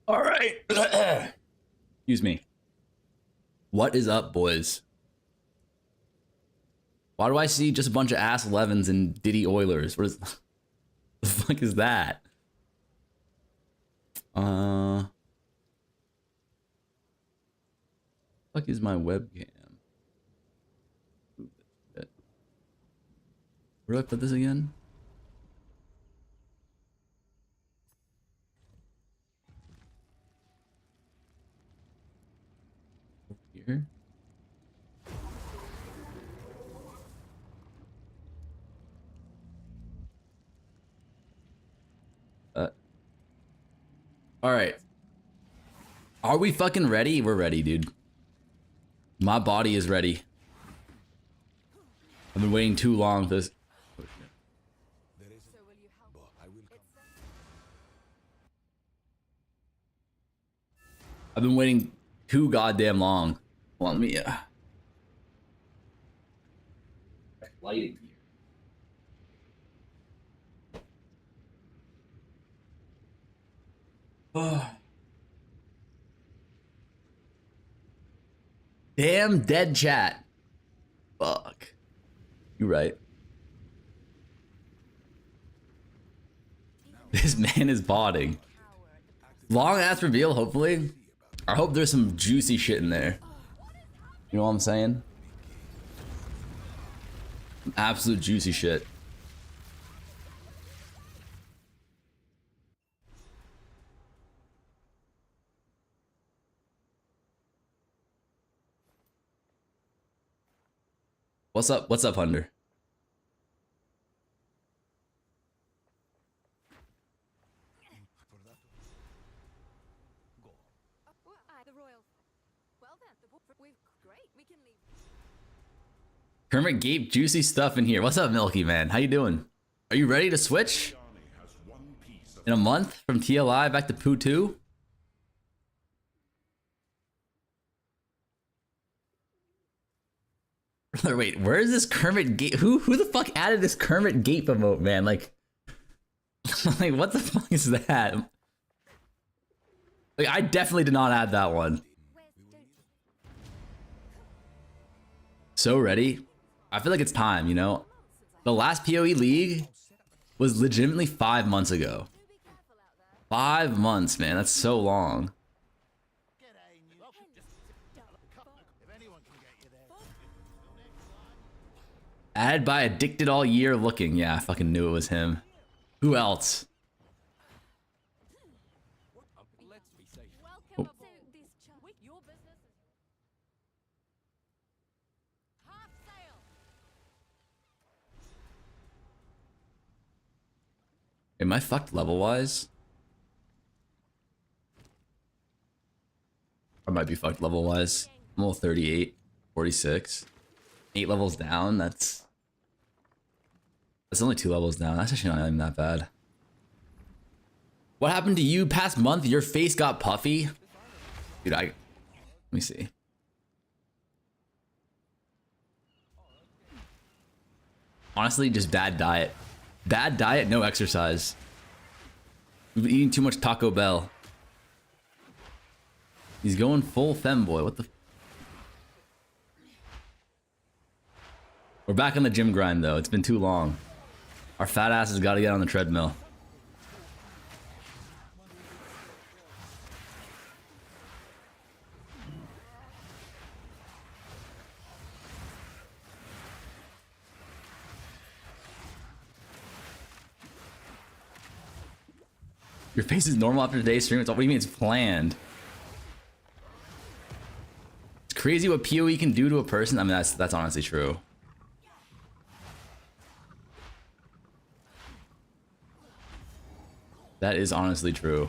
All right. Excuse me. What is up, boys? Why do I see just a bunch of ass 11s and Diddy Oilers? What is the fuck is that? Fuck is my webcam? Where do I put this again? Here. All right. Are we fucking ready? We're ready, dude. My body is ready. I've been waiting too long for this. Oh, I've been waiting too goddamn long. Hold on, let me lighting here. Damn dead chat. Fuck. You're right. This man is botting. Long ass reveal, hopefully. I hope there's some juicy shit in there. You know what I'm saying? Absolute juicy shit. What's up? What's up, Hunter? Kermit Gape, juicy stuff in here. What's up, Milky Man? How you doing? Are you ready to switch? In a month from TLI back to Poo 2? Wait, where is this Kermit Gape? Who the fuck added this Kermit Gape emote, man? Like, like what the fuck is that? Like, I definitely did not add that one. So ready? I feel like it's time, you know? The last PoE League was legitimately 5 months ago. 5 months, man. That's so long. Added by Addicted All Year Looking. Yeah, I fucking knew it was him. Who else? Oh. Am I fucked level-wise? I might be fucked level-wise. I'm level 38, 46. 8 levels down, that's only 2 levels down. That's actually not even that bad. What happened to you past month? Your face got puffy? Dude, let me see. Honestly, just bad diet. Bad diet, no exercise. We've been eating too much Taco Bell. He's going full femboy. What the? We're back on the gym grind though. It's been too long. Our fat ass has got to get on the treadmill. Your face is normal after today's stream. What do you mean it's planned? It's crazy what PoE can do to a person. I mean, that's honestly true. That is honestly true.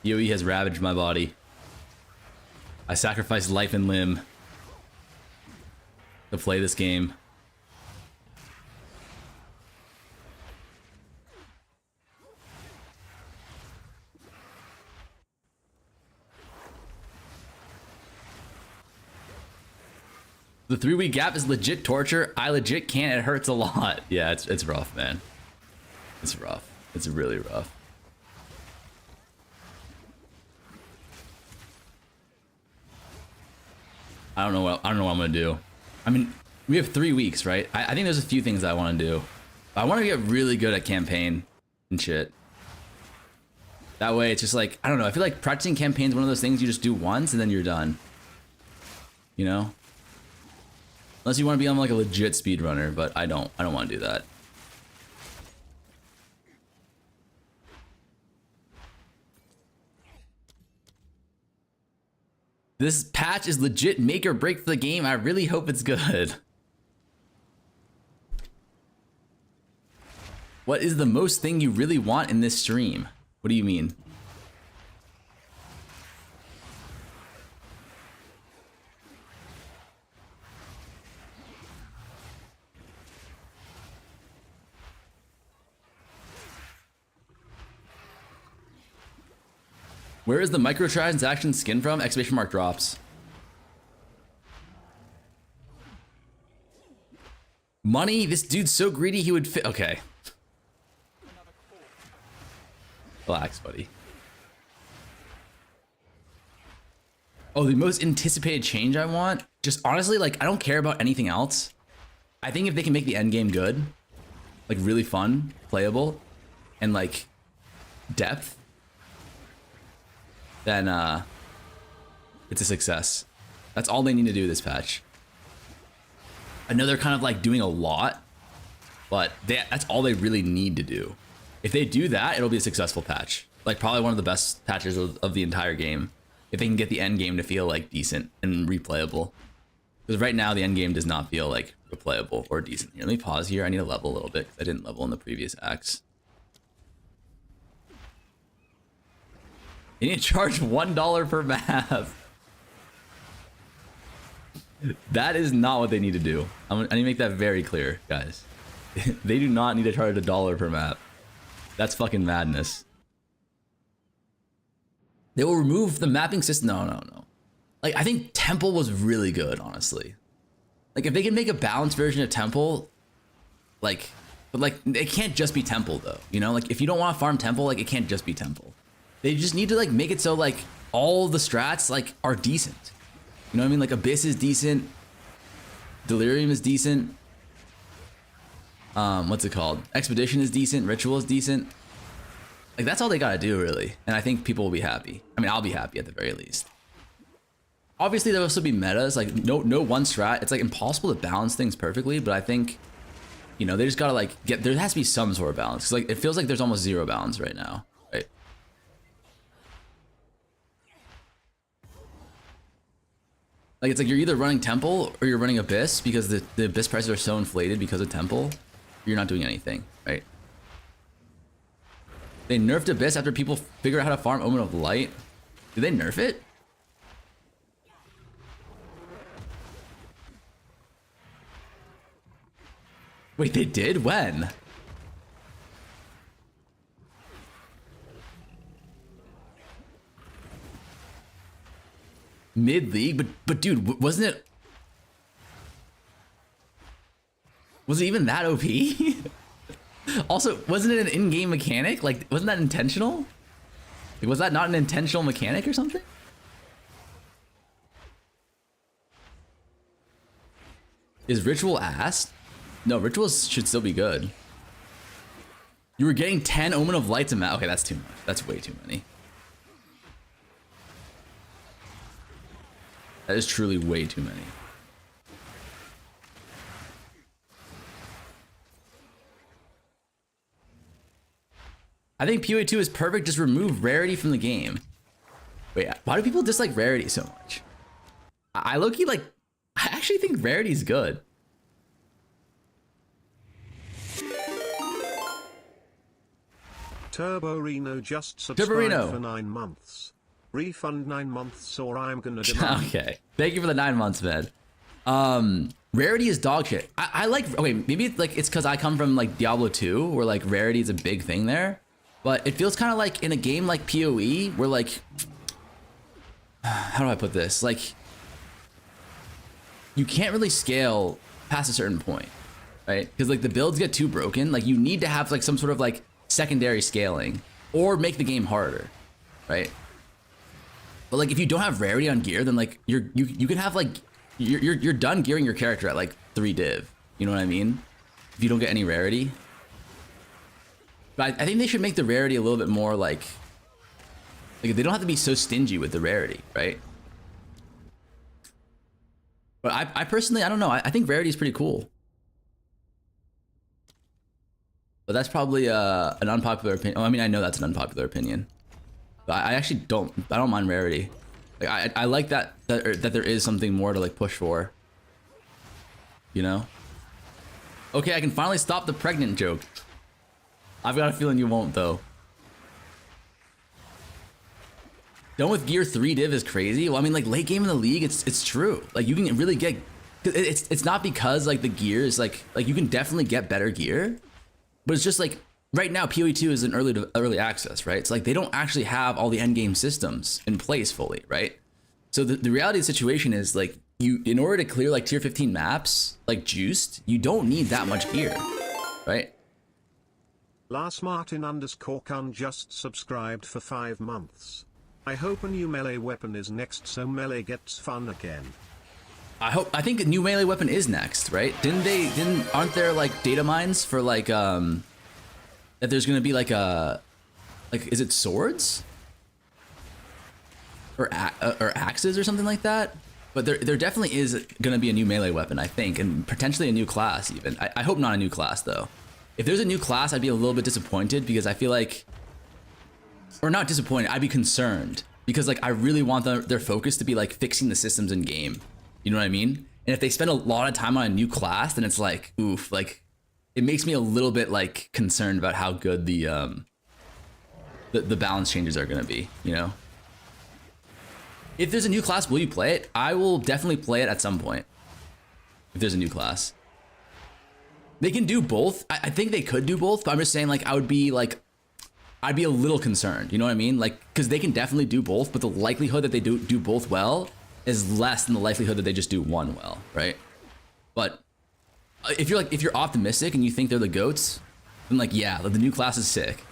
PoE has ravaged my body. I sacrificed life and limb to play this game. The 3-week gap is legit torture. I legit can't. It hurts a lot. Yeah, it's rough, man. It's rough. It's really rough. I don't know what I'm gonna do. I mean, we have 3 weeks, right? I think there's a few things I want to do. I want to get really good at campaign and shit. That way, it's just like, I don't know. I feel like practicing campaign is one of those things you just do once and then you're done. You know? Unless you want to be on like a legit speedrunner, but I don't want to do that. This patch is legit make or break for the game. I really hope it's good. What is the most thing you really want in this stream? What do you mean? Where is the microtransaction skin from? Exclamation mark drops. Money? This dude's so greedy he would fit. Okay. Relax, buddy. Oh, the most anticipated change I want? Just honestly, like, I don't care about anything else. I think if they can make the endgame good, like really fun, playable, and like depth, then it's a success. That's all they need to do this patch. I know they're kind of like doing a lot, but that's all they really need to do. If they do that, it'll be a successful patch. Like probably one of the best patches of the entire game. If they can get the end game to feel like decent and replayable. Because right now the end game does not feel like replayable or decent. Here, let me pause here. I need to level a little bit because I didn't level in the previous acts. You need to charge $1 per map. That is not what they need to do. I need to make that very clear, guys. They do not need to charge $1 per map. That's fucking madness. They will remove the mapping system. No. Like, I think Temple was really good, honestly. Like, if they can make a balanced version of Temple, like, but like, it can't just be Temple though. You know, like if you don't want to farm Temple, like it can't just be Temple. They just need to like make it so like all the strats like are decent. You know what I mean? Like Abyss is decent. Delirium is decent. What's it called? Expedition is decent. Ritual is decent. Like that's all they gotta do really. And I think people will be happy. I mean, I'll be happy at the very least. Obviously there'll also be metas, like no one strat. It's like impossible to balance things perfectly, but I think, you know, they just gotta like there has to be some sort of balance. Cause like it feels like there's almost zero balance right now, right? Like it's like you're either running Temple or you're running Abyss because the Abyss prices are so inflated because of Temple. You're not doing anything, right? They nerfed Abyss after people figure out how to farm Omen of Light. Did they nerf it? Wait, they did? When? Mid-league? But dude, wasn't it... Was it even that OP? Also, wasn't it an in-game mechanic? Like, wasn't that intentional? Like, was that not an intentional mechanic or something? Is Ritual ass? No, Rituals should still be good. You were getting 10 Omen of Lights a map. Okay, that's too much. That's way too many. That is truly way too many. I think PoE 2 is perfect. Just remove rarity from the game. Wait, why do people dislike rarity so much? I low-key like... I actually think rarity is good. Turbo Reno just subscribed for 9 months. Refund 9 months or I'm gonna demand. Okay. Thank you for the 9 months, man. Rarity is dog shit. I like... Okay, maybe like it's because I come from like Diablo 2 where like rarity is a big thing there. But it feels kind of like in a game like PoE where like... How do I put this? Like... You can't really scale past a certain point, right? Because like the builds get too broken. Like you need to have like some sort of like secondary scaling or make the game harder, right? But like if you don't have rarity on gear, then like you can have like you're done gearing your character at like 3 div. You know what I mean? If you don't get any rarity. But I think they should make the rarity a little bit more like they don't have to be so stingy with the rarity, right? But I personally, I don't know. I think rarity is pretty cool. But that's probably an unpopular opinion. Oh, I mean, I know that's an unpopular opinion. But I actually don't. I don't mind rarity. Like I like that there is something more to like push for. You know. Okay, I can finally stop the pregnant joke. I've got a feeling you won't though. Done with gear 3 div is crazy. Well, I mean, like late game in the league, it's true. Like you can really get. It's not because like the gear is like you can definitely get better gear. But it's just like right now, PoE 2 is in early access, right? It's like they don't actually have all the endgame systems in place fully, right? So the reality of the situation is like in order to clear like tier 15 maps, like juiced, you don't need that much gear, right? Lars Martin _Kun just subscribed for 5 months. I hope a new melee weapon is next so melee gets fun again. I think a new melee weapon is next, right? Aren't there like data mines for like that there's gonna be like is it swords? Or axes or something like that? But there definitely is gonna be a new melee weapon, I think, and potentially a new class even. I hope not a new class though. If there's a new class, I'd be a little bit disappointed because I feel like, or not disappointed, I'd be concerned because like I really want their focus to be like fixing the systems in game. You know what I mean? And if they spend a lot of time on a new class, then it's like, oof, like it makes me a little bit like concerned about how good the balance changes are gonna be, you know? If there's a new class, will you play it? I will definitely play it at some point. If there's a new class. They can do both. I think they could do both, but I'm just saying like I'd be a little concerned, you know what I mean? Like, cause they can definitely do both, but the likelihood that they do both well is less than the likelihood that they just do one well, right? But if you're optimistic and you think they're the GOATs, then like, yeah, the new class is sick.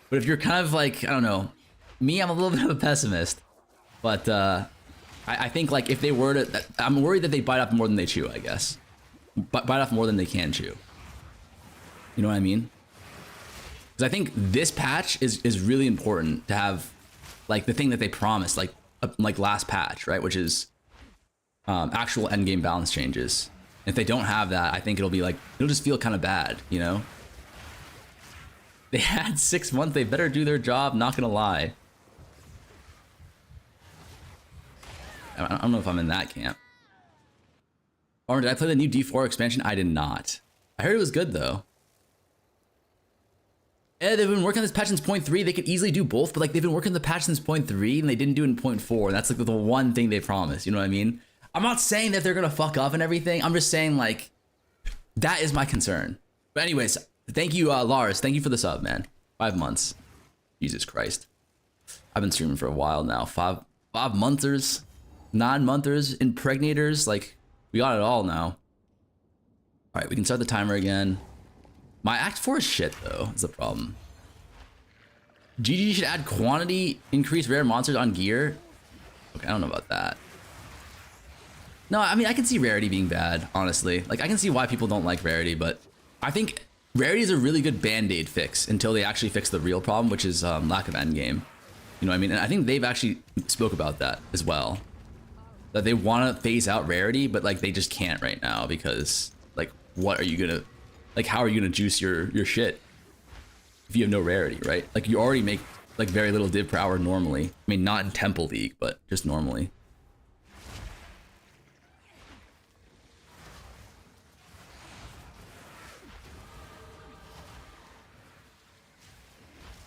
But if you're kind of like, I don't know, me, I'm a little bit of a pessimist, but I think like if they were to, I'm worried that they bite off more than they chew, I guess. Bite off more than they can chew. You know what I mean? Because I think this patch is really important to have like the thing that they promised, like last patch, right? Which is actual endgame balance changes. If they don't have that, I think it'll just feel kind of bad, you know? They had 6 months, they better do their job, not gonna lie. I don't know if I'm in that camp. Or did I play the new D4 expansion? I did not. I heard it was good though. Yeah, they've been working on this patch since 0.3. They could easily do both, but like they've been working on the patch since 0.3 and they didn't do it in 0.4. And that's like the one thing they promised. You know what I mean? I'm not saying that they're gonna fuck up and everything. I'm just saying like that is my concern. But anyways, thank you, Lars. Thank you for the sub, man. 5 months. Jesus Christ. I've been streaming for a while now. 5 monthers, 9 monthers, impregnators. Like we got it all now. All right, we can start the timer again. My Act 4 is shit, though, is the problem. GG should add quantity, increase rare monsters on gear. Okay, I don't know about that. No, I mean, I can see rarity being bad, honestly. Like, I can see why people don't like rarity, but I think rarity is a really good band-aid fix until they actually fix the real problem, which is lack of endgame. You know what I mean? And I think they've actually spoke about that as well. That they want to phase out rarity, but, like, they just can't right now because, like, what are you gonna... Like, how are you gonna juice your shit if you have no rarity, right? Like, you already make like very little div per hour normally. I mean, not in Temple League, but just normally.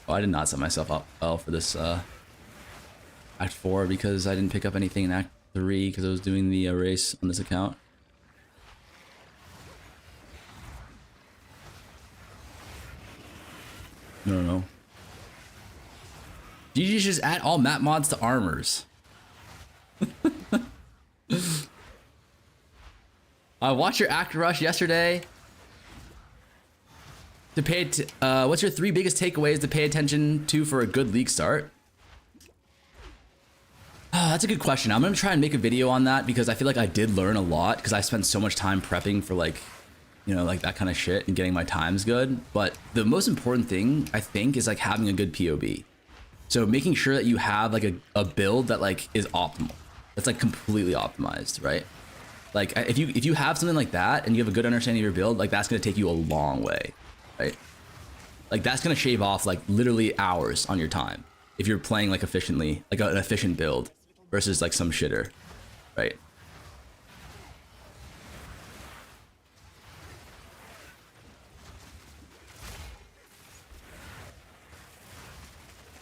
Oh, I did not set myself up well for this Act 4 because I didn't pick up anything in Act 3 because I was doing the race on this account. No. GG should just add all map mods to armors. I watched your Act Rush yesterday. What's your 3 biggest takeaways to pay attention to for a good league start? that's a good question. I'm gonna try and make a video on that because I feel like I did learn a lot because I spent so much time prepping for like, you know, like that kind of shit and getting my times good. But the most important thing I think is like having a good POB. So making sure that you have like a build that like is optimal. That's like completely optimized, right? Like if you have something like that and you have a good understanding of your build, like that's gonna take you a long way, right? Like that's gonna shave off like literally hours on your time if you're playing like efficiently, like an efficient build versus like some shitter, right?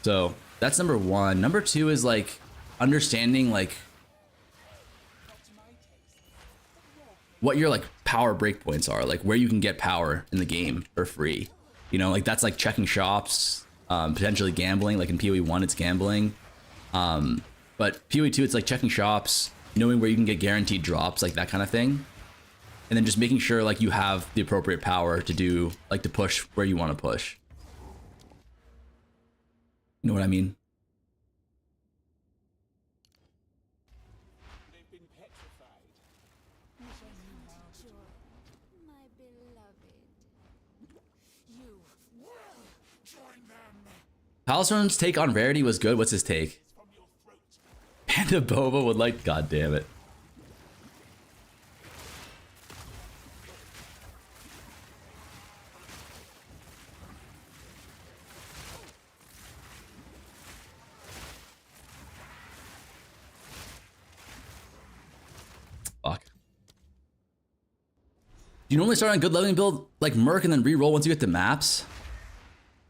So that's number one. Number two is like understanding like what your like power breakpoints are, like where you can get power in the game for free. You know, like that's like checking shops, potentially gambling. Like in PoE 1, it's gambling. But PoE 2, it's like checking shops, knowing where you can get guaranteed drops, like that kind of thing. And then just making sure like you have the appropriate power to do, like to push where you want to push. You know what I mean? Palstorm's take on Rarity was good. What's his take? Panda Boba would like... God damn it. Fuck. Do you normally start on a good leveling build like Merc and then reroll once you get to maps?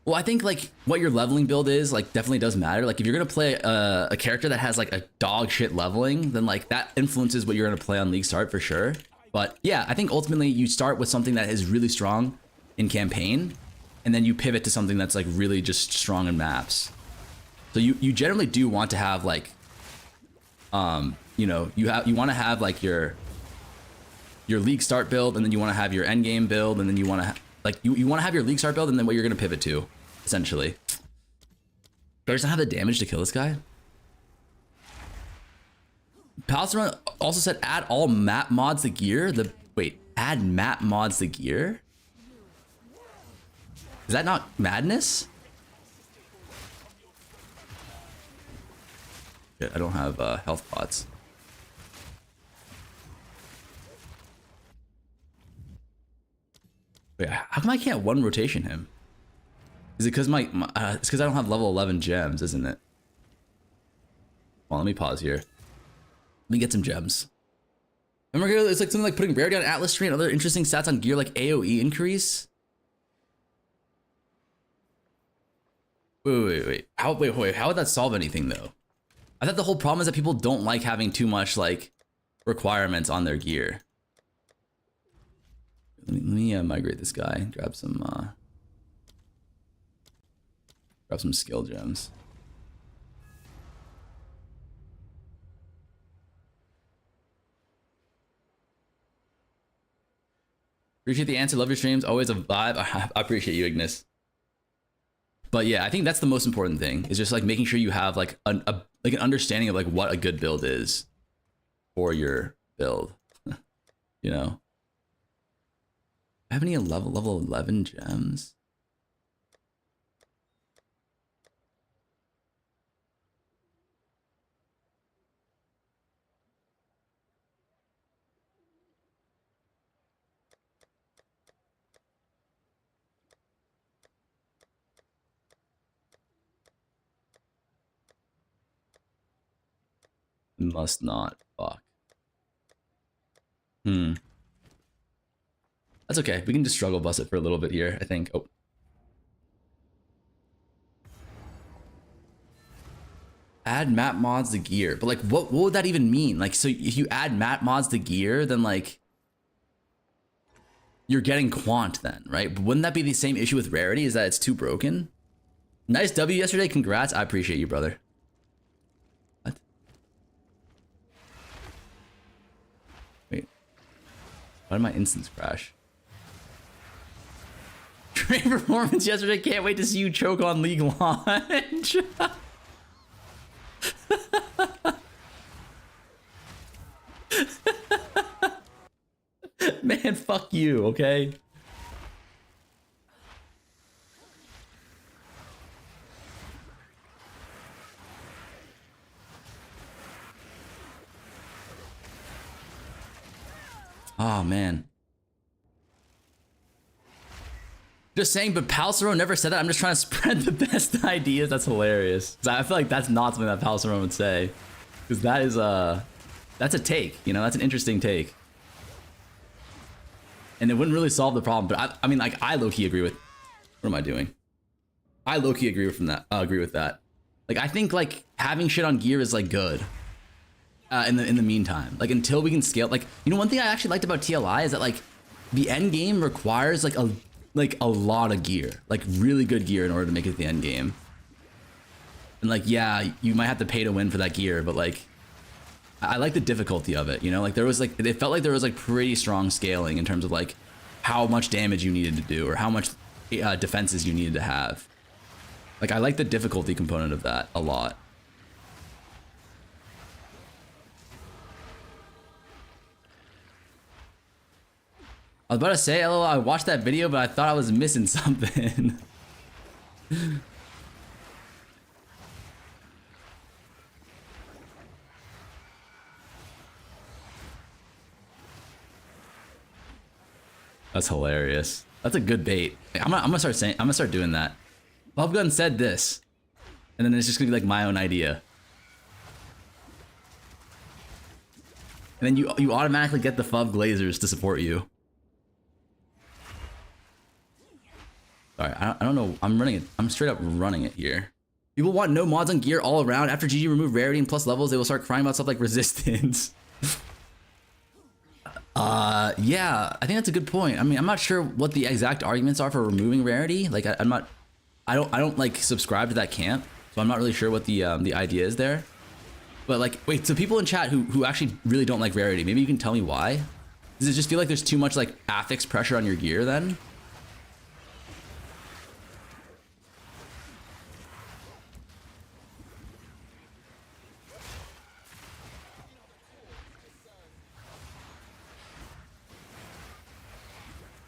Well, I think like what your leveling build is like definitely does matter. Like if you're gonna play a character that has like a dog shit leveling, then like that influences what you're gonna play on League Start for sure. But yeah, I think ultimately you start with something that is really strong in campaign, and then you pivot to something that's like really just strong in maps. So you generally do want to have like, you know, you want to have like your League Start build, and then you want to have your Endgame build, and then you want to like you want to have your League Start build, and then what you're gonna pivot to, essentially. Does not have the damage to kill this guy. Palestron also said add all map mods to gear. Add map mods to gear. Is that not madness? Shit, I don't have health pots. Wait, how come I can't one rotation him? Is it because it's because I don't have level 11 gems, isn't it? Well, let me pause here. Let me get some gems. Remember, it's like something like putting rarity on Atlas tree and other interesting stats on gear like AoE increase. Wait. How would that solve anything though? I thought the whole problem is that people don't like having too much like requirements on their gear. Let me migrate this guy. Grab some skill gems. Appreciate the answer. Love your streams. Always a vibe. I appreciate you, Ignis. But yeah, I think that's the most important thing. Is just like making sure you have like an understanding of like what a good build is for your build. You know. Have any level 11 gems? Must not. Fuck. That's okay. We can just struggle bus it for a little bit here, I think. Oh. Add map mods to gear. But like, what would that even mean? Like, so if you add map mods to gear, then like, you're getting quant then, right? But wouldn't that be the same issue with rarity? Is that it's too broken? Nice W yesterday. Congrats. I appreciate you, brother. What? Wait. Why did my instance crash? Great performance yesterday. Can't wait to see you choke on League launch. Man, fuck you, okay? Oh, man. Just saying, but Palsero never said that. I'm just trying to spread the best ideas. That's hilarious. I feel like that's not something that Palsero would say. Because that is that's a take, you know? That's an interesting take. And it wouldn't really solve the problem, but I mean, like, I low-key agree with... What am I doing? I low-key agree with that. Like, I think, like, having shit on gear is, like, good. In the meantime. Like, until we can scale... Like, you know, one thing I actually liked about TLI is that, like, the end game requires, like, a lot of gear. Like, really good gear in order to make it to the end game. And, like, yeah, you might have to pay to win for that gear, but, like... I like the difficulty of it, you know? Like, there was, like... It felt like there was, like, pretty strong scaling in terms of, like, how much damage you needed to do, or how much defenses you needed to have. Like, I like the difficulty component of that a lot. I was about to say, LOL, I watched that video, but I thought I was missing something. That's hilarious. That's a good bait. I'm gonna start doing that. Bubgun said this, and then it's just gonna be like my own idea. And then you automatically get the Fub Glazers to support you. Sorry, I don't know. I'm running it. I'm straight up running it here. People want no mods on gear all around. After GG remove rarity and plus levels, they will start crying about stuff like resistance. Yeah, I think that's a good point. I mean, I'm not sure what the exact arguments are for removing rarity. Like, I don't like subscribe to that camp, so I'm not really sure what the idea is there. But like, wait, so people in chat who actually really don't like rarity, maybe you can tell me why? Does it just feel like there's too much like affix pressure on your gear then?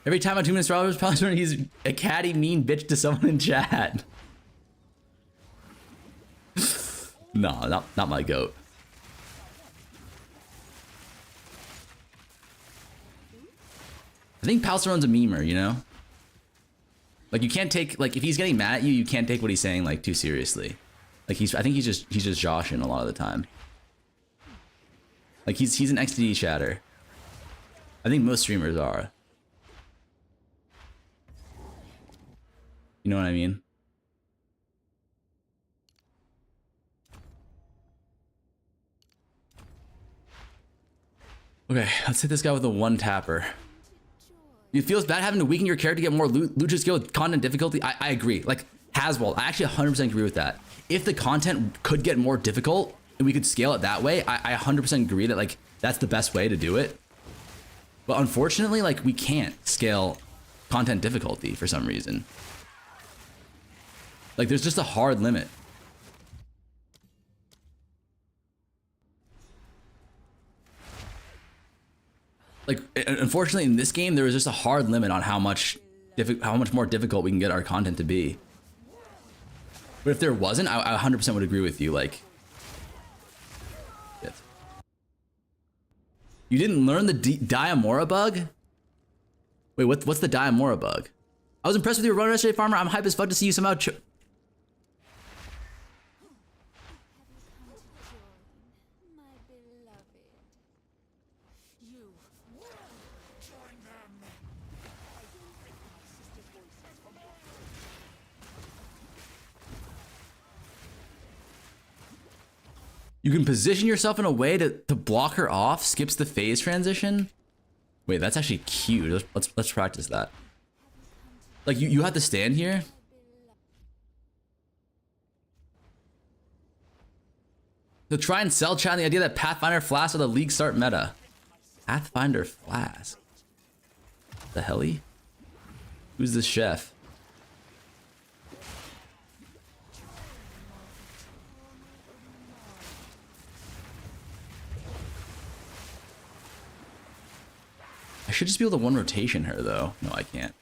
Every time on 2 minutes Robert's probably he's a catty mean bitch to someone in chat. No, not my goat. I think Palceron's a memer, you know? Like, you can't take, like, if he's getting mad at you, you can't take what he's saying, like, too seriously. Like, I think he's just joshing a lot of the time. Like, he's an XD chatter. I think most streamers are. You know what I mean? Okay, let's hit this guy with a one tapper. It feels bad having to weaken your character to get more lucha skill with content difficulty. I agree. Like, Haswell, I actually 100% agree with that. If the content could get more difficult and we could scale it that way, I 100% agree that, like, that's the best way to do it. But unfortunately, like, we can't scale content difficulty for some reason. Like, there's just a hard limit. Like, unfortunately, in this game, there was just a hard limit on how much more difficult we can get our content to be. But if there wasn't, I 100% would agree with you. Like, shit. You didn't learn the Diamora bug? Wait, what's the Diamora bug? I was impressed with your run yesterday, Farmer. I'm hype as fuck to see you somehow. You can position yourself in a way to block her off, skips the phase transition. Wait, that's actually cute. Let's practice that. Like, you have to stand here. So try and sell chat the idea that Pathfinder Flask are the league start meta. Pathfinder Flask? The helly? Who's this chef? I should just be able to one rotation her though. No, I can't.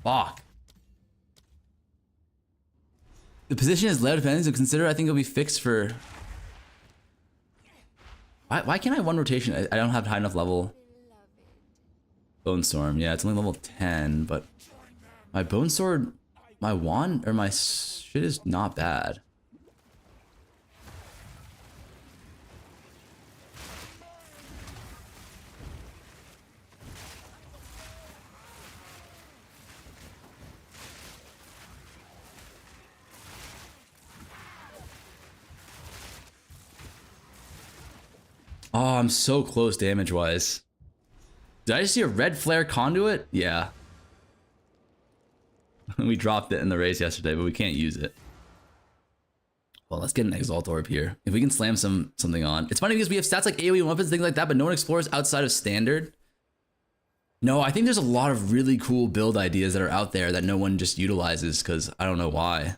Fuck. The position is low defense, so consider I think it'll be fixed for... Why can't I one rotation? I don't have high enough level. Bone Storm, yeah, it's only level 10, but my Bone Sword, my wand, or my shit is not bad. Oh, I'm so close damage-wise. Did I just see a red flare conduit? Yeah. We dropped it in the race yesterday, but we can't use it. Well, let's get an Exalt Orb here. If we can slam something on. It's funny because we have stats like AoE weapons, things like that, but no one explores outside of standard. No, I think there's a lot of really cool build ideas that are out there that no one just utilizes because I don't know why.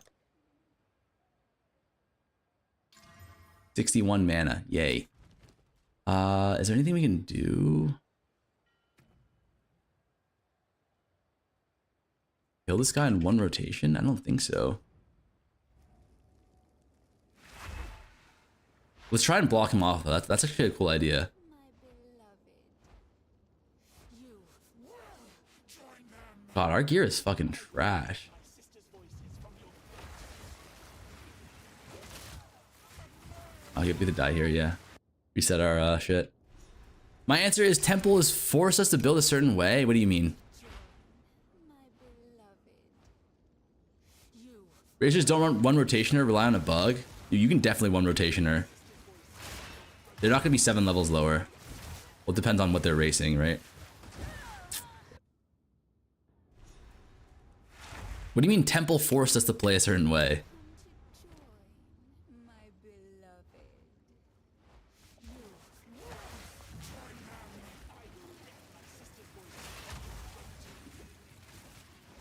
61 mana, yay. Is there anything we can do? Kill this guy in one rotation? I don't think so. Let's try and block him off. That's actually a cool idea. God, our gear is fucking trash. I'll get me to die here, yeah. Reset our shit. My answer is Temple has forced us to build a certain way. What do you mean? Racers don't run one rotationer, rely on a bug. You can definitely one rotationer. They're not gonna be 7 levels lower. Well, it depends on what they're racing, right? What do you mean Temple forced us to play a certain way?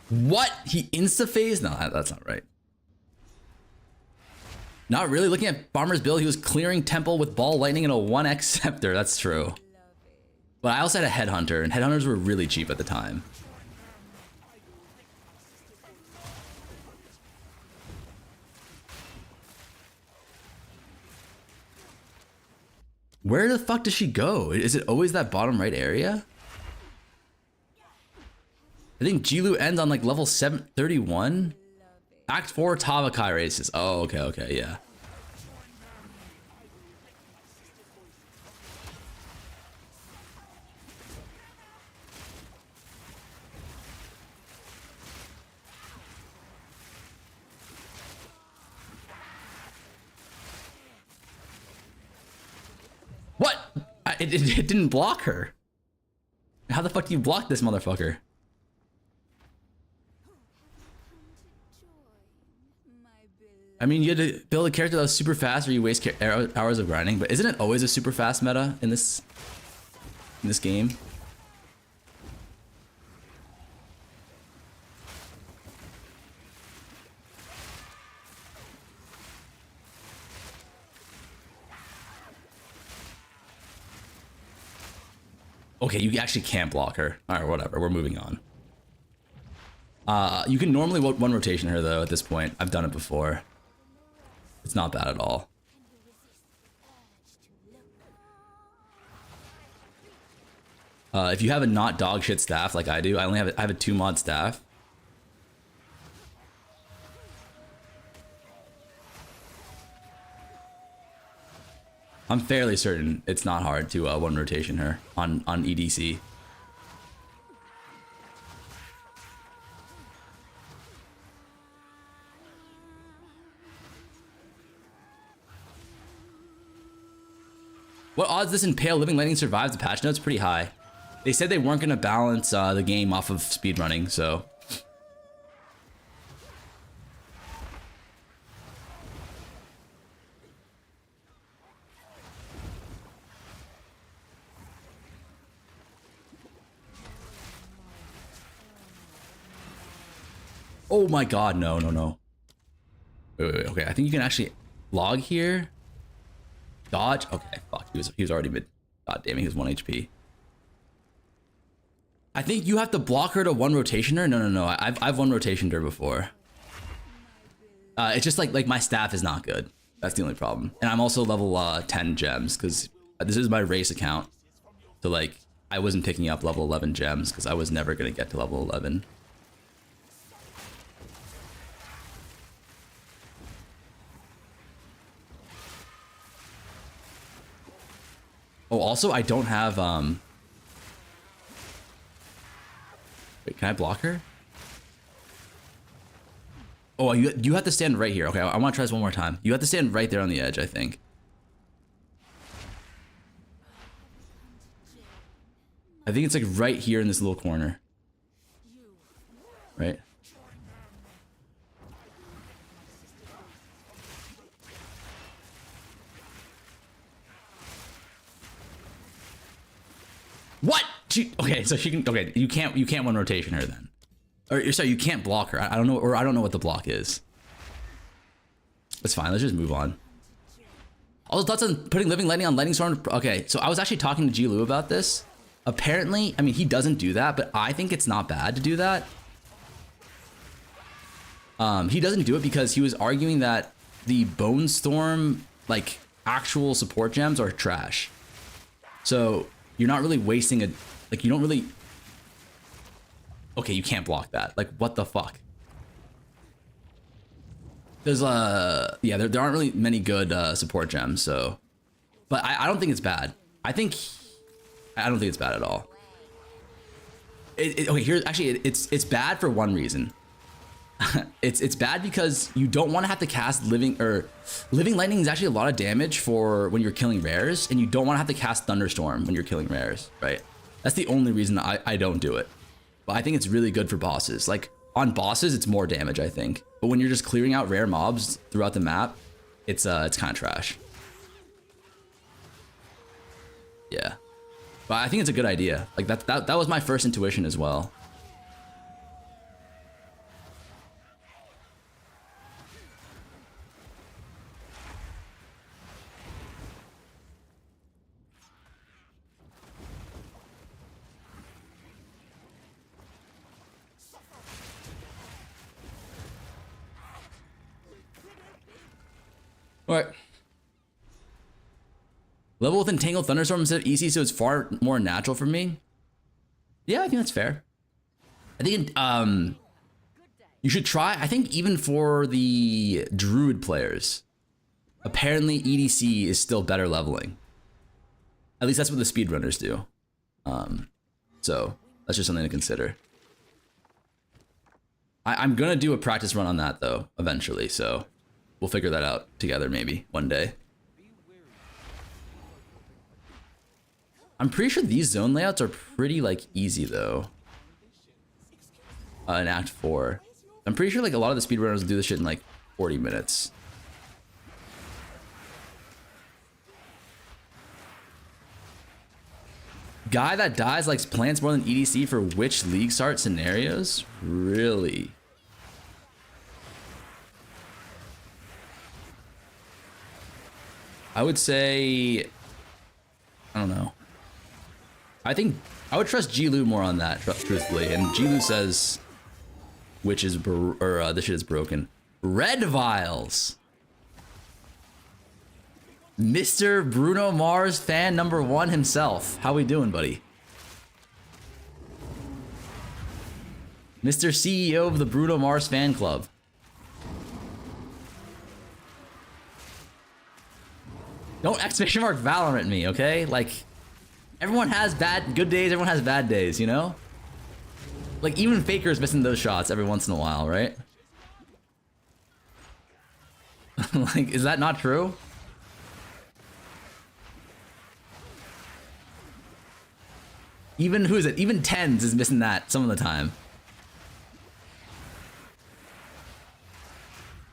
What? He insta-phased? No, that's not right. Not really. Looking at Farmer's build, he was clearing Temple with Ball Lightning and a 1x Scepter. That's true. But I also had a Headhunter, and Headhunters were really cheap at the time. Where the fuck does she go? Is it always that bottom right area? I think Jilu ends on like level 731. Act 4 Tavakai races. Oh, okay, yeah. What? It didn't block her. How the fuck do you block this motherfucker? I mean, you had to build a character that was super fast or you waste hours of grinding, but isn't it always a super fast meta in this game? Okay, you actually can't block her. All right, whatever, we're moving on. You can normally one rotation her though at this point. I've done it before. It's not bad at all. If you have a not dog shit staff like I do, I have a 2 mod staff. I'm fairly certain it's not hard to one rotation her on EDC. What odds this Impale Living Lightning survives the patch notes? Pretty high. They said they weren't going to balance the game off of speedrunning, so... Oh my god, no. Wait, okay, I think you can actually log here. Dodge? Okay, fuck, he was already mid. God damn it, he was 1 HP. I think you have to block her to one rotation her. No. I've one rotationed her before. It's just like my staff is not good. That's the only problem. And I'm also level 10 gems because this is my race account. So like I wasn't picking up level 11 gems because I was never gonna get to level 11. Oh, also I don't have wait, can I block her? Oh, you have to stand right here. Okay, I want to try this one more time. You have to stand right there on the edge, I think. I think it's like right here in this little corner. Right? What? Okay, so she can. Okay, you can't one rotation her then. Or sorry, you can't block her. I don't know, or I don't know what the block is. That's fine. Let's just move on. Also, thoughts on putting Living Lightning on Lightning Storm? Okay, so I was actually talking to Ji Lu about this. Apparently, I mean, he doesn't do that, but I think it's not bad to do that. He doesn't do it because he was arguing that the Bone Storm, like, actual support gems are trash. So you're not really wasting a, like, you don't really. Okay, you can't block that. Like, what the fuck? There's yeah, there aren't really many good support gems, so. But I don't think it's bad. I don't think it's bad at all. Okay, here's actually it's bad for one reason. it's bad because you don't want to have to cast Living Lightning is actually a lot of damage for when you're killing rares, and you don't want to have to cast Thunderstorm when you're killing rares, right? That's the only reason I don't do it. But I think it's really good for bosses. Like on bosses, it's more damage, I think. But when you're just clearing out rare mobs throughout the map, it's kind of trash. Yeah. But I think it's a good idea. Like that was my first intuition as well. All right. Level with Entangled Thunderstorm instead of EC, so it's far more natural for me. Yeah, I think that's fair. I think you should try. I think even for the Druid players, apparently EDC is still better leveling. At least that's what the speedrunners do. So that's just something to consider. I'm gonna do a practice run on that though eventually, so we'll figure that out together maybe one day. I'm pretty sure these zone layouts are pretty like easy though. In Act 4. I'm pretty sure like a lot of the speedrunners will do this shit in like 40 minutes. Guy that dies likes plants more than EDC for which league start scenarios? Really? I would say, I don't know. I think I would trust Ji Lu more on that, truthfully. And Ji Lu says, which is this shit is broken. Red Vials. Mr. Bruno Mars fan number 1 himself. How we doing, buddy? Mr. CEO of the Bruno Mars fan club. Don't exclamation mark Valorant me, okay? Like, everyone has good days, everyone has bad days, you know? Like, even Faker's missing those shots every once in a while, right? Like, is that not true? Even, who is it? Even Tens is missing that some of the time.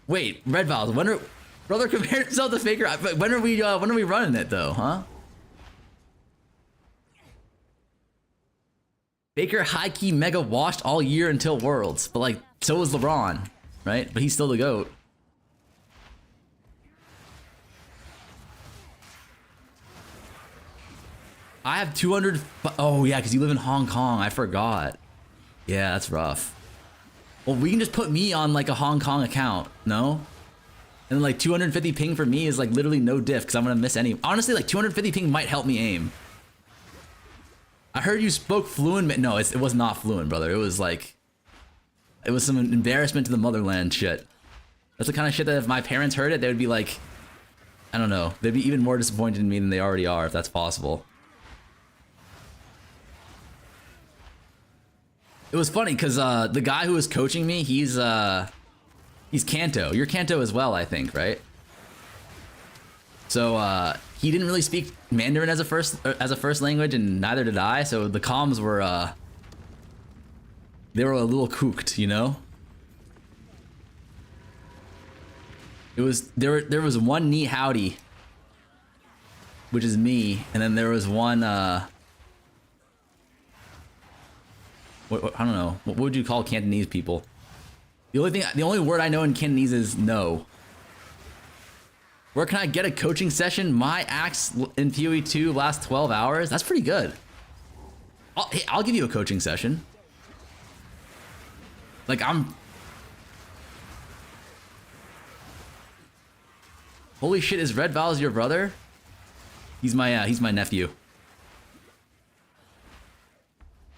Wait, Red Valve, when are... Brother compared himself to Faker. When are we running it though, huh? Faker high-key mega washed all year until Worlds, but like so was LeBron, right? But he's still the GOAT. I have 200. Oh yeah, because you live in Hong Kong. I forgot. Yeah, that's rough. Well, we can just put me on like a Hong Kong account, no? And like 250 ping for me is like literally no diff because I'm gonna miss any. Honestly, like 250 ping might help me aim. I heard you spoke fluent. No, it was not fluent, brother. It was like, it was some embarrassment to the motherland shit. That's the kind of shit that if my parents heard it, they would be like, I don't know. They'd be even more disappointed in me than they already are, if that's possible. It was funny because the guy who was coaching me, he's Kanto. You're Kanto as well, I think, right? So he didn't really speak Mandarin as a first language, and neither did I. So the comms were they were a little cooked, you know. It was there was one Ni Howdy, which is me, and then there was one what, I don't know. What would you call Cantonese people? The only word I know in Cantonese is no. Where can I get a coaching session? My axe in PoE 2 lasts 12 hours. That's pretty good. Hey, I'll give you a coaching session. Like Holy shit, is Red Val's your brother? He's my nephew.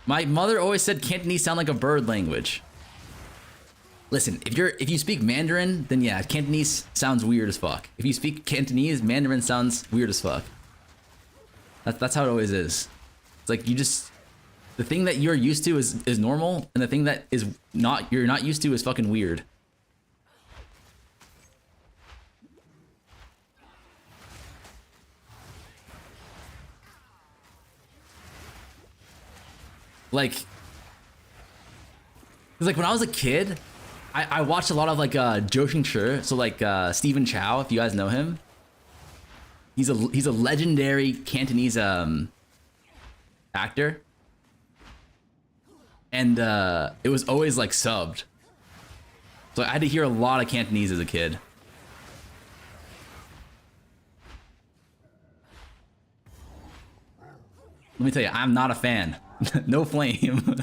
My mother always said Cantonese sound like a bird language. Listen, if you speak Mandarin, then yeah, Cantonese sounds weird as fuck. If you speak Cantonese, Mandarin sounds weird as fuck. That's how it always is. It's like the thing that you're used to is normal, and the thing that you're not used to is fucking weird. Like, cause like when I was a kid, I watched a lot of like Joshin Shi, so like Stephen Chow, if you guys know him. He's a legendary Cantonese actor, and it was always like subbed, so I had to hear a lot of Cantonese as a kid. Let me tell you, I'm not a fan. No flame.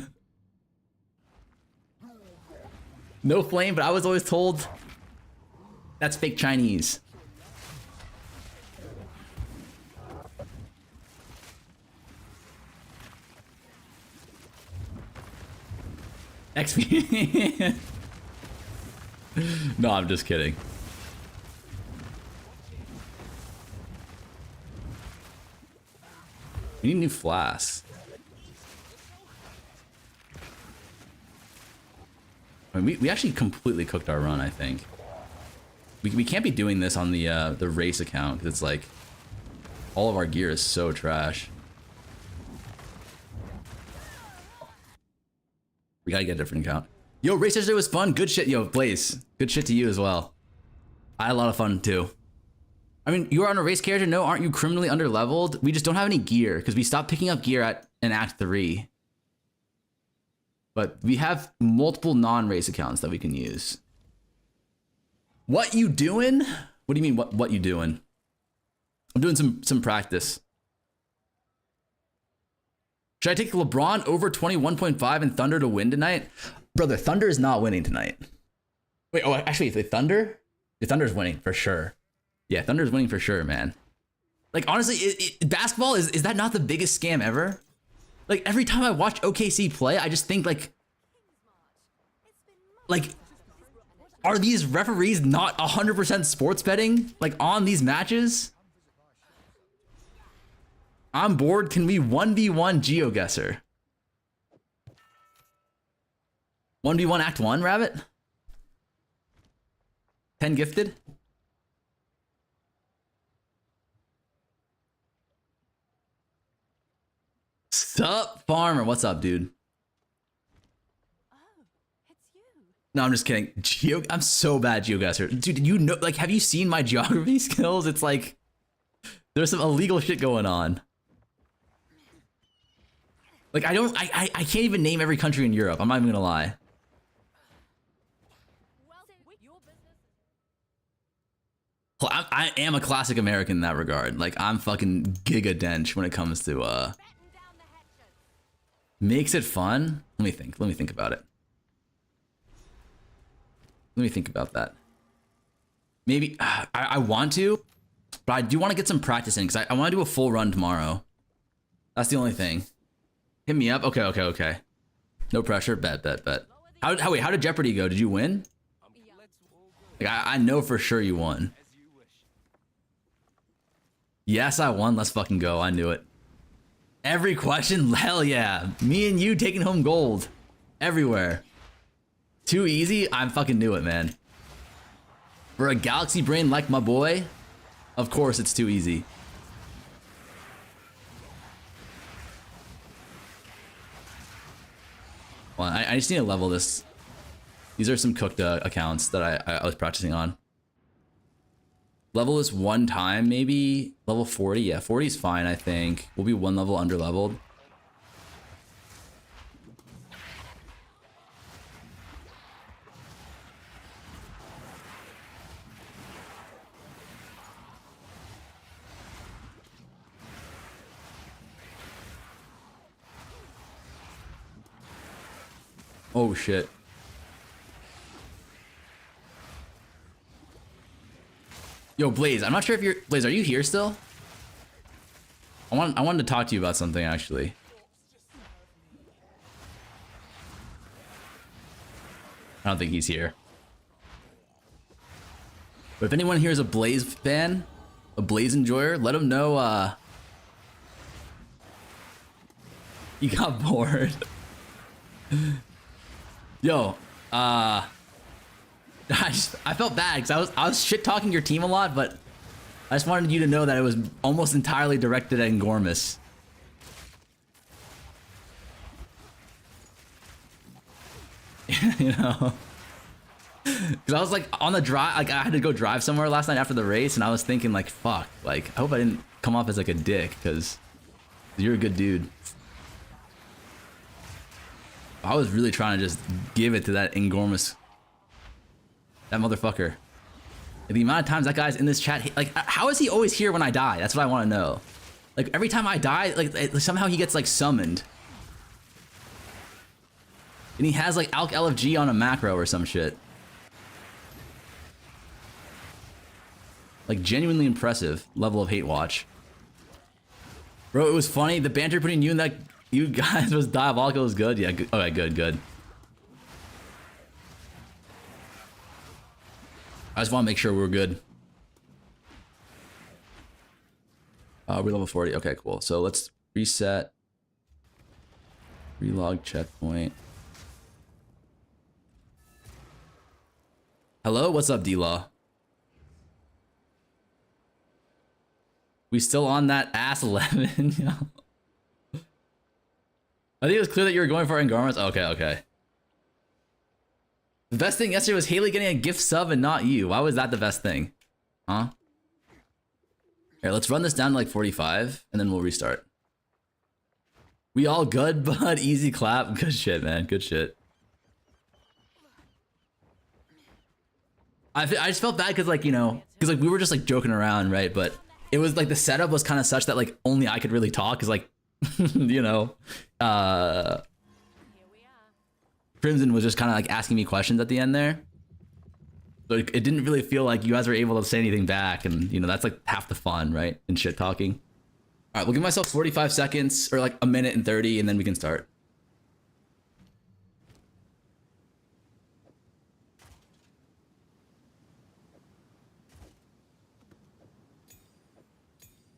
No flame, but I was always told that's fake Chinese. XP. No, I'm just kidding. We need new flasks. I mean, we actually completely cooked our run, I think. We can't be doing this on the race account, because it's like all of our gear is so trash. We gotta get a different account. Yo, Race Yesterday was fun. Good shit, yo, Blaze. Good shit to you as well. I had a lot of fun too. I mean, you are on a race character. No, aren't you criminally underleveled? We just don't have any gear because we stopped picking up gear in Act 3. But we have multiple non-race accounts that we can use. What you doing? What do you mean, what you doing? I'm doing some practice. Should I take LeBron over 21.5 and Thunder to win tonight? Brother, Thunder is not winning tonight. Wait, oh, actually, the Thunder? The Thunder's winning for sure. Yeah, Thunder's winning for sure, man. Like, honestly, basketball, is that not the biggest scam ever? Like, every time I watch OKC play, I just think, like, are these referees not 100% sports betting, like, on these matches? I'm bored. Can we 1v1 GeoGuessr? 1v1 Act 1, Rabbit? 10 gifted? Sup, Farmer? What's up, dude? Oh, it's you. No, I'm just kidding. I'm so bad GeoGuessr. Dude, you know, like, have you seen my geography skills? It's like, there's some illegal shit going on. Like, I can't even name every country in Europe. I'm not even gonna lie. I am a classic American in that regard. Like, I'm fucking giga dench when it comes to makes it fun. Let me think about it. Let me think about that. Maybe I want to, but I do want to get some practice in because I want to do a full run tomorrow. That's the only thing. Hit me up. Okay. No pressure. Bet. Wait, how did Jeopardy go? Did you win? Like, I know for sure you won. Yes, I won. Let's fucking go. I knew it. Every question, hell yeah. Me and you taking home gold. Everywhere. Too easy? I fucking knew it, man. For a galaxy brain like my boy, of course it's too easy. Well, I just need to level this. These are some cooked accounts that I was practicing on. Level this one time, maybe level 40. Yeah, 40 is fine, I think. We'll be one level under leveled. Oh shit. Yo, Blaze, I'm not sure if you're... Blaze, are you here still? I wanted to talk to you about something, actually. I don't think he's here. But if anyone here is a Blaze fan, a Blaze enjoyer, let him know, he got bored. Yo, I felt bad because I was shit talking your team a lot, but I just wanted you to know that it was almost entirely directed at Ngormus. You know, because I was like on the drive, like I had to go drive somewhere last night after the race, and I was thinking like, fuck, like I hope I didn't come off as like a dick because you're a good dude. I was really trying to just give it to that Ngormus. That motherfucker. The amount of times that guy's in this chat, like, how is he always here when I die? That's what I want to know. Like, every time I die, like, somehow he gets, like, summoned. And he has, like, Alk LFG on a macro or some shit. Like, genuinely impressive level of hate watch. Bro, it was funny. The banter between you and that, you guys was diabolical. Was good. Yeah, good. Okay, good. I just want to make sure we're good. We're level 40. Okay, cool. So let's reset. Relog checkpoint. Hello? What's up, D-Law? We still on that ass 11? You know? I think it was clear that you were going for Ngarmas. Okay. The best thing yesterday was Haley getting a gift sub and not you. Why was that the best thing? Huh? Here, let's run this down to like 45 and then we'll restart. We all good, bud? Easy clap. Good shit, man. Good shit. I just felt bad because, like, you know, because like we were just like joking around, right? But it was like the setup was kind of such that like only I could really talk because like, you know, Crimson was just kind of like asking me questions at the end there. So it didn't really feel like you guys were able to say anything back. And, you know, that's like half the fun, right? In shit talking. All right, we'll give myself 45 seconds or like a minute and 30 and then we can start.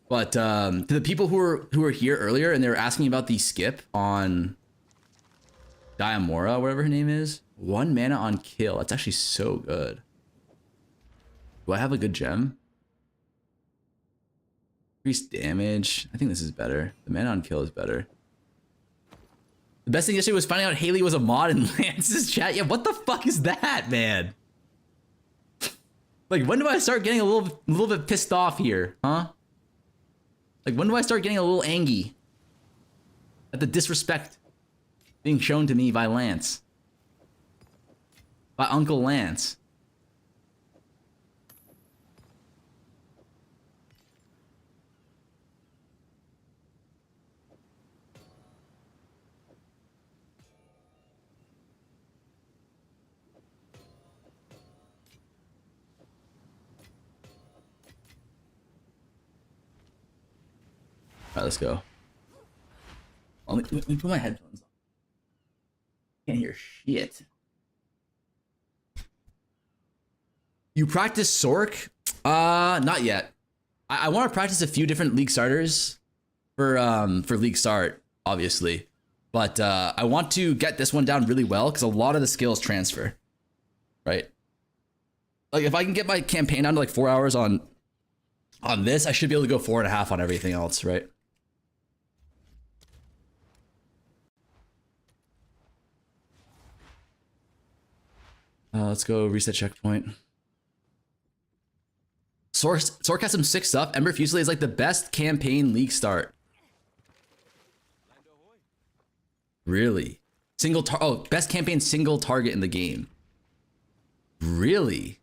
But to the people who were here earlier and they were asking about the skip on Diamora, whatever her name is, 1 mana on kill. That's actually so good. Do I have a good gem? Increase damage. I think this is better. The mana on kill is better. The best thing yesterday was finding out Haley was a mod in Lance's chat. Yeah, what the fuck is that, man? Like, when do I start getting a little bit pissed off here, huh? Like, when do I start getting a little angry at the disrespect being shown to me by Lance? By Uncle Lance. right, let's go. Let me put my headphones on. Can't hear shit. You practice Sork? Not yet. I want to practice a few different league starters for league start, obviously. But I want to get this one down really well because a lot of the skills transfer, right? Like if I can get my campaign down to like 4 hours on this, I should be able to go 4.5 on everything else, right? Let's go reset checkpoint. Sork has some sick stuff. Ember Fusilier is like the best campaign league start. Really? Best campaign single target in the game. Really?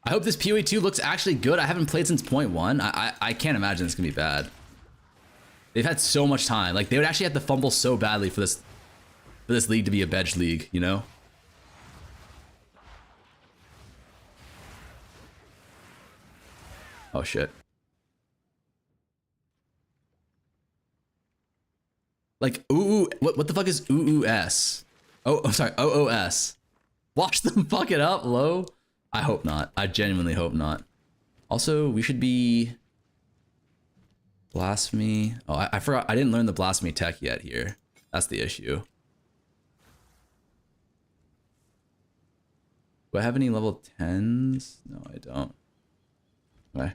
I hope this PoE 2 looks actually good. I haven't played since 0.1. I can't imagine it's gonna be bad. They've had so much time. Like they would actually have to fumble so badly for this league to be a bench league, you know? Oh shit. Like what the fuck is OOS? Oh, I'm sorry, OOS. Watch them fuck it up, low. I hope not. I genuinely hope not. Also, we should be blasphemy. Oh, I forgot. I didn't learn the blasphemy tech yet here. That's the issue. Do I have any level 10s? No, I don't. Okay.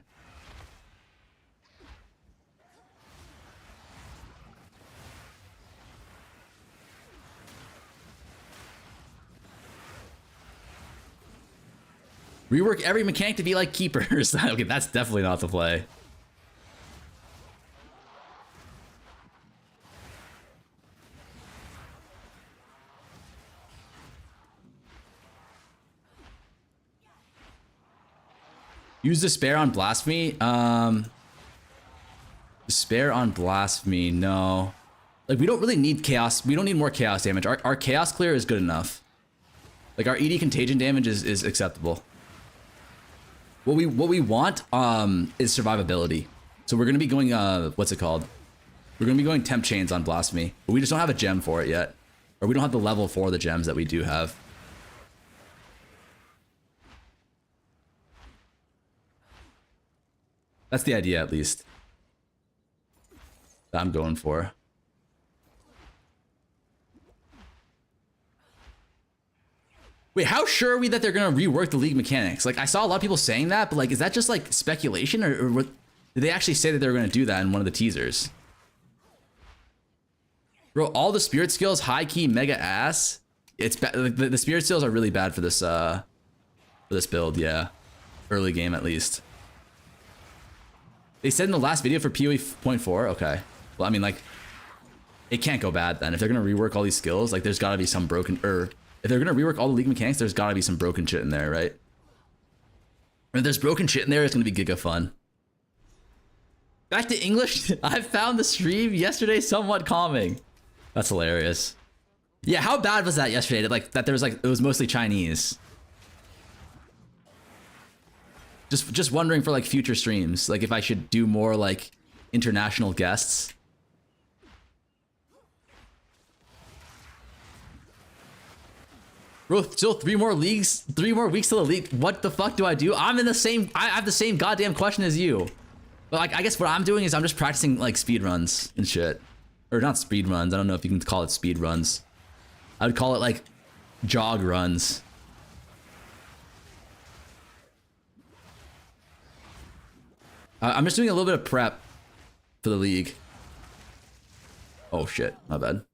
Rework every mechanic to be like keepers. Okay, that's definitely not the play. Use Despair on Blasphemy? Despair on Blasphemy, no. Like, we don't really need chaos. We don't need more chaos damage. Our chaos clear is good enough. Like, our ED contagion damage is acceptable. What we want is survivability. So we're gonna be going what's it called? We're gonna be going temp chains on Blasphemy, but we just don't have a gem for it yet, or we don't have the level for the gems that we do have. That's the idea, at least, that I'm going for. Wait, how sure are we that they're gonna rework the league mechanics? Like, I saw a lot of people saying that, but like, is that just like speculation, or what, did they actually say that they were gonna do that in one of the teasers? Bro, all the spirit skills, high key, mega ass. It's the spirit skills are really bad for this build, yeah. Early game, at least. They said in the last video for PoE 0.4, okay. Well, I mean, like, it can't go bad then. If they're gonna rework all these skills, like, there's gotta be some broken, if they're gonna rework all the league mechanics, there's gotta be some broken shit in there, right? And if there's broken shit in there, it's gonna be giga fun. Back to English, I found the stream yesterday somewhat calming. That's hilarious. Yeah, how bad was that yesterday? Like, that there was like, it was mostly Chinese. Just wondering for like future streams, like if I should do more like international guests. Bro, still 3 more weeks to the league. What the fuck do I do? I have the same goddamn question as you. But like, I guess what I'm doing is I'm just practicing like speed runs and shit. Or not speed runs, I don't know if you can call it speed runs. I would call it like jog runs. I'm just doing a little bit of prep for the league. Oh shit, my bad. To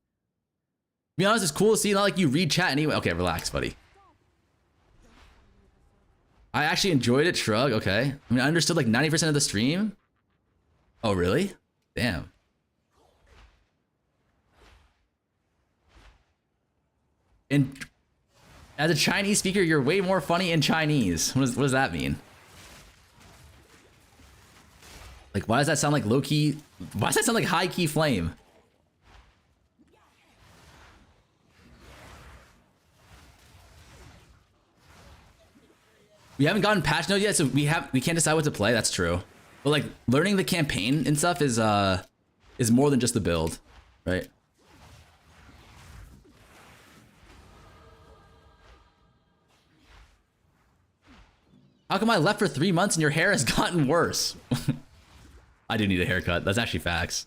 be honest, it's cool to see, not like you read chat anyway. Okay, relax, buddy. I actually enjoyed it, shrug, okay. I mean, I understood like 90% of the stream. Oh, really? Damn. And as a Chinese speaker, you're way more funny in Chinese. What does that mean? Like, why does that sound like low-key? Why does that sound like high-key flame? We haven't gotten patch notes yet, so we can't decide what to play. That's true. But like learning the campaign and stuff is more than just the build, right? How come I left for 3 months and your hair has gotten worse? I do need a haircut. That's actually facts.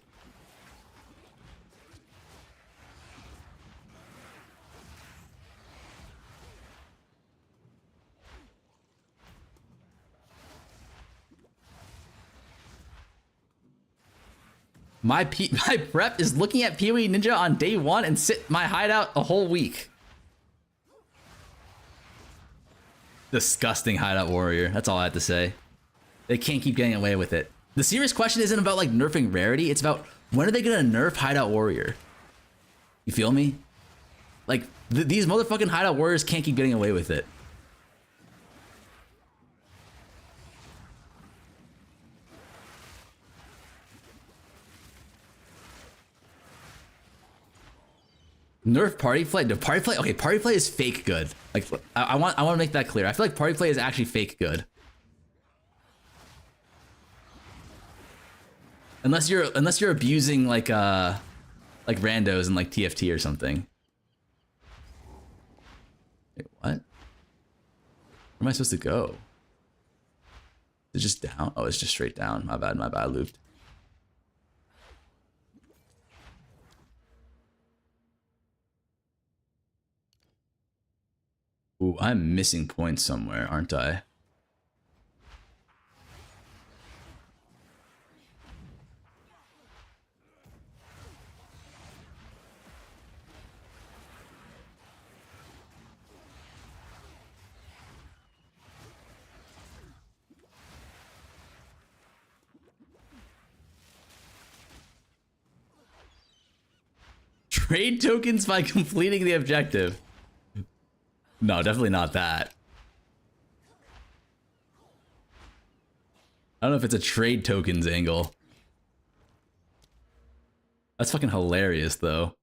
My prep is looking at PoE Ninja on day 1 and sit my hideout a whole week. Disgusting hideout warrior. That's all I have to say. They can't keep getting away with it. The serious question isn't about like nerfing rarity. It's about when are they gonna nerf hideout warrior? You feel me? Like these motherfucking hideout warriors can't keep getting away with it. Nerf party play? No, party play. Okay, party play is fake good. Like I want to make that clear. I feel like party play is actually fake good. Unless you're abusing like randos and like TFT or something. Wait, what? Where am I supposed to go? Is it just down? Oh, it's just straight down. My bad, I looped. Ooh, I'm missing points somewhere, aren't I? Trade tokens by completing the objective. No, definitely not that. I don't know if it's a trade tokens angle. That's fucking hilarious, though.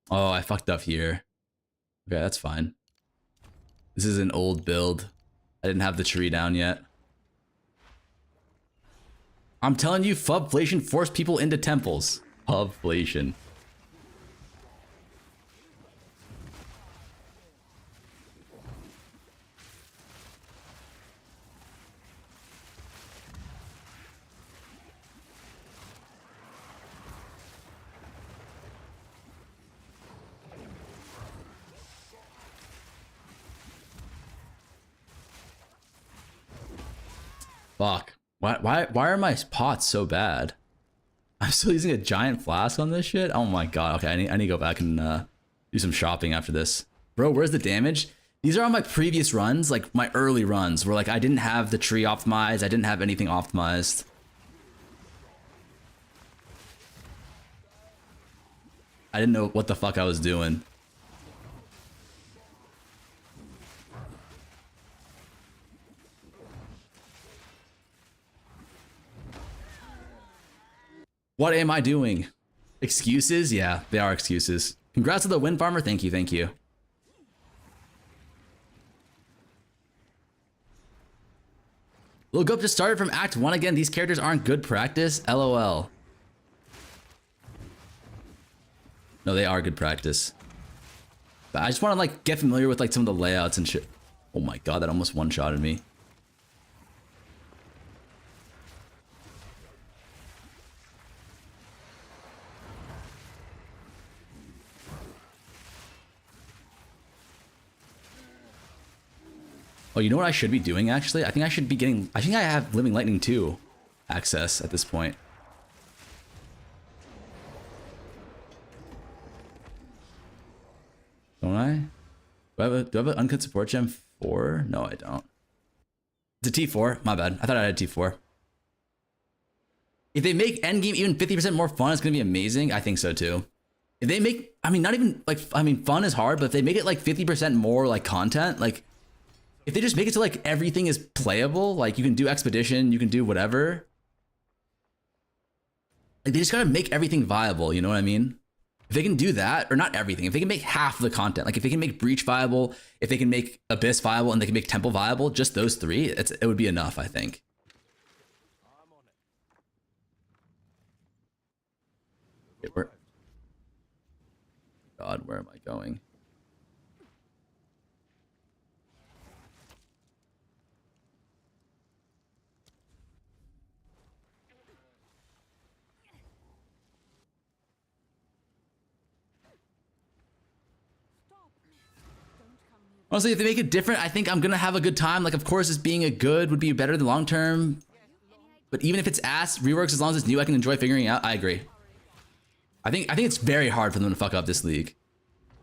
Oh, I fucked up here. Okay, that's fine. This is an old build. I didn't have the tree down yet. I'm telling you, Fubflation forced people into temples. Fubflation. Fuck. Why are my pots so bad? I'm still using a giant flask on this shit? Oh my god. Okay, I need to go back and do some shopping after this. Bro, where's the damage? These are on my previous runs, like my early runs, where like I didn't have the tree optimized, I didn't have anything optimized. I didn't know what the fuck I was doing. What am I doing? Excuses? Yeah, they are excuses. Congrats to the wind farmer. Thank you, thank you. Look up just started from Act 1 again. These characters aren't good practice. LOL. No, they are good practice. But I just want to like get familiar with like some of the layouts and shit. Oh my god, that almost one-shotted me. Oh, you know what I should be doing, actually? I think I should be getting... I think I have Living Lightning 2 access at this point. Don't I? Do I have an uncut support gem 4? No, I don't. It's a T4. My bad. I thought I had a T4. If they make Endgame even 50% more fun, it's going to be amazing. I think so, too. If they make... I mean, not even... like, I mean, fun is hard, but if they make it, like, 50% more, like, content, like... If they just make it so like everything is playable, like you can do expedition, you can do whatever. Like they just gotta make everything viable, you know what I mean? If they can do that, or not everything, if they can make half of the content, like if they can make Breach viable, if they can make Abyss viable, and they can make Temple viable, just those three, it would be enough, I think. Okay, God, where am I going? Honestly, if they make it different, I think I'm gonna have a good time. Like, of course, this being a good would be better than long term. But even if it's ass reworks, as long as it's new, I can enjoy figuring it out. I agree. I think it's very hard for them to fuck up this league.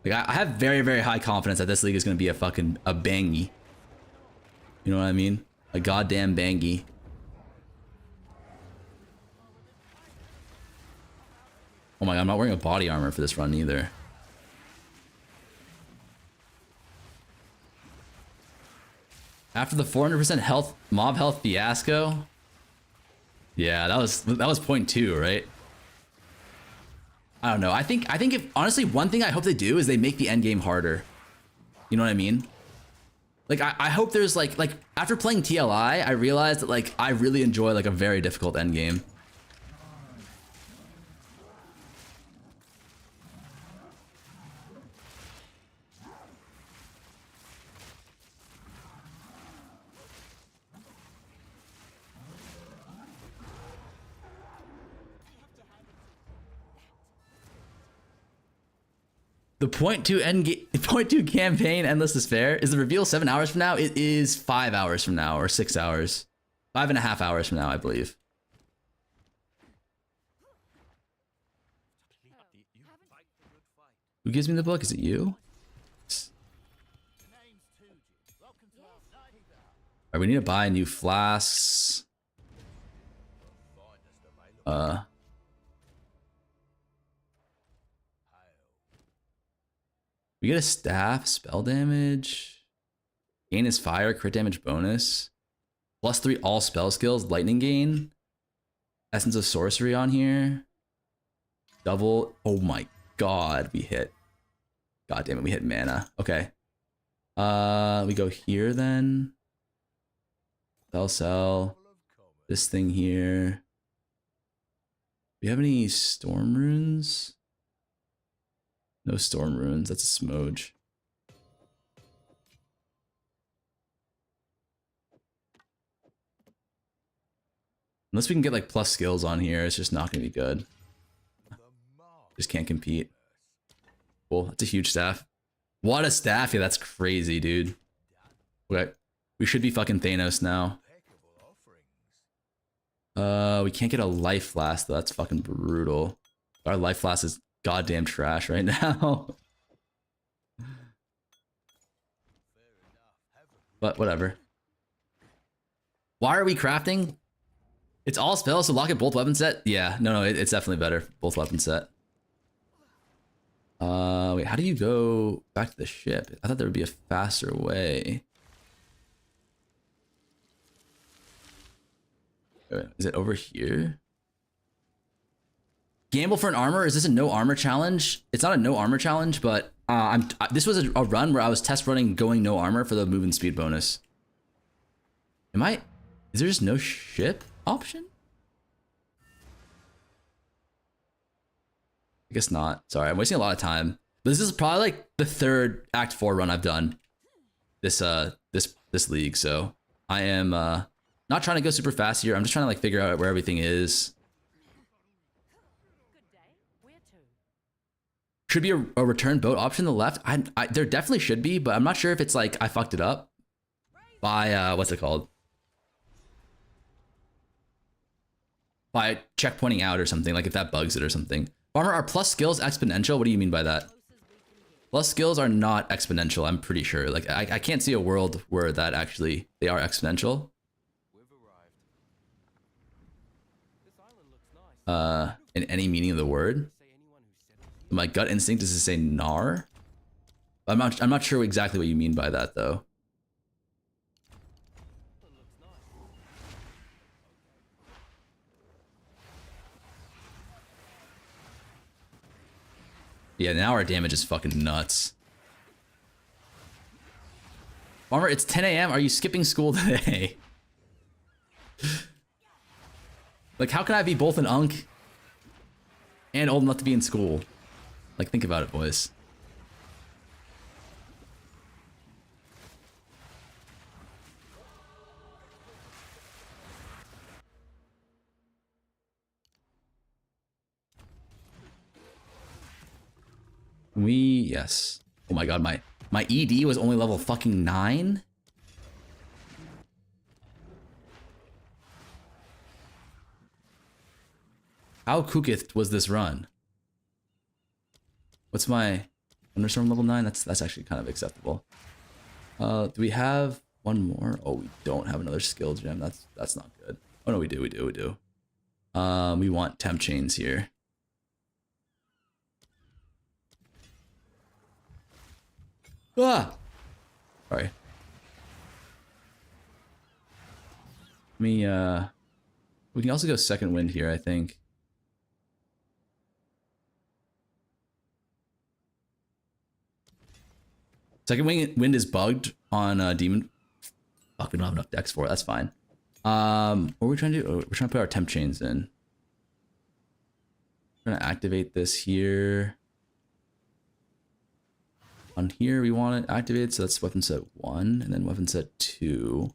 Like, I have very, very high confidence that this league is gonna be a bangy. You know what I mean? A goddamn bangy. Oh my god, I'm not wearing a body armor for this run either. After the 400% health mob health fiasco. Yeah, that was point 2, right? I don't know. I think if honestly one thing I hope they do is they make the end game harder. You know what I mean? Like I hope there's like after playing TLI, I realized that like I really enjoy like a very difficult end game. The point 2 campaign Endless Despair is the reveal 7 hours from now. It is 5 hours from now, or 6 hours, 5.5 hours from now, I believe. Who gives me the book? Is it you? Alright, we need to buy new flasks. We get a staff, spell damage. Gain is fire, crit damage bonus. +3 all spell skills, lightning gain. Essence of sorcery on here. Double, oh my god, we hit. God damn it, we hit mana. Okay. We go here then. Sell. This thing here. Do we have any storm runes? No storm runes, that's a smudge. Unless we can get like plus skills on here, it's just not gonna be good. Just can't compete. Cool, that's a huge staff. What a staff, yeah, that's crazy, dude. Okay, we should be fucking Thanos now. We can't get a life flask though, that's fucking brutal. Our life flask is goddamn trash right now. But whatever. Why are we crafting? It's all spells, so lock it both weapon set? Yeah, no, it's definitely better. Both weapon set. Wait, how do you go back to the ship? I thought there would be a faster way. Wait, is it over here? Gamble for an armor? Is this a no armor challenge? It's not a no armor challenge, but this was a run where I was test running going no armor for the move and speed bonus. Is there just no ship option? I guess not. Sorry, I'm wasting a lot of time. But this is probably like the 3rd Act 4 run I've done this league, so I am not trying to go super fast here. I'm just trying to like figure out where everything is. Should be a return boat option on the left. There definitely should be, but I'm not sure if it's like I fucked it up by what's it called? By checkpointing out or something, like if that bugs it or something. Farmer, are plus skills exponential? What do you mean by that? Plus skills are not exponential, I'm pretty sure. Like I can't see a world where that actually they are exponential. In any meaning of the word. My gut instinct is to say gnar. I'm not sure exactly what you mean by that though. Yeah, now our damage is fucking nuts. Farmer, it's 10 a.m. Are you skipping school today? Like, how can I be both an unk and old enough to be in school? Like, think about it, boys. Yes. Oh my god, my ED was only level fucking 9? How cooketh was this run? What's my thunderstorm level 9? That's actually kind of acceptable. Do we have one more? Oh, we don't have another skill gem. That's not good. Oh no, we do. We want temp chains here. Ah! Sorry. We can also go second wind here, I think. Second wind is bugged on demon. Fuck, we don't have enough decks for it. That's fine. What are we trying to do? Oh, we're trying to put our temp chains in. We're gonna activate this here. On here, we want it activated, so that's weapon set 1, and then weapon set 2.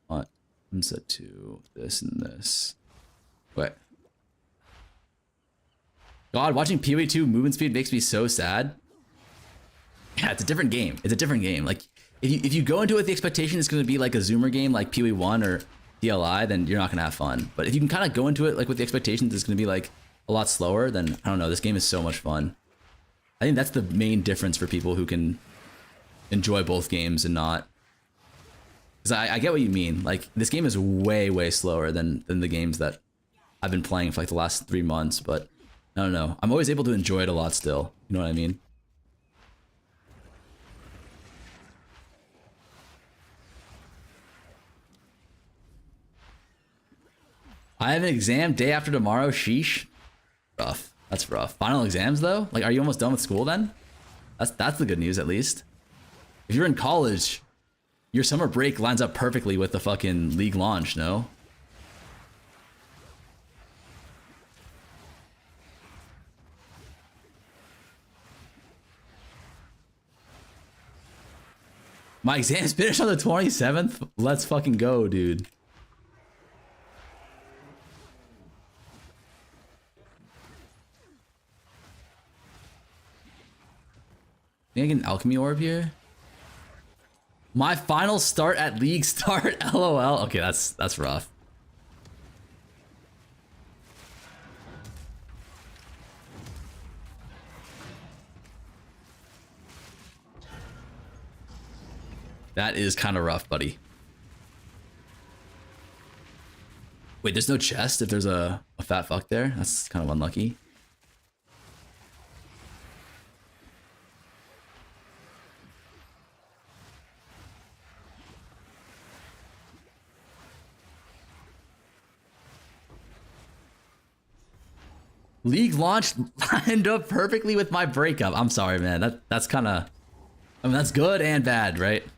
Weapon set 2, this and this. Wait. God, watching PoE 2 movement speed makes me so sad. Yeah, it's a different game. It's a different game. Like, if you go into it with the expectation it's going to be like a zoomer game like PoE 1 or DLI, then you're not going to have fun. But if you can kind of go into it like with the expectations it's going to be like a lot slower, then I don't know, this game is so much fun. I think that's the main difference for people who can enjoy both games and not. Because I get what you mean. Like, this game is way, way slower than the games that I've been playing for like the last 3 months, but I don't know. I'm always able to enjoy it a lot still. You know what I mean? I have an exam day after tomorrow. Sheesh. Rough. That's rough. Final exams though? Like, are you almost done with school then? That's the good news at least. If you're in college, your summer break lines up perfectly with the fucking league launch, no? My exams finish on the 27th? Let's fucking go, dude. Think I get an alchemy orb here? My final start at league start, lol. Okay, that's rough. That is kind of rough, buddy. Wait, there's no chest if there's a fat fuck there? That's kind of unlucky. League launch lined up perfectly with my breakup. I'm sorry, man. That's kind of... I mean, that's good and bad, right? If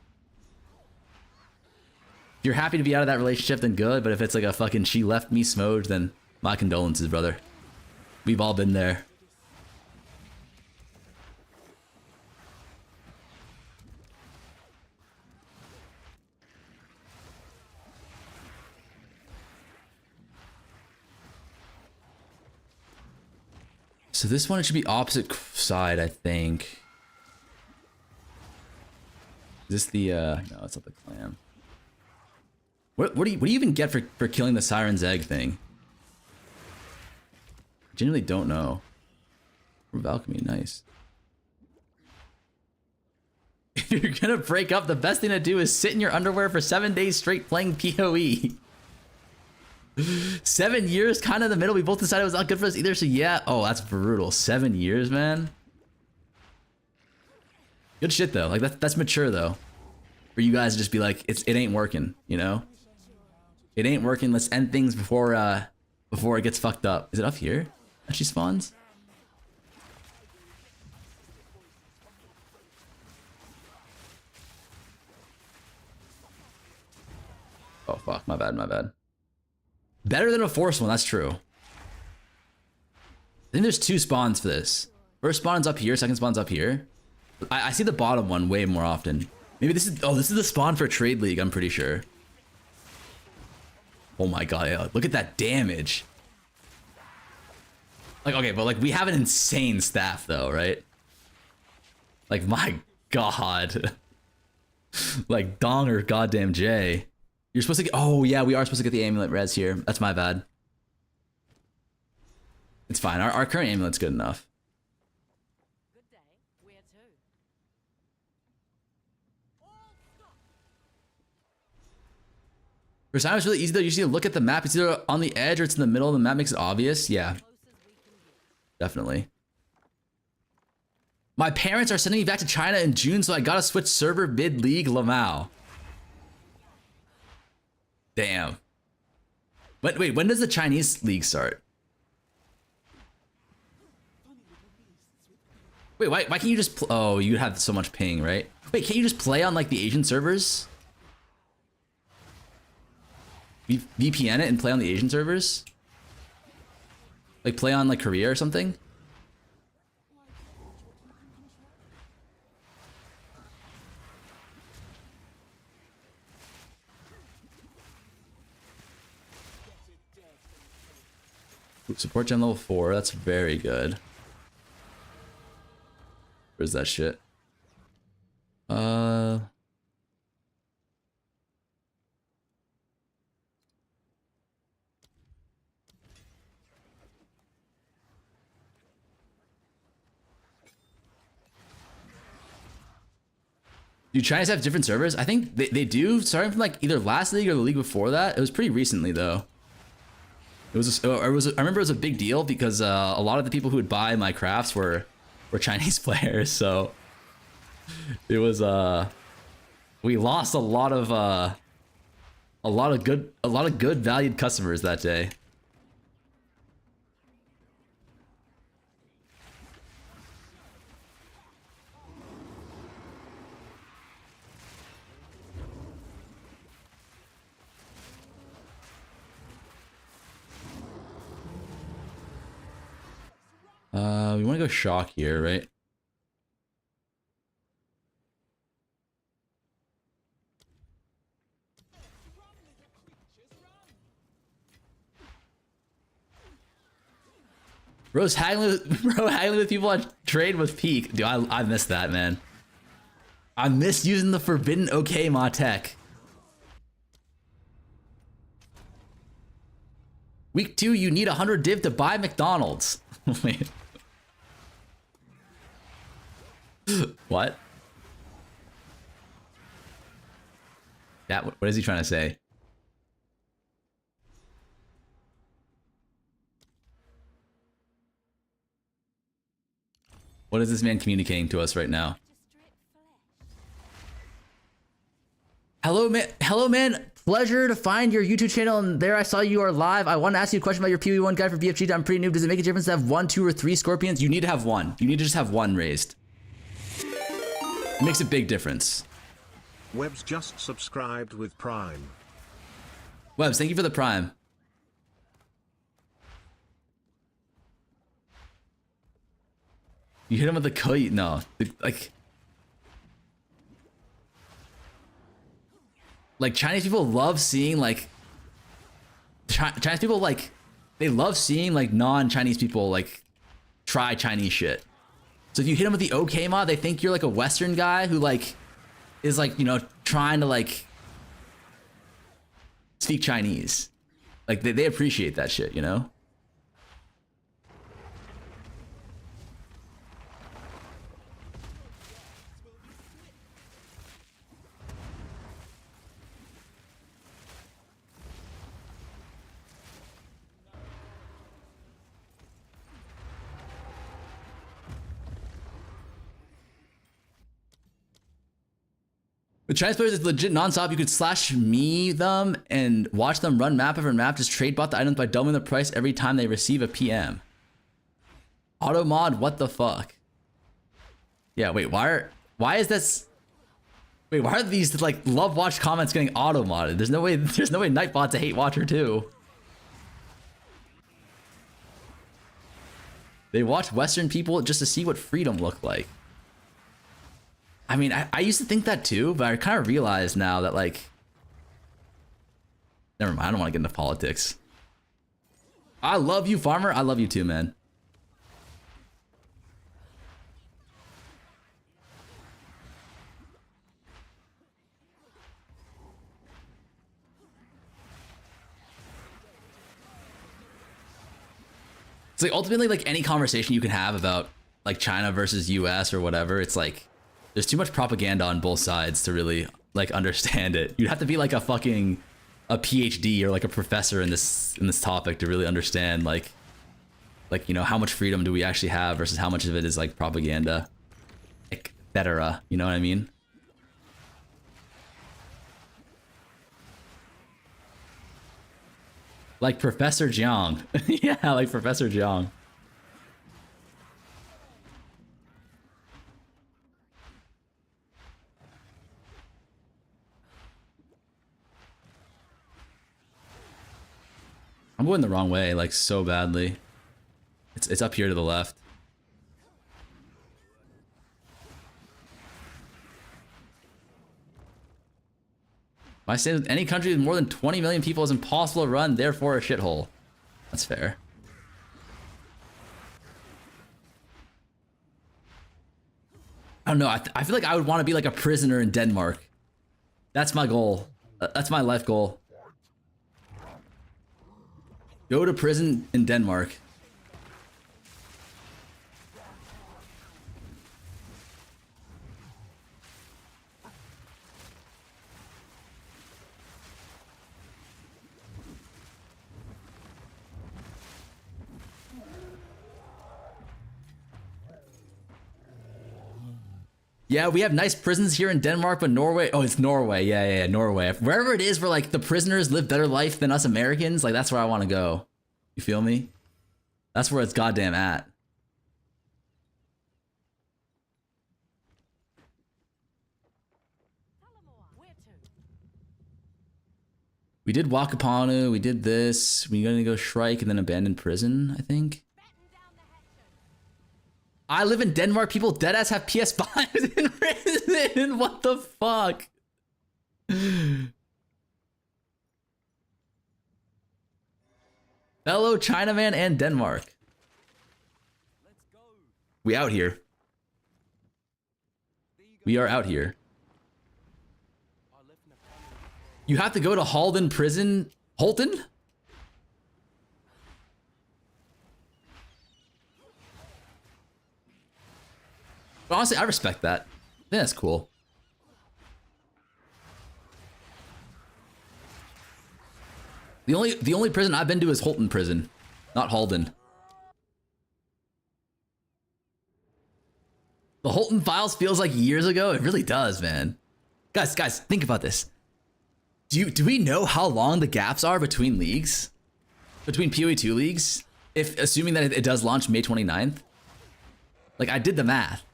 you're happy to be out of that relationship, then good. But if it's like a fucking she left me smooge, then my condolences, brother. We've all been there. So this one, it should be opposite side, I think. Is this the, no, it's not the clam. What do you even get for killing the Siren's Egg thing? I genuinely don't know. Or alchemy, nice. If you're gonna break up, the best thing to do is sit in your underwear for 7 days straight playing PoE. 7 years, kind of in the middle. We both decided it was not good for us either, so yeah. Oh, that's brutal. 7 years, man. Good shit though. Like that's mature though. For you guys to just be like, it ain't working, you know? It ain't working. Let's end things before it gets fucked up. Is it up here that she spawns? Oh fuck, my bad, my bad. Better than a forced one, that's true. I think there's 2 spawns for this. First spawn's up here, second spawn's up here. I see the bottom one way more often. Maybe this is, oh, this is the spawn for Trade League, I'm pretty sure. Oh my god, yeah, look at that damage. Like, okay, but like we have an insane staff though, right? Like, my god. Like, Dong or goddamn J. You're supposed to get, oh yeah, we are supposed to get the amulet res here. That's my bad. It's fine, our current amulet's good enough. Good day. Where to? For some, it's really easy though. You just need to look at the map. It's either on the edge or it's in the middle. The map makes it obvious. Yeah, Close as we can get. definitely. My parents are sending me back to China in June, so I gotta switch server mid-league Lamau. Damn. But wait, when does the Chinese league start? Wait, why can't you just oh, you have so much ping, right? Wait, can't you just play on like the Asian servers? VPN it and play on the Asian servers? Like play on like Korea or something? Support gen level 4, that's very good. Where's that shit? Do Chinese have different servers? I think they do, starting from like either last league or the league before that. It was pretty recently though. I remember it was a big deal because a lot of the people who would buy my crafts were Chinese players, so it was we lost a lot of good valued customers that day. We want to go shock here, right? Bro's haggling with people on trade with Peak. Dude, I missed that, man. I miss using the forbidden OK Ma tech. Week 2, you need 100 div to buy McDonald's. Wait. What? That, what is he trying to say? What is this man communicating to us right now? Hello, man. Hello, man. Pleasure to find your YouTube channel, and there I saw you are live. I want to ask you a question about your PoE1 guide for BFG. I'm pretty noob. Does it make a difference to have 1, 2, or 3 scorpions? You need to have 1. You need to just have 1 raised. It makes a big difference. Webb's just subscribed with Prime. Webbs, thank you for the Prime. You hit him with the kite? No. Like Chinese people love seeing like Chinese people like they love seeing like non-Chinese people like try Chinese shit. So if you hit them with the OK mod, they think you're like a Western guy who like is like, you know, trying to like speak Chinese. Like they appreciate that shit, you know? With Chinese players, it's legit non-stop. You could slash me them and watch them run map after map. Just trade bot the items by doubling the price every time they receive a PM. Auto mod, what the fuck? Yeah, wait, why is this? Wait, why are these like love watch comments getting auto modded? There's no way. There's no way Nightbot's a hate watcher too. They watch Western people just to see what freedom looked like. I mean, I used to think that too, but I kind of realized now that like, never mind. I don't want to get into politics. I love you, farmer. I love you too, man. It's like ultimately like any conversation you can have about like China versus US or whatever, it's like there's too much propaganda on both sides to really like understand it. You'd have to be like a PhD or like a professor in this topic to really understand like you know, how much freedom do we actually have versus how much of it is like propaganda, etc. You know what I mean? Like Professor Jiang. Yeah, like Professor Jiang. I'm going the wrong way, like so badly. It's up here to the left. My stance with any country with more than 20 million people is impossible to run, therefore a shithole. That's fair. I don't know. I feel like I would want to be like a prisoner in Denmark. That's my goal. That's my life goal. Go to prison in Denmark. Yeah, we have nice prisons here in Denmark, but Norway... Oh, it's Norway. Yeah, Norway. Wherever it is where, like, the prisoners live better life than us Americans, like, that's where I want to go. You feel me? That's where it's goddamn at. We did Wakapanu, we did this. We're gonna go Shrike and then abandon prison, I think. I live in Denmark. People deadass have PS5s in prison. What the fuck? Fellow Chinaman and Denmark. We out here. We are out here. You have to go to Halden prison. Holton? But honestly, I respect that. I think that's cool. The only prison I've been to is Holton prison, not Halden. The Holton Files feels like years ago. It really does, man. Guys, think about this. Do we know how long the gaps are between leagues? Between PoE 2 leagues? If assuming that it does launch May 29th? Like, I did the math.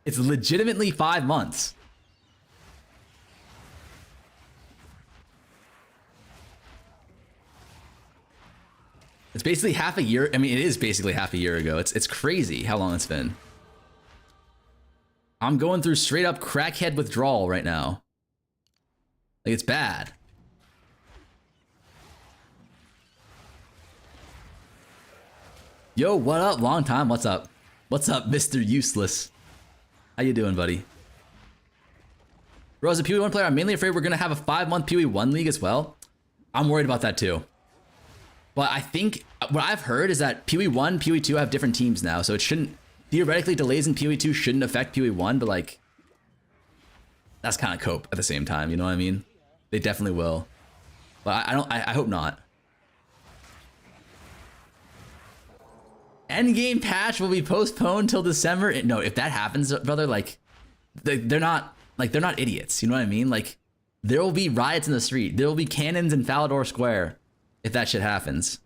It's legitimately 5 months. It's basically half a year. I mean, it is basically half a year ago. It's crazy how long it's been. I'm going through straight up crackhead withdrawal right now. Like, it's bad. Yo, what up? Long time. What's up? What's up, Mr. Useless? How you doing, buddy? Bro, as a PoE 1 player, I'm mainly afraid we're gonna have a 5-month PoE 1 league as well. I'm worried about that too. But I think what I've heard is that PoE 1, PoE 2 have different teams now, so it shouldn't, theoretically delays in PoE 2 shouldn't affect PoE 1, but like, that's kind of cope at the same time, you know what I mean? They definitely will. But I hope not. Endgame patch will be postponed till December. No, if that happens, brother, like they're not idiots. You know what I mean? Like there will be riots in the street. There will be cannons in Falador Square if that shit happens.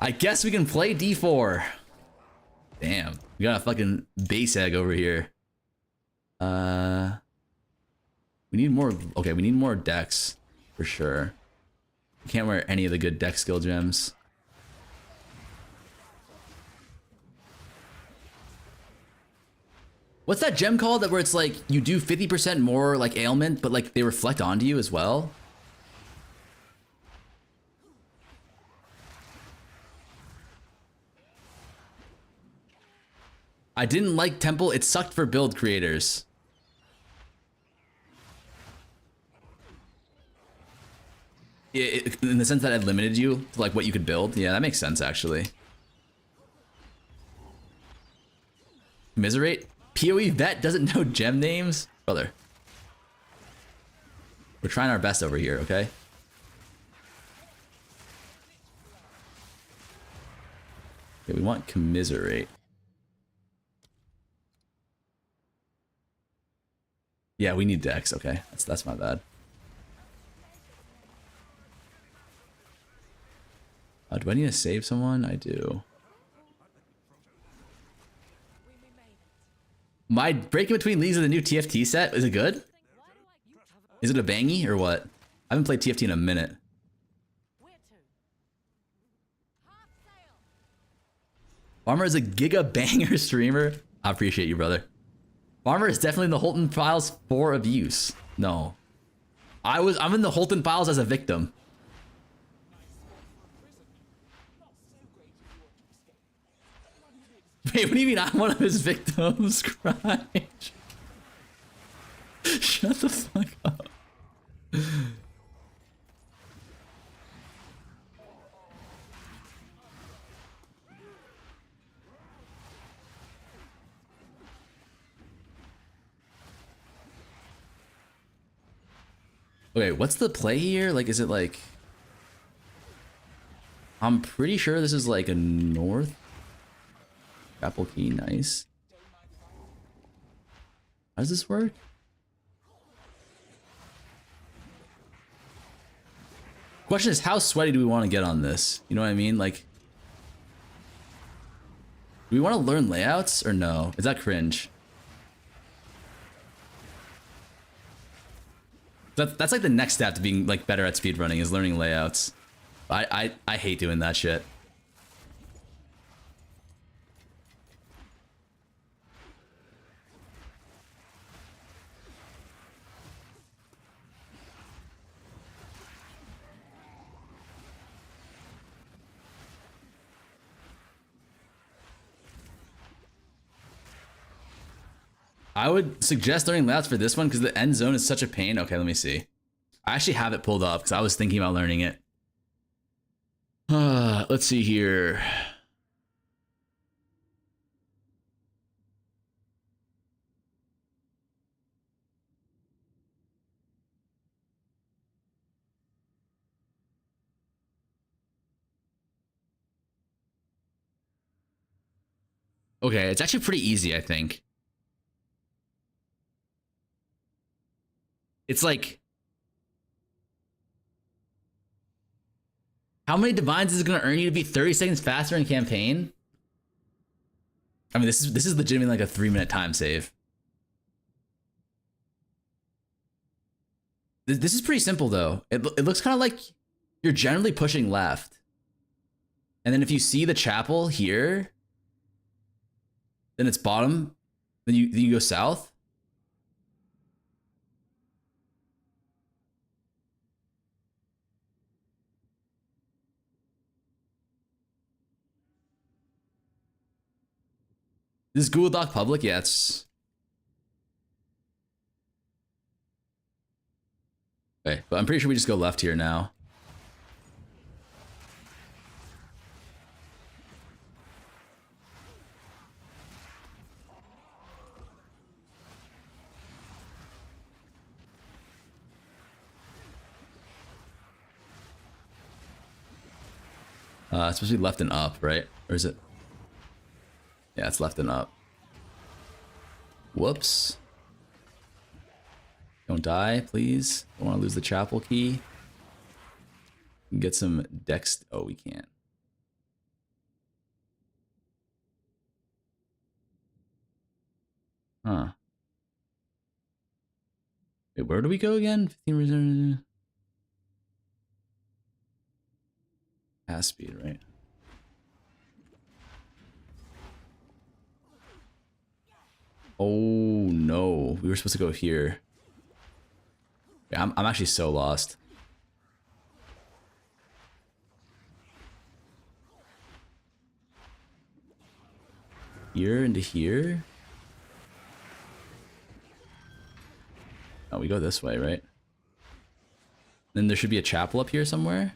I guess we can play D4. Damn, we got a fucking base egg over here. We need more. Okay, we need more decks for sure. We can't wear any of the good deck skill gems. What's that gem called that where it's like you do 50% more like ailment, but like they reflect onto you as well? I didn't like Temple. It sucked for build creators. In the sense that it limited you to like what you could build. Yeah, that makes sense actually. Commiserate? PoE vet doesn't know gem names? Brother. We're trying our best over here, okay? Okay, we want commiserate. Yeah, we need decks, okay. That's my bad. Do I need to save someone? I do. My break in between leagues of the new TFT set, is it good? Is it a bangy or what? I haven't played TFT in a minute. Farmer is a giga banger streamer. I appreciate you, brother. Farmer is definitely in the Holton Files for abuse. No. I'm in the Holton Files as a victim. Wait, what do you mean I'm one of his victims? Christ. Shut the fuck up. Okay, what's the play here? Like, is it like... I'm pretty sure this is like a north. Apple key, nice. How does this work? Question is, how sweaty do we want to get on this? You know what I mean? Like, do we want to learn layouts or no? Is that cringe? That's like the next step to being like better at speedrunning is learning layouts. I hate doing that shit. I would suggest learning layouts for this one because the end zone is such a pain. Okay, let me see. I actually have it pulled up because I was thinking about learning it. Let's see here. Okay, it's actually pretty easy, I think. It's like, how many divines is it going to earn you to be 30 seconds faster in campaign? I mean, this is legitimately like a 3-minute time save. This is pretty simple though. It looks kind of like you're generally pushing left. And then if you see the chapel here, then it's bottom, then you go south. This is Google Doc public? Yeah, it's... Okay, but I'm pretty sure we just go left here now. It's supposed to be left and up, right? Or is it? Yeah, it's left and up. Whoops. Don't die, please. Don't want to lose the chapel key. Get some dex. Oh, we can't. Huh. Wait, where do we go again? 15 reserve. Pass speed, right? Oh no, we were supposed to go here. Yeah, I'm actually so lost. Here into here? Oh, we go this way, right? Then there should be a chapel up here somewhere.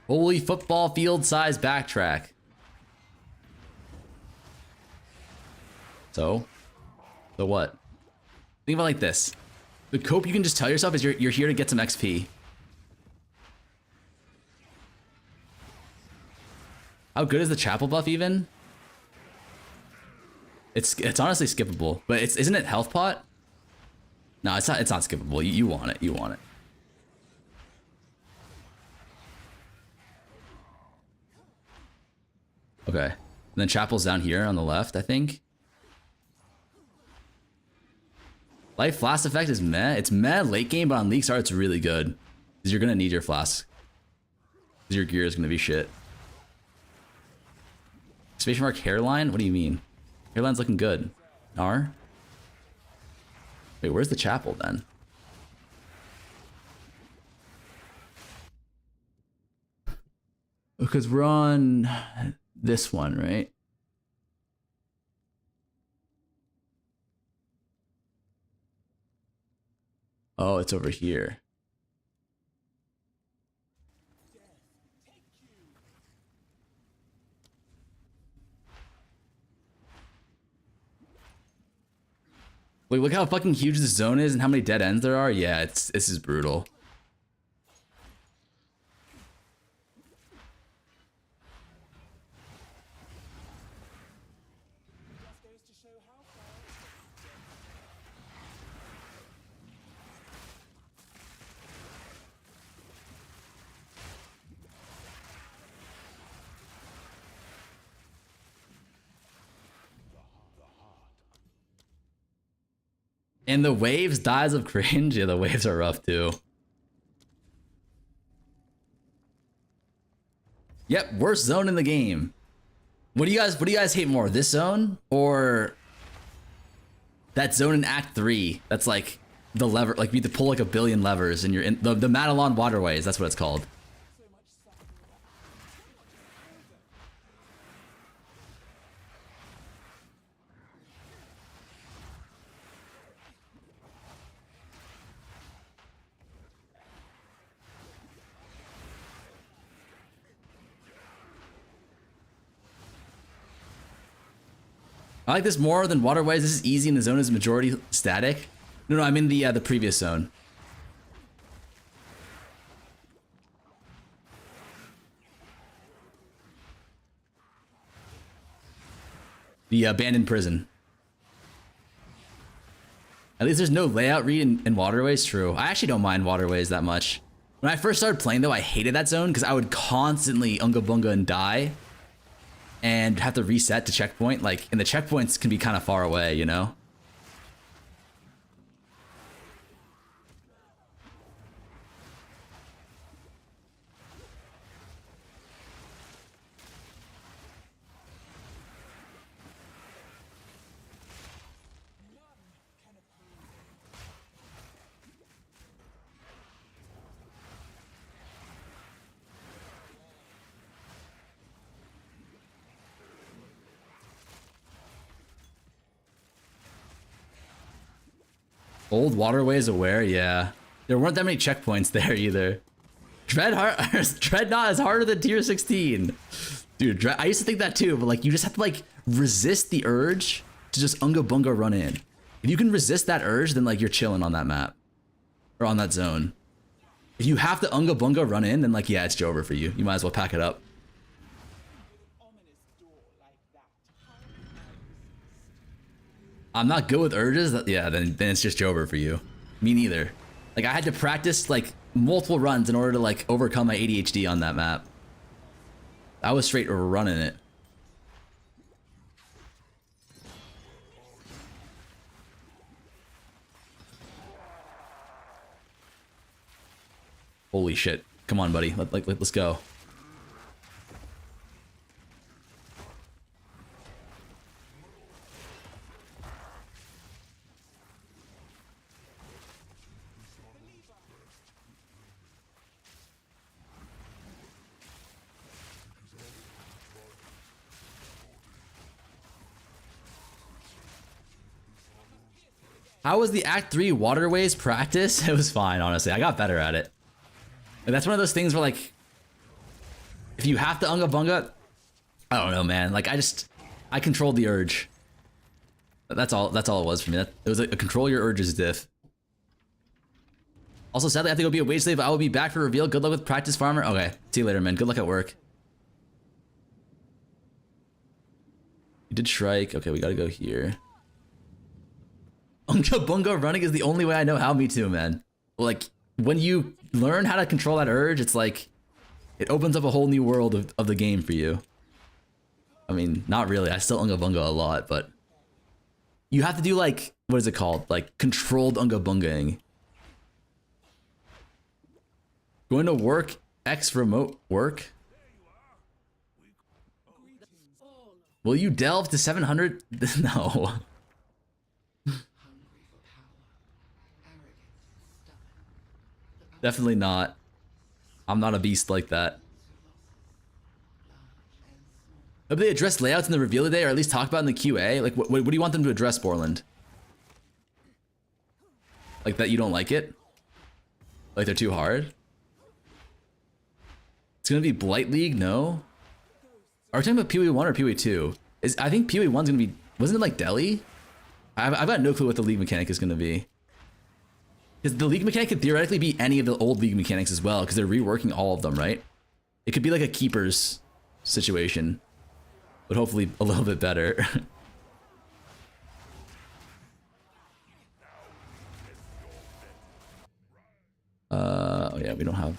Holy football field size backtrack. So what? Think about it like this. The cope you can just tell yourself is you're here to get some XP. How good is the chapel buff even? It's honestly skippable, but isn't it health pot? No, it's not skippable. You want it. You want it. Okay. And then chapel's down here on the left, I think. Life flask effect is meh. It's meh late game, but on league start it's really good. Because you're gonna need your flask. Because your gear is gonna be shit. Exclamation mark hairline? What do you mean? Hairline's looking good. R? Wait, where's the chapel then? Because we're on this one, right? Oh, it's over here. Wait, look how fucking huge this zone is and how many dead ends there are. Yeah, this is brutal. And the waves dies of cringe. Yeah, the waves are rough too. Yep, worst zone in the game. What do you guys hate more? This zone or that zone in Act 3? That's like the lever, like you have to pull like a billion levers and you're in the Madelon waterways, that's what it's called. I like this more than waterways. This is easy and the zone is majority static. No, I'm in the previous zone. The abandoned prison. At least there's no layout read in waterways. True. I actually don't mind waterways that much. When I first started playing though, I hated that zone because I would constantly unga bunga and die. And have to reset to checkpoint, like, and the checkpoints can be kind of far away, you know? Old waterways aware, yeah. There weren't that many checkpoints there either. Dreadnought is harder than tier 16. Dude, I used to think that too, but like you just have to like resist the urge to just unga bunga run in. If you can resist that urge, then like you're chilling on that map. Or on that zone. If you have to unga bunga run in, then like yeah, it's over for you. You might as well pack it up. I'm not good with urges. Yeah, then it's just over for you. Me neither. Like I had to practice like multiple runs in order to like overcome my ADHD on that map. I was straight running it. Holy shit. Come on, buddy. Let's go. How was the Act 3 waterways practice? It was fine, honestly. I got better at it. And that's one of those things where, like, if you have to Unga Bunga, I don't know, man. Like, I controlled the urge. That's all it was for me. It was a control your urges diff. Also, sadly, I have to go be a wage slave. I will be back for reveal. Good luck with practice, farmer. Okay, see you later, man. Good luck at work. You did Shrike. Okay, we gotta go here. Unga Bunga running is the only way I know how. Me too, man. Like, when you learn how to control that urge, it's like, it opens up a whole new world of the game for you. I mean, not really. I still Unga Bunga a lot, but you have to do, like, what is it called? Like, controlled Unga Bungaing. Going to work, remote work? Will you delve to 700? No. Definitely not. I'm not a beast like that. Hope they address layouts in the reveal today, or at least talk about in the QA. Like, what do you want them to address, Borland? Like that you don't like it? Like they're too hard? It's gonna be Blight League? No? Are we talking about PoE 1 or PoE 2? I think PoE 1's gonna be... Wasn't it like Delhi? I've got no clue what the league mechanic is gonna be. Because the league mechanic could theoretically be any of the old league mechanics as well, because they're reworking all of them, right? It could be like a keepers situation, but hopefully a little bit better. Oh yeah, we don't have...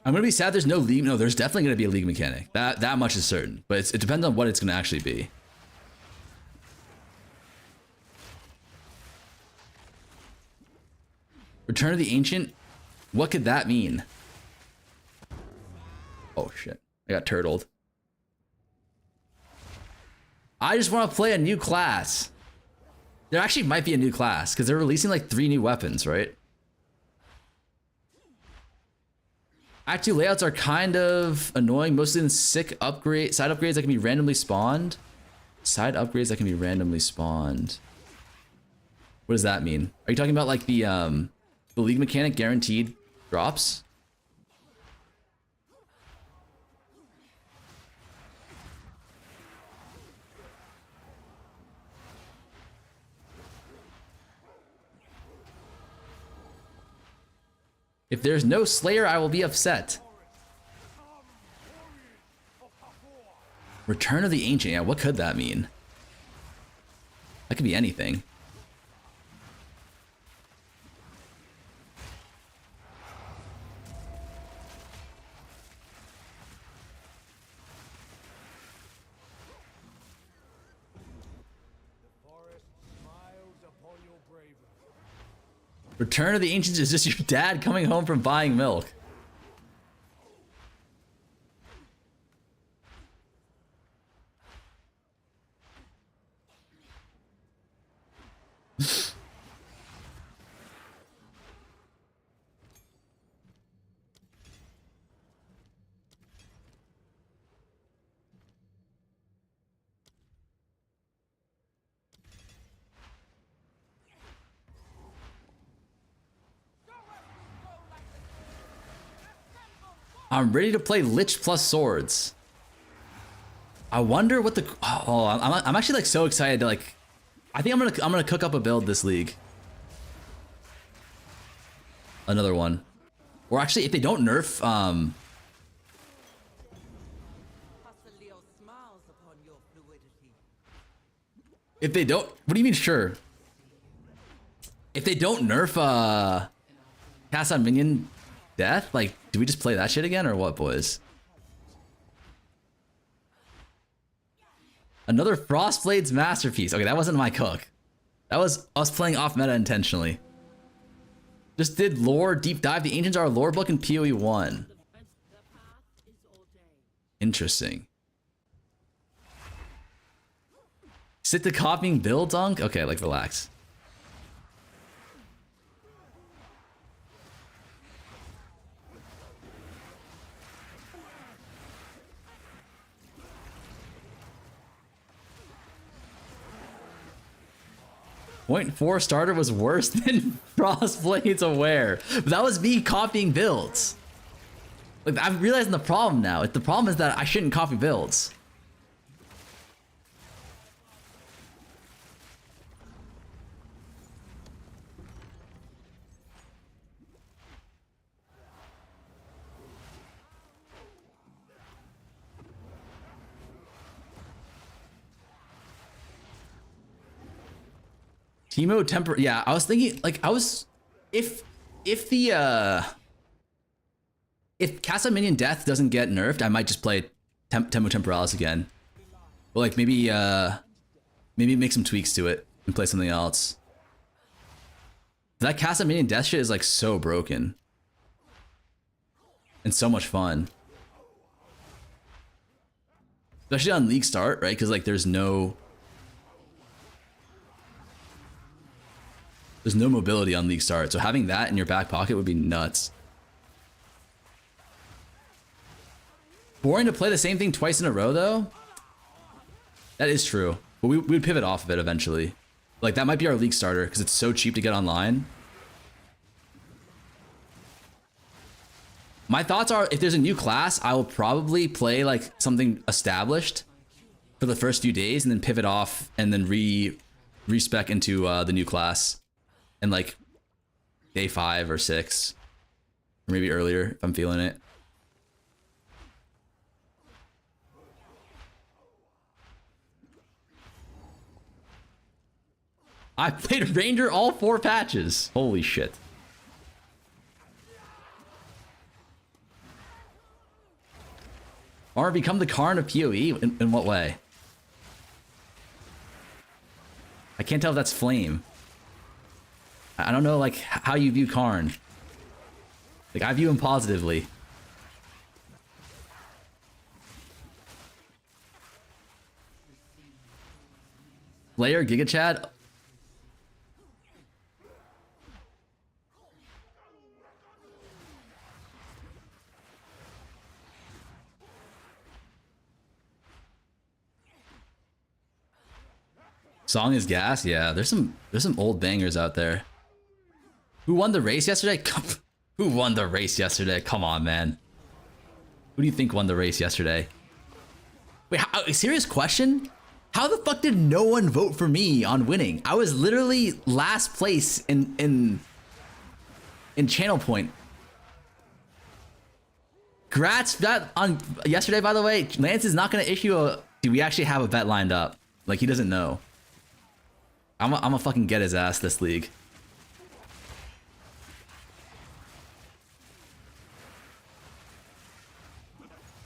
I'm gonna be sad there's no league. No, there's definitely gonna be a league mechanic. That much is certain. But it depends on what it's gonna actually be. Return of the Ancient? What could that mean? Oh shit. I got turtled. I just want to play a new class. There actually might be a new class, because they're releasing like 3 new weapons, right? Act 2 layouts are kind of annoying, mostly in side upgrades that can be randomly spawned. Side upgrades that can be randomly spawned. What does that mean? Are you talking about like the league mechanic guaranteed drops? If there's no Slayer, I will be upset. Return of the Ancient. Yeah, what could that mean? That could be anything. Return of the Ancients is just your dad coming home from buying milk. I'm ready to play Lich plus swords. I wonder what the... Oh, I'm actually like so excited to like... I think I'm gonna cook up a build this league. another one. Or actually, if they don't nerf, Leo smiles upon your fluidity. if they don't, what do you mean sure? If they don't nerf, cast on minion death, like, do we just play that shit again or what, boys? Another Frostblade's masterpiece. Okay, that wasn't my cook. That was us playing off meta intentionally. Just did lore deep dive. The Ancients are a lore book in PoE 1. Interesting. Sit to copying build dunk? Okay, like relax. Point 4 starter was worse than Frostblade's Aware. But that was me copying builds. Like, I'm realizing the problem now. The problem is that I shouldn't copy builds. Teemo temper, yeah, I was thinking, like, if Casa Minion Death doesn't get nerfed, I might just play Tempo Temporalis again. But like, maybe make some tweaks to it and play something else. That Casa Minion Death shit is like so broken. And so much fun. Especially on League Start, right? Because like there's no mobility on League Start, so having that in your back pocket would be nuts. Boring to play the same thing twice in a row, though? That is true, but we would pivot off of it eventually. Like, that might be our League Starter, because it's so cheap to get online. My thoughts are, if there's a new class, I will probably play, like, something established for the first few days, and then pivot off, and then respec into the new class. And like day 5 or 6, or maybe earlier if I'm feeling it. I played Ranger all 4 patches. Holy shit. Or become the Karn of PoE? In what way? I can't tell if that's flame. I don't know, like, how you view Karn. Like, I view him positively. Player Giga Chad? Song is gas? Yeah, there's some old bangers out there. Who won the race yesterday? Who won the race yesterday? Come on, man. Who do you think won the race yesterday? Wait, a serious question? How the fuck did no one vote for me on winning? I was literally last place in channel point. Grats that on yesterday, by the way. Lance is not gonna issue a. Do we actually have a bet lined up? Like, he doesn't know. I'm gonna fucking get his ass this league.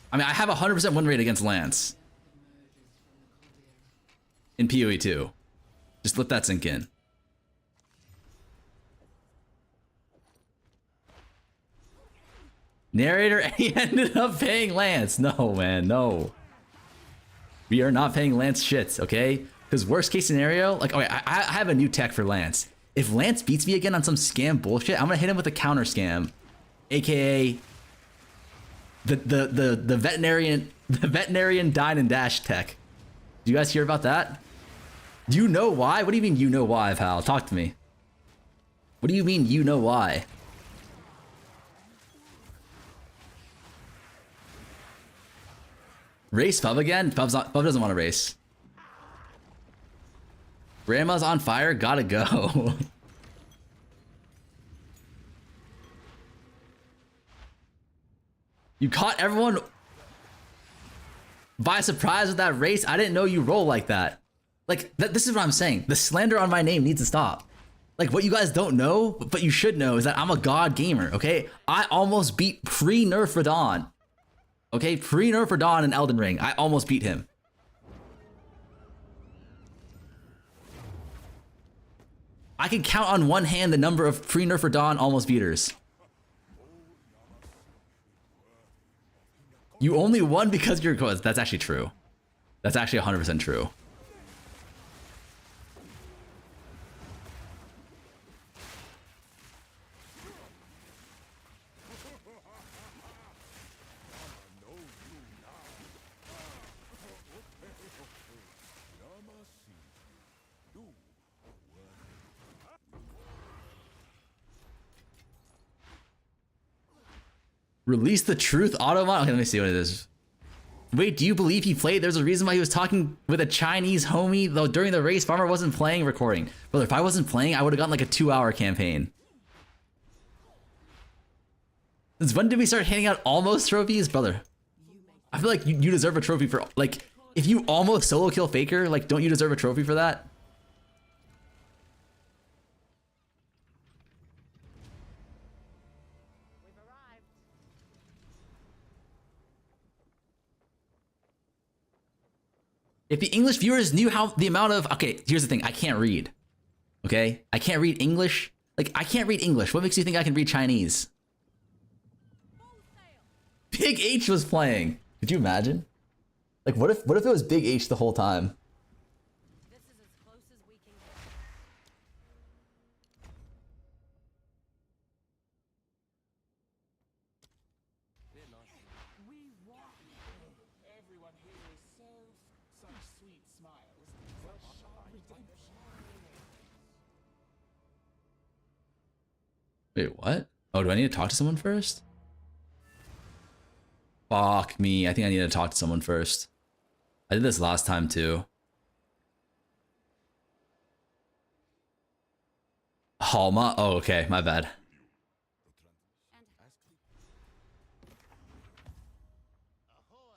I mean, I have a 100% win rate against Lance in PoE 2. Just let that sink in. Narrator, and he ended up paying Lance. No, man, no. We are not paying Lance shit, okay? Because worst case scenario, like, okay, I have a new tech for Lance. If Lance beats me again on some scam bullshit, I'm gonna hit him with a counter scam, aka the veterinarian dine and dash tech. Do you guys hear about that? Do you know why? What do you mean you know why, pal? Talk to me. What do you mean you know why? Race Pub again? Pub doesn't want to race. Grandma's on fire, gotta go. You caught everyone by surprise with that race. I didn't know you roll like that. Like, this is what I'm saying. The slander on my name needs to stop. Like, what you guys don't know, but you should know, is that I'm a god gamer, okay? I almost beat pre-nerf Radon. Okay, pre-nerf Radon in Elden Ring. I almost beat him. I can count on one hand the number of pre-nerf Radon almost beaters. You only won because you're good. That's actually true. That's actually 100% true. Release the truth Automon. Okay, let me see what it is. Wait, do you believe he played? There's a reason why he was talking with a Chinese homie, though during the race, Farmer wasn't playing, recording. Brother, if I wasn't playing, I would have gotten like a 2-hour campaign. Since when did we start handing out almost trophies? Brother, I feel like you deserve a trophy for, like, if you almost solo kill Faker, like, don't you deserve a trophy for that? If the English viewers knew how the amount of, okay, here's the thing, I can't read. Okay? I can't read English. Like, I can't read English. What makes you think I can read Chinese? Big H was playing. Could you imagine? Like, what if it was Big H the whole time? This is as close as we can get. We walk. Everyone here is such sweet smiles, such sharp redemption. Wait, what? Oh, do I need to talk to someone first? Fuck me. I think I need to talk to someone first. I did this last time too. Halma? Oh, okay. My bad.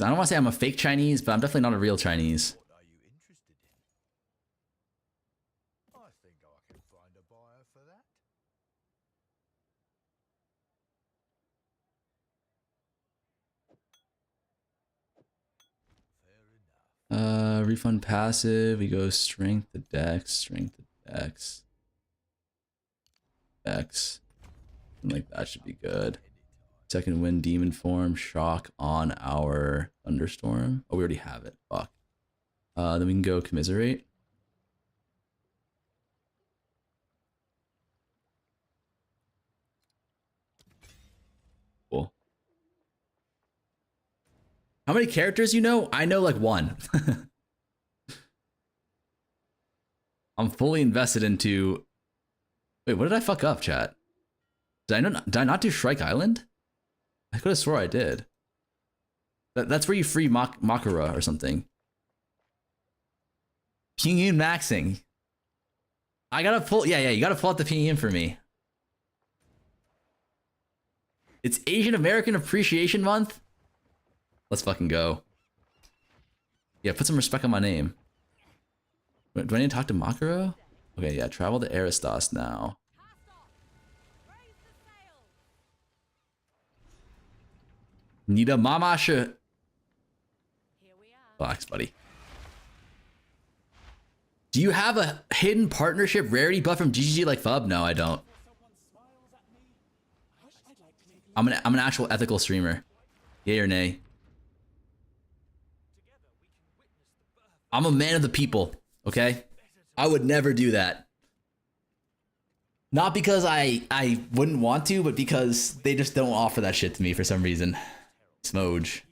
I don't want to say I'm a fake Chinese, but I'm definitely not a real Chinese. What are you interested in? I think I can find a buyer for that. Fair enough. Refund passive. We go strength to dex, strength to dex. Dex. Like that should be good. Second wind, demon form, shock on our thunderstorm. Oh, we already have it. Fuck. Then we can go commiserate. Cool. How many characters you know? I know like one. I'm fully invested into. Wait, what did I fuck up, chat? Did I not do Shrike Island? I could have swore I did. That's where you free Makara or something. Pinyin maxing. I gotta pull, yeah, you gotta pull out the Pinyin for me. It's Asian American Appreciation Month? Let's fucking go. Yeah, put some respect on my name. Wait, do I need to talk to Makara? Okay, yeah, travel to Aristos now. Need a mama shirt. Here we are. Relax, buddy. Do you have a hidden partnership rarity buff from GGG like Fub? No, I don't. I'm an actual ethical streamer. Yay or nay? I'm a man of the people, okay? I would never do that. Not because I wouldn't want to, but because they just don't offer that shit to me for some reason. Smoj.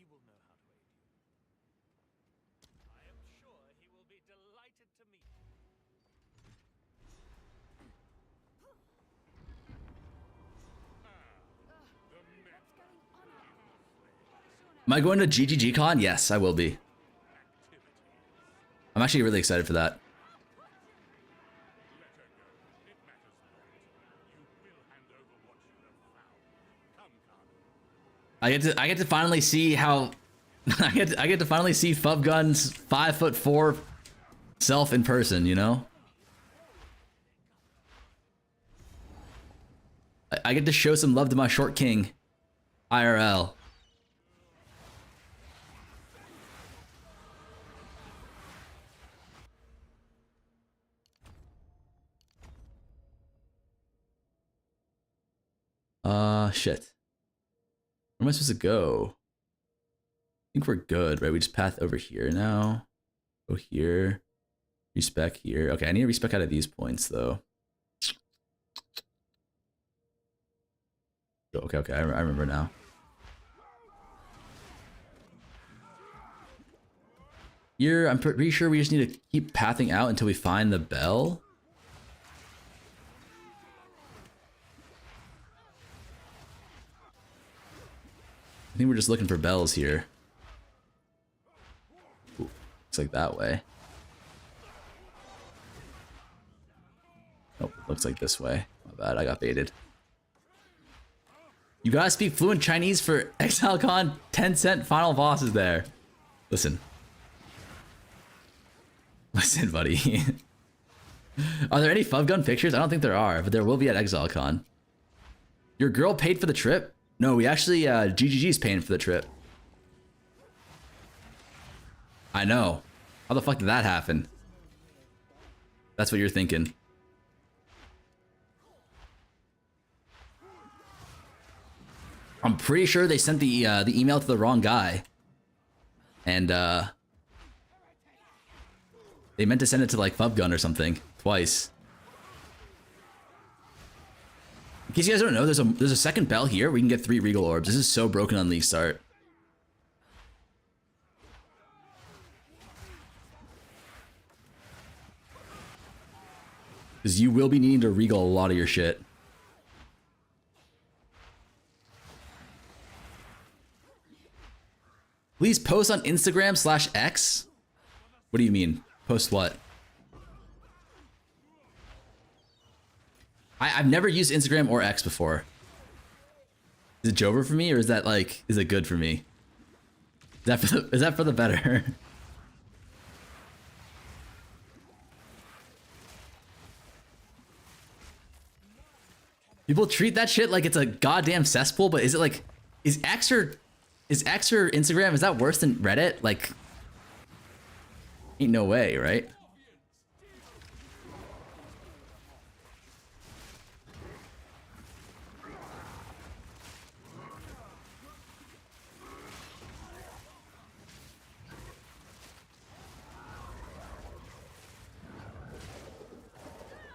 Am I going to GGG Con? Yes, I will be. I'm actually really excited for that. I get to finally see how I get to finally see Fubgun's 5'4" self in person, you know? I get to show some love to my short king. IRL. Shit. Where am I supposed to go? I think we're good, right? We just path over here now. Go here. Respec here. Okay, I need to respec out of these points, though. Okay, I remember now. Here, I'm pretty sure we just need to keep pathing out until we find the bell. I think we're just looking for bells here. Ooh, looks like that way. Nope, looks like this way. My bad, I got baited. You gotta speak fluent Chinese for ExileCon 10-cent final bosses there. Listen. Listen, buddy. Are there any Fubgun pictures? I don't think there are, but there will be at ExileCon. Your girl paid for the trip? No, we actually, GGG's paying for the trip. I know. How the fuck did that happen? That's what you're thinking. I'm pretty sure they sent the email to the wrong guy. And, they meant to send it to, like, Fubgun or something. Twice. In case you guys don't know, there's a second bell here. We can get 3 Regal Orbs. This is so broken on League Start. Because you will be needing to Regal a lot of your shit. Please post on Instagram/X. What do you mean? Post what? I've never used Instagram or X before. Is it Jover for me, or is that like, is it good for me? Is that for the better? People treat that shit like it's a goddamn cesspool, but is it like, is X or Instagram, is that worse than Reddit? Like, ain't no way, right?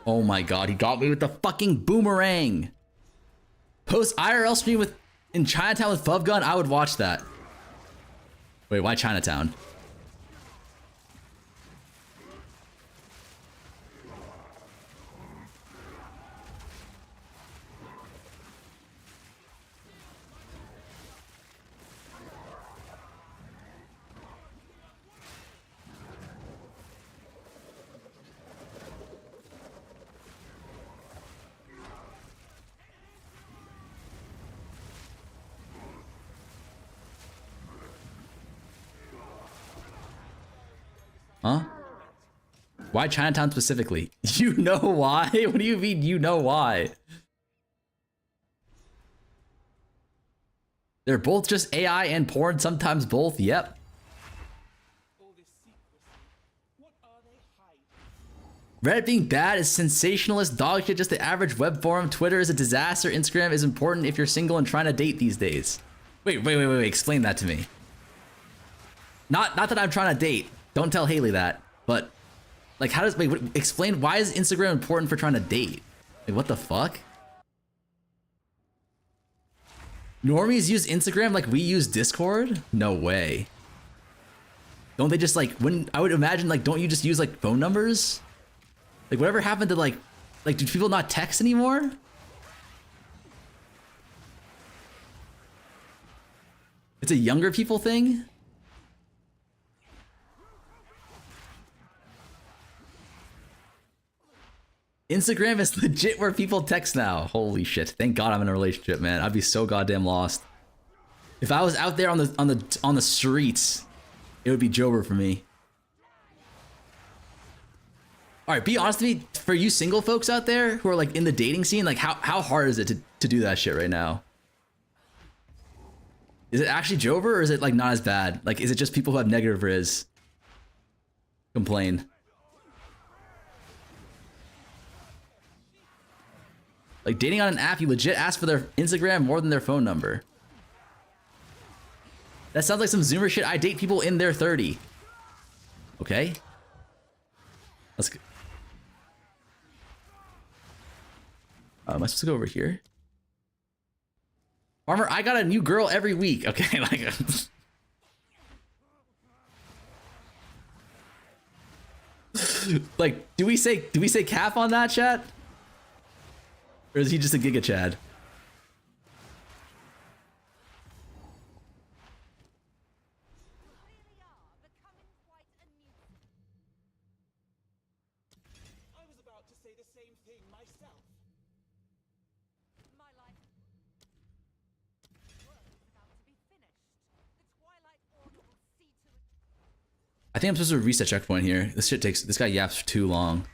Oh my god, he got me with the fucking boomerang. Post IRL stream in Chinatown with Fubgun, I would watch that. Wait, why Chinatown? Huh? Why Chinatown specifically? You know why? What do you mean you know why? They're both just AI and porn, sometimes both, yep. All this secrecy. What are they hiding? Reddit being bad is sensationalist dog shit, just the average web forum. Twitter is a disaster. Instagram is important if you're single and trying to date these days. Wait, explain that to me. Not that I'm trying to date. Don't tell Haley that, but like, how does, explain why is Instagram important for trying to date? Like, what the fuck? Normies use Instagram like we use Discord? No way. Don't they just like, I would imagine, like, don't you just use like phone numbers? Like, whatever happened to like do people not text anymore? It's a younger people thing? Instagram is legit where people text now. Holy shit. Thank God I'm in a relationship, man. I'd be so goddamn lost If I was out there on the streets, it would be Jover for me. All right, be honest with me. For you single folks out there who are like in the dating scene, like how hard is it to do that shit right now? Is it actually Jover or is it like not as bad? Like, is it just people who have negative riz complain? Like dating on an app, you legit ask for their Instagram more than their phone number. That sounds like some Zoomer shit. I date people in their 30. Okay. Let's go. Am I supposed to go over here? Farmer, I got a new girl every week. Okay, like like, do we say calf on that, chat? Or is he just a Giga Chad? I was about to say the same thing myself. My life work is about to be finished. The Twilight Order will see to it. I think I'm supposed to reset checkpoint here. This guy yaps for too long.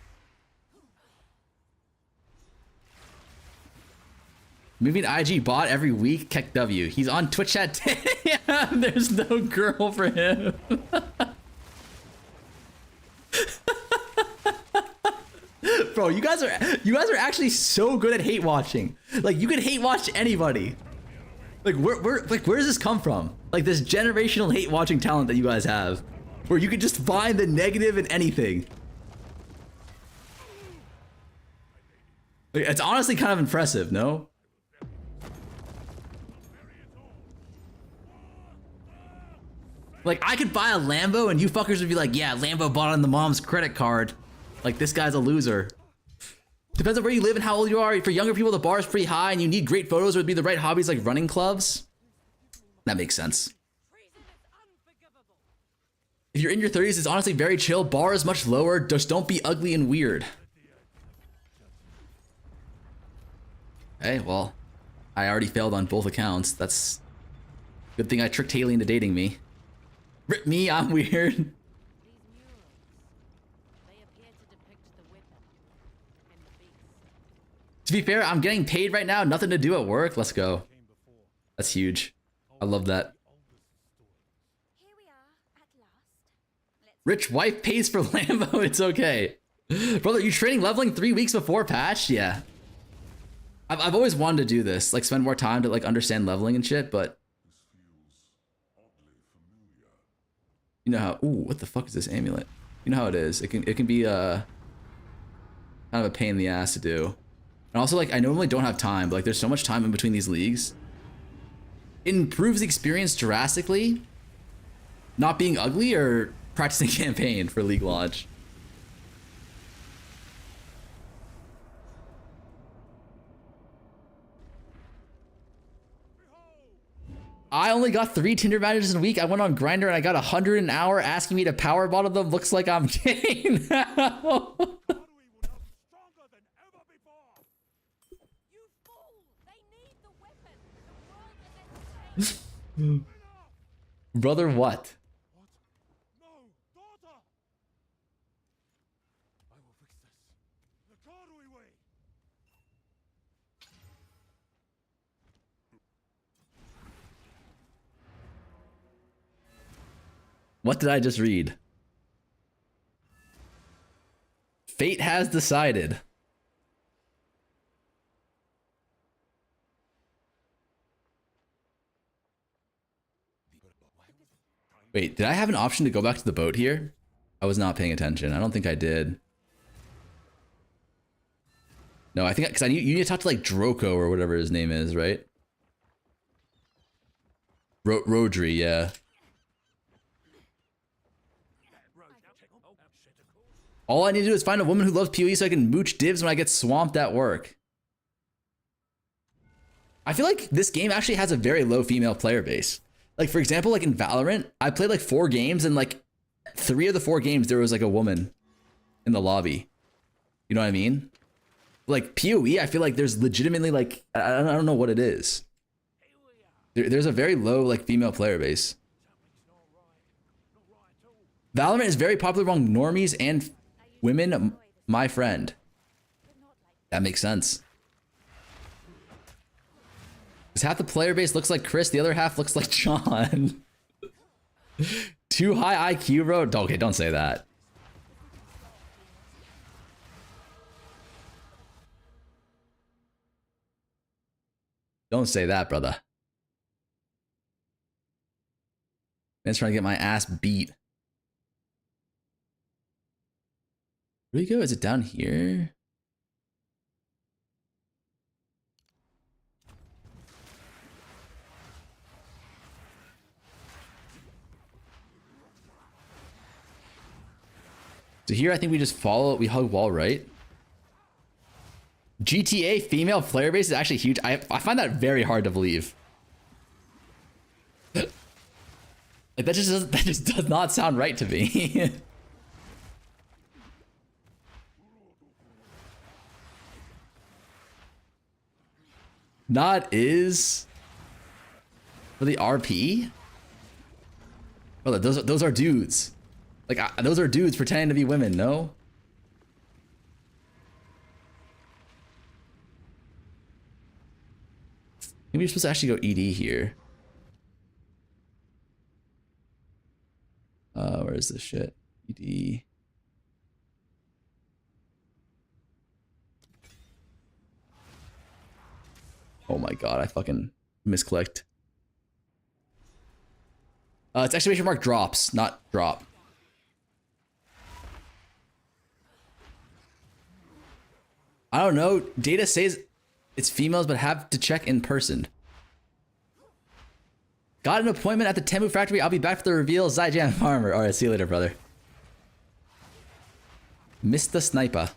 Moving IG bot every week, Keck W. He's on Twitch chat. There's no girl for him. Bro, you guys are actually so good at hate watching. Like, you can hate watch anybody. Like, where does this come from? Like, this generational hate watching talent that you guys have, where you can just find the negative in anything. Like, it's honestly kind of impressive, no? Like, I could buy a Lambo and you fuckers would be like, yeah, Lambo bought on the mom's credit card. Like, this guy's a loser. Depends on where you live and how old you are. For younger people, the bar is pretty high and you need great photos or would be the right hobbies like running clubs. That makes sense. Treason is unforgivable. If you're in your 30s, it's honestly very chill. Bar is much lower. Just don't be ugly and weird. Hey, well, I already failed on both accounts. That's good thing I tricked Haley into dating me. Rip me, I'm weird. These murals, they appear to depict the weapon and the beast. To be fair, I'm getting paid right now. Nothing to do at work. Let's go. That's huge. I love that. Here we are, at last. Rich wife pays for Lambo. It's okay. Brother, you training leveling 3 weeks before patch? Yeah. I've always wanted to do this. Like, spend more time to, like, understand leveling and shit, but... You know how... Ooh, what the fuck is this amulet? You know how it is. It can be, kind of a pain in the ass to do. And also, like, I normally don't have time, but, like, there's so much time in between these leagues. It improves the experience drastically. Not being ugly or practicing campaign for league launch. I only got 3 Tinder matches in a week. I went on Grindr and I got 100 an hour asking me to power bottle them. Looks like I'm gay now. You fool! They need the weapon. The world is at stake. Brother, what? No, daughter! I will fix this. The Karui way. What did I just read? Fate has decided. Wait, did I have an option to go back to the boat here? I was not paying attention. I don't think I did. No, I think because you need to talk to like Droko or whatever his name is, right? Rodri, yeah. All I need to do is find a woman who loves PoE so I can mooch divs when I get swamped at work. I feel like this game actually has a very low female player base. Like, for example, like in Valorant, I played like 4 games and like 3 of the 4 games there was like a woman in the lobby. You know what I mean? Like PoE, I feel like there's legitimately like, I don't know what it is. There's a very low like female player base. Valorant is very popular among normies and women. My friend. That makes sense. Because half the player base looks like Chris, the other half looks like John. Too high IQ, bro? Okay, don't say that. Don't say that, brother. Man's trying to get my ass beat. Where do we go? Is it down here? So here, I think we just follow, we hug wall right. GTA female player base is actually huge. I find that very hard to believe. Like that just does not sound right to me. Not is for the RP. Oh, those are dudes. Like those are dudes pretending to be women. No. Maybe you're supposed to actually go ED here. Where is this shit? ED. Oh my god, I fucking misclicked. It's exclamation mark drops, not drop. I don't know. Data says it's females, but have to check in person. Got an appointment at the Temu factory. I'll be back for the reveal. Zyjan Farmer. All right, see you later, brother. Missed the sniper.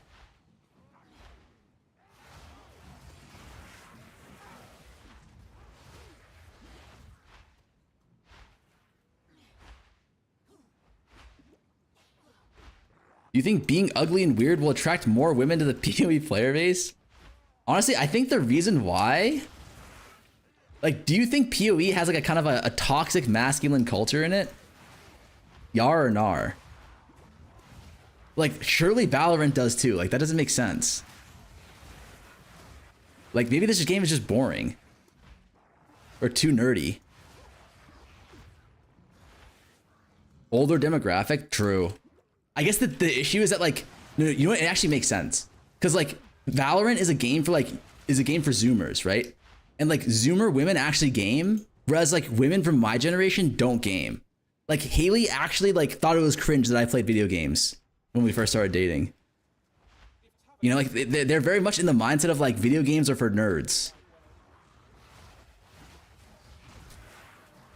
Do you think being ugly and weird will attract more women to the PoE player base? Honestly, I think the reason why... Like, do you think PoE has like a kind of a toxic masculine culture in it? Yar or nar? Like, surely Valorant does too. Like, that doesn't make sense. Like, maybe this game is just boring. Or too nerdy. Older demographic? True. I guess that the issue is that like, no, you know what? It actually makes sense. Because like, Valorant is a game for Zoomers, right? And like Zoomer women actually game, whereas like women from my generation don't game. Like Haley actually like thought it was cringe that I played video games when we first started dating. You know, like they're very much in the mindset of like video games are for nerds.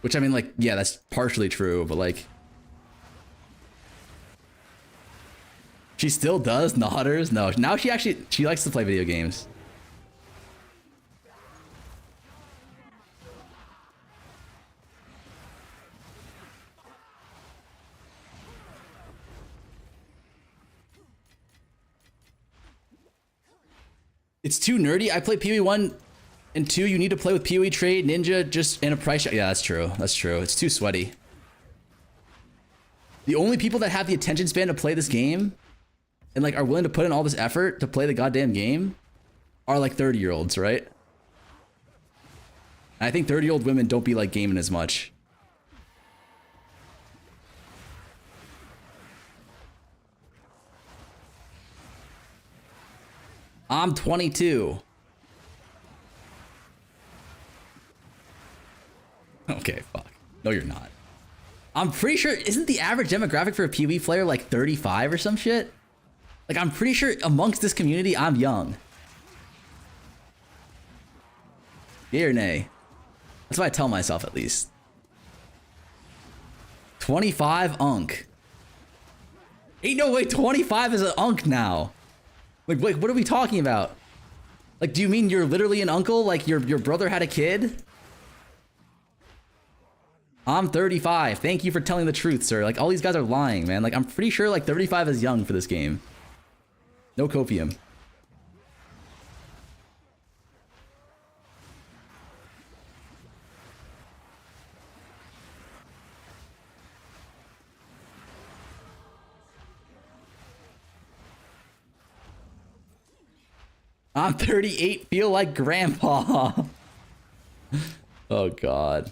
Which I mean like, yeah, that's partially true, but like. She still does nodders? No, now she likes to play video games. It's too nerdy. I play PoE 1 and 2. You need to play with PoE trade, ninja, just in a price shot. Yeah, that's true. That's true. It's too sweaty. The only people that have the attention span to play this game and like are willing to put in all this effort to play the goddamn game are like 30-year-olds, right? And I think 30-year-old women don't be like gaming as much. I'm 22. Okay, fuck. No, you're not. I'm pretty sure, isn't the average demographic for a PoE player like 35 or some shit? Like, I'm pretty sure amongst this community, I'm young. Yay or nay? That's what I tell myself, at least. 25 unk. Ain't no way 25 is an unk now. Like, wait, what are we talking about? Like, do you mean you're literally an uncle? Like, your brother had a kid? I'm 35. Thank you for telling the truth, sir. Like, all these guys are lying, man. Like, I'm pretty sure, like, 35 is young for this game. No copium. I'm 38, feel like grandpa. Oh god.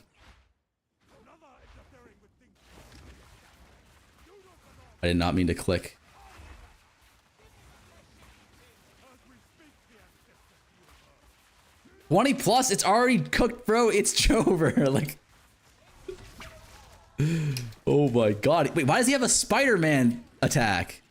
I did not mean to click. 20 plus, it's already cooked, bro. It's Jover. Like, oh my god. Wait, why does he have a Spider-Man attack?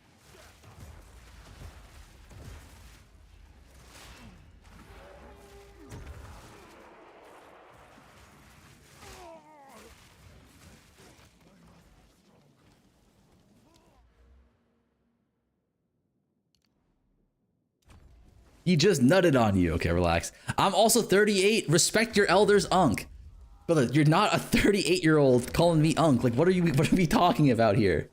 He just nutted on you. Okay, relax. I'm also 38. Respect your elders, Unk. Brother, you're not a 38-year-old calling me Unk. Like, what are we talking about here?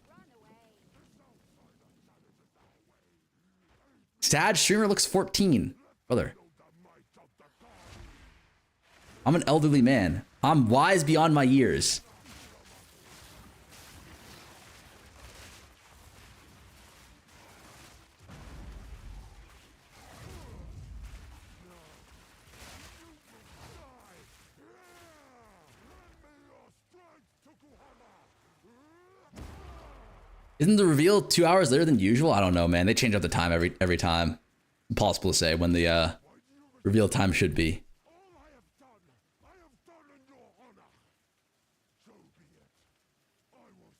Sad streamer looks 14. Brother. I'm an elderly man. I'm wise beyond my years. Isn't the reveal 2 hours later than usual? I don't know, man. They change up the time every time. Impossible to say when the reveal time should be.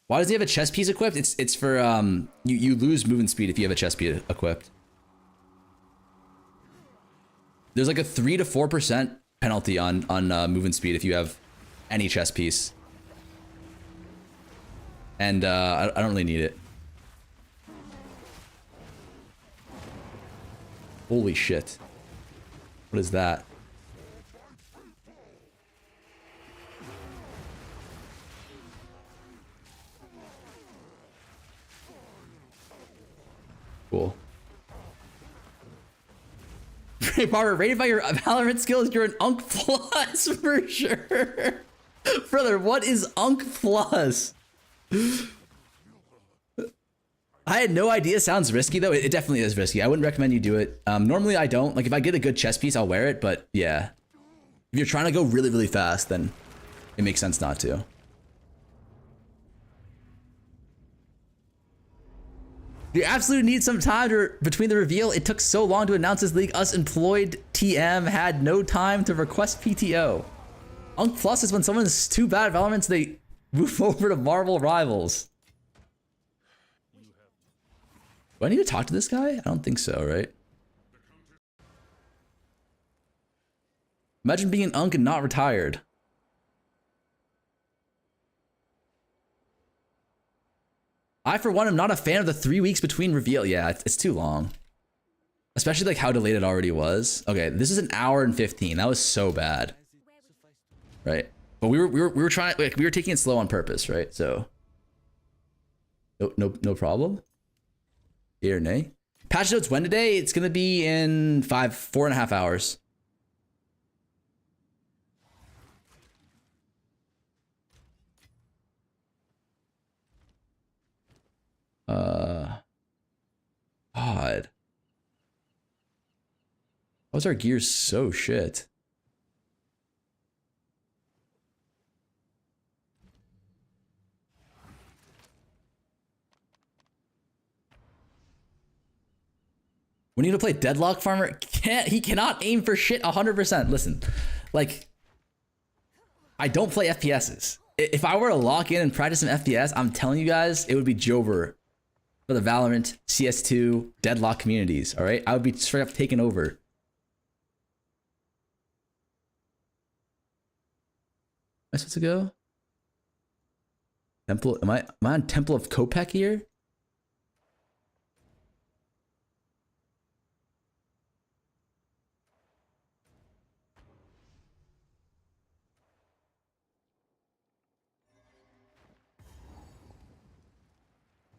Why does he have a chest piece equipped? It's for you lose movement speed if you have a chest piece equipped. There's like a 3 to 4% penalty on movement speed if you have any chest piece. And I don't really need it. Holy shit. What is that? Cool. Barber, rated by your Valorant skills, you're an Unk Plus for sure. Brother, what is Unk Plus? I had no idea. Sounds risky though. It definitely is risky. I wouldn't recommend you do it. Normally I don't. Like if I get a good chest piece, I'll wear it. But yeah, if you're trying to go really, really fast, then it makes sense not to. You absolutely need some time between the reveal. It took so long to announce this league. Us employed TM had no time to request PTO. Unk Plus is when someone's too bad at Valorant, so they move over to Marvel Rivals. Do I need to talk to this guy? I don't think so, right? Imagine being an Unk and not retired. I, for one, am not a fan of the 3 weeks between reveal. Yeah, it's too long. Especially like how delayed it already was. Okay, this is an hour and 15. That was so bad. Right? But we were trying, like, we were taking it slow on purpose, right? So no problem. Yay or nay? Patch notes when today? It's gonna be in 4.5 hours. God. Why was our gear so shit? We need to play Deadlock Farmer. He cannot aim for shit 100%. Listen, like, I don't play FPSs. If I were to lock in and practice some FPS, I'm telling you guys, it would be Jover for the Valorant, CS2, Deadlock communities, all right? I would be straight up taken over. Am I supposed to go? Temple, am I on Temple of Kopek here?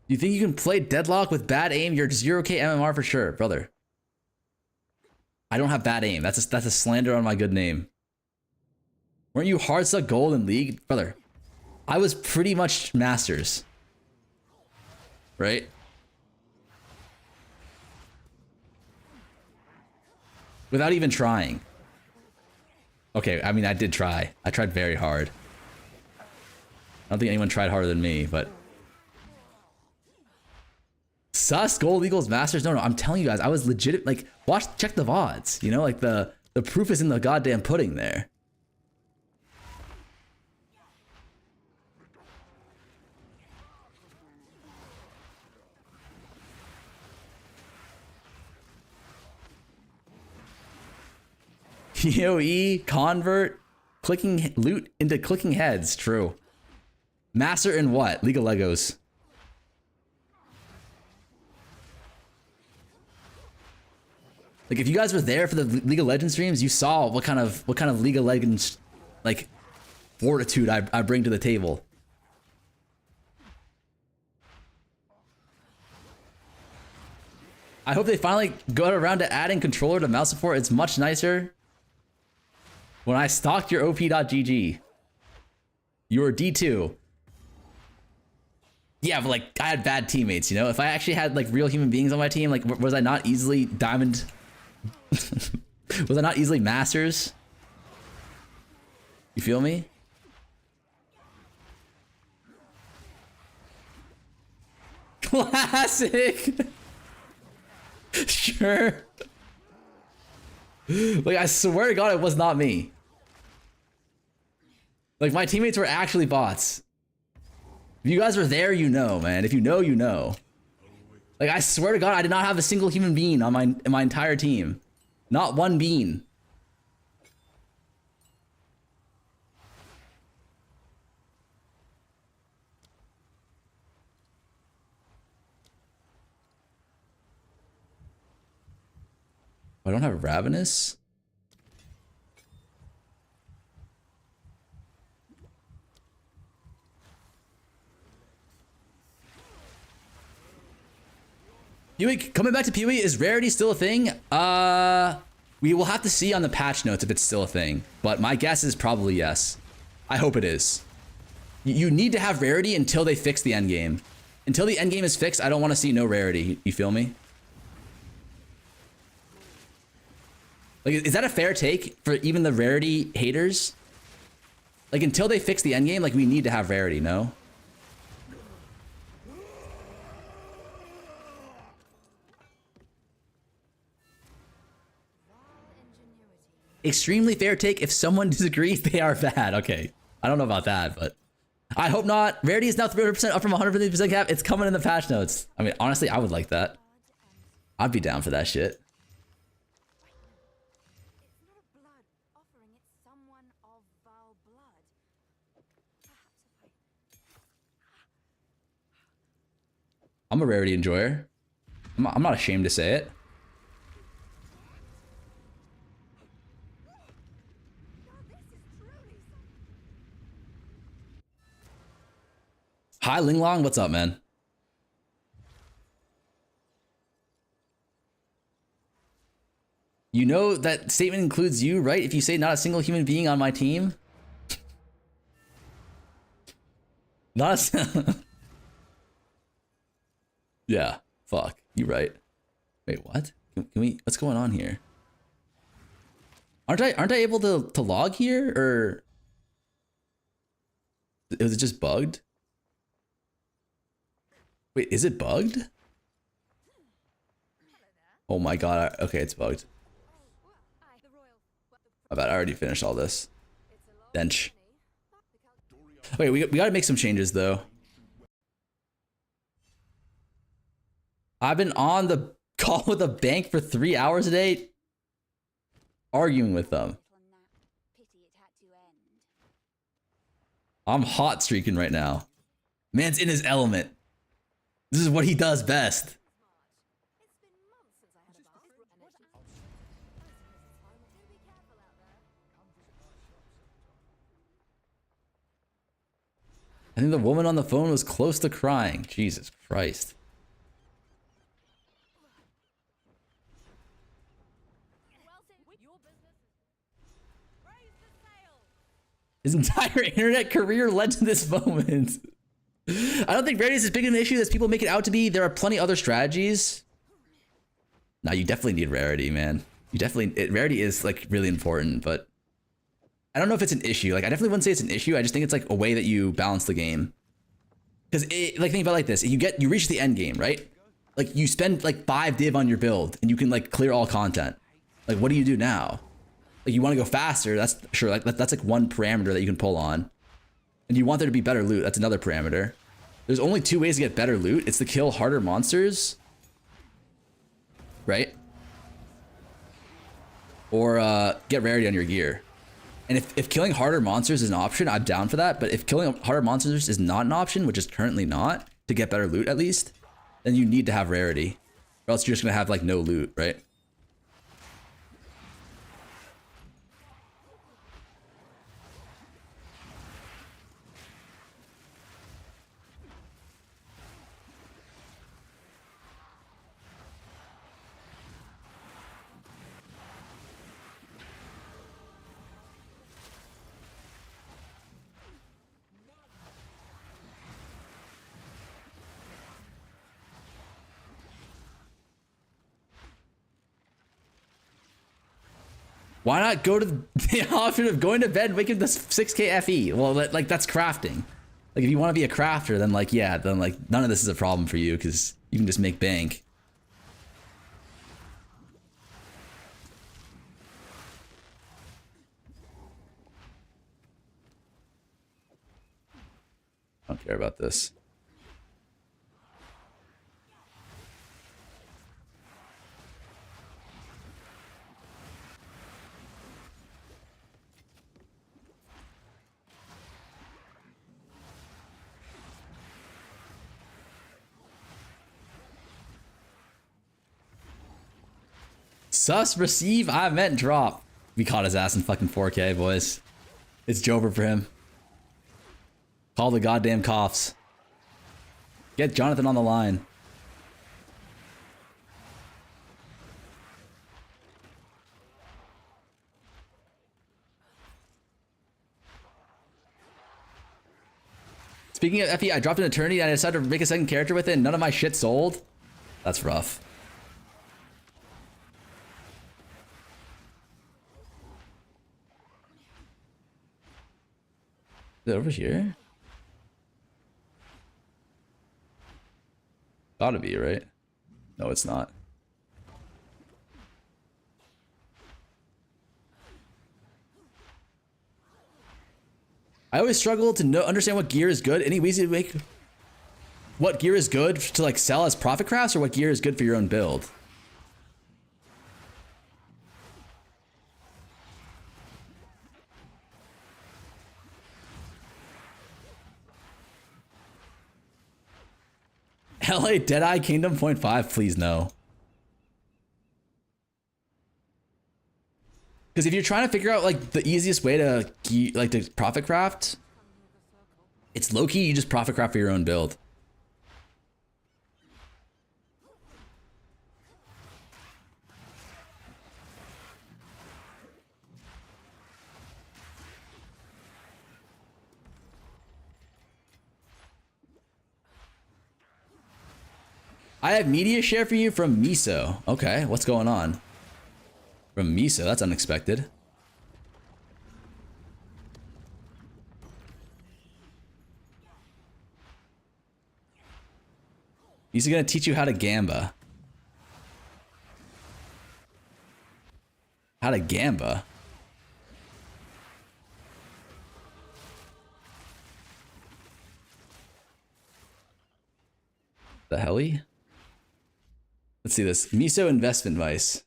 You think you can play Deadlock with bad aim? You're 0k MMR for sure, brother. I don't have bad aim. That's a slander on my good name. Weren't you hard stuck gold in League? Brother, I was pretty much Masters. Right? without even trying. Okay, I mean, I did try. I tried very hard. I don't think anyone tried harder than me, but... Sus, Gold Eagles, Masters? No, I'm telling you guys, I was legit, like, check the VODs, you know? Like, the proof is in the goddamn pudding there. PoE, convert, clicking loot into clicking heads. True. Master in what? League of Legos. Like if you guys were there for the League of Legends streams, you saw what kind of League of Legends like fortitude I bring to the table. I hope they finally go around to adding controller to mouse support. It's much nicer. When I stalked your op.gg, you were D2. Yeah, but like I had bad teammates, you know? If I actually had like real human beings on my team, like was I not easily diamond? Was I not easily masters? You feel me? Classic! Sure. Like I swear to God, it was not me. Like my teammates were actually bots. If you guys were there, you know, man. If you know, you know. Like I swear to God, I did not have a single human being on my entire team. Not one bean. I don't have Ravenous. PoE, coming back to PoE, is rarity still a thing? We will have to see on the patch notes if it's still a thing, but my guess is probably yes. I hope it is. You need to have rarity until they fix the endgame. Until the endgame is fixed, I don't want to see no rarity. You feel me? Like, is that a fair take for even the rarity haters? Like, until they fix the endgame, like, we need to have rarity, no? Extremely fair take. If someone disagrees, they are bad. Okay. I don't know about that, but I hope not. Rarity is now 300% up from 150% cap. It's coming in the patch notes. I mean, honestly, I would like that. I'd be down for that shit. I'm a rarity enjoyer. I'm not ashamed to say it. Hi, Linglong. What's up, man? You know that statement includes you, right? If you say not a single human being on my team. Not a... Yeah, fuck. You right. Wait, what? Can we... What's going on here? Aren't I able to log here, or... Was it just bugged? Wait, is it bugged? Oh my god, okay, it's bugged. I bet I already finished all this. Dench. Wait, we gotta make some changes though. I've been on the call with a bank for 3 hours a day, arguing with them. I'm hot streaking right now. Man's in his element. This is what he does best. I think the woman on the phone was close to crying. Jesus Christ. His entire internet career led to this moment. I don't think rarity is as big an issue as people make it out to be. There are plenty other strategies. Nah, you definitely need rarity, man. You definitely, rarity is like really important, but I don't know if it's an issue. Like I definitely wouldn't say it's an issue. I just think it's like a way that you balance the game. Because like think about it like this: you reach the end game, right? Like you spend like 5 div on your build, and you can like clear all content. Like what do you do now? Like you want to go faster? That's sure. Like that's like one parameter that you can pull on, and you want there to be better loot. That's another parameter. There's only 2 ways to get better loot. It's to kill harder monsters, right? Or get rarity on your gear. And if killing harder monsters is an option, I'm down for that. But if killing harder monsters is not an option, which is currently not, to get better loot at least, then you need to have rarity. Or else you're just gonna have like no loot, right? Why not go to the option of going to bed and waking the 6k FE? Well, like that's crafting. Like if you want to be a crafter, then like, yeah, then like none of this is a problem for you because you can just make bank. I don't care about this. Sus receive, I meant drop. We caught his ass in fucking 4K, boys. It's Jover for him. Call the goddamn coughs. Get Jonathan on the line. Speaking of FE, I dropped an Eternity and I decided to make a second character with it and none of my shit sold. That's rough. Is it over here? Gotta be, right? No, it's not. I always struggle to understand what gear is good. Any ways to make what gear is good to like sell as profit crafts or what gear is good for your own build? LA Deadeye Kingdom 0.5, please no. Because if you're trying to figure out like the easiest way to like to profit craft, it's low key. You just profit craft for your own build. I have media share for you from Miso. Okay, what's going on? From Miso, that's unexpected. He's gonna teach you how to gamba. How to gamba? The helly? Let's see this. Miso investment advice.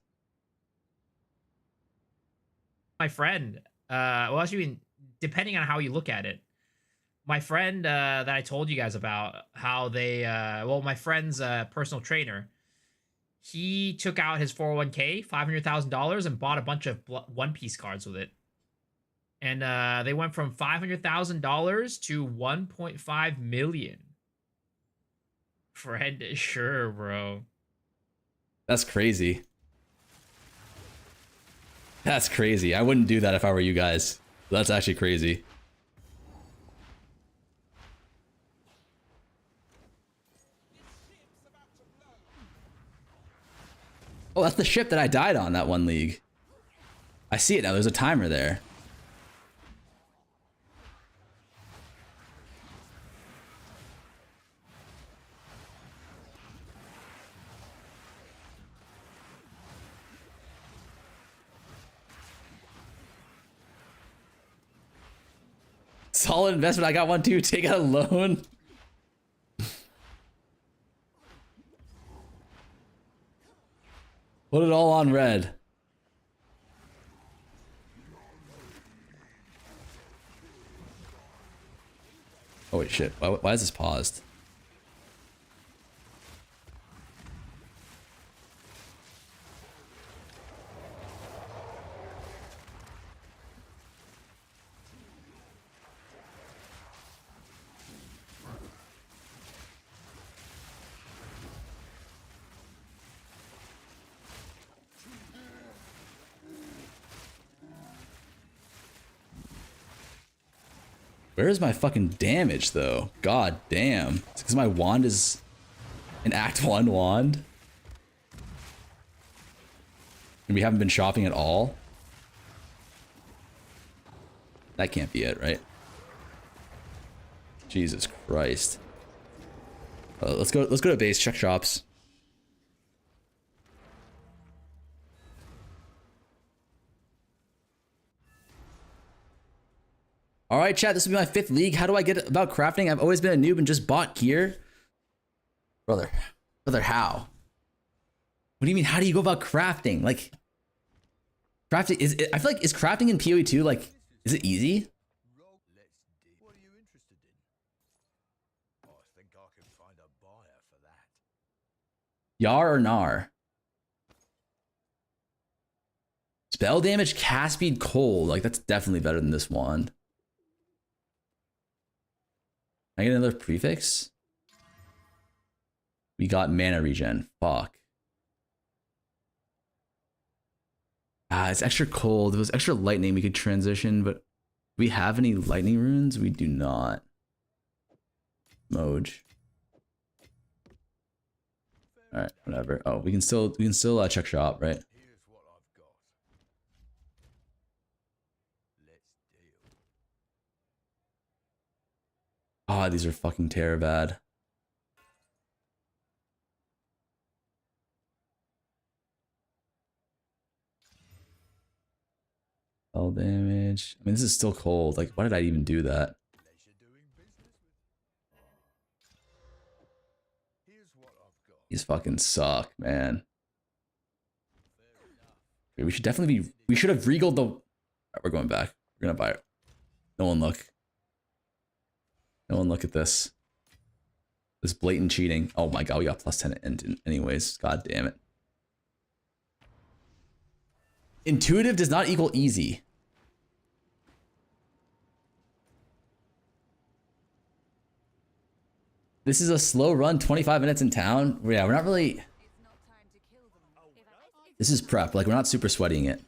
My friend, well, actually, depending on how you look at it, my friend that I told you guys about, how they, well, my friend's personal trainer, he took out his 401k, $500,000, and bought a bunch of One Piece cards with it. And they went from $500,000 to 1.5 million. Friend, sure, bro. That's crazy. That's crazy. I wouldn't do that if I were you guys. That's actually crazy. Oh, that's the ship that I died on that one league. I see it now. There's a timer there. Solid investment. I got one too. Take out a loan. Put it all on red. Oh wait, shit. Why is this paused? Where is my fucking damage, though? God damn. It's because my wand is an Act 1 wand. And we haven't been shopping at all. That can't be it, right? Jesus Christ. Let's go to base, check shops. All right, chat, this will be my 5th league. How do I get about crafting? I've always been a noob and just bought gear. Brother, how? What do you mean, how do you go about crafting? Like, crafting, I feel like, is crafting in PoE 2, like, is it easy? What are you interested in? I think I can find a buyer for that. Yar or Nar? Spell damage, cast speed, cold. Like, that's definitely better than this wand. Can I get another prefix? We got mana regen. Fuck. Ah, it's extra cold. If it was extra lightning, we could transition, but do we have any lightning runes? We do not. Moj. Alright, whatever. Oh, we can still check shop, right? Here's what I've got. Let's deal. Ah, these are fucking terror bad. All damage. I mean, this is still cold. Like, why did I even do that? Pleasure doing business with. Here's what I've got. These fucking suck, man. Okay, we should definitely be. We should have regaled the. Alright, we're going back. We're gonna buy it. No one look. No one look at this. This blatant cheating. Oh my god, we got plus 10 anyways. God damn it. Intuitive does not equal easy. This is a slow run, 25 minutes in town. Yeah, we're not really. This is prep. Like, we're not super sweating it.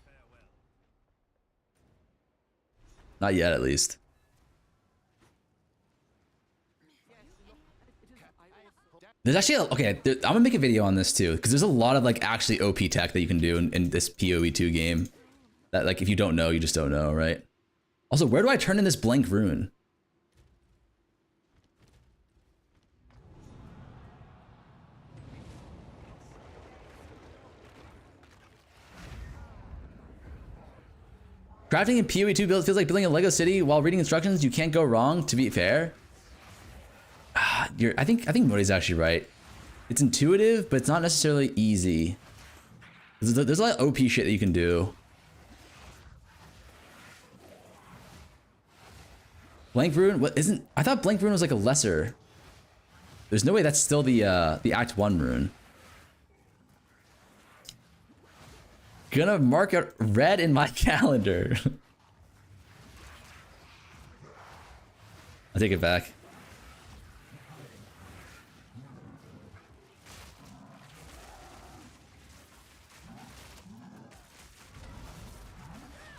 Not yet, at least. There's actually okay. I'm gonna make a video on this too, because there's a lot of like actually OP tech that you can do in this PoE 2 game. That like if you don't know, you just don't know, right? Also, where do I turn in this blank rune? Crafting in PoE 2 feels like building a Lego city while reading instructions. You can't go wrong. To be fair. I think Modi's actually right. It's intuitive, but it's not necessarily easy. There's a lot of OP shit that you can do. Blank rune? What isn't? I thought blank rune was like a lesser. There's no way that's still the Act 1 rune. Gonna mark it red in my calendar. I'll take it back.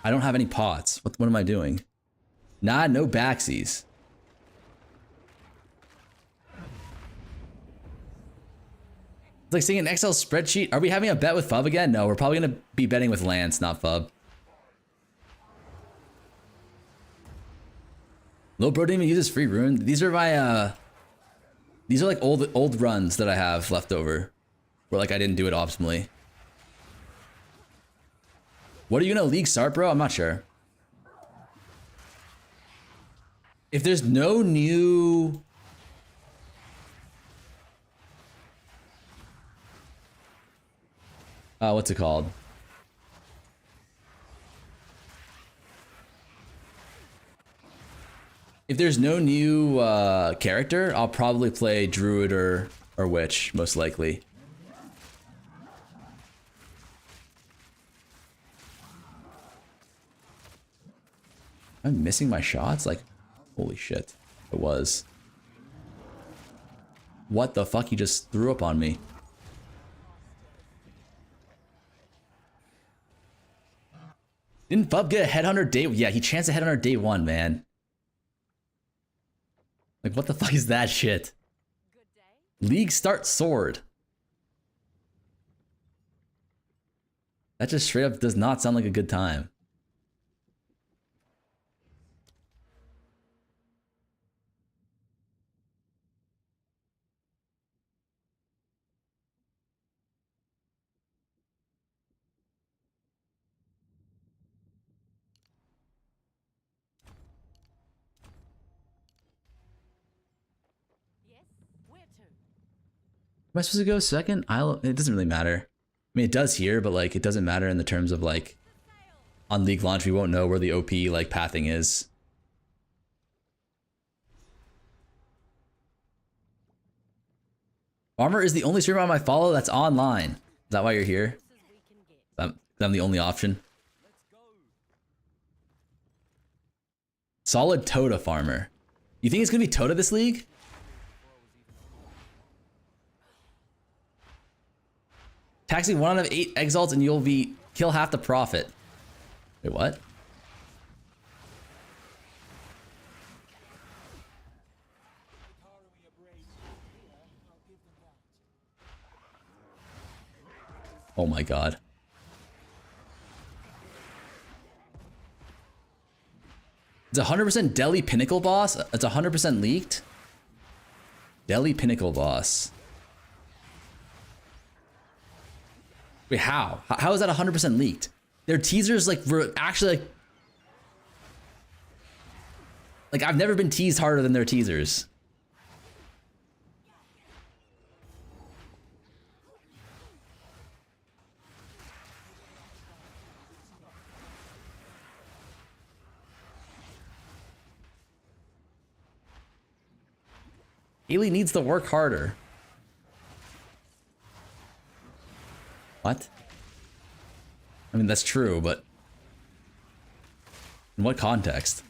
I don't have any pots. What am I doing? Nah, no backsies. It's like seeing an Excel spreadsheet. Are we having a bet with Fub again? No, we're probably gonna be betting with Lance, not Fub. Lil Bro didn't even use his free rune. These are my these are like old runs that I have left over. Where like I didn't do it optimally. What are you gonna league start, bro? I'm not sure. If there's no new what's it called? If there's no new character, I'll probably play Druid or Witch, most likely. I'm missing my shots? Like, holy shit. It was. What the fuck? He just threw up on me. Didn't Fub get a headhunter day? Yeah, he chanced a headhunter day one, man. Like, what the fuck is that shit? League start sword. That just straight up does not sound like a good time. Am I supposed to go second? It doesn't really matter. I mean, it does here, but like, it doesn't matter in the terms of like, on League launch, we won't know where the OP like pathing is. Farmer is the only streamer on my follow that's online. Is that why you're here? I'm the only option. Solid Tota farmer. You think it's gonna be Tota this league? Taxing 1 out of 8 exalts and you'll kill half the profit. Wait, what? Oh my god. It's 100% Delhi Pinnacle boss? It's 100% leaked? Delhi Pinnacle boss. Wait, how? How is that 100% leaked? Their teasers like were actually like I've never been teased harder than their teasers. Haley needs to work harder. What? I mean, that's true, but in what context?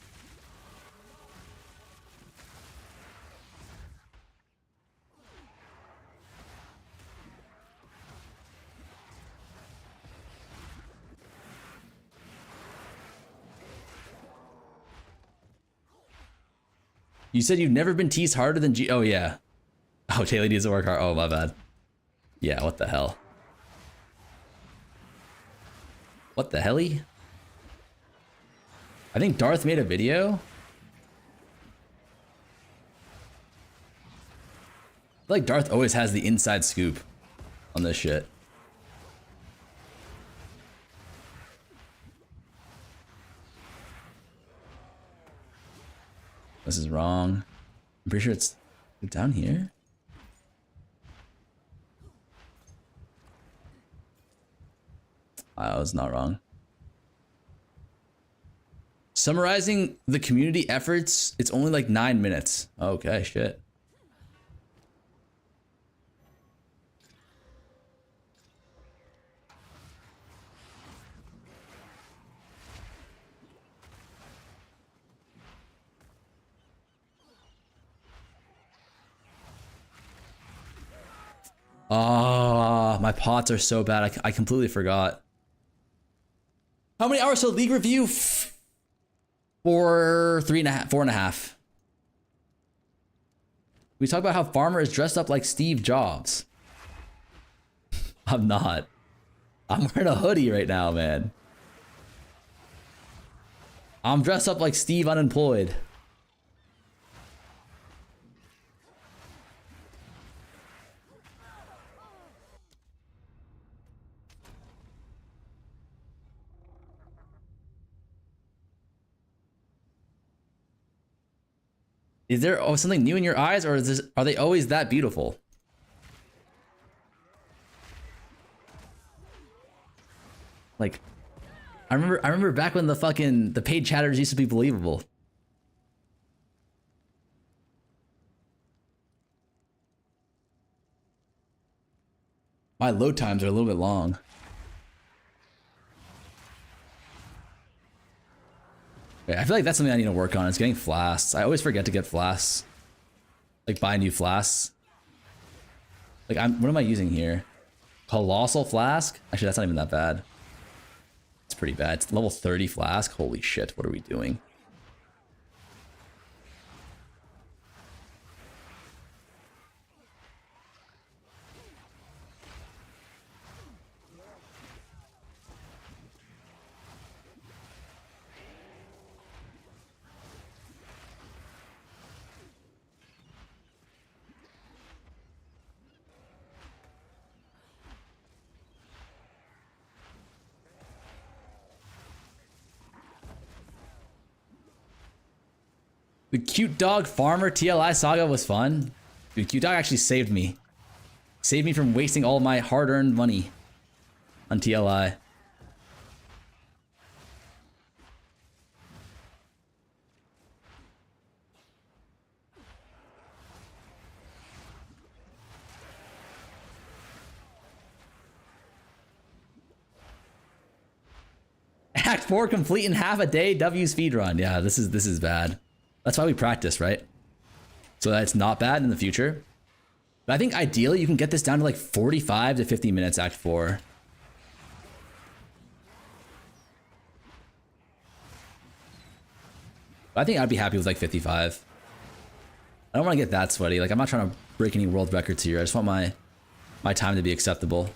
You said you've never been teased harder than G. Oh, yeah. Oh, Haley needs to work hard. Oh, my bad. Yeah, what the hell? What the helly? I think Darth made a video. I feel like Darth always has the inside scoop on this shit. This is wrong. I'm pretty sure it's down here. I was not wrong. Summarizing the community efforts, it's only like 9 minutes. Okay, shit. Oh, my pots are so bad. I completely forgot. How many hours till league review? 4.5. We talk about how Farmer is dressed up like Steve Jobs. I'm not. I'm wearing a hoodie right now, man. I'm dressed up like Steve Unemployed. Is there something new in your eyes, or are they always that beautiful? Like, I remember back when the paid chatters used to be believable. My load times are a little bit long. I feel like that's something I need to work on. It's getting flasks. I always forget to get flasks. Like buy new flasks. Like what am I using here? Colossal flask? Actually, that's not even that bad. It's pretty bad. It's level 30 flask. Holy shit, what are we doing? The cute dog farmer TLI saga was fun. Dude, cute dog actually saved me. Saved me from wasting all my hard-earned money on TLI. Act 4 complete in half a day. W speedrun. Yeah, this is bad. That's why we practice, right? So that it's not bad in the future. But I think ideally you can get this down to like 45 to 50 minutes, Act 4. But I think I'd be happy with like 55. I don't want to get that sweaty. Like, I'm not trying to break any world records here. I just want my time to be acceptable.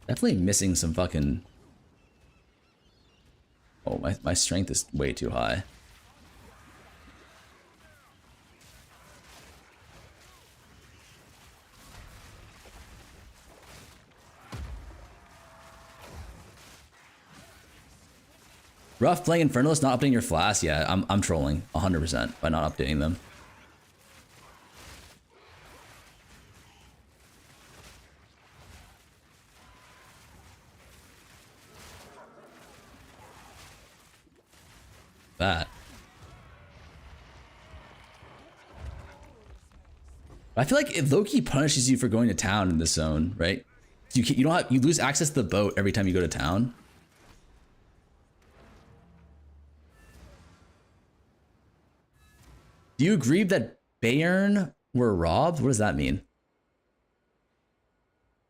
Definitely missing some fucking... Oh, my strength is way too high. Rough playing Infernalist, not updating your flask? Yeah, I'm trolling 100% by not updating them. That. I feel like it low-key punishes you for going to town in this zone, right? You lose access to the boat every time you go to town. Do you agree that Bayern were robbed? What does that mean?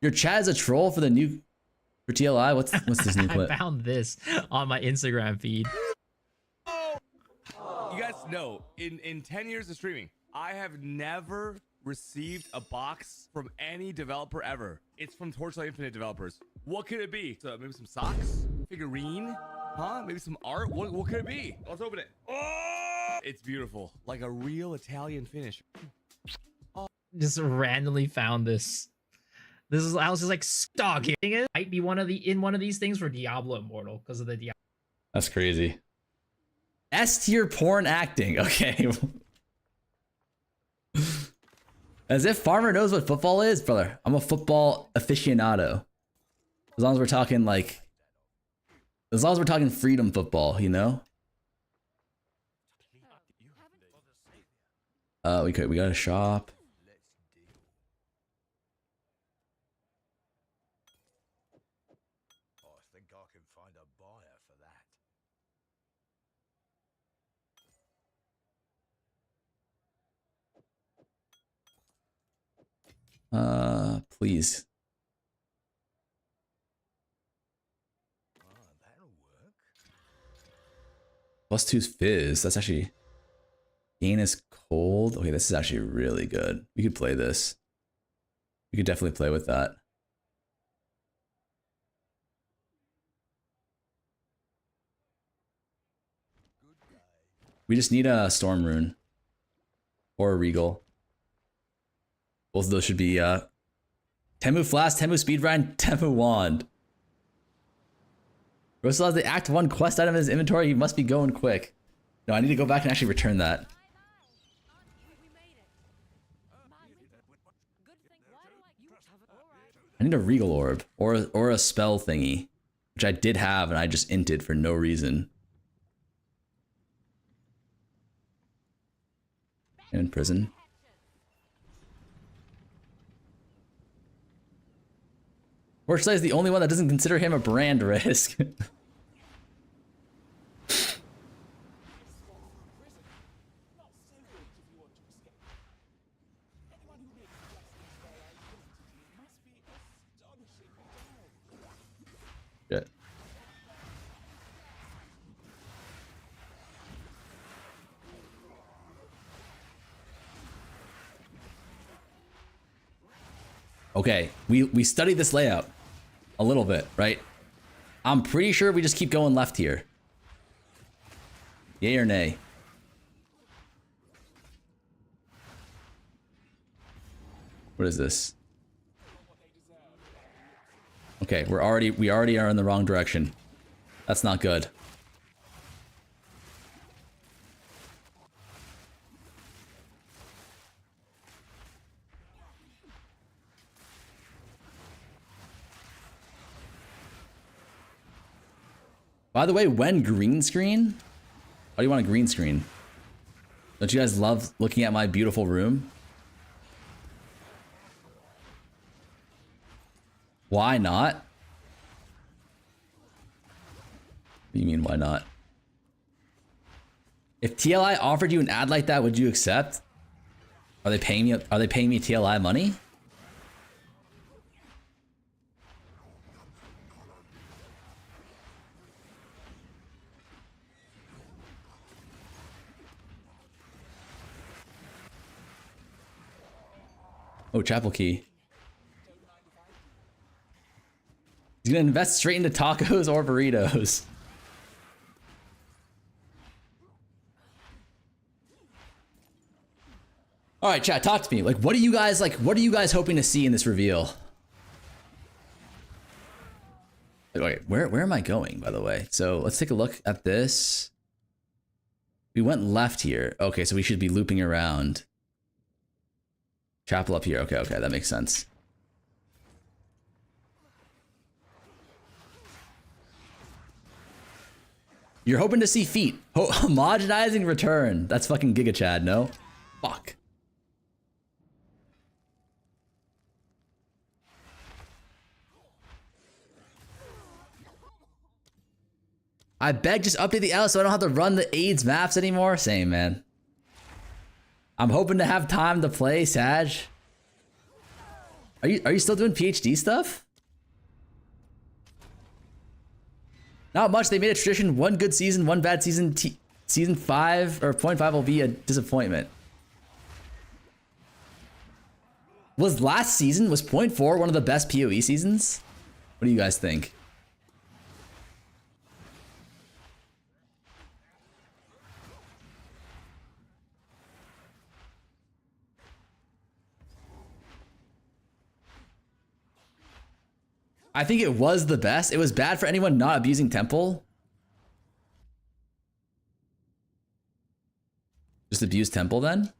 Your chat is a troll for TLI? What's this new clip? I found this on my Instagram feed. You guys know, in 10 years of streaming, I have never received a box from any developer ever. It's from Torchlight Infinite developers. What could it be? So maybe some socks? Figurine? Huh? Maybe some art? What could it be? Let's open it. Oh! It's beautiful. Like a real Italian finish. Just randomly found this. I was just like, dog, it might be in one of these things for Diablo Immortal because of the Diablo. That's crazy. S tier porn acting. Okay. As if Farmer knows what football is, brother. I'm a football aficionado. As long as we're talking freedom football, you know? We got a shop. I think I can find a buyer for that. Please. That'll work. +2's Fizz. That's actually... Gain is cold. Okay, this is actually really good. We could play this. We could definitely play with that. We just need a Storm Rune. Or a Regal. Both of those should be Temu Flask, Temu Speed Grind, Temu Wand. Bro still has the Act 1 quest item in his inventory. He must be going quick. No, I need to go back and actually return that. I need a Regal Orb or a spell thingy, which I did have and I just inted for no reason. In prison. Fortunately, is the only one that doesn't consider him a brand risk. Shit. Okay, we studied this layout a little bit, right? I'm pretty sure we just keep going left here. Yay or nay? What is this? Okay, we already are in the wrong direction. That's not good. By the way, when green screen? Why do you want a green screen? Don't you guys love looking at my beautiful room? Why not? What do you mean, why not? If TLI offered you an ad like that, would you accept? Are they paying me TLI money? Oh, chapel key. He's gonna invest straight into tacos or burritos. All right, chat, talk to me. Like, what are you guys hoping to see in this reveal? Wait, where am I going, by the way? So let's take a look at this. We went left here. Okay, so we should be looping around. Chapel up here. Okay, that makes sense. You're hoping to see feet. Homogenizing return. That's fucking Giga Chad, no? Fuck. I beg, just update the L so I don't have to run the AIDS maps anymore. Same, man. I'm hoping to have time to play, Sag. Are you still doing PhD stuff? Not much. They made a tradition. One good season, one bad season. Season 5 or 0.5 will be a disappointment. Was last season, was 0.4 one of the best PoE seasons? What do you guys think? I think it was the best. It was bad for anyone not abusing Temple. Just abuse Temple then?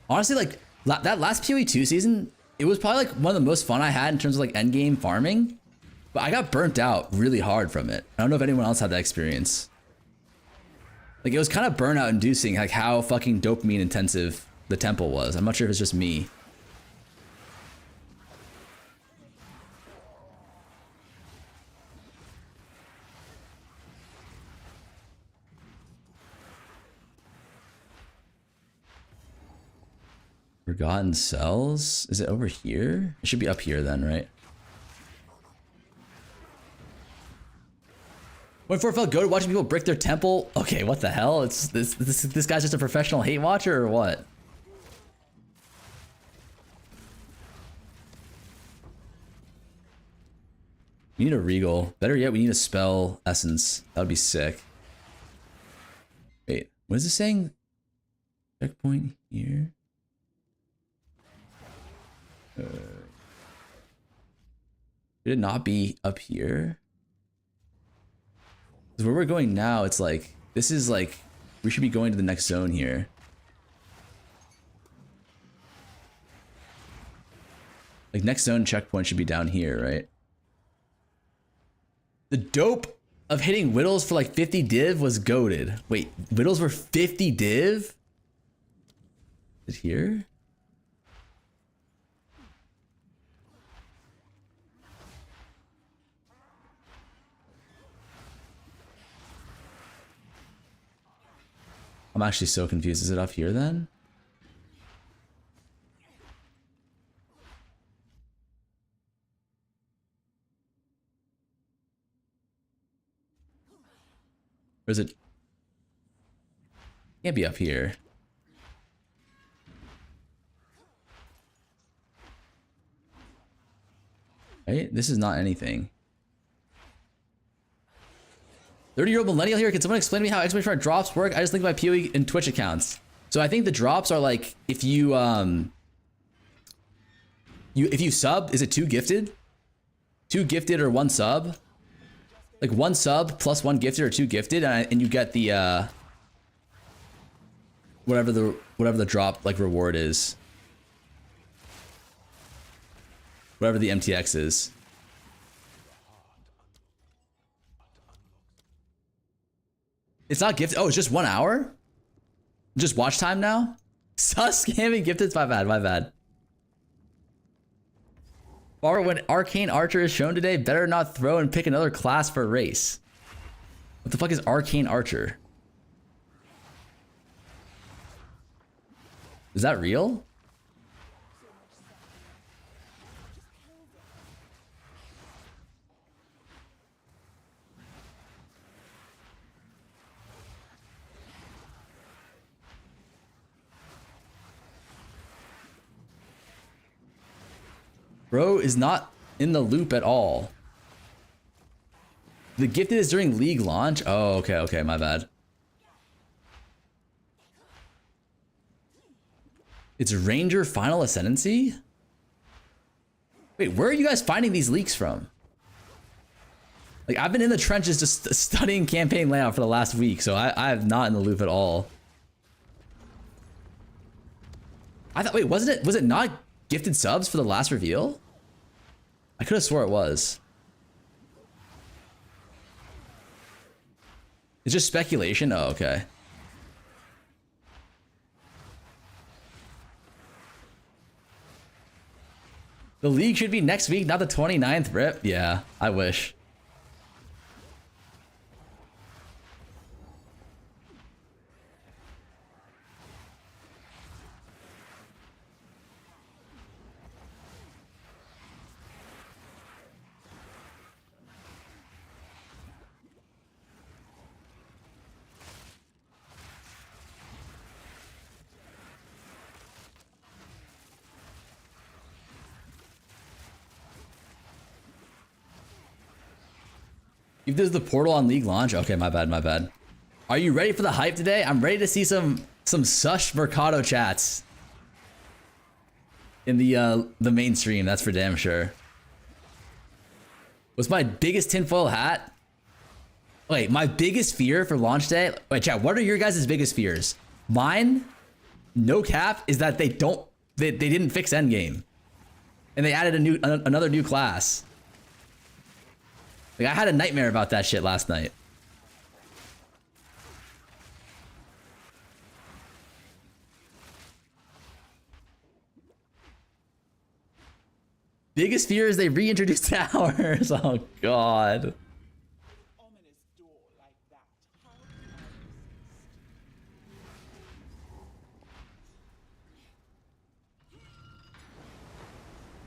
Honestly, like, that last PoE 2 season, it was probably like one of the most fun I had in terms of like endgame farming. But I got burnt out really hard from it. I don't know if anyone else had that experience. Like, it was kind of burnout inducing, like how fucking dopamine intensive the temple was. I'm not sure if it's just me. We're Forgotten cells? Is it over here? It should be up here then, right? When for felt good watching people brick their temple. Okay, what the hell? It's this guy's just a professional hate watcher or what? We need a regal. Better yet, we need a spell essence. That would be sick. Wait, what is this saying? Checkpoint here. Should it not be up here? Because where we're going now, it's like, this is like, we should be going to the next zone here. Like, next zone checkpoint should be down here, right? The dope of hitting whittles for like 50 div was goated. Wait, whittles were 50 div? Is it here? I'm actually so confused. Is it up here then? Or is it? Can't be up here. Right? This is not anything. 30-year-old millennial here. Can someone explain to me how exclamation mark drops work? I just link my PoE and Twitch accounts. So I think the drops are like if you if you sub, is it 2 gifted? 2 gifted or 1 sub? Like 1 sub plus 1 gifted or 2 gifted, and you get the whatever the drop like reward is. Whatever the MTX is. It's not gifted. Oh, it's just 1 hour? Just watch time now? Sus scamming gifted? My bad, my bad. Or when Arcane Archer is shown today, better not throw and pick another class for a race. What the fuck is Arcane Archer? Is that real? Bro is not in the loop at all. The gifted is during league launch? Oh, okay, okay, my bad. It's Ranger Final Ascendancy? Wait, where are you guys finding these leaks from? Like, I've been in the trenches just studying campaign layout for the last week, so I am not in the loop at all. I thought, wait, was it not gifted subs for the last reveal? I could have swore it was. It's just speculation? Oh, okay. The league should be next week, not the 29th, rip. Yeah, I wish. If there's the portal on league launch, okay, my bad, my bad. Are you ready for the hype today? I'm ready to see some sush Mercado chats in the mainstream. That's for damn sure. What's my biggest tinfoil hat? Wait, my biggest fear for launch day. Wait, chat. What are your guys' biggest fears? Mine, no cap, is that they didn't fix Endgame, and they added another new class. Like, I had a nightmare about that shit last night. Biggest fear is they reintroduced towers. Oh god. Ominous door like that. How can I resist?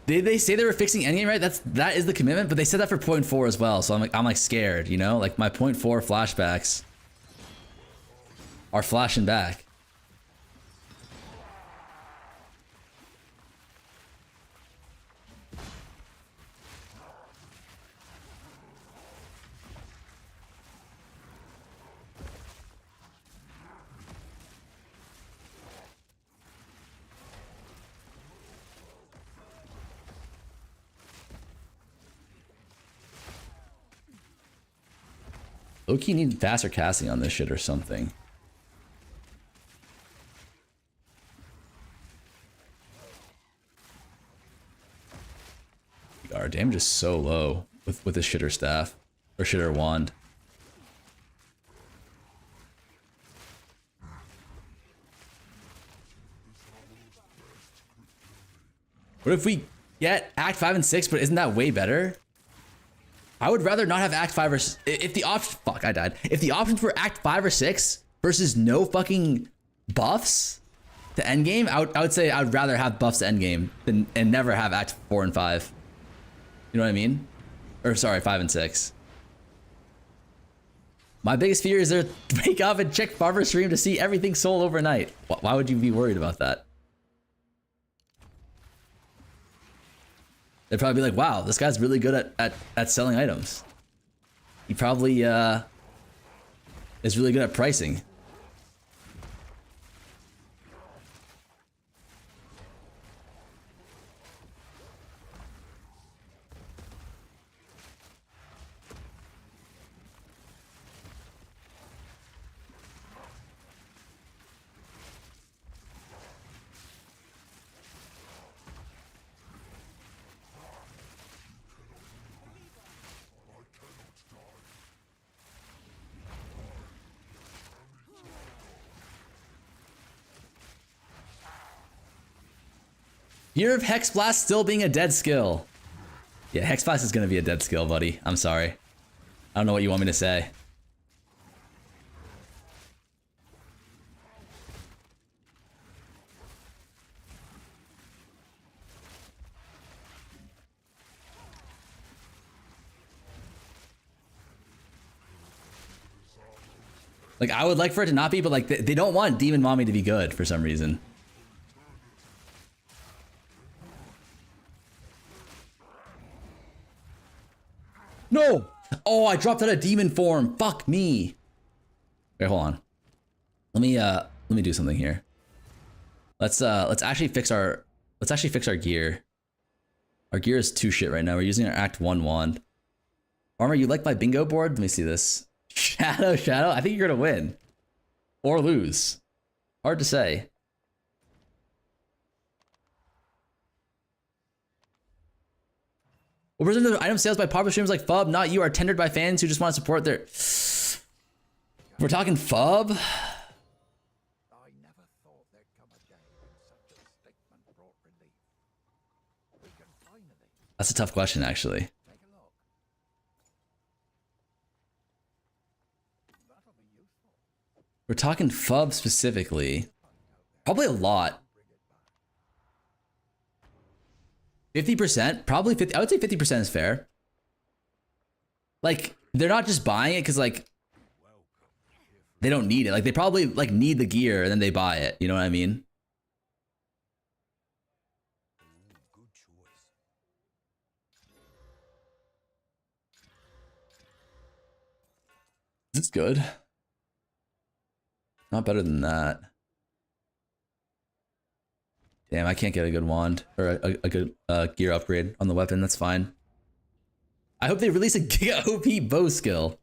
they say they were fixing endgame, right? That is the commitment, but they said that for point 4 as well. So I'm like scared, you know? Like my point 4 flashbacks are flashing back. Low-key need faster casting on this shit or something. Our damage is so low with this shitter staff or shitter wand. What if we get Act 5 and 6, but isn't that way better? I would rather not have Act 5 or... If the option... Fuck, I died. If the options were Act 5 or 6 versus no fucking buffs to endgame, I would say I'd rather have buffs to endgame than and never have Act 4 and 5. You know what I mean? Or sorry, 5 and 6. My biggest fear is to wake up and check Farmer's stream to see everything sold overnight. Why would you be worried about that? They'd probably be like, wow, this guy's really good at selling items. He probably is really good at pricing. Fear of Hex Blast still being a dead skill. Yeah, Hex Blast is gonna be a dead skill, buddy. I'm sorry. I don't know what you want me to say. Like, I would like for it to not be, but like, they don't want Demon Mommy to be good for some reason. No! Oh, I dropped out of demon form. Fuck me. Wait, hold on. Let me do something here. Let's actually fix our gear. Our gear is too shit right now. We're using our Act 1 wand. Armor, you like my bingo board? Let me see this. Shadow. I think you're gonna win. Or lose. Hard to say. What percent of item sales by popular streamers like Fub, not you, are tendered by fans who just want to support their... We're talking Fub? I never thought there'd come a day when such a statement brought relief. We can finally That's a tough question, actually. take a look. That'll be useful. We're talking Fub specifically. Probably a lot. 50%? Probably 50. I would say 50% is fair. Like, they're not just buying it because, like, they don't need it. Like, they probably, like, need the gear and then they buy it. You know what I mean? Good choice. This is good. Not better than that. Damn, I can't get a good wand or a good gear upgrade on the weapon. That's fine. I hope they release a Giga OP bow skill.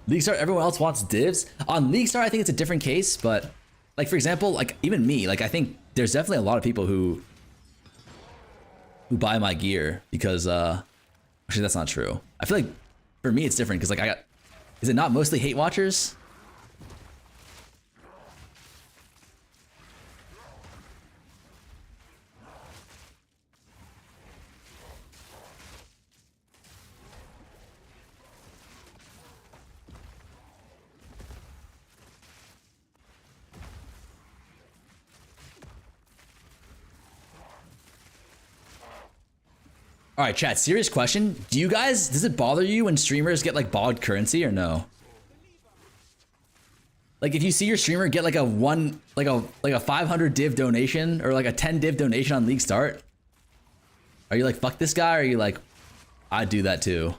League Star, everyone else wants divs. On League Star, I think it's a different case, but like, for example, like even me, like I think there's definitely a lot of people who buy my gear because actually that's not true. I feel like for me it's different because like is it not mostly hate watchers? All right, chat, serious question. Do you guys, does it bother you when streamers get like bogged currency or no? Like if you see your streamer get like a 500 div donation or like a 10 div donation on League Start, are you like, fuck this guy? Or are you like, I'd do that too?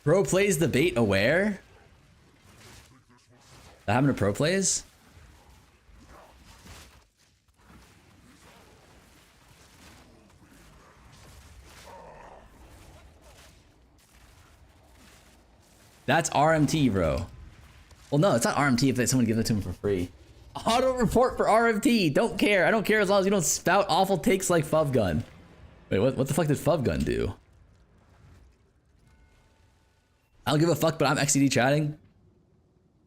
Pro plays the bait aware? That happened to pro plays? That's RMT, bro. Well, no, it's not RMT if someone gives it to him for free. Auto report for RMT. Don't care. I don't care as long as you don't spout awful takes like Fuvgun. Wait, what the fuck did Fuvgun do? I don't give a fuck, but I'm XCD chatting.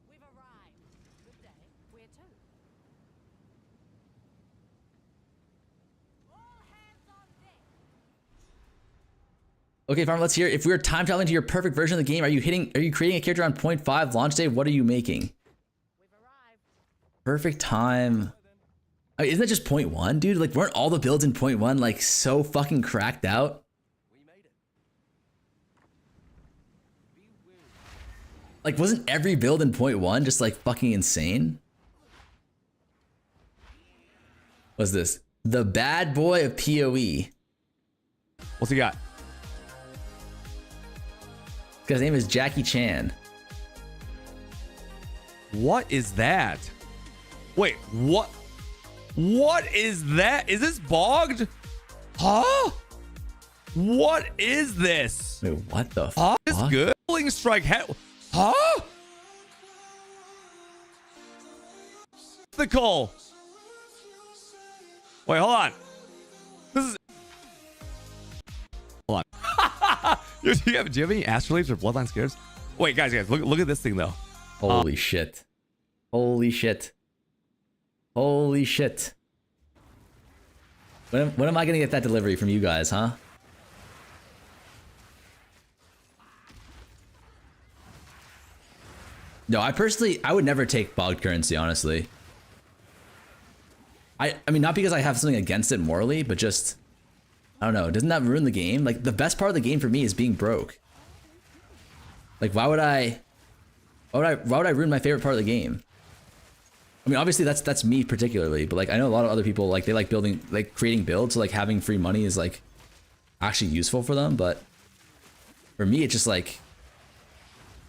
We've arrived. Good day. Where to? All hands on deck. Okay, Farmer, let's hear. If we were time traveling to your perfect version of the game, are you creating a character on 0.5 launch day? What are you making? We've arrived. Perfect time. I mean, isn't that just 0.1, dude? Like, weren't all the builds in 0.1 like so fucking cracked out? Like, wasn't every build in 0.1 just like fucking insane? What's this? The bad boy of PoE. What's he got? This guy's name is Jackie Chan. What is that? Wait, what? What is that? Is this bogged? Huh? What is this? Wait, what the Huh? fuck? Is good? Rolling strike head. Huh? The call. Wait, hold on. This is. Hold on. do you have any astrolabes or bloodline scares? Wait, guys, look at this thing though. Holy shit. Holy shit. Holy shit. When am I gonna get that delivery from you guys, huh? No, I would never take bogged currency, honestly. I mean, not because I have something against it morally, but just, I don't know, doesn't that ruin the game? Like, the best part of the game for me is being broke. Like, why would I ruin my favorite part of the game? I mean, obviously that's me particularly, but like, I know a lot of other people, like, they like building, like creating builds, so like having free money is like actually useful for them, but for me, it's just like,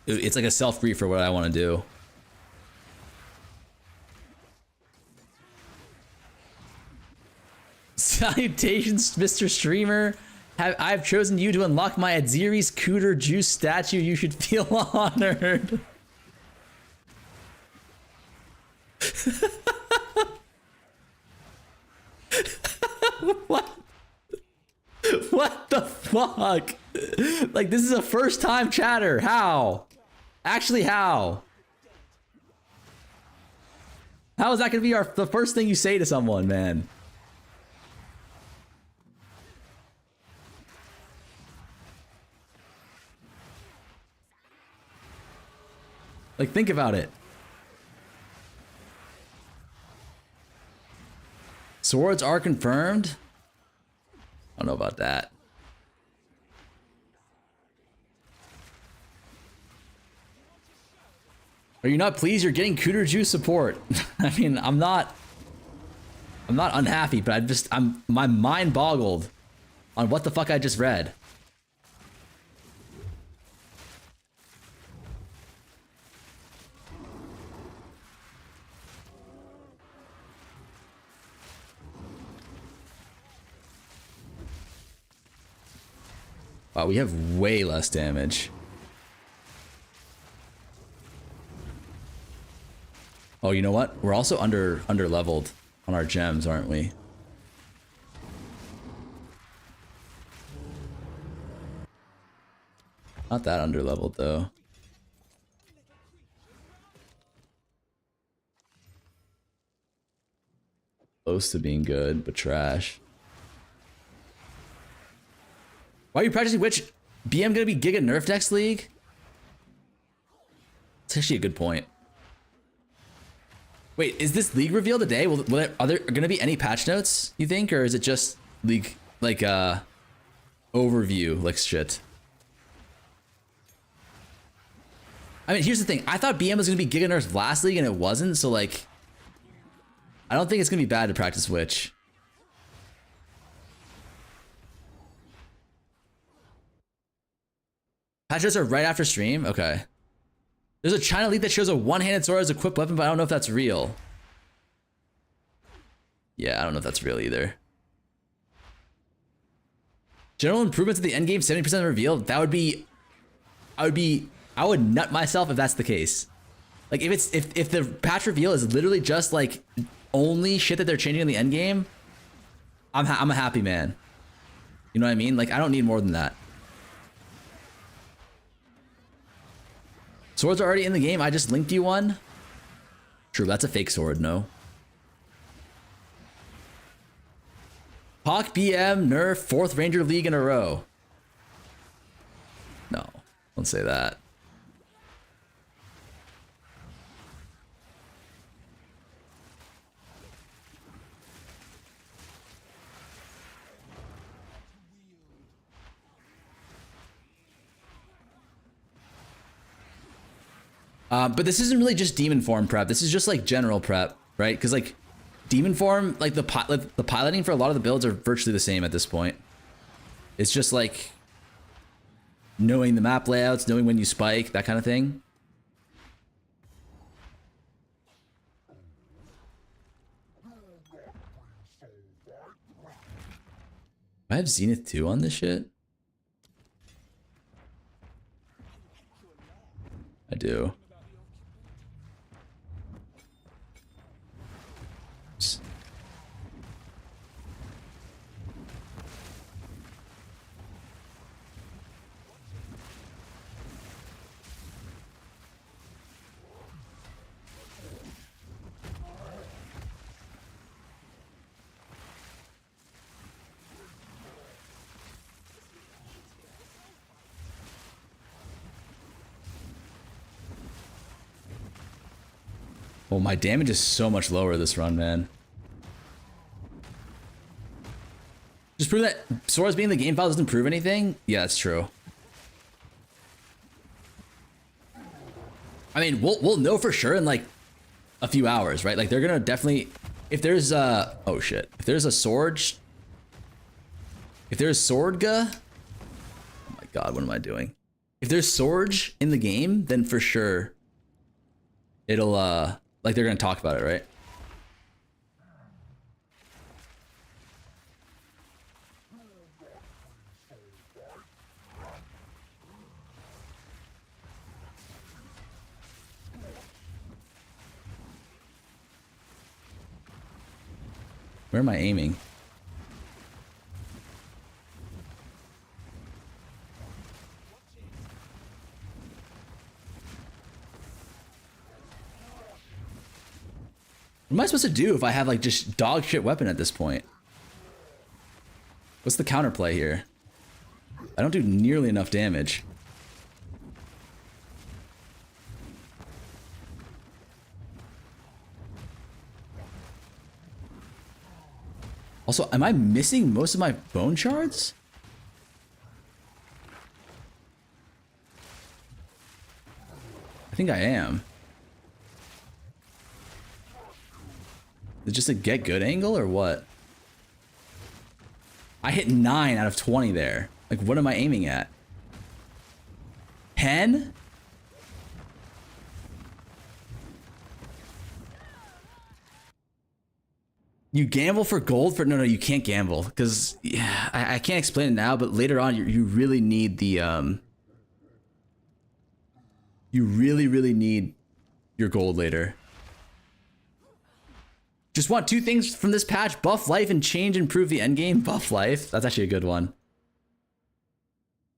it's like a self-brief for what I want to do. Salutations, Mr. Streamer. I've chosen you to unlock my Adziri's Cooter Juice statue. You should feel honored. What? What the fuck? Like, this is a first time chatter. How? Actually, how? How is that gonna be the first thing you say to someone, man? Like, think about it. Swords are confirmed? I don't know about that. Are you not pleased you're getting Cooter Juice support? I mean, I'm not unhappy, but my mind boggled on what the fuck I just read. Wow, we have way less damage. Oh, you know what? We're also under leveled on our gems, aren't we? Not that under leveled though. Close to being good, but trash. Why are you practicing Witch? BM gonna be Giga nerfed next league? It's actually a good point. Wait, is this league reveal today? Are there gonna be any patch notes, you think? Or is it just league, like, overview, like shit? I mean, here's the thing. I thought BM was gonna be Giga nerfed last league and it wasn't, so like, I don't think it's gonna be bad to practice Witch. Patch notes are right after stream? Okay. There's a China leak that shows a one-handed sword as a equipped weapon, but I don't know if that's real. Yeah, I don't know if that's real either. General improvements at the endgame, 70% reveal. That would be... I would nut myself if that's the case. Like, if the patch reveal is literally just, like, only shit that they're changing in the endgame, I'm a happy man. You know what I mean? Like, I don't need more than that. Swords are already in the game. I just linked you one. True, that's a fake sword, no. Hawk BM nerf 4th Ranger League in a row. No, don't say that. But this isn't really just demon form prep. This is just like general prep, right? Because like demon form, like the piloting for a lot of the builds are virtually the same at this point. It's just like knowing the map layouts, knowing when you spike, that kind of thing. I have Zenith 2 on this shit. I do. Well, my damage is so much lower this run, man. Just prove that Sora's being the game file doesn't prove anything? Yeah, that's true. I mean, we'll know for sure in like a few hours, right? Like they're gonna definitely, if there's a, oh shit, if there's a sword, if there's Swordga, oh my god, what am I doing? If there's Sorge in the game, then for sure it'll like they're gonna talk about it, right? Where am I aiming? What am I supposed to do if I have like just dog shit weapon at this point? What's the counterplay here? I don't do nearly enough damage. Also, am I missing most of my bone shards? I think I am. Is it just a get good angle or what? I hit 9 out of 20 there. Like, what am I aiming at? 10? You gamble for gold for no, you can't gamble because yeah, I can't explain it now, but later on you really need the you really need your gold later. Just want 2 things from this patch: buff life and change improve the endgame. Buff life, that's actually a good one.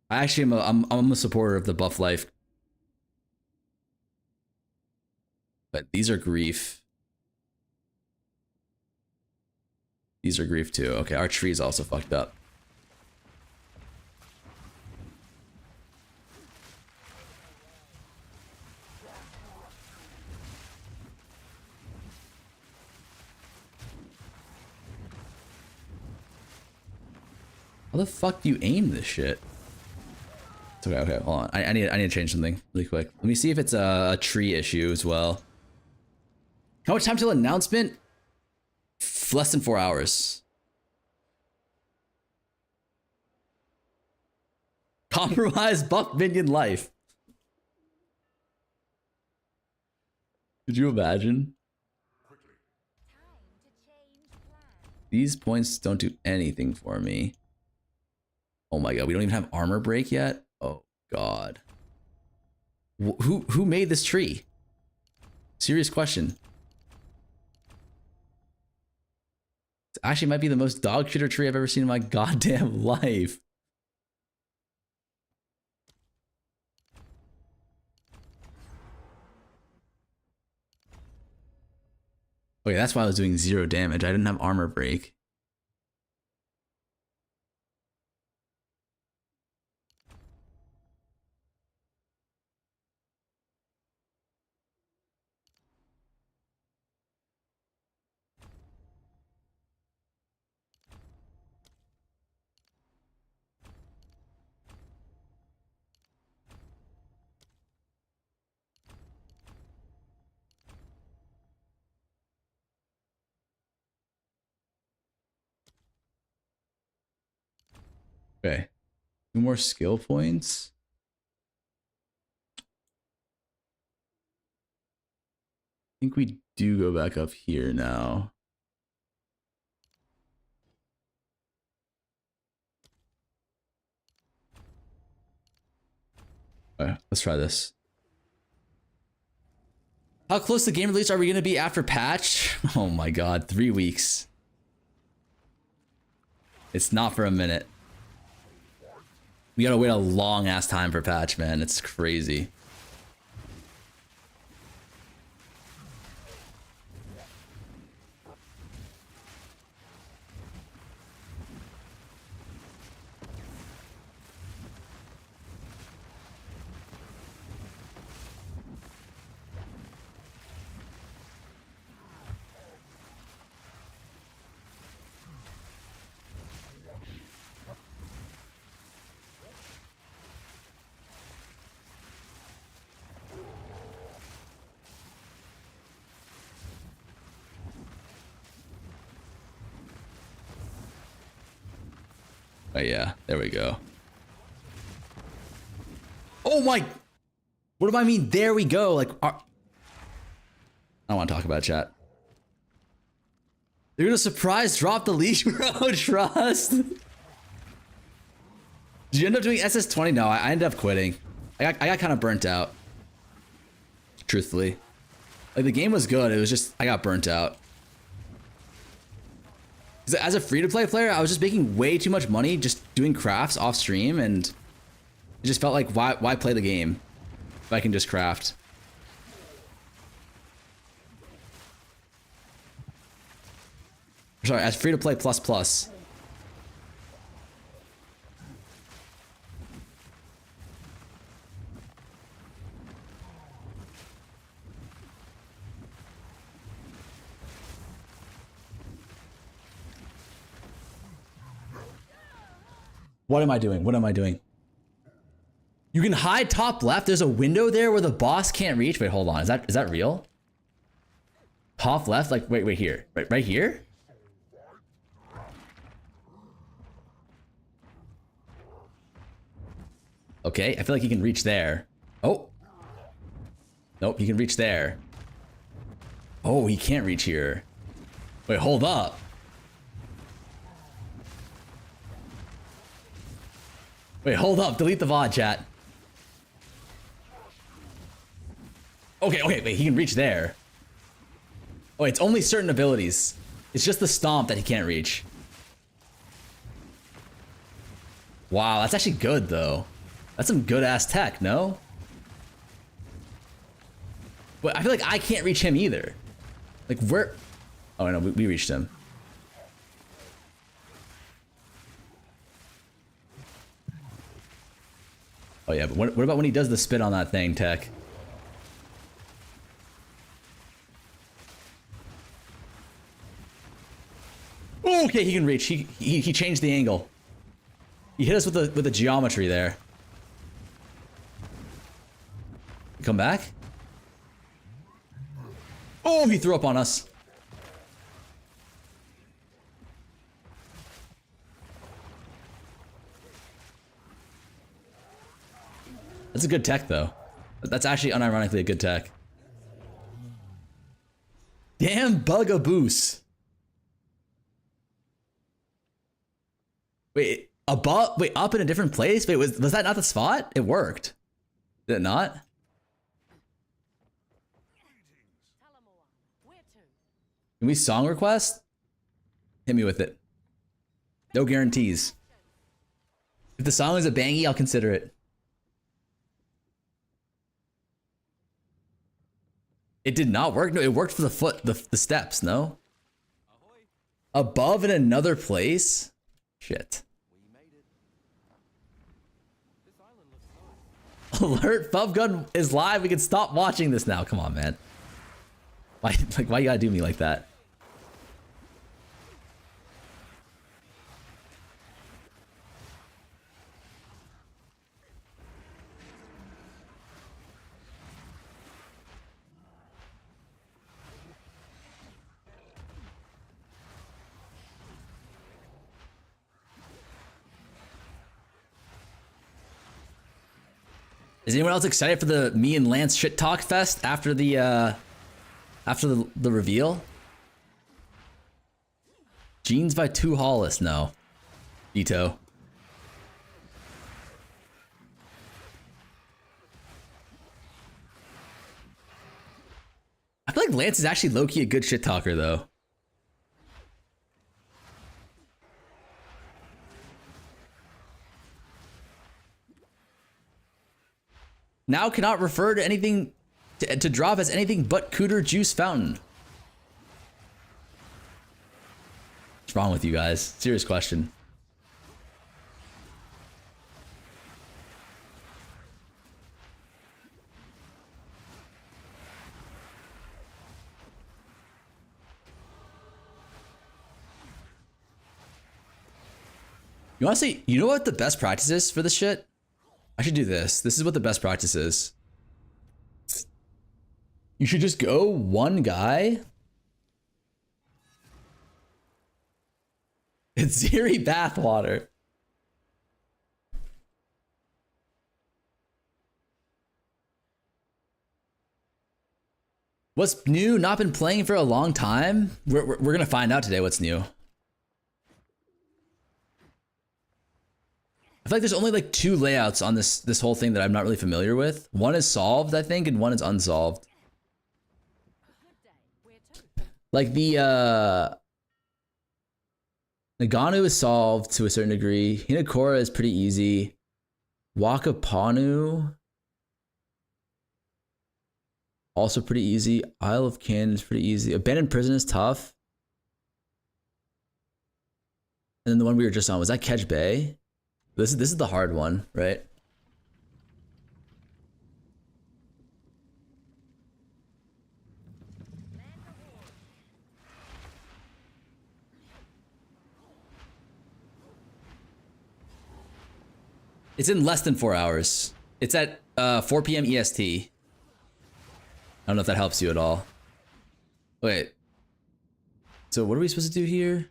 I actually I'm a supporter of the buff life, but these are grief. These are grief too. Okay, our tree's also fucked up. How the fuck do you aim this shit? It's okay, okay, hold on. I need to change something really quick. Let me see if it's a tree issue as well. How much time till announcement? Less than 4 hours. Compromise buff minion life. Could you imagine? These points don't do anything for me. Oh my god, we don't even have armor break yet? Oh god. Who made this tree? Serious question. It actually might be the most dog shitter tree I've ever seen in my goddamn life. Okay, that's why I was doing 0 damage. I didn't have armor break. Okay. 2 more skill points. I think we do go back up here now. Okay, let's try this. How close to game release are we going to be after patch? Oh my god, 3 weeks. It's not for a minute. We gotta wait a long ass time for patch, man. It's crazy. Oh yeah, there we go. Oh my! What do I mean? There we go. Like, I don't want to talk about chat. They're gonna surprise drop the leash, bro. Trust. Did you end up doing SS20? No, I ended up quitting. I got kind of burnt out. Truthfully, like the game was good. It was just I got burnt out. As a free-to-play player, I was just making way too much money just doing crafts off stream, and it just felt like why play the game if I can just craft? Sorry, as free-to-play plus. What am I doing? What am I doing? You can hide top left. There's a window there where the boss can't reach. Wait, hold on. Is that real? Top left? Like, wait here. Right here? Okay, I feel like he can reach there. Oh. Nope, he can reach there. Oh, he can't reach here. Wait, hold up. Wait, hold up. Delete the VOD, chat. Okay, wait, he can reach there. Oh, it's only certain abilities. It's just the stomp that he can't reach. Wow, that's actually good, though. That's some good-ass tech, no? But I feel like I can't reach him either. Like, where... Oh, no, we reached him. Oh yeah, but what about when he does the spit on that thing, Tech? Okay, he can reach. He changed the angle. He hit us with the geometry there. Come back. Oh, he threw up on us. That's a good tech, though. That's actually unironically a good tech. Damn bugaboos. Wait, above? Wait, up in a different place? Wait, was that not the spot? It worked. Did it not? Can we song request? Hit me with it. No guarantees. If the song is a bangy, I'll consider it. It did not work? No, it worked for the foot, the steps, no? Above in another place? Shit. Alert, Pub Gun is live. We can stop watching this now. Come on, man. Why you gotta do me like that? Is anyone else excited for the me and Lance shit talk fest after the reveal? Jeans by Two Hollis, no. Veto. I feel like Lance is actually low-key a good shit talker though. Now cannot refer to anything to drop as anything but Cooter Juice Fountain. What's wrong with you guys? Serious question. You honestly, you know what the best practice is for this shit? I should do this. This is what the best practice is. You should just go one guy. It's Zeri bathwater. What's new? Not been playing for a long time? We're gonna find out today what's new. I feel like there's only like 2 layouts on this whole thing that I'm not really familiar with. One is solved, I think, and one is unsolved. Like the Nagano is solved to a certain degree. Hinakura is pretty easy. Wakapanu also pretty easy. Isle of Kin is pretty easy. Abandoned Prison is tough. And then the one we were just on, was that Kedge Bay? This is the hard one, right? It's in less than 4 hours. It's at 4 p.m. EST. I don't know if that helps you at all. Wait. So what are we supposed to do here?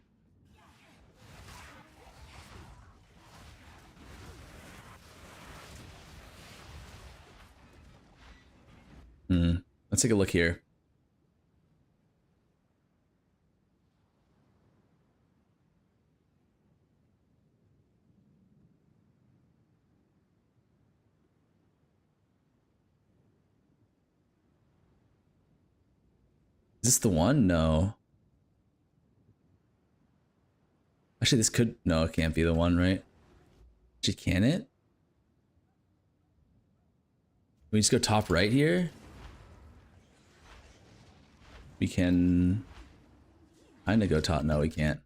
Let's take a look here. Is this the one? No. Actually, this could... No, it can't be the one, right? Actually, can it? Can we just go top right here? We can... kind of go top. No, we can't.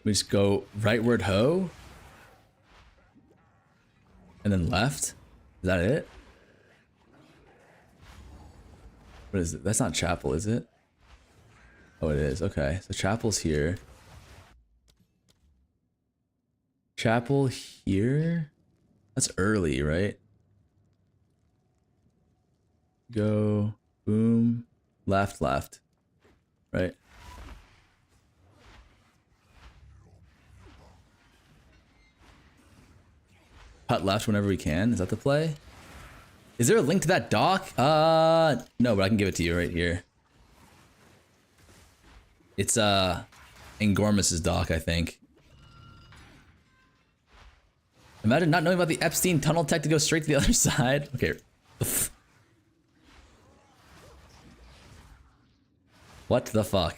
We just go rightward hoe. And then left. Is that it? What is it? That's not chapel, is it? Oh, it is. Okay. So chapel's here. Chapel here? That's early, right? Go. Boom. Left, left. Right? Cut left whenever we can. Is that the play? Is there a link to that doc? No, but I can give it to you right here. It's Ingormus's doc, I think. Imagine not knowing about the Epstein tunnel tech to go straight to the other side. Okay. What the fuck?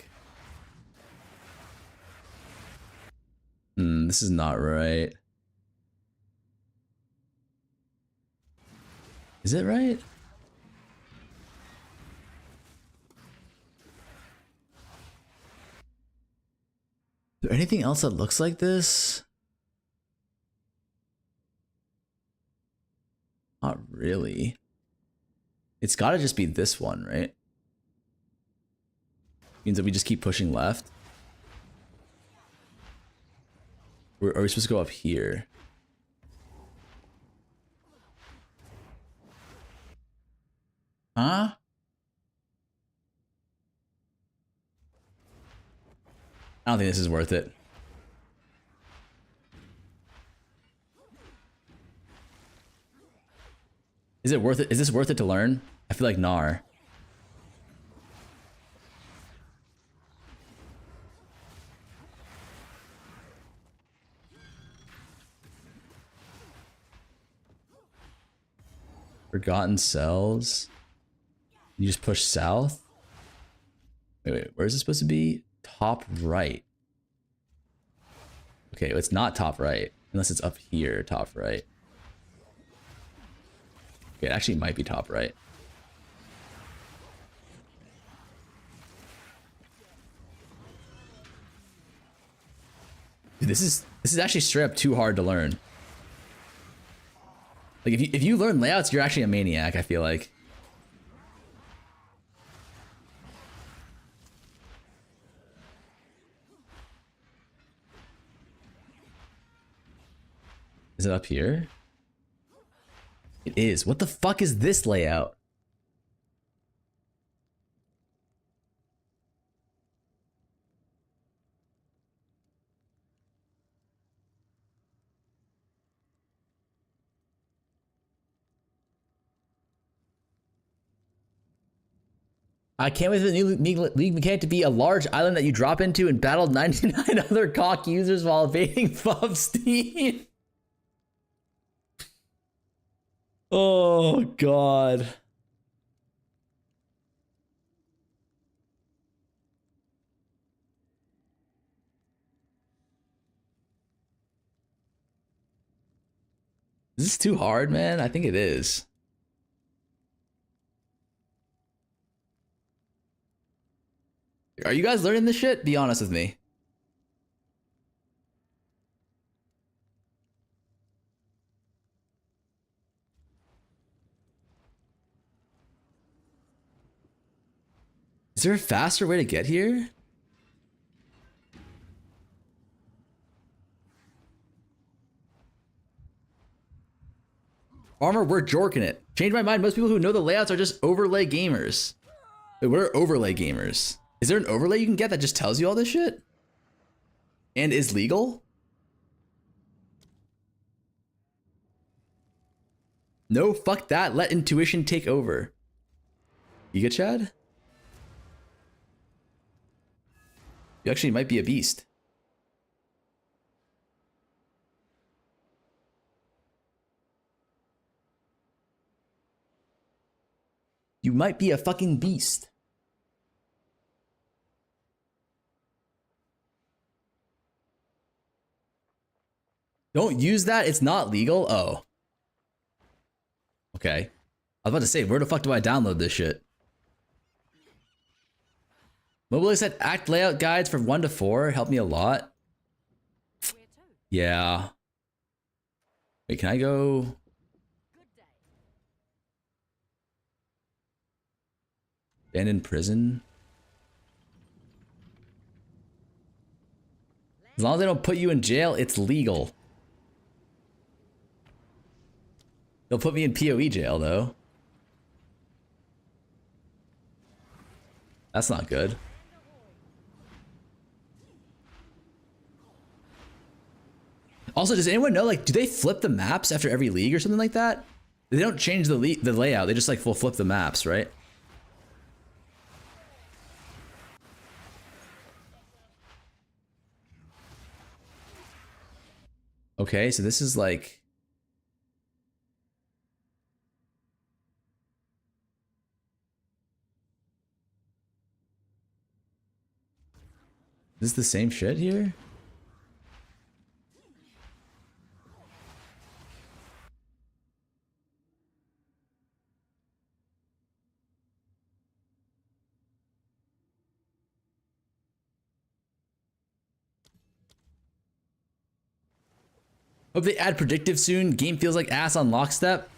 This is not right. Is it right? Is there anything else that looks like this? Not really. It's gotta just be this one, right? Means that we just keep pushing left. Are we supposed to go up here? Huh? I don't think this is worth it. Is it worth it? Is this worth it to learn? I feel like Nar. Forgotten cells. You just push south. Wait, where is it supposed to be? Top right. Okay, it's not top right. Unless it's up here, top right. Okay, it actually might be top right. Dude, this is actually straight up too hard to learn. Like if you learn layouts, you're actually a maniac, I feel like. Is it up here? It is. What the fuck is this layout? I can't wait for the new league mechanic to be a large island that you drop into and battle 99 other cock users while evading Fub Steam. Oh, God. Is this too hard, man? I think it is. Are you guys learning this shit? Be honest with me. Is there a faster way to get here? Farmer, we're jorking it. Change my mind. Most people who know the layouts are just overlay gamers. Wait, what are overlay gamers? Is there an overlay you can get that just tells you all this shit? And is legal? No, fuck that. Let intuition take over. Giga Chad? You actually might be a beast. You might be a fucking beast. Don't use that. It's not legal. Oh. Okay. I was about to say, where the fuck do I download this shit? Mobile said act layout guides from 1 to 4 helped me a lot. Yeah. Wait, can I go? Good day. Abandoned prison? As long as they don't put you in jail, it's legal. They'll put me in PoE jail, though. That's not good. Also, does anyone know, like, do they flip the maps after every league or something like that? They don't change the layout. They just, like, will flip the maps, right? Okay, so this is like... Is this the same shit here? Hope they add predictive soon. Game feels like ass on lockstep.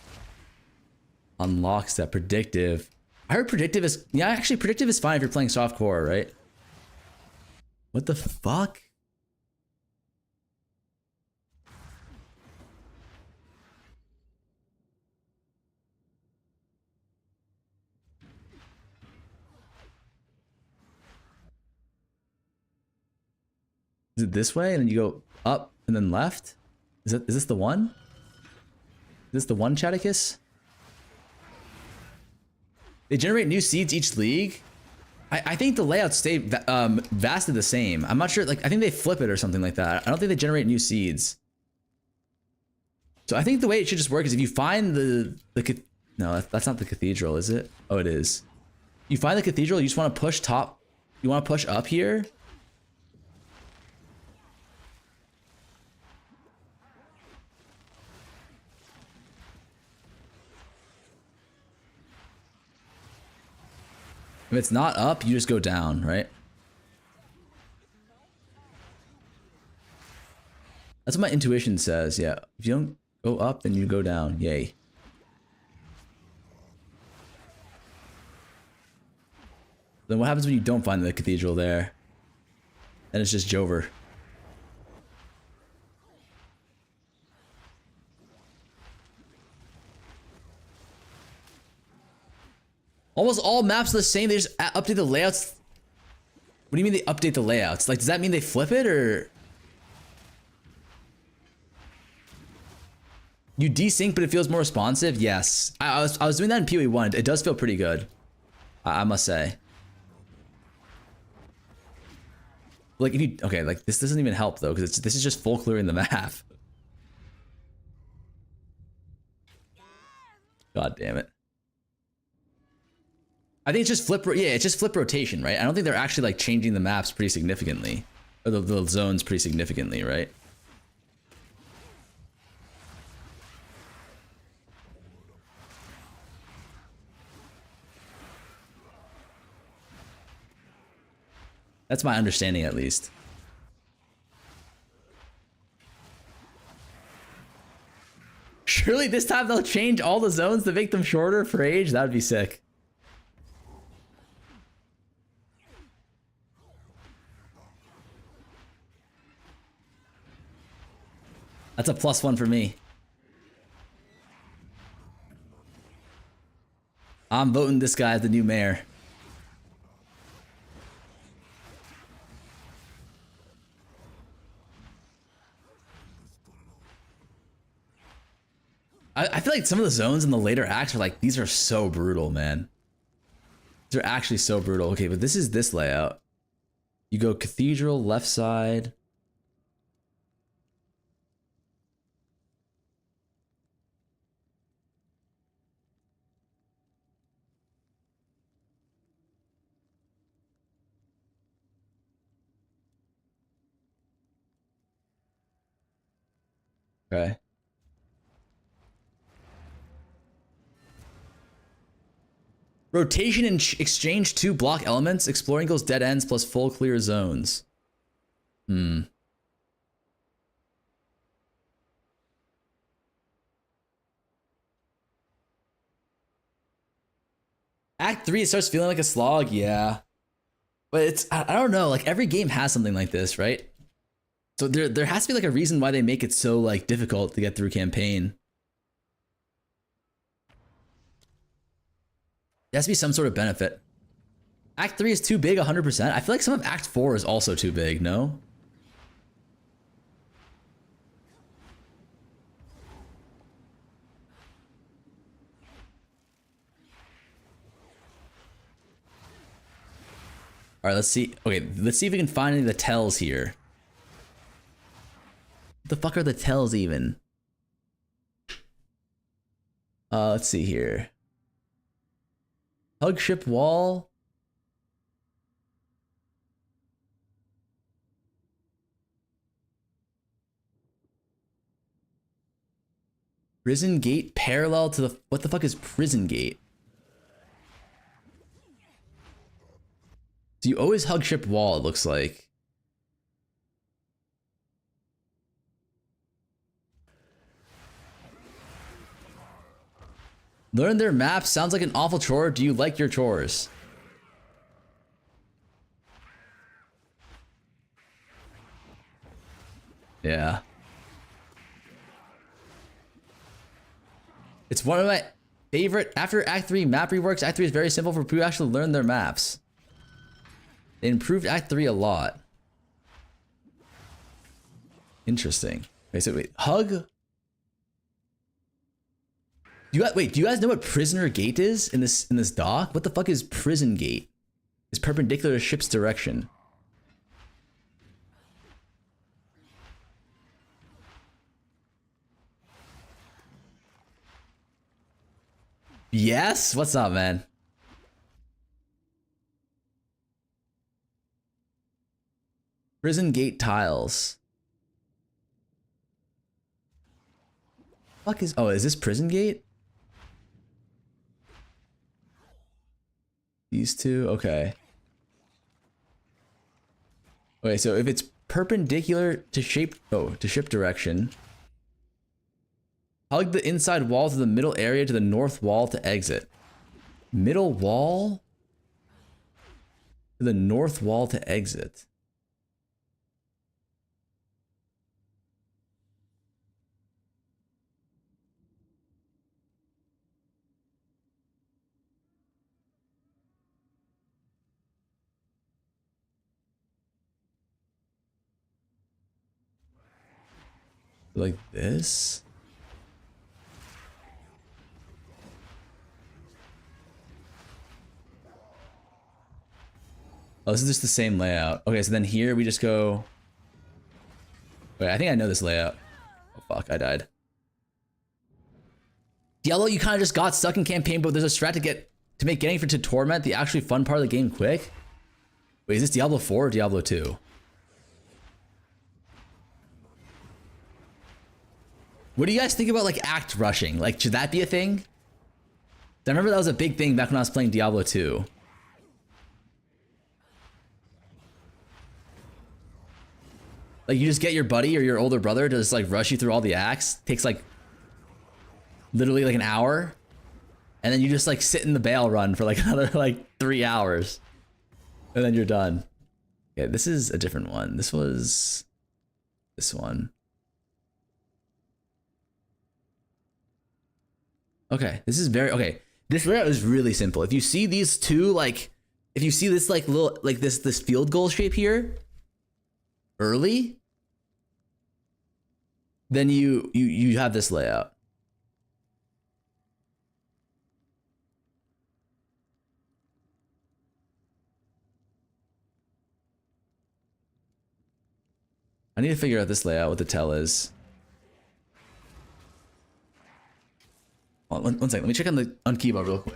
On lockstep, predictive. I heard predictive is... Yeah, actually, predictive is fine if you're playing softcore, right? What the fuck? Is it this way and then you go up and then left? Is this the one? Is this the one, Chaticus? They generate new seeds each league? I think the layouts stay vastly the same. I'm not sure, like, I think they flip it or something like that. I don't think they generate new seeds. So I think the way it should just work is if you find no, that's not the cathedral, is it? Oh, it is. You find the cathedral, you just want to push top. You want to push up here. If it's not up, you just go down, right? That's what my intuition says, yeah. If you don't go up, then you go down. Yay. Then what happens when you don't find the cathedral there? Then it's just Jover. Almost all maps are the same. They just update the layouts. What do you mean they update the layouts? Like, does that mean they flip it or? You desync, but it feels more responsive? Yes. I was doing that in PoE 1. It does feel pretty good. I must say. Like, if you... Okay, like, this doesn't even help, though, because this is just full clearing the map. God damn it. I think it's just flip... Yeah, it's just flip rotation, right? I don't think they're actually, like, changing the maps pretty significantly. Or the zones pretty significantly, right? That's my understanding, at least. Surely this time they'll change all the zones to make them shorter for age? That would be sick. That's a +1 for me. I'm voting this guy as the new mayor. I feel like some of the zones in the later acts are like, these are so brutal, man. They're actually so brutal. Okay, but this is this layout. You go cathedral, left side. Okay. Rotation and exchange 2 block elements. Exploring goes dead ends plus full clear zones. Act 3 it starts feeling like a slog, yeah. But it's I don't know, like every game has something like this, right? So there has to be like a reason why they make it so like difficult to get through campaign. There has to be some sort of benefit. Act 3 is too big 100%. I feel like some of Act 4 is also too big, no? All right, let's see. Okay, let's see if we can find any of the tells here. What the fuck are the tells even? Let's see here. Hug ship wall. Prison gate parallel to the... What the fuck is prison gate? So you always hug ship wall, it looks like. Learn their maps sounds like an awful chore. Do you like your chores? Yeah. It's one of my favorite. After Act 3 map reworks, Act 3 is very simple for people to actually learn their maps. They improved Act 3 a lot. Interesting. Wait, so wait, hug? Wait, do you guys know what prisoner gate is in this dock? What the fuck is prison gate? It's perpendicular to ship's direction. Yes? What's up, man? Prison gate tiles. Fuck is... Oh, is this prison gate? These two? Okay. Okay, so if it's perpendicular to ship direction, hug the inside wall to the middle area to the north wall to exit. Middle wall to the north wall to exit. Like this? Oh, this is just the same layout. Okay, so then here we just go... Wait, I think I know this layout. Oh fuck, I died. Diablo, you kind of just got stuck in campaign, but there's a strat to make getting to torment the actually fun part of the game quick. Wait, is this Diablo 4 or Diablo 2? What do you guys think about like act rushing? Like, should that be a thing? I remember that was a big thing back when I was playing Diablo 2. Like, you just get your buddy or your older brother to just like rush you through all the acts. Takes like literally like an hour. And then you just like sit in the bail run for like another like 3 hours. And then you're done. Okay, this is a different one. This was this one. Okay, this is very, okay. This layout is really simple. If you see these two, like, if you see this like little, like this field goal shape here, early, then you have this layout. I need to figure out this layout, what the tell is. One second, let me check on keyboard real quick.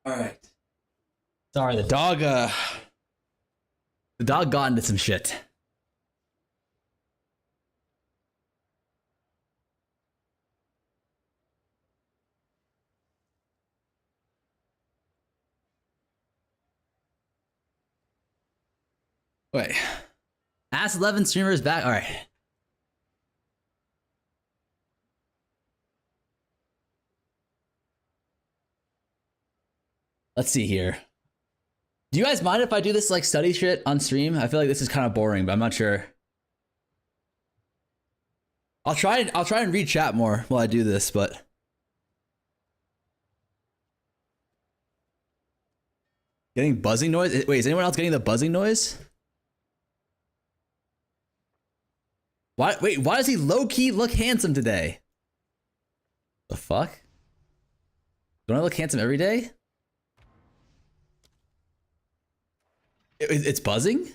All right. Sorry, the dog got into some shit. Wait. Ask 11 streamers back. All right. Let's see here. Do you guys mind if I do this like study shit on stream? I feel like this is kind of boring, but I'm not sure. I'll try and read chat more while I do this, but getting buzzing noise? Wait, is anyone else getting the buzzing noise? Why does he low-key look handsome today? The fuck? Don't I look handsome every day? It's buzzing?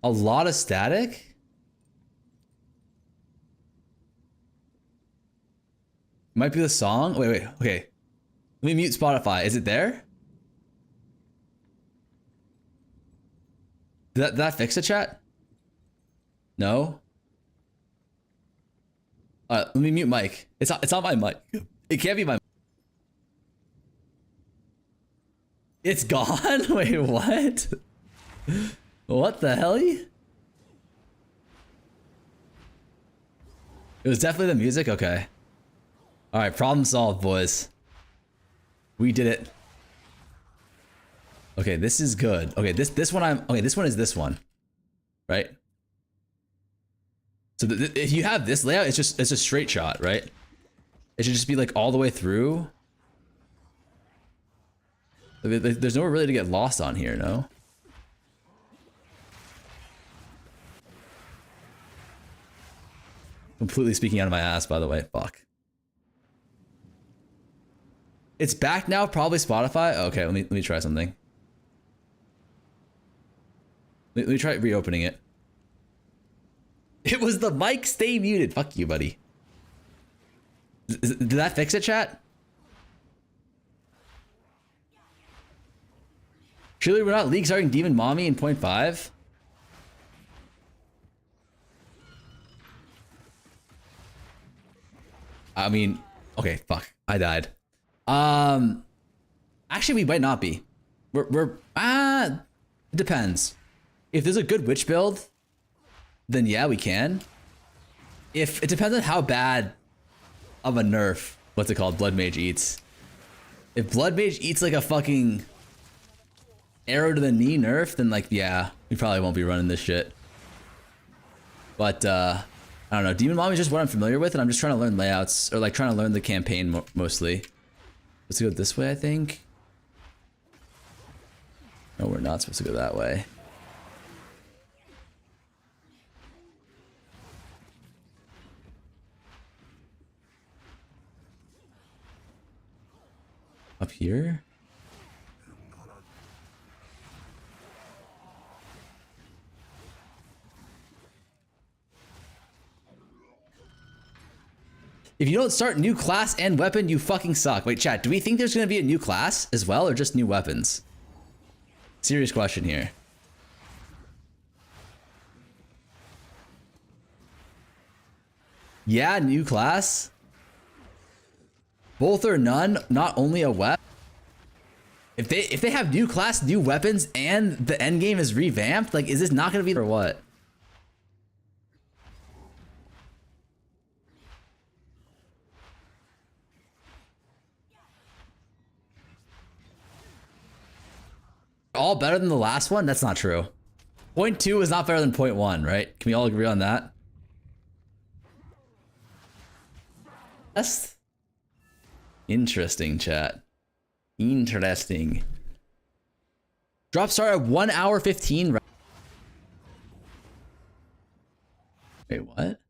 A lot of static? Might be the song. Wait, okay. Let me mute Spotify. Is it there? Did that fix the chat? No? Let me mute mic. It's not my mic. It can't be my mic. It's gone? Wait, what? What the hell? It was definitely the music? Okay. Alright, problem solved, boys. We did it. Okay, this is good. Okay, this one this one is this one. Right? So if you have this layout, it's a straight shot, right? It should just be like all the way through. There's nowhere really to get lost on here, no? Completely speaking out of my ass, by the way. Fuck. It's back now, probably Spotify. Okay, let me try something. Let me try reopening it. It was the mic stay muted. Fuck you, buddy. Did that fix it, chat? Surely we're not league starting Demon Mommy in 0.5? I mean, okay, fuck. I died. Actually, we might not be. It depends. If there's a good witch build, then yeah, we can. If it depends on how bad of a nerf, what's it called, Blood Mage eats. If Blood Mage eats like a fucking arrow to the knee nerf, then like, yeah, we probably won't be running this shit. But I don't know. Demon Mommy is just what I'm familiar with, and I'm just trying to learn layouts, or like trying to learn the campaign mostly. Let's go this way, I think. No, we're not supposed to go that way. Up here? If you don't start new class and weapon, you fucking suck. Wait, chat, do we think there's gonna be a new class as well, or just new weapons? Serious question here. Yeah, new class. Both or none, not only a weapon. If they have new class, new weapons, and the end game is revamped, like, is this not gonna be or what? All better than the last one? That's not true. 0.2 is not better than 0.1, right? Can we all agree on that? That's interesting, chat. Interesting. Drop start at 1 hour 15. Wait, what?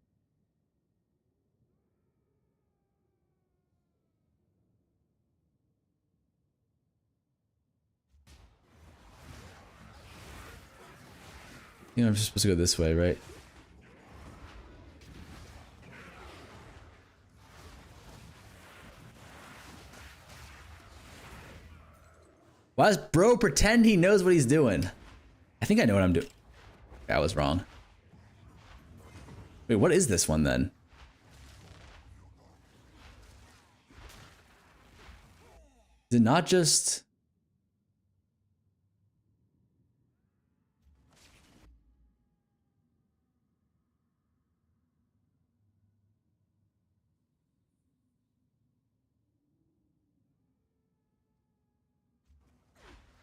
You know, I'm just supposed to go this way, right? Why does bro pretend he knows what he's doing? I think I know what I'm doing. I was wrong. Wait, what is this one then? Is it not just...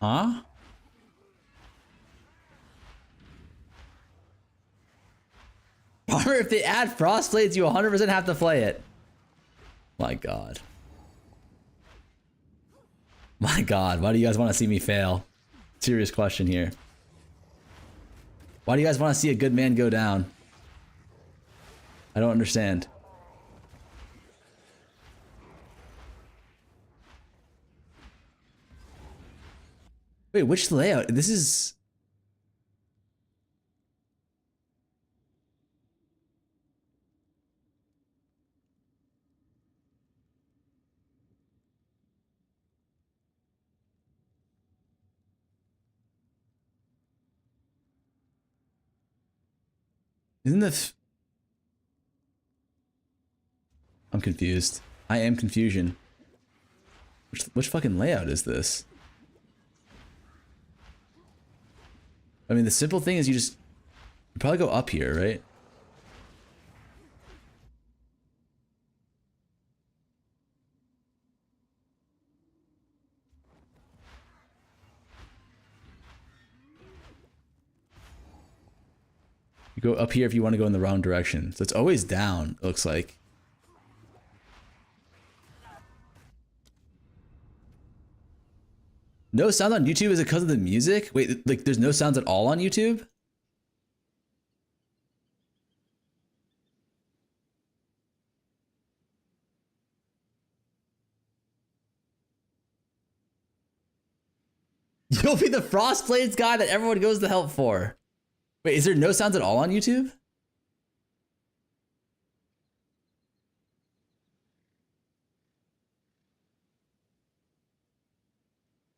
Huh? Farmer, if they add frost blades, you 100% have to play it. My god. My god, why do you guys want to see me fail? Serious question here. Why do you guys want to see a good man go down? I don't understand. Wait, which layout? This is... Isn't this... I'm confused. I am confusion. Which fucking layout is this? I mean, the simple thing is you probably go up here, right? You go up here if you want to go in the wrong direction. So it's always down, it looks like. No sound on YouTube? Is it because of the music? Wait, like there's no sounds at all on YouTube? You'll be the Frostblades guy that everyone goes to help for. Wait, is there no sounds at all on YouTube?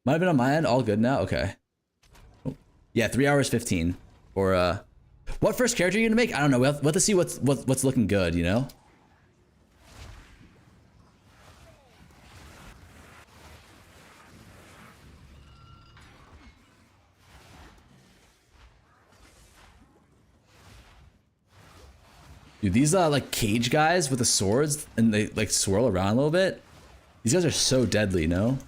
Might have been on my end. All good now? Okay. Yeah, 3 hours 15. Or, what first character are you gonna make? I don't know. We'll have to see what's looking good, you know? Dude, these like cage guys with the swords and they like swirl around a little bit. These guys are so deadly, no?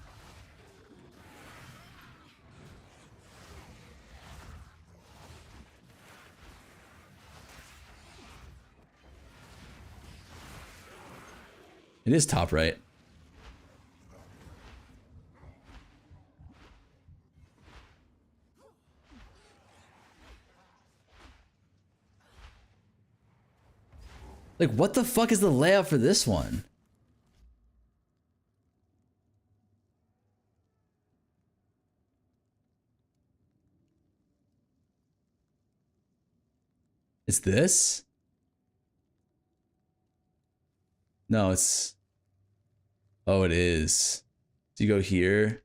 It is top right. Like, what the fuck is the layout for this one? It's this? No, it's... Oh, it is. So you go here.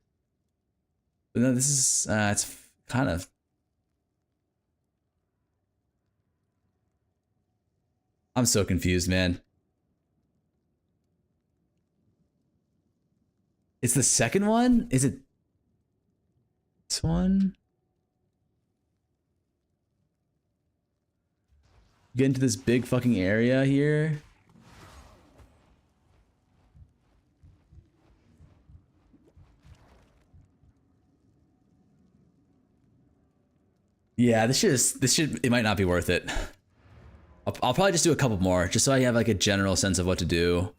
But no, this is... it's kind of... I'm so confused, man. It's the second one? Is it this one? Get into this big fucking area here. Yeah, it might not be worth it. I'll probably just do a couple more, just so I have like a general sense of what to do.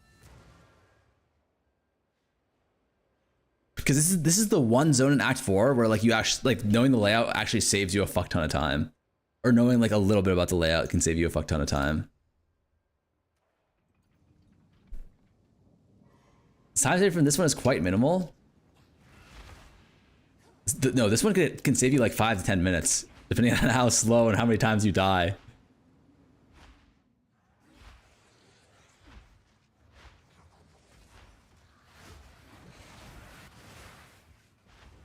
Because this is the one zone in Act 4 where like you actually like knowing the layout actually saves you a fuck ton of time. Or knowing like a little bit about the layout can save you a fuck ton of time. The time save from this one is quite minimal. No, this one can save you like 5 to 10 minutes, depending on how slow and how many times you die.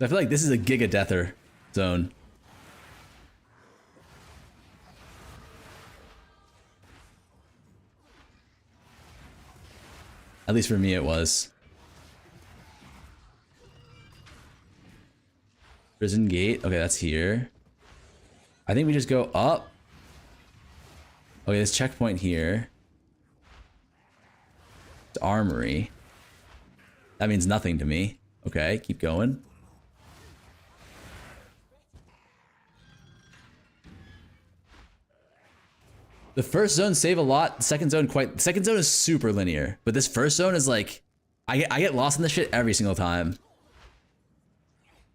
I feel like this is a giga deather zone. At least for me it was. Prison gate. Okay, that's here. I think we just go up. Okay, this checkpoint here. It's armory. That means nothing to me. Okay, keep going. The first zone save a lot. The second zone the second zone is super linear, but this first zone is like, I get lost in this shit every single time.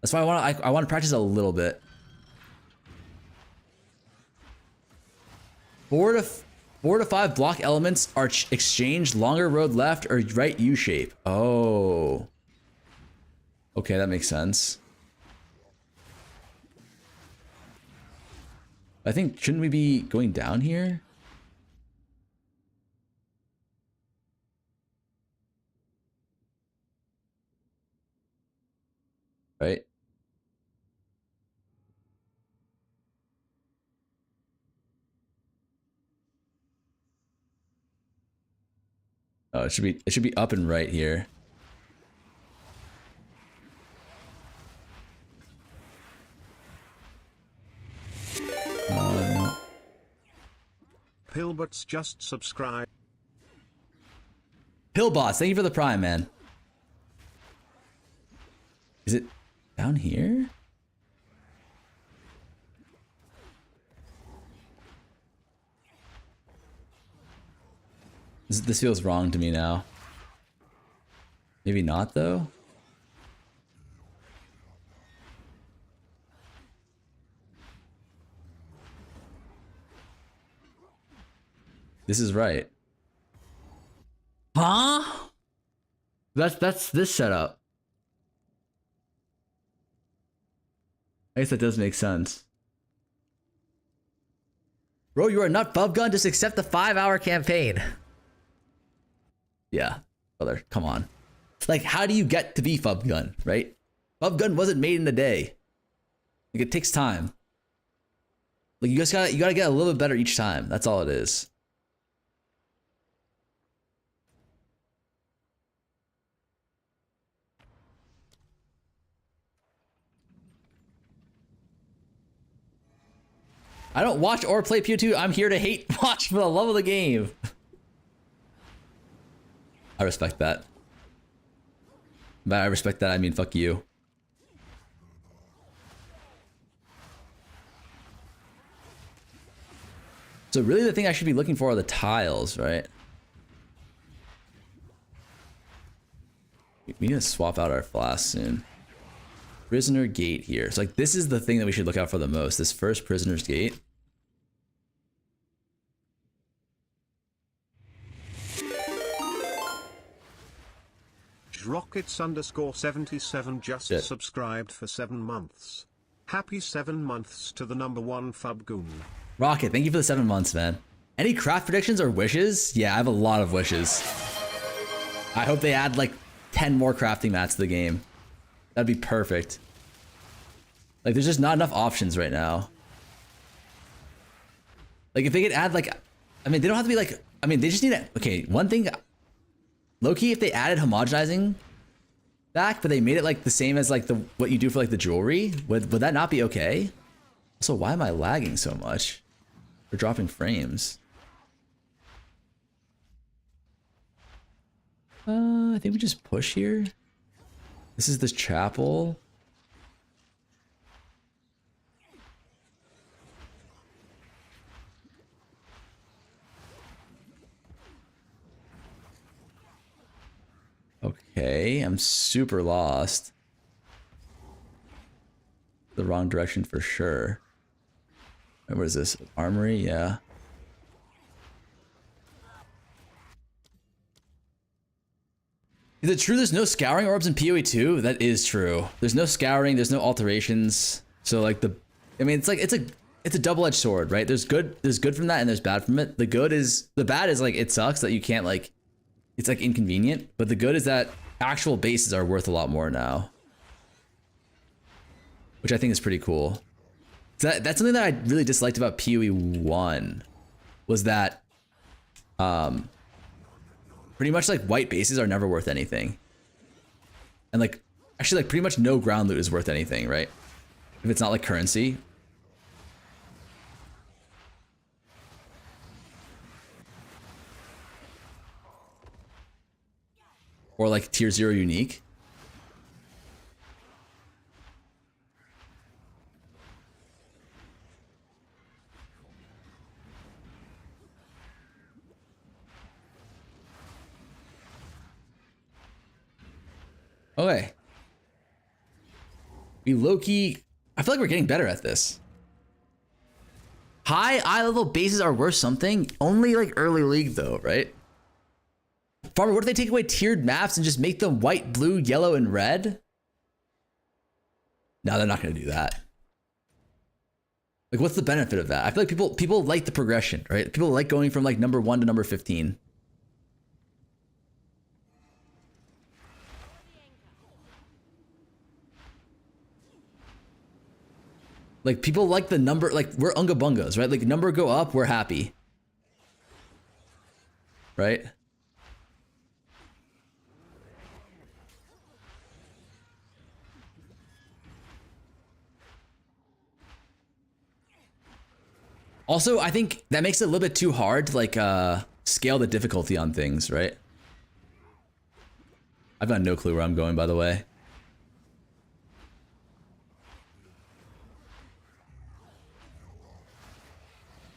That's why I want to practice a little bit. 4 to 5 block elements are exchanged longer road left or right U shape. Oh. Okay, that makes sense. I think, shouldn't we be going down here? Right? Oh, it should be up and right here. No. Pilbert's just subscribe. Pillbots, thank you for the prime, man. Is it down here? This feels wrong to me now. Maybe not, though? This is right. Huh? That's this setup. I guess that does make sense. Bro, you are not Bubgun, just accept the 5-hour campaign. Yeah, brother, come on. Like, how do you get to be Fubgun, right? Fubgun wasn't made in a day. Like, it takes time. Like, you gotta get a little bit better each time. That's all it is. I don't watch or play PO2. I'm here to hate watch for the love of the game. I respect that. By I respect that, I mean fuck you. So really the thing I should be looking for are the tiles, right? We need to swap out our flasks soon. Prisoner gate here. So like this is the thing that we should look out for the most. This first prisoner's gate. Rockets_77 just Shit. subscribed for 7 months. Happy 7 months to the #1 Fubgoon. Rocket, thank you for the 7 months, man. Any craft predictions or wishes? Yeah, I have a lot of wishes. I hope they add like 10 more crafting mats to the game. That'd be perfect. Like, there's just not enough options right now. Like, if they could add like, I mean, they don't have to be like, I mean, they just need to, okay, one thing, low-key, if they added homogenizing back, but they made it like the same as like what you do for like the jewelry, would that not be okay? Also, why am I lagging so much? We're dropping frames. I think we just push here. This is the chapel. Okay, I'm super lost. The wrong direction for sure. Where is this? Armory? Yeah. Is it true there's no scouring orbs in PoE 2? That is true. There's no scouring, there's no alterations. So like I mean, it's like, it's a double-edged sword, right? There's good from that and there's bad from it. The bad is like, it sucks that you can't like, it's like inconvenient, but the good is that actual bases are worth a lot more now. which I think is pretty cool. So that's something that I really disliked about PoE 1 was that pretty much like white bases are never worth anything. And like actually like pretty much no ground loot is worth anything, right? If it's not like currency. Or like tier 0 unique. Okay. We low-key... I feel like we're getting better at this. High eye-level bases are worth something. Only like early league though, right? Farmer, what if they take away tiered maps and just make them white, blue, yellow, and red? No, they're not going to do that. Like, what's the benefit of that? I feel like people like the progression, right? People like going from like number 1 to number 15. Like, people like the number, like, we're Unga Bungas, right? Like, number go up, we're happy. Right? Also, I think that makes it a little bit too hard to, like, scale the difficulty on things, right? I've got no clue where I'm going, by the way.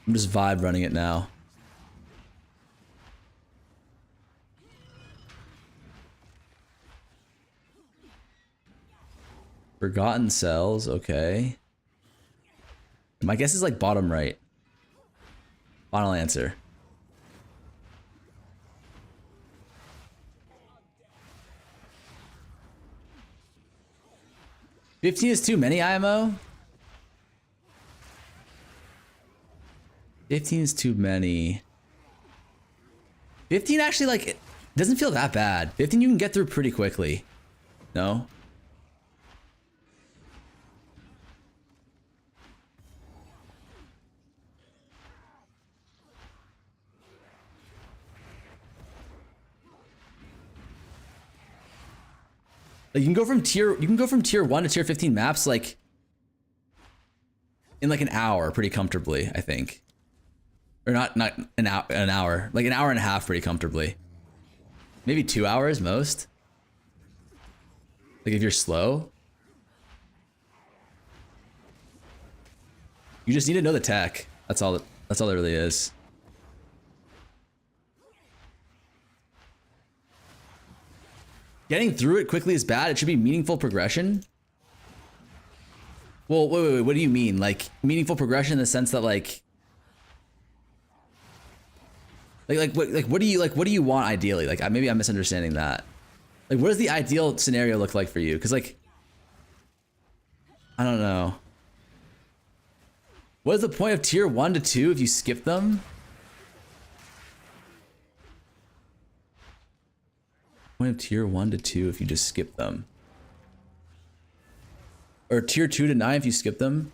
I'm just vibe running it now. Forgotten cells, okay. My guess is like bottom right. Final answer. $15 is too many, IMO? 15 is too many. 15 actually, like, it doesn't feel that bad. 15 you can get through pretty quickly. No? Like, you can go from tier 1 to tier 15 maps like in like an hour pretty comfortably, I think. Or not an hour, like an hour and a half pretty comfortably. Maybe 2 hours most. Like if you're slow. You just need to know the tech. That's all there really is. Getting through it quickly is bad. It should be meaningful progression. Well, wait. What do you mean? Like meaningful progression in the sense that like what do you want ideally? Like maybe I'm misunderstanding that. Like what does the ideal scenario look like for you? Because like I don't know. What is the point of tier 1 to 2 if you skip them? Point of tier 1 to 2 if you just skip them. Or tier 2 to 9 if you skip them.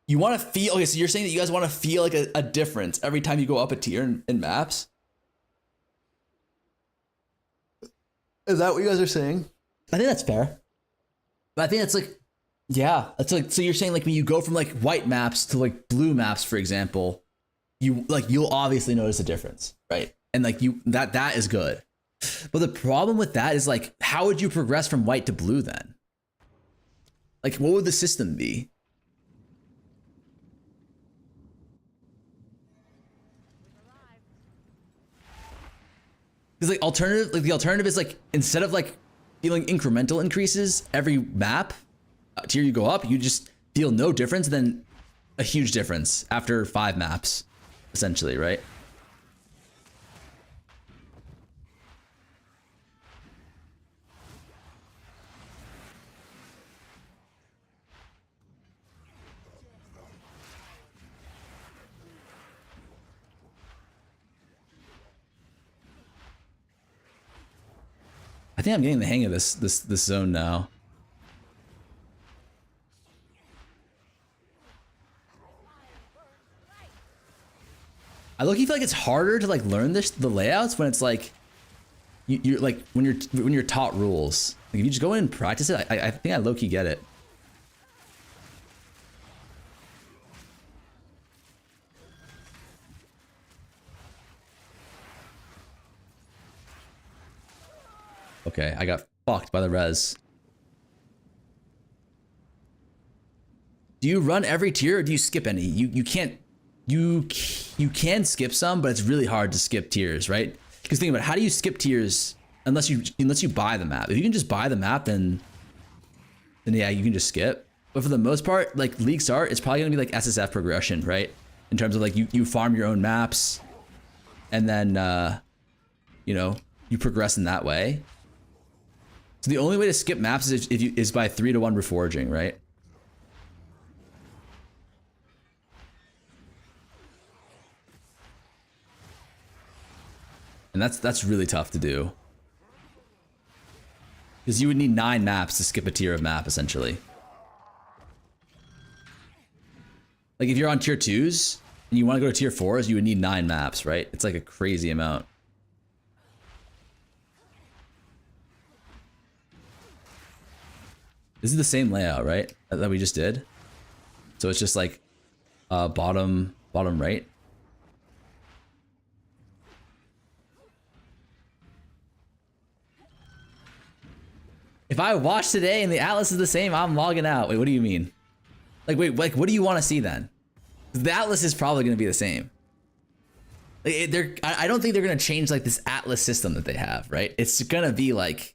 You want to feel, okay, so you're saying that you guys want to feel like a difference every time you go up a tier in maps? Is that what you guys are saying? I think that's fair. But I think that's like, yeah, that's like, so you're saying like when you go from like white maps to like blue maps, for example, you'll obviously notice a difference, right? And like that is good. But the problem with that is like, how would you progress from white to blue then? Like, what would the system be? Because like the alternative is like, instead of like feeling incremental increases every map tier you go up, you just feel no difference, then a huge difference after 5 maps, essentially, right? I think I'm getting the hang of this zone now. I look, feel like it's harder to like learn the layouts when it's like you're like when you're taught rules. Like if you just go in and practice it, I think I low key get it. Okay, I got fucked by the res. Do you run every tier or do you skip any? You can't. You can skip some, but it's really hard to skip tiers, right? Because think about it, how do you skip tiers unless you buy the map? If you can just buy the map, then yeah, you can just skip. But for the most part, like League Start, it's probably gonna be like SSF progression, right? In terms of like you farm your own maps, and then you know, you progress in that way. So the only way to skip maps is by 3-to-1 reforging, right? And that's really tough to do. Because you would need 9 maps to skip a tier of map, essentially. Like if you're on tier 2s and you want to go to tier 4s, you would need 9 maps, right? It's like a crazy amount. This is the same layout, right? That we just did. So it's just like bottom right. If I watch today and the atlas is the same, I'm logging out. Wait, what do you mean? Like, wait, like, what do you want to see then? The atlas is probably going to be the same. Like, I don't think they're going to change like this atlas system that they have, right? It's going to be like,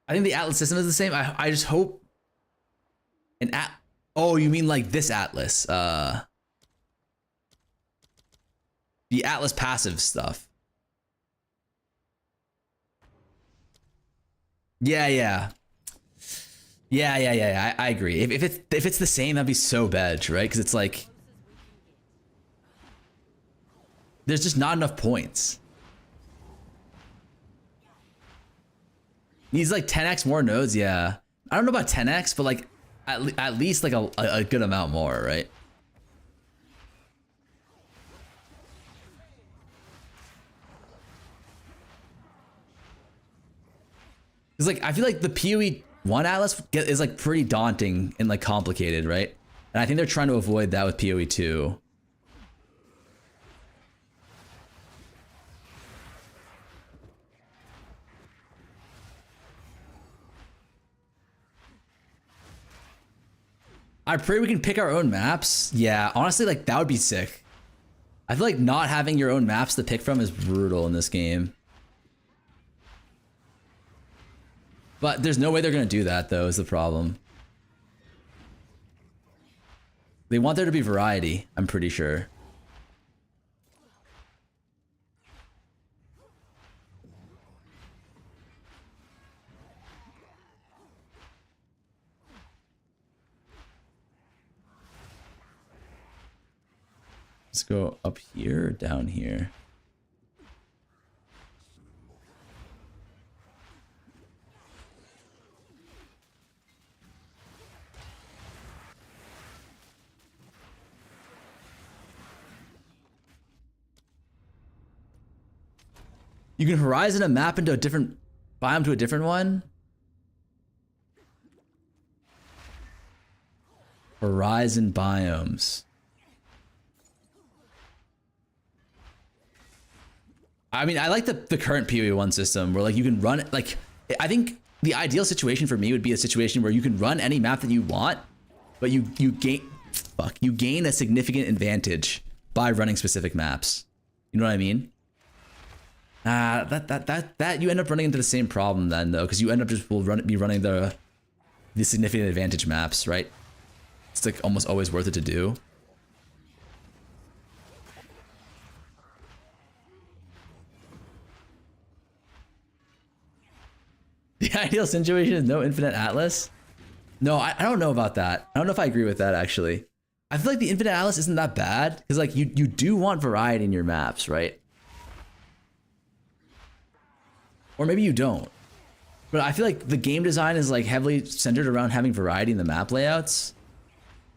I think the atlas system is the same. I just hope oh, you mean like this atlas? The atlas passive stuff. Yeah. I agree. If it's the same, that'd be so bad, right? Because it's like there's just not enough points. Needs like 10x more nodes, yeah. I don't know about 10x, but like at least like a good amount more, right? It's like I feel like the PoE 1 atlas is like pretty daunting and like complicated, right? And I think they're trying to avoid that with PoE 2. I pray we can pick our own maps. Yeah, honestly, like that would be sick. I feel like not having your own maps to pick from is brutal in this game. But there's no way they're gonna do that though, is the problem. They want there to be variety, I'm pretty sure. Let's go up here or down here. You can horizon a map into a different biome to a different one. Horizon biomes. I mean, I like the current PoE 1 system where like you can run it. Like, I think the ideal situation for me would be a situation where you can run any map that you want, but you gain a significant advantage by running specific maps. You know what I mean? That you end up running into the same problem then though, because you end up just be running the significant advantage maps, right? It's like almost always worth it to do. The ideal situation is no infinite atlas. No, I don't know about that. I don't know if I agree with that actually. I feel like the infinite atlas isn't that bad because like you do want variety in your maps, right? Or maybe you don't. But I feel like the game design is like heavily centered around having variety in the map layouts.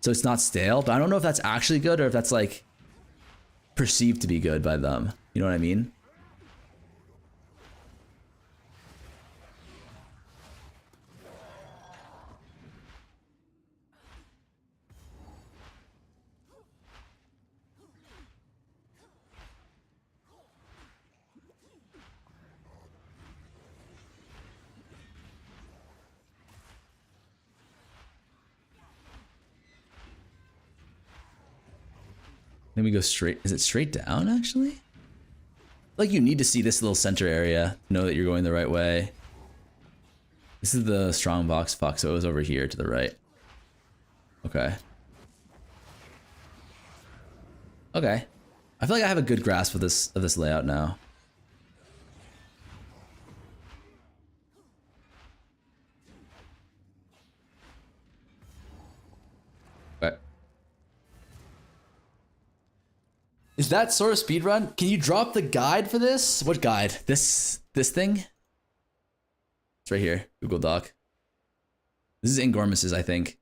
So it's not stale, but I don't know if that's actually good or if that's like perceived to be good by them. You know what I mean? Then we go straight. Is it straight down, actually? Like, you need to see this little center area to know that you're going the right way. This is the strong box. Fuck, so it was over here to the right. Okay. Okay. I feel like I have a good grasp of this layout now. Okay. Is that sort of speedrun? Can you drop the guide for this? What guide? This thing? It's right here. Google Doc. This is Ingormus's, I think.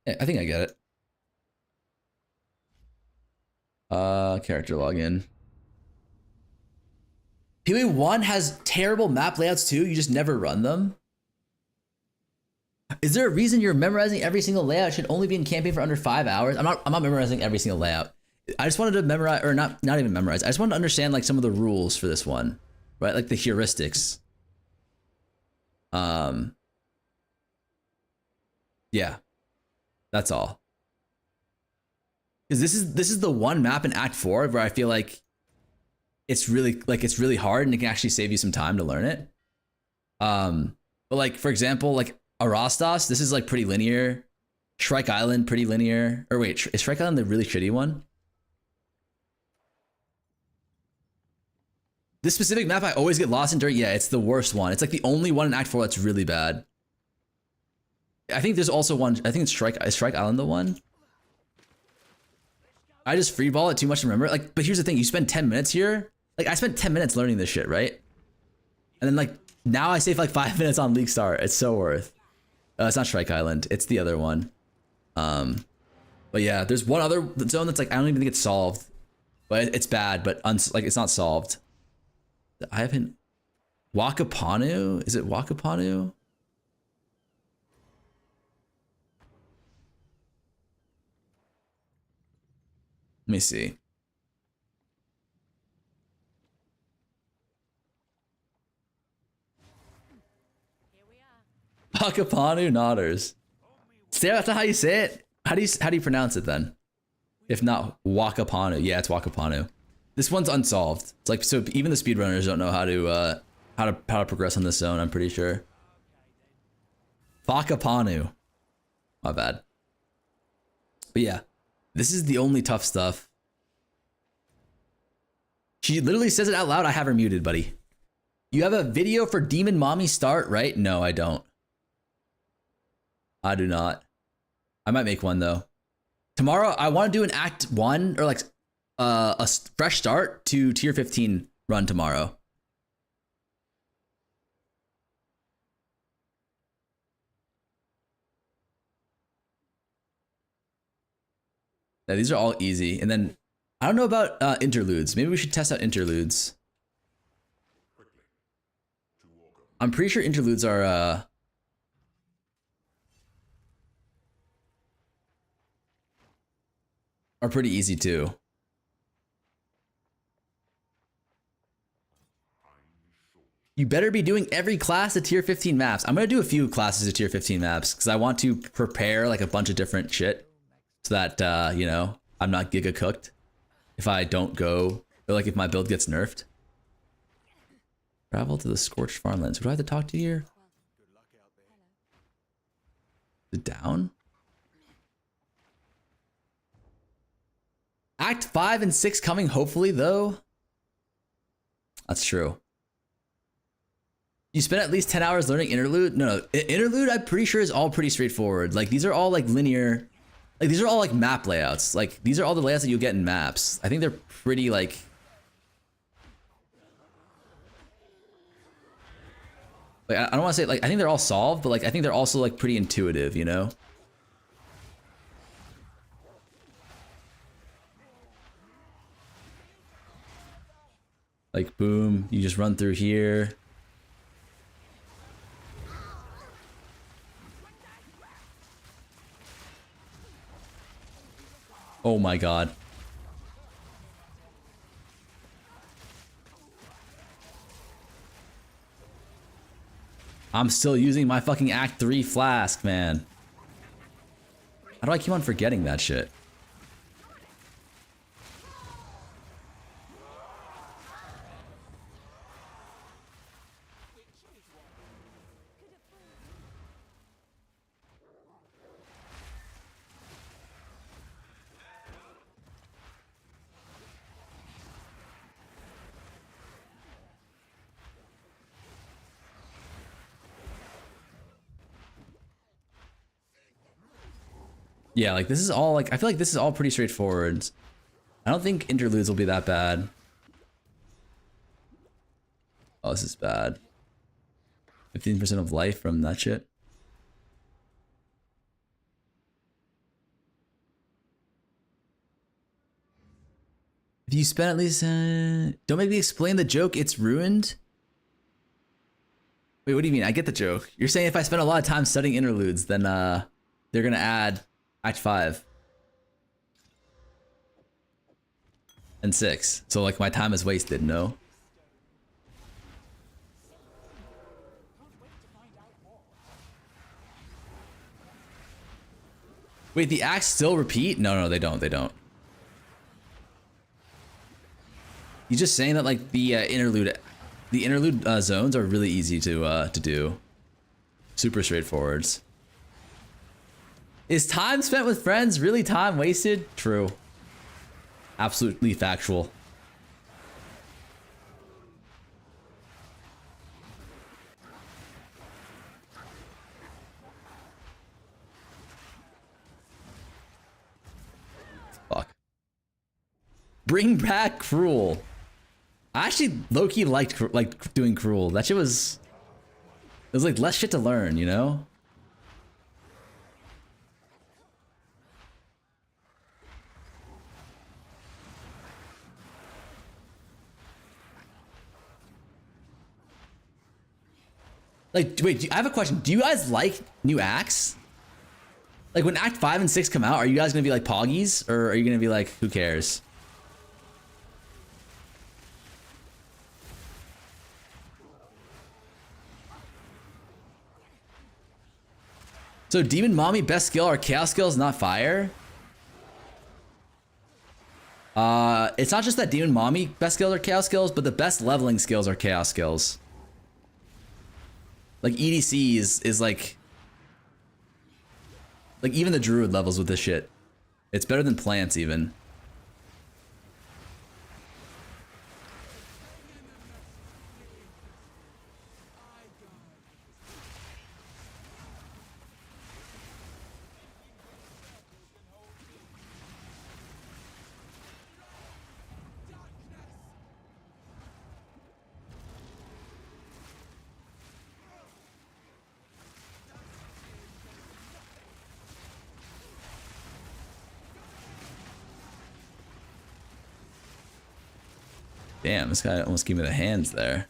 Yeah, I think I get it. Character login. PoE 1 has terrible map layouts too. You just never run them. Is there a reason you're memorizing every single layout? It should only be in campaign for under 5 hours. I'm not memorizing every single layout. I just wanted to memorize, or not even memorize. I just wanted to understand like some of the rules for this one, right? Like the heuristics. Yeah, that's all. Because this is the one map in Act 4 where I feel like it's really hard and it can actually save you some time to learn it. But like, for example, like Arastas, this is like pretty linear. Shrike Island, pretty linear. Or wait, is Shrike Island the really shitty one? This specific map I always get lost in during, yeah, it's the worst one. It's like the only one in Act 4 that's really bad. I think there's also one, I think it's is Shrike Island the one? I just freeball it too much to remember. Like, but here's the thing, you spend 10 minutes here. Like, I spent 10 minutes learning this shit, right? And then like, now I save like 5 minutes on League Start. It's so worth. It's not Shrike Island, it's the other one. But yeah, there's one other zone that's like, I don't even think it's solved. But it's bad, but like it's not solved. I haven't... Wakapanu? Is it Wakapanu? Let me see. Wakapanu Nodders. Stare, that's not how you say it. How do you pronounce it then? If not Wakapanu. Yeah, it's Wakapanu. This one's unsolved. It's like, so even the speedrunners don't know how to progress on this zone, I'm pretty sure. Wakapanu. My bad. But yeah, this is the only tough stuff. She literally says it out loud. I have her muted, buddy. You have a video for Demon Mommy Start, right? No, I don't. I do not. I might make one though. Tomorrow, I want to do an Act 1 or like a fresh start to tier 15 run tomorrow. Yeah, these are all easy. And then I don't know about interludes. Maybe we should test out interludes. I'm pretty sure interludes are pretty easy too. You better be doing every class of tier 15 maps. I'm gonna do a few classes of tier 15 maps because I want to prepare like a bunch of different shit so that you know, I'm not giga cooked if I don't go, or like if my build gets nerfed. Travel to the scorched farmlands. Who do I have to talk to here? Is it down? Act 5 and 6 coming hopefully though. That's true. You spent at least 10 hours learning interlude? No, interlude I'm pretty sure is all pretty straightforward. Like these are all like linear, like these are all like map layouts. Like these are all the layouts that you'll get in maps. I think they're pretty like... Like I don't want to say like I think they're all solved, but like I think they're also like pretty intuitive, you know? Like boom, you just run through here. Oh my god. I'm still using my fucking Act 3 flask, man. How do I keep on forgetting that shit? Yeah, like this is all like I feel like this is all pretty straightforward. I don't think interludes will be that bad. Oh, this is bad. 15% of life from that shit. If you spend at least don't make me explain the joke, it's ruined. Wait, what do you mean? I get the joke. You're saying if I spend a lot of time studying interludes, then they're gonna add Act 5 and 6. So like my time is wasted, no? Wait, the acts still repeat? No, they don't. They don't. You're just saying that like the interlude zones are really easy to do. Super straightforwards. Is time spent with friends really time wasted? True. Absolutely factual. Fuck. Bring back Cruel. I actually low-key liked doing Cruel. That shit was... It was like less shit to learn, you know? Like, wait, I have a question. Do you guys like new acts? Like, when Act 5 and 6 come out, are you guys gonna be like poggies? Or are you gonna be like, who cares? So, Demon Mommy, best skill are chaos skills, not fire? It's not just that Demon Mommy best skills are chaos skills, but the best leveling skills are chaos skills. Like EDC is like even the druid levels with this shit. It's better than plants even. Damn, this guy almost gave me the hands there.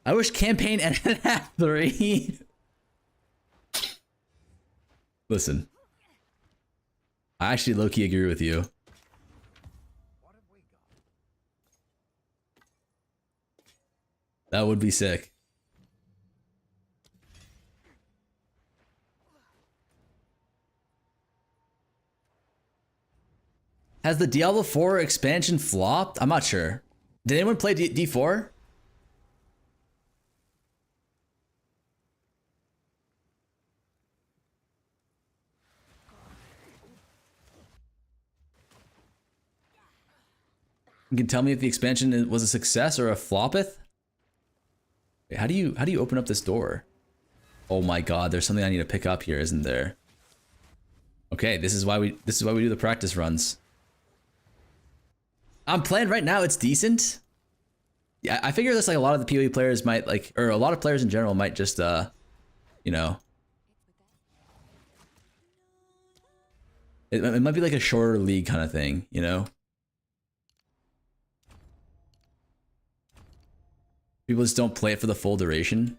I wish campaign ended at 3. Listen. I actually low-key agree with you. That would be sick. Has the Diablo 4 expansion flopped? I'm not sure. Did anyone play D4? You can tell me if the expansion was a success or a floppeth? Wait, how do you open up this door? Oh my god, there's something I need to pick up here, isn't there? Okay, this is why we do the practice runs. I'm playing right now. It's decent. Yeah, I figure this like a lot of the PoE players might like, or a lot of players in general might just, you know, it might be like a shorter league kind of thing, you know? People just don't play it for the full duration.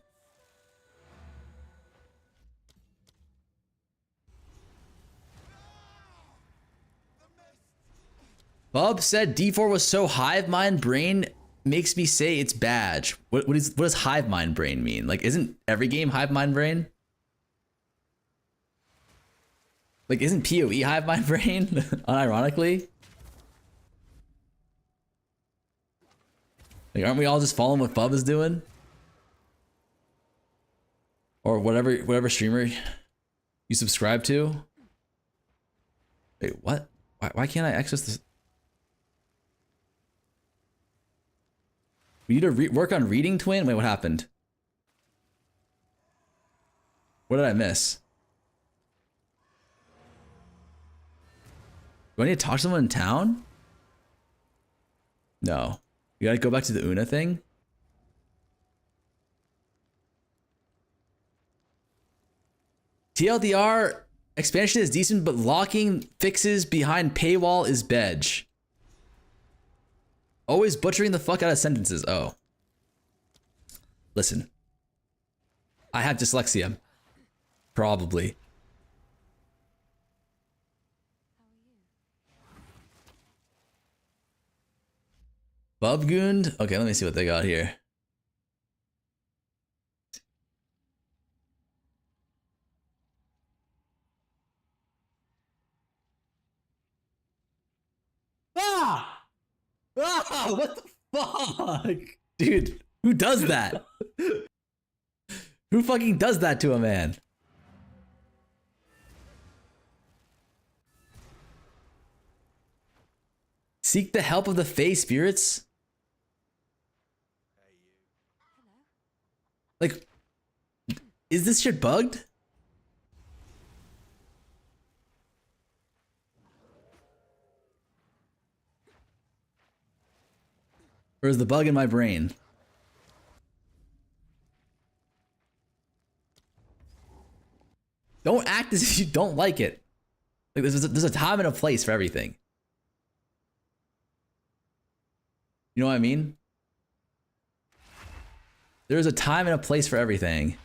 Bub said D4 was so hive mind brain makes me say it's bad. What does hive mind brain mean? Like, isn't every game hive mind brain? Like, isn't PoE hive mind brain? Unironically. Like, aren't we all just following what Bub is doing? Or whatever streamer you subscribe to? Wait, what? Why can't I access this? We need to work on reading, Twin? Wait, what happened? What did I miss? Do I need to talk to someone in town? No. You gotta go back to the Una thing? TLDR expansion is decent, but locking fixes behind paywall is bedge. Always butchering the fuck out of sentences. Oh. Listen. I have dyslexia. Probably. Bubgoond? Okay, let me see what they got here. Ah! Ah, what the fuck? Dude, who does that? Who fucking does that to a man? Seek the help of the Fey spirits? Like, is this shit bugged? Or is the bug in my brain? Don't act as if you don't like it. Like there's a time and a place for everything. You know what I mean? There's a time and a place for everything.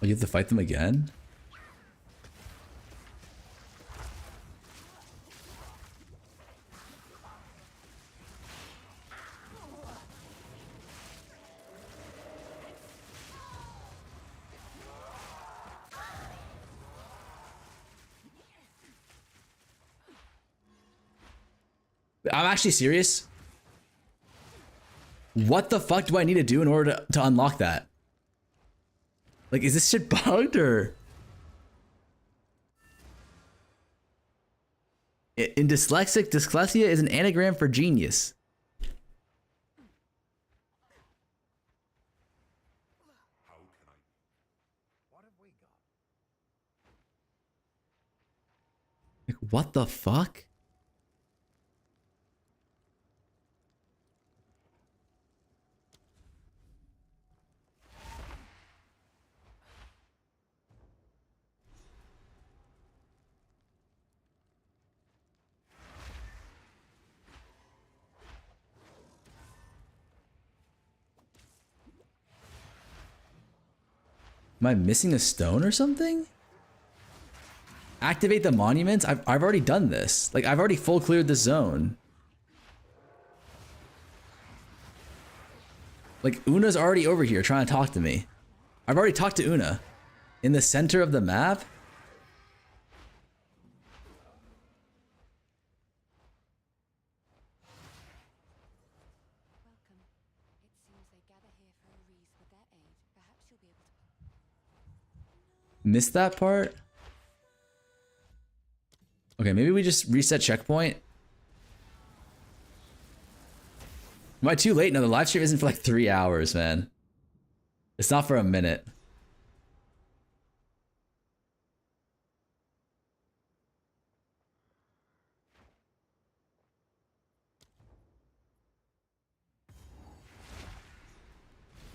Oh, you have to fight them again? I'm actually serious. What the fuck do I need to do in order to unlock that? Like, is this shit bugged or? In dyslexic, dyslexia is an anagram for genius. Like, what the fuck? Am I missing a stone or something? Activate the monuments? I've already done this. Like, I've already full cleared the zone. Like, Una's already over here trying to talk to me. I've already talked to Una. In the center of the map? Missed that part? Okay, maybe we just reset checkpoint. Am I too late? No, the live stream isn't for like 3 hours, man. It's not for a minute.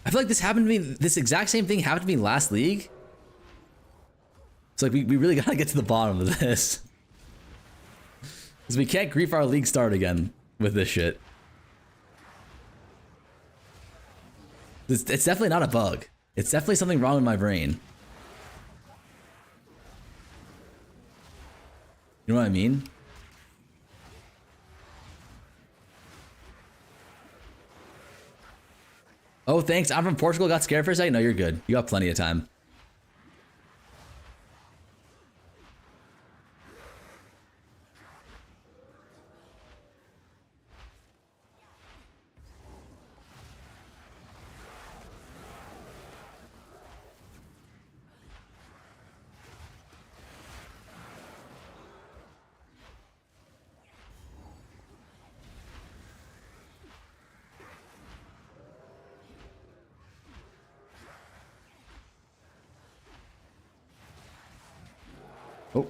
I feel like this happened to me, this exact same thing happened to me last league. It's like we really gotta get to the bottom of this. Because we can't grief our league start again with this shit. It's definitely not a bug. It's definitely something wrong with my brain. You know what I mean? Oh, thanks. I'm from Portugal. Got scared for a second. No, you're good. You got plenty of time. Oh.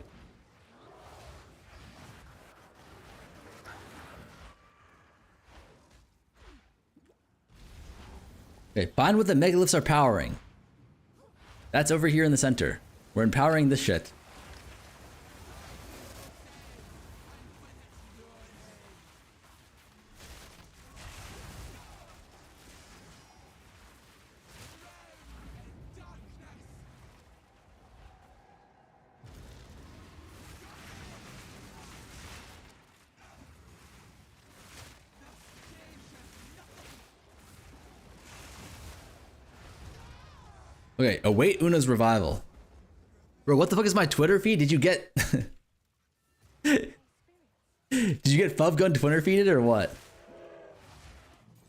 Okay, find what the megaliths are powering. That's over here in the center. We're empowering this shit. Okay, await Una's revival. Bro, what the fuck is my Twitter feed? Did you get... Did you get Fub Gun Twitter feeded or what?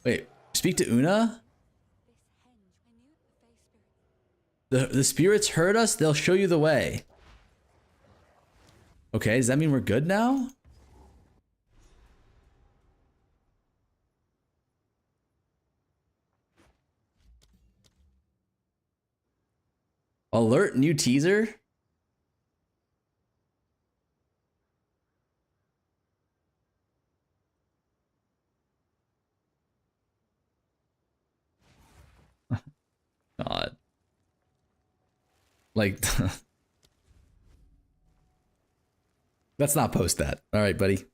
Wait, speak to Una? The spirits heard us, they'll show you the way. Okay, does that mean we're good now? Alert, new teaser? God. Like, let's not post that. All right, buddy.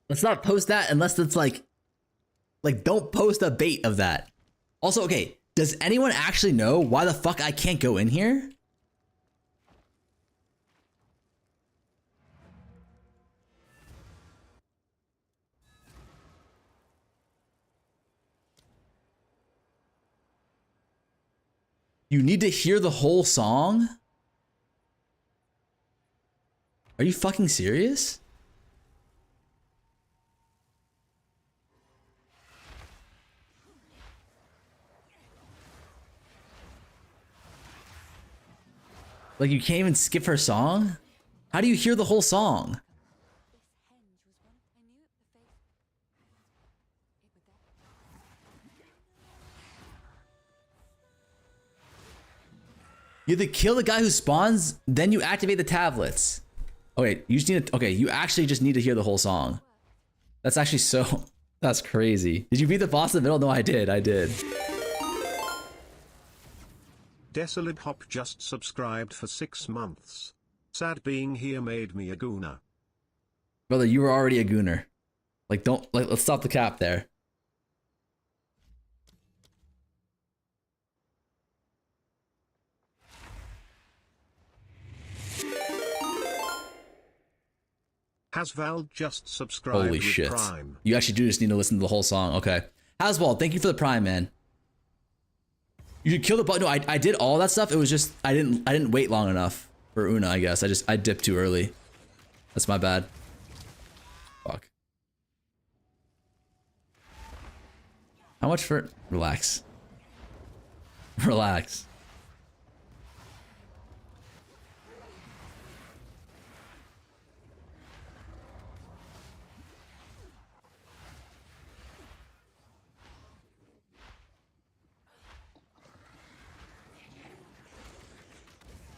Let's not post that unless it's like don't post a bait of that. Also, okay, does anyone actually know why the fuck I can't go in here? You need to hear the whole song? Are you fucking serious? Like you can't even skip her song? How do you hear the whole song? You have to kill the guy who spawns, then you activate the tablets. Okay, you just need to, okay, you actually just need to hear the whole song. That's actually so, that's crazy. Did you beat the boss in the middle? No, I did. Desolate Hop just subscribed for 6 months. Sad being here made me a gooner. Brother, you were already a gooner. Like, don't, like, let's stop the cap there. Hasval just subscribed. Holy with shit. Prime. You actually do just need to listen to the whole song. Okay. Haswald, thank you for the Prime, man. You should kill the button. No, I did all that stuff. It was just I didn't wait long enough for Una, I guess. I dipped too early. That's my bad. Fuck. How much for relax. Relax.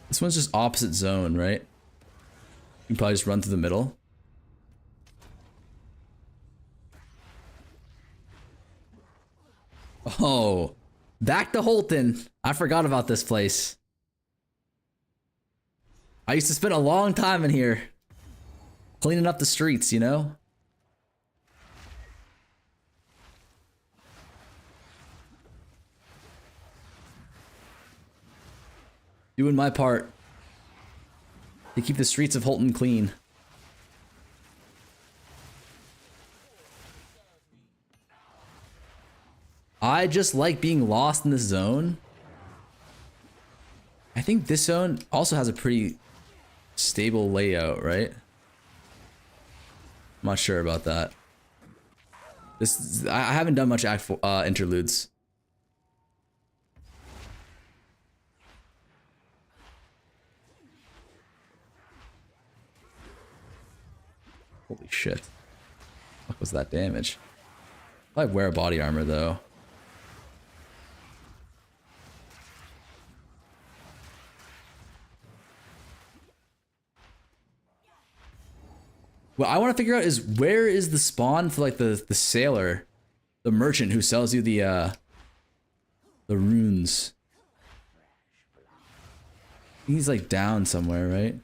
This one's just opposite zone, right? You can probably just run through the middle. Oh, back to Holton. I forgot about this place. I used to spend a long time in here cleaning up the streets, you know? Doing my part to keep the streets of Holton clean. I just like being lost in this zone. I think this zone also has a pretty stable layout, right? I'm not sure about that. I haven't done much interludes. Holy shit. What was that damage? I wear body armor though. What I want to figure out is where is the spawn for like the sailor, the merchant who sells you the runes. He's like down somewhere, right?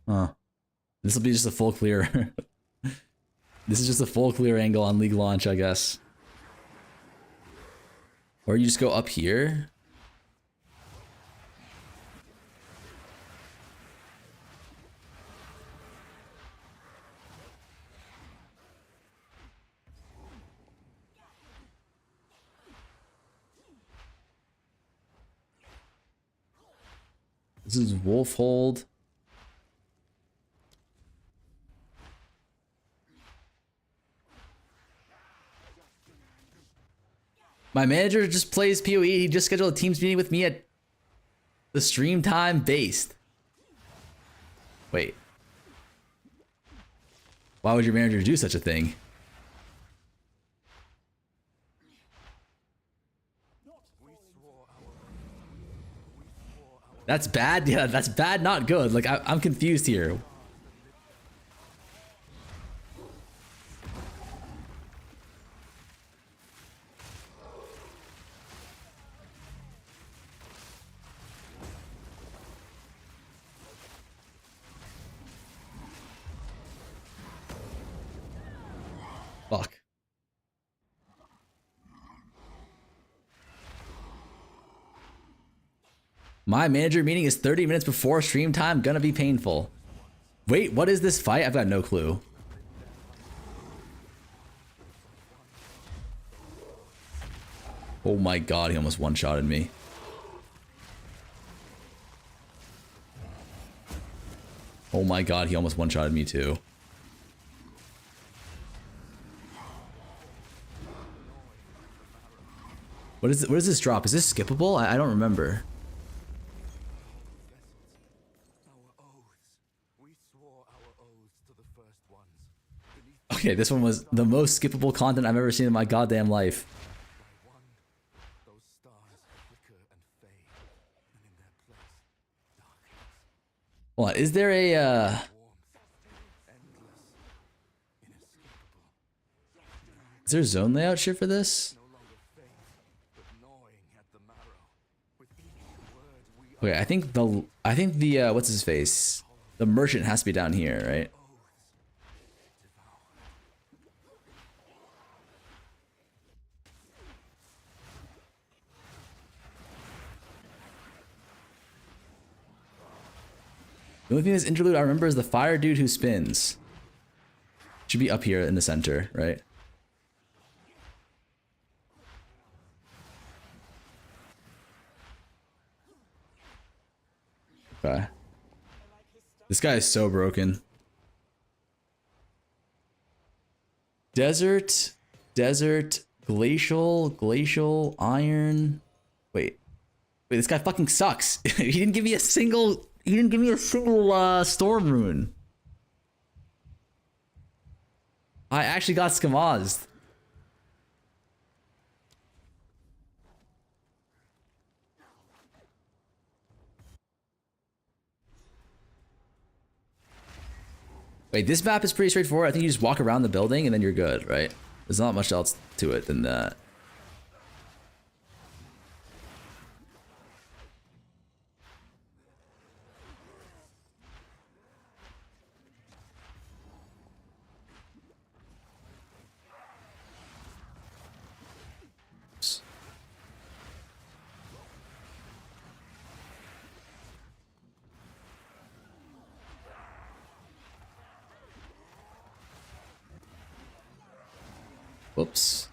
Huh. This will be just a full clear. This is just a full clear angle on League launch, I guess. Or you just go up here. This is Wolfhold. My manager just plays PoE. He just scheduled a Teams meeting with me at the stream time based. Wait. Why would your manager do such a thing? That's bad? Yeah, that's bad, not good. Like, I'm confused here. Fuck. My manager meeting is 30 minutes before stream time. Gonna be painful. Wait, what is this fight? I've got no clue. Oh my god, he almost one-shotted me. Oh my god, he almost one-shotted me too. What is this drop? Is this skippable? I don't remember. Okay, this one was the most skippable content I've ever seen in my goddamn life. Hold on, is there a is there zone layout shit for this? Okay, I think the what's his face? The merchant has to be down here, right? The only thing this interlude I remember is the fire dude who spins. Should be up here in the center, right? Okay. This guy is so broken. Desert, glacial, iron. Wait, this guy fucking sucks. He didn't give me a single storm rune. I actually got skamazed. Wait, this map is pretty straightforward. I think you just walk around the building and then you're good, right? There's not much else to it than that. Whoops.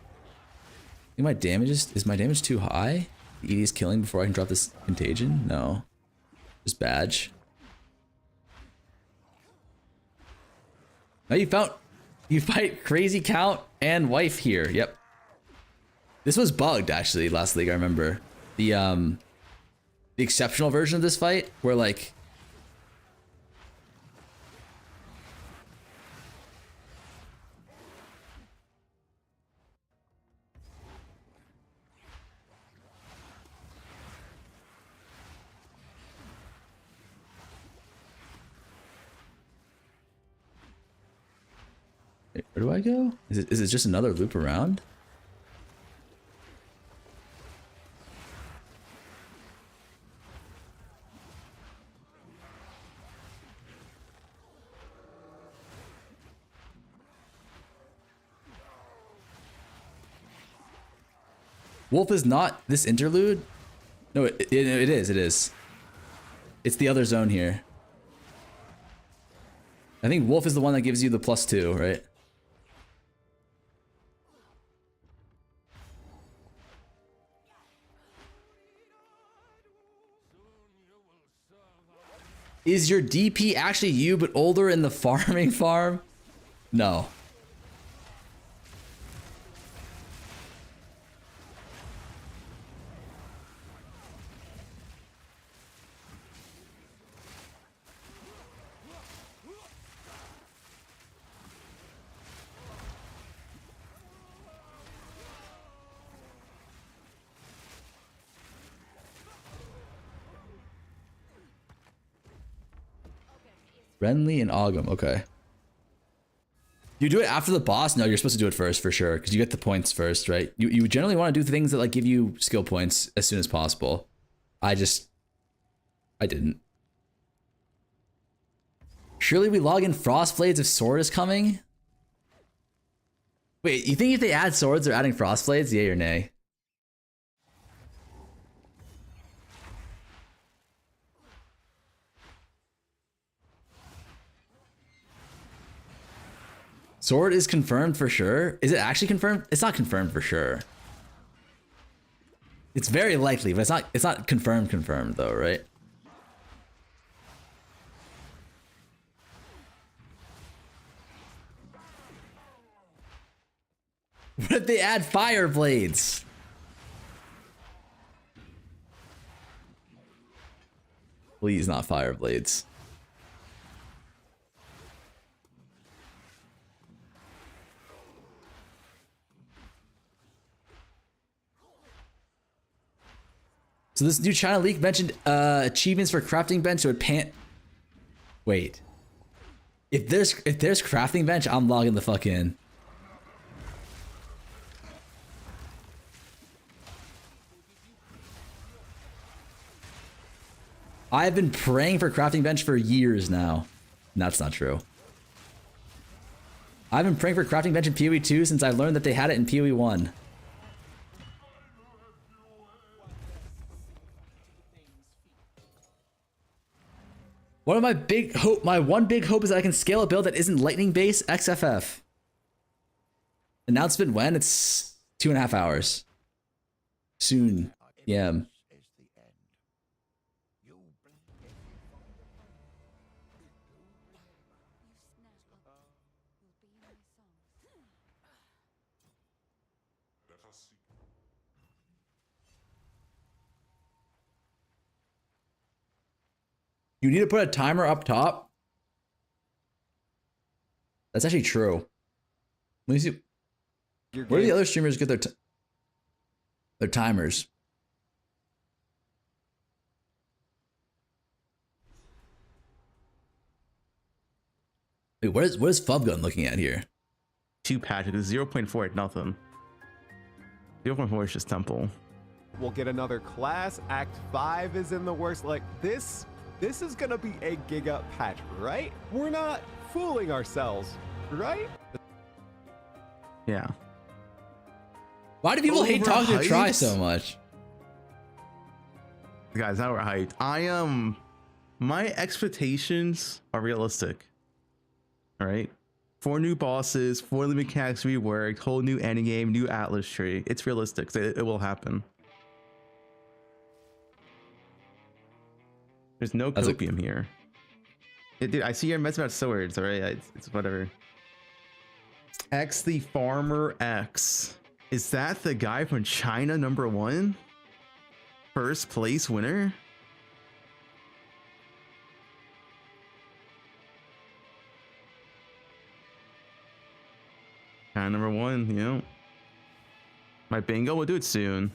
I think my damage is my damage too high? The ED is killing before I can drop this contagion? No. Just badge. Now you fight crazy count and wife here. Yep. This was bugged actually last league, I remember. The exceptional version of this fight where like wait, where do I go? Is it just another loop around? Wolf is not this interlude? No, it is, it is. It's the other zone here. I think Wolf is the one that gives you the +2, right? Is your DP actually you but older in the farming farm? No. Renly and Ogum, okay. You do it after the boss? No, you're supposed to do it first for sure, because you get the points first, right? You generally want to do things that like give you skill points as soon as possible. I didn't. Surely we log in Frostblades if Sword is coming? Wait, you think if they add swords they're adding Frostblades? Yay or nay? Sword is confirmed for sure. Is it actually confirmed? It's not confirmed for sure. It's very likely, but it's not confirmed though, right? What if they add fire blades? Please not fire blades. So this new China leak mentioned achievements for crafting bench, so it pan. Wait. If there's crafting bench, I'm logging the fuck in. I've been praying for crafting bench for years now. That's not true. I've been praying for crafting bench in PoE 2 since I learned that they had it in PoE 1. One of my one big hope is that I can scale a build that isn't lightning base XFF. Announcement when? It's 2.5 hours. Soon. Yeah. You need to put a timer up top. That's actually true. Let me see. Where do the other streamers get their timers? Wait, what is Fubgun looking at here? 2 patches, 0.4 at nothing. 0.4 is just temple. We'll get another class. Act 5 is in the works. Like this is gonna be a giga patch, right? We're not fooling ourselves, right? Yeah. Why do people hate talking to Try Overhyped? so much? Guys, now we're hyped. My expectations are realistic. All right. 4 new bosses, 4 new mechanics reworked, whole new endgame, new Atlas tree. It's realistic. It will happen. There's no That's copium here. Dude, I see your mess about swords, alright? It's whatever. X the Farmer X. Is that the guy from China #1? First place winner? China #1, you know. My bingo will do it soon.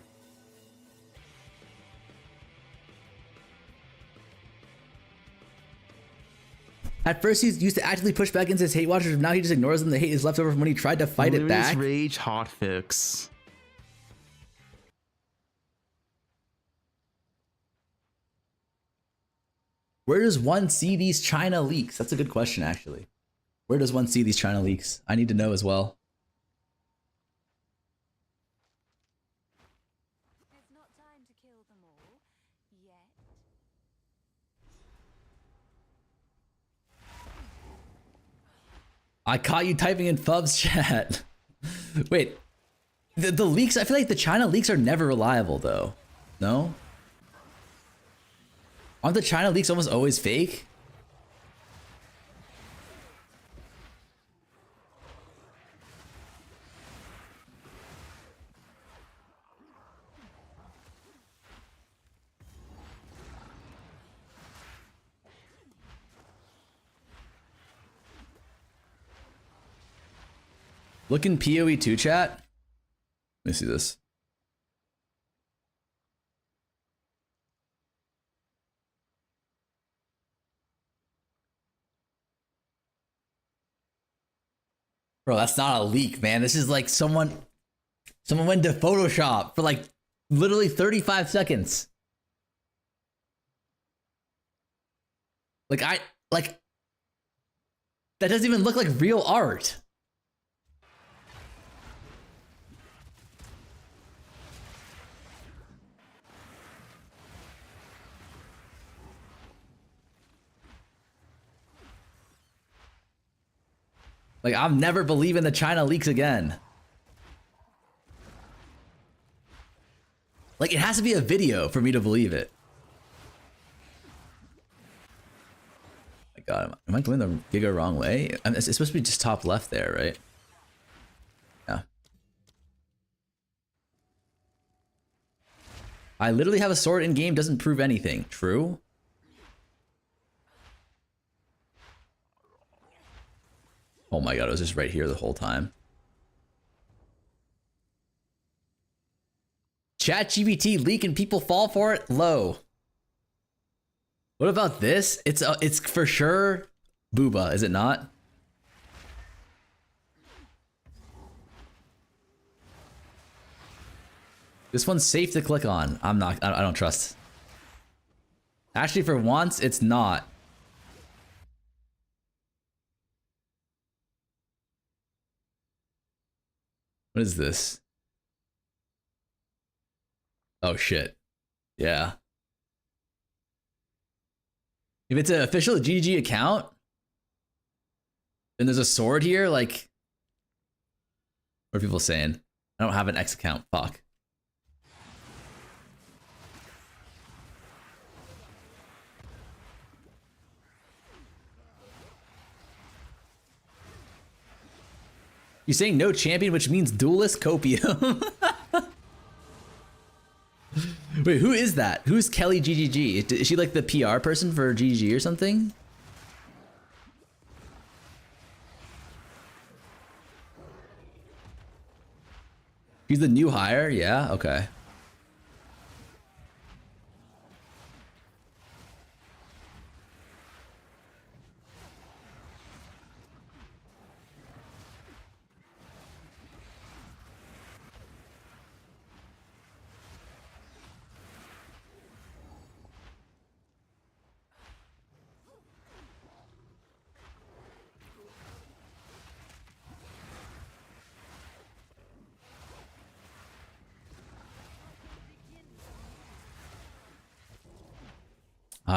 At first, he used to actively push back against his hate watchers, but now he just ignores them. The hate is left over from when he tried to fight it Luminous back. Rage hotfix. Where does one see these China leaks? That's a good question, actually. Where does one see these China leaks? I need to know as well. It's not time to kill them all yet. I caught you typing in Fub's chat. Wait, the leaks, I feel like the China leaks are never reliable though. No? Aren't the China leaks almost always fake? Look in PoE2 chat. Let me see this. Bro, that's not a leak, man. This is like someone went to Photoshop for like literally 35 seconds. Like that doesn't even look like real art. Like, I'm never believing the China leaks again. Like, it has to be a video for me to believe it. My God, am I going the Giga wrong way? It's supposed to be just top left there, right? Yeah. I literally have a sword in game, doesn't prove anything. True? Oh my God, it was just right here the whole time. ChatGPT leak and people fall for it? Low. What about this? It's for sure Booba, is it not? This one's safe to click on. I don't trust. Actually, for once, it's not. What is this? Oh shit. Yeah. If it's an official GG account, and there's a sword here, like, what are people saying? I don't have an X account. Fuck. You're saying no champion, which means duelist copium. Wait, who is that? Who's Kelly GGG? Is she like the PR person for GGG or something? He's the new hire? Yeah, okay.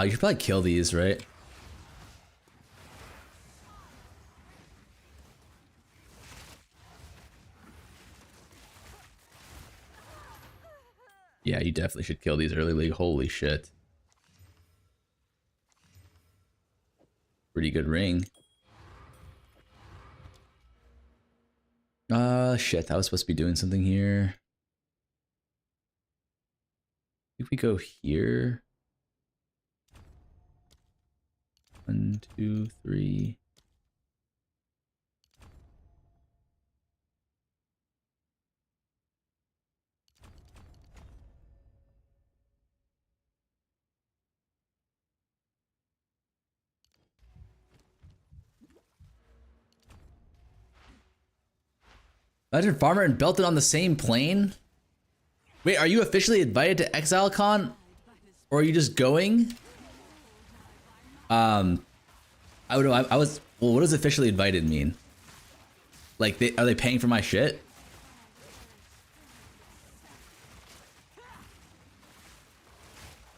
You should probably kill these, right? Yeah, you definitely should kill these early league. Holy shit. Pretty good ring. Shit, I was supposed to be doing something here. If we go here. 1, 2, 3. Imagine Farmer and Belton on the same plane? Wait, are you officially invited to ExileCon? Or are you just going? I would know. I was. Well, what does officially invited mean? Like, are they paying for my shit?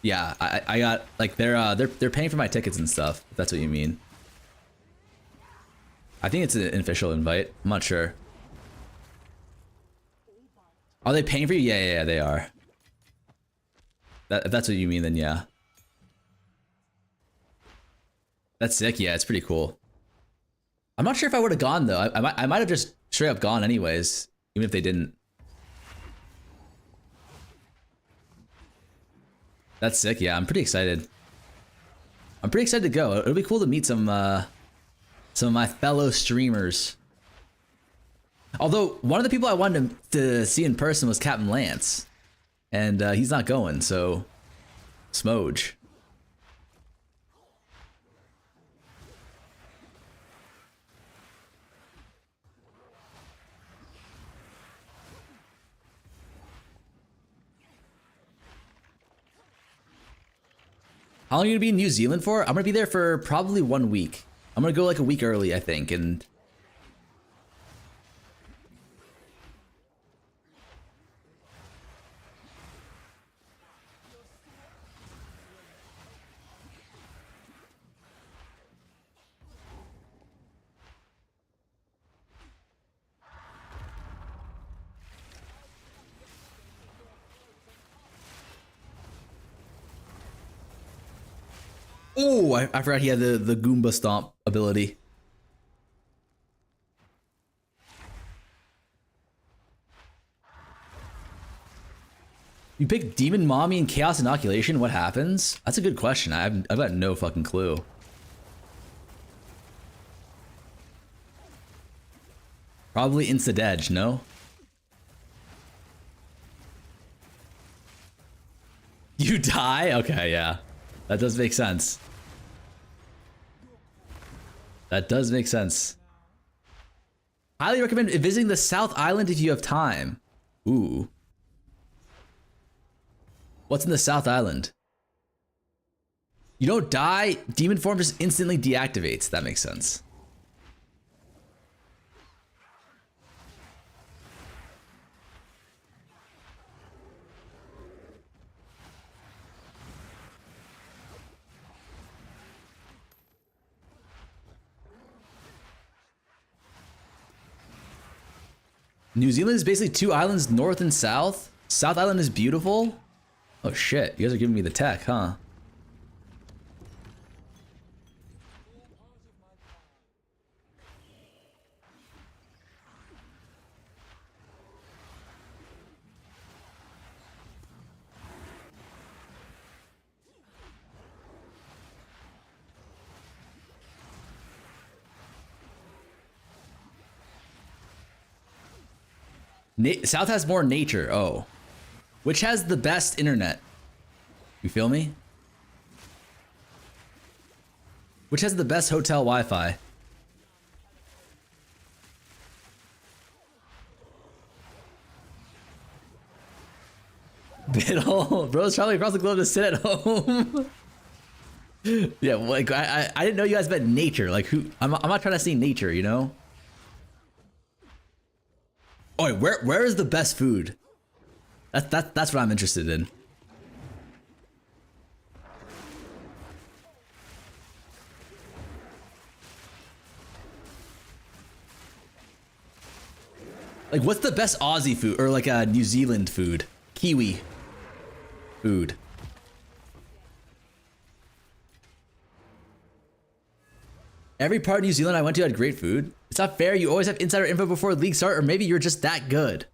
Yeah, I got like they're paying for my tickets and stuff. If that's what you mean. I think it's an official invite. I'm not sure. Are they paying for you? Yeah, they are. If that's what you mean, then yeah. That's sick. Yeah, it's pretty cool. I'm not sure if I would have gone though. I might have just straight up gone anyways, even if they didn't. That's sick. Yeah, I'm pretty excited. I'm pretty excited to go. It'll be cool to meet some of my fellow streamers. Although one of the people I wanted to see in person was Captain Lance, and he's not going. So, Smoge. How long are you gonna be in New Zealand for? I'm gonna be there for probably 1 week. I'm gonna go like a week early, I think, and oh, I forgot he had the Goomba Stomp ability. You pick Demon Mommy and Chaos Inoculation, what happens? That's a good question. I've got no fucking clue. Probably insta-dedge, no? You die? Okay, yeah. That does make sense. That does make sense. Highly recommend visiting the South Island if you have time. Ooh. What's in the South Island? You don't die, demon form just instantly deactivates. That makes sense. New Zealand is basically 2 islands, north and south. South Island is beautiful. Oh shit, you guys are giving me the tech, huh? South has more nature. Oh. Which has the best internet? You feel me? Which has the best hotel Wi-Fi? Biddle, bro's traveling across the globe to sit at home. Yeah, like I didn't know you guys meant nature. Like who? I'm not trying to see nature, you know. Oh, wait, where is the best food? That's what I'm interested in. Like, what's the best Aussie food or like a New Zealand food? Kiwi food. Every part of New Zealand I went to had great food. It's not fair. You always have insider info before league start, or maybe you're just that good.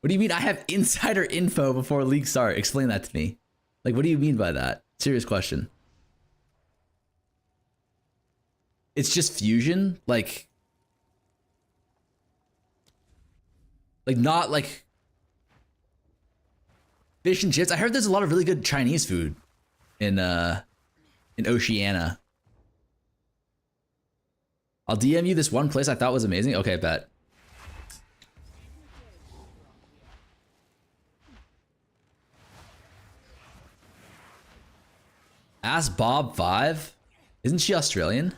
What do you mean I have insider info before league start? Explain that to me. Like, what do you mean by that? Serious question. It's just fusion? Like not like fish and chips. I heard there's a lot of really good Chinese food in Oceania. I'll DM you this one place I thought was amazing. Okay, bet. Ask Bob 5. Isn't she Australian?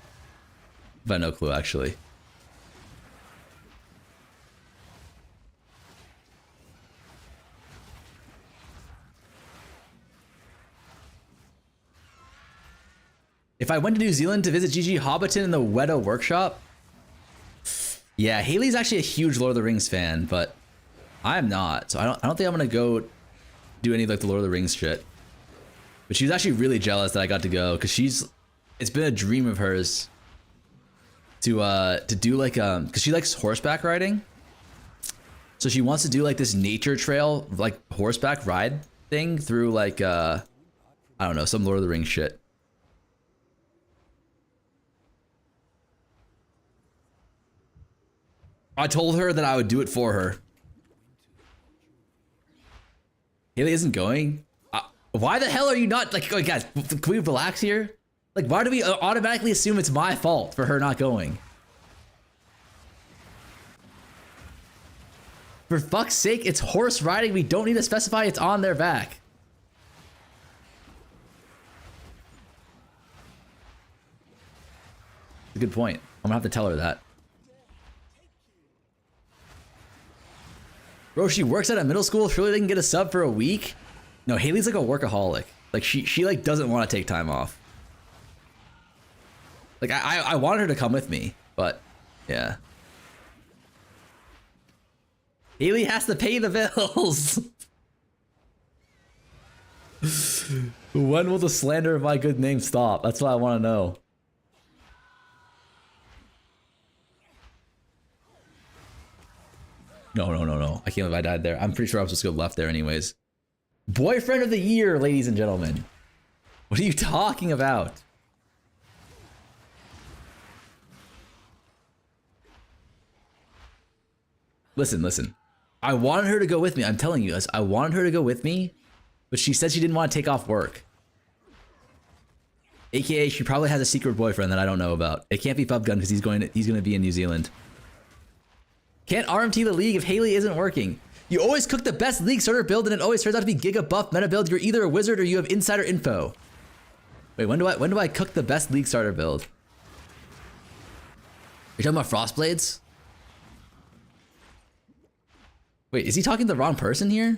I have no clue, actually. If I went to New Zealand to visit Gigi Hobbiton in the Weta workshop, yeah, Haley's actually a huge Lord of the Rings fan, but I'm not. So I don't think I'm gonna go do any of like the Lord of the Rings shit. But she was actually really jealous that I got to go because it's been a dream of hers to do like because she likes horseback riding. So she wants to do like this nature trail like horseback ride thing through like I don't know, some Lord of the Rings shit. I told her that I would do it for her. Haley isn't going. Why the hell are you not like? Oh, guys, can we relax here? Like, why do we automatically assume it's my fault for her not going? For fuck's sake, it's horse riding. We don't need to specify it's on their back. That's a good point. I'm gonna have to tell her that. Bro, she works at a middle school. Surely they can get a sub for a week. No, Haley's like a workaholic. Like she like doesn't want to take time off. Like I wanted her to come with me, but yeah. Haley has to pay the bills. When will the slander of my good name stop? That's what I want to know. No. I can't believe I died there. I'm pretty sure I was supposed to go left there anyways. Boyfriend of the year, ladies and gentlemen. What are you talking about? Listen. I wanted her to go with me. I'm telling you guys, I wanted her to go with me, but she said she didn't want to take off work. AKA, she probably has a secret boyfriend that I don't know about. It can't be Pubgun because he's going to be in New Zealand. Can't RMT the league if Haley isn't working. You always cook the best league starter build and it always turns out to be Giga buff meta build. You're either a wizard or you have insider info. Wait, when do I cook the best league starter build? You're talking about Frostblades? Wait, is he talking to the wrong person here?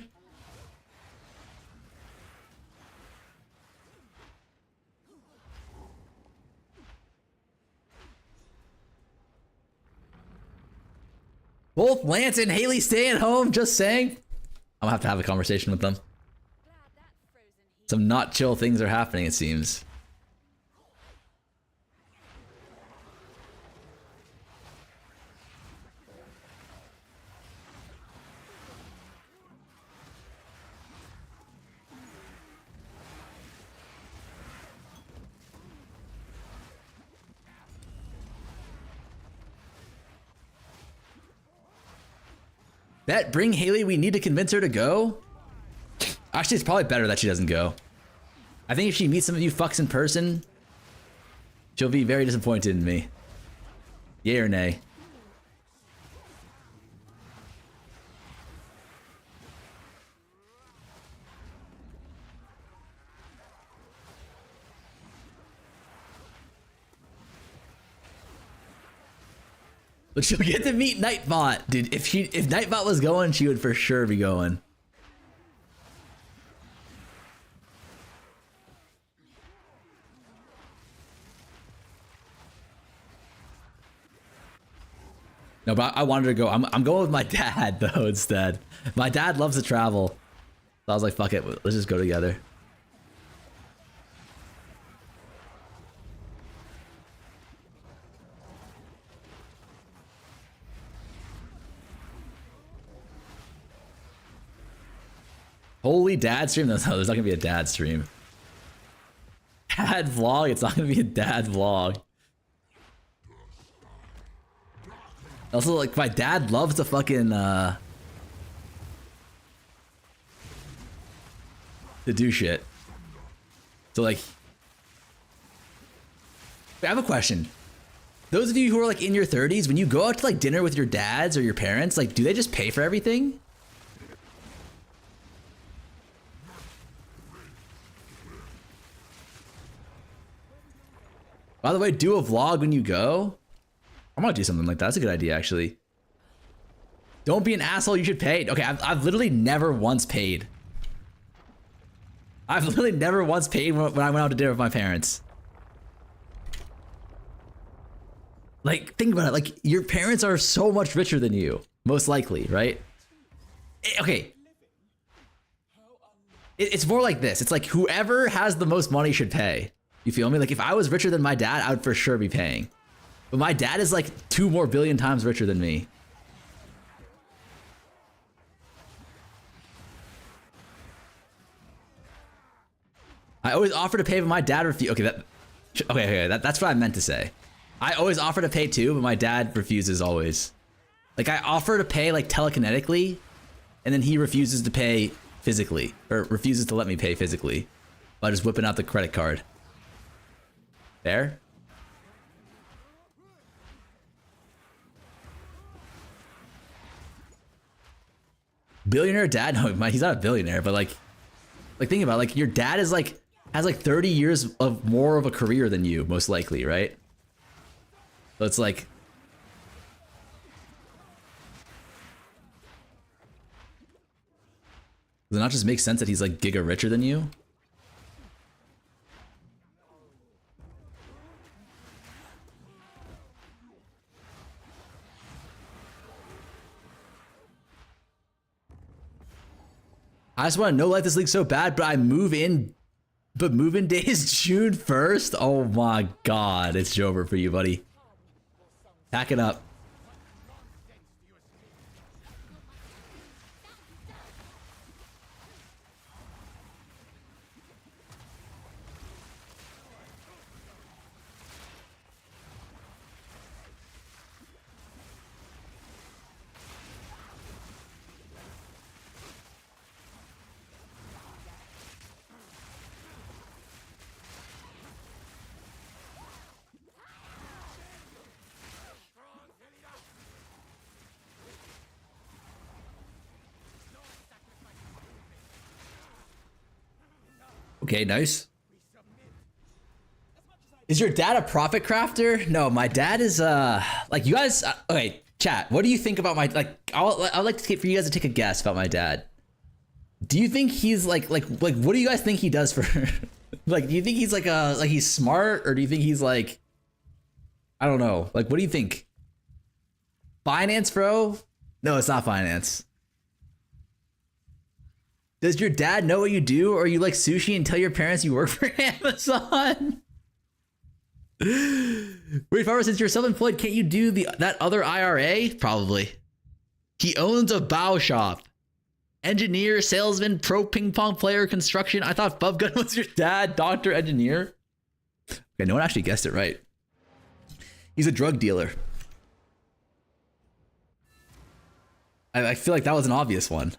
Both Lance and Haley stay at home, just saying. I'm gonna have a conversation with them. Some not chill things are happening, it seems. Bet, bring Haley. We need to convince her to go. Actually, it's probably better that she doesn't go. I think if she meets some of you fucks in person, she'll be very disappointed in me. Yay or nay? But she'll get to meet Nightbot. Dude, if Nightbot was going, she would for sure be going. No, but I wanted to go. I'm going with my dad though instead. My dad loves to travel. So I was like, fuck it, let's just go together. Holy dad stream? No, there's not gonna be a dad stream. Dad vlog? It's not gonna be a dad vlog. Also, like, my dad loves to fucking, to do shit. So, like, I have a question. Those of you who are, like, in your 30s, when you go out to, like, dinner with your dads or your parents, like, do they just pay for everything? By the way, do a vlog when you go. I'm gonna do something like that. That's a good idea, actually. Don't be an asshole. You should pay. Okay, I've literally never once paid. I've literally never once paid when I went out to dinner with my parents. Like, think about it. Like, your parents are so much richer than you, most likely, right? Okay. It's more like this. It's like whoever has the most money should pay. You feel me? Like, if I was richer than my dad, I would for sure be paying. But my dad is like 2 more billion times richer than me. I always offer to pay, but my dad refuses. Okay, that's what I meant to say. I always offer to pay too, but my dad refuses always. Like, I offer to pay like telekinetically, and then he refuses to pay physically, or refuses to let me pay physically by just whipping out the credit card. There? Billionaire dad? No, he's not a billionaire, but like think about it, like your dad is like has like 30 years of more of a career than you, most likely, right? So it's like, does it not just make sense that he's like giga richer than you? I just want to know, like, this league so bad, but move-in day is June 1st? Oh my god, it's over for you, buddy. Pack it up. Okay, nice. Is your dad a profit crafter? No, my dad is like, you guys. Okay, chat. What do you think about my like? I'd like for you guys to take a guess about my dad. Do you think he's like what do you guys think he does for? Like, do you think he's like he's smart, or do you think he's like, I don't know. Like, what do you think? Finance, bro? No, it's not finance. Does your dad know what you do, or you like sushi and tell your parents you work for Amazon? Wait, Farmer, since you're self-employed, can't you do that other IRA? Probably. He owns a bow shop. Engineer, salesman, pro ping pong player, construction. I thought Bubgun was your dad, doctor, engineer. Okay, no one actually guessed it right. He's a drug dealer. I feel like that was an obvious one.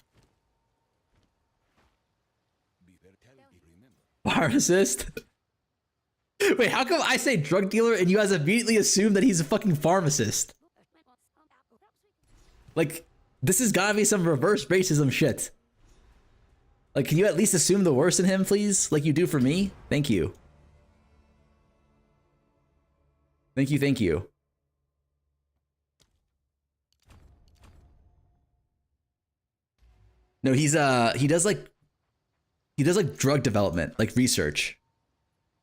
Pharmacist? Wait, how come I say drug dealer and you guys immediately assume that he's a fucking pharmacist? Like, this has gotta be some reverse racism shit. Like, can you at least assume the worst in him, please? Like you do for me? Thank you. Thank you, thank you. No, he does like drug development, like research.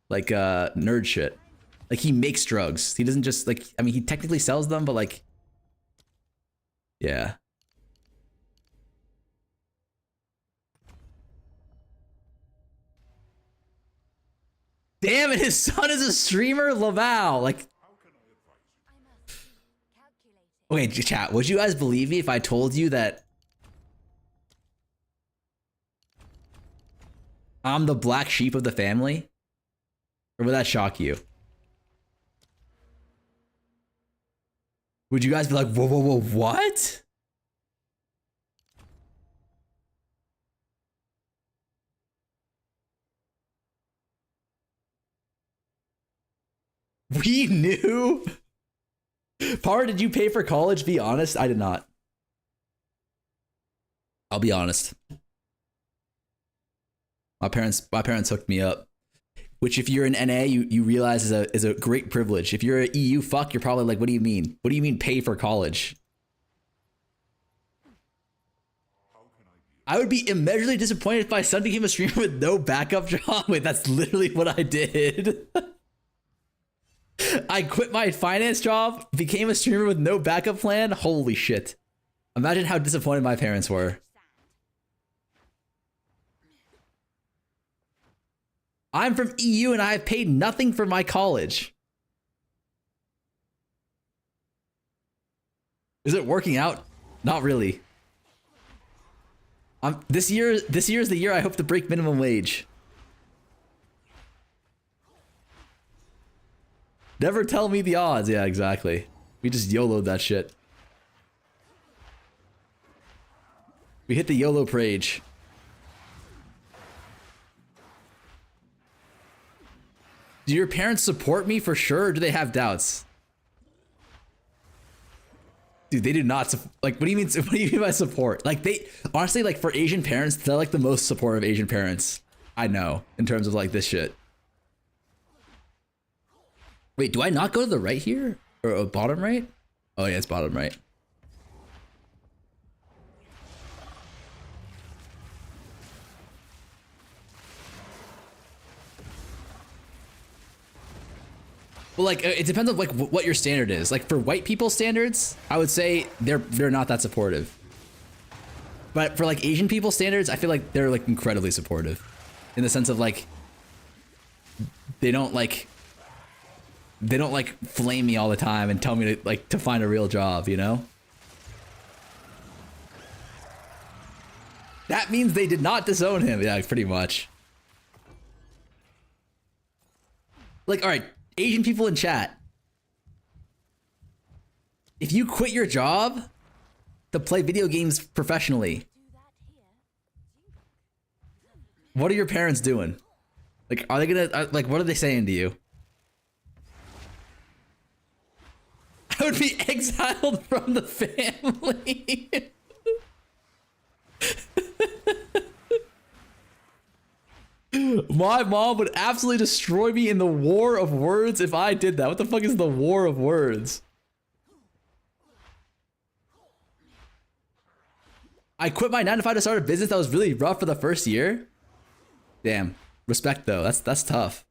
Like nerd shit. Like he makes drugs. He doesn't just like, I mean, he technically sells them, but like, yeah. Damn it, his son is a streamer? Laval, like. Okay, chat, would you guys believe me if I told you that I'm the black sheep of the family? Or would that shock you? Would you guys be like, whoa, whoa, whoa, what? We knew? Par, did you pay for college? Be honest, I did not. I'll be honest. My parents hooked me up. Which if you're in NA, you realize is a great privilege. If you're an EU fuck, you're probably like, what do you mean? What do you mean pay for college? I would be immeasurably disappointed if my son became a streamer with no backup job. Wait, that's literally what I did. I quit my finance job, became a streamer with no backup plan. Holy shit. Imagine how disappointed my parents were. I'm from EU and I have paid nothing for my college. Is it working out? Not really. This year is the year I hope to break minimum wage. Never tell me the odds. Yeah, exactly. We just YOLO'd that shit. We hit the YOLO rage. Do your parents support me for sure, or do they have doubts? Dude, they do not like. What do you mean? What do you mean by support? Like they honestly, like for Asian parents, they're like the most supportive Asian parents I know in terms of like this shit. Wait, do I not go to the right here or bottom right? Oh yeah, it's bottom right. Well, like it depends on like what your standard is. Like for white people standards, I would say they're not that supportive. But for like Asian people standards, I feel like they're like incredibly supportive, in the sense of like they don't like flame me all the time and tell me to find a real job, you know? That means they did not disown him. Yeah, pretty much. Like, all right. Asian people in chat, if you quit your job to play video games professionally, what are your parents doing? Like, are they gonna, like, what are they saying to you? I would be exiled from the family. My mom would absolutely destroy me in the war of words if I did that. What the fuck is the war of words? I quit my 9-to-5 to start a business that was really rough for the first year. Damn. Respect though. That's tough.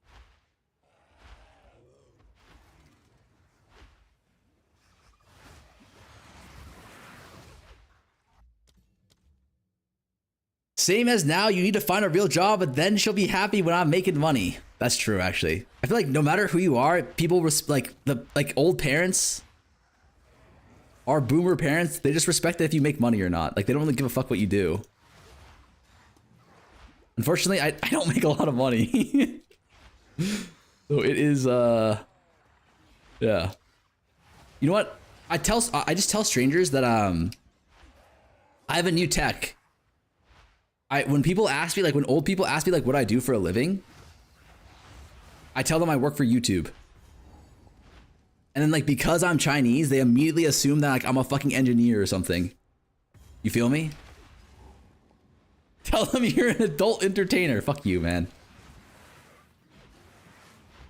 Same as now, you need to find a real job, but then she'll be happy when I'm making money. That's true, actually. I feel like no matter who you are, people like old parents, our boomer parents, they just respect it if you make money or not. Like they don't really give a fuck what you do. Unfortunately, I don't make a lot of money. So it is yeah. You know what? I just tell strangers that I have a new tech. When people ask me, like when old people ask me like what I do for a living, I tell them I work for YouTube. And then like because I'm Chinese, they immediately assume that like I'm a fucking engineer or something. You feel me? Tell them you're an adult entertainer. Fuck you, man.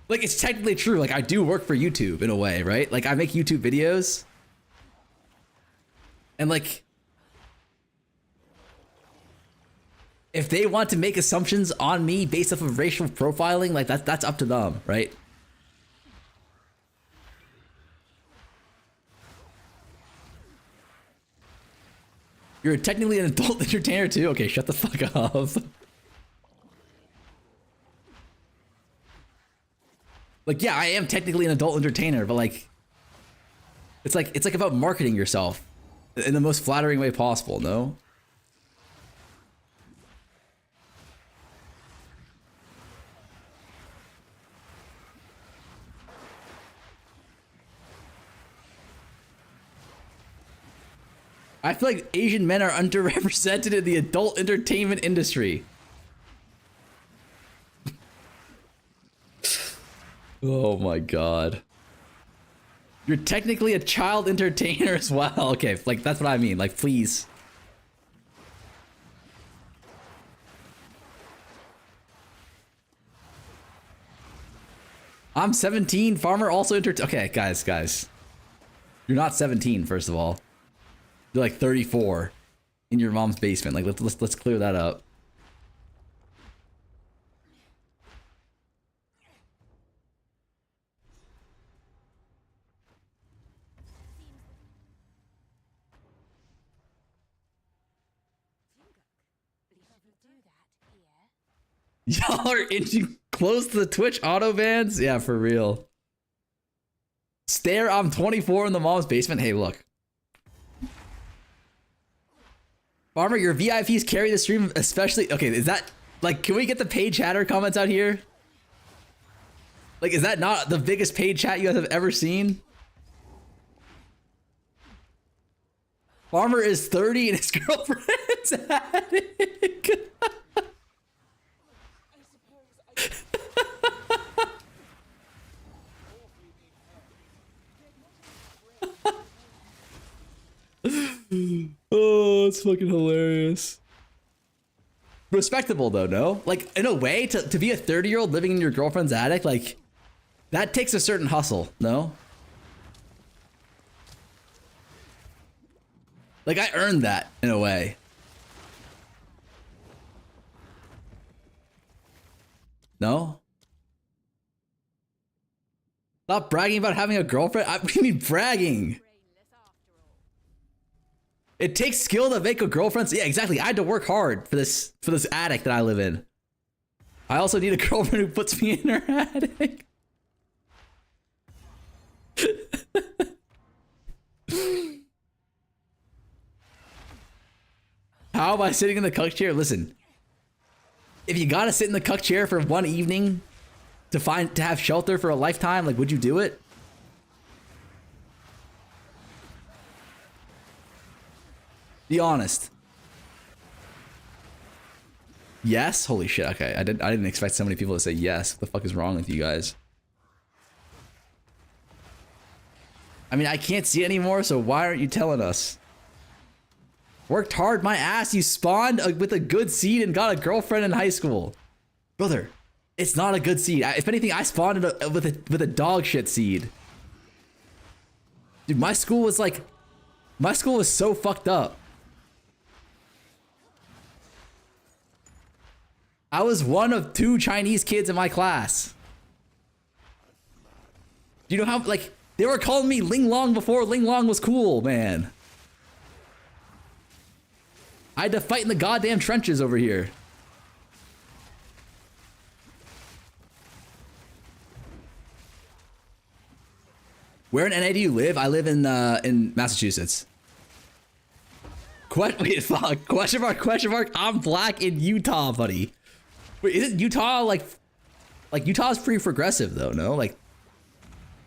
Like it's technically true. Like I do work for YouTube in a way, right? Like I make YouTube videos. And like if they want to make assumptions on me based off of racial profiling, like that's up to them, right? You're technically an adult entertainer too? Okay, shut the fuck up. Like, yeah, I am technically an adult entertainer, but like, it's like about marketing yourself in the most flattering way possible, no? I feel like Asian men are underrepresented in the adult entertainment industry. Oh my god. You're technically a child entertainer as well. Okay, like that's what I mean. Like, please. I'm 17. Farmer also Okay, guys. You're not 17, first of all. You're like 34 in your mom's basement. Like let's clear that up. Y'all are inching close to the Twitch auto bans? Yeah, for real. Stare, I'm 24 in the mom's basement. Hey, look. Farmer, your VIPs carry the stream, especially... Okay, is that... Like, can we get the paid chatter comments out here? Like, is that not the biggest paid chat you guys have ever seen? Farmer is 30 and his girlfriend's attic. Oh, it's fucking hilarious. Respectable though, no? Like, in a way, to be a 30-year-old living in your girlfriend's attic, like, that takes a certain hustle, no? Like, I earned that, in a way. No? Stop bragging about having a girlfriend? What do you mean bragging? It takes skill to make a girlfriend. Yeah, exactly. I had to work hard for this attic that I live in. I also need a girlfriend who puts me in her attic. How am I sitting in the cuck chair? Listen, if you gotta sit in the cuck chair for one evening to have shelter for a lifetime, like, would you do it? Be honest. Yes? Holy shit. Okay, I didn't expect so many people to say yes. What the fuck is wrong with you guys? I mean, I can't see anymore, so why aren't you telling us? Worked hard, my ass. You spawned with a good seed and got a girlfriend in high school. Brother, it's not a good seed. If anything, I spawned with a dog shit seed. Dude, my school was so fucked up. I was one of 2 Chinese kids in my class. Do you know how, like, they were calling me Ling Long before Ling Long was cool, man. I had to fight in the goddamn trenches over here. Where in NA do you live? I live in Massachusetts. Wait, fuck. Question mark. I'm black in Utah, buddy. Wait, isn't Utah like Utah's pretty progressive though, no? Like,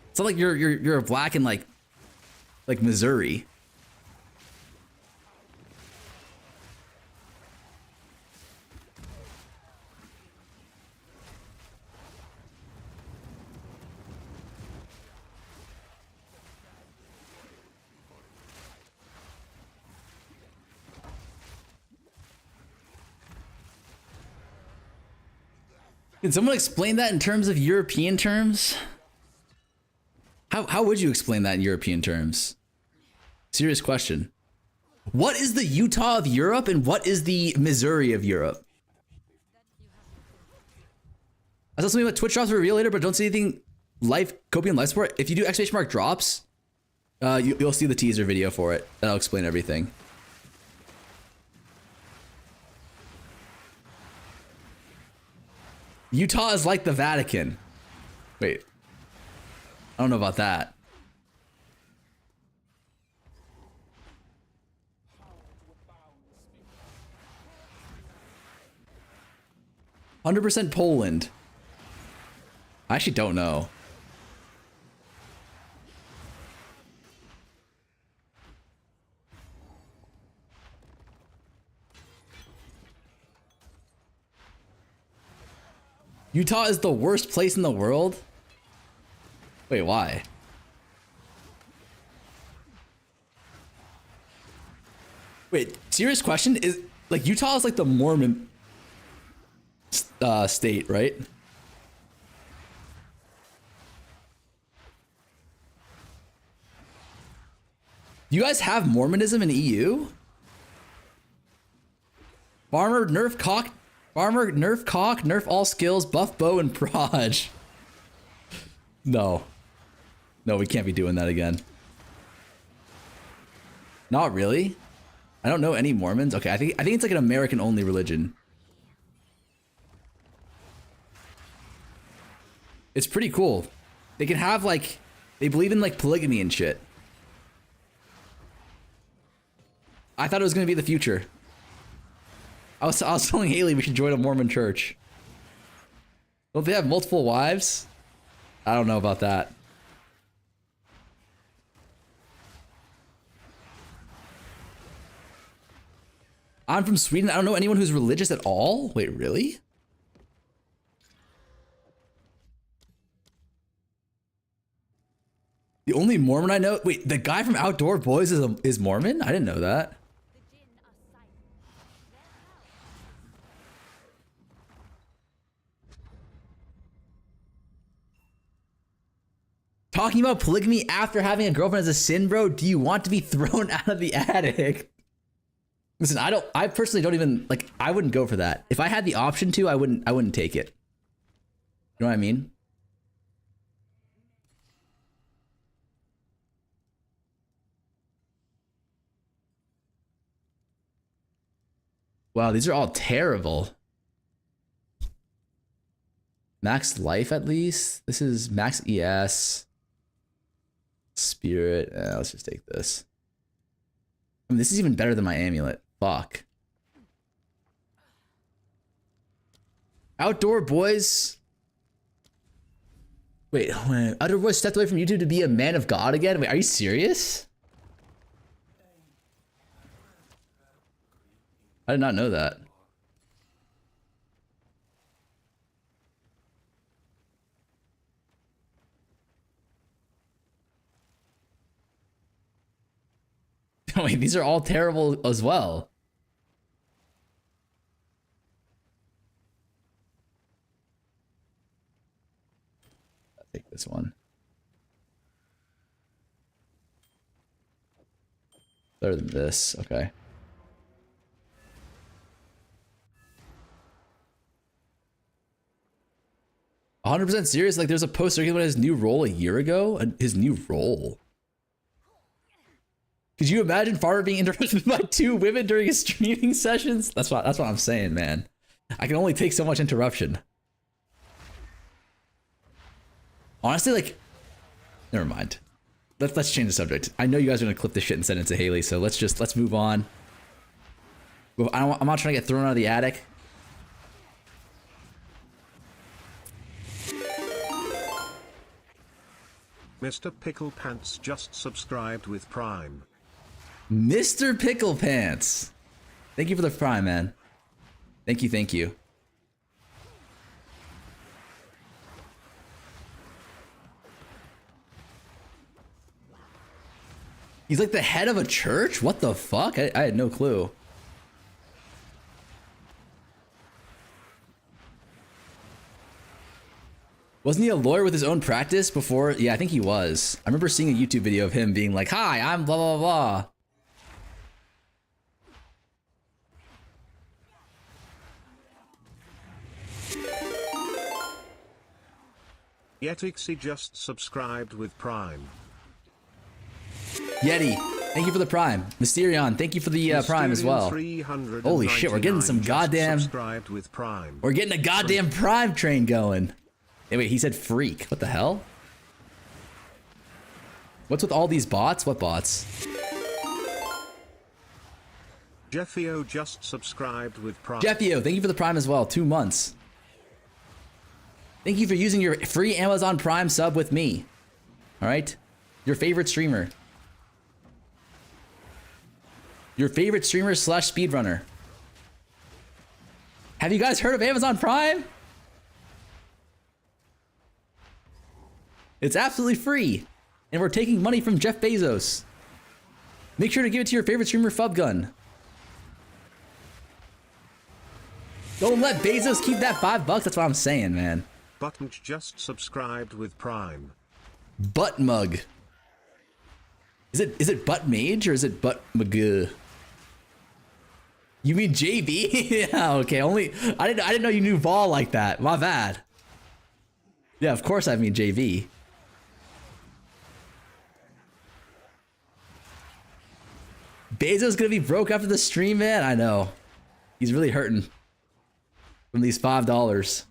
it's not like you're black in like Missouri. Can someone explain that in terms of European terms? How would you explain that in European terms? Serious question. What is the Utah of Europe and what is the Missouri of Europe? I saw something about Twitch drops will reveal later, but don't see anything life Copian life support. If you do exclamation mark drops, you'll see the teaser video for it. That'll explain everything. Utah is like the Vatican. Wait. I don't know about that. "100% Poland." I actually don't know. Utah is the worst place in the world? Wait, why? Wait, serious question? Is like Utah is like the Mormon state, right? You guys have Mormonism in EU? Farmer, nerf cock, nerf all skills, buff bow and proj. No. No, we can't be doing that again. Not really. I don't know any Mormons. Okay, I think it's like an American only religion. It's pretty cool. They can have like, they believe in like polygamy and shit. I thought it was gonna be the future. I was telling Haley we should join a Mormon church. Don't they have multiple wives? I don't know about that. I'm from Sweden. I don't know anyone who's religious at all. Wait, really? The only Mormon I know. Wait, the guy from Outdoor Boys is Mormon? I didn't know that. Talking about polygamy after having a girlfriend is a sin, bro. Do you want to be thrown out of the attic? Listen, I personally don't even like, I wouldn't go for that. If I had the option to, I wouldn't take it. You know what I mean? Wow, these are all terrible. Max life at least. This is max ES. Spirit. Let's just take this. I mean, this is even better than my amulet. Fuck. Outdoor Boys. Wait, Outdoor Boys stepped away from YouTube to be a man of God again? Wait, are you serious? I did not know that. Wait, these are all terrible as well. I'll take this one. Better than this, okay. "100% serious? Like there's a post circulating about his new role a year ago? His new role? Could you imagine Farmer being interrupted by 2 women during his streaming sessions? That's what I'm saying, man. I can only take so much interruption. Honestly, like, never mind. Let's change the subject. I know you guys are gonna clip this shit and send it to Haley, so let's move on. I'm not trying to get thrown out of the attic. Mr. Pickle Pants just subscribed with Prime. Mr. Pickle Pants. Thank you for the Prime, man. Thank you, thank you. He's like the head of a church? What the fuck? I had no clue. Wasn't he a lawyer with his own practice before? Yeah, I think he was. I remember seeing a YouTube video of him being like, "Hi, I'm blah blah blah." Yetixi just subscribed with Prime. Yeti, thank you for the Prime. Mysterion, thank you for the Prime as well. Holy shit, we're getting some goddamn... Subscribed with Prime. We're getting a goddamn Prime train going. Hey, wait, he said freak. What the hell? What's with all these bots? What bots? Jeffio just subscribed with Prime. Jeffio, thank you for the Prime as well. 2 months. Thank you for using your free Amazon Prime sub with me. All right? Your favorite streamer. Your favorite streamer / speedrunner. Have you guys heard of Amazon Prime? It's absolutely free. And we're taking money from Jeff Bezos. Make sure to give it to your favorite streamer, Fubgun. Don't let Bezos keep that $5. That's what I'm saying, man. Button just subscribed with Prime. Butt mug. Is it butt mage or is it butt mug? You mean JB? Yeah, okay. I didn't know you knew Vol like that. My bad. Yeah, of course I mean JV. Bezos gonna be broke after the stream, man. I know. He's really hurting from these $5.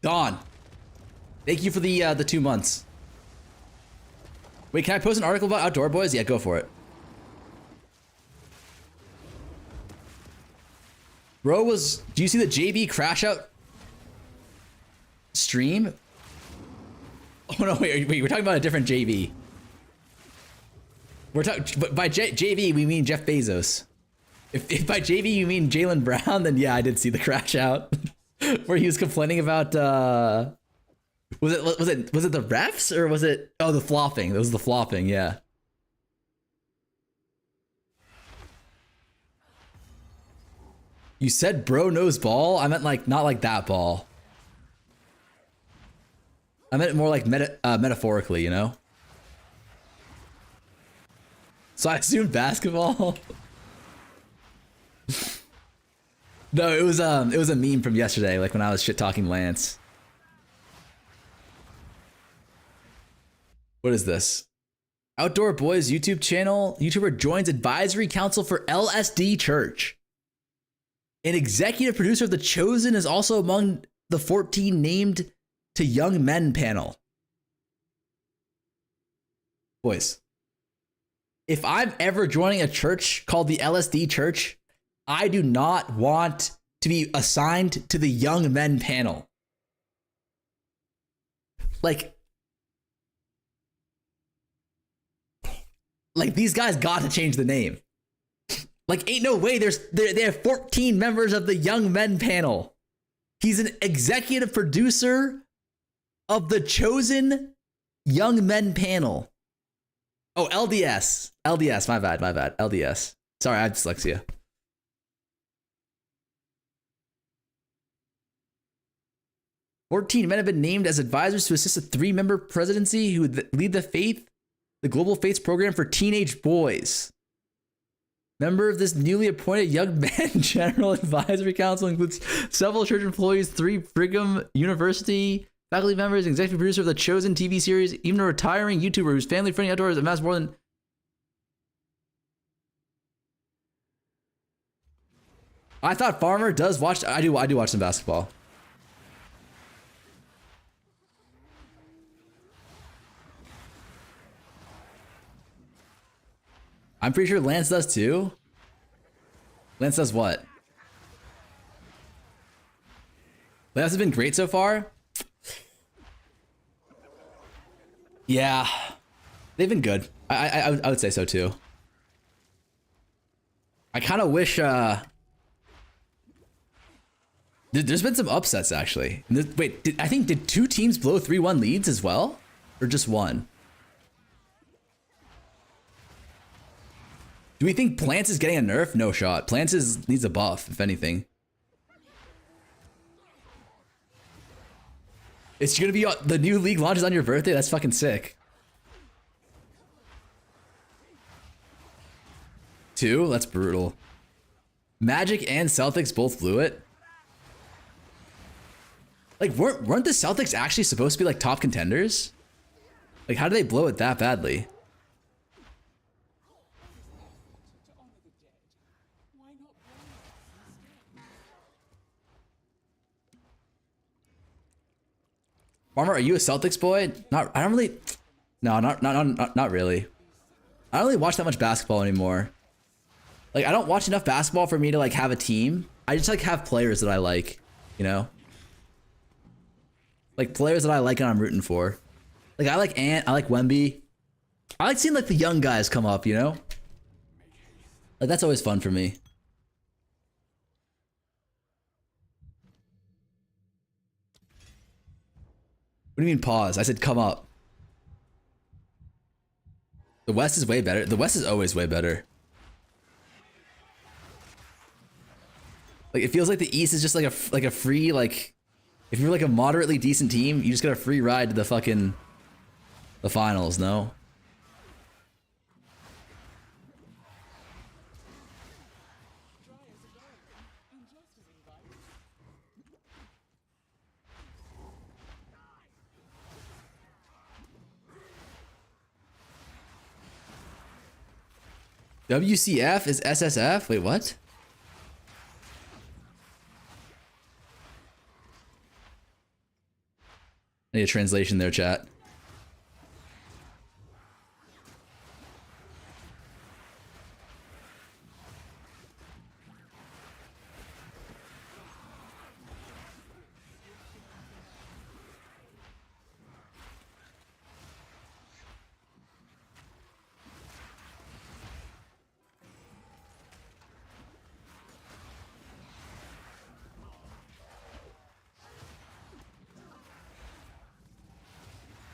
Dawn, thank you for the 2 months. Wait, can I post an article about Outdoor Boys? Yeah, go for it. Bro do you see the JB crash out stream? Oh no, wait, we're talking about a different JB. We're talking, but by JB we mean Jeff Bezos. If by JB you mean Jaylen Brown, then yeah, I did see the crash out. Where he was complaining about was it the refs or was it the flopping? It was the flopping, yeah. You said bro knows ball? I meant like not like that ball. I meant it more like metaphorically, you know? So I assumed basketball. No, it was a meme from yesterday, like when I was shit talking Lance. What is this? Outdoor Boys YouTube channel. YouTuber joins advisory council for LSD Church. An executive producer of The Chosen is also among the 14 named to Young Men panel. Boys, if I'm ever joining a church called the LSD Church, I do not want to be assigned to the Young Men panel. Like these guys got to change the name. Like, ain't no way there are 14 members of the Young Men panel. He's an executive producer of The Chosen Young Men panel. Oh, LDS. LDS, my bad. LDS. Sorry, I have dyslexia. "14 men have been named as advisors to assist a 3-member presidency who would lead the Global Faiths program for teenage boys. Member of this newly appointed Young Men General Advisory Council includes several church employees, 3 Brigham University faculty members, executive producer of The Chosen TV series, even a retiring YouTuber whose family-friendly outdoors amassed more than..." I thought Farmer does watch... I do watch some basketball. I'm pretty sure Lance does too. Lance does what? Lance has been great so far. Yeah, they've been good. I would say so too. I kind of wish. There's been some upsets actually. Wait, I think did 2 teams blow 3-1 leads as well, or just one? Do we think Plants is getting a nerf? No shot. Plants needs a buff, if anything. It's gonna be the new league launches on your birthday? That's fucking sick. 2? That's brutal. Magic and Celtics both blew it. Like, weren't the Celtics actually supposed to be like top contenders? Like, how did they blow it that badly? Farmer, are you a Celtics boy? I don't really. No, not really. I don't really watch that much basketball anymore. Like, I don't watch enough basketball for me to like have a team. I just like have players that I like, you know? Like players that I like and I'm rooting for. Like I like Ant, I like Wemby. I like seeing like the young guys come up, you know? Like that's always fun for me. What do you mean pause? I said come up. The West is way better. The West is always way better. Like it feels like the East is just like a free like if you're like a moderately decent team, you just got a free ride to the fucking the finals, no? WCF is SSF? Wait, what? I need a translation there, chat.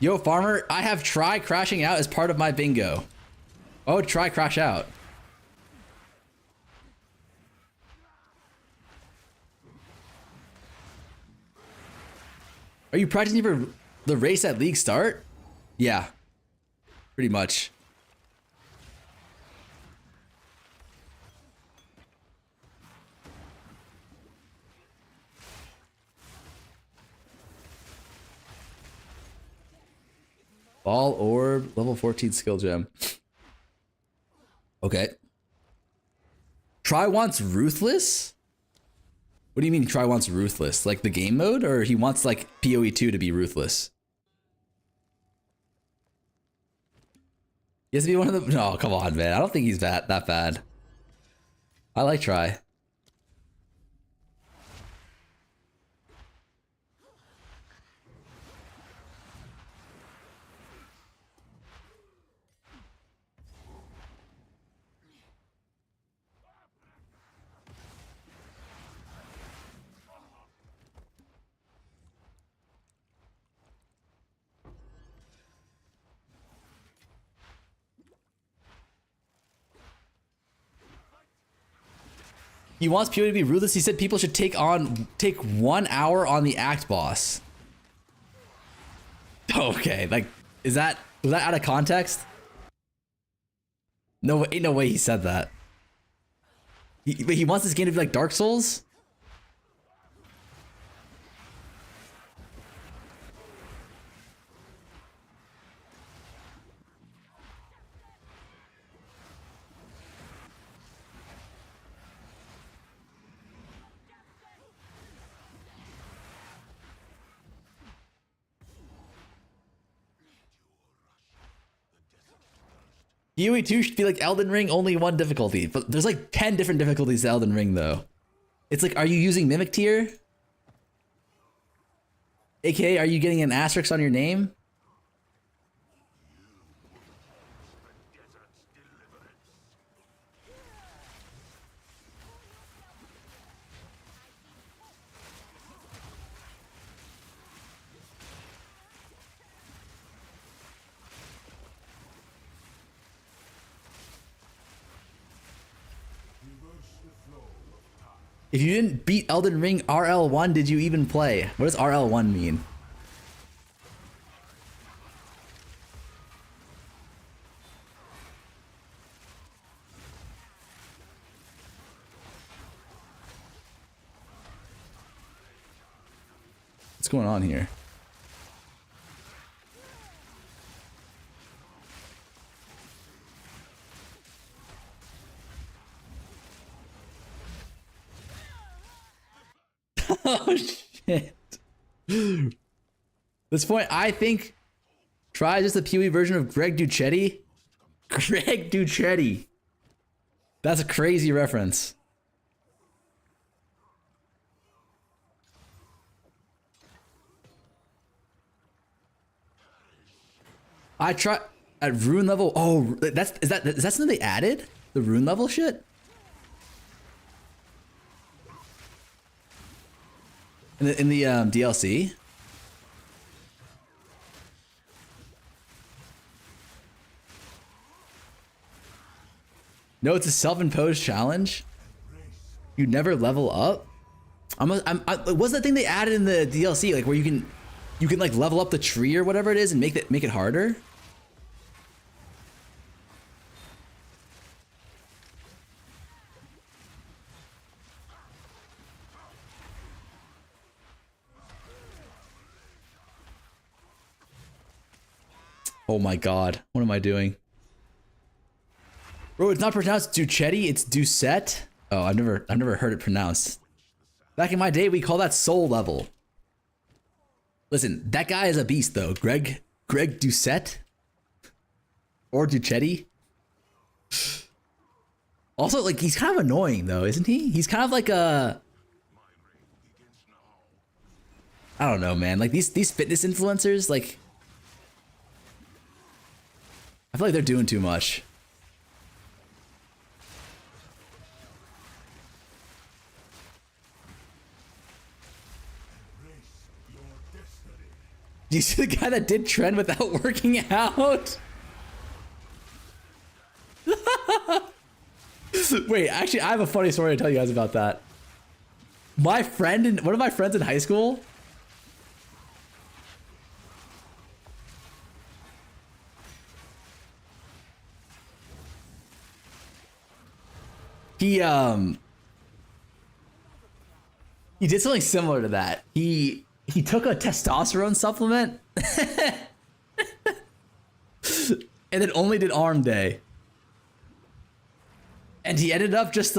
Yo, Farmer, I have try crashing out as part of my bingo. Oh, try crash out. Are you practicing for the race at league start? Yeah, pretty much. Ball orb, level 14 skill gem. Okay. Try wants ruthless? What do you mean Try wants ruthless? Like the game mode, or he wants like PoE 2 to be ruthless? He has to be one of the. No, come on, man. I don't think he's that bad. I like Try. He wants PoE to be ruthless. He said people should take 1 hour on the act boss. Okay, like, was that out of context? No, ain't no way he said that. But he wants this game to be like Dark Souls? PoE 2 should be like Elden Ring, only 1 difficulty. But there's like 10 different difficulties to Elden Ring, though. It's like, are you using Mimic Tier? AKA, are you getting an asterisk on your name? If you didn't beat Elden Ring RL1, did you even play? What does RL1 mean? What's going on here? Oh shit. This point, I think try just the PoE version of Greg Duchetti. Greg Duchetti. That's a crazy reference. I try at rune level. Oh, is that something they added? The rune level shit? In the DLC? No, it's a self-imposed challenge. You never level up. What's that thing they added in the DLC? Like where you can like level up the tree or whatever it is and make it harder. Oh my god, what am I doing? Bro, it's not pronounced Duchetti, it's Doucette. Oh, I've never heard it pronounced. Back in my day, we call that soul level. Listen, that guy is a beast though. Greg Doucette? Or Duchetti? Also, like, he's kind of annoying though, isn't he? He's kind of like a... I don't know, man. Like, these fitness influencers, like... I feel like they're doing too much. Do you see the guy that did trend without working out? Wait, actually, I have a funny story to tell you guys about that. One of my friends in high school, he did something similar to that. He took a testosterone supplement and then only did arm day. And he ended up just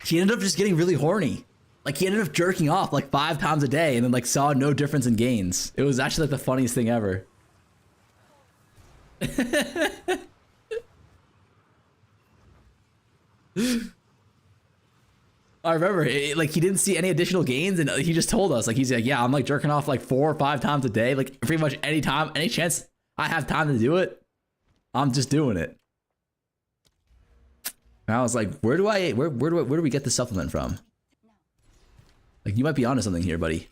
getting really horny. Like he ended up jerking off like 5 times a day and then like saw no difference in gains. It was actually like the funniest thing ever. I remember like he didn't see any additional gains and he just told us, like, he's like, yeah, I'm like jerking off like 4 or 5 times a day, like pretty much any chance I have time to do it, I'm just doing it. And I was like, where do we get the supplement from? Like, you might be onto something here, buddy.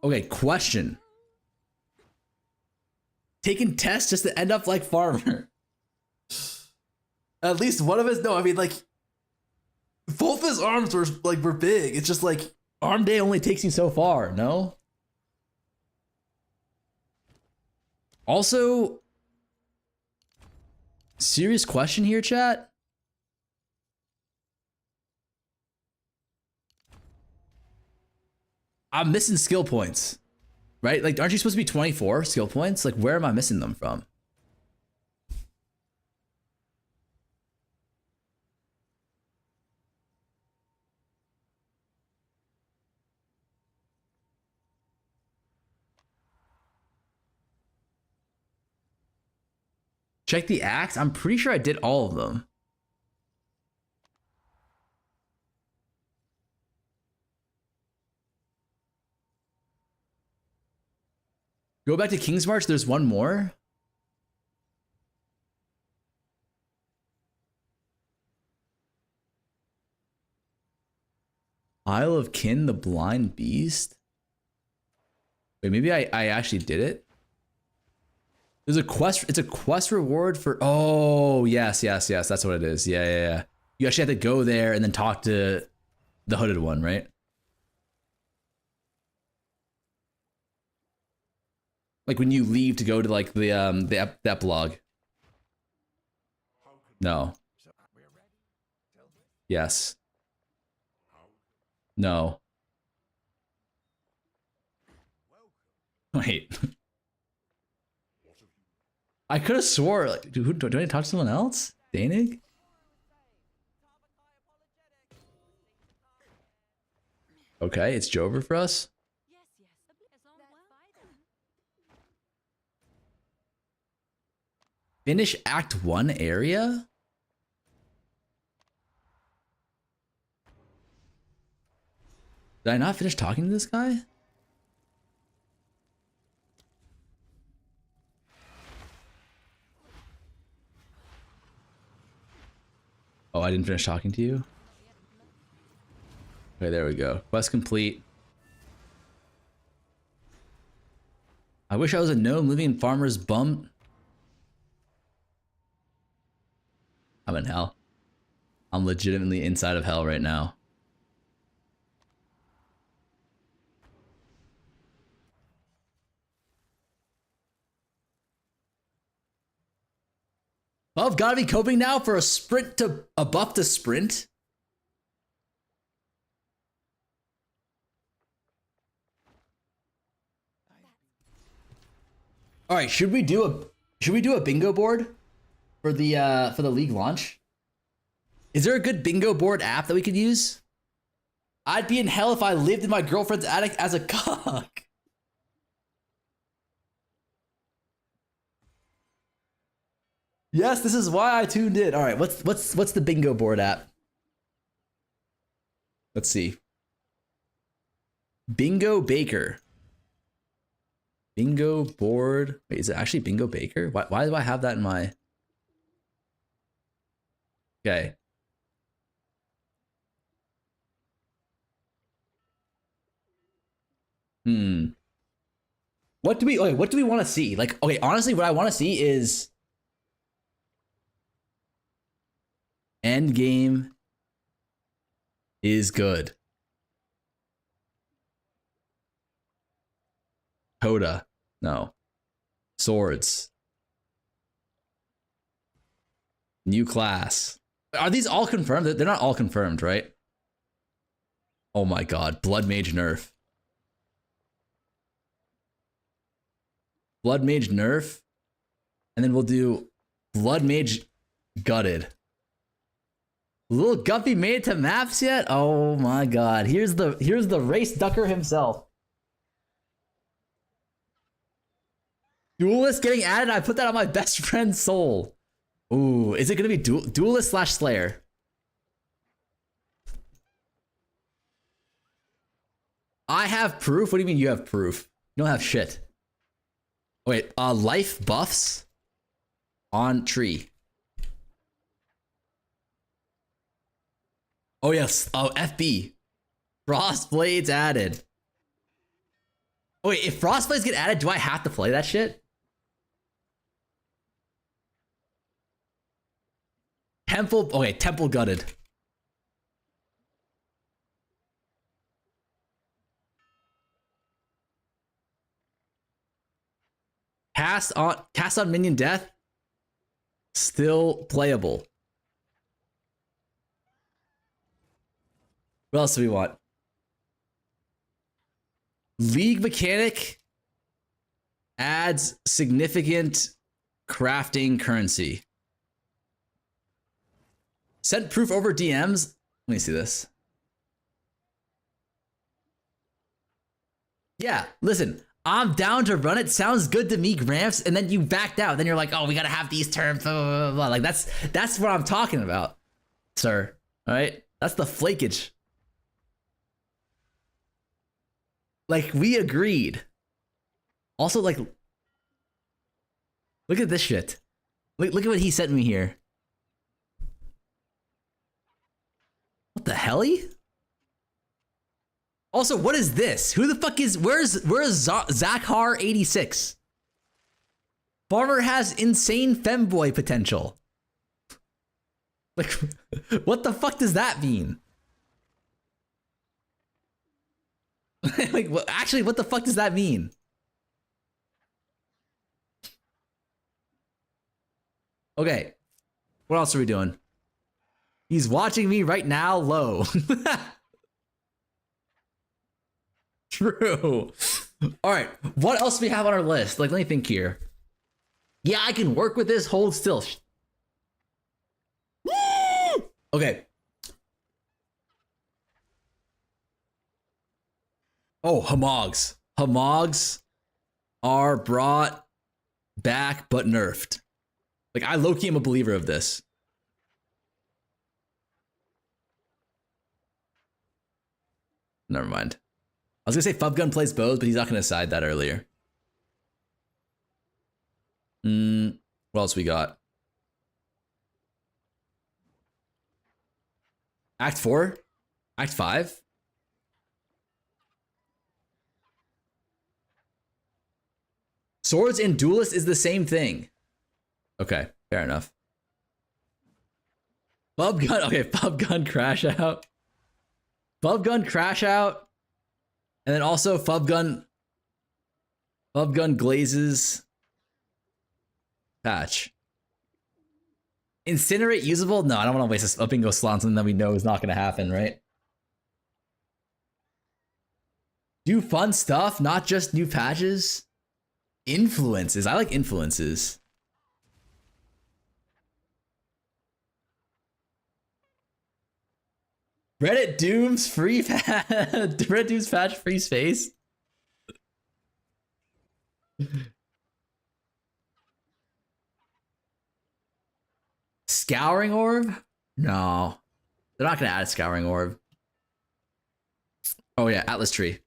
Okay, question. Taking tests just to end up like Farmer. At least one of us, no, I mean, like, both his arms were big. It's just like, arm day only takes you so far, no? Also, serious question here, chat. I'm missing skill points, right? Like, aren't you supposed to be 24 skill points? Like, where am I missing them from? Check the axe. I'm pretty sure I did all of them. Go back to King's March. There's one more. Isle of Kin, the Blind Beast? Wait, maybe I actually did it? There's a quest, it's a quest reward for, oh, yes, that's what it is. Yeah. You actually have to go there and then talk to the hooded one, right? Like when you leave to go to like the epilogue. No. Yes. No. Wait. I could have swore, like, do I need to talk to someone else? Danig? Okay, it's Jover for us. Finish Act 1 area? Did I not finish talking to this guy? Oh, I didn't finish talking to you? Okay, there we go. Quest complete. I wish I was a gnome living in Farmer's Bum. I'm in hell. I'm legitimately inside of hell right now. Buff gotta be coping now for a buff to sprint. All right, should we do a bingo board for the league launch? Is there a good bingo board app that we could use? I'd be in hell if I lived in my girlfriend's attic as a cock. Yes, this is why I tuned in. All right, what's the bingo board app? Let's see. Bingo Baker. Bingo board. Wait, is it actually Bingo Baker? Why do I have that in my... Okay. What do we want to see? Like, okay, honestly, what I want to see is Endgame is good. Coda. No. Swords. New class. Are these all confirmed? They're not all confirmed, right? Oh my god. Blood Mage nerf. Blood Mage nerf. And then we'll do Blood Mage gutted. Little Guppy made it to maps yet? Oh my god. Here's the race ducker himself. Duelist getting added? I put that on my best friend's soul. Ooh, is it gonna be Duelist / Slayer? I have proof? What do you mean you have proof? You don't have shit. Wait, life buffs on tree. Oh yes, oh FB. Frostblades added. Oh wait, if Frostblades get added, do I have to play that shit? Temple, okay, Temple gutted. Cast on minion death. Still playable. What else do we want? League mechanic adds significant crafting currency. Sent proof over DMs. Let me see this. Yeah, listen, I'm down to run it. Sounds good to me, Gramps. And then you backed out. Then you're like, oh, we gotta have these terms. Blah, blah, blah, blah. Like that's what I'm talking about, sir. All right, that's the flakage. Like, we agreed. Also, like, look at this shit. Look at what he sent me here. What the hell? Also, what is this? Who the fuck is, where's Zakhar86? Farmer has insane femboy potential. Like, what the fuck does that mean? Like, actually, what the fuck does that mean? Okay, what else are we doing? He's watching me right now, low. True. All right, what else do we have on our list? Like, let me think here. Yeah, I can work with this. Hold still. Okay. Oh, Hamogs. Hamogs are brought back but nerfed. Like, I low-key am a believer of this. Never mind. I was gonna say Fubgun plays bows, but he's not gonna decide that earlier. What else we got? Act 4? Act 5? Swords and Duelist is the same thing. Okay, fair enough. Fubgun, okay, Fubgun Crash Out. Fubgun Crash Out. And then also Fubgun Glazes patch. Incinerate usable? No, I don't want to waste a bingo slot on something that we know is not going to happen, right? Do fun stuff, not just new patches. Influences. I like influences. Reddit Doom's free patch. Reddit Doom's patch free space. Scouring orb? No. They're not gonna add a scouring orb. Oh yeah, Atlas tree.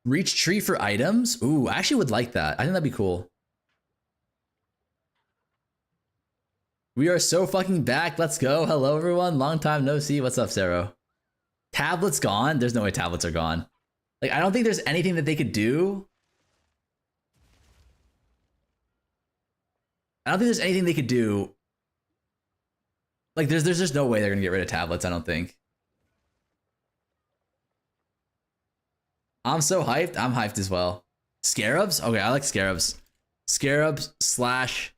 Reach tree for items? Ooh, I actually would like that. I think that'd be cool. We are so fucking back. Let's go. Hello, everyone. Long time no see. What's up, Saro? Tablets gone? There's no way tablets are gone. Like, I don't think there's anything that they could do. I don't think there's anything they could do. Like, there's just no way they're gonna get rid of tablets, I don't think. I'm so hyped. I'm hyped as well. Scarabs? Okay, I like scarabs. Scarabs slash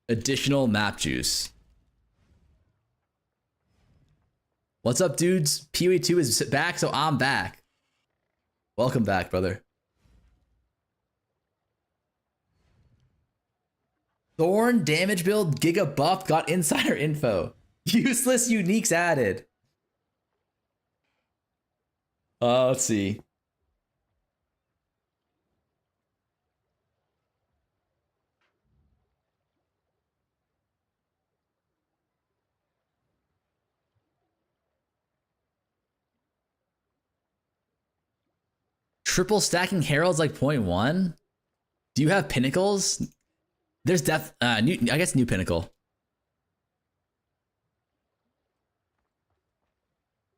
additional map juice. What's up, dudes? PoE 2 is back, so I'm back. Welcome back, brother. Thorn damage build giga buff got insider info. Useless uniques added. Let's see. Triple stacking heralds like 0.1? Do you have pinnacles? There's I guess new pinnacle.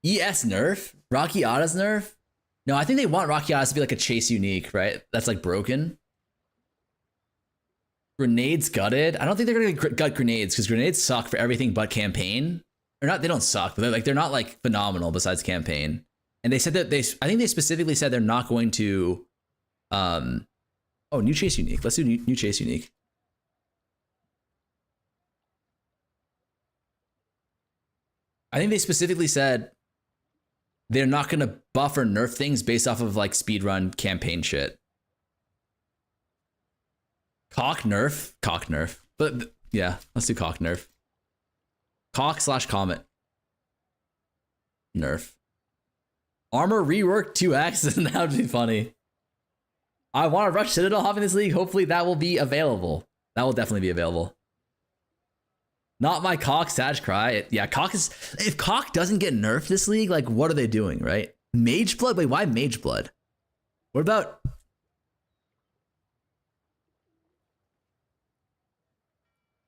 ES nerf? Rocky Otta's nerf? No, I think they want Rocky Otta's to be like a chase unique, right? That's like broken. Grenades gutted? I don't think they're gonna gut grenades because grenades suck for everything but campaign. Or not, they don't suck, but they're not like phenomenal besides campaign. And they said that I think they specifically said they're not going to, oh, new chase unique. Let's do new chase unique. I think they specifically said they're not going to buff or nerf things based off of like speedrun campaign shit. Cock nerf. But yeah, let's do cock nerf. Cock slash comet. Nerf. Armor rework 2x, that would be funny. I want to rush Citadel hop in this league. Hopefully that will be available. That will definitely be available. Not my cock, Sag cry. Yeah, cock is... If cock doesn't get nerfed this league, like, what are they doing, right? Mage blood? Wait, why mage blood? What about...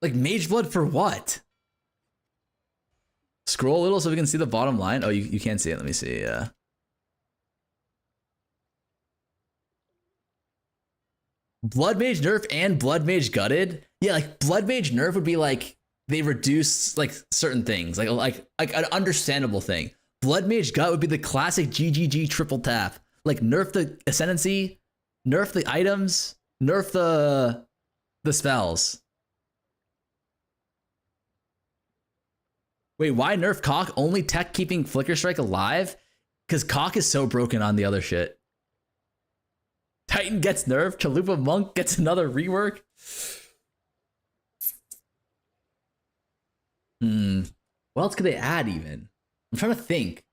Like mage blood for what? Scroll a little so we can see the bottom line. Oh, you can't see it. Let me see. Blood mage nerf and blood mage gutted. Yeah, like blood mage nerf would be like they reduce like certain things, like an understandable thing. Blood mage gut would be the classic GGG triple tap. Like nerf the ascendancy, nerf the items, nerf the spells. Wait, why nerf cock? Only tech keeping Flicker Strike alive? Because cock is so broken on the other shit. Titan gets nerfed. Chalupa Monk gets another rework. What else could they add even? I'm trying to think.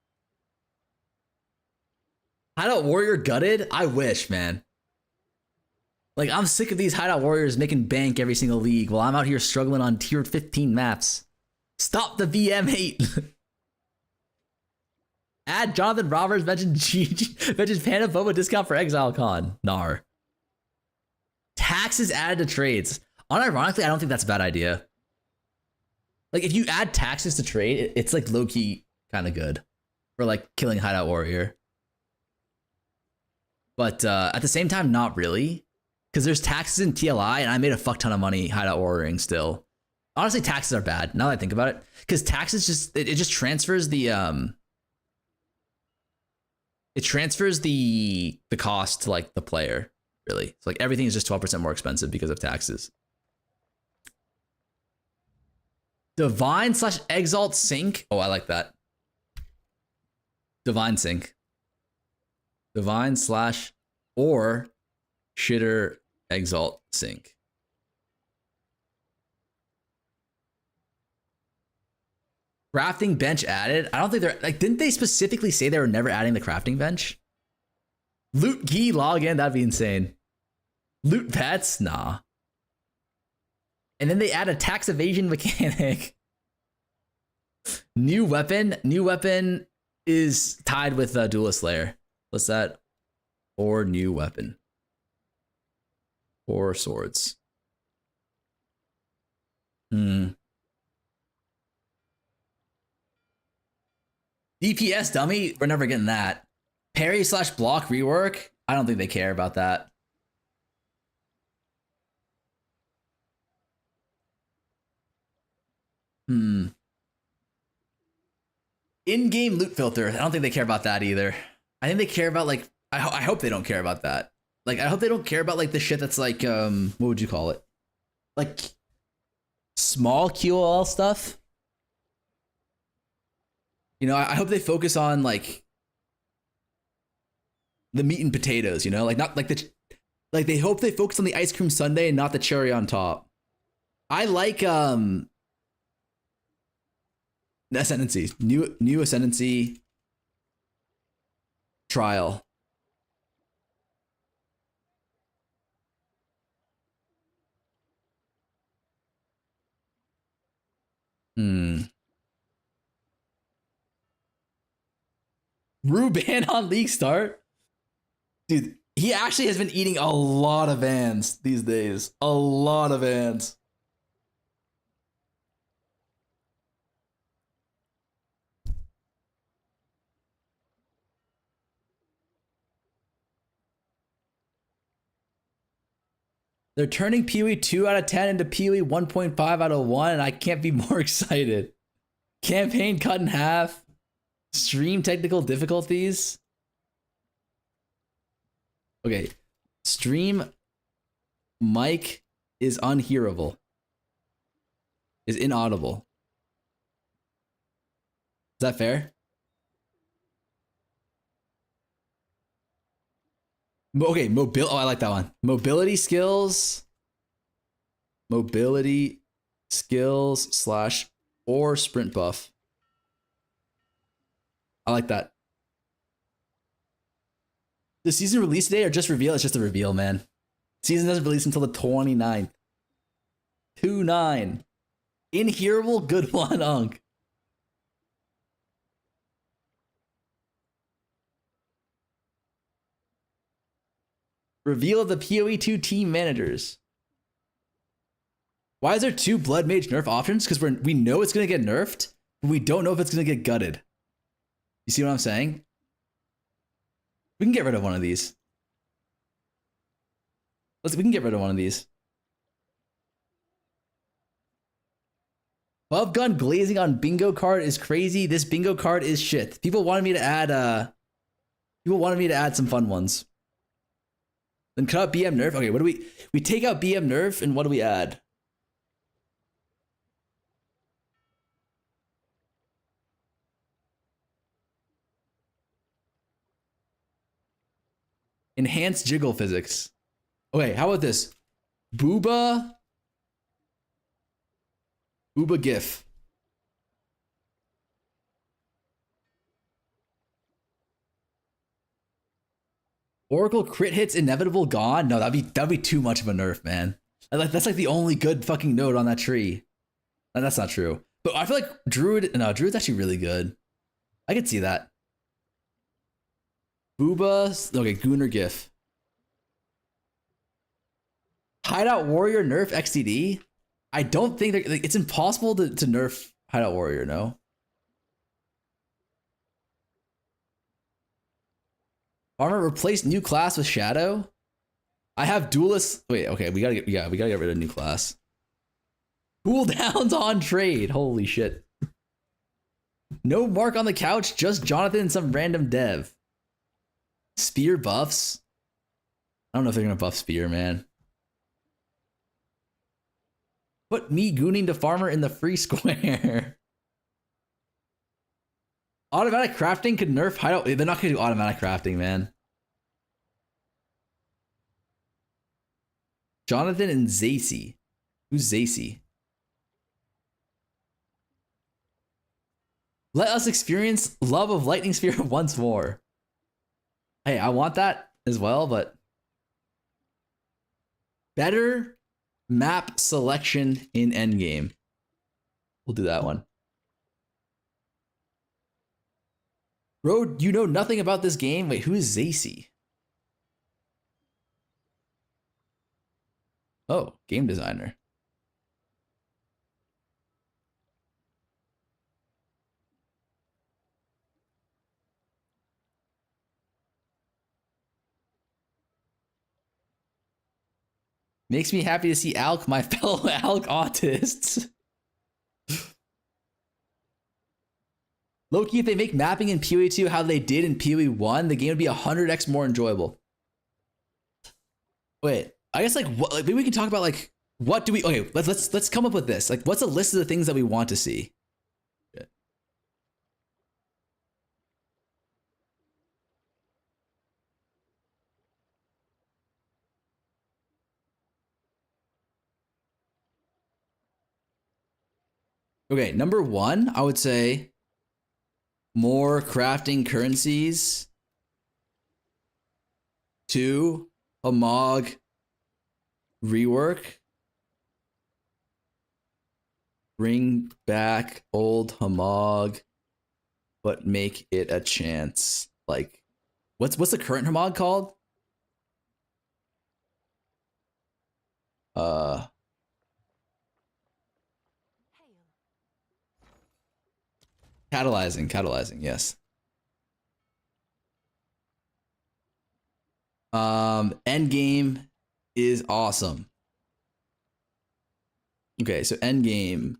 Hideout Warrior gutted? I wish, man. Like, I'm sick of these Hideout Warriors making bank every single league while I'm out here struggling on tier 15 maps. Stop the VM hate. Add Jonathan Roberts, mentioned Panda Boba discount for ExileCon. Nar. Taxes added to trades. Unironically, I don't think that's a bad idea. Like, if you add taxes to trade, it's like low-key kind of good for like killing Hideout Warrior. But at the same time, not really. Because there's taxes in TLI, and I made a fuck ton of money Hideout Warrioring still. Honestly, taxes are bad, now that I think about it. Because taxes just, it just transfers the, it transfers the cost to like the player, really. It's like everything is just 12% more expensive because of taxes. Divine / Exalt Sync. Oh, I like that. Divine Sync. Divine / or Shitter Exalt Sync. Crafting bench added. I don't think they're like, didn't they specifically say they were never adding the crafting bench? Loot key login, that'd be insane. Loot pets, nah. And then they add a tax evasion mechanic. New weapon is tied with Duelist Slayer. What's that? Or new weapon. Or swords. DPS dummy, we're never getting that. Parry / block rework, I don't think they care about that. In-game loot filter, I don't think they care about that either. I think they care about like, I hope they don't care about that. Like, I hope they don't care about like the shit that's like, what would you call it? Like small QOL stuff. You know, I hope they focus on like the meat and potatoes, you know, like not like like they hope they focus on the ice cream sundae and not the cherry on top. I like ascendancy, new ascendancy trial. Ruban on league start. Dude, he actually has been eating a lot of vans these days. A lot of vans. They're turning PoE 2 out of 10 into PoE 1.5 out of 1, and I can't be more excited. Campaign cut in half. Stream technical difficulties. Okay. Stream mic is unhearable. Is inaudible. Is that fair? Okay, oh, I like that one. Mobility skills / or sprint buff. I like that. The season release date or just reveal? It's just a reveal, man. Season doesn't release until the 29th. 2/9. Inhearable, good one, Unk. Reveal of the PoE 2 team managers. Why is there 2 Blood Mage nerf options? Because we know it's gonna get nerfed, but we don't know if it's gonna get gutted. You see what I'm saying? We can get rid of one of these. We can get rid of one of these. Buff gun glazing on bingo card is crazy. This bingo card is shit. People wanted me to add some fun ones. Then cut out BM nerf. Okay, what do we take out BM nerf and what do we add? Enhanced jiggle physics. Okay, how about this? Booba GIF. Oracle crit hits inevitable gone? No, that'd be too much of a nerf, man. That's like the only good fucking node on that tree. And that's not true. But I feel like Druid's actually really good. I could see that. Booba, okay, Gunner GIF. Hideout Warrior nerf XTD? I don't think it's impossible to nerf Hideout Warrior, no? Farmer replace new class with Shadow? I have Duelist. Wait, okay, we gotta get rid of new class. Cooldowns on trade. Holy shit. No Mark on the couch, just Jonathan and some random dev. Spear buffs? I don't know if they're gonna buff Spear, man. Put me gooning to farmer in the free square. Automatic crafting could nerf hideout. They're not gonna do automatic crafting, man. Jonathan and Zacy. Who's Zacy? Let us experience love of lightning spear once more. Hey, I want that as well, but better map selection in Endgame. We'll do that one. Bro, you know nothing about this game? Wait, who is Zacy? Oh, game designer. Makes me happy to see Alk, my fellow Alk autists. Loki, if they make mapping in PoE 2 how they did in PoE 1, the game would be 100x more enjoyable. Wait, I guess like what? Like, maybe we can talk about like what do we? Okay, let's come up with this. Like, what's a list of the things that we want to see? Okay, number 1, I would say more crafting currencies. 2, a Mog rework. Bring back old Hamog, but make it a chance. Like, what's the current Hamog called? Catalyzing, yes. Endgame is awesome. Okay, so Endgame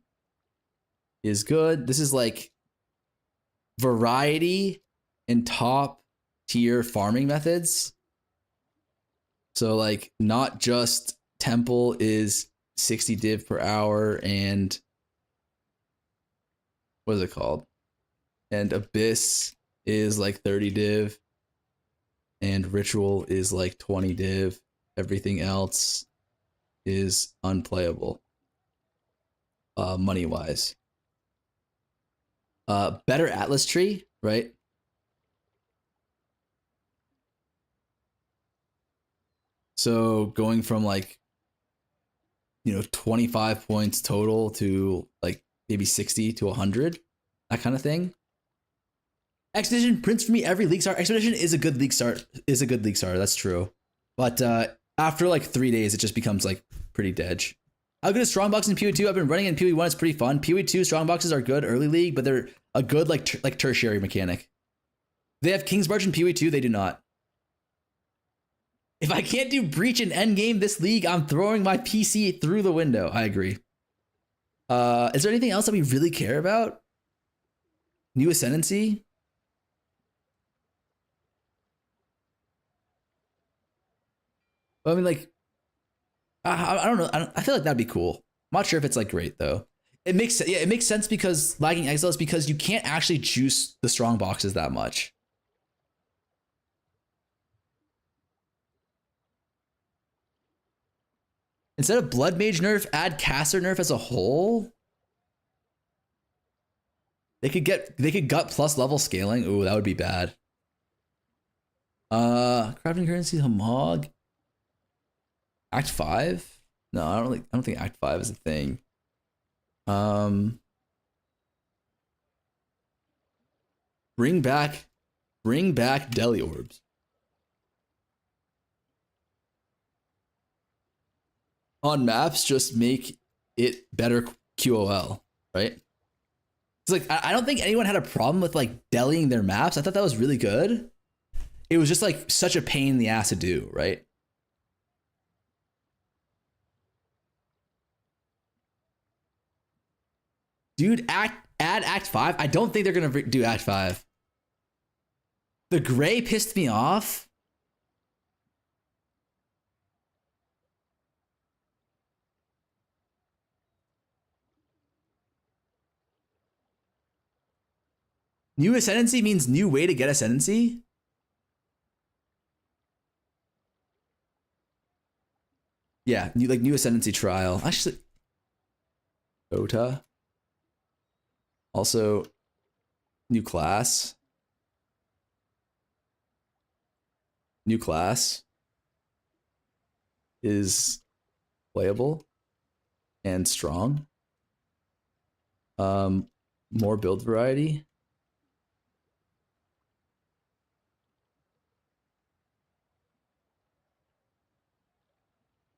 is good. This is like variety and top tier farming methods. So like not just Temple is 60 div per hour and what is it called? And Abyss is like 30 div and Ritual is like 20 div. Everything else is unplayable. Money wise. Better Atlas tree, right? So going from like, 25 points total to like maybe 60 to 100, that kind of thing. Expedition prints for me every league start. Expedition is a good league start. That's true. But after like 3 days, it just becomes like pretty dead. How good is strongbox in PoE2? I've been running in PoE1. It's pretty fun. PoE2 strongboxes are good early league, but they're a good like tertiary mechanic. They have King's March in PoE2. They do not. If I can't do breach in endgame this league, I'm throwing my PC through the window. I agree. Is there anything else that we really care about? New Ascendancy? I mean, like, I don't know. I feel like that'd be cool. I'm not sure if it's like great though. It makes sense because lagging exile is because you can't actually juice the strong boxes that much. Instead of Blood Mage nerf, add Caster nerf as a whole. They could gut plus level scaling. Ooh, that would be bad. Crafting currency Hamog. Act 5? No, I don't think Act 5 is a thing. Bring back Deli Orbs. On maps, just make it better QOL, right? It's like I don't think anyone had a problem with like deliing their maps. I thought that was really good. It was just like such a pain in the ass to do, right? Dude, add Act 5. I don't think they're gonna do Act 5. The gray pissed me off. New Ascendancy means new way to get Ascendancy? Yeah, new Ascendancy trial. Actually, Dota. Also, new class. New class is playable and strong. More build variety.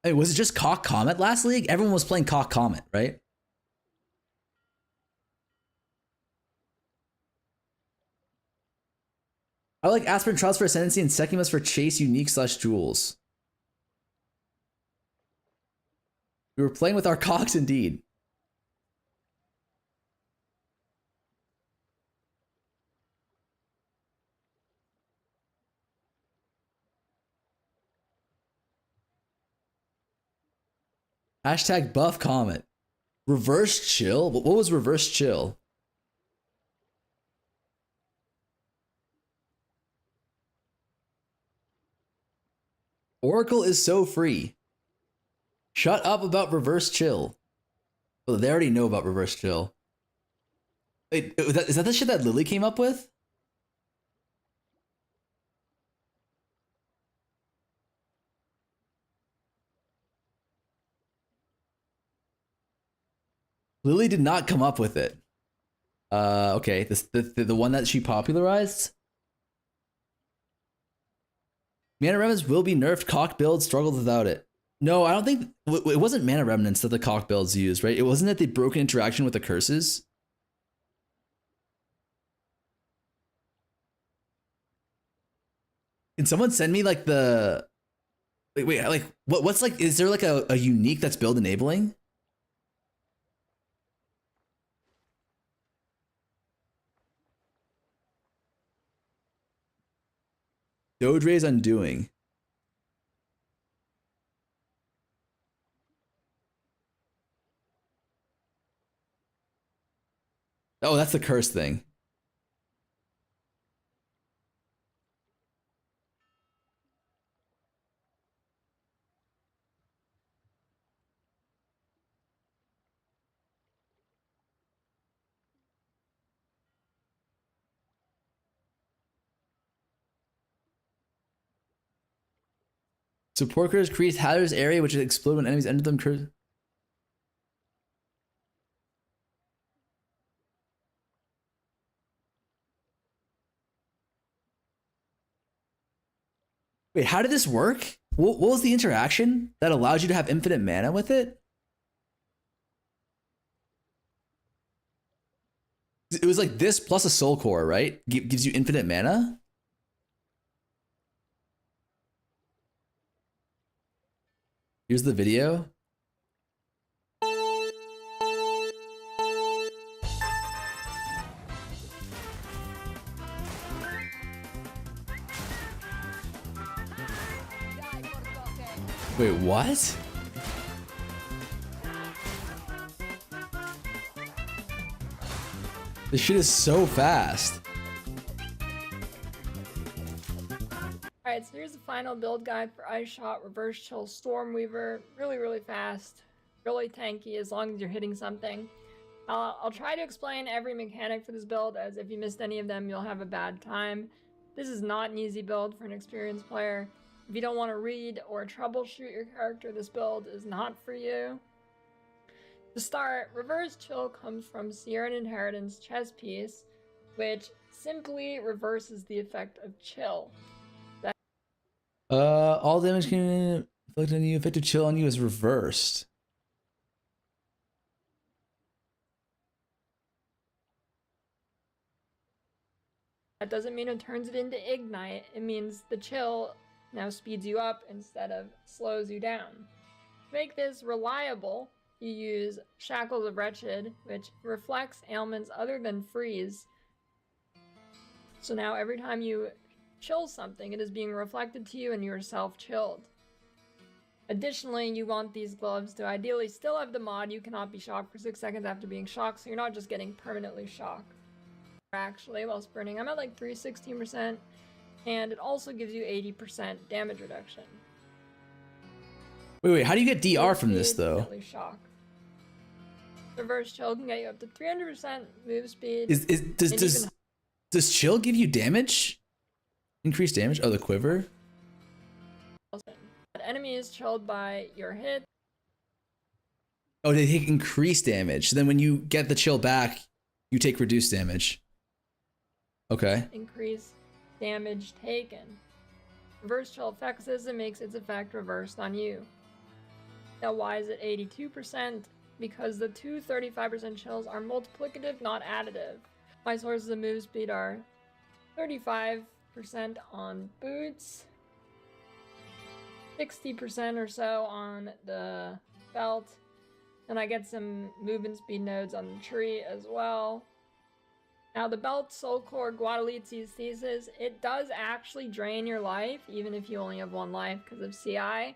Hey, was it just Cock Comet last league? Everyone was playing Cock Comet, right? I like Aspirin Trials for Ascendancy and Secumus for Chase Unique / Jewels. We were playing with our cocks indeed. Hashtag buff Comet. Reverse chill? What was reverse chill? Oracle is so free. Shut up about reverse chill. Well, they already know about reverse chill. Wait, is that the shit that Lily came up with? Lily did not come up with it. Okay, the one that she popularized. Mana Remnants will be nerfed. Cock builds struggled without it. No, I don't think it wasn't Mana Remnants that the cock builds used, right? It wasn't that the broken interaction with the curses. Can someone send me like the wait like what's like, is there like a unique that's build enabling? Dodre's Undoing. Oh, that's the curse thing. Support critters create hazardous area which explode when enemies enter them. Wait, how did this work? What was the interaction that allowed you to have infinite mana with it? It was like this plus a soul core, right? Gives you infinite mana. Here's the video. Wait, what? This shit is so fast. Alright, so here's the final build guide for Ice Shot, Reverse Chill, Stormweaver. Really fast, really tanky as long as you're hitting something. I'll try to explain every mechanic for this build, as if you missed any of them, you'll have a bad time. This is not an easy build for an experienced player. If you don't want to read or troubleshoot your character, this build is not for you. To start, Reverse Chill comes from Sierra Inheritance chess piece, which simply reverses the effect of chill. All damage can inflict on you, effective chill on you is reversed. That doesn't mean it turns it into Ignite, it means the chill now speeds you up instead of slows you down. To make this reliable, you use Shackles of Wretched, which reflects ailments other than freeze. So now every time you chill something, it is being reflected to you and you are self-chilled. Additionally, you want these gloves to ideally still have the mod you cannot be shocked for 6 seconds after being shocked, so you're not just getting permanently shocked. Actually, while sprinting, I'm at like 316%, and it also gives you 80% damage reduction. Wait, how do you get DR from this though? Shock. Reverse Chill can get you up to 300% move speed. Does chill give you damage? Increased damage? Oh, the quiver? Enemies chilled by your hit. Oh, they take increased damage. So then when you get the chill back, you take reduced damage. Okay. Increase damage taken. Reverse Chill affects this and makes its effect reversed on you. Now why is it 82%? Because the two 35% chills are multiplicative, not additive. My sources of move speed are 35% on boots, 60% or so on the belt, and I get some movement speed nodes on the tree as well. Now the belt, Soul Core, Guadaliti's Thesis, it does actually drain your life, even if you only have 1 life because of CI.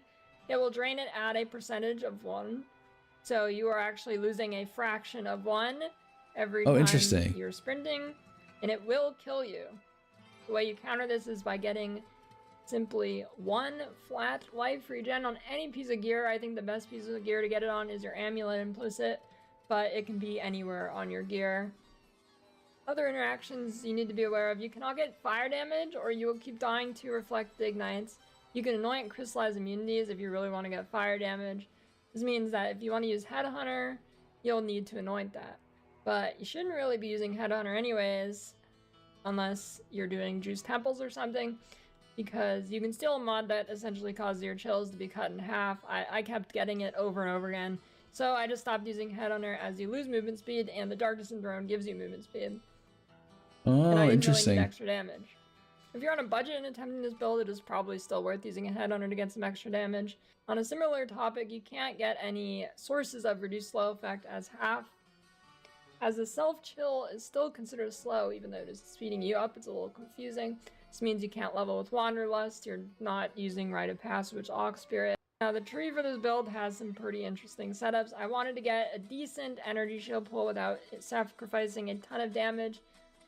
It will drain it at a percentage of 1. So you are actually losing a fraction of 1 every time you're sprinting, and it will kill you. The way you counter this is by getting simply 1 flat life regen on any piece of gear. I think the best piece of gear to get it on is your amulet implicit, but it can be anywhere on your gear. Other interactions you need to be aware of: you cannot get fire damage, or you will keep dying to reflect the ignites. You can anoint crystallize immunities if you really want to get fire damage. This means that if you want to use Headhunter, you'll need to anoint that. But you shouldn't really be using Headhunter anyways, unless you're doing Juice Temples or something, because you can steal a mod that essentially causes your chills to be cut in half. I kept getting it over and over again, so I just stopped using Headhunter, as you lose movement speed, and the Darkness Enthroned gives you movement speed. Oh, and I interesting. Really need extra damage. If you're on a budget and attempting this build, it is probably still worth using a Headhunter to get some extra damage. On a similar topic, you can't get any sources of reduced slow effect as half, as the self-chill is still considered slow, even though it is speeding you up. It's a little confusing. This means you can't level with Wanderlust, you're not using Rite of Passage, Ox Spirit. Now the tree for this build has some pretty interesting setups. I wanted to get a decent energy shield pull without sacrificing a ton of damage,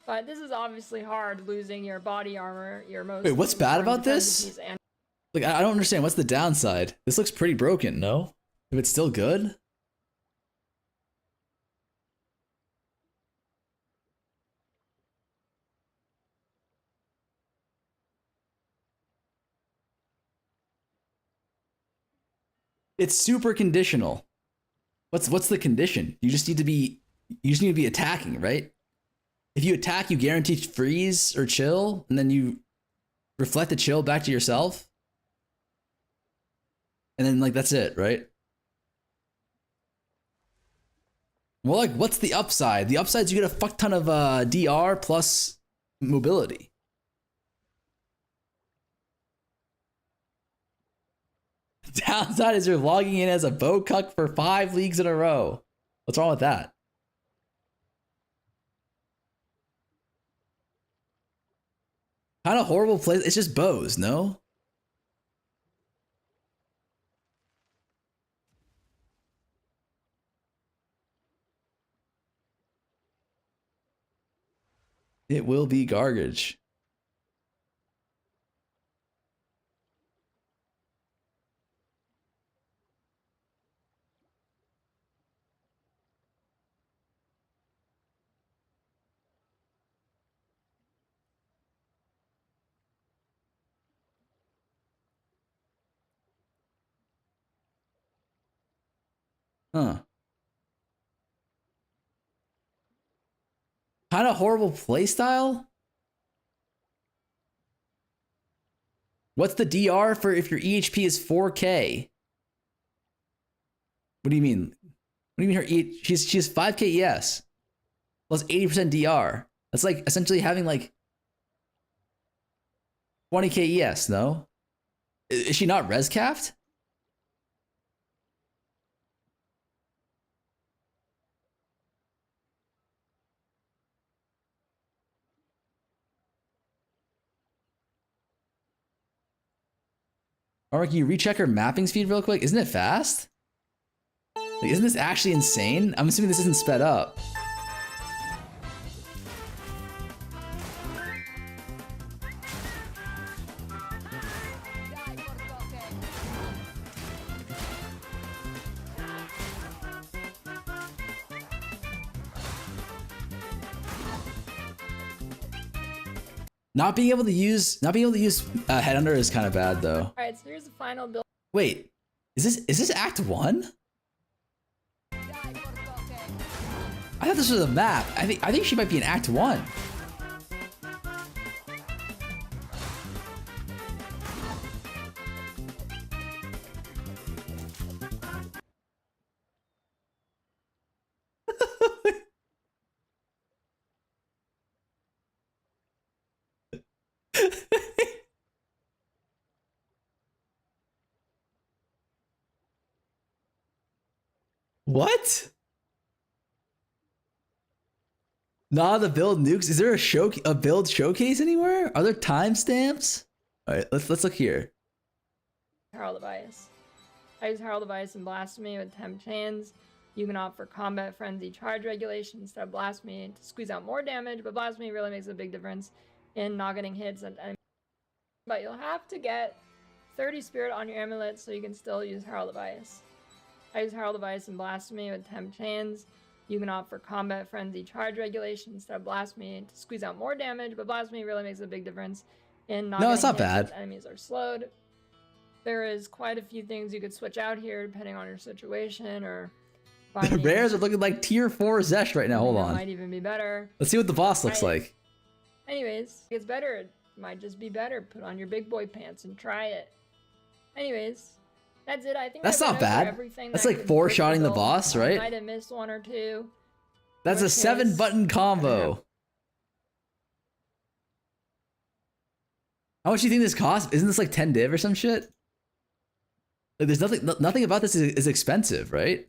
but this is obviously hard, losing your body armor, your most... Wait, what's bad about this? Like, I don't understand. What's the downside? This looks pretty broken, no? If it's still good? It's super conditional. What's the condition? You just need to be attacking, right? If you attack, you guarantee freeze or chill, and then you reflect the chill back to yourself. And then, like, that's it, right? Well, like, what's the upside? The upside is you get a fuck ton of DR plus mobility. Downside is you're logging in as a bow cuck for 5 leagues in a row. What's wrong with that? Kind of horrible place. It's just bows, no? It will be garbage. Huh. Kind of horrible playstyle? What's the DR for if your EHP is 4K? What do you mean? What do you mean her she has 5K ES plus 80% DR. That's like essentially having like 20K ES, no? Is she not res capped? Or can you recheck her mapping speed real quick? Isn't it fast? Like, isn't this actually insane? I'm assuming this isn't sped up. Not being able to use headhunter is kind of bad though. All right, so here's the final build. Wait, is this Act 1? I thought this was a map. I think she might be in Act 1. What? Nah, the build nukes. Is there a build showcase anywhere? Are there timestamps? All right, let's look here. Herald Device. I use Herald Device and Blasphemy with temp chains. You can opt for combat frenzy charge regulation instead of Blasphemy to squeeze out more damage, but Blasphemy really makes a big difference in not getting hits and but you'll have to get 30 spirit on your amulet so you can still use Herald Device. I use Herald Device and Blasphemy with temp chains. You can opt for combat frenzy charge regulation instead of Blasphemy to squeeze out more damage, but Blasphemy really makes a big difference in not No, it's not getting hits bad. as enemies are slowed. There is quite a few things you could switch out here depending on your situation or The finding rares are looking like tier 4 Zesh right now. Hold that on. might even be better. Let's see what the boss looks Right. like. Anyways, it gets better. It might just be better. Put on your big boy pants and try it. Anyways, that's it. I think That's I've not been over bad. everything That's that like could foreshadowing the build. boss, I right? might have missed one or two. That's a Worst 7 case, button combo. How much do you think this costs? Isn't this like 10 div or some shit? Like, there's nothing about this is expensive, right?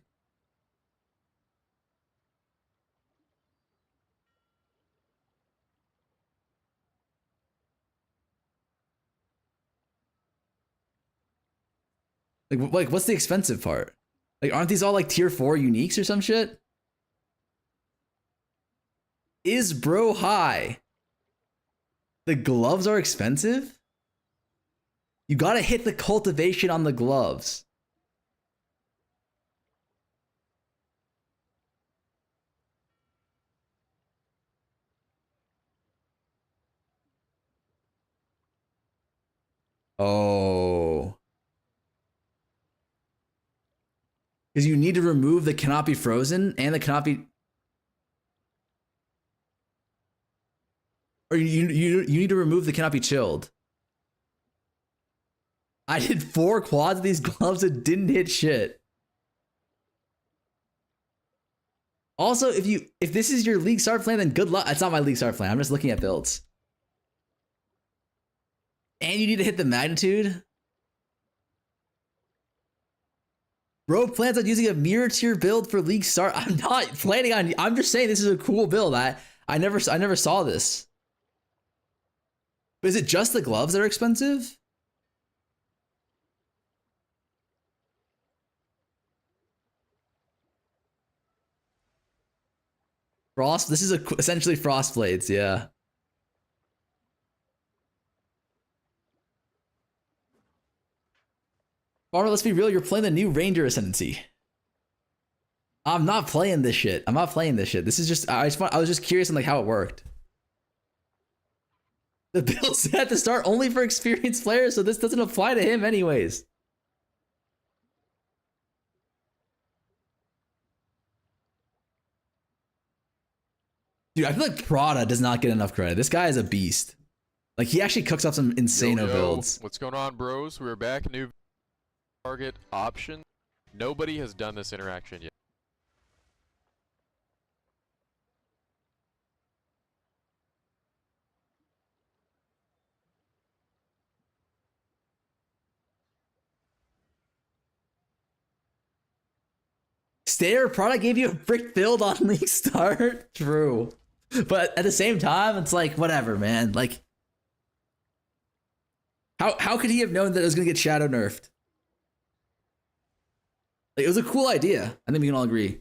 Like what's the expensive part? Like, aren't these all like tier 4 uniques or some shit? Is bro high? The gloves are expensive? You gotta hit the cultivation on the gloves. Oh. Because you need to remove the cannot be frozen and the cannot be... Or you need to remove the cannot be chilled. I did 4 quads of these gloves and didn't hit shit. Also, if this is your league start plan, then good luck. It's not my league start plan. I'm just looking at builds. And you need to hit the magnitude. Bro plans on using a mirror tier build for league start. I'm not planning on. I'm just saying this is a cool build. I never saw this. But is it just the gloves that are expensive? Frost. This is essentially frost blades. Yeah. Farmer, let's be real. You're playing the new Ranger Ascendancy. I'm not playing this shit. I'm not playing this shit. This is just. I was just curious on like how it worked. The build set at the start only for experienced players, so this doesn't apply to him anyways. Dude, I feel like Prada does not get enough credit. This guy is a beast. Like, he actually cooks up some insano builds. What's going on, bros? We're back. New target option. Nobody has done this interaction yet. Stayer Prada gave you a brick build on league start? True. But at the same time, it's like, whatever, man. Like, how could he have known that it was going to get shadow nerfed? Like, it was a cool idea. I think we can all agree.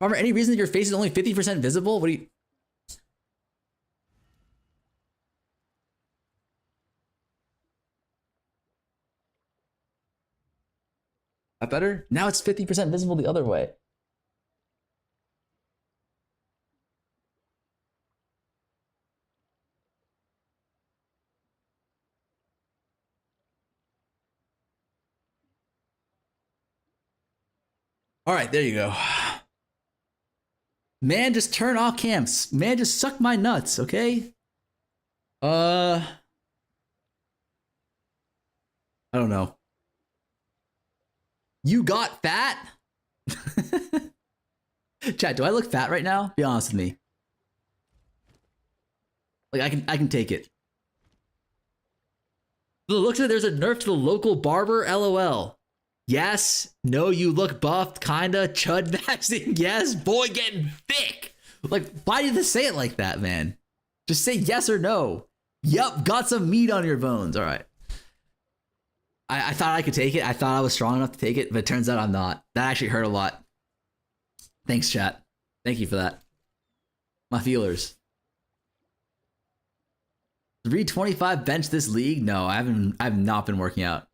Farmer, any reason that your face is only 50% visible? What do you... That better? Now it's 50% visible the other way. All right, there you go. Man, just turn off camps. Man, just suck my nuts, okay? I don't know. You got fat? Chat, do I look fat right now? Be honest with me. Like, I can take it. Looks like there's a nerf to the local barber, LOL. Yes, no, you look buffed, kinda, chud maxing, yes, boy getting thick. Like, why did they say it like that, man? Just say yes or no. Yup, got some meat on your bones. All right. I thought I could take it. I thought I was strong enough to take it, but it turns out I'm not. That actually hurt a lot. Thanks, chat. Thank you for that. My feelers. 325 bench this league? No, I've not been working out.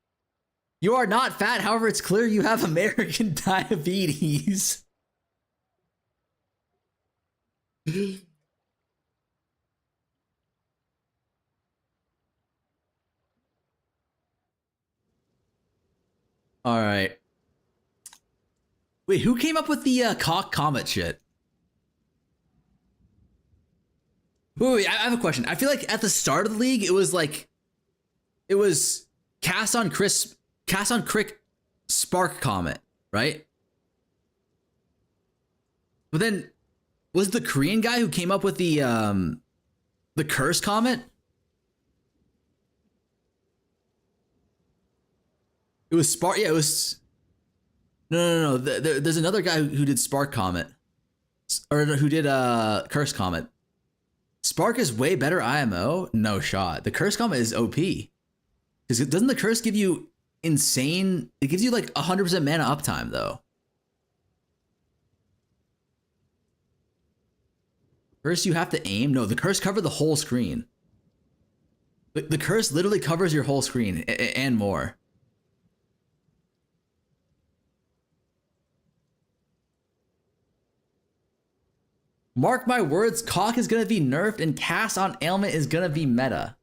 You are not fat, however, it's clear you have American diabetes. All right. Wait, who came up with the cock comet shit? Wait, I have a question. I feel like at the start of the league, it was cast on Crick Spark Comet, right? But then was the Korean guy who came up with the Curse Comet? It was Spark. Yeah, it was. No. There's another guy who did Spark Comet, or who did Curse Comet. Spark is way better IMO. No shot. The Curse Comet is OP. Because doesn't the Curse give you insane? It gives you like 100% mana uptime though. Curse you have to aim. No, the Curse covered the whole screen. The Curse literally covers your whole screen and more. Mark my words, cock is gonna be nerfed and cast on ailment is gonna be meta.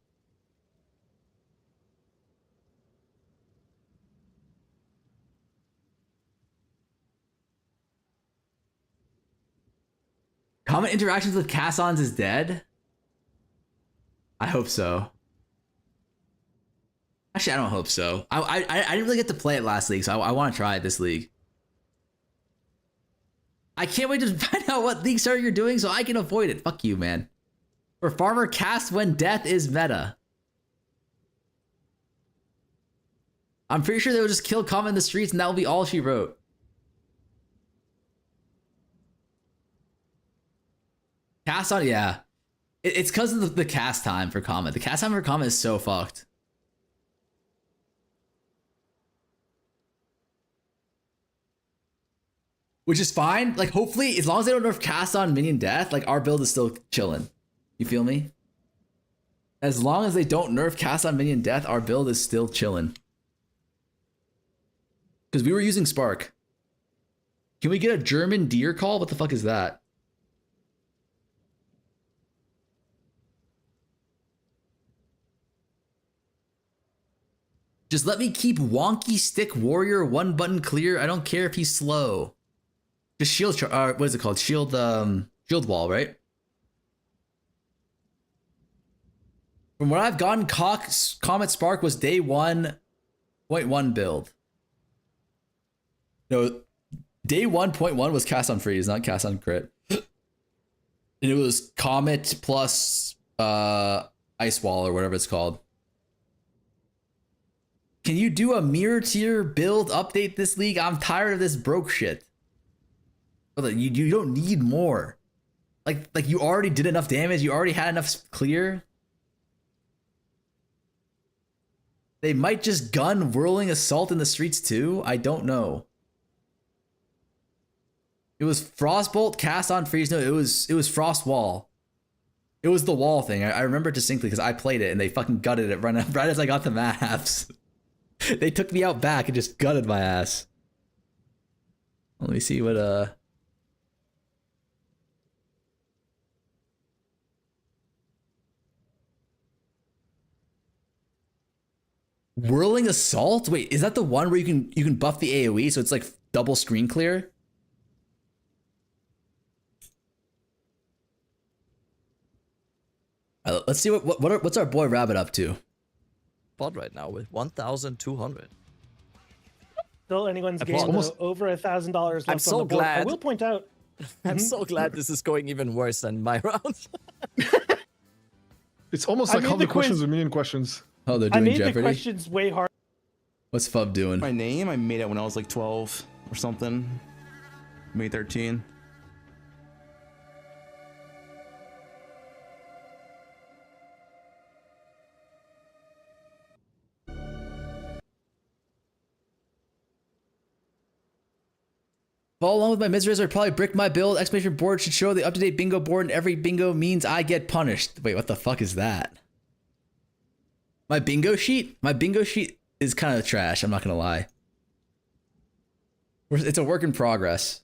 Common interactions with cast-ons is dead? I hope so. Actually, I don't hope so. I didn't really get to play it last league, so I want to try it this league. I can't wait to find out what league starter you're doing so I can avoid it. Fuck you, man. For farmer, cast when death is meta. I'm pretty sure they will just kill Kama in the streets and that will be all she wrote. Cast on, yeah. It's because of the cast time for Kama. The cast time for Kama is so fucked. Which is fine. Like, hopefully, as long as they don't nerf cast on minion death, like, our build is still chilling. You feel me? As long as they don't nerf cast on minion death, our build is still chilling. Because we were using Spark. Can we get a German deer call? What the fuck is that? Just let me keep wonky stick warrior one button clear. I don't care if he's slow. Just shield, what is it called? Shield, shield wall, right? From what I've gotten, Comet Spark was day 1.1 build. No, day 1.1 was cast on freeze, not cast on crit. And it was Comet plus Ice Wall or whatever it's called. Can you do a mirror tier build update this league? I'm tired of this broke shit. You don't need more. Like you already did enough damage. You already had enough clear. They might just gun Whirling Assault in the streets too. I don't know. It was Frostbolt cast on freeze. No, it was Frost Wall. It was the wall thing. I remember distinctly because I played it and they fucking gutted it right as I got the maps. They took me out back and just gutted my ass. Let me see what Whirling Assault? Wait, is that the one where you can buff the AoE so it's like double screen clear? Let's see what's our boy Rabbit up to. Spot right now with 1,200. Still anyone's game almost over $1,000 left I'm so on the board. glad. I will point out. I'm so glad this is going even worse than my round. It's almost like how the questions are minion questions. Oh, they're doing I made Jeopardy? the questions way hard. What's Fub doing? My name, I made it when I was like 12 or something. May 13. Follow along with my miseries or probably brick my build. Exclamation board should show the up-to-date bingo board and every bingo means I get punished. Wait, what the fuck is that? My bingo sheet? My bingo sheet is kind of trash, I'm not gonna lie. It's a work in progress.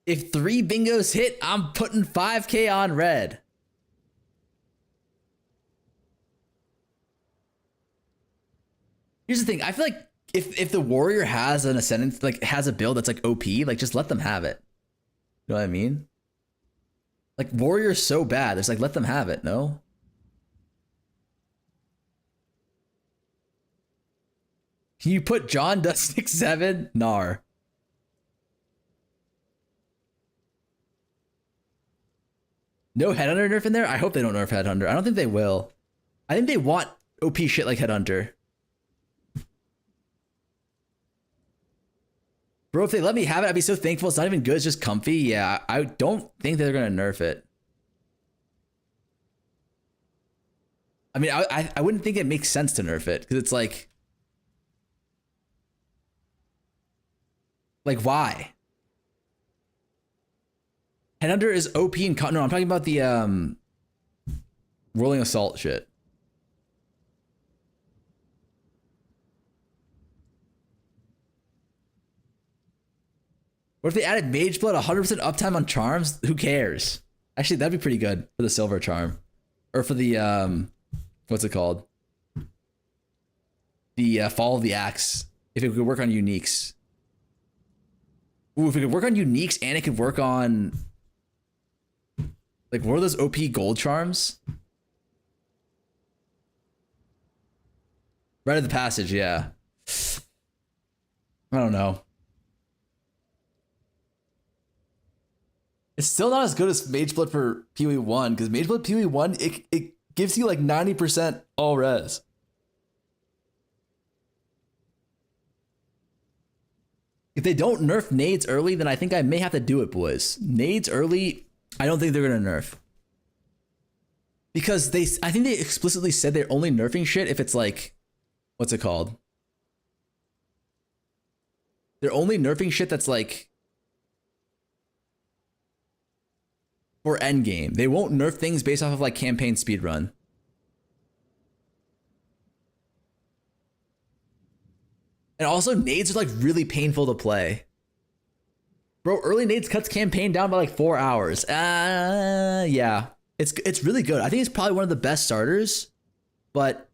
If 3 bingos hit, I'm putting 5K on red. Here's the thing, I feel like if the warrior has an ascendant, like has a build that's like OP, like just let them have it. You know what I mean? Like warrior's so bad, it's like let them have it, no? Can you put John does 6-7? Nar. No Headhunter nerf in there? I hope they don't nerf Headhunter. I don't think they will. I think they want OP shit like Headhunter. Bro, if they let me have it, I'd be so thankful. It's not even good, it's just comfy. Yeah, I don't think they're gonna nerf it. I mean, I wouldn't think it makes sense to nerf it, because it's like why? Headhunter is OP and no, I'm talking about the Whirling Assault shit. What if they added Mage Blood 100% uptime on charms? Who cares? Actually, that'd be pretty good for the silver charm. Or for the, what's it called? The Fall of the Axe. If it could work on uniques. Ooh, if it could work on uniques and it could work on... Like, what are those OP gold charms? Rite of the Passage, yeah. I don't know. It's still not as good as Mageblood for PoE 1, because Mageblood PoE 1, it gives you like 90% all res. If they don't nerf nades early, then I think I may have to do it, boys. Nades early, I don't think they're gonna nerf. Because I think they explicitly said they're only nerfing shit if it's like, what's it called? They're only nerfing shit that's like for endgame. They won't nerf things based off of like campaign speedrun. And also nades are like really painful to play. Bro, early nades cuts campaign down by like 4 hours. Yeah. It's really good. I think it's probably one of the best starters, but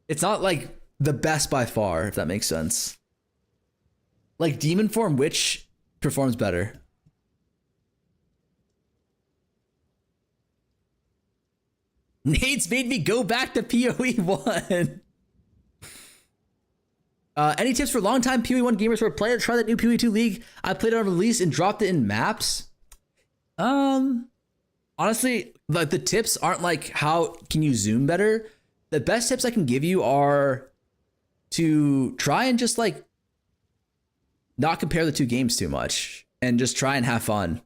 it's not like the best by far, if that makes sense. Like Demon Form Witch performs better. Nades made me go back to PoE 1. Any tips for longtime PoE 1 gamers who are playing? Try that new PoE 2 league. I played it on release and dropped it in maps. Honestly, like the tips aren't like how can you zoom better. The best tips I can give you are to try and just like not compare the two games too much and just try and have fun.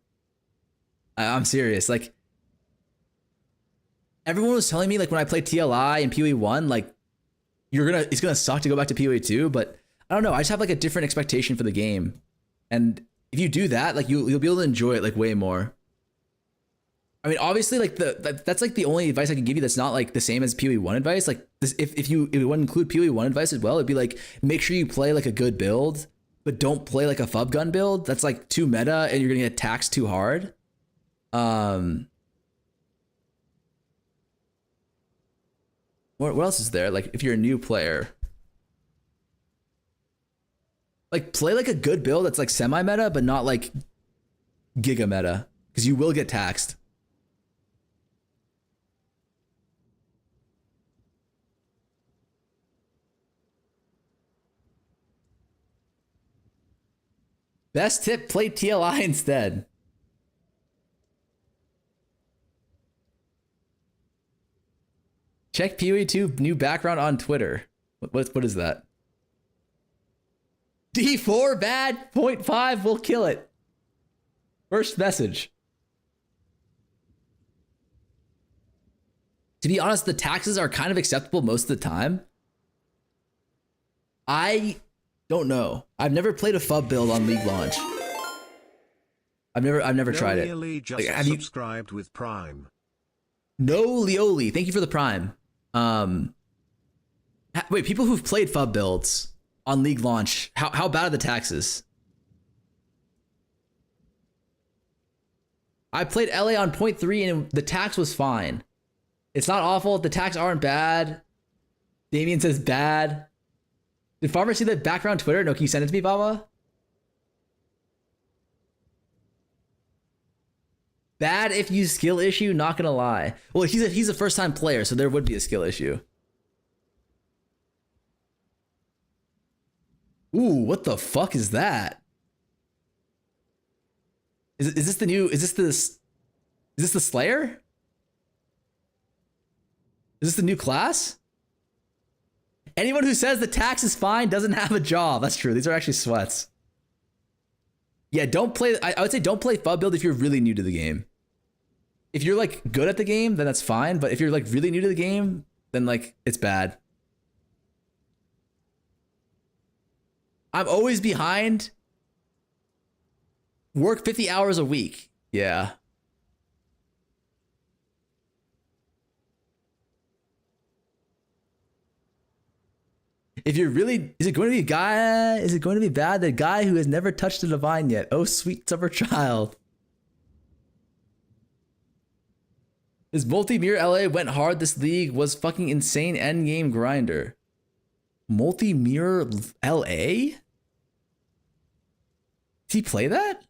I'm serious. Like everyone was telling me like when I played TLI and PoE 1, like it's gonna suck to go back to PoE 2, but I don't know. I just have like a different expectation for the game. And if you do that, like you'll be able to enjoy it like way more. I mean, obviously, like that's like the only advice I can give you that's not like the same as PoE 1 advice. Like this, if you want to include PoE 1 advice as well, it'd be like make sure you play like a good build, but don't play like a fub gun build. That's like too meta, and you're gonna get taxed too hard. What else is there? Like if you're a new player, like play like a good build that's like semi meta, but not like giga meta, because you will get taxed. Best tip, play TLI instead. Check PoE 2 new background on Twitter. What is that? D4 bad, 0.5 will kill it. First message. To be honest, the taxes are kind of acceptable most of the time. I don't know. I've never played a fub build on League launch. I've never tried it. Just like, have you subscribed with Prime? No, Leoli, thank you for the Prime. Wait, people who've played fub builds on League launch, how bad are the taxes? I played LA on 0.3 and the tax was fine. It's not awful. The tax aren't bad. Damien says bad. Did Farmer see the background Twitter? No, can you send it to me, Baba? Bad if you skill issue, not gonna lie. Well, he's a first time player, so there would be a skill issue. Ooh, what the fuck is that? Is this the Slayer? Is this the new class? Anyone who says the tax is fine doesn't have a job. That's true. These are actually sweats. Yeah, don't play. I would say don't play fub build if you're really new to the game. If you're like good at the game, then that's fine. But if you're like really new to the game, then like it's bad. I'm always behind. Work 50 hours a week. Yeah. If you're really, is it going to be a guy? Is it going to be bad? The guy who has never touched a divine yet. Oh, sweet summer child. His multi-mirror LA went hard. This league was fucking insane endgame grinder. Multi-mirror LA? Did he play that?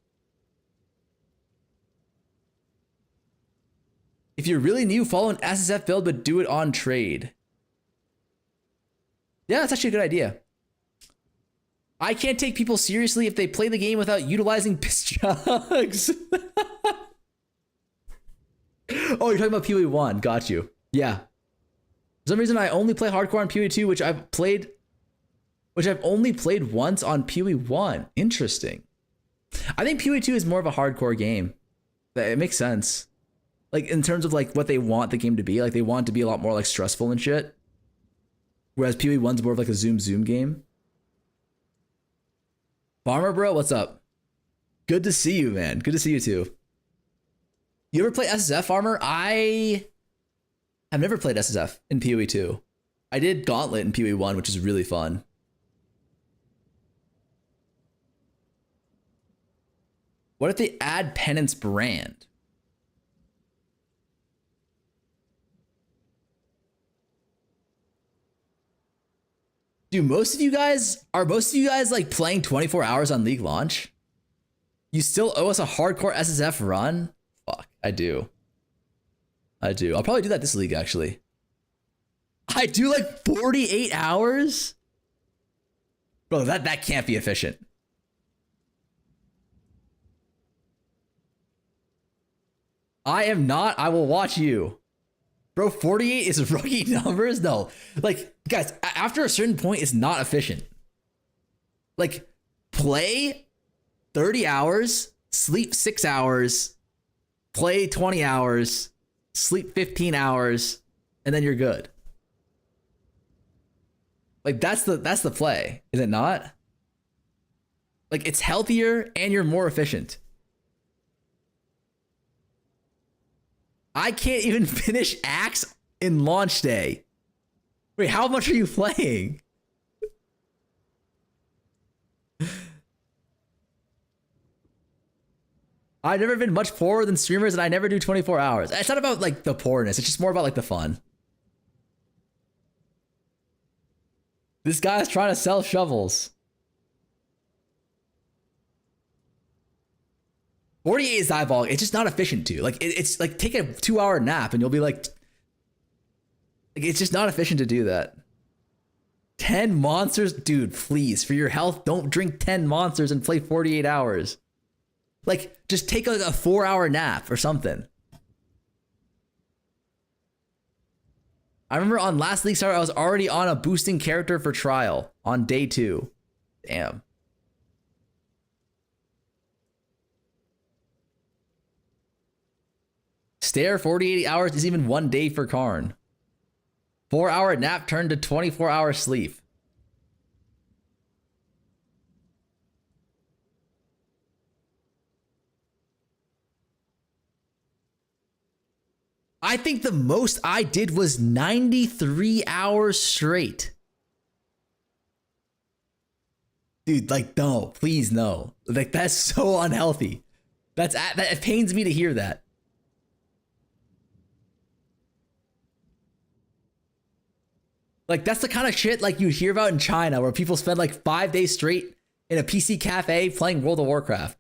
If you're really new, follow an SSF build, but do it on trade. Yeah, that's actually a good idea. I can't take people seriously if they play the game without utilizing piss jugs. Oh, you're talking about PoE 1. Got you. Yeah. For some reason, I only play hardcore on PoE 2, which I've only played once on PoE 1. Interesting. I think PoE 2 is more of a hardcore game. It makes sense. Like, in terms of, like, what they want the game to be. Like, they want it to be a lot more, like, stressful and shit. Whereas PoE 1's more of, like, a zoom game. Farmer bro, what's up? Good to see you, man. Good to see you, too. You ever play SSF, Farmer? I have never played SSF in PoE 2. I did Gauntlet in PoE 1, which is really fun. What if they add Penance Brand? Dude, are most of you guys like playing 24 hours on League launch? You still owe us a hardcore SSF run? Fuck, I do. I'll probably do that this league, actually. I do like 48 hours? Bro, that can't be efficient. I am not. I will watch you. Bro, 48 is rookie numbers? No. Like, guys, after a certain point, it's not efficient. Like, play 30 hours, sleep 6 hours, play 20 hours, sleep 15 hours, and then you're good. Like, that's the play, is it not? Like, it's healthier and you're more efficient. I can't even finish Axe in launch day. Wait, how much are you playing? I've never been much poorer than streamers, and I never do 24 hours. It's not about like the poorness. It's just more about like the fun. This guy's trying to sell shovels. 48 is diabolical. It's just not efficient to. Like, it's like take a 2-hour nap and you'll be like, it's just not efficient to do that. 10 monsters? Dude, please, for your health, don't drink 10 monsters and play 48 hours. Like, just take like a 4-hour nap or something. I remember on last League Start, I was already on a boosting character for trial on day 2. Damn. Stare 48 hours is even 1 day for Karn. 4-hour nap turned to 24-hour sleep. I think the most I did was 93 hours straight. Dude, like, no, please no. Like, that's so unhealthy. That it pains me to hear that. Like, that's the kind of shit like you hear about in China where people spend like 5 days straight in a PC cafe playing World of Warcraft.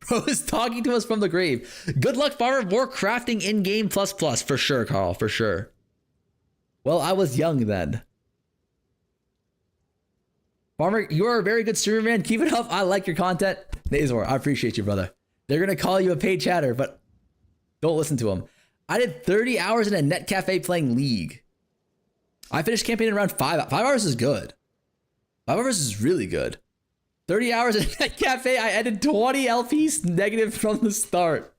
Bro is talking to us from the grave. Good luck, Farmer. More crafting in-game plus. For sure, Carl. For sure. Well, I was young then. Farmer, you are a very good streamer, man. Keep it up. I like your content. Nazor, I appreciate you, brother. They're going to call you a paid chatter, but don't listen to them. I did 30 hours in a net cafe playing League. I finished campaign in around 5 hours is good. 5 hours is really good. 30 hours in a cafe, I added 20 LPs negative from the start.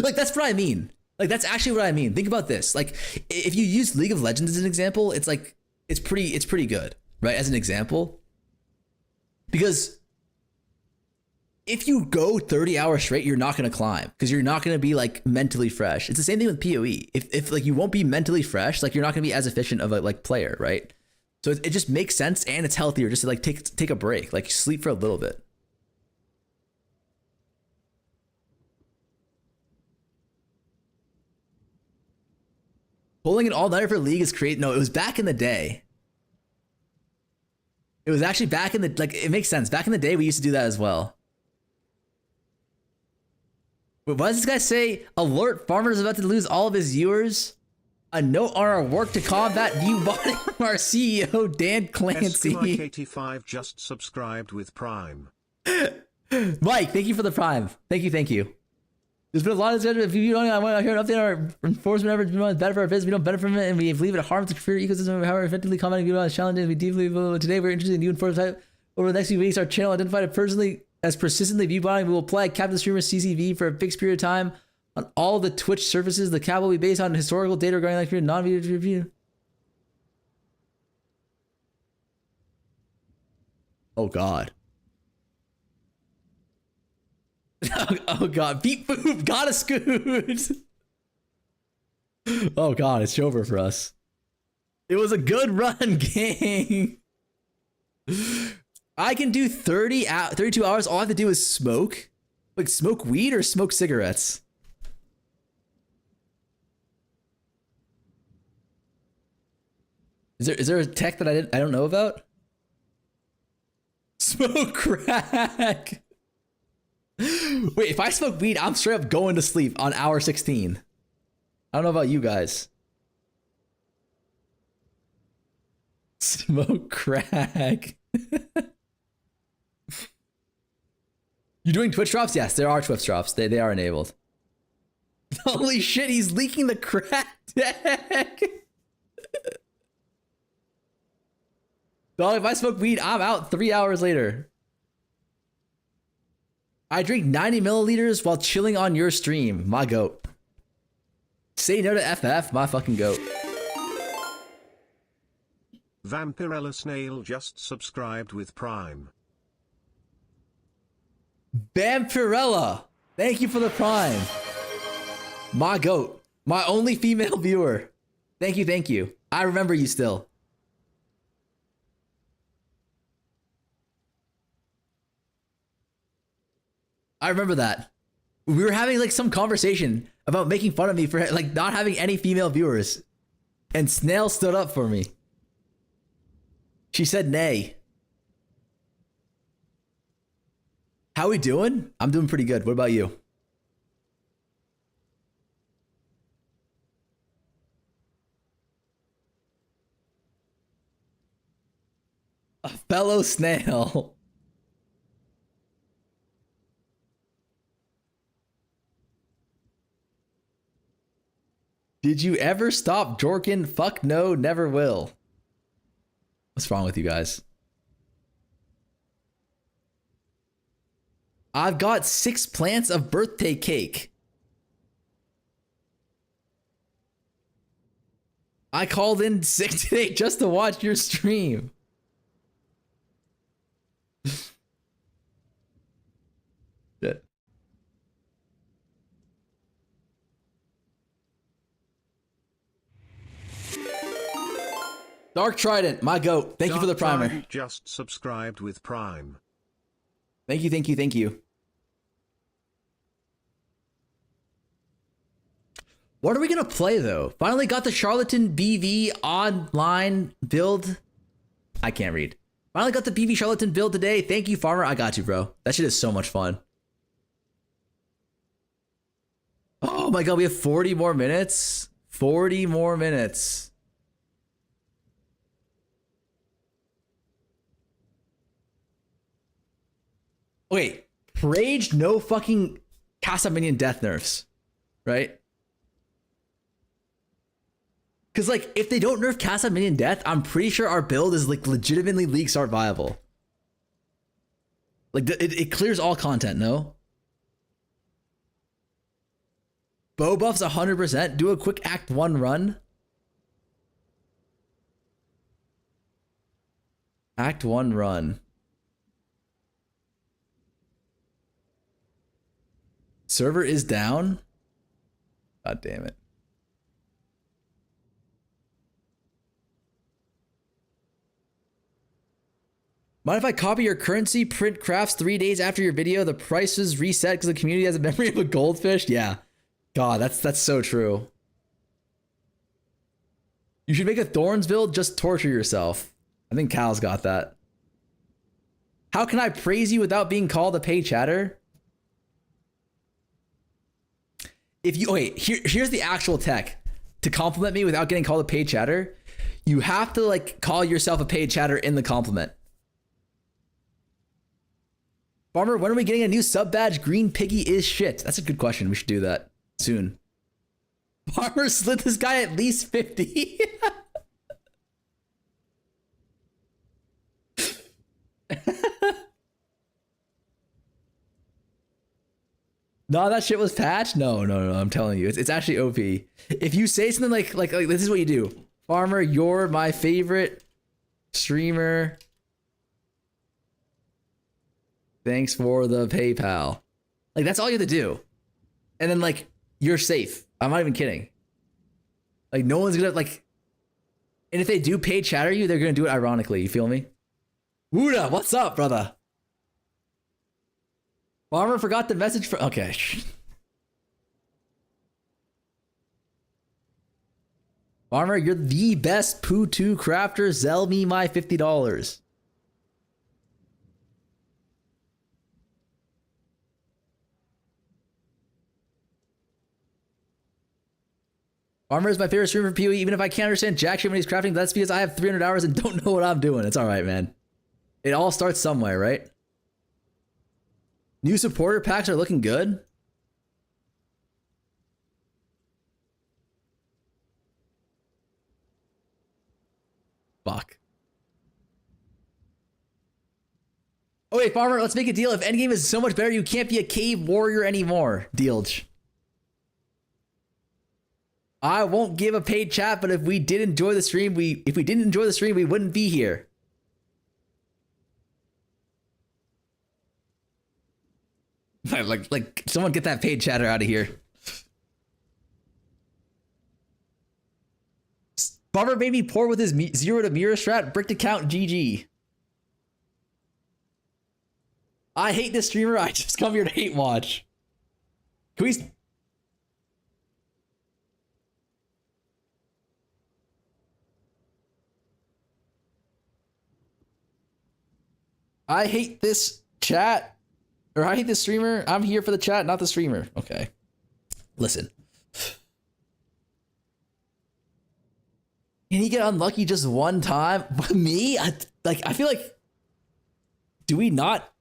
Like, that's what I mean. Like, that's actually what I mean. Think about this. Like, if you use League of Legends as an example, it's like, it's pretty good, right? As an example. Because if you go 30 hours straight, you're not going to climb because you're not going to be like mentally fresh. It's the same thing with PoE. If like you won't be mentally fresh, like you're not going to be as efficient of a like player, right? So it just makes sense and it's healthier just to like take a break, like sleep for a little bit. Pulling an all-nighter for League is creative. No, it was back in the day. It was actually back in the, like, it makes sense. Back in the day, we used to do that as well. Wait, what does this guy say? Alert, Farmer is about to lose all of his viewers. A note on our work to combat view botting from our CEO, Dan Clancy. Mike85 just subscribed with Prime. Mike, thank you for the Prime. Thank you. There's been a lot of if you don't, I want to hear an update on our enforcement efforts. We know it's better for our business. We don't benefit from it, and we believe it harms the computer ecosystem. However, effectively commenting on challenges, we deeply today we're interested in new enforcement type. Over the next few weeks, our channel identified it personally as persistently view botting. We will apply Captain Streamer CCV for a fixed period of time on all the Twitch services. The cap will be based on historical data regarding that period, non-video review. Oh God. Oh God, beat boop, gotta scoot. Oh God, it's over for us. It was a good run, gang. I can do 32 hours. All I have to do is smoke. Like smoke weed or smoke cigarettes. Is there a tech that I don't know about? Smoke crack. Wait, if I smoke weed, I'm straight up going to sleep on hour 16. I don't know about you guys. Smoke crack. You doing Twitch drops? Yes, there are Twitch drops. They are enabled. Holy shit, he's leaking the crack deck. Dog, if I smoke weed, I'm out 3 hours later. I drink 90 milliliters while chilling on your stream. My goat. Say no to FF, my fucking goat. Vampirella Snail just subscribed with Prime. Vampirella, thank you for the Prime. My goat. My only female viewer. Thank you. I remember you still. I remember that. We were having like some conversation about making fun of me for like not having any female viewers. And Snail stood up for me. She said nay. How we doing? I'm doing pretty good. What about you? A fellow snail. Did you ever stop jorking? Fuck no, never will. What's wrong with you guys? I've got 6 plants of birthday cake. I called in sick today just to watch your stream. Shit. Dark Trident, my goat. Thank you for the primer. Trident just subscribed with Prime. Thank you. What are we gonna play though? Finally got the Charlatan BV online build. I can't read. Finally got the BV Charlatan build today. Thank you, Farmer. I got you, bro. That shit is so much fun. Oh my god, we have 40 more minutes. 40 more minutes. Wait, Rage, no fucking Casa Minion death nerfs, right? Because, like, if they don't nerf Casa Minion death, I'm pretty sure our build is, like, legitimately League Start viable. Like, it clears all content, no? Bow buffs 100%. Do a quick Act 1 run. Act 1 run. Server is down. God damn it. Mind if I copy your currency, print crafts 3 days after your video? The price is reset because the community has a memory of a goldfish? Yeah. God, that's so true. You should make a Thorns build, just torture yourself. I think Cal's got that. How can I praise you without being called a pay chatter? If you wait, here's the actual tech. to compliment me without getting called a paid chatter, you have to like call yourself a paid chatter in the compliment. Farmer, when are we getting a new sub badge? Green Piggy is shit. That's a good question. We should do that soon. Farmer slid this guy at least 50. No, that shit was patched. No. I'm telling you, it's actually OP. If you say something like this is what you do. Farmer, you're my favorite streamer. Thanks for the PayPal. Like that's all you have to do, and then like you're safe. I'm not even kidding. Like no one's gonna like, and if they do pay chatter you, they're gonna do it ironically. You feel me? Wuda, what's up, brother? Farmer forgot the message for. Okay. Farmer, you're the best Poo 2 crafter. Zell me my $50. Farmer is my favorite streamer for PoE. Even if I can't understand jack shit when he's crafting, that's because I have 300 hours and don't know what I'm doing. It's all right, man. It all starts somewhere, right? New supporter packs are looking good. Fuck. Oh wait, Farmer, let's make a deal. If Endgame is so much better, you can't be a cave warrior anymore. Dealj. I won't give a paid chat, but if we did enjoy the stream, we wouldn't be here. Like someone get that paid chatter out of here. Barber made me poor with his 0 to mirror strat. Bricked account GG. I hate this streamer. I just come here to hate watch. Can we? I hate this chat. Or I hate this streamer. I'm here for the chat, not the streamer. Okay. Listen. Can he get unlucky just one time? Me? I feel like... Do we not...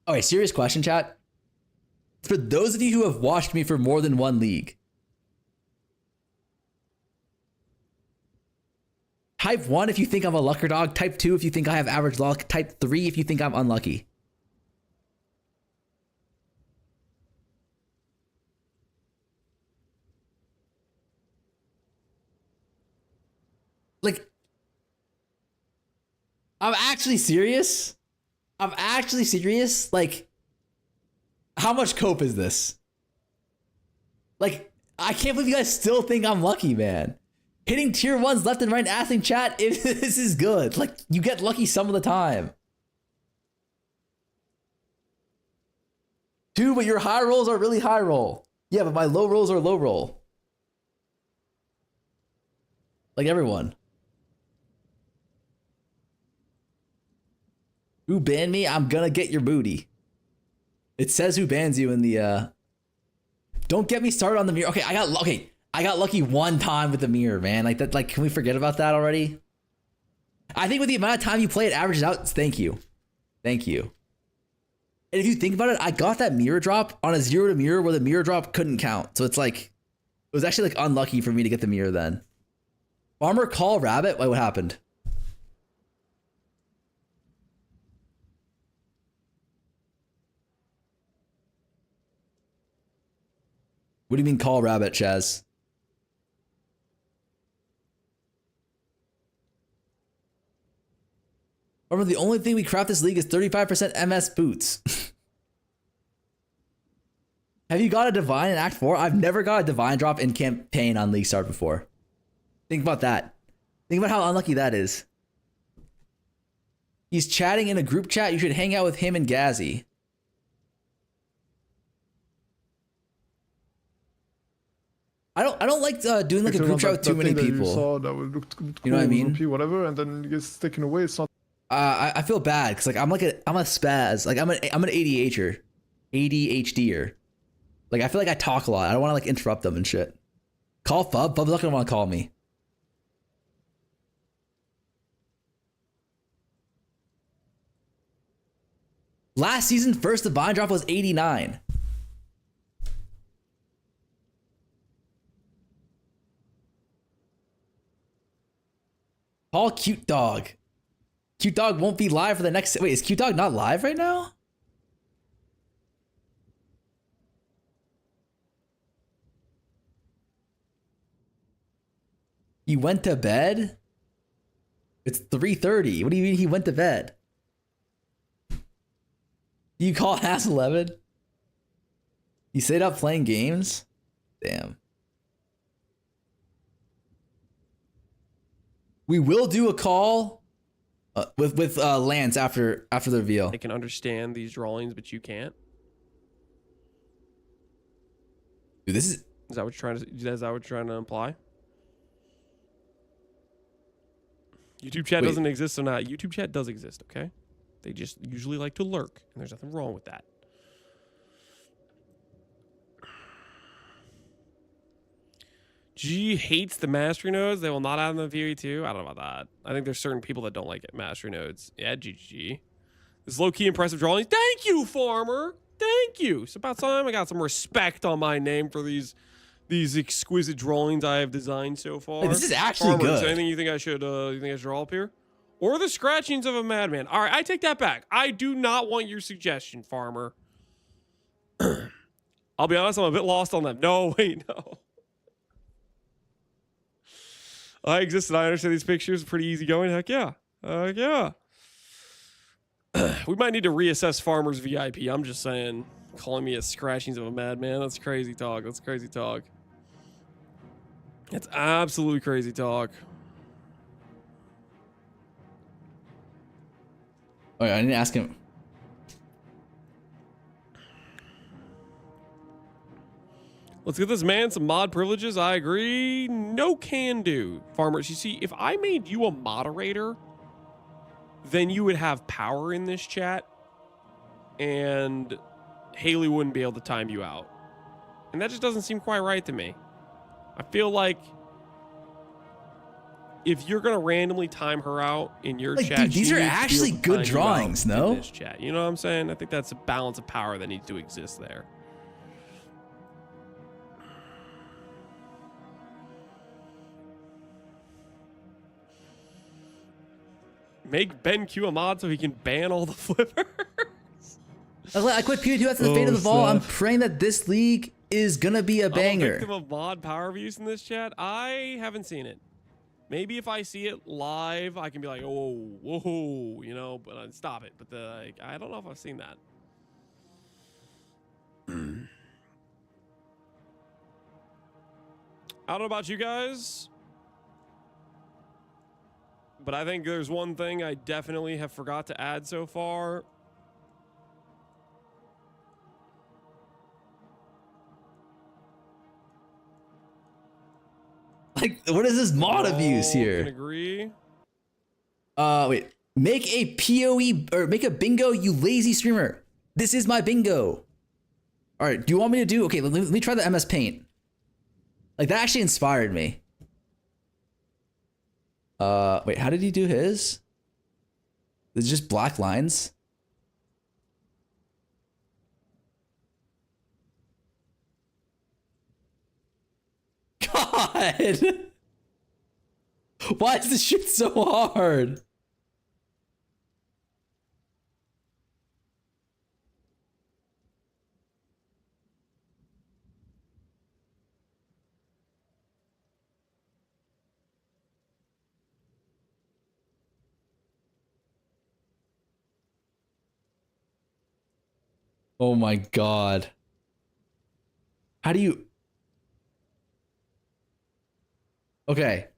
Okay, serious question, chat. For those of you who have watched me for more than one league, type 1 if you think I'm a lucker dog. Type 2 if you think I have average luck. Type 3 if you think I'm unlucky. Like, I'm actually serious. Like, how much cope is this? Like, I can't believe you guys still think I'm lucky, man. Hitting tier 1s left and right, asking chat if this is good. Like, you get lucky some of the time. 2, but your high rolls are really high roll. Yeah, but my low rolls are low roll. Like everyone. Who banned me? I'm gonna get your booty. It says who bans you in the, Don't get me started on the mirror. Okay, I got lucky one time with the mirror, man. Like that. Like, can we forget about that already? I think with the amount of time you play, it averages out. Thank you. And if you think about it, I got that mirror drop on a 0 to mirror where the mirror drop couldn't count. So it's like, it was actually like unlucky for me to get the mirror then. Farmer call rabbit. Wait, what happened? What do you mean call rabbit, Chaz? Remember, the only thing we craft this league is 35% MS boots. Have you got a divine in Act 4? I've never got a divine drop in campaign on League Start before. Think about that. Think about how unlucky that is. He's chatting in a group chat. You should hang out with him and Gazzy. I don't like doing like a group chat with too many people. You saw that looked cool, you know what I mean? OP, whatever, and then it gets taken away. It's not. I feel bad because like I'm a spaz. Like I'm an ADHDer. Like I feel like I talk a lot. I don't want to like interrupt them and shit. Call Fub? Fub's not gonna want to call me. Last season, first divine drop was 89. Call Cute Dog. Cute Dog won't be live for the next... Wait, is Cute Dog not live right now? He went to bed? It's 3:30. What do you mean he went to bed? You call Hass 11? You stayed up playing games? Damn. We will do a call with Lance after the reveal. I can understand these drawings, but you can't. Dude, this is that what you're trying to? Is that what you're trying to imply? YouTube chat doesn't exist, so not. YouTube chat does exist, okay? They just usually like to lurk, and there's nothing wrong with that. G hates the mastery nodes. They will not add them to VE2. I don't know about that. I think there's certain people that don't like it, mastery nodes. Yeah, GG. This low-key impressive drawings. Thank you, Farmer. Thank you. It's about time I got some respect on my name for these exquisite drawings I have designed so far. Hey, this is actually Farmer, good. is there anything you think I should draw up here? Or the scratchings of a madman. All right, I take that back. I do not want your suggestion, Farmer. I'll be honest, I'm a bit lost on them. No, wait, no. I exist and I understand these pictures. Pretty easy going. Heck yeah. Yeah. We might need to reassess Farmer's VIP. I'm just saying. Calling me a scratchings of a madman. That's crazy talk. That's crazy talk. It's absolutely crazy talk. Oh, yeah, I need to ask him. Let's get this man some mod privileges. I agree. No can do. Farmers, you see, if I made you a moderator, then you would have power in this chat, and Haley wouldn't be able to time you out. And that just doesn't seem quite right to me. I feel like if you're going to randomly time her out in your chat, dude, these are actually good drawings, no? In this chat. You know what I'm saying? I think that's a balance of power that needs to exist there. Make Ben Q a mod so he can ban all the flippers. I quit PewDiePie after the fate of the ball. I'm praying that this league is gonna be a banger. I'm a victim of mod power views in this chat. I haven't seen it. Maybe if I see it live, I can be like, oh, whoa, you know, but I'd stop it. But I don't know if I've seen that. I don't know about you guys, but I think there's one thing I definitely have forgot to add so far. Like, what is this mod abuse here? Can agree. Wait. Make a PoE or make a bingo, you lazy streamer. This is my bingo. All right. Do you want me to do? Okay, let me try the MS Paint. Like, that actually inspired me. Wait, how did he do his? It's just black lines. God! Why is this shit so hard? Oh my God. How do you... Okay.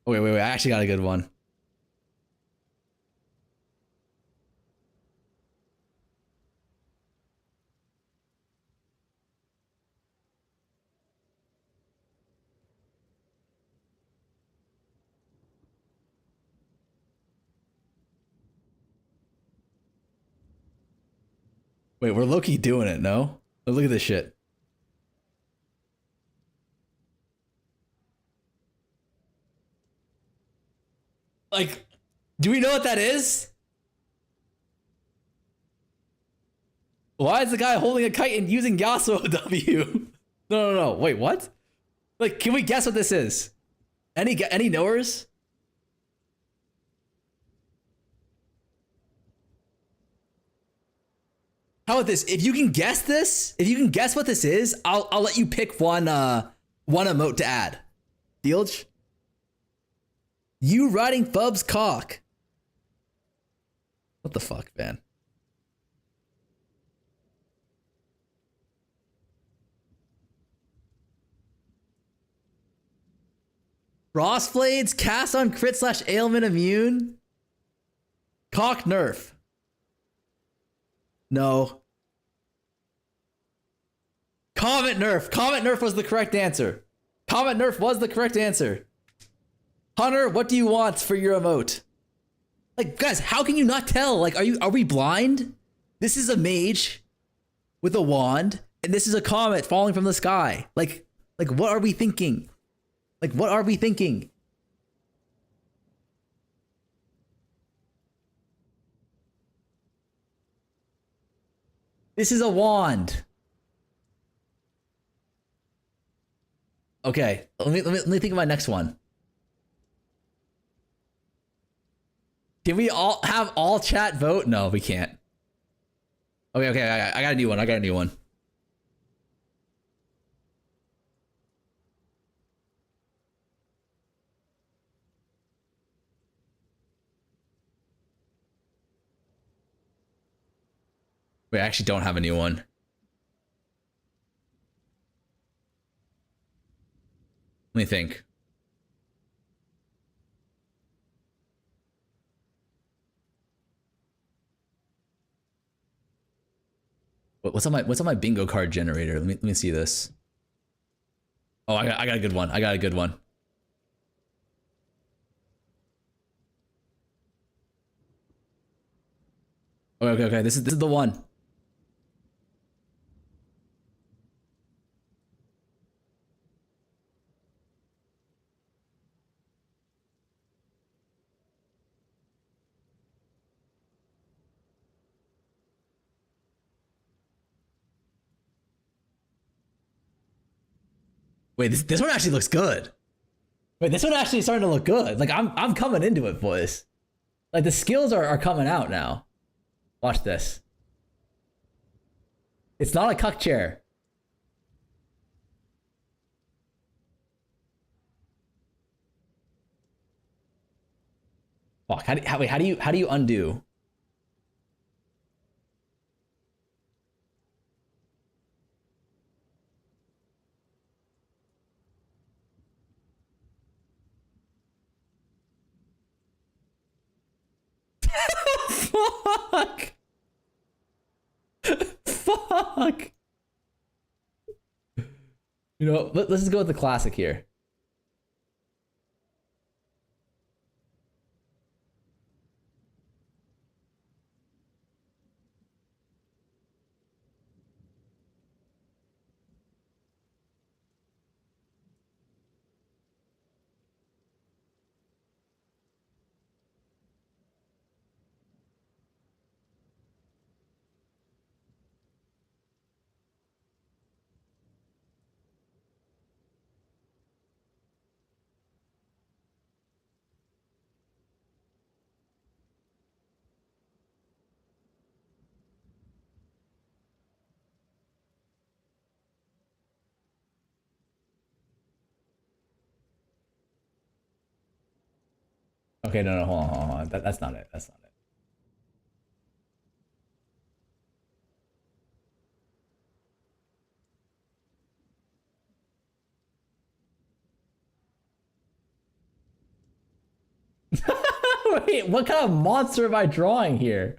Wait, I actually got a good one. Wait, we're low-key doing it, no? Look at this shit. Like, do we know what that is? Why is the guy holding a kite and using Yasuo W? No. Wait, what? Like, can we guess what this is? Any knowers? How about this? If you can guess this, if you can guess what this is, I'll let you pick one emote to add. Dealj? You riding Fub's cock. What the fuck, man? Frostblades cast on crit / ailment immune. Cock nerf. No. Comet nerf. Comet nerf was the correct answer. Comet nerf was the correct answer. Hunter, what do you want for your emote? Like, guys, how can you not tell? Like, are we blind? This is a mage with a wand, and this is a comet falling from the sky. Like what are we thinking? Like, what are we thinking? This is a wand. Okay, let me think of my next one. Can we all have all chat vote? No, we can't. Okay, I got a new one. Wait, I actually don't have a new one. Let me think. What's on my bingo card generator? Let me see this. Oh, I got a good one. Okay. This is the one. Wait, this one actually looks good. Wait, this one actually is starting to look good. Like I'm coming into it, boys. Like the skills are coming out now. Watch this. It's not a cuck chair. Fuck, how do you undo? Fuck. Fuck. You know, let's just go with the classic here. Okay, no, hold on. That's not it. That's not it. Wait, what kind of monster am I drawing here?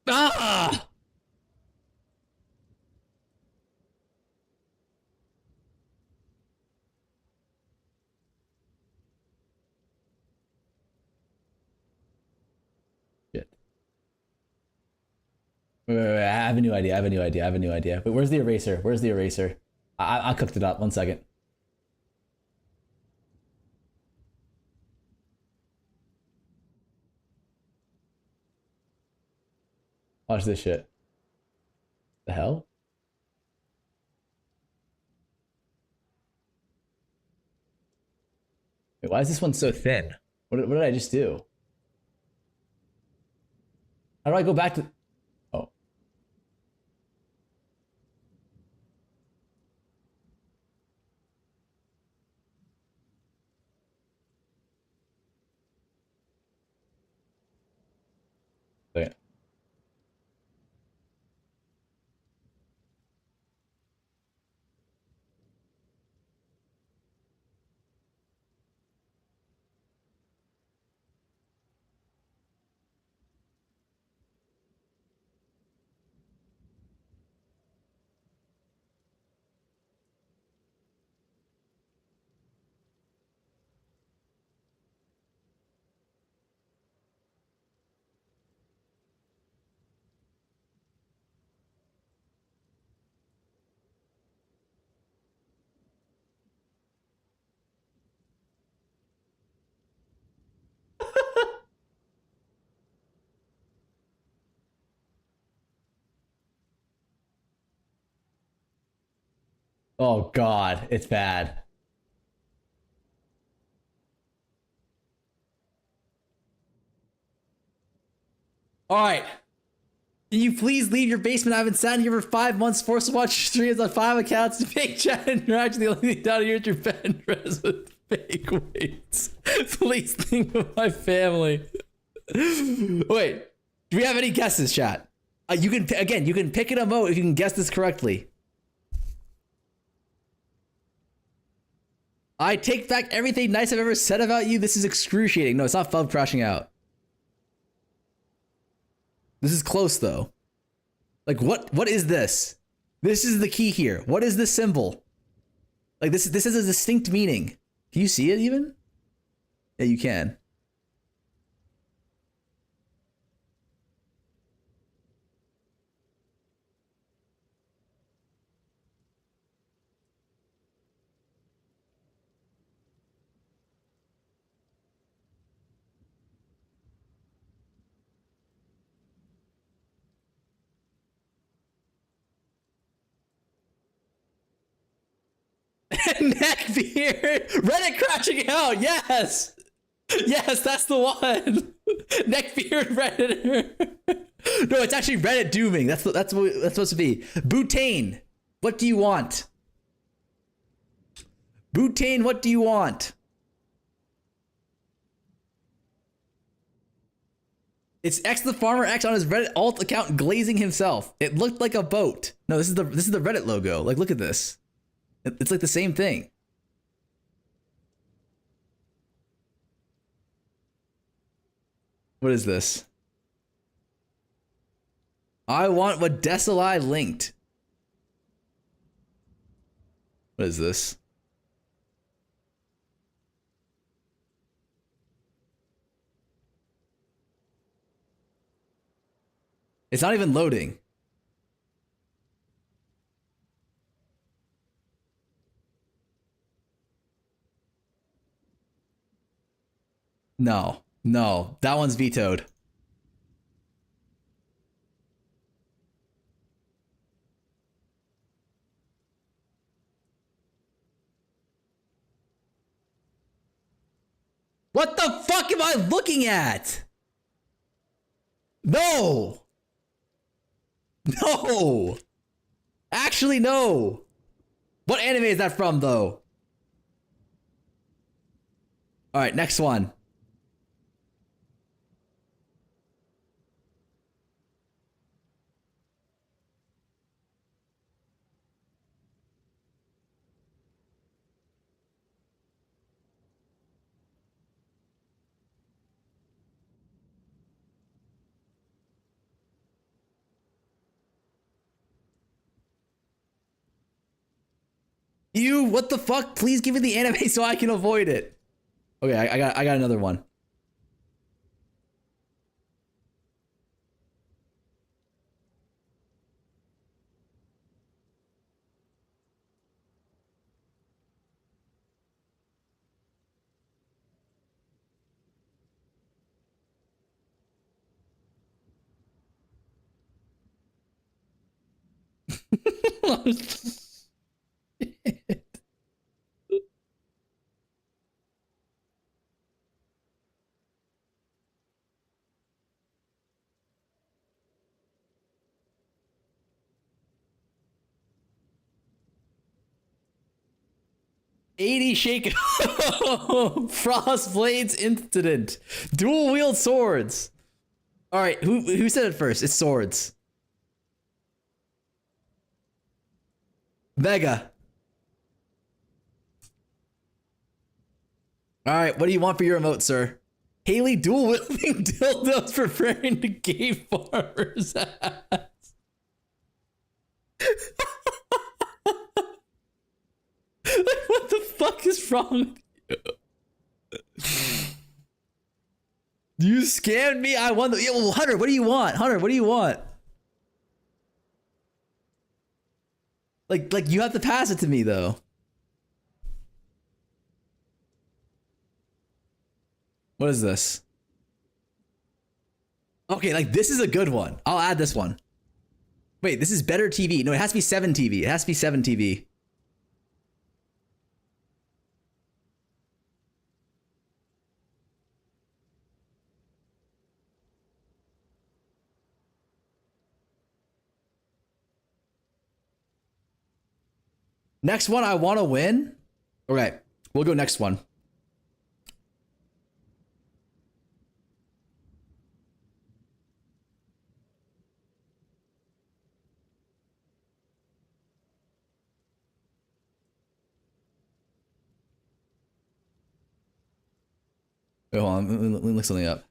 Ah! Shit. Wait, I have a new idea. I have a new idea. I have a new idea. But where's the eraser? Where's the eraser? I cooked it up. 1 second. Watch this shit. The hell? Wait, why is this one so thin? What did I just do? How do I go back to... Oh. Wait. Oh god, it's bad. Alright. Can you please leave your basement? I've been sat here for 5 months, forced to watch streams on 5 accounts to fake chat and interaction. The only thing down here is your bed and rest with fake weights. Please think of my family. Wait, do we have any guesses, chat? You can pick an emote if you can guess this correctly. I take back everything nice I've ever said about you. This is excruciating. No, it's not Fub crashing out. This is close though. Like what is this? This is the key here. What is this symbol? Like this has a distinct meaning. Can you see it even? Yeah, you can. Neckbeard! Reddit crashing out! Yes! Yes, that's the one! Neckbeard Redditor! No, it's actually Reddit dooming. That's what that's supposed to be. Butane, what do you want? Butane, what do you want? It's xthefarmerx on his Reddit alt account glazing himself. It looked like a boat. No, this is the Reddit logo. Like, look at this. It's like the same thing. What is this? I want what Desalai linked. What is this? It's not even loading. No, that one's vetoed. What the fuck am I looking at? No. No. Actually, no. What anime is that from, though? All right, next one. You, what the fuck? Please give me the anime so I can avoid it. Okay, I got another one. '80 shake Frost Blades incident. Dual wield swords. All right, who said it first? It's swords. Vega. All right, what do you want for your emote, sir? Haley dual wielding dildos preparing to gay farmers ass. Like, what the fuck is wrong with you? You scammed me. I won the. Yeah, well, Hunter, what do you want? Hunter, what do you want? Like you have to pass it to me though. What is this? Okay, like this is a good one. I'll add this one. Wait, this is better TV. No, it has to be 7 TV. It has to be 7 TV. Next one, I want to win. Okay, we'll go next one. Wait, hold on, let me look something up.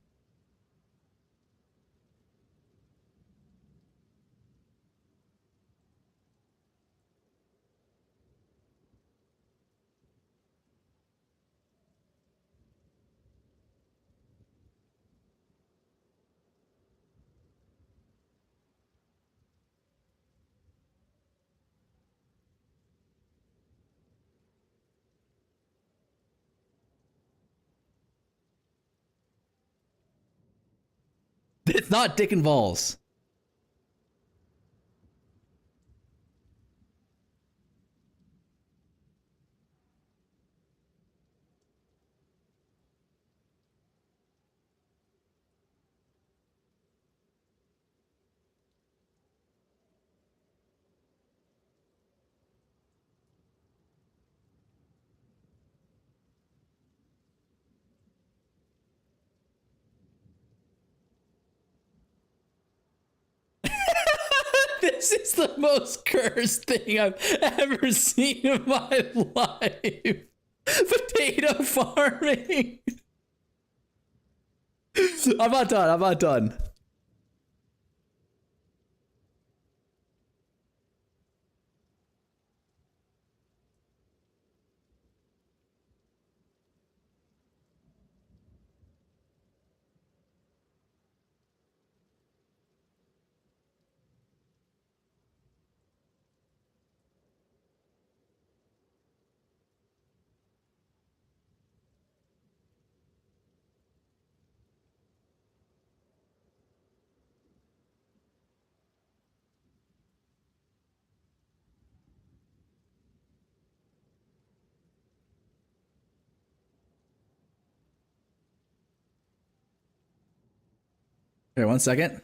It's not dick and balls. This is the most cursed thing I've ever seen in my life. Potato farming. I'm not done. I'm not done. Here, 1 second.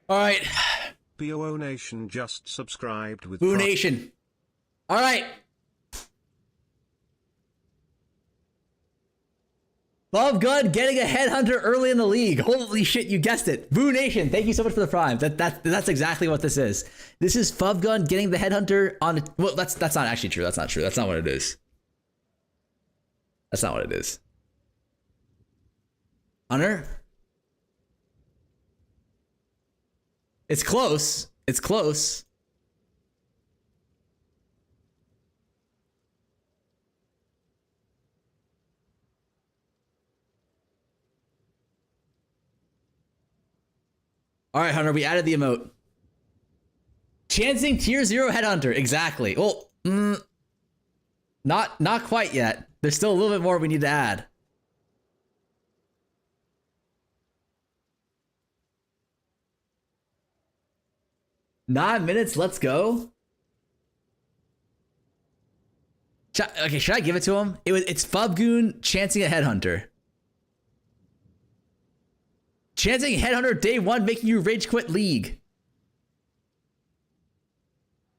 All right. BOO Nation just subscribed with Boo Nation. All right. Bob Gunn getting a headhunter early in the league. Holy shit, you guessed it. Boo Nation, thank you so much for the prime. That's exactly what this is. This is Fub Gun getting the headhunter on. Well, that's not actually true. That's not true. That's not what it is. That's not what it is. Hunter? It's close. It's close. All right, Hunter, we added the emote. Chancing tier 0 headhunter. Exactly. Well, not quite yet. There's still a little bit more we need to add. Nine minutes, let's go. Okay, should I give it to him? It's Fubgoon chancing a headhunter. Chancing headhunter day 1 making you rage quit league.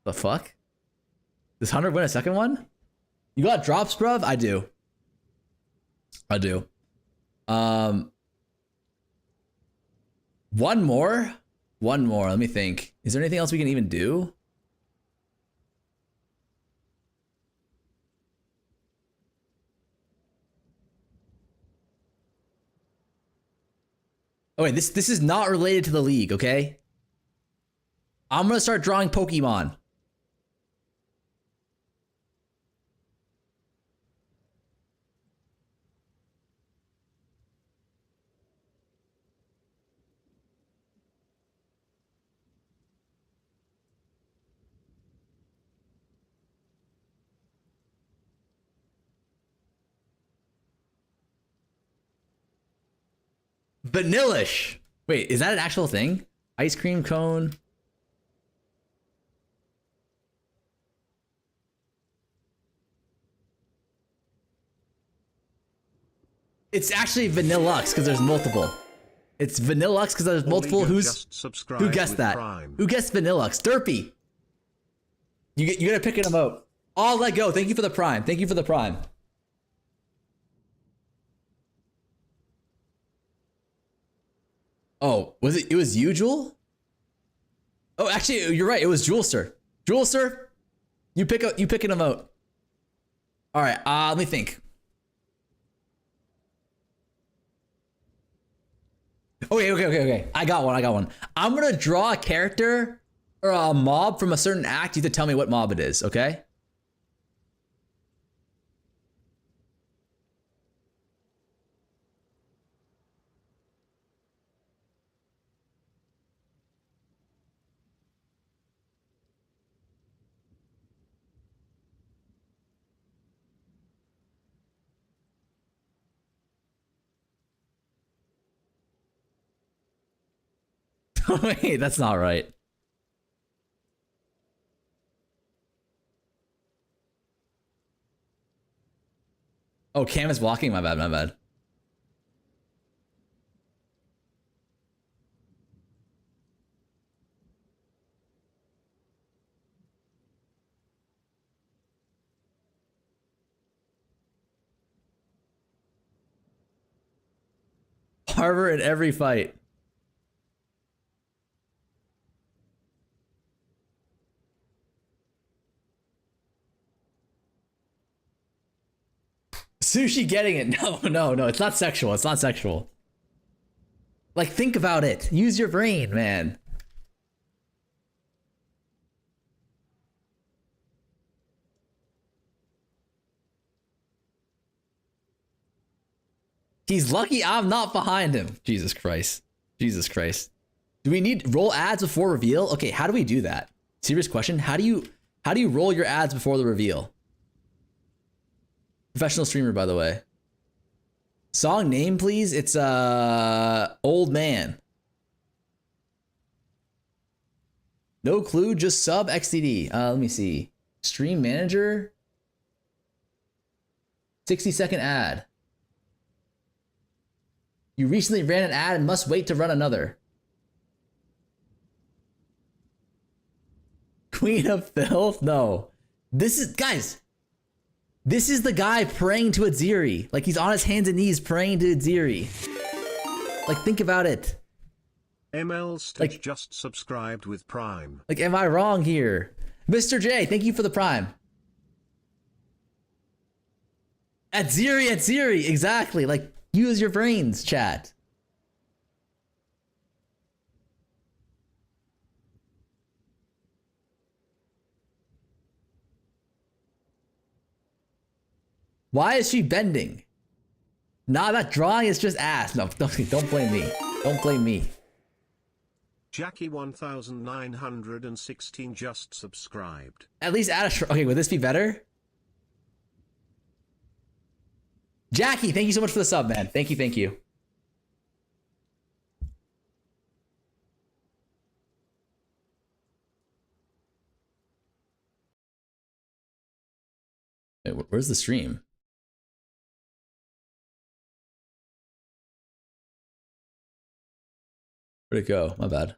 The fuck? Does Hunter win a second one? You got drops, bruv? I do. I do. One more? One more. Let me think. Is there anything else we can even do? Oh wait, this is not related to the league, okay? I'm gonna start drawing Pokemon. Vanillish. Wait, is that an actual thing? Ice cream cone. It's actually Vanillux because there's multiple. It's Vanillux because there's multiple. Who guessed that? Prime. Who guessed Vanillux? Derpy. You gotta pick an emote. I'll let go. Thank you for the prime. Thank you for the prime. Oh, was it? It was you, Jewel? Oh, actually, you're right. It was Jewelster. Jewelster, you pick an emote. All right. Let me think. Okay. I got one. I'm gonna draw a character or a mob from a certain act. You have to tell me what mob it is. Okay. Wait, that's not right. Oh, Cam is blocking. My bad. Harbor in every fight. Sushi getting it. No. It's not sexual. It's not sexual. Like, think about it. Use your brain, man. He's lucky I'm not behind him. Jesus Christ. Do we need roll ads before reveal? Okay, how do we do that? Serious question. How do you roll your ads before the reveal? Professional streamer, by the way. Song name, please. It's Old Man. No clue, just sub XDD. Let me see. Stream manager. 60-second ad. You recently ran an ad and must wait to run another. Queen of Filth? No. This is, guys. This is the guy praying to Aziri. Like, he's on his hands and knees praying to Aziri. Like, think about it. ML Stitch just subscribed with Prime. Like, am I wrong here? Mr. J, thank you for the Prime. Aziri, exactly. Like, use your brains, chat. Why is she bending? Nah, that drawing is just ass. No, don't blame me. Don't blame me. Jackie 1916 just subscribed. At least add a okay, would this be better? Jackie, thank you so much for the sub, man. Thank you, thank you. Wait, where's the stream? Where'd it go? My bad.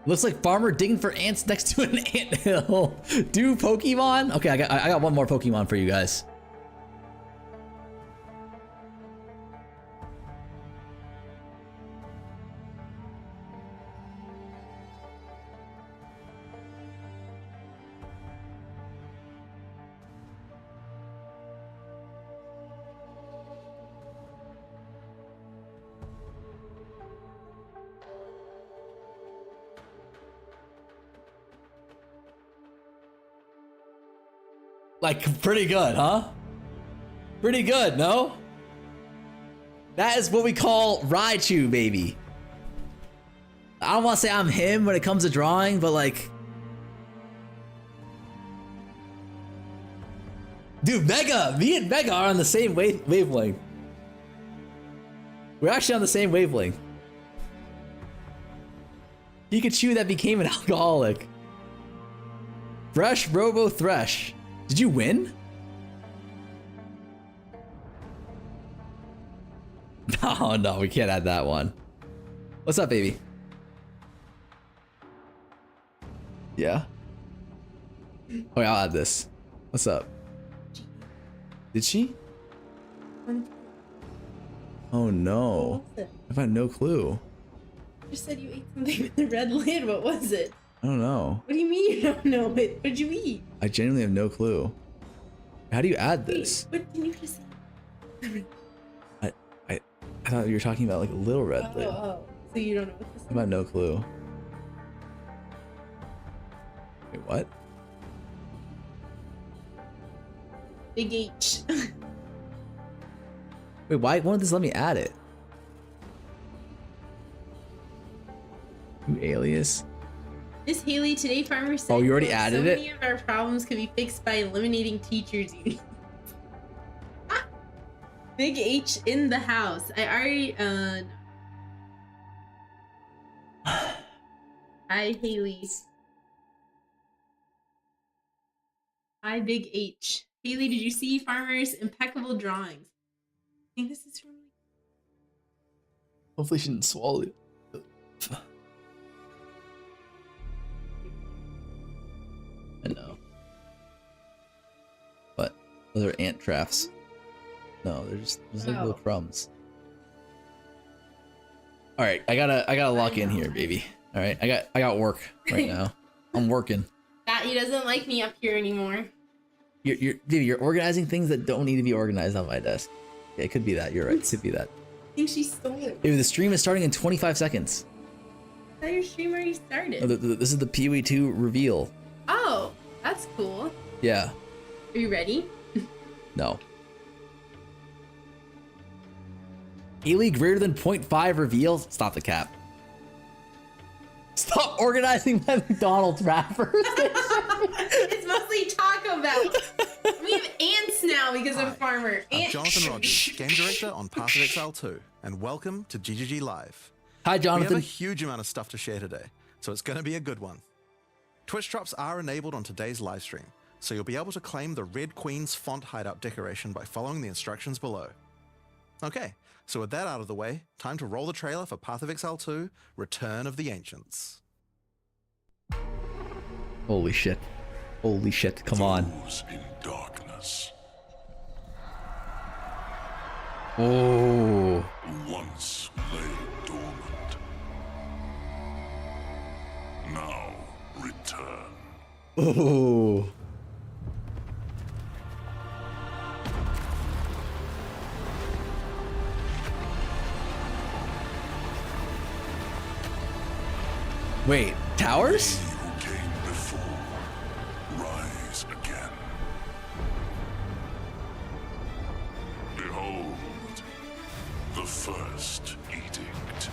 Looks like farmer digging for ants next to an anthill. Do Pokemon? Okay, I got one more Pokemon for you guys. Like, pretty good, huh? Pretty good, no? That is what we call Raichu, baby. I don't want to say I'm him when it comes to drawing, but like... Dude, Mega! Me and Mega are on the same wavelength. We're actually on the same wavelength. Pikachu that became an alcoholic. Fresh Robo Thresh. Did you win? Oh no, we can't add that one. What's up, baby? Yeah? Oh yeah, I'll add this. What's up? Did she? Oh no. I've had no clue. You just said you ate something with the red lid. What was it? I don't know. What do you mean you don't know it? What did you eat? I genuinely have no clue. How do you add this? Wait, what did you just say? I thought you were talking about like a little red lid. Oh, so you don't know what this is? I've had no clue. Wait, what? Big H. Wait, why won't this let me add it? New alias? Miss Haley, today farmers said Oh, you already added it? so many of our problems can be fixed by eliminating teachers' unions. Big H in the house. I already Hi Haley. Hi Big H. Haley, did you see Farmer's impeccable drawings? I think this is from... Hopefully she didn't swallow it. I know. What? Those are ant traps. No, they're just like little crumbs. All right, I gotta lock in here, baby. All right, I got work right now. I'm working. That he doesn't like me up here anymore. You're organizing things that don't need to be organized on my desk. Yeah, it could be that. You're right. It could be that. I think she stole it. Dude, the stream is starting in 25 seconds. I thought your stream already started. Oh, this is the PoE 2 reveal. Oh, that's cool. Yeah. Are you ready? No. Haley greater than 0.5 reveal? Stop the cap. Stop organizing my McDonald's wrappers. It's mostly Taco Bell. We have ants now because of Farmer. I'm Jonathan Rogers, Game Director on pathofexile 2, and welcome to GGG Live. Hi, Jonathan. We have a huge amount of stuff to share today, so it's going to be a good one. Twitch drops are enabled on today's live stream, so you'll be able to claim the Red Queen's font hideout decoration by following the instructions below. Okay, so with that out of the way, time to roll the trailer for pathofexile 2, Return of the Ancients. Holy shit. Holy shit, come on. In darkness, Oh. once lay dormant. Now return. Oh. Wait, towers? He who came before, rise again. Behold, the first edict.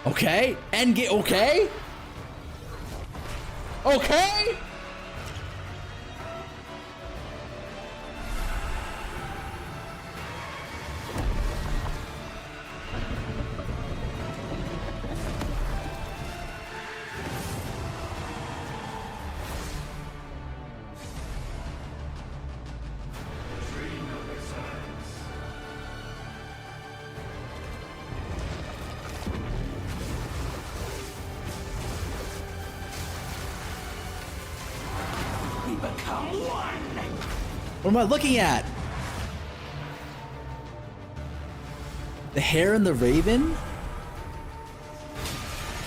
Okay. Endgame. Okay. Okay. What am I looking at? The hare and the raven?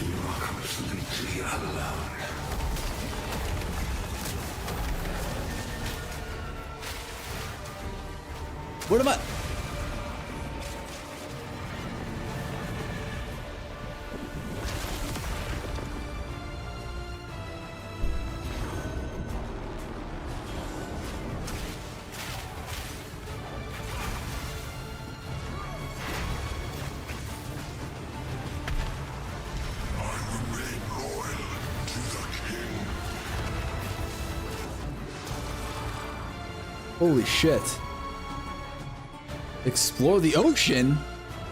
You are completely alone. What am I? Holy shit. Explore the ocean?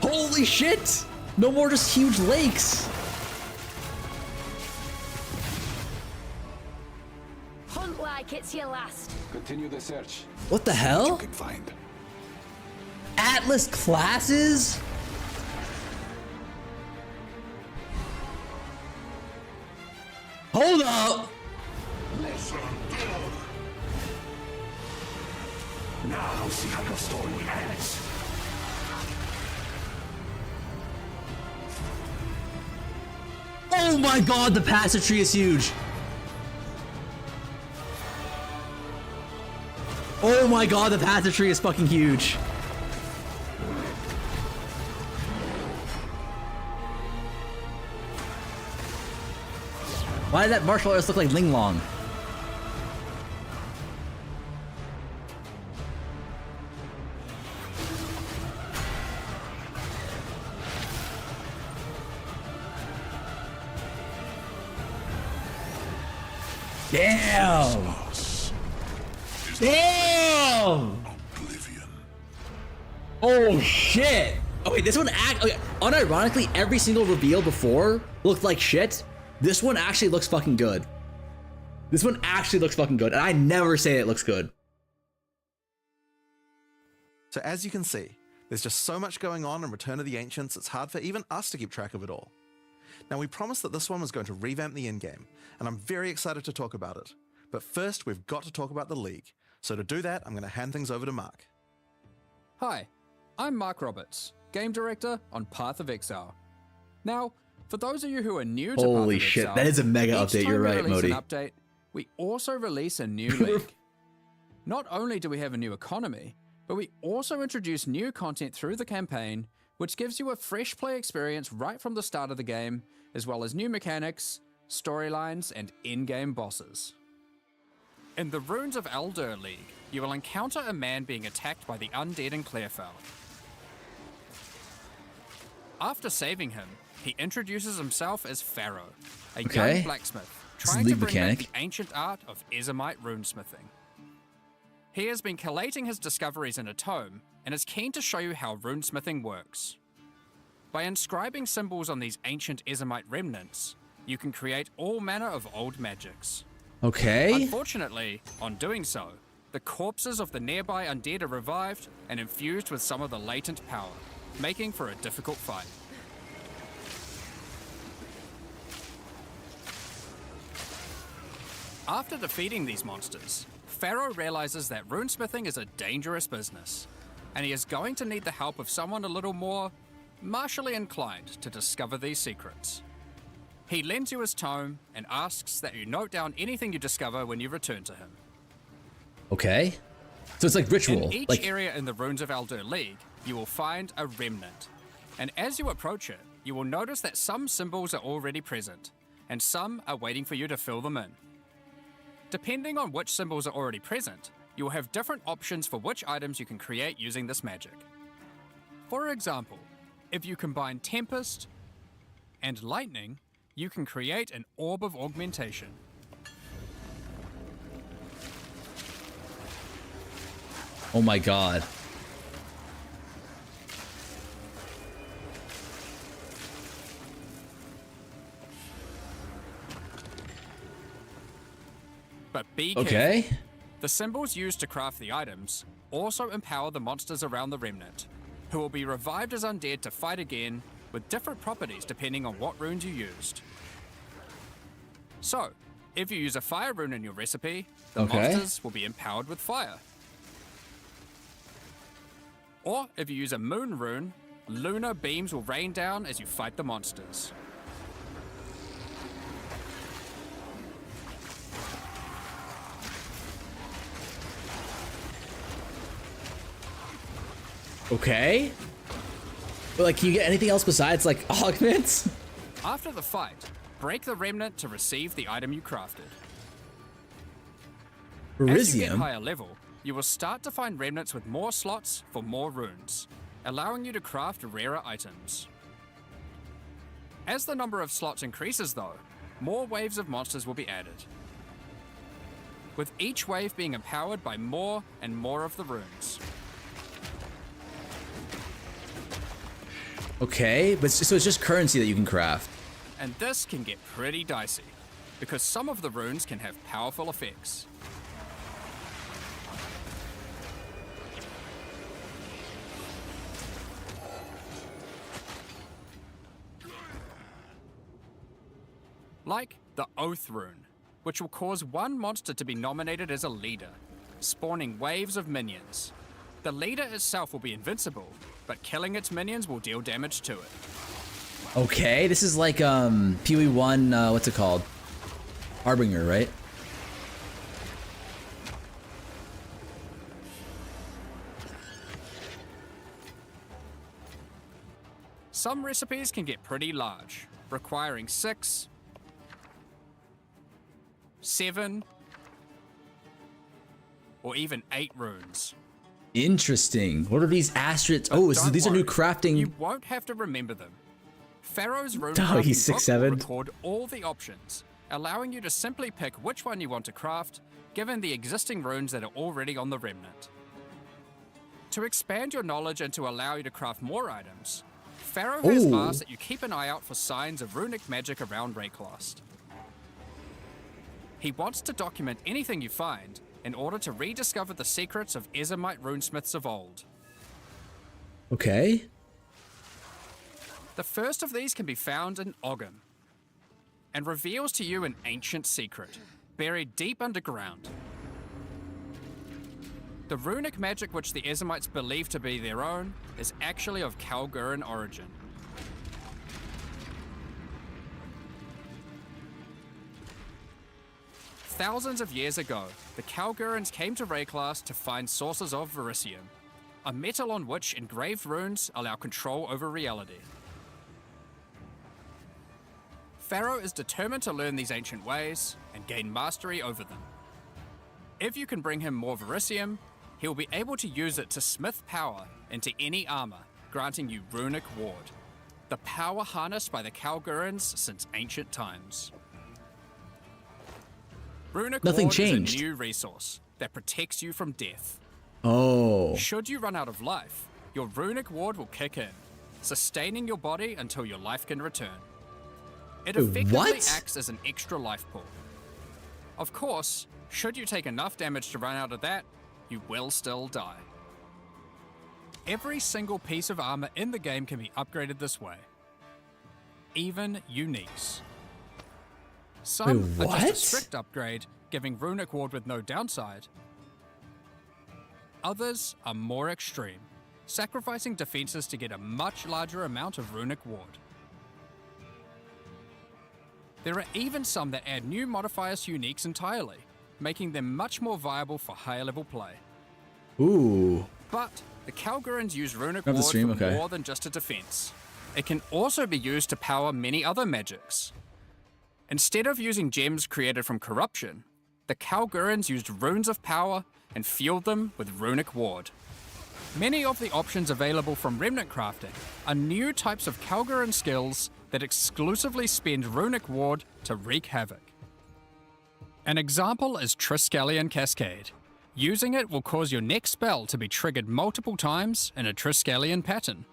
Holy shit! No more just huge lakes! Hunt like it's your last. Continue the search. What the hell? You can find. Atlas classes? Hold up! Now see how your story ends. Oh my god, the passage tree is huge! Oh my god, the passage tree is fucking huge! Why did that martial artist look like Ling Long? Damn! Damn! Oh shit! Okay, this one okay, unironically, every single reveal before looked like shit. This one actually looks fucking good. This one actually looks fucking good, and I never say it looks good. So as you can see, there's just so much going on in Return of the Ancients, it's hard for even us to keep track of it all. Now we promised that this one was going to revamp the endgame, and I'm very excited to talk about it. But first, we've got to talk about the League. So to do that, I'm going to hand things over to Mark. Hi, I'm Mark Roberts, Game Director on Path of Exile. Now, for those of you who are new to Holy Path of shit, Exile, that is a mega each update, time you're we right, release Modi. an update, we also release a new league. Not only do we have a new economy, but we also introduce new content through the campaign, which gives you a fresh play experience right from the start of the game, as well as new mechanics, storylines, and in-game bosses. In the Runes of Eldur League, you will encounter a man being attacked by the undead in Clearfell. After saving him, he introduces himself as Pharaoh, a young blacksmith trying to bring back the ancient art of Ezomite runesmithing. He has been collating his discoveries in a tome, and is keen to show you how runesmithing works. By inscribing symbols on these ancient Ezomite remnants, you can create all manner of old magics. Okay. Unfortunately, on doing so, the corpses of the nearby undead are revived and infused with some of the latent power, making for a difficult fight. After defeating these monsters, Pharaoh realizes that runesmithing is a dangerous business, and he is going to need the help of someone a little more martially inclined to discover these secrets. He lends you his tome and asks that you note down anything you discover when you return to him. Okay. So it's like ritual. In each area in the Runes of Aldur League, you will find a remnant. And as you approach it, you will notice that some symbols are already present, and some are waiting for you to fill them in. Depending on which symbols are already present, you will have different options for which items you can create using this magic. For example, if you combine Tempest and Lightning, you can create an Orb of Augmentation. Oh my god. But be careful. Okay. The symbols used to craft the items also empower the monsters around the remnant, who will be revived as undead to fight again with different properties depending on what runes you used. So, if you use a fire rune in your recipe, the monsters will be empowered with fire. Or if you use a moon rune, lunar beams will rain down as you fight the monsters. Okay. But like, can you get anything else besides like augments? After the fight, break the remnant to receive the item you crafted. As you get Berisium? higher level, you will start to find remnants with more slots for more runes, allowing you to craft rarer items. As the number of slots increases though, more waves of monsters will be added, with each wave being empowered by more and more of the runes. Okay, but so it's just currency that you can craft. And this can get pretty dicey, because some of the runes can have powerful effects. Like the Oath rune, which will cause one monster to be nominated as a leader, spawning waves of minions. The leader itself will be invincible, but killing its minions will deal damage to it. Okay, this is like PoE 1, what's it called? Harbinger, right? Some recipes can get pretty large, requiring 6, 7, or even 8 runes. Interesting. What are these asterisks? Oh, so these are new crafting. You won't have to remember them. Pharaoh's rune Oh, he's crafting book 6'7". will record all the options, allowing you to simply pick which one you want to craft, given the existing runes that are already on the remnant. To expand your knowledge and to allow you to craft more items, Pharaoh has asked that you keep an eye out for signs of runic magic around Rayclost. He wants to document anything you find in order to rediscover the secrets of Ezomite runesmiths of old. Okay. The first of these can be found in Ogham, and reveals to you an ancient secret, buried deep underground. The runic magic which the Ezomites believe to be their own is actually of Kalguran origin. Thousands of years ago, the Kalgurans came to Rayclass to find sources of verisium, a metal on which engraved runes allow control over reality. Pharaoh is determined to learn these ancient ways and gain mastery over them. If you can bring him more verisium, he will be able to use it to smith power into any armor, granting you runic ward, the power harnessed by the Kalgurans since ancient times. Runic Nothing ward changed. is a new resource that protects you from death. Oh. Should you run out of life, your runic ward will kick in, sustaining your body until your life can return. It Wait, effectively what? acts as an extra life pool. Of course, should you take enough damage to run out of that, you will still die. Every single piece of armor in the game can be upgraded this way. Even uniques. Some Wait, are just a what? strict upgrade, giving runic ward with no downside. Others are more extreme, sacrificing defenses to get a much larger amount of runic ward. There are even some that add new modifiers to uniques entirely, making them much more viable for higher level play. Ooh. But the Kalgurans use runic Grab the ward stream, for okay. more than just a defense. It can also be used to power many other magics. Instead of using gems created from corruption, the Kalgurans used runes of power and fueled them with runic ward. Many of the options available from remnant crafting are new types of Kalguran skills that exclusively spend runic ward to wreak havoc. An example is Triskelion Cascade. Using it will cause your next spell to be triggered multiple times in a Triskelion pattern.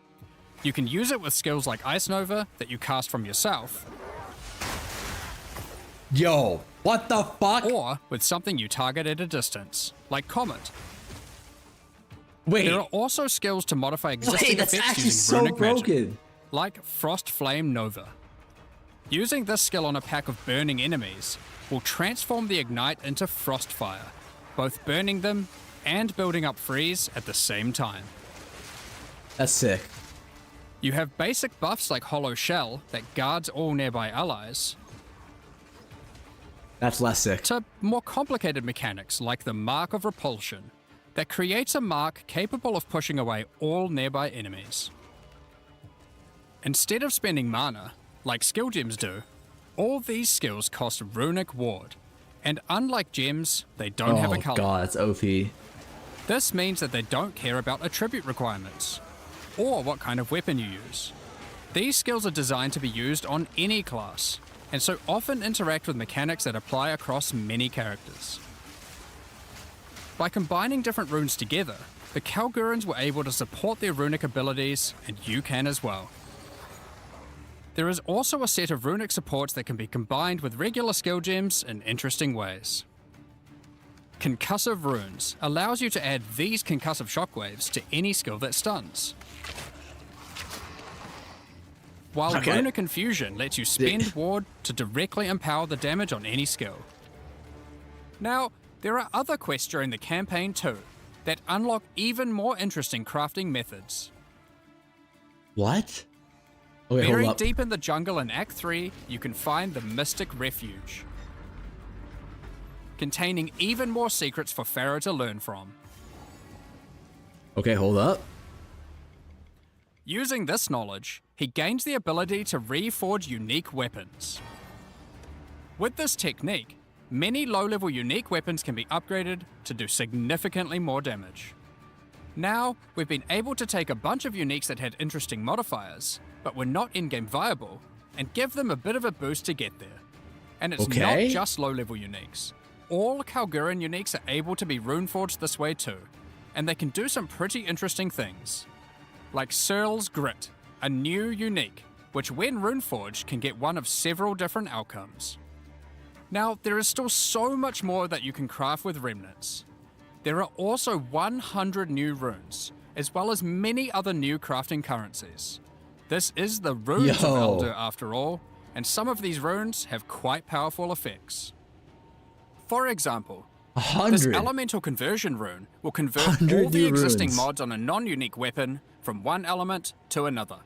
You can use it with skills like Ice Nova that you cast from yourself, Yo, what the fuck? or with something you target at a distance, like Comet. Wait. There are also skills to modify existing Wait, that's effects actually using so runic magic, broken. like Frost Flame Nova. Using this skill on a pack of burning enemies will transform the Ignite into Frostfire, both burning them and building up freeze at the same time. That's sick. You have basic buffs like Hollow Shell that guards all nearby allies, That's less sick. to more complicated mechanics like the Mark of Repulsion that creates a mark capable of pushing away all nearby enemies. Instead of spending mana, like skill gems do, all these skills cost runic ward, and unlike gems, they don't have a Oh color. god, that's OP. This means that they don't care about attribute requirements, or what kind of weapon you use. These skills are designed to be used on any class, and so often interact with mechanics that apply across many characters. By combining different runes together, the Kalgurans were able to support their runic abilities, and you can as well. There is also a set of runic supports that can be combined with regular skill gems in interesting ways. Concussive Runes allows you to add these concussive shockwaves to any skill that stuns. While Okay. Runic Infusion lets you spend ward to directly empower the damage on any skill. Now, there are other quests during the campaign too, that unlock even more interesting crafting methods. What? Okay, hold Buried up. deep in the jungle in Act 3, you can find the Mystic Refuge, containing even more secrets for Pharaoh to learn from. Okay, hold up. Using this knowledge, he gains the ability to reforge unique weapons. With this technique, many low-level unique weapons can be upgraded to do significantly more damage. Now, we've been able to take a bunch of uniques that had interesting modifiers, but were not in-game viable, and give them a bit of a boost to get there. And it's Okay. not just low-level uniques. All Kalguran uniques are able to be runeforged this way too, and they can do some pretty interesting things. Like Searle's Grit, a new unique, which when runeforged can get one of several different outcomes. Now, there is still so much more that you can craft with remnants. There are also 100 new runes, as well as many other new crafting currencies. This is the runes of Yo. Elder after all, and some of these runes have quite powerful effects. For example, this 100. elemental conversion rune will convert 100 all the new existing runes. mods on a non-unique weapon from one element to another.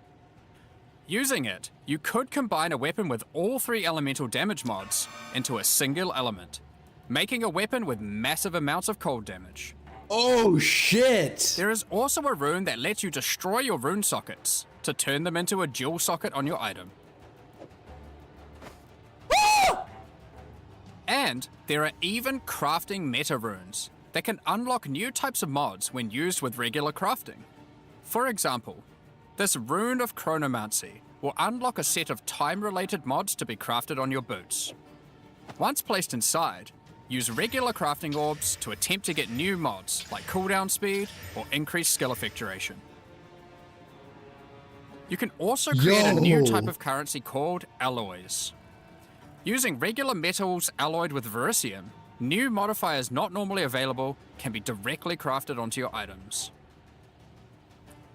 Using it, you could combine a weapon with all 3 elemental damage mods into a single element, making a weapon with massive amounts of cold damage. Oh shit! There is also a rune that lets you destroy your rune sockets to turn them into a dual socket on your item. And there are even crafting meta runes that can unlock new types of mods when used with regular crafting. For example, this Rune of Chronomancy will unlock a set of time-related mods to be crafted on your boots. Once placed inside, use regular crafting orbs to attempt to get new mods like cooldown speed or increased skill effectuation. You can also create a new type of currency called alloys. Using regular metals alloyed with verisium, new modifiers not normally available can be directly crafted onto your items.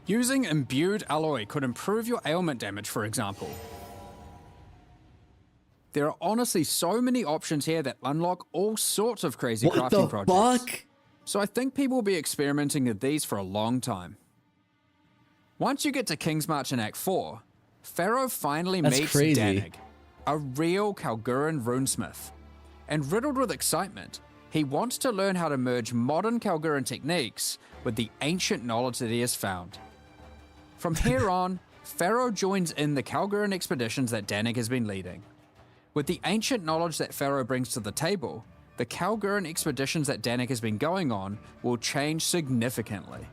Using imbued alloy could improve your ailment damage, for example. There are honestly so many options here that unlock all sorts of crazy crafting projects. So I think people will be experimenting with these for a long time. Once you get to King's March in Act 4, Pharaoh finally meets Danig, a real Kalguran runesmith. And riddled with excitement, he wants to learn how to merge modern Kalguran techniques with the ancient knowledge that he has found. From here on, Pharaoh joins in the Kalguran expeditions that Danig has been leading. With the ancient knowledge that Pharaoh brings to the table, the Kalguran expeditions that Danig has been going on will change significantly.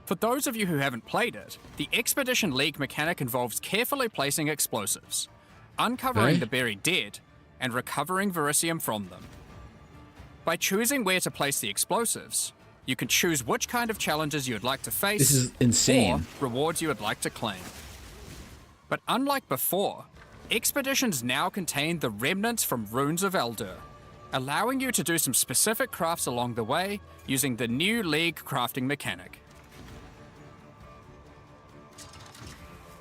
For those of you who haven't played it, the Expedition League mechanic involves carefully placing explosives, uncovering the buried dead, and recovering verisium from them. By choosing where to place the explosives, you can choose which kind of challenges you would like to face, This is insane. or rewards you would like to claim. But unlike before, expeditions now contain the remnants from Runes of Eldur, allowing you to do some specific crafts along the way using the new League crafting mechanic.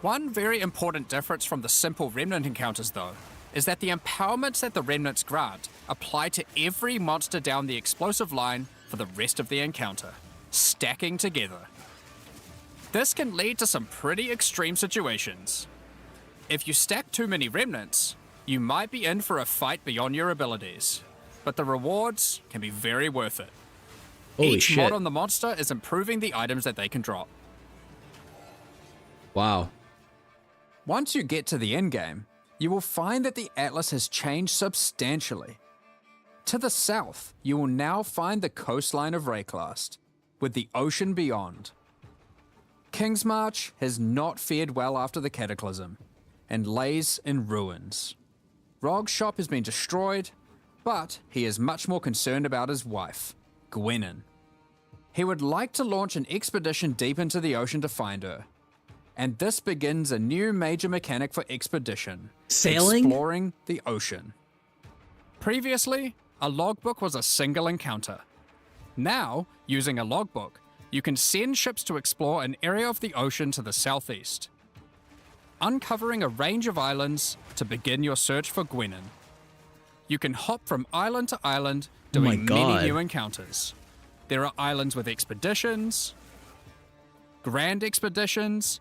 One very important difference from the simple remnant encounters, though, is that the empowerments that the remnants grant apply to every monster down the explosive line for the rest of the encounter, stacking together. This can lead to some pretty extreme situations. If you stack too many remnants, you might be in for a fight beyond your abilities, but the rewards can be very worth it. Each mod on the monster is improving the items that they can drop. Wow. Once you get to the endgame, you will find that the atlas has changed substantially. To the south, you will now find the coastline of Rayclast, with the ocean beyond. King's March has not fared well after the Cataclysm, and lays in ruins. Rog's shop has been destroyed, but he is much more concerned about his wife, Gwenin. He would like to launch an expedition deep into the ocean to find her, and this begins a new major mechanic for expedition. Sailing? Exploring the ocean. Previously, a logbook was a single encounter. Now, using a logbook, you can send ships to explore an area of the ocean to the southeast, uncovering a range of islands to begin your search for Gwenin. You can hop from island to island, doing many new encounters. There are islands with expeditions, grand expeditions,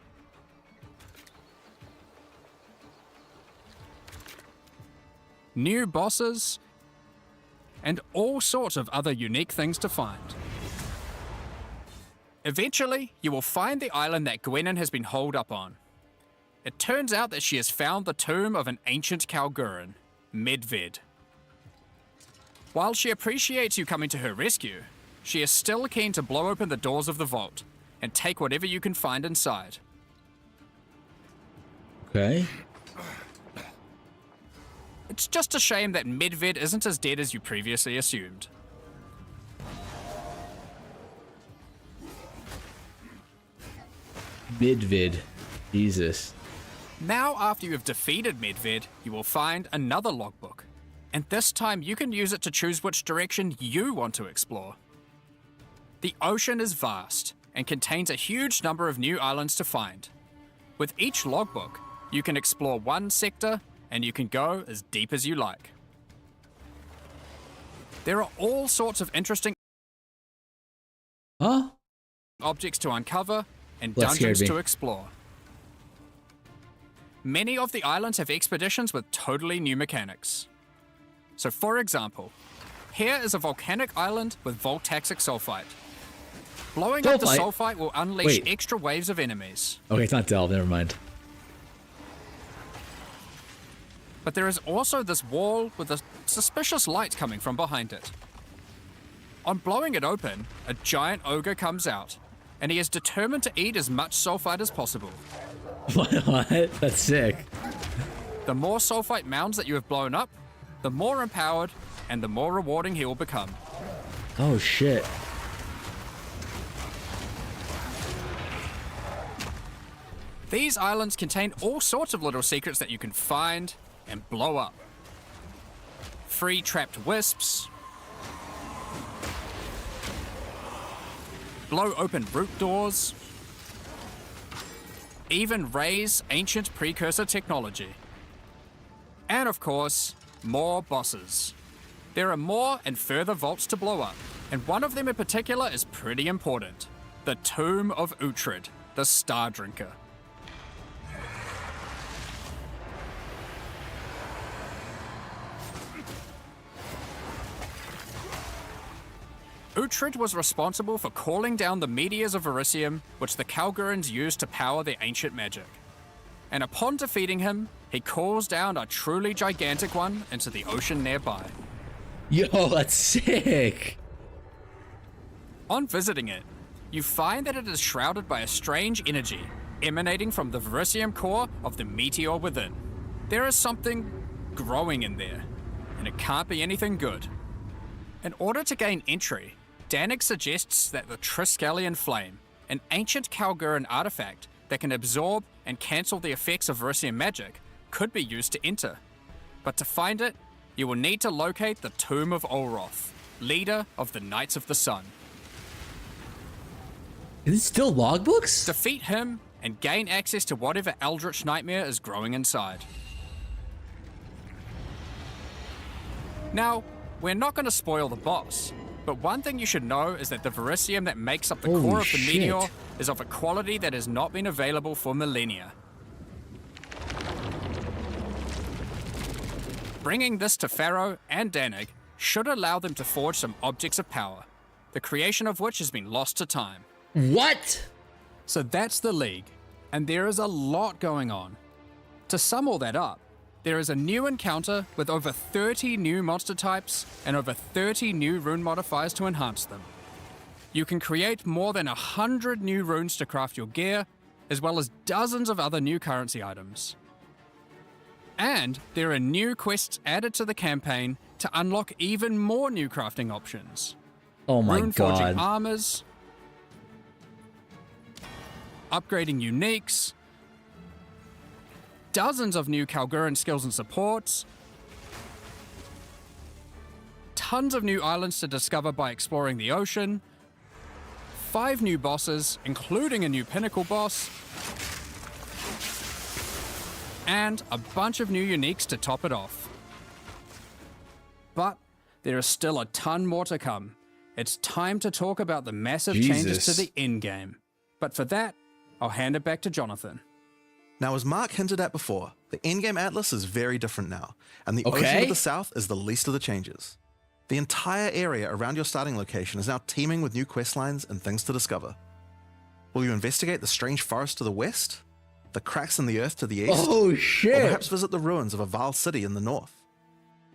new bosses, and all sorts of other unique things to find. Eventually, you will find the island that Gwenin has been holed up on. It turns out that she has found the tomb of an ancient Kalguran, Medved. While she appreciates you coming to her rescue, she is still keen to blow open the doors of the vault and take whatever you can find inside. Okay. It's just a shame that Medved isn't as dead as you previously assumed. Medved. Jesus. Now, after you have defeated Medved, you will find another logbook. And this time you can use it to choose which direction you want to explore. The ocean is vast and contains a huge number of new islands to find. With each logbook, you can explore one sector and you can go as deep as you like. There are all sorts of interesting objects to uncover and dungeons to explore. Many of the islands have expeditions with totally new mechanics. So for example, here is a volcanic island with voltaxic sulfite. Blowing up the sulfite will unleash extra waves of enemies. Okay, it's not Delve, never mind. But there is also this wall with a suspicious light coming from behind it. On blowing it open, a giant ogre comes out, and he is determined to eat as much sulfite as possible. What? That's sick. The more sulfite mounds that you have blown up, the more empowered and the more rewarding he will become. Oh shit. These islands contain all sorts of little secrets that you can find and blow up. Free trapped wisps, blow open root doors, even raise ancient precursor technology. And of course, more bosses. There are more and further vaults to blow up, and one of them in particular is pretty important. The Tomb of Uhtred, the Star Drinker. Uhtred was responsible for calling down the meteors of Verisium, which the Kalgurans used to power their ancient magic. And upon defeating him, he calls down a truly gigantic one into the ocean nearby. Yo, that's sick! On visiting it, you find that it is shrouded by a strange energy emanating from the Verisium core of the meteor within. There is something growing in there, and it can't be anything good. In order to gain entry, Danik suggests that the Triskelion Flame, an ancient Kalguran artifact that can absorb and cancel the effects of Verisium magic, could be used to enter. But to find it, you will need to locate the Tomb of Olroth, leader of the Knights of the Sun. Is it still logbooks? Defeat him and gain access to whatever eldritch nightmare is growing inside. Now, we're not going to spoil the boss, but one thing you should know is that the Verisium that makes up the core of the meteor is of a quality that has not been available for millennia. Bringing this to Pharaoh and Danik should allow them to forge some objects of power, the creation of which has been lost to time. What? So that's the League, and there is a lot going on. To sum all that up, there is a new encounter with over 30 new monster types and over 30 new rune modifiers to enhance them. You can create more than 100 new runes to craft your gear, as well as dozens of other new currency items. And there are new quests added to the campaign to unlock even more new crafting options. Oh my Rune forging god. armors, upgrading uniques, dozens of new Kalguran skills and supports, tons of new islands to discover by exploring the ocean, 5 new bosses, including a new pinnacle boss, and a bunch of new uniques to top it off. But there is still a ton more to come. It's time to talk about the massive changes to the endgame. But for that, I'll hand it back to Jonathan. Now, as Mark hinted at before, the endgame atlas is very different now, and the ocean to the south is the least of the changes. The entire area around your starting location is now teeming with new questlines and things to discover. Will you investigate the strange forest to the west? The cracks in the earth to the east? Oh shit! Or perhaps visit the ruins of a Val city in the north?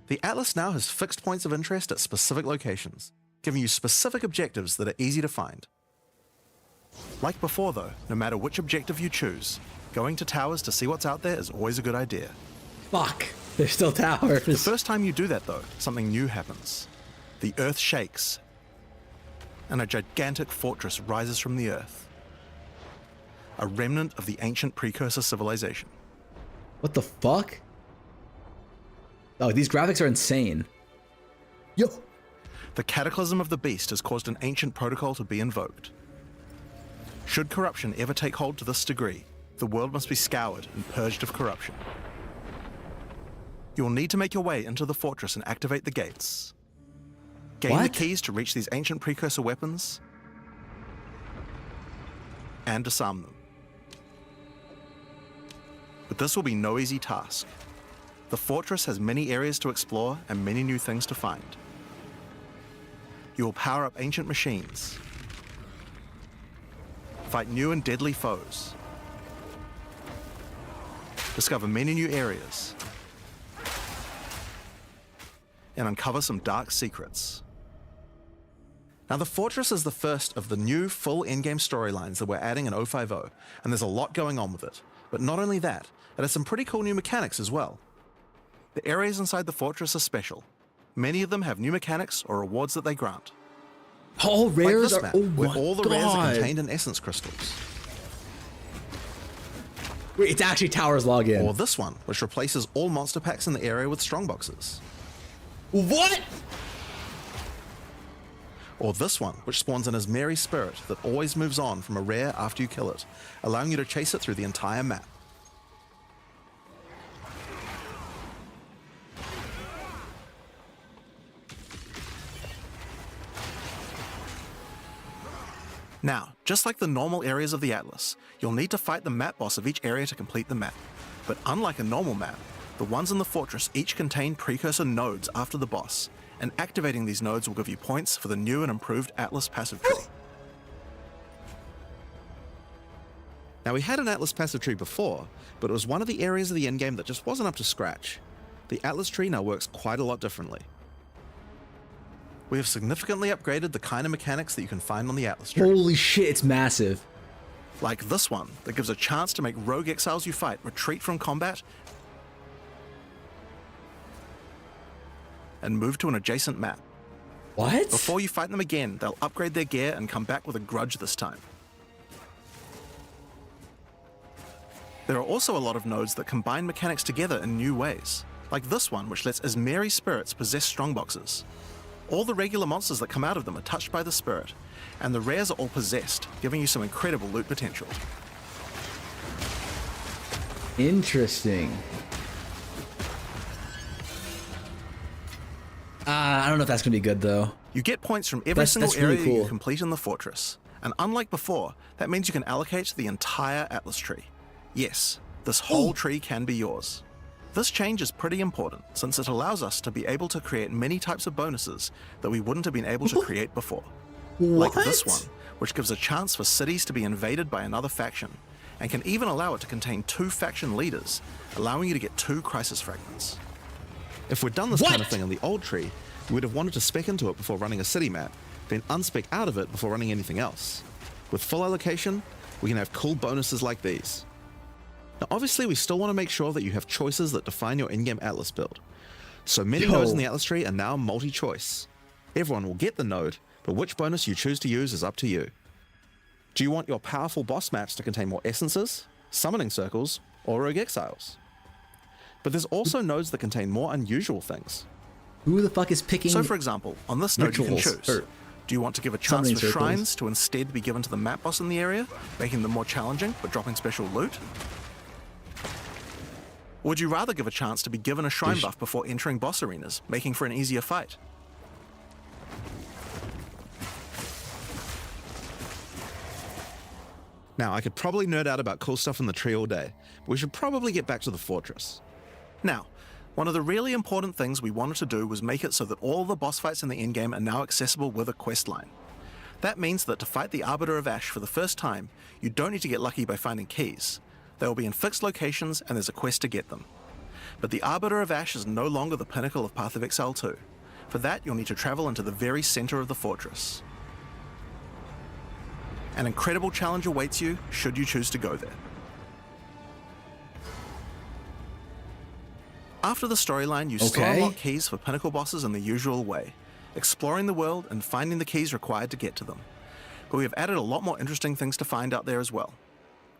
The atlas now has fixed points of interest at specific locations, giving you specific objectives that are easy to find. Like before though, no matter which objective you choose, going to towers to see what's out there is always a good idea. Fuck, there's still towers. The first time you do that though, something new happens. The earth shakes, and a gigantic fortress rises from the earth. A remnant of the ancient precursor civilization. What the fuck? Oh, these graphics are insane. Yo! The cataclysm of the beast has caused an ancient protocol to be invoked. Should corruption ever take hold to this degree, the world must be scoured and purged of corruption. You will need to make your way into the fortress and activate the gates. Gain the keys to reach these ancient precursor weapons and disarm them. But this will be no easy task. The fortress has many areas to explore and many new things to find. You will power up ancient machines, fight new and deadly foes, discover many new areas, and uncover some dark secrets. Now, the fortress is the first of the new full endgame storylines that we're adding in 050, and there's a lot going on with it. But not only that, it has some pretty cool new mechanics as well. The areas inside the fortress are special. Many of them have new mechanics or rewards that they grant. All Like rares this are. map, Oh where my all the rares are god! contained in essence crystals. Wait, it's actually Towers login. Or this one, which replaces all monster packs in the area with strongboxes. What? Or this one, which spawns an Asmeri spirit that always moves on from a rare after you kill it, allowing you to chase it through the entire map. Now, just like the normal areas of the Atlas, you'll need to fight the map boss of each area to complete the map. But unlike a normal map, the ones in the fortress each contain precursor nodes after the boss, and activating these nodes will give you points for the new and improved Atlas passive tree. Now, we had an Atlas passive tree before, but it was one of the areas of the endgame that just wasn't up to scratch. The Atlas tree now works quite a lot differently. We have significantly upgraded the kind of mechanics that you can find on the Atlas tree. Holy shit, it's massive. Like this one, that gives a chance to make rogue exiles you fight retreat from combat and move to an adjacent map. What? Before you fight them again, they'll upgrade their gear and come back with a grudge this time. There are also a lot of nodes that combine mechanics together in new ways, like this one, which lets Asmeri spirits possess strongboxes. All the regular monsters that come out of them are touched by the spirit, and the rares are all possessed, giving you some incredible loot potential. Interesting. I don't know if that's gonna be good though. You get points from every single that's really area cool. you complete in the fortress, and unlike before, that means you can allocate the entire Atlas tree. Yes, this whole tree can be yours. This change is pretty important, since it allows us to be able to create many types of bonuses that we wouldn't have been able to create before. Like this one, which gives a chance for cities to be invaded by another faction, and can even allow it to contain 2 faction leaders, allowing you to get 2 crisis fragments. If we'd done this kind of thing on the old tree, we would have wanted to spec into it before running a city map, then unspec out of it before running anything else. With full allocation, we can have cool bonuses like these. Now obviously we still want to make sure that you have choices that define your in-game Atlas build. So many nodes in the Atlas tree are now multi-choice. Everyone will get the node, but which bonus you choose to use is up to you. Do you want your powerful boss maps to contain more essences, summoning circles, or rogue exiles? But there's also nodes that contain more unusual things. Who the fuck is picking? So for example, on this node you can rituals, choose. Do you want to give a chance for summoning circles? shrines to instead be given to the map boss in the area, making them more challenging but dropping special loot? Or would you rather give a chance to be given a shrine buff before entering boss arenas, making for an easier fight? Now, I could probably nerd out about cool stuff in the tree all day, but we should probably get back to the fortress. Now, one of the really important things we wanted to do was make it so that all the boss fights in the endgame are now accessible with a quest line. That means that to fight the Arbiter of Ash for the first time, you don't need to get lucky by finding keys. They will be in fixed locations and there's a quest to get them. But the Arbiter of Ash is no longer the pinnacle of Path of Exile 2. For that, you'll need to travel into the very center of the fortress. An incredible challenge awaits you should you choose to go there. After the storyline, you still unlock keys for pinnacle bosses in the usual way, exploring the world and finding the keys required to get to them. But we have added a lot more interesting things to find out there as well.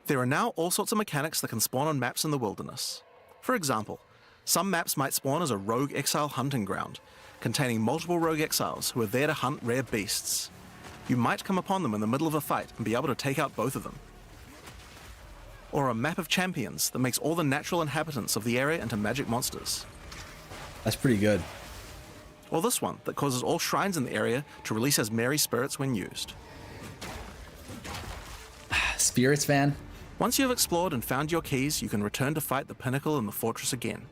There are now all sorts of mechanics that can spawn on maps in the wilderness. For example, some maps might spawn as a rogue exile hunting ground, containing multiple rogue exiles who are there to hunt rare beasts. You might come upon them in the middle of a fight and be able to take out both of them. Or a map of champions that makes all the natural inhabitants of the area into magic monsters. That's pretty good. Or this one that causes all shrines in the area to release Asmeri spirits when used. Spirits, fan? Once you have explored and found your keys, you can return to fight the pinnacle in the fortress again.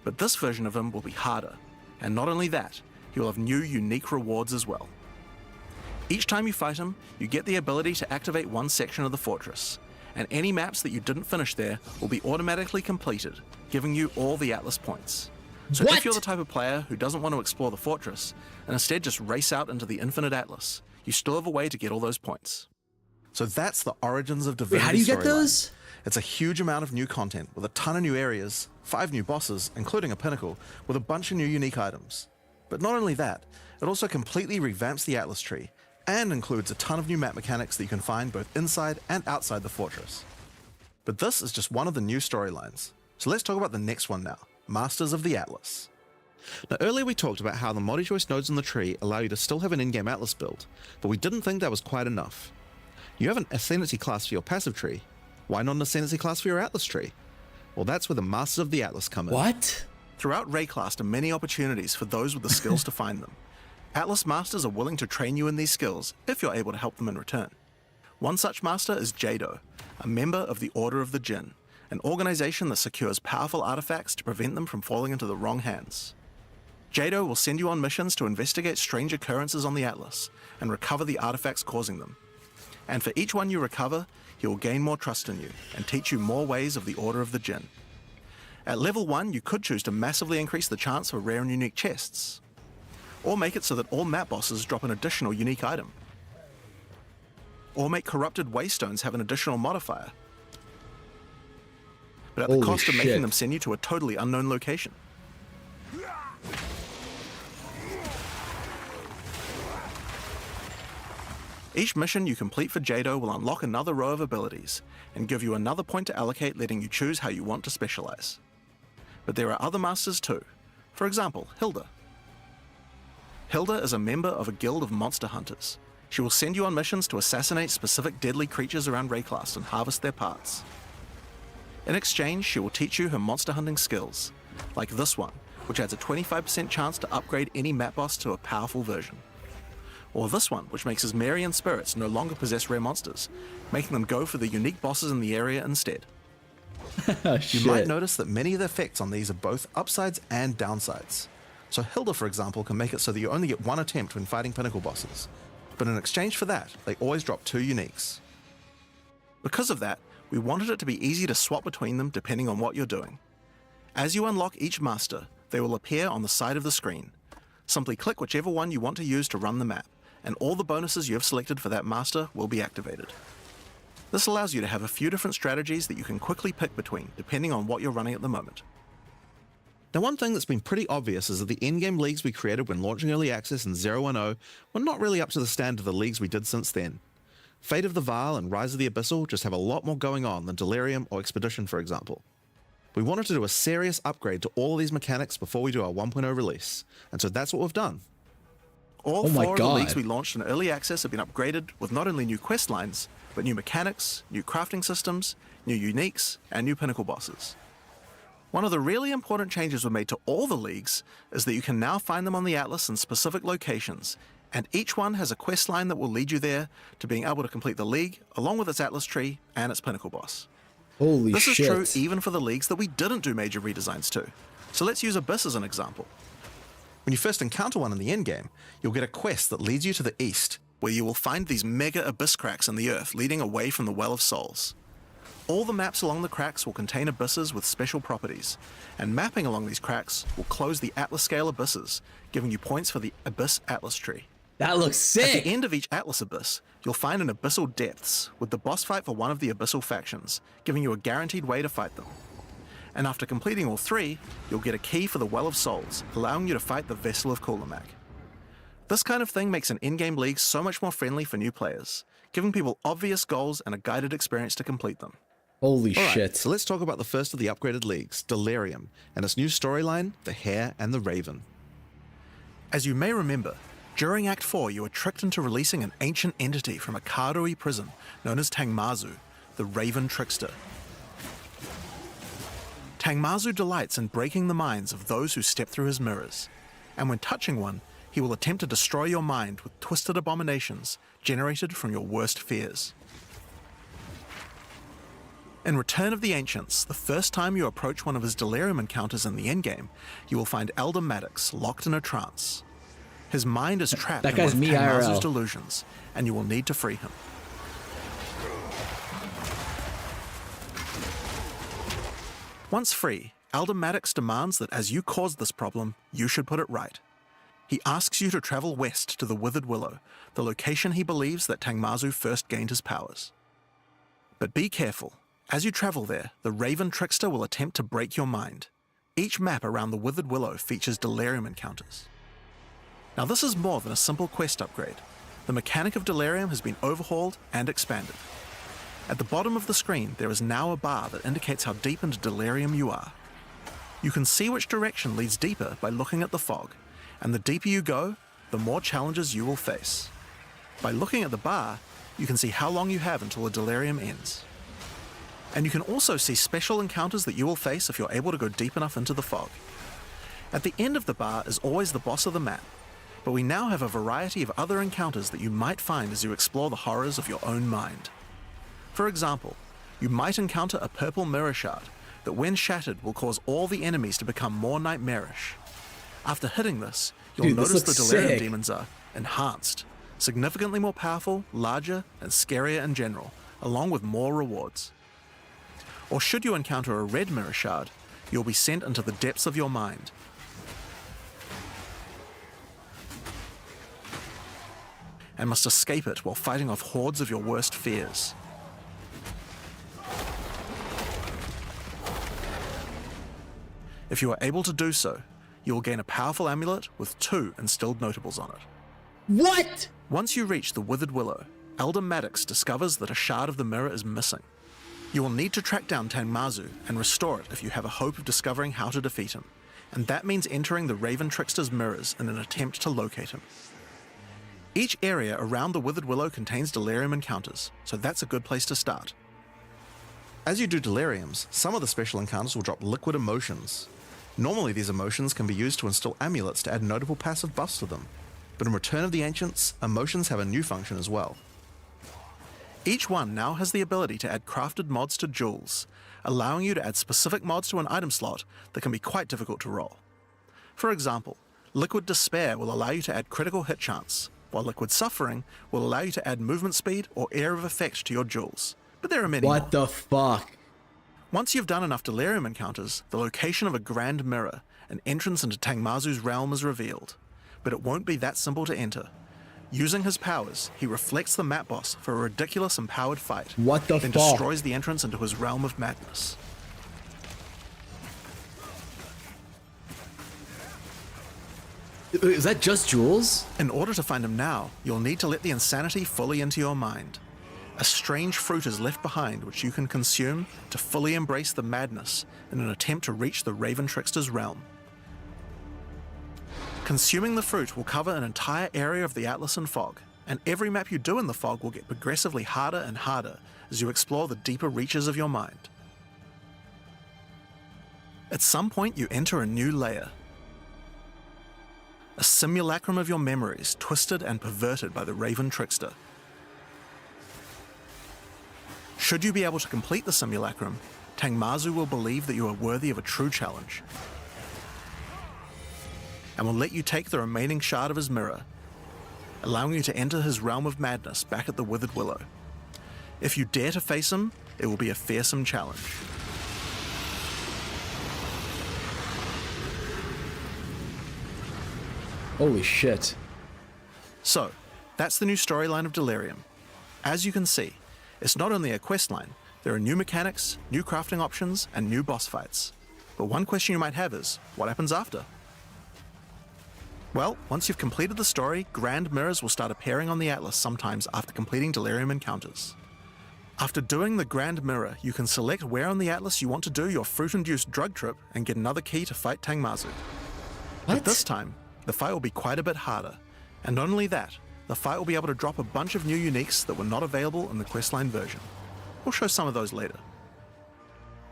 But this version of him will be harder. And not only that, he will have new unique rewards as well. Each time you fight him, you get the ability to activate one section of the fortress, and any maps that you didn't finish there will be automatically completed, giving you all the Atlas points. So if you're the type of player who doesn't want to explore the fortress, and instead just race out into the infinite Atlas, you still have a way to get all those points. So that's the origins of Divinity. Wait, how do you get storyline. those? It's a huge amount of new content, with a ton of new areas, 5 new bosses, including a pinnacle, with a bunch of new unique items. But not only that, it also completely revamps the Atlas tree and includes a ton of new map mechanics that you can find both inside and outside the fortress. But this is just one of the new storylines. So let's talk about the next one now, Masters of the Atlas. Now earlier we talked about how the multi-choice nodes in the tree allow you to still have an in-game Atlas build, but we didn't think that was quite enough. You have an Ascendancy class for your passive tree, why not an Ascendancy class for your Atlas tree? Well, that's where the Masters of the Atlas come in. What? Throughout Rayclast are many opportunities for those with the skills to find them. Atlas Masters are willing to train you in these skills if you're able to help them in return. One such master is Jado, a member of the Order of the Jinn, an organization that secures powerful artifacts to prevent them from falling into the wrong hands. Jado will send you on missions to investigate strange occurrences on the Atlas and recover the artifacts causing them. And for each one you recover, he will gain more trust in you and teach you more ways of the Order of the Jinn. At level 1, you could choose to massively increase the chance for rare and unique chests, or make it so that all map bosses drop an additional unique item, or make corrupted waystones have an additional modifier, but at the cost of making them send you to a totally unknown location. Each mission you complete for Jado will unlock another row of abilities and give you another point to allocate, letting you choose how you want to specialize. But there are other masters too. For example, Hilda. Hilda is a member of a guild of monster hunters. She will send you on missions to assassinate specific deadly creatures around Rayclast and harvest their parts. In exchange, she will teach you her monster hunting skills, like this one, which adds a 25% chance to upgrade any map boss to a powerful version. Or this one, which makes his Marian spirits no longer possess rare monsters, making them go for the unique bosses in the area instead. You might notice that many of the effects on these are both upsides and downsides. So Hilda, for example, can make it so that you only get one attempt when fighting pinnacle bosses. But in exchange for that, they always drop 2 uniques. Because of that, we wanted it to be easy to swap between them depending on what you're doing. As you unlock each master, they will appear on the side of the screen. Simply click whichever one you want to use to run the map, and all the bonuses you have selected for that master will be activated. This allows you to have a few different strategies that you can quickly pick between, depending on what you're running at the moment. Now, one thing that's been pretty obvious is that the endgame leagues we created when launching Early Access in 010 were not really up to the standard of the leagues we did since then. Fate of the Vaal and Rise of the Abyssal just have a lot more going on than Delirium or Expedition, for example. We wanted to do a serious upgrade to all of these mechanics before we do our 1.0 release, and so that's what we've done. All 4 of the leagues we launched in Early Access have been upgraded with not only new quest lines, but new mechanics, new crafting systems, new uniques, and new pinnacle bosses. One of the really important changes we made to all the leagues is that you can now find them on the Atlas in specific locations, and each one has a quest line that will lead you there to being able to complete the league, along with its Atlas tree and its pinnacle boss. Holy shit. This is true even for the leagues that we didn't do major redesigns to. So let's use Abyss as an example. When you first encounter one in the endgame, you'll get a quest that leads you to the east, where you will find these mega abyss cracks in the earth leading away from the Well of Souls. All the maps along the cracks will contain abysses with special properties, and mapping along these cracks will close the Atlas scale abysses, giving you points for the Abyss Atlas tree. That looks sick! At the end of each Atlas abyss, you'll find an Abyssal Depths, with the boss fight for one of the Abyssal factions, giving you a guaranteed way to fight them. And after completing all 3, you'll get a key for the Well of Souls, allowing you to fight the Vessel of Kulamak. This kind of thing makes an in-game league so much more friendly for new players, giving people obvious goals and a guided experience to complete them. Holy All right, shit. so let's talk about the first of the upgraded leagues, Delirium, and its new storyline, The Hare and the Raven. As you may remember, during Act 4 you were tricked into releasing an ancient entity from a Karui prison known as Tangmazu, the Raven Trickster. Tangmazu delights in breaking the minds of those who step through his mirrors, and when touching one, he will attempt to destroy your mind with twisted abominations generated from your worst fears. In Return of the Ancients, the first time you approach one of his Delirium encounters in the endgame, you will find Elder Maddox locked in a trance. His mind is trapped in one of Tangmazu's delusions, and you will need to free him. Once free, Elder Maddox demands that as you caused this problem, you should put it right. He asks you to travel west to the Withered Willow, the location he believes that Tangmazu first gained his powers. But be careful. As you travel there, the Raven Trickster will attempt to break your mind. Each map around the Withered Willow features Delirium encounters. Now this is more than a simple quest upgrade. The mechanic of Delirium has been overhauled and expanded. At the bottom of the screen, there is now a bar that indicates how deep into Delirium you are. You can see which direction leads deeper by looking at the fog, and the deeper you go, the more challenges you will face. By looking at the bar, you can see how long you have until the Delirium ends. And you can also see special encounters that you will face if you're able to go deep enough into the fog. At the end of the bar is always the boss of the map, but we now have a variety of other encounters that you might find as you explore the horrors of your own mind. For example, you might encounter a purple mirror shard that when shattered will cause all the enemies to become more nightmarish. After hitting this, you'll notice the Delirium demons are enhanced, significantly more powerful, larger, and scarier in general, along with more rewards. Or should you encounter a red mirror shard, you'll be sent into the depths of your mind. And must escape it while fighting off hordes of your worst fears. If you are able to do so, you will gain a powerful amulet with 2 instilled notables on it. What? Once you reach the Withered Willow, Elder Maddox discovers that a shard of the mirror is missing. You will need to track down Tangmazu and restore it if you have a hope of discovering how to defeat him, and that means entering the Raven Trickster's mirrors in an attempt to locate him. Each area around the Withered Willow contains Delirium encounters, so that's a good place to start. As you do Deliriums, some of the special encounters will drop liquid emotions. Normally these emotions can be used to install amulets to add notable passive buffs to them, but in Return of the Ancients, emotions have a new function as well. Each one now has the ability to add crafted mods to jewels, allowing you to add specific mods to an item slot that can be quite difficult to roll. For example, Liquid Despair will allow you to add critical hit chance, while Liquid Suffering will allow you to add movement speed or Air of Effect to your jewels. But there are many more. What the fuck? Once you've done enough Delirium encounters, the location of a Grand Mirror, an entrance into Tangmazu's realm, is revealed. But it won't be that simple to enter. Using his powers, he reflects the map boss for a ridiculous empowered fight. What the then fuck? destroys the entrance into his realm of madness. Is that just jewels? In order to find him now, you'll need to let the insanity fully into your mind. A strange fruit is left behind which you can consume to fully embrace the madness in an attempt to reach the Raven Trickster's realm. Consuming the fruit will cover an entire area of the Atlas in fog, and every map you do in the fog will get progressively harder and harder as you explore the deeper reaches of your mind. At some point you enter a new layer. A simulacrum of your memories, twisted and perverted by the Raven Trickster. Should you be able to complete the simulacrum, Tangmazu will believe that you are worthy of a true challenge, and will let you take the remaining shard of his mirror, allowing you to enter his realm of madness back at the Withered Willow. If you dare to face him, it will be a fearsome challenge. Holy shit. So, that's the new storyline of Delirium. As you can see, it's not only a quest line, there are new mechanics, new crafting options, and new boss fights. But one question you might have is, what happens after? Well, once you've completed the story, Grand Mirrors will start appearing on the Atlas sometimes after completing Delirium encounters. After doing the Grand Mirror, you can select where on the Atlas you want to do your fruit-induced drug trip and get another key to fight Tangmazu. But this time, the fight will be quite a bit harder, and not only that, the fight will be able to drop a bunch of new uniques that were not available in the questline version. We'll show some of those later.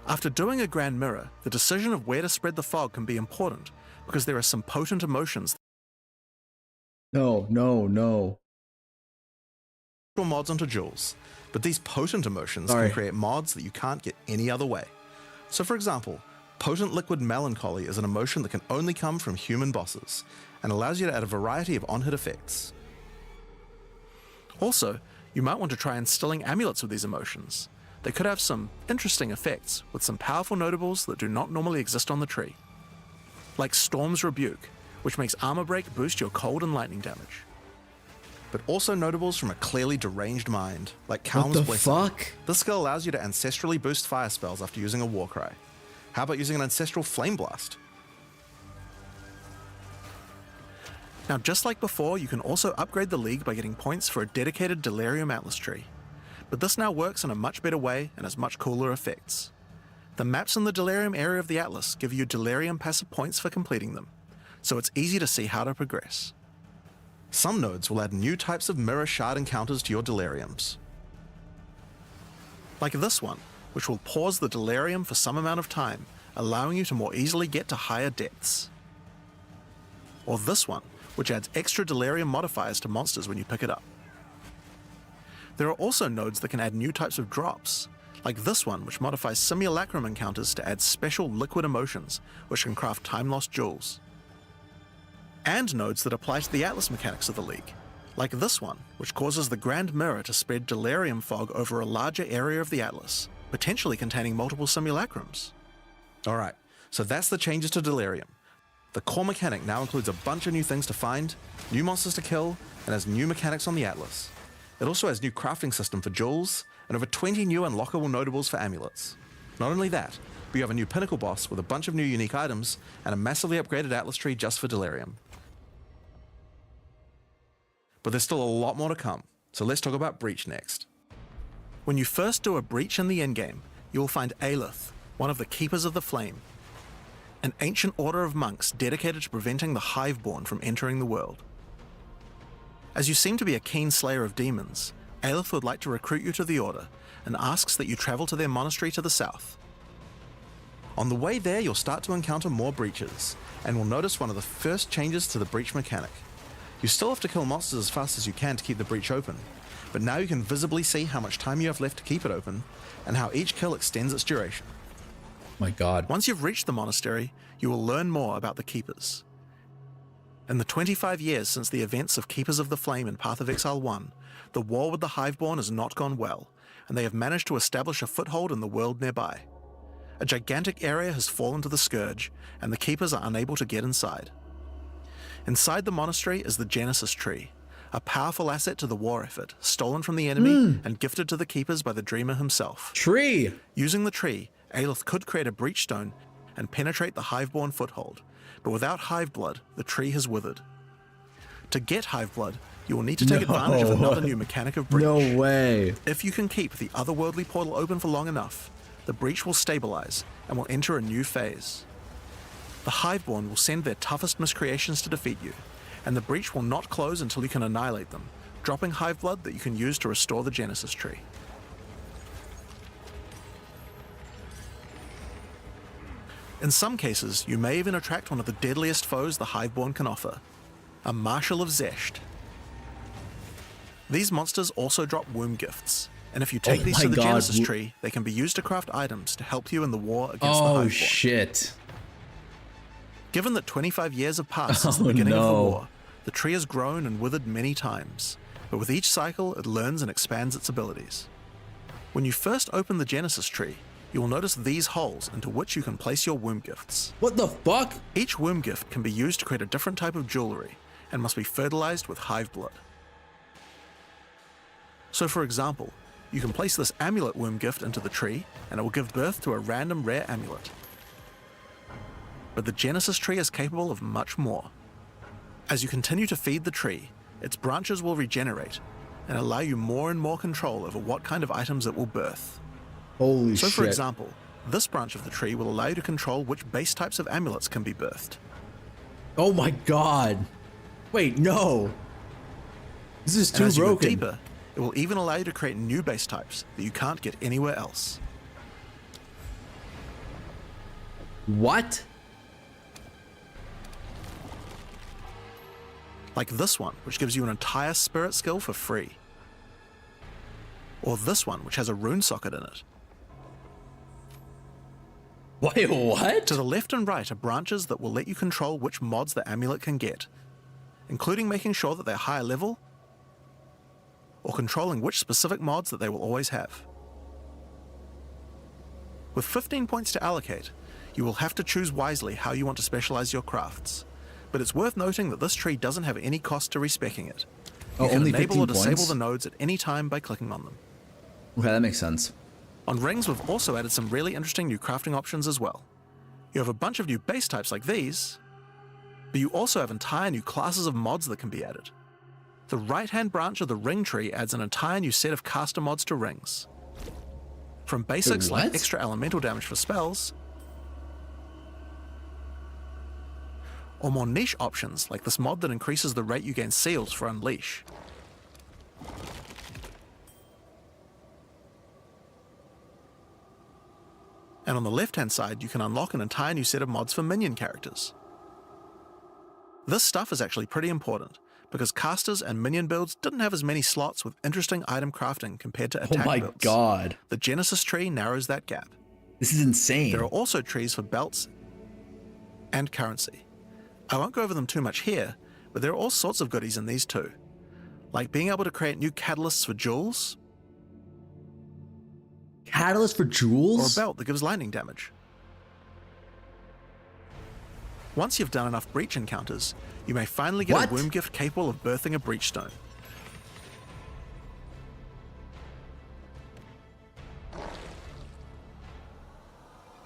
After doing a Grand Mirror, the decision of where to spread the fog can be important, because there are some potent emotions. No. Mods onto jewels, but these potent emotions can create mods that you can't get any other way. So for example, Potent Liquid Melancholy is an emotion that can only come from human bosses, and allows you to add a variety of on-hit effects. Also, you might want to try instilling amulets with these emotions. They could have some interesting effects, with some powerful notables that do not normally exist on the tree. Like Storm's Rebuke, which makes armor break boost your cold and lightning damage. But also notables from a clearly deranged mind, like Calm's Blessing. What the fuck? This skill allows you to ancestrally boost fire spells after using a Warcry. How about using an Ancestral Flame Blast? Now, just like before, you can also upgrade the League by getting points for a dedicated Delirium Atlas tree. But this now works in a much better way and has much cooler effects. The maps in the Delirium area of the Atlas give you Delirium passive points for completing them, so it's easy to see how to progress. Some nodes will add new types of mirror shard encounters to your Deliriums. Like this one, which will pause the Delirium for some amount of time, allowing you to more easily get to higher depths. Or this one, which adds extra Delirium modifiers to monsters when you pick it up. There are also nodes that can add new types of drops, like this one, which modifies Simulacrum encounters to add special liquid emotions, which can craft time-lost jewels. And nodes that apply to the Atlas mechanics of the League, like this one, which causes the Grand Mirror to spread Delirium fog over a larger area of the Atlas, potentially containing multiple Simulacrums. Alright, so that's the changes to Delirium. The core mechanic now includes a bunch of new things to find, new monsters to kill, and has new mechanics on the Atlas. It also has new crafting system for jewels, and over 20 new unlockable notables for amulets. Not only that, but you have a new pinnacle boss with a bunch of new unique items, and a massively upgraded Atlas tree just for Delirium. But there's still a lot more to come, so let's talk about Breach next. When you first do a Breach in the endgame, you will find Aelith, one of the Keepers of the Flame, an ancient order of monks dedicated to preventing the Hiveborn from entering the world. As you seem to be a keen slayer of demons, Aelith would like to recruit you to the order and asks that you travel to their monastery to the south. On the way there, you'll start to encounter more breaches, and will notice one of the first changes to the breach mechanic. You still have to kill monsters as fast as you can to keep the breach open, but now you can visibly see how much time you have left to keep it open, and how each kill extends its duration. My God. Once you've reached the monastery, you will learn more about the Keepers. In the 25 years since the events of Keepers of the Flame in Path of Exile 1, the war with the Hiveborn has not gone well, and they have managed to establish a foothold in the world nearby. A gigantic area has fallen to the Scourge, and the Keepers are unable to get inside. Inside the monastery is the Genesis Tree, a powerful asset to the war effort, stolen from the enemy and gifted to the Keepers by the Dreamer himself. Tree! Using the tree, Aelith could create a breach stone and penetrate the Hiveborn foothold, but without Hiveblood, the tree has withered. To get Hiveblood, you will need to take advantage of another new mechanic of breach. No way. If you can keep the otherworldly portal open for long enough, the breach will stabilize and will enter a new phase. The Hiveborn will send their toughest miscreations to defeat you, and the breach will not close until you can annihilate them, dropping Hiveblood that you can use to restore the Genesis Tree. In some cases, you may even attract one of the deadliest foes the Hiveborn can offer, a Marshal of Zesht. These monsters also drop womb gifts, and if you take these to the Genesis Tree, they can be used to craft items to help you in the war against the Hiveborn. Oh shit. Given that 25 years have passed since the beginning of the war, the tree has grown and withered many times, but with each cycle it learns and expands its abilities. When you first open the Genesis Tree, you will notice these holes into which you can place your womb gifts. What the fuck? Each womb gift can be used to create a different type of jewelry and must be fertilized with Hiveblood. So for example, you can place this amulet womb gift into the tree and it will give birth to a random rare amulet. But the Genesis Tree is capable of much more. As you continue to feed the tree, its branches will regenerate and allow you more and more control over what kind of items it will birth. Holy shit. So for example, this branch of the tree will allow you to control which base types of amulets can be birthed. Oh my God. Wait, no. This is too as you go broken. deeper, it will even allow you to create new base types that you can't get anywhere else. What? Like this one, which gives you an entire spirit skill for free. Or this one, which has a rune socket in it. Wait, what? To the left and right are branches that will let you control which mods the amulet can get, including making sure that they're higher level, or controlling which specific mods that they will always have. With 15 points to allocate, you will have to choose wisely how you want to specialize your crafts, but it's worth noting that this tree doesn't have any cost to respecking it. You can only enable 15 or disable points? the nodes at any time by clicking on them. Okay, that makes sense. On rings, we've also added some really interesting new crafting options as well. You have a bunch of new base types like these, But you also have entire new classes of mods that can be added. The right-hand branch of the ring tree adds an entire new set of caster mods to rings. From basics like extra elemental damage for spells, or more niche options like this mod that increases the rate you gain seals for Unleash. And on the left-hand side, you can unlock an entire new set of mods for minion characters. This stuff is actually pretty important, because casters and minion builds didn't have as many slots with interesting item crafting compared to attack builds. Oh my god. The Genesis tree narrows that gap. This is insane. There are also trees for belts and currency. I won't go over them too much here, but there are all sorts of goodies in these too, like being able to create new catalysts for jewels, Catalyst for jewels? or a belt that gives lightning damage. Once you've done enough breach encounters, you may finally get a womb gift capable of birthing a breach stone.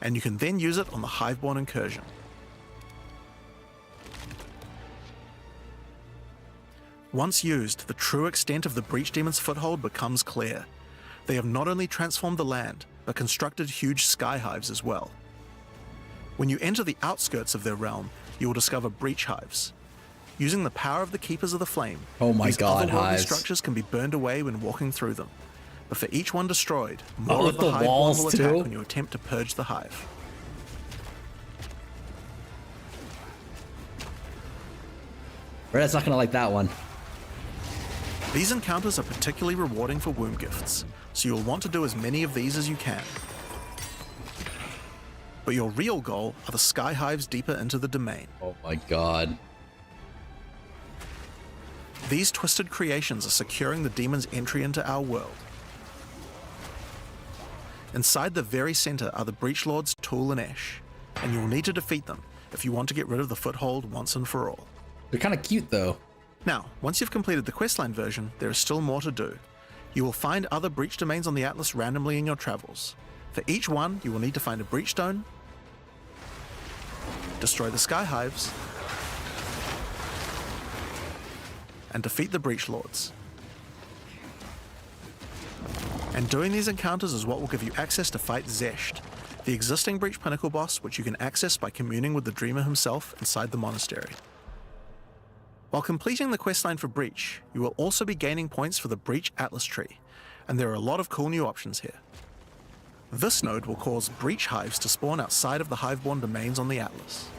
And you can then use it on the Hiveborn incursion. Once used, the true extent of the Breach Demon's foothold becomes clear. They have not only transformed the land, but constructed huge sky hives as well. When you enter the outskirts of their realm, you will discover breach hives. Using the power of the Keepers of the Flame, these otherworldly structures can be burned away when walking through them. But for each one destroyed, more of the Hiveborn will attack when you attempt to purge the hive. Red's not gonna like that one. These encounters are particularly rewarding for womb gifts, so you'll want to do as many of these as you can. But your real goal are the sky hives deeper into the domain. Oh my god. These twisted creations are securing the demon's entry into our world. Inside the very center are the Breach Lords Tool and Ash, and you will need to defeat them if you want to get rid of the foothold once and for all. They're kind of cute though. Now, once you've completed the questline version, there is still more to do. You will find other breach domains on the Atlas randomly in your travels. For each one, you will need to find a breach stone, destroy the sky hives, and defeat the Breach Lords. And doing these encounters is what will give you access to fight Zesht, the existing Breach Pinnacle boss, which you can access by communing with the Dreamer himself inside the monastery. While completing the questline for Breach, you will also be gaining points for the Breach Atlas tree, and there are a lot of cool new options here. This node will cause breach hives to spawn outside of the Hiveborn domains on the Atlas.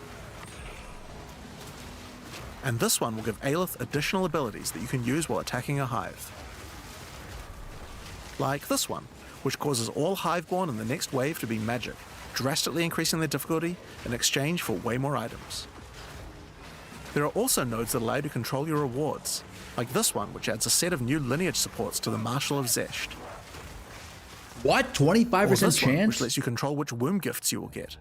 And this one will give Aelith additional abilities that you can use while attacking a hive. Like this one, which causes all Hiveborn in the next wave to be magic, drastically increasing their difficulty in exchange for way more items. There are also nodes that allow you to control your rewards, like this one, which adds a set of new lineage supports to the Marshal of Zesht. What? 25% chance? Which lets you control which womb gifts you will get.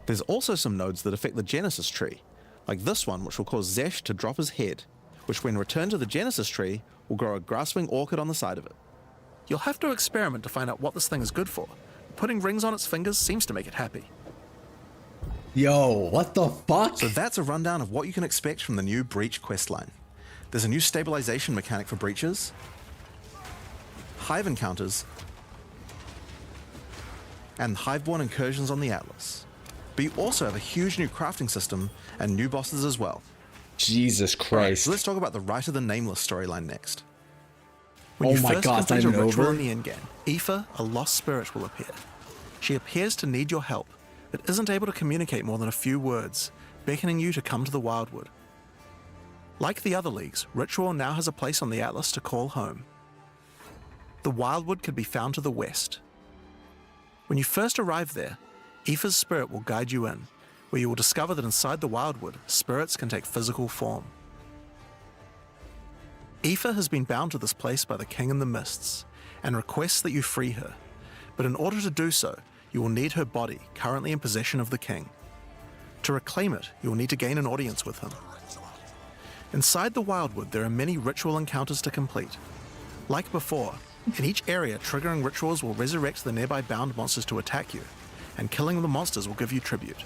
There's also some nodes that affect the Genesis tree, like this one, which will cause Zesht to drop his head, which when returned to the Genesis tree, will grow a grasping orchid on the side of it. You'll have to experiment to find out what this thing is good for. Putting rings on its fingers seems to make it happy. Yo, what the fuck? So that's a rundown of what you can expect from the new Breach questline. There's a new stabilization mechanic for breaches, hive encounters, and Hiveborn incursions on the Atlas. But you also have a huge new crafting system and new bosses as well. Jesus Christ. Right, so let's talk about the Rite of the Nameless storyline next. When oh you my first god, complete it's a not even ritual over? in the endgame, Aoife, a lost spirit, will appear. She appears to need your help, but isn't able to communicate more than a few words, beckoning you to come to the Wildwood. Like the other leagues, Ritual now has a place on the Atlas to call home. The Wildwood can be found to the west. When you first arrive there, Aoife's spirit will guide you in, where you will discover that inside the Wildwood, spirits can take physical form. Aoife has been bound to this place by the King in the Mists, and requests that you free her, but in order to do so, you will need her body, currently in possession of the King. To reclaim it, you will need to gain an audience with him. Inside the Wildwood, there are many ritual encounters to complete. Like before, in each area, triggering rituals will resurrect the nearby bound monsters to attack you, and killing the monsters will give you tribute.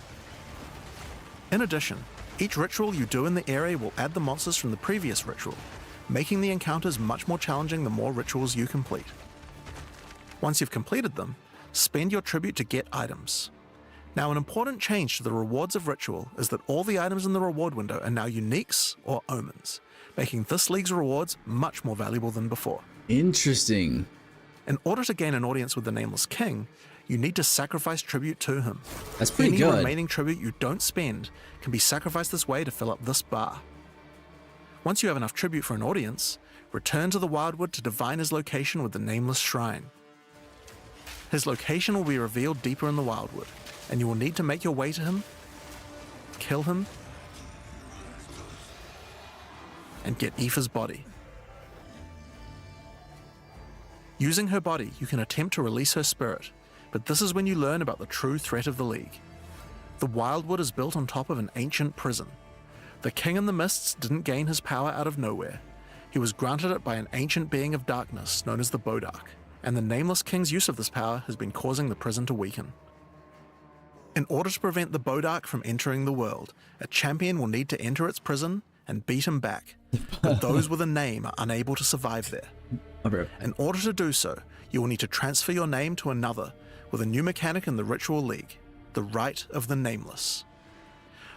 In addition, each ritual you do in the area will add the monsters from the previous ritual, making the encounters much more challenging the more rituals you complete. Once you've completed them, spend your tribute to get items. Now, an important change to the rewards of ritual is that all the items in the reward window are now uniques or omens, making this league's rewards much more valuable than before. Interesting. In order to gain an audience with the Nameless King, you need to sacrifice tribute to him. That's pretty Any good. remaining tribute you don't spend can be sacrificed this way to fill up this bar. Once you have enough tribute for an audience, return to the Wildwood to divine his location with the Nameless Shrine. His location will be revealed deeper in the Wildwood, and you will need to make your way to him, kill him, and get Aoife's body. Using her body, you can attempt to release her spirit, but this is when you learn about the true threat of the League. The Wildwood is built on top of an ancient prison. The King in the Mists didn't gain his power out of nowhere. He was granted it by an ancient being of darkness known as the Bodark, and the Nameless King's use of this power has been causing the prison to weaken. In order to prevent the Bodark from entering the world, a champion will need to enter its prison and beat him back, but those with a name are unable to survive there. In order to do so, you will need to transfer your name to another with a new mechanic in the Ritual League, the Rite of the Nameless.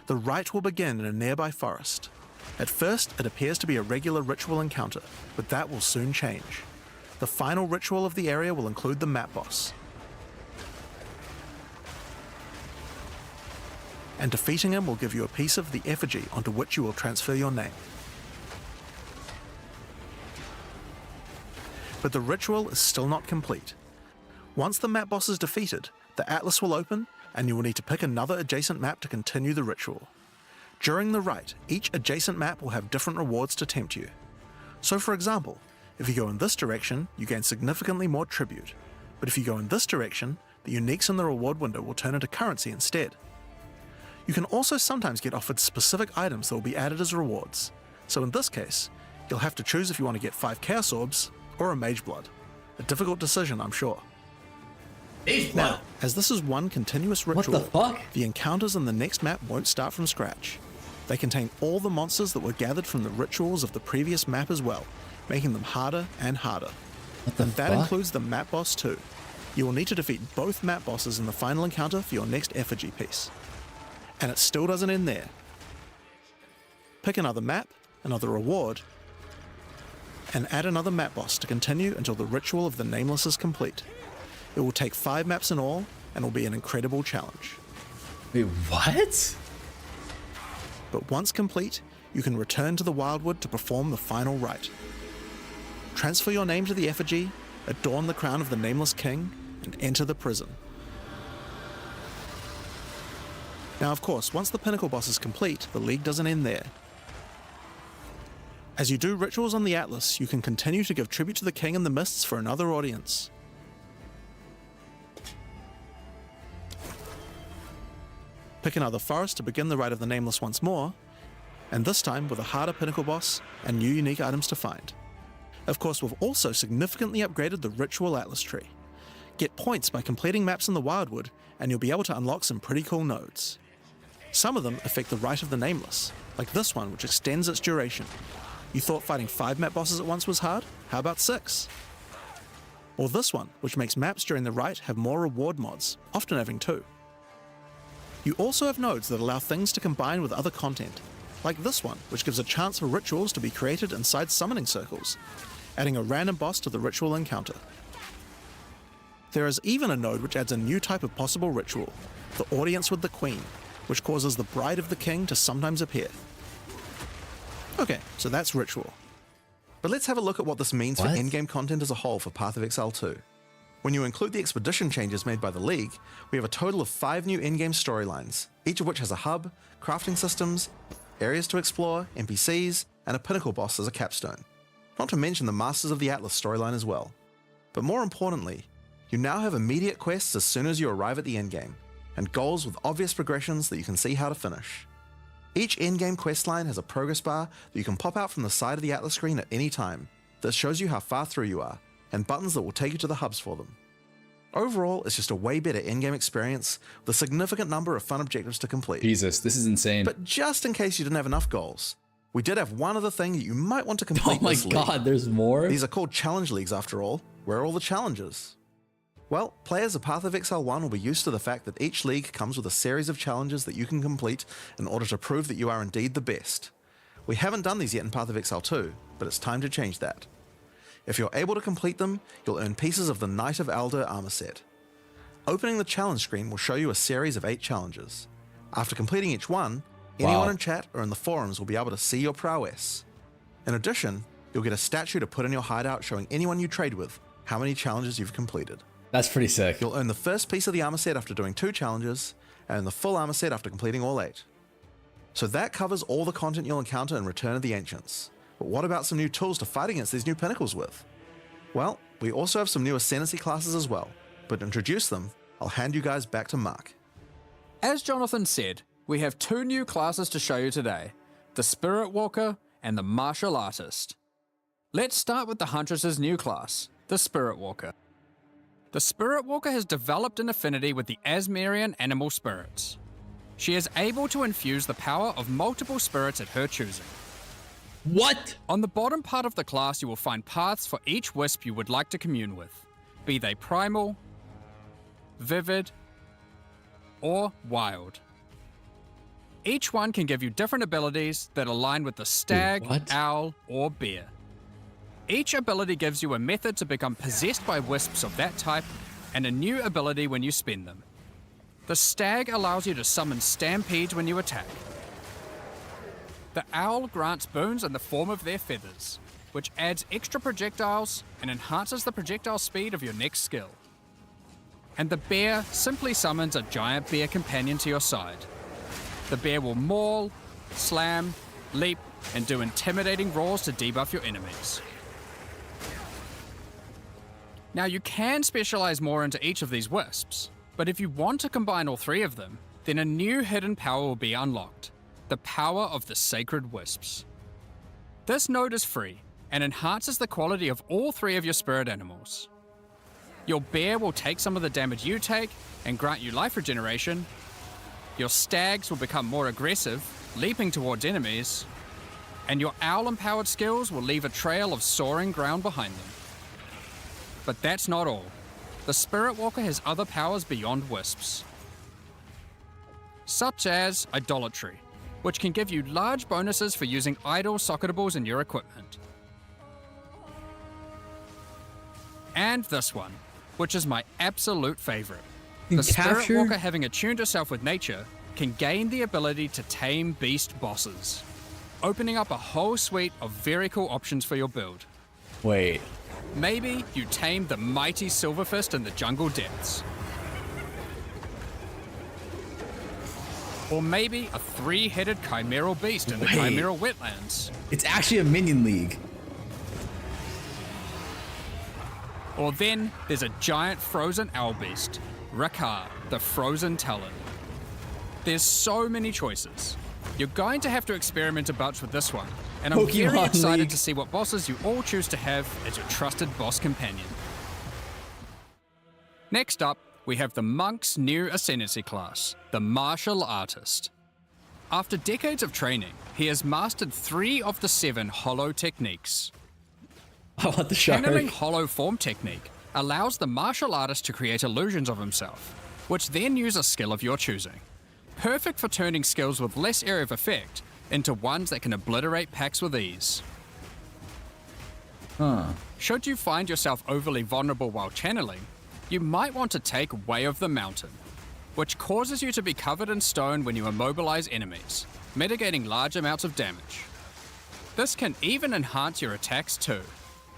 The rite will begin in a nearby forest. At first, it appears to be a regular ritual encounter, but that will soon change. The final ritual of the area will include the map boss, and defeating him will give you a piece of the effigy onto which you will transfer your name. But the ritual is still not complete. Once the map boss is defeated, the atlas will open, and you will need to pick another adjacent map to continue the ritual. During the rite, each adjacent map will have different rewards to tempt you. So for example, if you go in this direction, you gain significantly more tribute, but if you go in this direction, the uniques in the reward window will turn into currency instead. You can also sometimes get offered specific items that will be added as rewards, so in this case, you'll have to choose if you want to get 5 Chaos Orbs or a Mage Blood. A difficult decision, I'm sure. Now, as this is one continuous ritual, the encounters in the next map won't start from scratch. They contain all the monsters that were gathered from the rituals of the previous map as well, making them harder and harder. And that includes the map boss too. You will need to defeat both map bosses in the final encounter for your next effigy piece. And it still doesn't end there. Pick another map, another reward, and add another map boss to continue until the ritual of the Nameless is complete. It will take 5 maps in all, and will be an incredible challenge. Wait, what? But once complete, you can return to the Wildwood to perform the final rite. Transfer your name to the effigy, adorn the crown of the Nameless King, and enter the prison. Now of course, once the Pinnacle boss is complete, the League doesn't end there. As you do rituals on the Atlas, you can continue to give tribute to the King in the Mists for another audience. Pick another forest to begin the Rite of the Nameless once more, and this time with a harder Pinnacle boss and new unique items to find. Of course, we've also significantly upgraded the Ritual Atlas tree. Get points by completing maps in the Wildwood, and you'll be able to unlock some pretty cool nodes. Some of them affect the Rite of the Nameless, like this one which extends its duration. You thought fighting 5 map bosses at once was hard? How about 6? Or this one, which makes maps during the Rite have more reward mods, often having 2. You also have nodes that allow things to combine with other content, like this one, which gives a chance for rituals to be created inside summoning circles, adding a random boss to the ritual encounter. There is even a node which adds a new type of possible ritual, the Audience with the Queen, which causes the Bride of the King to sometimes appear. Okay, so that's ritual. But let's have a look at what this means for endgame content as a whole for Path of Exile 2. When you include the expedition changes made by the League, we have a total of 5 new endgame storylines, each of which has a hub, crafting systems, areas to explore, NPCs, and a Pinnacle boss as a capstone. Not to mention the Masters of the Atlas storyline as well. But more importantly, you now have immediate quests as soon as you arrive at the endgame, and goals with obvious progressions that you can see how to finish. Each endgame questline has a progress bar that you can pop out from the side of the Atlas screen at any time that shows you how far through you are, and buttons that will take you to the hubs for them. Overall, it's just a way better in-game experience with a significant number of fun objectives to complete. Jesus, this is insane. But just in case you didn't have enough goals, we did have one other thing that you might want to complete. Oh my this league. god, there's more? These are called challenge leagues after all. Where are all the challenges? Well, players of Path of Exile 1 will be used to the fact that each league comes with a series of challenges that you can complete in order to prove that you are indeed the best. We haven't done these yet in Path of Exile 2, but it's time to change that. If you're able to complete them, you'll earn pieces of the Knight of Alder armor set. Opening the challenge screen will show you a series of 8 challenges. After completing each one, anyone in chat or in the forums will be able to see your prowess. In addition, you'll get a statue to put in your hideout showing anyone you trade with how many challenges you've completed. That's pretty sick. You'll earn the first piece of the armor set after doing 2 challenges, and the full armor set after completing all 8. So that covers all the content you'll encounter in Return of the Ancients. But what about some new tools to fight against these new pinnacles with? Well, we also have some new ascendancy classes as well, but to introduce them, I'll hand you guys back to Mark. As Jonathan said, we have 2 new classes to show you today, the Spirit Walker and the Martial Artist. Let's start with the Huntress's new class, the Spirit Walker. The Spirit Walker has developed an affinity with the Asmerian animal spirits. She is able to infuse the power of multiple spirits at her choosing. What? On the bottom part of the class, you will find paths for each wisp you would like to commune with, be they primal, vivid, or wild. Each one can give you different abilities that align with the stag, owl, or bear. Each ability gives you a method to become possessed by wisps of that type, and a new ability when you spend them. The stag allows you to summon stampedes when you attack. The owl grants boons in the form of their feathers, which adds extra projectiles and enhances the projectile speed of your next skill. And the bear simply summons a giant bear companion to your side. The bear will maul, slam, leap, and do intimidating roars to debuff your enemies. Now you can specialize more into each of these wisps, but if you want to combine all 3 of them, then a new hidden power will be unlocked, the power of the Sacred Wisps. This node is free and enhances the quality of all 3 of your spirit animals. Your bear will take some of the damage you take and grant you life regeneration. Your stags will become more aggressive, leaping towards enemies, and your owl-empowered skills will leave a trail of soaring ground behind them. But that's not all. The Spirit Walker has other powers beyond wisps, such as Idolatry, which can give you large bonuses for using idol socketables in your equipment. And this one, which is my absolute favorite. The Spirit Walker, having attuned herself with nature, can gain the ability to tame beast bosses, opening up a whole suite of very cool options for your build. Wait. Maybe you tame the mighty Silverfist in the jungle depths. Or maybe a 3-headed chimeral beast in the chimeral wetlands. It's actually a minion league. Or then there's a giant frozen owl beast, Rakar, the Frozen Talon. There's so many choices. You're going to have to experiment a bunch with this one, and I'm very excited to see what bosses you all choose to have as your trusted boss companion. Next up, we have the Monk's new Ascendancy class, the Martial Artist. After decades of training, he has mastered 3 of the 7 hollow techniques. I want the shark. Channeling hollow form technique allows the martial artist to create illusions of himself, which then use a skill of your choosing. Perfect for turning skills with less area of effect into ones that can obliterate packs with ease. Should you find yourself overly vulnerable while channeling, you might want to take Way of the Mountain, which causes you to be covered in stone when you immobilize enemies, mitigating large amounts of damage. This can even enhance your attacks too.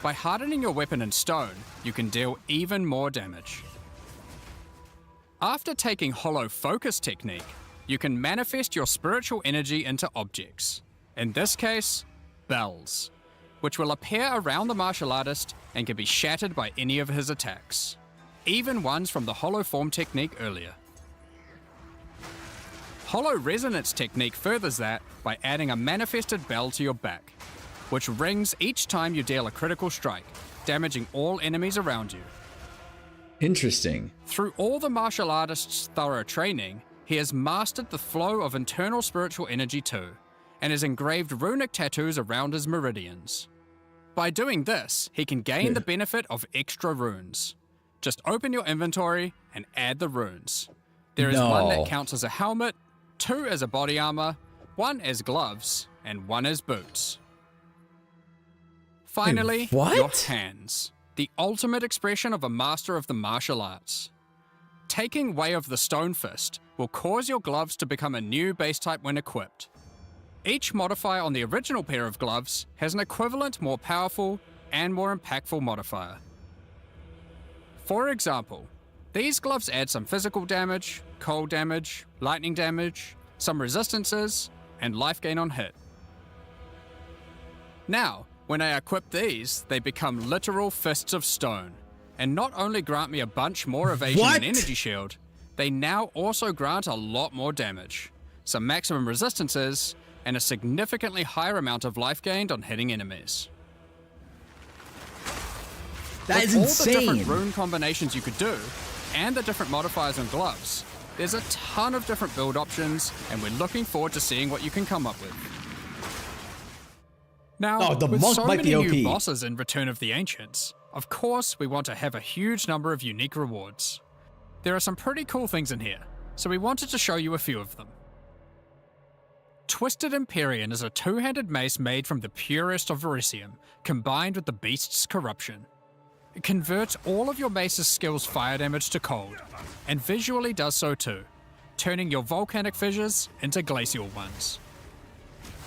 By hardening your weapon in stone, you can deal even more damage. After taking Hollow Focus technique, you can manifest your spiritual energy into objects. In this case, bells, which will appear around the martial artist and can be shattered by any of his attacks, even ones from the Hollow Form technique earlier. Hollow Resonance technique furthers that by adding a manifested bell to your back, which rings each time you deal a critical strike, damaging all enemies around you. Interesting. Through all the martial artist's thorough training, he has mastered the flow of internal spiritual energy too, and has engraved runic tattoos around his meridians. By doing this, he can gain the benefit of extra runes. Just open your inventory and add the runes. There is one that counts as a helmet, 2 as a body armor, 1 as gloves, and 1 as boots. Finally, your hands. The ultimate expression of a master of the martial arts. Taking Way of the Stone Fist will cause your gloves to become a new base type when equipped. Each modifier on the original pair of gloves has an equivalent, more powerful, and more impactful modifier. For example, these gloves add some physical damage, cold damage, lightning damage, some resistances, and life gain on hit. Now, when I equip these, they become literal fists of stone, and not only grant me a bunch more evasion and energy shield, they now also grant a lot more damage, some maximum resistances, and a significantly higher amount of life gained on hitting enemies. That is insane! insane. With all the different rune combinations you could do, and the different modifiers on gloves, there's a ton of different build options, and we're looking forward to seeing what you can come up with. Now, the with monk so might many be new OP. bosses in Return of the Ancients, of course we want to have a huge number of unique rewards. There are some pretty cool things in here, so we wanted to show you a few of them. Twisted Empyrean is a two-handed mace made from the purest of Verisium, combined with the beast's corruption. It converts all of your mace's skills fire damage to cold, and visually does so too, turning your volcanic fissures into glacial ones.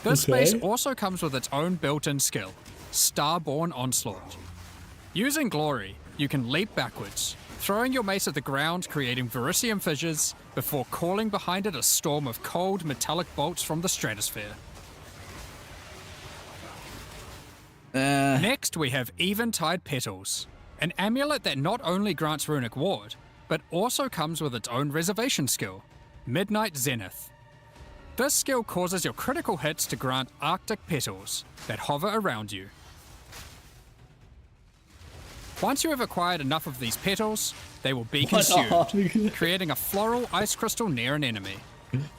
This mace also comes with its own built-in skill, Starborn Onslaught. Using Glory, you can leap backwards, throwing your mace at the ground, creating Verisium fissures, before calling behind it a storm of cold metallic bolts from the stratosphere. Next, we have Eventide Petals, an amulet that not only grants runic ward, but also comes with its own reservation skill, Midnight Zenith. This skill causes your critical hits to grant Arctic petals that hover around you. Once you have acquired enough of these petals, they will be consumed, creating a floral ice crystal near an enemy.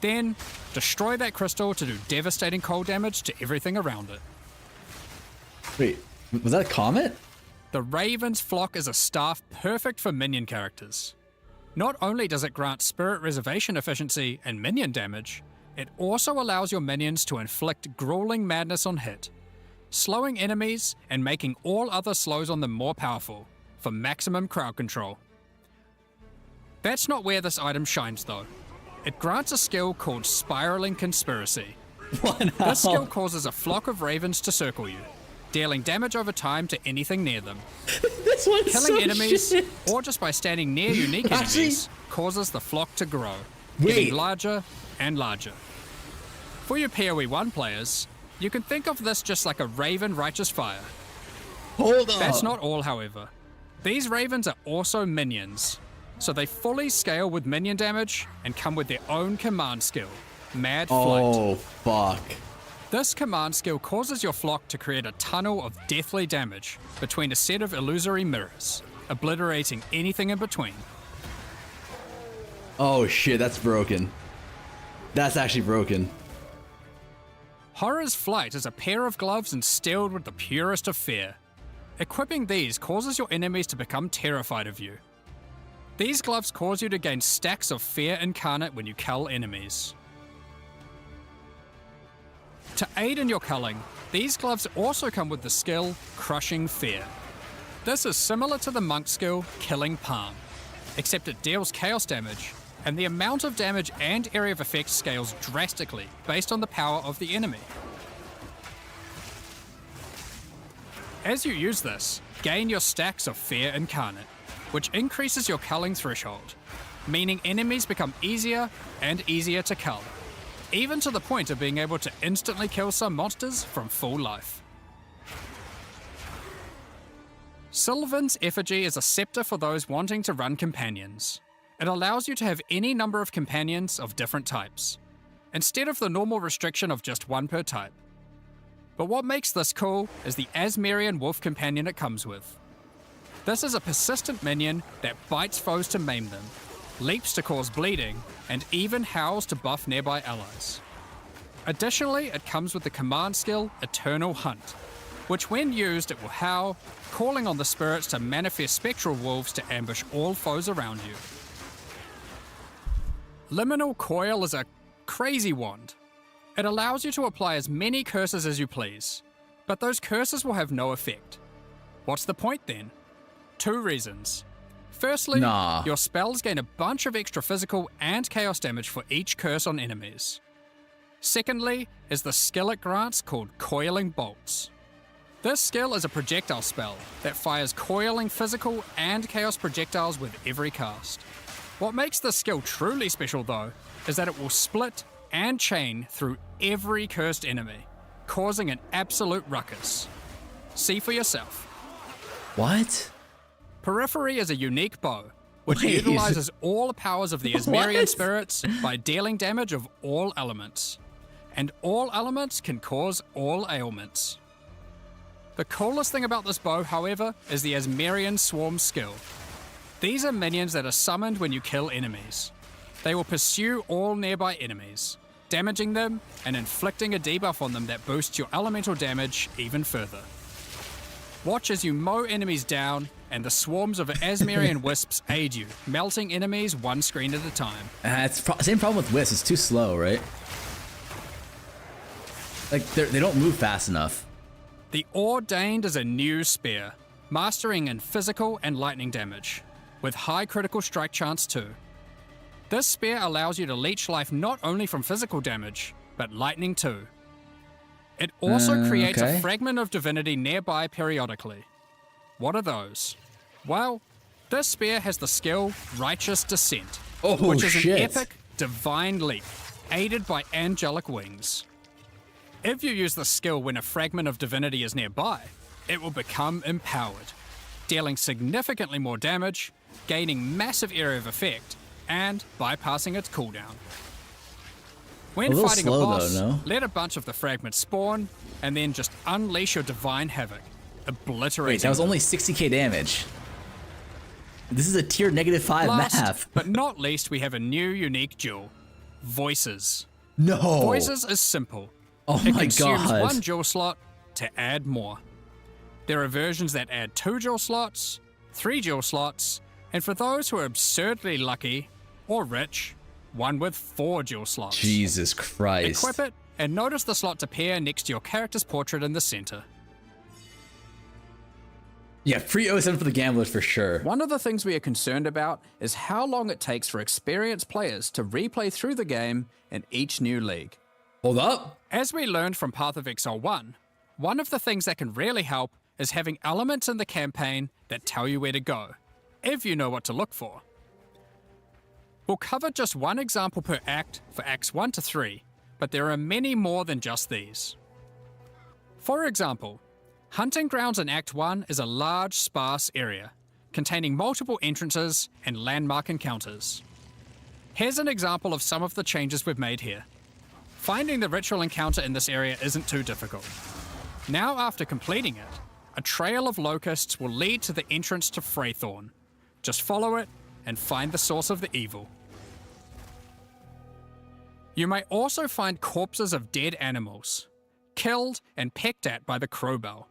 Then, destroy that crystal to do devastating cold damage to everything around it. Wait, was that a comet? The Raven's Flock is a staff perfect for minion characters. Not only does it grant spirit reservation efficiency and minion damage, it also allows your minions to inflict grueling madness on hit, slowing enemies and making all other slows on them more powerful, for maximum crowd control. That's not where this item shines though. It grants a skill called Spiraling Conspiracy. This skill causes a flock of ravens to circle you, dealing damage over time to anything near them. This one's Killing so enemies, shit. or just by standing near unique enemies, causes the flock to grow, getting larger and larger. For your PoE 1 players, you can think of this just like a Raven Righteous Fire. Hold on. That's not all, however. These ravens are also minions, so they fully scale with minion damage and come with their own command skill, Mad Flight. Oh, fuck. This command skill causes your flock to create a tunnel of deathly damage between a set of illusory mirrors, obliterating anything in between. Oh shit, that's broken. That's actually broken. Horror's Flight is a pair of gloves instilled with the purest of fear. Equipping these causes your enemies to become terrified of you. These gloves cause you to gain stacks of fear incarnate when you cull enemies. To aid in your culling, these gloves also come with the skill Crushing Fear. This is similar to the monk skill Killing Palm, except it deals chaos damage, and the amount of damage and area of effect scales drastically based on the power of the enemy. As you use this, gain your stacks of Fear Incarnate, which increases your culling threshold, meaning enemies become easier and easier to cull, even to the point of being able to instantly kill some monsters from full life. Sylvan's Effigy is a scepter for those wanting to run companions. It allows you to have any number of companions of different types, instead of the normal restriction of just one per type. But what makes this cool is the Asmerian wolf companion it comes with. This is a persistent minion that bites foes to maim them, leaps to cause bleeding, and even howls to buff nearby allies. Additionally, it comes with the command skill Eternal Hunt, which when used it will howl, calling on the spirits to manifest spectral wolves to ambush all foes around you. Liminal Coil is a crazy wand. It allows you to apply as many curses as you please, but those curses will have no effect. What's the point then? 2 reasons. Firstly, your spells gain a bunch of extra physical and chaos damage for each curse on enemies. Secondly is the skill it grants called Coiling Bolts. This skill is a projectile spell that fires coiling physical and chaos projectiles with every cast. What makes this skill truly special though, is that it will split and chain through every cursed enemy, causing an absolute ruckus. See for yourself. What? Periphery is a unique bow, which utilizes all the powers of the Asmerian spirits by dealing damage of all elements. And all elements can cause all ailments. The coolest thing about this bow, however, is the Asmerian Swarm skill. These are minions that are summoned when you kill enemies. They will pursue all nearby enemies, damaging them and inflicting a debuff on them that boosts your elemental damage even further. Watch as you mow enemies down and the swarms of Asmerian wisps aid you, melting enemies one screen at a time. It's same problem with wisps, it's too slow, right? Like, they don't move fast enough. The Ordained is a new spear, mastering in physical and lightning damage, with high critical strike chance too. This spear allows you to leech life not only from physical damage, but lightning too. It also creates a fragment of divinity nearby periodically. What are those? Well, this spear has the skill Righteous Descent, which is an epic, divine leap, aided by angelic wings. If you use the skill when a fragment of divinity is nearby, it will become empowered, dealing significantly more damage, gaining massive area of effect, and bypassing its cooldown. When fighting a boss, let a bunch of the fragments spawn, and then just unleash your divine havoc, obliterating. Wait, that was only 60k damage. This is a tier -5 Last, but not least, we have a new unique jewel, Voices. No. Voices is simple. Oh it my consumes god. 1 jewel slot to add more. There are versions that add 2 jewel slots, 3 jewel slots, and for those who are absurdly lucky or rich, one with 4 jewel slots. Jesus Christ. Equip it and notice the slots appear next to your character's portrait in the center. Yeah, free OSM for the gamblers for sure. One of the things we are concerned about is how long it takes for experienced players to replay through the game in each new league. Hold up. As we learned from Pathofexile 1, one of the things that can really help is having elements in the campaign that tell you where to go, if you know what to look for. We'll cover just one example per act for acts 1 to 3, but there are many more than just these. For example, Hunting Grounds in Act 1 is a large, sparse area, containing multiple entrances and landmark encounters. Here's an example of some of the changes we've made here. Finding the ritual encounter in this area isn't too difficult. Now after completing it, a trail of locusts will lead to the entrance to Freythorn. Just follow it and find the source of the evil. You may also find corpses of dead animals, killed and pecked at by the crowbell.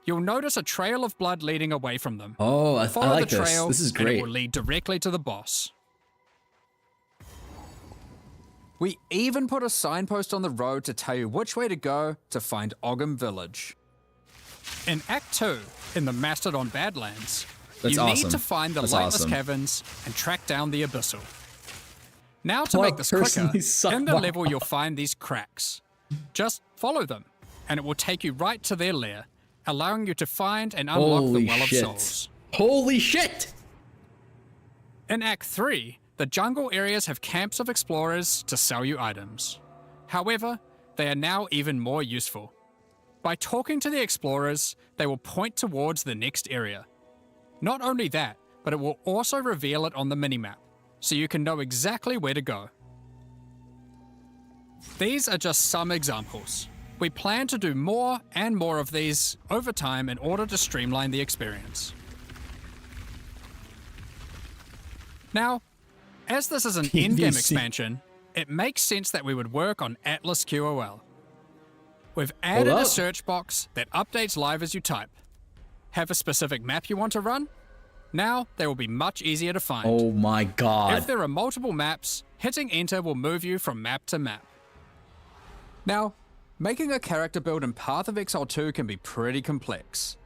You'll notice a trail of blood leading away from them. Oh, I like the trail, this. This is and great. it will lead directly to the boss. We even put a signpost on the road to tell you which way to go to find Ogham Village. In Act 2, in the Mastodon Badlands, you need to find the Lightless Caverns and track down the Abyssal. Now to make this quicker, in the level you'll find these cracks. Just follow them, and it will take you right to their lair, allowing you to find and unlock the Well of Souls. Holy shit! In Act 3, the jungle areas have camps of explorers to sell you items. However, they are now even more useful. By talking to the explorers, they will point towards the next area. Not only that, but it will also reveal it on the minimap, so you can know exactly where to go. These are just some examples. We plan to do more and more of these over time in order to streamline the experience. Now, as this is an PVC. endgame expansion, it makes sense that we would work on Atlas QOL. We've added a search box that updates live as you type. Have a specific map you want to run? Now they will be much easier to find. Oh my god. If there are multiple maps, hitting enter will move you from map to map. Now, making a character build in pathofexile 2 can be pretty complex.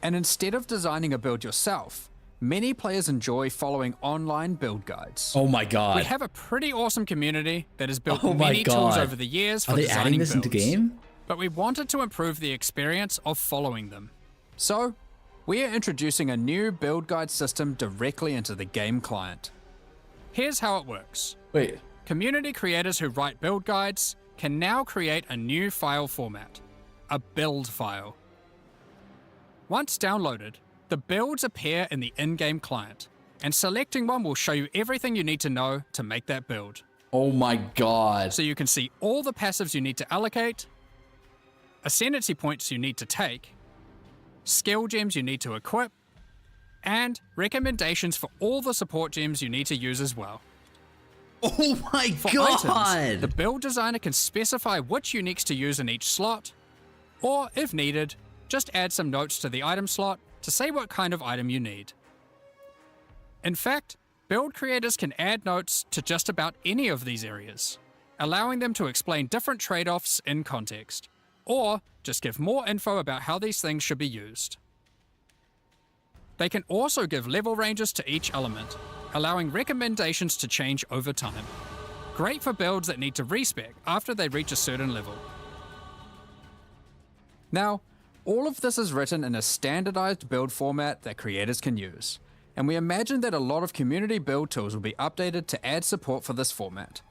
And instead of designing a build yourself, many players enjoy following online build guides. Oh my god. We have a pretty awesome community that has built Oh my many tools God. over the years for Are they designing adding this builds. into game? But we wanted to improve the experience of following them. So, we are introducing a new build guide system directly into the game client. Here's how it works. Wait. Community creators who write build guides can now create a new file format, a build file. Once downloaded, the builds appear in the in-game client, and selecting one will show you everything you need to know to make that build. Oh my god. So you can see all the passives you need to allocate, ascendancy points you need to take, skill gems you need to equip, and recommendations for all the support gems you need to use as well. Oh my For god! items, the build designer can specify which uniques to use in each slot, or if needed, just add some notes to the item slot to say what kind of item you need. In fact, build creators can add notes to just about any of these areas, allowing them to explain different trade-offs in context, or just give more info about how these things should be used. They can also give level ranges to each element, allowing recommendations to change over time. Great for builds that need to respec after they reach a certain level. Now, all of this is written in a standardized build format that creators can use, and we imagine that a lot of community build tools will be updated to add support for this format.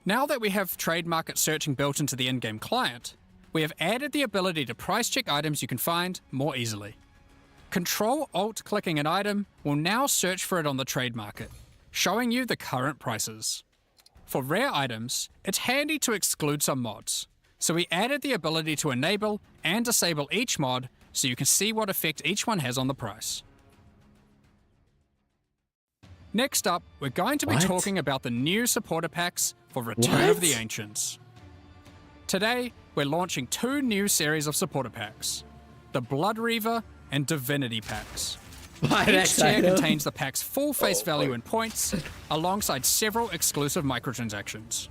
Now that we have trade market searching built into the in-game client, we have added the ability to price check items you can find more easily. Control-Alt-clicking an item will now search for it on the trade market, showing you the current prices. For rare items, it's handy to exclude some mods, so we added the ability to enable and disable each mod so you can see what effect each one has on the price. Next up, we're going to be talking about the new supporter packs for Return of the Ancients. Today, we're launching 2 new series of supporter packs, the Blood Reaver and Divinity packs. Each tier contains the pack's full face value in points, alongside several exclusive microtransactions.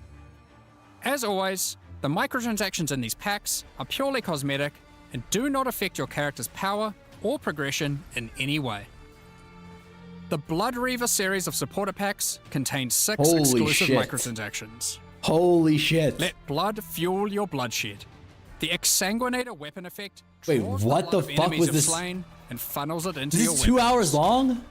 As always, the microtransactions in these packs are purely cosmetic and do not affect your character's power or progression in any way. The Blood Reaver series of supporter packs contains 6 Holy exclusive shit. microtransactions. Holy shit. Let blood fuel your bloodshed. The Exsanguinator weapon effect Wait, draws what the blood of fuck enemies was you've this? slain and funnels it into This your is 2 weapons. hours long?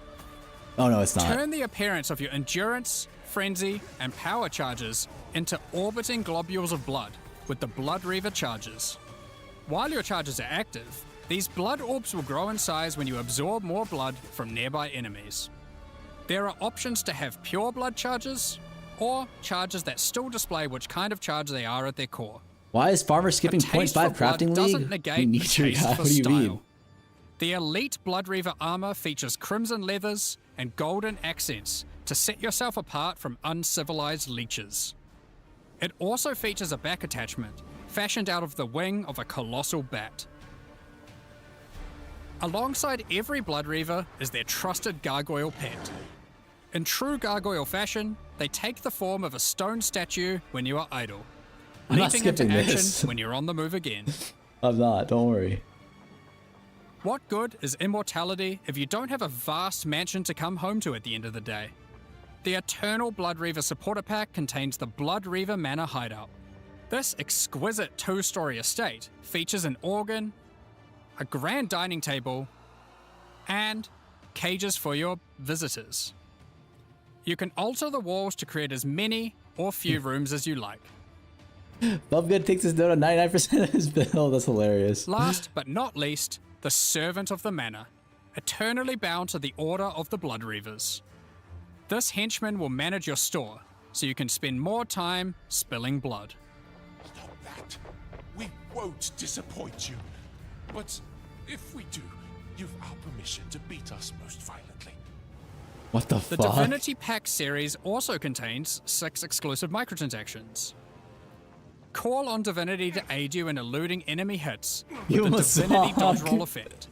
Oh no, it's not. Turn the appearance of your endurance, frenzy, and power charges into orbiting globules of blood with the Blood Reaver charges. While your charges are active, these blood orbs will grow in size when you absorb more blood from nearby enemies. There are options to have pure blood charges, or charges that still display which kind of charge they are at their core. Why is Farmer skipping A taste 0.5 for blood crafting doesn't league? negate You need the your taste guy. for What do you style. mean? The Elite Blood Reaver armor features crimson leathers and golden accents to set yourself apart from uncivilized leeches. It also features a back attachment, fashioned out of the wing of a colossal bat. Alongside every Blood Reaver is their trusted gargoyle pet. In true gargoyle fashion, they take the form of a stone statue when you are idle, I'm not leaping into skipping action this. when you're on the move again. I'm not, don't worry. What good is immortality if you don't have a vast mansion to come home to at the end of the day? The Eternal Blood Reaver supporter pack contains the Blood Reaver Manor Hideout. This exquisite 2-story estate features an organ, a grand dining table, and cages for your visitors. You can alter the walls to create as many or few rooms as you like. Bubgood takes his note on 99% of his bill. That's hilarious. Last but not least, the Servant of the Manor, eternally bound to the Order of the Blood Reavers. This henchman will manage your store, so you can spend more time spilling blood. Stop that. We won't disappoint you. But if we do, you've our permission to beat us most violently. What the The fuck? Divinity Pack series also contains 6 exclusive microtransactions. Call on Divinity to aid you in eluding enemy hits You with the must Divinity dodge suck. roll effect.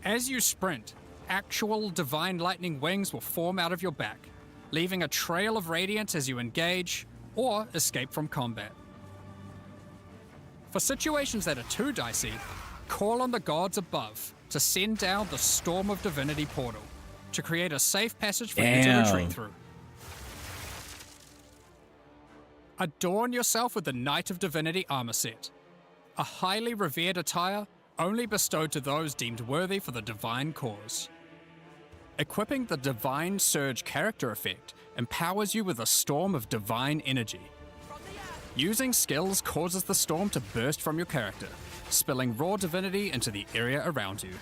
As you sprint, actual divine lightning wings will form out of your back, leaving a trail of radiance as you engage or escape from combat. For situations that are too dicey, call on the gods above to send down the Storm of Divinity portal to create a safe passage for you to retreat through. Adorn yourself with the Knight of Divinity armor set, a highly revered attire only bestowed to those deemed worthy for the divine cause. Equipping the Divine Surge character effect empowers you with a storm of divine energy. Using skills causes the storm to burst from your character, spilling raw divinity into the area around you.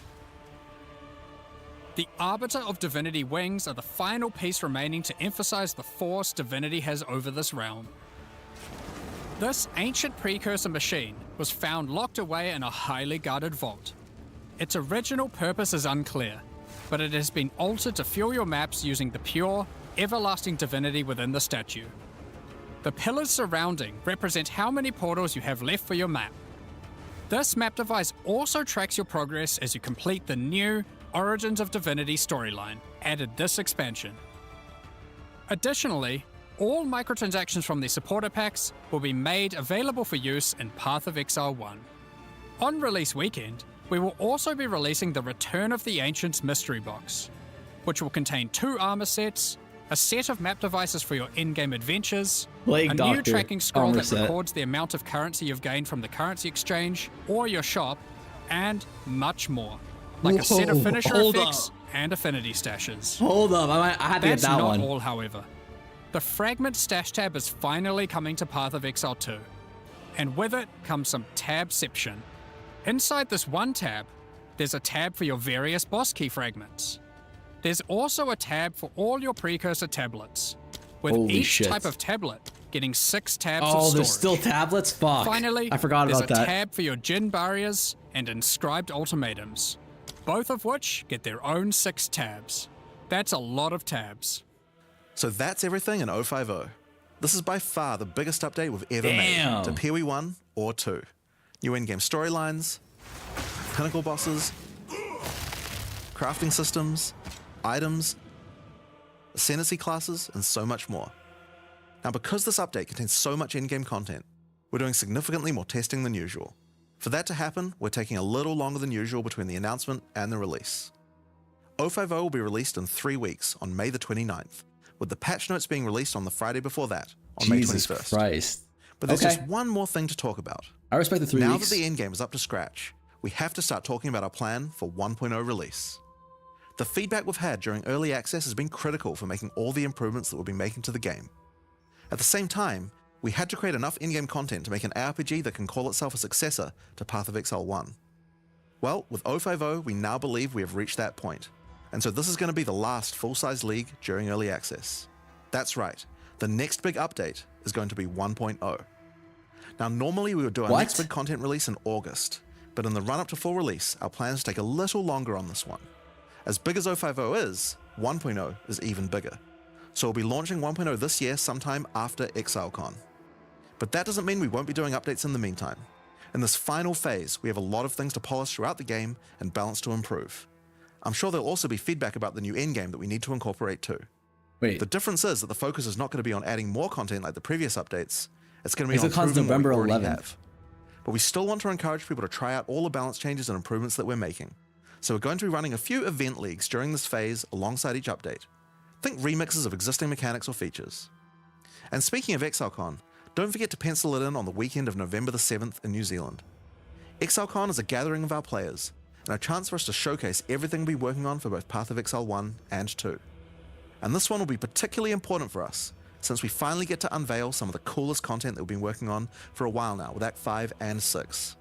The Arbiter of Divinity wings are the final piece remaining to emphasize the force divinity has over this realm. This ancient precursor machine was found locked away in a highly guarded vault. Its original purpose is unclear, but it has been altered to fuel your maps using the pure, everlasting divinity within the statue. The pillars surrounding represent how many portals you have left for your map. This map device also tracks your progress as you complete the new Origins of Divinity storyline, added this expansion. Additionally, all microtransactions from the supporter packs will be made available for use in Path of Exile 1. On release weekend, we will also be releasing the Return of the Ancients mystery box, which will contain 2 armor sets, a set of map devices for your in-game adventures, Plague a new Doctor tracking scroll armor that set. records the amount of currency you've gained from the currency exchange or your shop, and much more, like a set of Whoa, finisher hold effects up. and affinity stashes. Hold up, I had to get That's that not one. all, however. The Fragment Stash tab is finally coming to Path of Exile 2, and with it comes some tabception. Inside this one tab, there's a tab for your various boss key fragments. There's also a tab for all your precursor tablets, with Holy each shit. type of tablet getting 6 tabs of Oh, storage. there's still tablets? Fuck. Finally, I forgot there's about a that. tab for your Djinn barriers and inscribed ultimatums, both of which get their own 6 tabs. That's a lot of tabs. So that's everything in 050. This is by far the biggest update we've ever Damn. made to PoE 1 or 2. New in-game storylines, pinnacle bosses, crafting systems, items, ascendancy classes, and so much more. Now, because this update contains so much in-game content, we're doing significantly more testing than usual. For that to happen, we're taking a little longer than usual between the announcement and the release. 050 will be released in 3 weeks on May the 29th, with the patch notes being released on the Friday before that, on Jesus May 21st. Christ. But there's Okay. just one more thing to talk about. I respect the 3 Now weeks. that the endgame is up to scratch, we have to start talking about our plan for 1.0 release. The feedback we've had during early access has been critical for making all the improvements that we'll be making to the game. At the same time, we had to create enough in-game content to make an RPG that can call itself a successor to Path of Exile 1. Well, with 050, we now believe we have reached that point, and so this is going to be the last full-size league during early access. That's right, the next big update is going to be 1.0. Now, normally we would do our next big content release in August, but in the run-up to full release, our plans take a little longer on this one. As big as 050 is, 1.0 is even bigger. So we'll be launching 1.0 this year sometime after ExileCon. But that doesn't mean we won't be doing updates in the meantime. In this final phase, we have a lot of things to polish throughout the game and balance to improve. I'm sure there'll also be feedback about the new endgame that we need to incorporate too. Wait. The difference is that the focus is not going to be on adding more content like the previous updates. It's going to be on ExileCon's improving what we November already 11th. have. But we still want to encourage people to try out all the balance changes and improvements that we're making. So we're going to be running a few event leagues during this phase alongside each update. Think remixes of existing mechanics or features. And speaking of ExileCon, don't forget to pencil it in on the weekend of November the 7th in New Zealand. ExileCon is a gathering of our players, and a chance for us to showcase everything we'll be working on for both Path of Exile 1 and 2. And this one will be particularly important for us, since we finally get to unveil some of the coolest content that we've been working on for a while now with Act 5 and 6.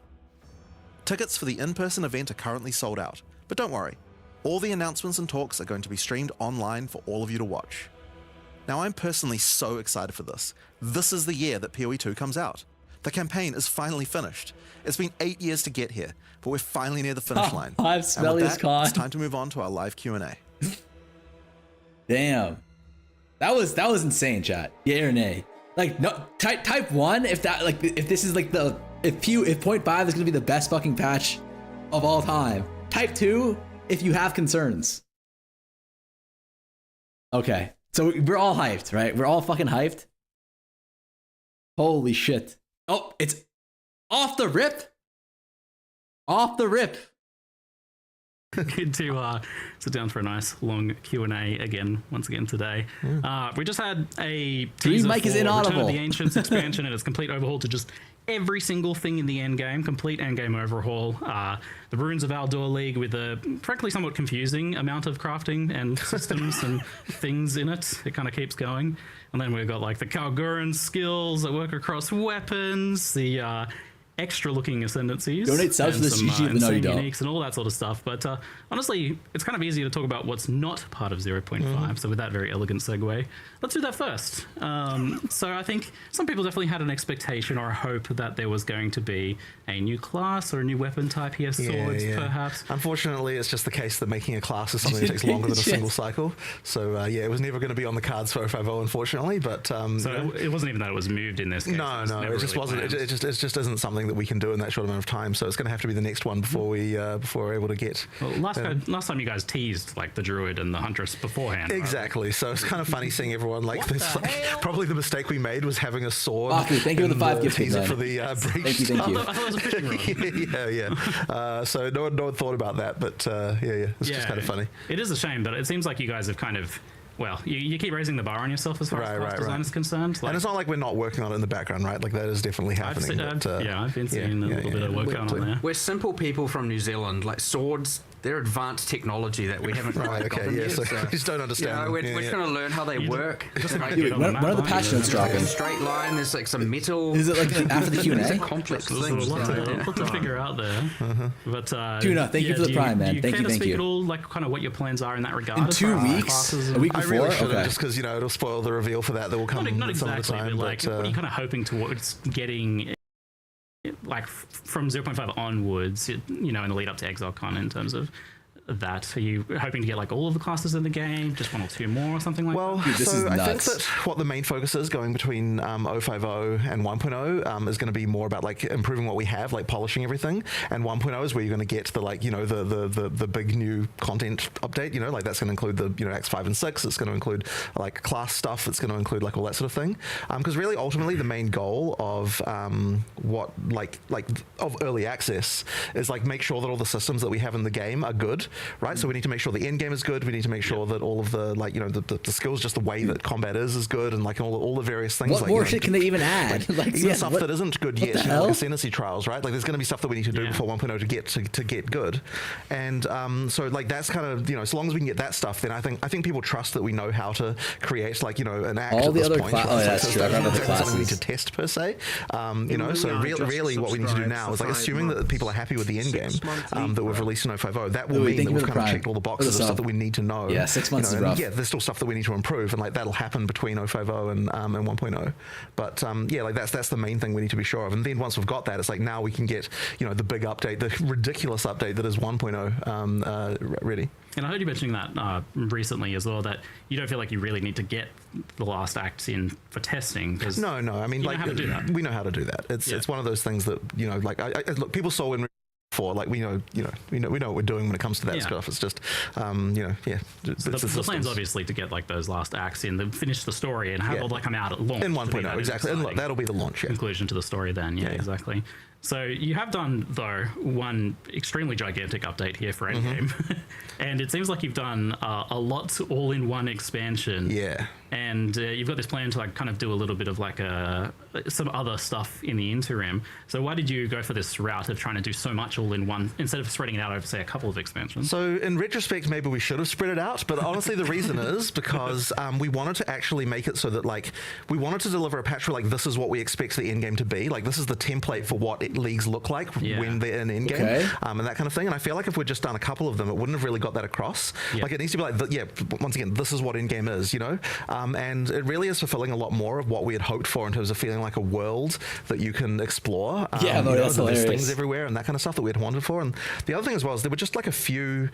Tickets for the in-person event are currently sold out, but don't worry, all the announcements and talks are going to be streamed online for all of you to watch. Now, I'm personally so excited for this. This is the year that PoE 2 comes out. The campaign is finally finished. It's been 8 years to get here, but we're finally near the finish line. I'm And with smelly as that, con. it's time to move on to our live Q&A. Damn. That was insane, chat. Yay or nay? Like, no, type 1 if that, like, if this is like the, if 0.5 is gonna be the best fucking patch of all time. Type 2 if you have concerns. Okay, so we're all hyped, right? We're all fucking hyped. Holy shit. Oh, it's off the rip. Off the rip. Good to sit down for a nice long Q&A again, once again today. We just had a teaser Mic is for inaudible. Return of the Ancients expansion and its complete overhaul to just every single thing in the endgame, complete endgame overhaul. The Runes of Aldor League with a frankly somewhat confusing amount of crafting and systems and things in it. It kind of keeps going. And then we've got like the Kalguran skills that work across weapons, the extra looking ascendancies. Donate subs and to this some, YouTube, no, you insane don't. uniques and all that sort of stuff. But honestly, it's kind of easy to talk about what's not part of 0.5. So with that very elegant segue, let's do that first. So I think some people definitely had an expectation or a hope that there was going to be a new class or a new weapon type here, swords perhaps. Unfortunately, it's just the case that making a class is something that takes longer than a single cycle. So yeah, it was never going to be on the cards for 050, unfortunately. But so it wasn't even that it was moved in this case. No, it just wasn't. It just isn't something that we can do in that short amount of time. So it's going to have to be the next one before we're able to get. Well, last time you guys teased like the druid and the huntress beforehand. Exactly. Right? So it's kind of funny seeing everyone like this. Like, probably the mistake we made was having a sword. Thank you for the 5 gifts. Teaser for the breach. Thank you. I thought it was a fishing rod. yeah. So no one thought about that, but it's just kind of funny. It is a shame, but it seems like you guys have kind of. Well, you keep raising the bar on yourself as far as class design is concerned. Like, and it's not like we're not working on it in the background, right? Like that is definitely happening. I've been seeing a little bit of work going on there. We're simple people from New Zealand. Like swords, they're advanced technology that we haven't quite gotten yet. So we just don't understand. We're trying to learn how they work. Dude, when are the patch notes dropping? Straight line. There's like some metal. Is it like after the Q&A? It's a complex thing. There's a lot to figure out there. But Tuna, thank you for the prime, man. Thank you. Speak at all, like kind of what your plans are in that regard? In 2 weeks, a week before. I really shouldn't, just because it'll spoil the reveal for that will come. Not some exactly, of the time, but like, what are you kind of hoping towards getting? Like from 0.5 onwards, in the lead up to ExileCon in terms of that? Are you hoping to get like all of the classes in the game, just 1 or 2 more or something like that? Dude, this is I nuts. think that what the main focus is going between 050 and 1.0 is going to be more about like improving what we have, like polishing everything, and 1.0 is where you're going to get the like the big new content update, like that's going to include the Acts 5 and 6, it's going to include like class stuff, it's going to include like all that sort of thing, because really ultimately the main goal of what of early access is like make sure that all the systems that we have in the game are good, right? So we need to make sure the end game is good. We need to make sure that all of the the skills, just the way that combat is good, and like all the various things. What like, more shit can they even add? Even stuff that isn't good yet, the like hell? ascendancy trials, right? Like there's going to be stuff that we need to do before 1.0 to get good, and so like that's kind of so long as we can get that stuff, then I think people trust that we know how to create like an act all at the this other point. oh, that's true. I remember the Something we need classes. to test per se, so really what we need to do now is like assuming that people are happy with the end game that we've released in 050, that will mean that we've kind of checked all the boxes of stuff that we need to know. Yeah, 6 months is rough. Yeah, there's still stuff that we need to improve, and like that'll happen between 050 and 1.0. But like that's the main thing we need to be sure of. And then once we've got that, it's like now we can get the big update, the ridiculous update that is 1.0 ready. And I heard you mentioning that recently as well, that you don't feel like you really need to get the last acts in for testing. No, I mean, like know how to do that. We know how to do that. It's one of those things that like I look, people saw in for like we know what we're doing when it comes to that stuff. It's just the plan's obviously to get like those last acts in, then finish the story and have all that come out at launch in 1.0 exactly, and that'll be the launch conclusion to the story then. Exactly. So you have done, though, one extremely gigantic update here for Endgame. And it seems like you've done a lot all-in-one expansion. Yeah. And you've got this plan to like kind of do a little bit of like some other stuff in the interim. So why did you go for this route of trying to do so much all in one instead of spreading it out over, say, a couple of expansions? So in retrospect, maybe we should have spread it out. But honestly, the reason is because we wanted to actually make it so that like we wanted to deliver a patch where like this is what we expect the end game to be. Like this is the template for what what leagues look like when they're in Endgame, and that kind of thing. And I feel like if we'd just done a couple of them, it wouldn't have really got that across. Like, it needs to be like, once again, this is what Endgame is, you know? And it really is fulfilling a lot more of what we had hoped for in terms of feeling like a world that you can explore. That's there's things everywhere and that kind of stuff that we had wanted for. And the other thing as well is there were just like a few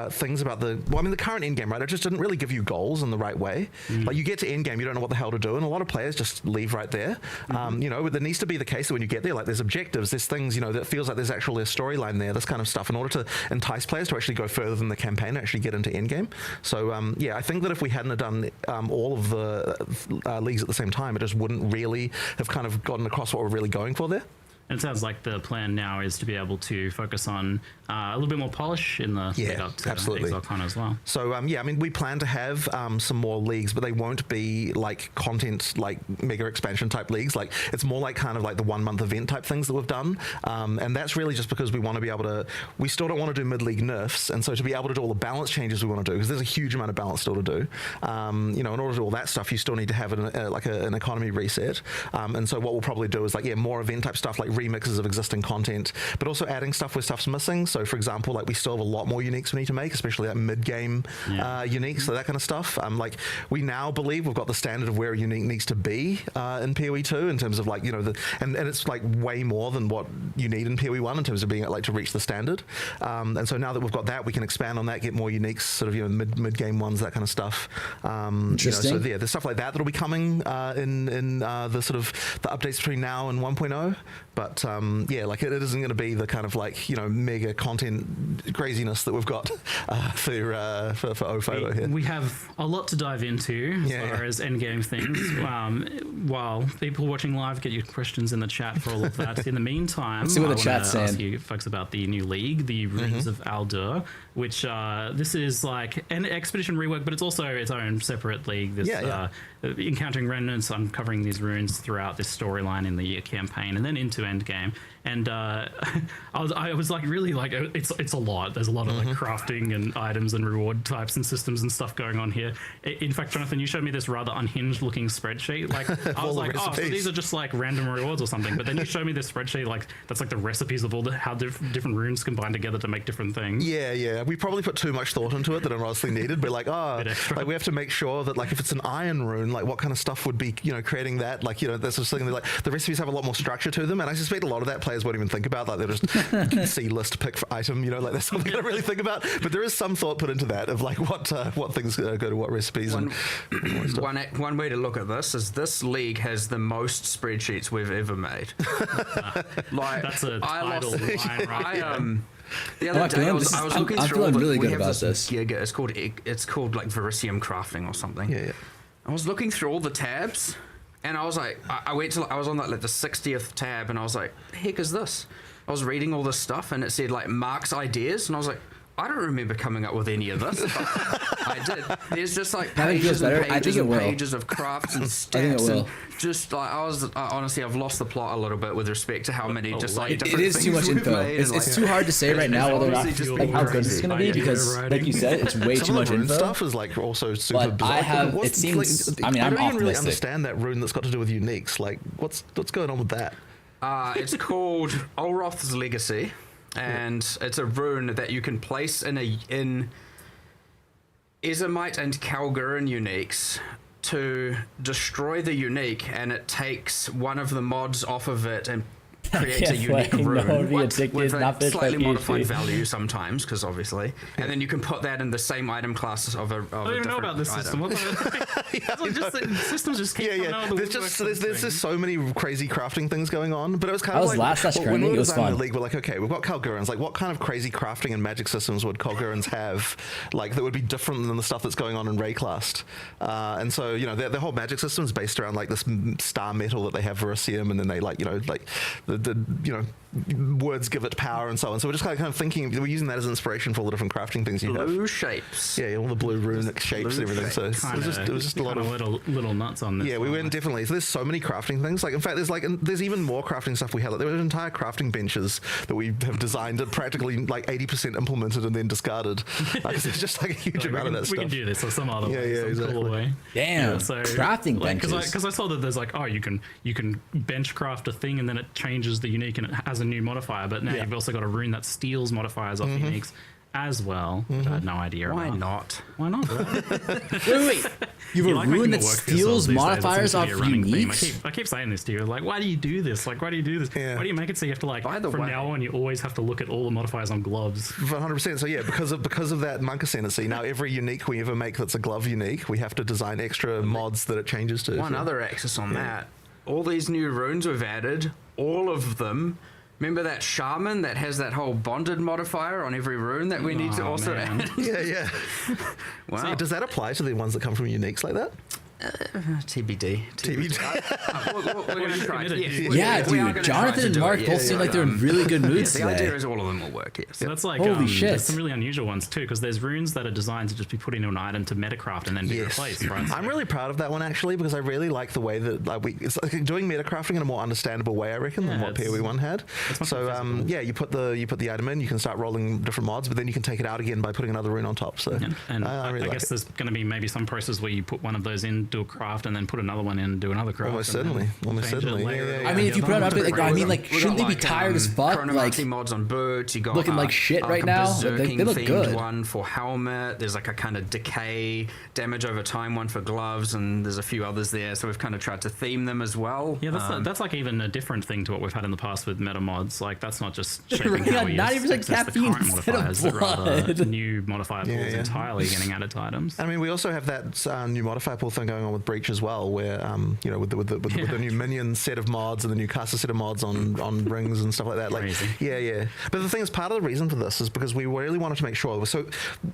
things about the current Endgame, right? It just didn't really give you goals in the right way. Like, you get to Endgame, you don't know what the hell to do, and a lot of players just leave right there. You know, but there needs to be the case that when you get there, like, there's objectives, there's things, you know, that feels like there's actually a storyline there, this kind of stuff, in order to entice players to actually go further than the campaign and actually get into Endgame. So I think that if we hadn't have done all of the leagues at the same time, it just wouldn't really have kind of gotten across what we're really going for there. And it sounds like the plan now is to be able to focus on a little bit more polish in the lead up to ExileCon as well. So I mean, we plan to have some more leagues, but they won't be like content, like mega expansion type leagues. Like, it's more like kind of like the 1 month event type things that we've done, and that's really just because we want to be able to. We still don't want to do mid-league nerfs, and so to be able to do all the balance changes we want to do, because there's a huge amount of balance still to do. You know, in order to do all that stuff, you still need to have an economy reset. And so what we'll probably do is like more event type stuff, like remixes of existing content, but also adding stuff where stuff's missing. So for example, like, we still have a lot more uniques we need to make, especially that mid-game uniques, so that kind of stuff. Like, we now believe we've got the standard of where a unique needs to be in PoE 2 in terms of, like, you know, and it's like way more than what you need in PoE 1 in terms of being like to reach the standard. And so now that we've got that, we can expand on that, get more uniques, sort of, you know, mid-game ones, that kind of stuff. Interesting. You know, so there's stuff like that that'll be coming in the sort of the updates between now and 1.0. But like, it isn't going to be the kind of, like, you know, mega content craziness that we've got for OFO here. We have a lot to dive into as far as endgame things. While people watching live, get your questions in the chat for all of that. In the meantime, Let's see what the chat's saying. Ask you folks about the new league, the Runes of Aldur, which this is like an expedition rework, but it's also its own separate league. This encountering remnants, uncovering these runes throughout this storyline in the campaign, and then into endgame. And I was like, really, like, it's a lot. There's a lot of like crafting and items and reward types and systems and stuff going on here. In fact, Jonathan, you showed me this rather unhinged looking spreadsheet. Like, I was like, oh, so these are just like random rewards or something. But then you showed me this spreadsheet, like, that's like the recipes of all how different runes combine together to make different things. Yeah. We probably put too much thought into it that it honestly needed. But like, like, we have to make sure that, like, if it's an iron rune, like, what kind of stuff would be, you know, creating that, like, you know, this sort of thing. Like, the recipes have a lot more structure to them, and I suspect a lot of that players won't even think about. Like, they'll just see list pick for item, you know, like, that's something to really think about. But there is some thought put into that of like what things go to what recipes. One way to look at this is this league has the most spreadsheets we've ever made. Like, that's a title line, right? The other day I was looking through all the, really good we have about this gig, it's called like Verisium Crafting or something. Yeah. I was looking through all the tabs, and I was like, I went to, I was on like the 60th tab, and I was like, the heck is this? I was reading all this stuff, and it said like Mark's ideas, and I was like, I don't remember coming up with any of this. I did. There's just like pages and pages and pages of crafts and stats, and just like honestly, I've lost the plot a little bit with respect to how many different it is too much info. It's too hard to say right now whether or not like how good it's going to be, because like you said, it's way too much info. Stuff is like also super bizarre. I have. It seems. I mean, I'm don't even really optimistic. understand that rune that's got to do with uniques. Like, what's going on with that? It's called Olroth's Legacy. And it's a rune that you can place in Ezomite and Kalgurin uniques to destroy the unique, and it takes one of the mods off of it and creates a unique rune with a slightly modified value sometimes, because obviously, and then you can put that in the same item class of a I don't even know about this system. Systems just keep coming out of the there's just so many crazy crafting things going on, but it was kind of like when we were designing the league, we're like, okay, we've got Kalgurans, like, what kind of crazy crafting and magic systems would Kalgurans have, like, that would be different than the stuff that's going on in Rayclast? And so, you know, their whole magic system is based around like this star metal that they have Verisium, and then they like, you know, like the words give it power and so on. So we're just kind of thinking, we're using that as inspiration for all the different crafting things you have. Blue shapes. Yeah, all the blue runic shapes and everything. So it was just a lot of little nuts on this. Yeah, we went definitely. So there's so many crafting things. Like in fact, there's even more crafting stuff we had. Like, there were entire crafting benches that we have designed and practically like 80% implemented and then discarded. Like, there's just like a huge amount of that stuff. We can do this or some other way. Yeah, exactly. Cool way. Damn, so crafting benches. Because I saw that there's like, oh, you can bench craft a thing and then it changes the unique and it has a new modifier. But now you've also got a rune that steals modifiers off uniques as well, which I had no idea Why about. not? Why not? Wait. You have a rune that steals modifiers off uniques? I keep saying this to you. Like, why do you do this? Like, why do you do this? Why do you make it so you have to like, from now on, you always have to look at all the modifiers on gloves? 100%. So yeah, because of that monk ascendancy, now every unique we ever make that's a glove unique, we have to design extra mods that it changes to. One other axis on that. All these new runes we've added, all of them. Remember that shaman that has that whole bonded modifier on every rune that we need to also add? Yeah. Wow. So does that apply to the ones that come from uniques like that? TBD. We're going to try it. Yeah, dude. Jonathan and Mark both seem like they're in really good moods The today. idea is all of them will work, yes. So that's like, holy shit. There's some really unusual ones too, because there's runes that are designed to just be put into an item to metacraft and then be replaced, right? So I'm really proud of that one actually, because I really like the way that it's like doing metacrafting in a more understandable way, I reckon, than what PoE 1 had. So yeah, you put the item in, you can start rolling different mods, but then you can take it out again by putting another rune on top. So and I really I like guess it. there's going to be maybe some process where you put one of those in, do a craft, and then put another one in, do another craft. Almost certainly. I mean, if you put it up, I mean, like, shouldn't they be tired as fuck? Like, mods on boots. You got looking like shit right now. They look good. One for helmet. There's like a kind of decay, damage over time one for gloves, and there's a few others there. So we've kind of tried to theme them as well. Yeah, that's like even a different thing to what we've had in the past with meta mods. Like that's not just shaping how we not even like caffeine instead of blood. But rather new modifier pools entirely getting added to items. I mean, we also have that new modifier pool thing going on with Breach as well, where with the new minion set of mods and the new caster set of mods on rings and stuff like that. Like, yeah. But the thing is, part of the reason for this is because we really wanted to make sure. So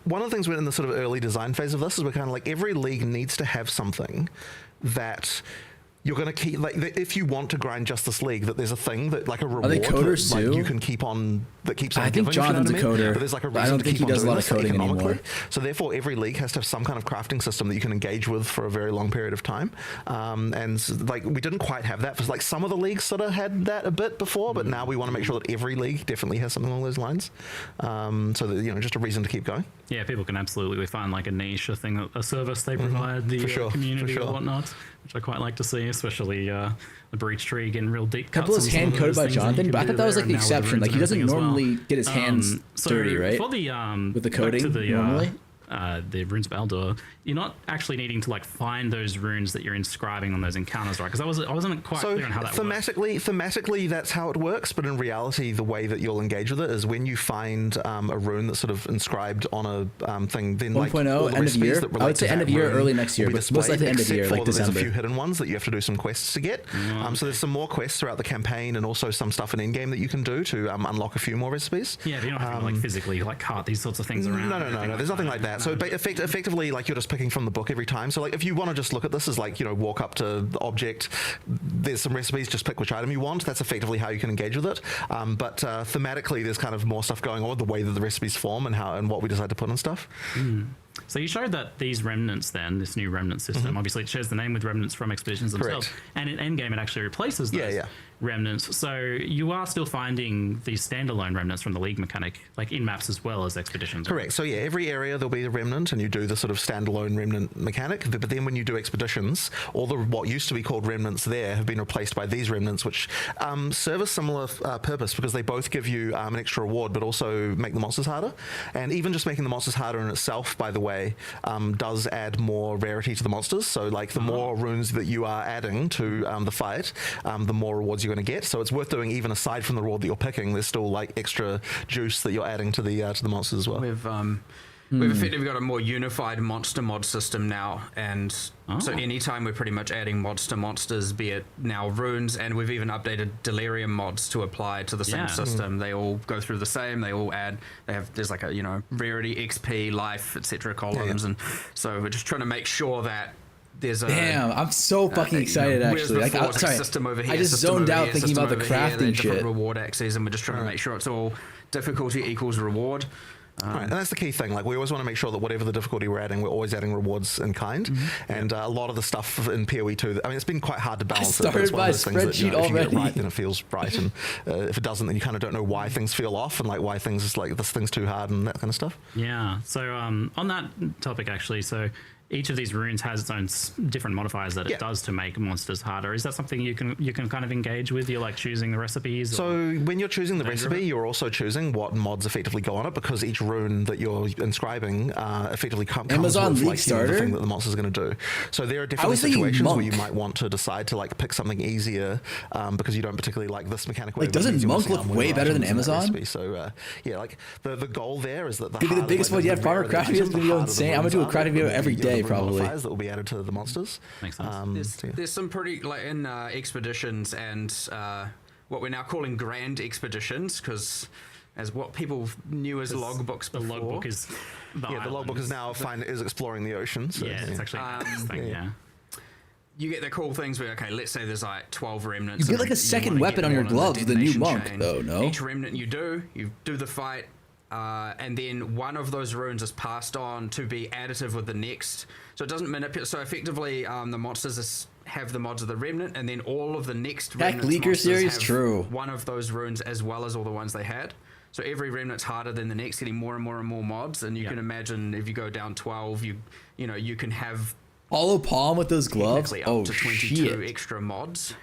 one of the things we're in the sort of early design phase of this is we're kind of like every league needs to have something that you're going to keep, like, if you want to grind Justice League, that there's a thing that, like, a reward they coders that, like, too? you can keep on, that keeps on I think giving, Jonathan's you know what I mean? a coder, But there's like a but I reason don't to think keep he on does a doing lot of this coding economically. anymore. So therefore, every league has to have some kind of crafting system that you can engage with for a very long period of time. Like, we didn't quite have that. For, like, some of the leagues sort of had that a bit before, but now we want to make sure that every league definitely has something along those lines. So that, just a reason to keep going. Yeah, people can absolutely find like a niche, a thing, a service they provide the community or whatnot, which I quite like to see, especially the Breach Tree getting real deep cuts. Couple is hand coded by Jonathan, but I thought that was like the exception. Like he doesn't normally get his hands dirty, right? For the with the coding normally. The runes of Aldur, you're not actually needing to like find those runes that you're inscribing on those encounters, right? Because I wasn't quite clear on how that works. Thematically, that's how it works, but in reality, the way that you'll engage with it is when you find a rune that's sort of inscribed on a thing. Then 1.0 end of year. I would say end of year, early next year, but most likely end of year, like December. There's a few hidden ones that you have to do some quests to get. So there's some more quests throughout the campaign, and also some stuff in Endgame that you can do to unlock a few more recipes. Yeah, but you don't have to like physically like cart these sorts of things around. No. There's nothing like that. So effectively, like, you're just picking from the book every time. So, like, if you want to just look at this as, like, walk up to the object, there's some recipes, just pick which item you want. That's effectively how you can engage with it. But thematically, there's kind of more stuff going on with the way that the recipes form and what we decide to put and stuff. So you showed that these remnants then, this new remnant system, obviously it shares the name with remnants from expeditions themselves. And in Endgame it actually replaces those remnants. So you are still finding these standalone remnants from the League mechanic, like in maps as well as expeditions. Correct. So yeah, every area there'll be a remnant and you do the sort of standalone remnant mechanic. But then when you do expeditions, all the what used to be called remnants there have been replaced by these remnants, which serve a similar purpose because they both give you an extra reward, but also make the monsters harder. And even just making the monsters harder in itself, by the way, does add more rarity to the monsters. So like the more runes that you are adding to the fight, the more rewards you're going to get. So it's worth doing even aside from the reward that you're picking. There's still like extra juice that you're adding to the monsters as well. We've effectively got a more unified monster mod system now, and so anytime we're pretty much adding mods to monsters, be it now runes, and we've even updated delirium mods to apply to the same system. They all go through the same. They all add. There's like a rarity, XP, life, etc. columns, and so we're just trying to make sure that there's a Damn, I'm so fucking excited. Actually, like, sorry, system over here, I just system zoned over out here, thinking system about the over here, crafting they're different shit. reward axes, and we're just trying to make sure it's all difficulty equals reward. Right, and that's the key thing. Like, we always want to make sure that whatever the difficulty we're adding, we're always adding rewards in kind. And a lot of the stuff in PoE 2, I mean, it's been quite hard to balance. I started my if spreadsheet you get it already. right, then it feels right, and if it doesn't, then you kind of don't know why things feel off, and like why things is like this thing's too hard and that kind of stuff. Yeah. So on that topic, actually, so each of these runes has its own different modifiers that it does to make monsters harder. Is that something you can kind of engage with? You're like choosing the recipes? So when you're choosing the recipe, you're also choosing what mods effectively go on it, because each rune that you're inscribing effectively comes Amazon with League like, starter? the thing that the monster's going to do. So there are definitely situations where you might want to decide to like pick something easier because you don't particularly like this mechanical. Like, doesn't Monk look way better than Amazon? So yeah, like the goal there is that Could be the biggest one yet. Farmer crafting video is gonna be insane. I'm gonna do a crafting video every day probably. That will be added to the monsters. Makes sense. There's some pretty, like in expeditions and what we're now calling grand expeditions, because as what people knew as logbooks before. The logbook is the logbook is now is exploring the ocean. So, yeah, it's actually thing, yeah. You get the cool things where, okay, let's say there's like 12 remnants. You get like a second weapon on your gloves with the new monk, though, no? Each remnant you do the fight, and then one of those runes is passed on to be additive with the next. So it doesn't manipulate. So effectively, the monsters have the mods of the remnant, and then all of the next remnants Leaker series, have true. one of those runes as well as all the ones they had. So every remnant's harder than the next, getting more and more and more mods. And you can imagine if you go down 12, you can have Hollow palm with those gloves? up to 22 extra mods,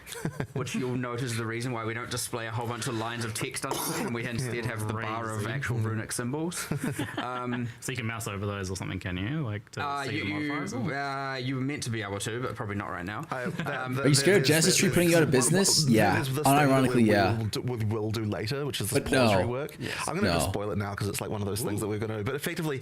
which you'll note is the reason why we don't display a whole bunch of lines of text on it, and we instead have the bar of actual runic symbols. So you can mouse over those or something, can you? Like to see the modifiers? You were meant to be able to, but probably not right now. Are you scared of Genesis Tree putting you out of business? Yeah, unironically, yeah. We'll do later, which is the pause rework. I'm going to just spoil it now because it's like one of those things that we're going to do. But effectively,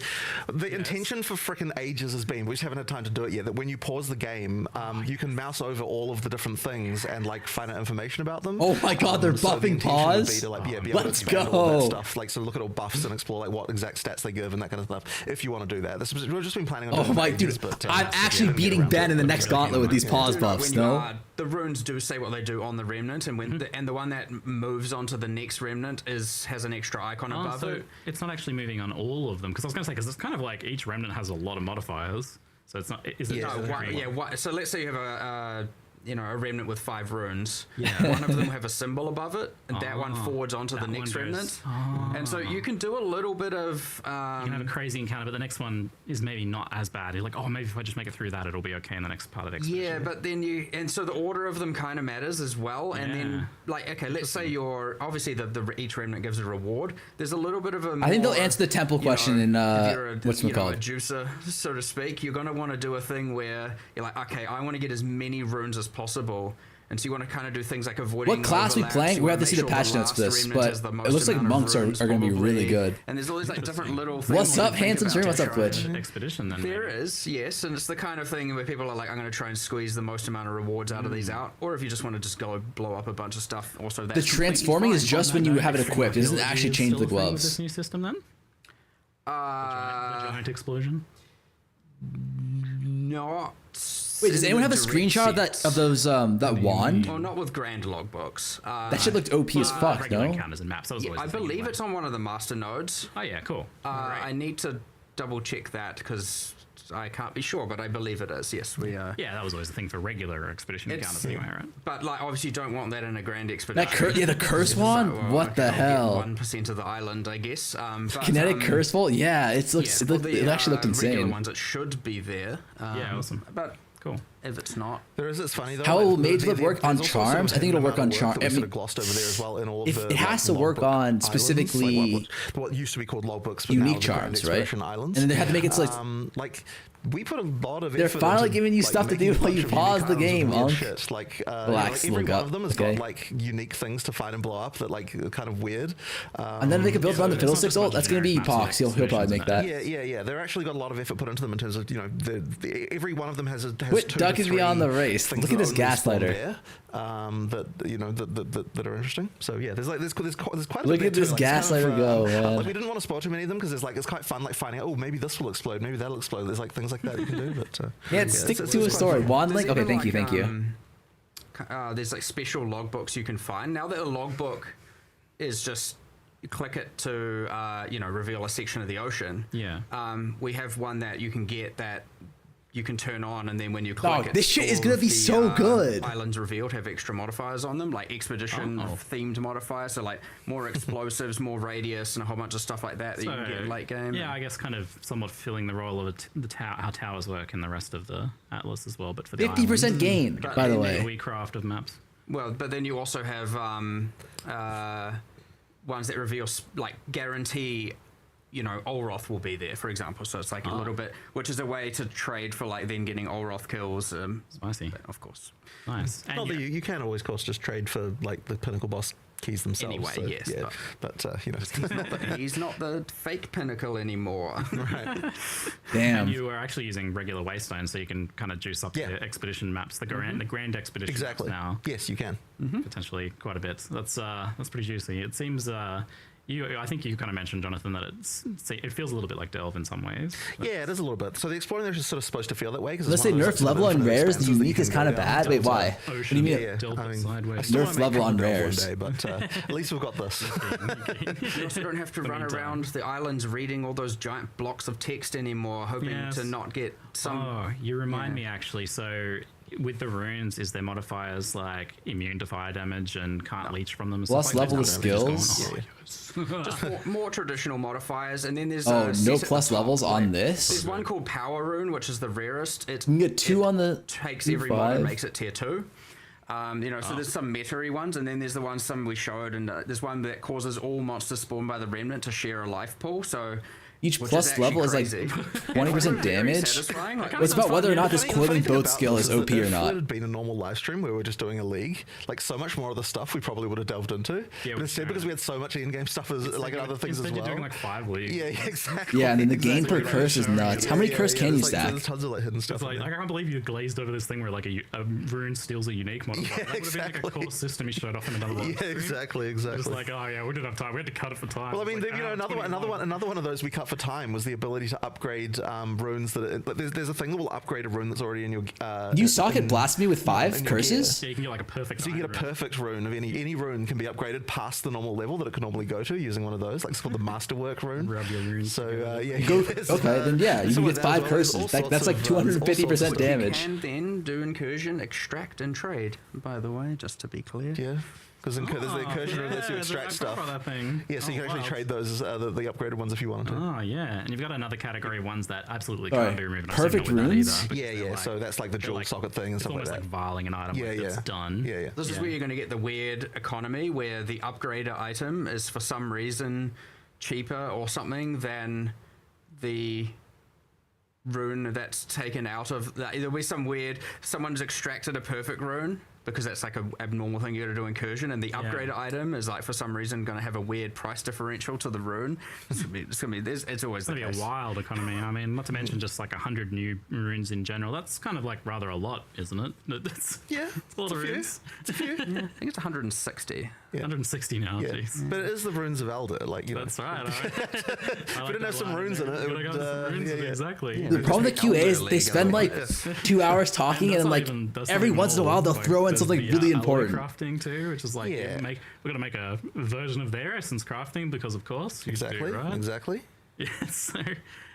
the intention for frickin' ages has been, we just haven't had time to do it yet, that when you pause the game, you can mouse over all of the different things and like find out information about them. Oh my god, they're buffing pause? Let's go. Stuff. Like, so look at all buffs and explore like what exact stats they give and that kind of stuff. If you want to do that, we've just been planning on. Oh my dude, I'm actually beating Ben in the next gauntlet with these pause buffs. No. The runes do say what they do on the remnant, and when the one that moves onto the next remnant has an extra icon above it. It's not actually moving on all of them, because I was going to say, because it's kind of like each remnant has a lot of modifiers, so it's not. Is it? So let's say you have a remnant with 5 runes. Yeah. One of them will have a symbol above it, and that one forwards onto the next remnant. And so you can do a little bit of. You can have a crazy encounter, but the next one is maybe not as bad. You're like, oh, maybe if I just make it through that, it'll be okay in the next part of the expedition. Yeah, but then so the order of them kind of matters as well. And then, like, okay, let's say obviously each remnant gives a reward. There's a little bit of a. I think they'll answer the temple question in what's it called? A juicer, so to speak. You're going to want to do a thing where you're like, okay, I want to get as many runes as possible. And so you want to kind of do things like avoiding. What class we playing? We have to see the patch notes for this, but it looks like monks are going to be really good. And there's always like different little things. What's up, handsome stream? What's up, Twitch? Expedition then. There is, yes, and it's the kind of thing where people are like, I'm going to try and squeeze the most amount of rewards out of these out, or if you just want to just go blow up a bunch of stuff. Also, that's the transforming is just when you have it equipped. It doesn't actually change the gloves. With this new system then? The giant explosion. Not. Wait, does anyone have a screenshot of those that wand? Well, not with grand logbooks. That shit looked OP as fuck, no? Encounters and maps. I believe it's on one of the master nodes. Oh yeah, cool. I need to double check that because I can't be sure, but I believe it is. Yes, we are. Yeah, that was always the thing for regular expedition encounters anyway, right? But like, obviously, you don't want that in a grand expedition. The curse wand? What the hell? 1% of the island, I guess. Kinetic curse vault? Yeah, it actually looked insane. Regular ones, it should be there. Yeah, awesome. But cool. If it's not, it's funny though. How will Mage Lift work on charms? I think it'll work on charms. I mean, glossed over there as well in all if the, it has to work on specifically what used to be called logbooks, but unique now charms, right? Islands. And then they have to make it so like we put a lot of. They're finally giving you stuff to do while you pause the game. Shit. Like every one of them has got like unique things to find and blow up that like are kind of weird. And then they can build around the Fiddlesticks ult. That's going to be Pox. He'll probably make that. Yeah. They're actually got a lot of effort put into them in terms of every one of them has Quit ducking me on the race. Look at this gaslighter. That are interesting. So yeah, there's quite a look at this gaslighter go, man. Like, we didn't want to spoil too many of them because it's quite fun like finding out, oh, maybe this will explode, maybe that'll explode. There's like things things like that you can do. But Yeah, stick to a story. One link. Okay, thank you. There's like special logbooks you can find. Now that a logbook is just you click it to reveal a section of the ocean. Yeah. We have one that you can get that you can turn on, and then when you click it, this shit is all gonna of be the, so good. Islands revealed have extra modifiers on them, like expedition themed modifiers, so like more explosives, more radius, and a whole bunch of stuff like that that you can get in late game. Yeah, I guess kind of somewhat filling the role of how towers work in the rest of the Atlas as well, but for the 50% gain, by the way. We craft of maps. Well, but then you also have ones that reveal like guarantee. Olroth will be there, for example. So it's like a little bit, which is a way to trade for like then getting Olroth kills. Spicy, of course. Nice. Well, you can always, of course, just trade for like the pinnacle boss keys themselves. Anyway, so, yes, yeah. But he's not the fake pinnacle anymore. Right. Damn. And you are actually using regular waystone, so you can kind of juice up the expedition maps, the grand expedition maps now. Yes, you can. Potentially quite a bit. That's pretty juicy. It seems. I think you kind of mentioned, Jonathan, that it feels a little bit like Delve in some ways. Yeah, it is a little bit. So the Exploring Ocean is sort of supposed to feel that way. Let's say nerf level on rares, the unique is kind of bad. Wait, why? What do you mean? Nerf level on rares. But at least we've got this. You also don't have to run around the islands reading all those giant blocks of text anymore, hoping to not get some. Oh, you remind me actually. So with the runes, is there modifiers like immune to fire damage and can't leech from them? Plus level of skills. Just more traditional modifiers, and then there's no plus levels on this. There's one called Power Rune, which is the rarest. You can get 2 on the takes every mod and makes it tier 2. So there's some meta-y ones, and then there's the ones we showed, and there's one that causes all monsters spawned by the remnant to share a life pool. So each plus level is like 20% damage. It's about whether or not this coiling boat skill is OP or not. If it had been a normal live stream where we're just doing a league, like so much more of the stuff we probably would have delved into. Yeah, but instead, because we had so much in-game stuff as like other things as well. You're doing like 5 leagues. Yeah, exactly. Yeah, and then the gain per curse is nuts. How many curse can you stack? There's tons of like hidden stuff. I can't believe you glazed over this thing where like a rune steals a unique modifier. Yeah, that would have been like a core system you showed off in another one. Yeah, exactly. Just like, oh yeah, we didn't have time. We had to cut it for time. Well, I mean, like, another one of those we cut for time was the ability to upgrade runes. There's a thing that will upgrade a rune that's already in your. You socket blasphemy with 5 curses. Yeah, you can get like a perfect. So you get a perfect rune of any rune can be upgraded past the normal level that it can normally go to using one of those. Like it's called the Masterwork rune. Rub your runes. So okay, then yeah, you can get 5 curses. That's like 250% damage. You can then do incursion, extract, and trade. By the way, just to be clear. Yeah. Because there's the incursion rune lets you extract stuff. That thing. Yeah, so you can actually trade those the upgraded ones if you wanted to. Oh yeah, and you've got another category of ones that absolutely can't be removed. Perfect runes. Yeah. So that's like the dual socket thing and stuff like that. It's almost like vialing an item. That's done. Yeah. This is where you're going to get the weird economy where the upgrader item is for some reason cheaper or something than the rune that's taken out of that. There'll be some weird someone's extracted a perfect rune because that's like an abnormal thing you gotta do incursion, and the upgraded item is like for some reason gonna have a weird price it's always gonna be a wild economy. I mean, not to mention just like 100 new runes in general. That's kind of like rather a lot, isn't it? It's a lot of runes. It's a few. I think it's 160. 160 now. Jeez. But it is the runes of Elder, like that's right. If we didn't have some runes in it, exactly. The problem with QA is they spend like 2 hours talking, and like every once in a while they'll throw in something really important. Crafting too, which is like we're gonna make a version of their essence crafting because of course exactly. Yeah. So,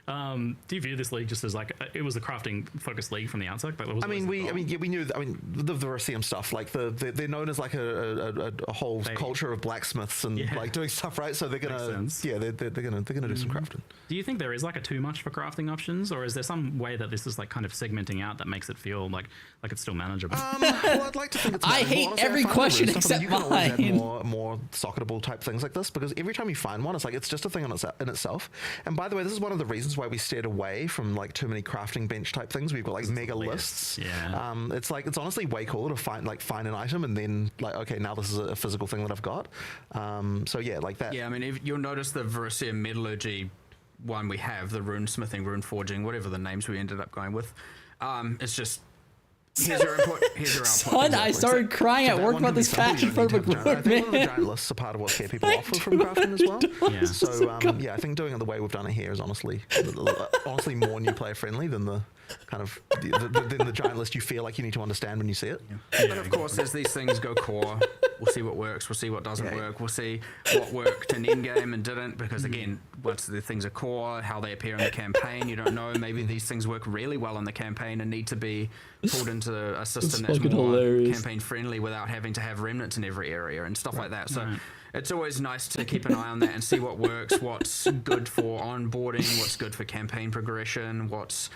do you view this league just as like it was a crafting focused league from the outset? But we knew. The Verisium stuff. Like they're known as like a whole culture of blacksmiths and like doing stuff, right? So they're gonna they're gonna do some crafting. Do you think there is like a too much for crafting options, or is there some way that this is like kind of segmenting out that makes it feel like it's still manageable? Well, I'd like to think it's I hate every question except you can always add mine. more socketable type things like this, because every time you find one, it's just a thing in itself. And by the way, this is one of the reasons why we steered away from like too many crafting bench type things. We've got like mega lists. Yeah. It's honestly way cooler to find an item and then like, okay, now this is a physical thing that I've got. So yeah, like that. Yeah, I mean, if you'll notice the Verisium Metallurgy one we have, the rune smithing, rune forging, whatever the names we ended up going with, it's just Here's your input. Here's your output. Son, I started crying at work about this patch in front of a group, I think one of the man. giant lists are part of what scare people off from crafting as well. Yeah. So yeah, I think doing it the way we've done it here is honestly more new player friendly than the kind of than the giant list you feel like you need to understand when you see it. But of course, as these things go core, we'll see what works, we'll see what doesn't work, we'll see what worked in endgame and didn't, because again, once the things are core, how they appear in the campaign, you don't know. Maybe these things work really well in the campaign and need to be pulled into a system that's more campaign friendly without having to have remnants in every area and stuff like that. So it's always nice to keep an eye on that and see what works, what's good for onboarding, what's good for campaign progression, what's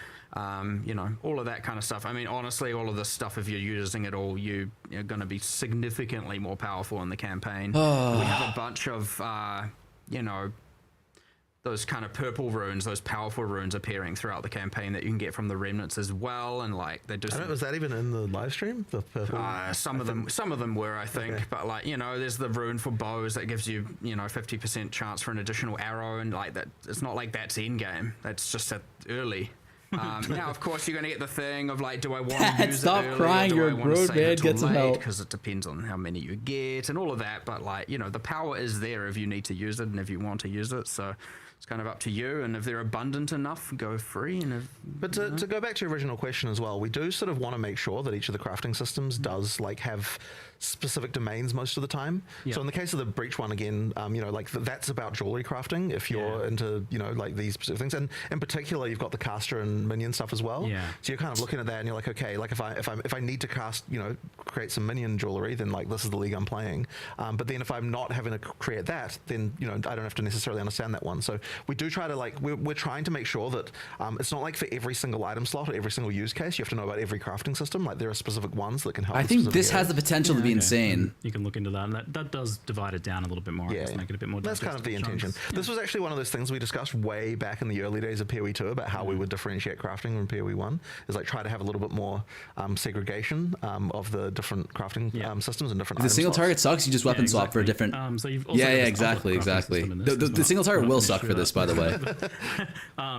you know, all of that kind of stuff. I mean, honestly, all of this stuff, if you're using it all, you're going to be significantly more powerful in the campaign. We have a bunch of, you know, those kind of purple runes, those powerful runes appearing throughout the campaign that you can get from the remnants as well, and like they do. Was that even in the live stream? The purple. Some of them were, I think, but like, you know, there's the rune for bows that gives you, you know, 50% chance for an additional arrow, and like that. It's not like that's end game. That's just at early. Now, of course, you're going to get the thing of like, do I want to use stop it early, crying, or do you're I a want to grown save man, it till get some late? help. Because it depends on how many you get and all of that. But like, you know, the power is there if you need to use it and if you want to use it. So it's kind of up to you. And if they're abundant enough, go free. And But to go back to your original question as well, we do sort of want to make sure that each of the crafting systems does like have specific domains most of the time. So in the case of the breach one, again, you know, like that's about jewelry crafting if you're into, you know, like these specific things. And in particular, you've got the caster and minion stuff as well. So you're kind of looking at that and you're like, okay, like if I need to cast, you know, create some minion jewelry, then like this is the league I'm playing. But then if I'm not having to create that, then, you know, I don't have to necessarily understand that one. So we do try to like, we're trying to make sure that it's not like for every single item slot or every single use case, you have to know about every crafting system. Like there are specific ones that can help. I think this has the potential to be insane. You can look into that, and that does divide it down a little bit more. Yeah, Just make it a bit more. That's kind of the intention. chunks. This was actually one of those things we discussed way back in the early days of PoE 2 about how we would differentiate crafting from PoE 1. Is like try to have a little bit more segregation of the different crafting systems and different. If the single target sucks, you just weapon swap for a different. So you've also exactly. The single target will suck for this, by the way.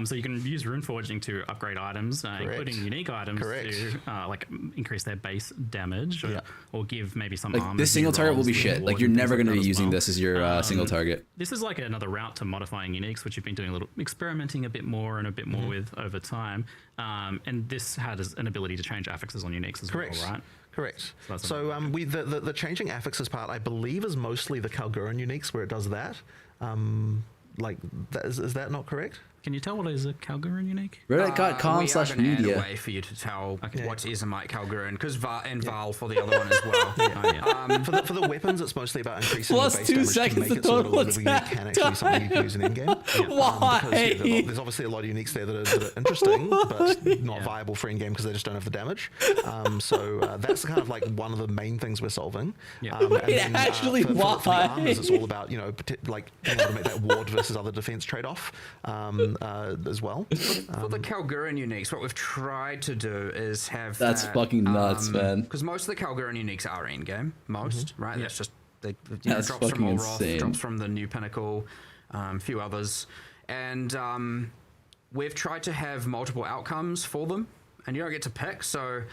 So you can use rune forging to upgrade items, including unique items, to like increase their base damage, or give maybe some like armor. This single target will be shit. Like you're never going to be using this as your single target. This is like another route to modifying uniques, which you've been doing a little experimenting a bit more and a bit more with over time. And this has an ability to change affixes on uniques as well, right? Correct. So the changing affixes part, I believe, is mostly the Kalguran uniques where it does that. Like, is that not correct? Can you tell what is a Kalguran unique? Reddit.com/media. A way for you to tell what's Izomite Kalguran, because Val for the other one as well. For the weapons, it's mostly about increasing the Plus base 2 damage seconds to make to it so total that it can actually be something you can use in in-game. Why? Because there's obviously a lot of uniques there that are interesting, but not viable for in-game because they just don't have the damage. So that's kind of like one of the main things we're solving. Actually, why? For the armors, it's all about, you know, like being able to make that ward versus other defense trade-off as well. For the Kalguran uniques, what we've tried to do is have That's fucking nuts, man. Because most of the Kalguran uniques are in game, right? That's just they That's drops from fucking Olroth, insane. drops from the new Pinnacle, a few others, and we've tried to have multiple outcomes for them, and you don't get to pick. So,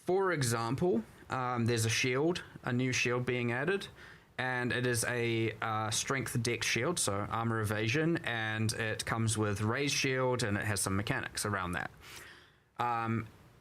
for example, there's a new shield being added. And it is a strength dex shield, so armor evasion, and it comes with raised shield, and it has some mechanics around that.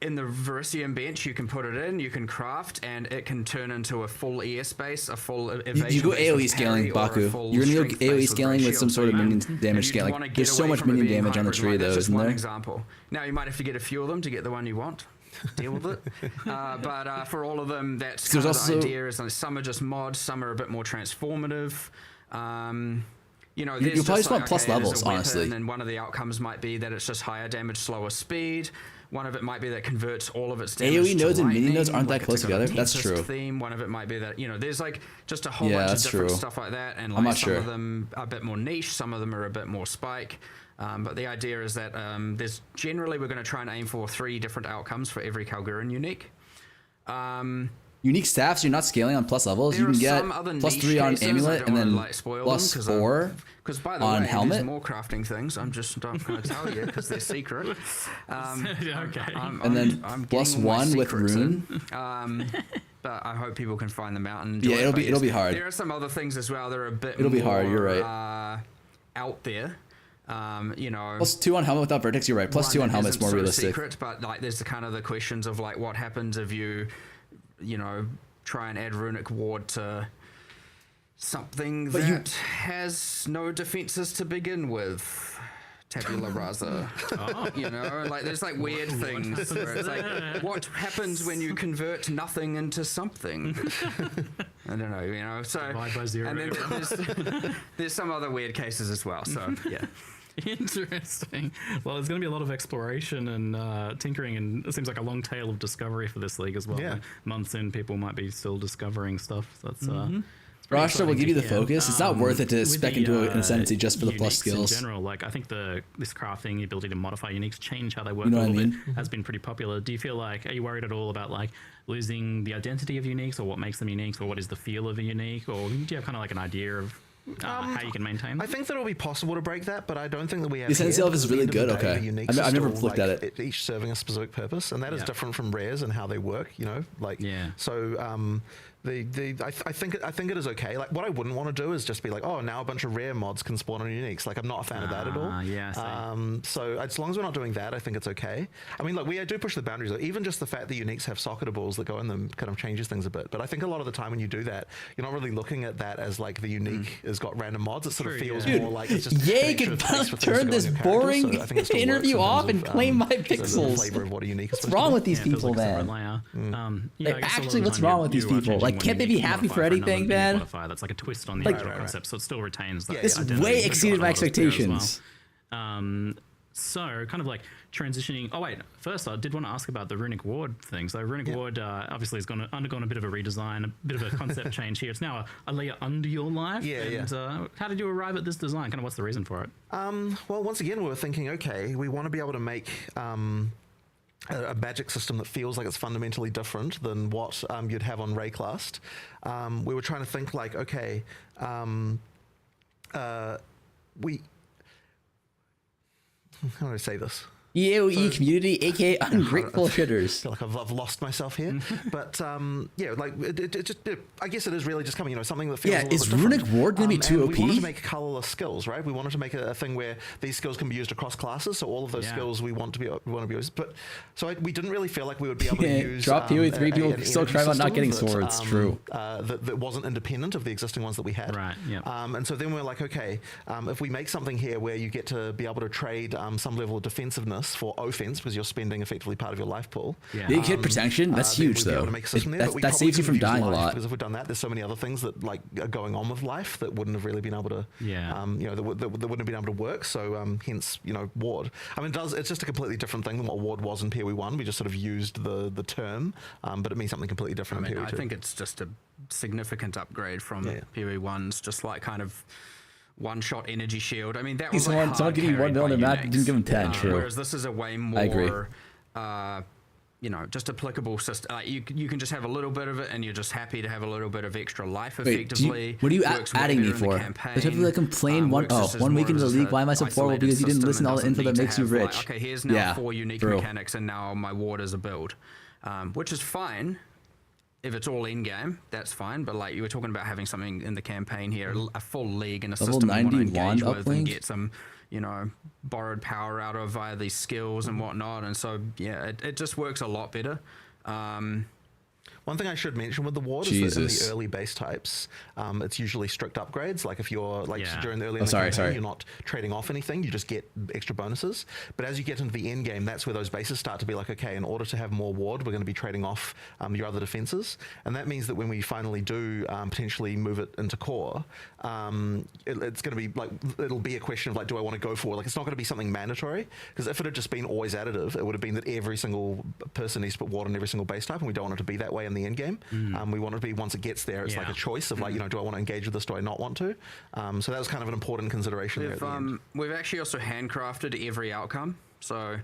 In the Verisium bench, you can put it in, you can craft, and it can turn into a full ES base, a full evasion. You go AoE scaling, Baku. You're gonna go AoE scaling with some sort of minion damage scaling. Like, there's so much minion damage on the tree, though, isn't there? Example. Now you might have to get a few of them to get the one you want. Deal with it. But for all of them, that's kind of the idea. Is like some are just mods, some are a bit more transformative. You know, you probably just want plus levels, honestly. And one of the outcomes might be that it's just higher damage, slower speed. One of it might be that converts all of its damage AoE nodes to and minion lightning, nodes aren't like that close it's got a together. That's Tempest true. Theme. One of it might be that, you know, there's like just a whole Yeah, bunch of that's different true. stuff like that. And I'm like not some sure. of them are a bit more niche, some of them are a bit more spike. But the idea is that there's generally we're going to try and aim for 3 different outcomes for every Kalguran unique. You unique staffs. You're not scaling on plus levels. You can get +3 on amulet and then +4 because by the on way, helmet. there's more crafting things. I'm just not going to tell you because they're secret. Okay. And then I'm getting all my +1 with secrets rune. in. But I hope people can find them out and Yeah, it'll be hard. There are some other things as well that are a bit It'll be hard. You're more, right. out there. You know, +2 on helmet without vertex. You're right. +2 on helmet's more realistic. Secret, but like, there's the kind of the questions of like, what happens if you know, try and add runic ward to something that has no defenses to begin with. Tabula rasa. You know, like there's like weird things where it's like, what happens when you convert nothing into something? I don't know, you know. So and then there's some other weird cases as well. So yeah. Interesting. Well, there's going to be a lot of exploration and tinkering, and it seems like a long tail of discovery for this league as well. Yeah. Months in, people might be still discovering stuff. So that's Roster will give you the focus. It's not worth it to spec into an ascendancy just for the plus skills. In general, like I think this crafting, the ability to modify uniques, change how they work You know a what I little mean? bit, has been pretty popular. Do you feel like, are you worried at all about like losing the identity of uniques, or what makes them unique, or what is the feel of a unique, or do you have kind of like an idea of how you can maintain them? I think that it'll be possible to break that, but I don't think that we have. The ascendancy elf is really good. Okay, I've never looked at it. Each serving a specific purpose, and that is different from rares and how they work. You know, like so. I think it is okay. Like what I wouldn't want to do is just be like, oh, now a bunch of rare mods can spawn on uniques. Like I'm not a fan of that at all. So as long as we're not doing that, I think it's okay. I mean, like we do push the boundaries. Even just the fact that uniques have socketables that go in them kind of changes things a bit. But I think a lot of the time when you do that, you're not really looking at that as like the unique has got random mods. It sort of feels more like it's just Yay can turn this boring interview off and claim my pixels. What's wrong with these people, man? Actually, what's wrong with these people? Like, can't they be happy for anything, man? That's like a twist on the original concept, so it still retains that. This way exceeded my expectations. So, kind of like transitioning. Oh wait, first I did want to ask about the runic ward thing. So runic ward obviously has undergone a bit of a redesign, a bit of a concept change here. It's now a layer under your life. How did you arrive at this design? Kind of what's the reason for it? Well, once again, we were thinking, okay, we want to be able to make a magic system that feels like it's fundamentally different than what you'd have on Rayclast. We were trying to think like, okay, how do I say this? EAOE community, aka ungrateful shitters. I feel like I've lost myself here, but yeah, like I guess it is really just coming, you know, something that feels. Yeah, is runic ward gonna be too OP? We wanted to make colorless skills, right? We wanted to make a thing where these skills can be used across classes, so all of those skills we want to be used. But so we didn't really feel like we would be able to use. Drop PoE 3 people still cry about not getting swords. True. That wasn't independent of the existing ones that we had. Right. Yeah. And so then we're like, okay, if we make something here where you get to be able to trade some level of defensiveness for offense because you're spending effectively part of your life pool. Big hit protection, that's huge though. That saves you from dying a lot. Because if we've done that, there's so many other things that like are going on with life that wouldn't have really been able to, you know, that wouldn't have been able to work. So hence, you know, ward. I mean, it's just a completely different thing than what ward was in PoE 1. We just sort of used the term, but it means something completely different in PoE 2. I think it's just a significant upgrade from PoE 1's, just like kind of one-shot energy shield. I mean, that was someone giving you 1 mil on their map, didn't give him 10. True. Whereas this is a way more, I agree. You know, just applicable system. You can just have a little bit of it, and you're just happy to have a little bit of extra life. Effectively, what are you adding me for? There's people that complain 1 week into the league, why am I so poor? Because you didn't listen to all the info that makes you rich. Like, okay, here's now 4 unique mechanics, and now my ward is a build, which is fine. If it's all in game, that's fine. But like you were talking about having something in the campaign here, a full league and a Level system you want to 90 engage wand with uplink? and get some, you know, borrowed power out of via these skills and whatnot. And so yeah, it just works a lot better. One thing I should mention with the ward is that in the early base types, it's usually strict upgrades. Like if you're during the early campaign, you're not trading off anything, you just get extra bonuses. But as you get into the end game, that's where those bases start to be like, okay, in order to have more ward, we're going to be trading off your other defenses. And that means that when we finally do potentially move it into core, it's going to be like, it'll be a question of like, do I want to go for it? Like, it's not going to be something mandatory, because if it had just been always additive, it would have been that every single person needs to put ward on every single base type, and we don't want it to be that way in the end game. We want it to be, once it gets there, it's like a choice of like, you know, do I want to engage with this, do I not want to? So that was kind of an important consideration there. We've actually also handcrafted every outcome. So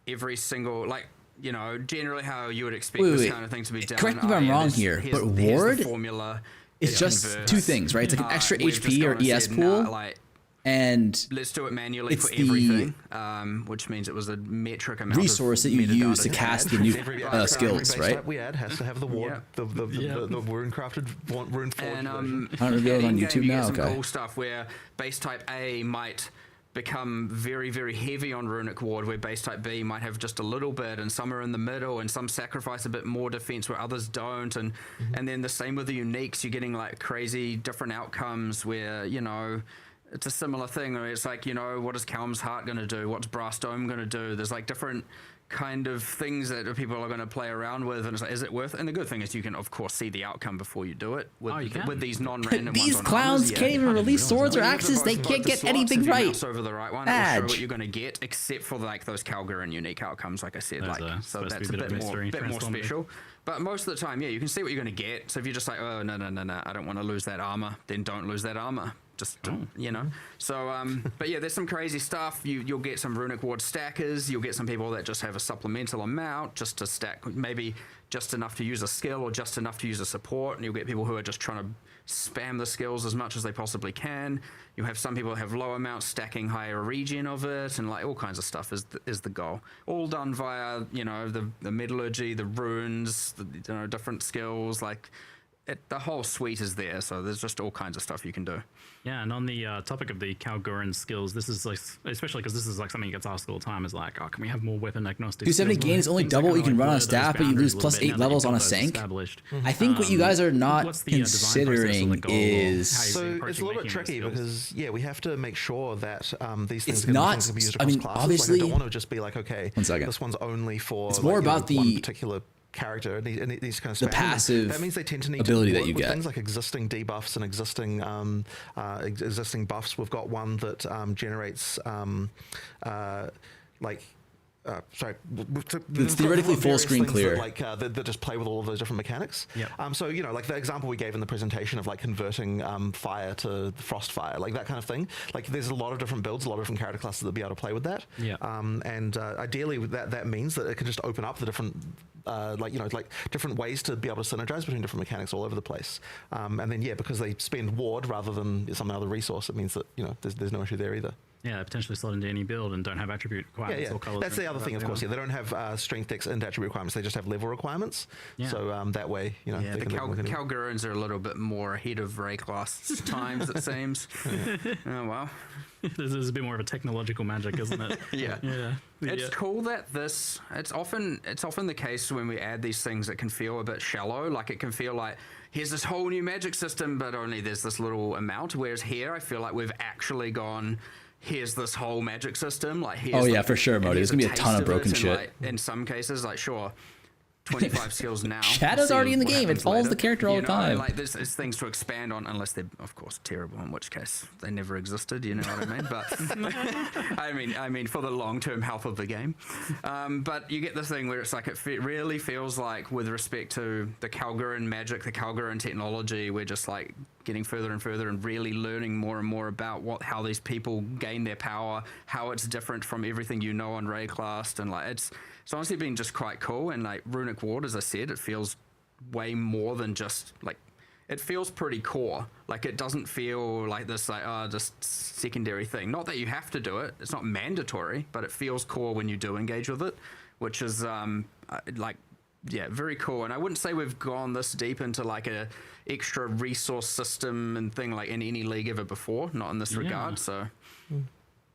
every single, like, you know, generally how you would expect Wait, this wait. kind of thing to be done. Correct me if I'm wrong here, here's but the Ward formula. It's just two things, right? It's like an extra We've just HP or gone and ES said, pool, nah, like, and let's do it manually it's for the everything, which means it was a metric amount resource that of you metadata use to to cast add. the new Every skills, base right? type we add has to have the ward, the rune crafted rune forged And version. I don't reveal it on in-game YouTube you get now, some okay. cool stuff where base type A might become very, very heavy on runic ward, where base type B might have just a little bit, and some are in the middle, and some sacrifice a bit more defense where others don't, and then the same with the uniques. You're getting like crazy different outcomes where, you know, it's a similar thing where it's like, you know, what is Calm's Heart going to do? What's Brass Dome going to do? There's like different kind of things that people are going to play around with, and it's like, is it worth it? And the good thing is you can of course see the outcome before you do it with these non-random These ones on clowns armors, can't even release swords or Well, axes. They both can't the get slots, anything if you right. mouse over the right one, it'll show Badge. what you're going to get, except for like those Calgary and unique outcomes, like I said. Those Like, are so supposed to that's be a a bit bit of more, mystery, bit more transformative. special. But most of the time, yeah, you can see what you're going to get. So if you're just like, oh no, I don't want to lose that armor, then don't lose that armor. Just you know. So but yeah, there's some crazy stuff. You'll get some runic ward stackers. You'll get some people that just have a supplemental amount just to stack, maybe just enough to use a skill or just enough to use a support. And you'll get people who are just trying to spam the skills as much as they possibly can. You have some people that have low amounts stacking higher regen of it, and like all kinds of stuff is the goal. All done via, you know, the metallurgy, the runes, you know, different skills. Like the whole suite is there. So there's just all kinds of stuff you can do. Yeah, and on the topic of the Calguran skills, this is like, especially because this is like something that gets asked all the time, is like, oh, can we have more weapon agnostic 270 skills? gain is only Things that double what you kinda can run on a blur those staff, but you lose boundaries a plus little bit 8 now that you've levels got on a those sank. established. I think what you guys are not What's the design process or the considering goal, or is... how you're So approaching it's a little bit making those tricky skills? because yeah, we have to make sure that these things It's are gonna not- be used I across mean, classes. obviously- like, I don't want to just be like, okay, One second. this one's only for It's more like, you know, about the- one particular character and these kind of the spam. passive That means they tend to need ability to that work you with get. things like existing debuffs and existing buffs. We've got one that generates sorry. It's theoretically full screen clear. That just play with all of those different mechanics. Yep. So, you know, like the example we gave in the presentation of like converting fire to frost fire, like that kind of thing. Like there's a lot of different builds, a lot of different character classes that'll be able to play with that. Yeah. And ideally that means that it can just open up the different different ways to be able to synergize between different mechanics all over the place. And then yeah, because they spend ward rather than some other resource, it means that, you know, there's no issue there either. Yeah, potentially slot into any build and don't have attribute requirements or colors. That's the other thing, of course. Yeah, they don't have strength, dex, and attribute requirements. They just have level requirements. Yeah. So that way, you know, Yeah, they the can live with it. Calgurans are a little bit more ahead of Ray class times, it seems. Oh, well. There's a bit more of a technological magic, isn't it? Yeah. Yeah. It's cool that it's often the case when we add these things, it can feel a bit shallow. Like it can feel like, here's this whole new magic system, but only there's this little amount. Whereas here, I feel like we've actually gone, here's this whole magic system. Like, here's Oh yeah, for sure, Modi. There's gonna be a ton of broken shit. Like, in some cases, like, sure, 25 skills now. Shadow's see already in the what game. It happens follows later. the character all You the know, time. Like, there's things to expand on, unless they're, of course, terrible, in which case they never existed. You know what I mean? But I mean, for the long-term health of the game. But you get this thing where it's like it really feels like, with respect to the Calguran magic, the Calguran technology, we're just like getting further and further and really learning more and more about how these people gain their power, how it's different from everything you know on Rayclast, and like it's honestly been just quite cool. And like Runic Ward, as I said, it feels way more than just like, it feels pretty core. Like it doesn't feel like this like just secondary thing. Not that you have to do it, it's not mandatory, but it feels core when you do engage with it, which is yeah, very cool. And I wouldn't say we've gone this deep into like a extra resource system and thing like in any league ever before, not in this regard. So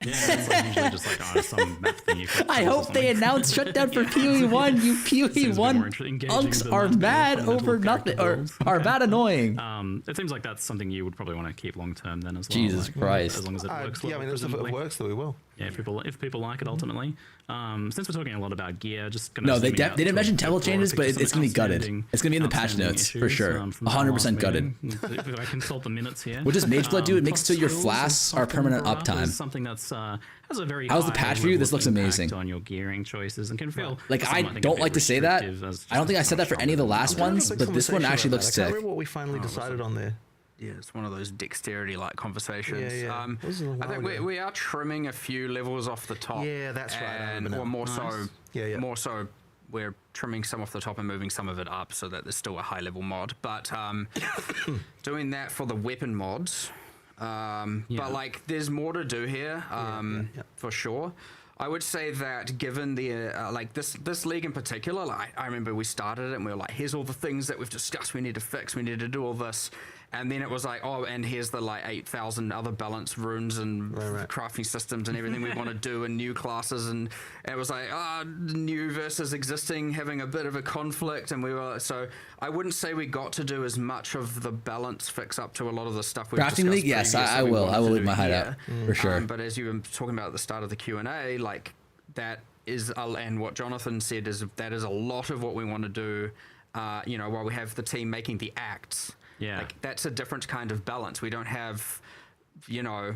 yeah, it's like usually just like some map thing. I hope they announce shutdown for PoE 1. You PoE 1 unks are mad over nothing, or are bad annoying. It seems like that's something you would probably want to keep long term then as well. Jesus Christ. As long as it works. Yeah, I mean, if it works, then we will. Yeah, if people like it ultimately. Since we're talking a lot about gear, just gonna No, they zoom out didn't to mention a temple broader changes, but picture, it's some gonna be gutted. outstanding- It's gonna be in the patch outstanding notes for issues, sure. from the 100% last gutted. meeting. If I consult the minutes here. What does Mageblood do? It makes so your Plus flasks skills are soften permanent morale uptime. is something that's has a very How's the high patch for you? level This of looks impact amazing. on your gearing choices and can feel Like, I think, a don't bit like to say that. restrictive as I don't think I said that for any of the last ones, but this one actually looks I sick. can't remember what we finally decided on there. yeah, it's one of those dexterity-like conversations. Yeah. This is a I while think ago. we are trimming a few levels off the top. Yeah, that's right. I remember now. Or more Nice. so, more so we're trimming some off the top and moving some of it up so that there's still a high level mod. But doing that for the weapon mods. But like, there's more to do here, for sure. I would say that given the like this league in particular, like I remember we started it and we were like, here's all the things that we've discussed we need to fix, we need to do all this, and then it was like, oh, and here's the like 8,000 other balance runes and crafting systems and everything we want to do and new classes, and it was like new versus existing having a bit of a conflict, and we were so I wouldn't say we got to do as much of the balance fix up to a lot of the stuff we've Crafting league, yes, I will leave my hideout for sure. But as you were talking about at the start of the Q&A, like that is and what Jonathan said is that is a lot of what we want to do. You know, while we have the team making the acts, like that's a different kind of balance. We don't have, you know,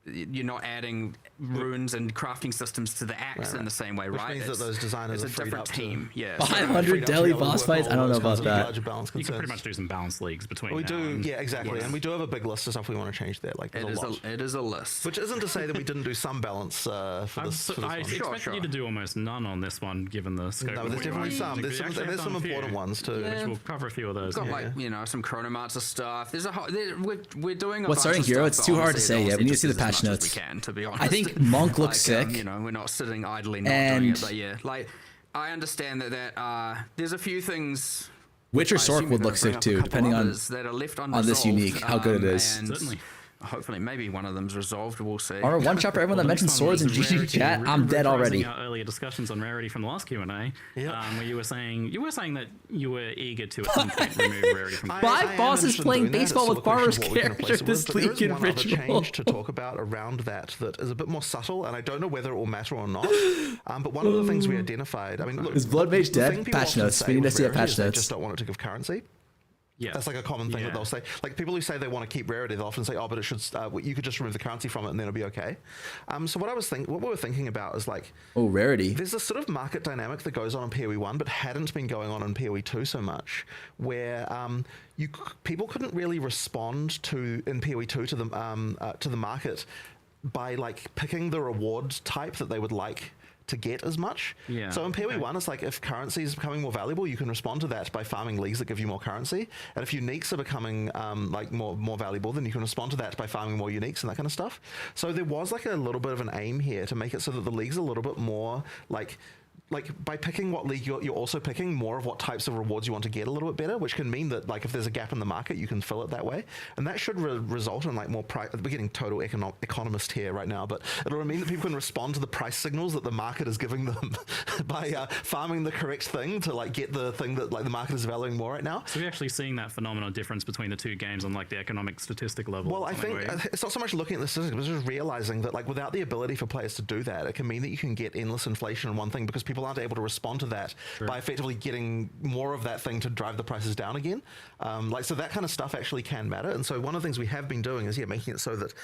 you're not adding runes and crafting systems to the acts in the same way, Which right? means that those designers it's are a different team. Yeah, 500 daily boss fights. I don't know about that. You can pretty much do some balance leagues between. We now do, and, yeah, exactly, and we do have a big list of stuff we want to change there. Like, there's a lot. It is a list. Which isn't to say that we didn't do some balance for this. I expected you to do almost none on this one, given the scope. No, there's definitely some. There's some important ones too. Which we'll cover a few of those. We've got like, you know, some Chronomancer stuff. There's a whole, we're doing a What's bunch starting of hero? stuff, It's too hard to honestly, say. Yeah, we need to see the just as patch much as notes. we can, to be honest. I think Monk looks sick. You know, we're not sitting idly not doing it, but yeah, like I understand that there's a few things. Witcher Sork would look sick too, depending on that are left this unique, how good it is. Certainly. Hopefully, maybe one of them's resolved. We'll see. Or one shot for everyone that mentioned swords in GG chat. I'm dead already. Our earlier discussions on rarity from the last Q&A, where you were saying that you were eager to at some point remove rarity from. 5 bosses playing baseball with farmers character this league in There is one other ritual. change to talk about around that is a bit more subtle, and I don't know whether it will matter or not. But one of the things we identified, I mean, look, Is Blood Mage the thing dead? people Patch often notes. say We need to with see a rarity patch is they notes. just don't want it to give currency. Yeah, that's like a common thing that they'll say. Like people who say they want to keep rarity, they'll often say, "Oh, but it should. You could just remove the currency from it, and then it'll be okay." So what we were thinking about is like, rarity. There's a sort of market dynamic that goes on in PoE 1, but hadn't been going on in PoE 2 so much, where people couldn't really respond in PoE 2 to the market by like picking the reward type that they would like to get as much. Yeah. So in PoE 1, it's like if currency is becoming more valuable, you can respond to that by farming leagues that give you more currency. And if uniques are becoming like more valuable, then you can respond to that by farming more uniques and that kind of stuff. So there was like a little bit of an aim here to make it so that the league's a little bit more like by picking what league you're also picking more of what types of rewards you want to get a little bit better, which can mean that like if there's a gap in the market, you can fill it that way, and that should result in like more price. We're getting total economist here right now, but it'll mean that people can respond to the price signals that the market is giving them by farming the correct thing to like get the thing that like the market is valuing more right now. So we're actually seeing that phenomenal difference between the two games on like the economic statistic level. Well, I think it's not so much looking at the statistics, but just realizing that like without the ability for players to do that, it can mean that you can get endless inflation in one thing because people aren't able to respond to that by effectively getting more of that thing to drive the prices down again. So that kind of stuff actually can matter. And so one of the things we have been doing is making it so that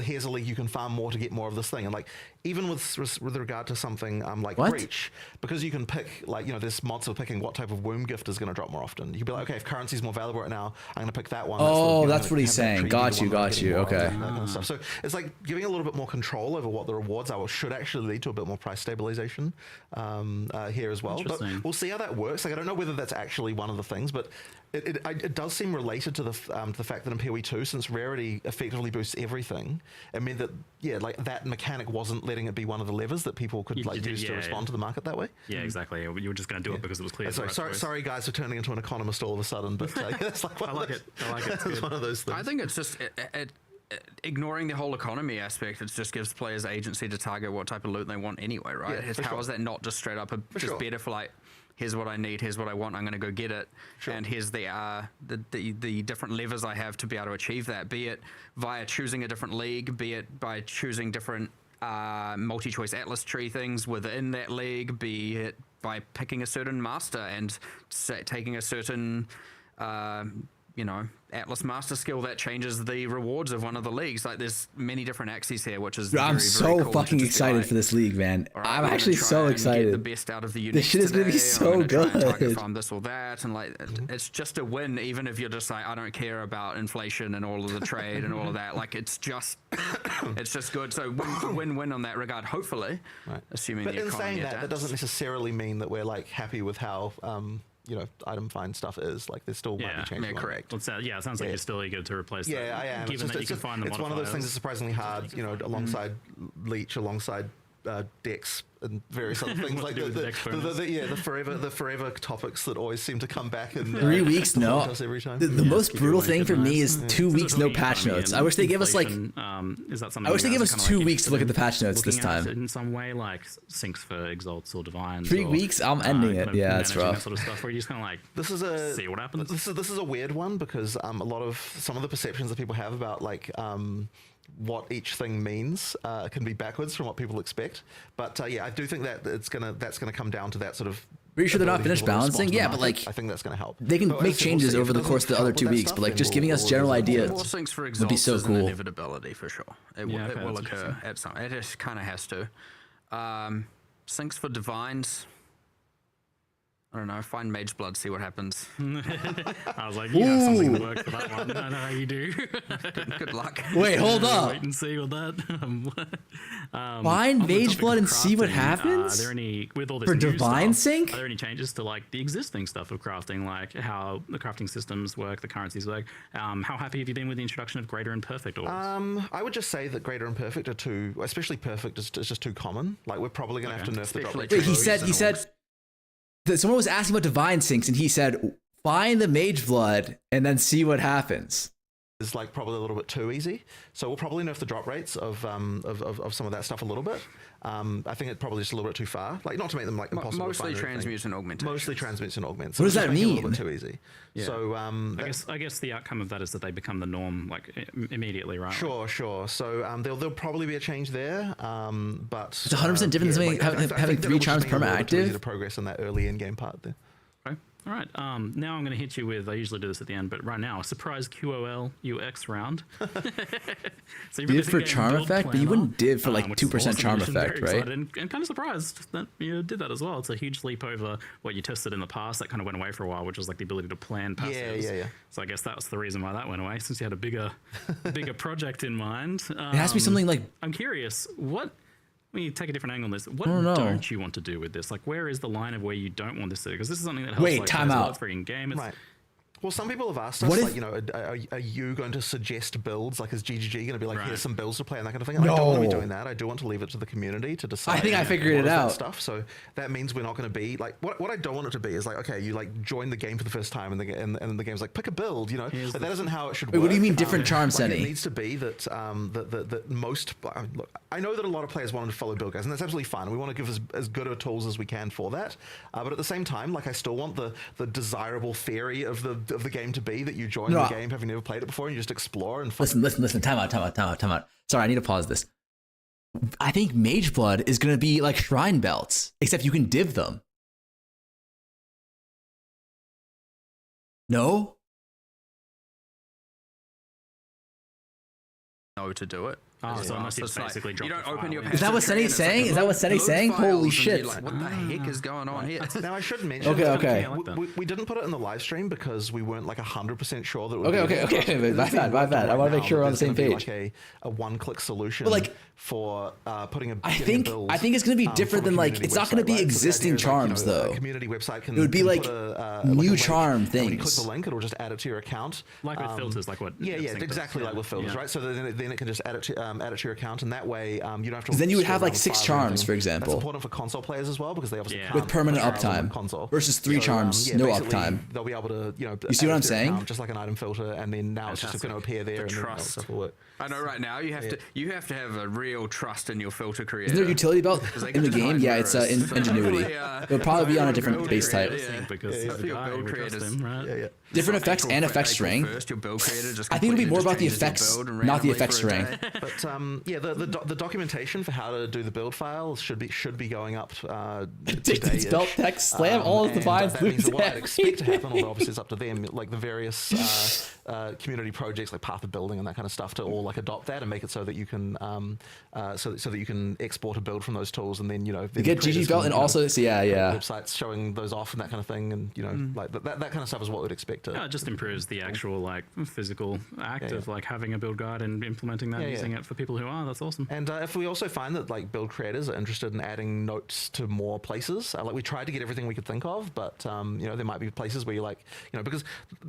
here's a league you can farm more to get more of this thing. And like even with regard to something like Breach, because you can pick there's mods for picking what type of womb gift is going to drop more often. You can be like, okay, if currency's more valuable right now, I'm going to pick that one. Oh, that's what he's saying. Got you. Okay. That kind of stuff. So it's like giving a little bit more control over what the rewards are, which should actually lead to a bit more price stabilization here as well. But we'll see how that works. Like I don't know whether that's actually one of the things, but it does seem related to the fact that in PoE 2, since rarity effectively boosts everything, it meant that that mechanic wasn't letting it be one of the levers that people could use to respond to the market that way. Yeah, exactly. You were just going to do it because it was clear. Sorry guys for turning into an economist all of a sudden, but it's like I like it. It's one of those things. I think it's just ignoring the whole economy aspect. It just gives players agency to target what type of loot they want anyway, right? How is that not just straight up better for like, here's what I need, here's what I want, I'm going to go get it, and here's the different levers I have to be able to achieve that, be it via choosing a different league, be it by choosing different multi-choice atlas tree things within that league, be it by picking a certain master and taking a certain you know, Atlas Master skill that changes the rewards of one of the leagues. Like there's many different axes here, which is I'm so cool fucking excited for this league, man. I'm actually so excited. The best out of the this shit is gonna be so good. Farm this or that, and like it's just a win, even if you're just like, I don't care about inflation and all of the trade and all of that. Like it's just good. So win-win on that regard. Hopefully, assuming But the in economy saying adapts. that doesn't necessarily mean that we're like happy with how you know, item find stuff is. Like there still might be changes. Yeah, correct. Well, it sounds like you're still eager to replace that. Yeah, I am. Given that you can find the it's one of those things that's modifiers. surprisingly hard, you know, alongside Leech, alongside Dex and various other things like the forever topics that always seem to come back and 3 weeks no. Every time. The most brutal thing for me is 2 weeks no patch notes. I wish they give us like is that something I wish they you give guys us are kinda 2 weeks to look at the patch notes this looking at time. in some way, like syncs for exalts or divines? 3 or, weeks, I'm ending it. kind of Yeah, that's managing rough. That sort of stuff where you just kind of like see what happens. This is a weird one because some of the perceptions that people have about like what each thing means can be backwards from what people expect. But yeah, I do think that that's gonna come down to that sort of. Pretty sure they're not ability finished to respond to balancing. the Yeah, but market. like I think that's gonna help. They can But make as I said, we'll changes see. If over it the doesn't course of the help other with 2 that weeks, stuff, but like then just giving us general More ideas syncs for would be exalts so is an cool. inevitability for sure. It will that's occur at some. It just kind of has to. Syncs for divines. I don't know. Find Mage Blood, see what happens. I was like, you have something to work for that one. I know how you do. Good luck. Wait, hold up. Wait and see with that. Find on the Mage topic Blood of and see what crafting, happens? Are there any with all this For new Divine stuff, Sync? Are there any changes to like the existing stuff of crafting, like how the crafting systems work, the currencies work? How happy have you been with the introduction of Greater and Perfect orbs? I would just say that Greater and Perfect are too, especially Perfect is just too common. Like we're probably gonna have to nerf the drop rate. Wait, he said that someone was asking about divine syncs and he said find the Mage Blood and then see what happens. Is like probably a little bit too easy, so we'll probably nerf the drop rates of some of that stuff a little bit. I think it's probably just a little bit too far, like not to make them like impossible. Mostly transmutes and augments. Mostly transmutes and augments. What does just that make it mean? A little bit too easy. Yeah. So I guess the outcome of that is that they become the norm like immediately, right? Sure. So there'll probably be a change there, but It's 100% different than having 3 charms perma active. Easy to progress in that early in game part there. Okay. All right. Now I'm going to hit you with. I usually do this at the end, but right now, a surprise QOL UX round. So Div for charm effect, but you wouldn't div for like 2% charm effect, right? And kind of surprised that you did that as well. It's a huge leap over what you tested in the past. That kind of went away for a while, which was like the ability to plan passives. Yeah. So I guess that was the reason why that went away, since you had a bigger project in mind. It has to be something like. I'm curious, what. When you take a different angle on this, what I don't know. don't you want to do with this? Like, where is the line of where you don't want this to? Because this is something that helps. Wait, like, time players a lot. out. It's very in-game. Right. Well, some people have asked us, What if- like, you know, are you going to suggest builds? Like, is GGG going to be like, Right. here's some builds to play and that kind of thing? And I don't want to be No. doing that. I do want to leave it to the community to decide. I think I figured what it is that out. Stuff. So that means we're not going to be like what I don't want it to be is like, okay, you like join the game for the first time and the game's like pick a build, you know. Like, that isn't how it should Wait, work. what do you mean different charms, like, Senny? It needs to be that that most look. I know that a lot of players want to follow build guides, and that's absolutely fine. We want to give as good of tools as we can for that. But at the same time, like I still want the desirable theory of the game to be that you join No. the game having never played it before and you just explore and Listen. Time out. Sorry, I need to pause this. I think Mage Blood is going to be like Shrine Belts, except you can div them. No? know to do it. Oh, as so well. unless you it's like, basically you drop don't the open file your in. Is that what Senny's saying? Is that what Senny's saying? Holy shit. Like, what the heck is going on here? Now I should mention. Okay. We didn't put it in the live stream because we weren't like 100% sure that it would. Okay. My bad. I want to make sure we're on the same page. Like a one-click solution. But like for putting a. I think it's going to be different than like it's not going to be existing charms though. A community website can. It would be like new charm things. When you click the link, it'll just add it to your account. Like with filters, like what? Yeah, exactly like with filters, right? So then it can just add it to your account, and that way you don't have to. Then you would have like scroll 6 down the file or charms, anything. for example. That's important for console players as well because they obviously can't with permanent put charms on uptime console versus 3 charms, no basically, uptime. They'll be able to, you see what I'm add it to their saying? account, just like an item filter, and then now it's just going to appear there, and then that stuff will work. I know. Right now, you have to have a real trust in your filter creator. Isn't there a utility belt in the game? Yeah, it's ingenuity. It'll probably be on a different base type. Because the guy we trust him, right? Different effects and effect string. First, your build creator just I think it'll be more about the changes your effects, build not the randomly effect for a string. day. But yeah, the documentation for how to do the build file should be going up today. Spell text slam all of the vines. That means that what I'd expect to happen, although obviously it's up to them, like the various community projects like Path of Building and that kind of stuff to all like adopt that and make it so that you can so that you can export a build from those tools, and then you get GG built and also websites showing those off and that kind of thing, and like that kind of stuff is what we'd expect to. Yeah, it just improves the actual like physical act of like having a build guide and implementing that, using it for people who are. That's awesome. And if we also find that like build creators are interested in adding notes to more places, like we tried to get everything we could think of, but there might be places where you're like, because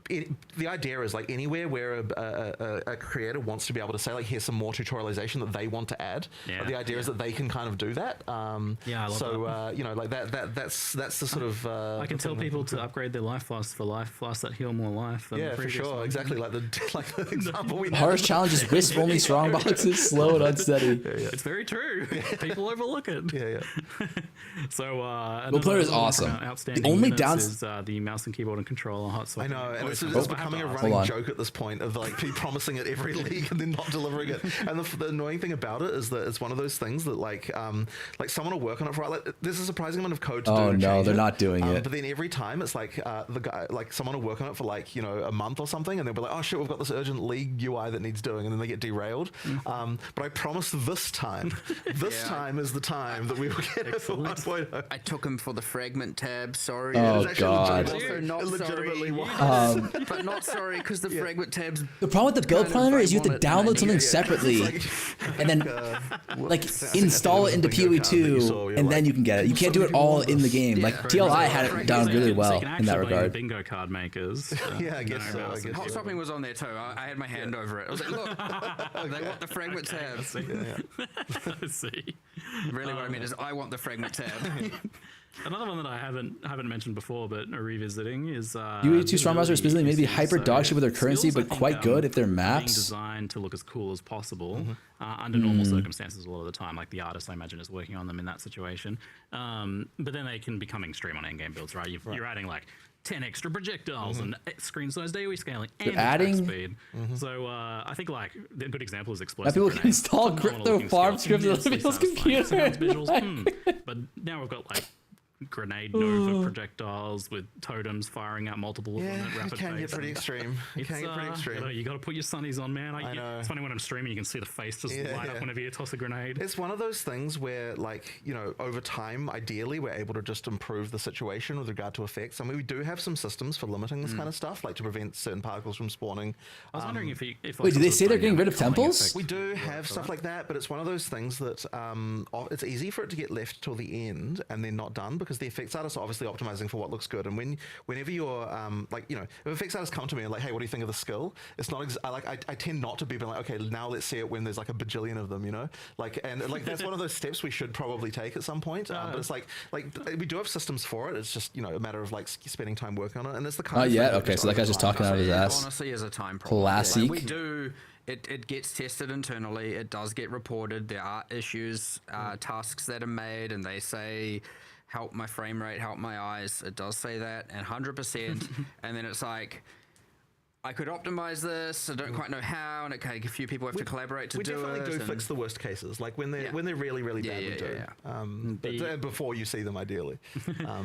the idea is like anywhere where a creator wants to be able to say like, here's some more tutorialization that they want to add. But the idea is that they can kind of do that. I love that. Like that's the sort of. I can tell people to upgrade their life flasks for life flasks that heal more life. Than the for previous sure, one. exactly like the example we. The hardest challenge is wisp only strong boxes, slow and unsteady. It's very true. People overlook it. So Player is awesome. Outstanding. The only is the mouse and keyboard and controller hot swap. I know, and it's becoming a running joke at this point of like people promising it every league and then not delivering it. And the annoying thing about it is that it's one of those things that like someone will work on it for like there's a surprising amount of code to do. Oh no, they're not doing it. But then every time it's like the guy, like someone will work on it for like a month or something, and they'll be like, oh shit, we've got this urgent league UI that needs doing, and then they get derailed. But I promise this time is the time that we will get it for 1.0. I took him for the fragment tab. Sorry. Oh god. Also not legitimately sorry. But not sorry because the fragment tabs. The problem with the build planner is you have to download something separately, and then install it into PoE2, and then you can get it. You can't do it all in the game. Like TLI had it done really well in that regard. Bingo card makers. I guess so. Hot swapping was on there too. I had my hand over it. I was like, look, they want the fragment tab. I see. Really, what I mean is, I want the fragment tab. Another one that I haven't mentioned before, but revisiting is UE2 strong browser is specifically made to be hyper dog shit with their currency, but quite good if they're being maps. designed to look as cool as possible under normal circumstances a lot of the time. Like the artist, I imagine, is working on them in that situation. But then they can become extreme on endgame builds, right? You're adding like 10 extra projectiles and screen size AoE scaling and adding speed. So I think like a good example is explosive. People can install crypto farm scripts on people's computer. But now we've got like grenade nova projectiles with totems firing out multiple of them at rapid it can get pretty extreme. You got to put your sunnies on, man. It's funny when I'm streaming, you can see the face just light up whenever you toss a grenade. It's one of those things where, like, over time, ideally, we're able to just improve the situation with regard to effects. I mean, we do have some systems for limiting this kind of stuff, like to prevent certain particles from spawning. I was wondering if wait, do they say they're getting rid of temples? We do have stuff like that, but it's one of those things that it's easy for it to get left till the end and then not done, because the effects artists are obviously optimizing for what looks good. And whenever you're if effects artists come to me and like, hey, what do you think of the skill? It's not I tend not to be like, okay, now let's see it when there's like a bajillion of them, that's one of those steps we should probably take at some point. But it's like we do have systems for it. It's just a matter of like spending time working on it, and it's the kind. Oh yeah, okay. So that guy's just talking out of his ass. Honestly, is a time problem. Classic. We do. It gets tested internally. It does get reported. There are issues, tasks that are made, and they say, help my frame rate, help my eyes. It does say that, and 100%. And then it's like, I could optimize this. I don't quite know how, and a few people have to collaborate to do it. We definitely do fix the worst cases, like when they're really, really bad. We do. But before you see them, ideally.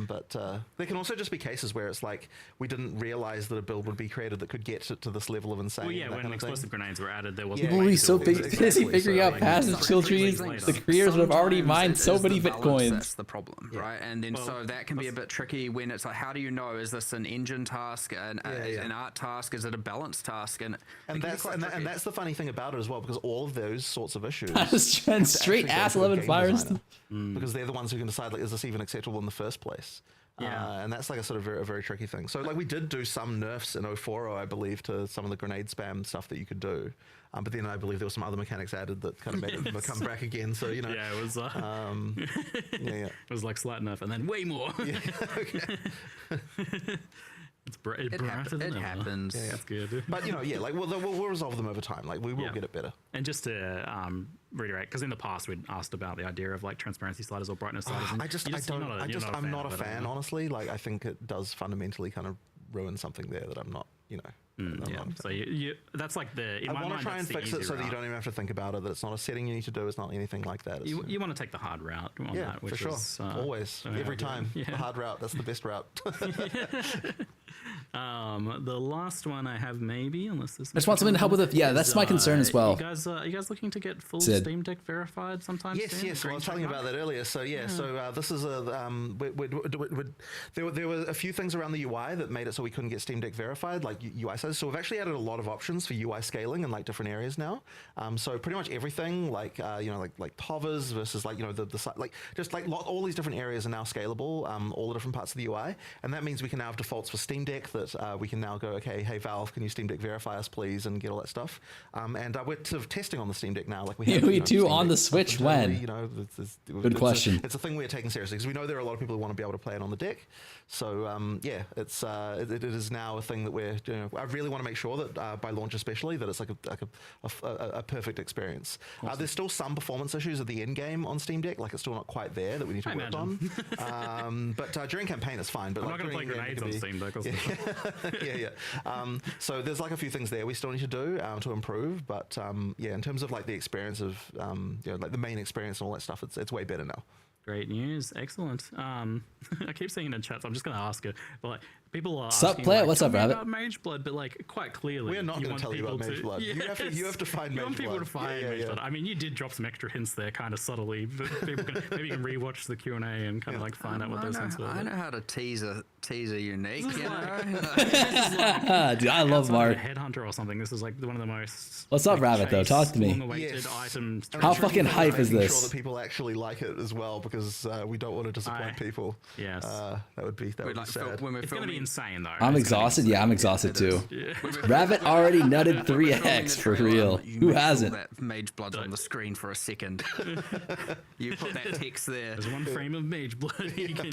But there can also just be cases where it's like we didn't realize that a build would be created that could get to this level of insane. Well, yeah, when explosive grenades were added, there wasn't. People will be so busy figuring out passive chill trees. The creators would have already mined so many bitcoins. That's the problem, right? And then so that can be a bit tricky when it's like, how do you know? Is this an engine task, an art task? Is it a balance task? And that's the funny thing about it as well, because all of those sorts of issues straight ass 11 fires, because they're the ones who can decide, like, is this even acceptable in the first place? And that's like a sort of a very tricky thing. So like we did do some nerfs in 040, I believe, to some of the grenade spam stuff that you could do. But then I believe there were some other mechanics added that kind of made it come back again. So yeah, it was it was like slight nerf and then way more. It happens. Yeah, that's good. But like we'll resolve them over time. Like we will get it better. And just to reiterate, because in the past we'd asked about the idea of like transparency sliders or brightness sliders. I'm not a fan, honestly. Like I think it does fundamentally kind of ruin something there that I'm not. Yeah. So you that's like the. In I my want to mind, try and that's the fix it easy so that you route. don't even have to think about it. That it's not a setting you need to do. It's not anything like that. It's, You want to take the hard route on yeah, that, which for sure. is Always, every time. Yeah. The hard route. That's the best route. The last one I have, maybe, unless there's. I just want something to help with it. Yeah, that's my concern as well. You guys looking to get full Sid. Steam Deck verified sometime Yes, soon? yes. Well, I was telling you about that earlier. So so this is a there were a few things around the UI that made it so we couldn't get Steam Deck verified, like UI size. So we've actually added a lot of options for UI scaling in like different areas now. So pretty much everything, like like hovers versus like the like just like all these different areas are now scalable. All the different parts of the UI, and that means we can now have defaults for Steam Deck that we can now go, okay, hey Valve, can you Steam Deck verify us, please, and get all that stuff. And we're sort of testing on the Steam Deck now, like we have. We do Steam on Deck the Switch when? Good question. It's a thing we're taking seriously because we know there are a lot of people who want to be able to play it on the deck. So yeah, it is now a thing that we're doing. I really want to make sure that by launch especially that it's like a perfect experience. Awesome. There's still some performance issues at the end game on Steam Deck, like it's still not quite there that we need to work on. But during campaign it's fine. But I'm like not going to play grenades on Steam Deck. yeah. So there's like a few things there we still need to do to improve. But yeah, in terms of like the experience of like the main experience and all that stuff, it's way better now. Great news, excellent. I keep seeing in chat, so I'm just going to ask it. But like, people are Sup, asking, player? like, what's tell up, me Rabbit? about Mage Blood, but like quite clearly, We're not going to tell you about Mage Blood. Yes. You have to find You Mage want people Blood. to find Mage Blood. I mean, you did drop some extra hints there, kind of subtly. But people can maybe you can rewatch the Q&A and kind of like find out what those hints were. I know how to tease a unique. This is You like- know? Dude, I love outside Mark. of a Headhunter or something. This is like one of the most. What's up, like, Rabbit, though? Talk to me. long-awaited items. How fucking hype is Making this? sure that people actually like it as well, because we don't want to disappoint people. Yes. That would be sad. It's going to be insane though. I'm exhausted. Yeah, I'm exhausted too. Rabbit already nutted 3x for real. Who hasn't? That Mage Blood's on the screen for a second. You put that text there. There's one frame of Mage Blood. You can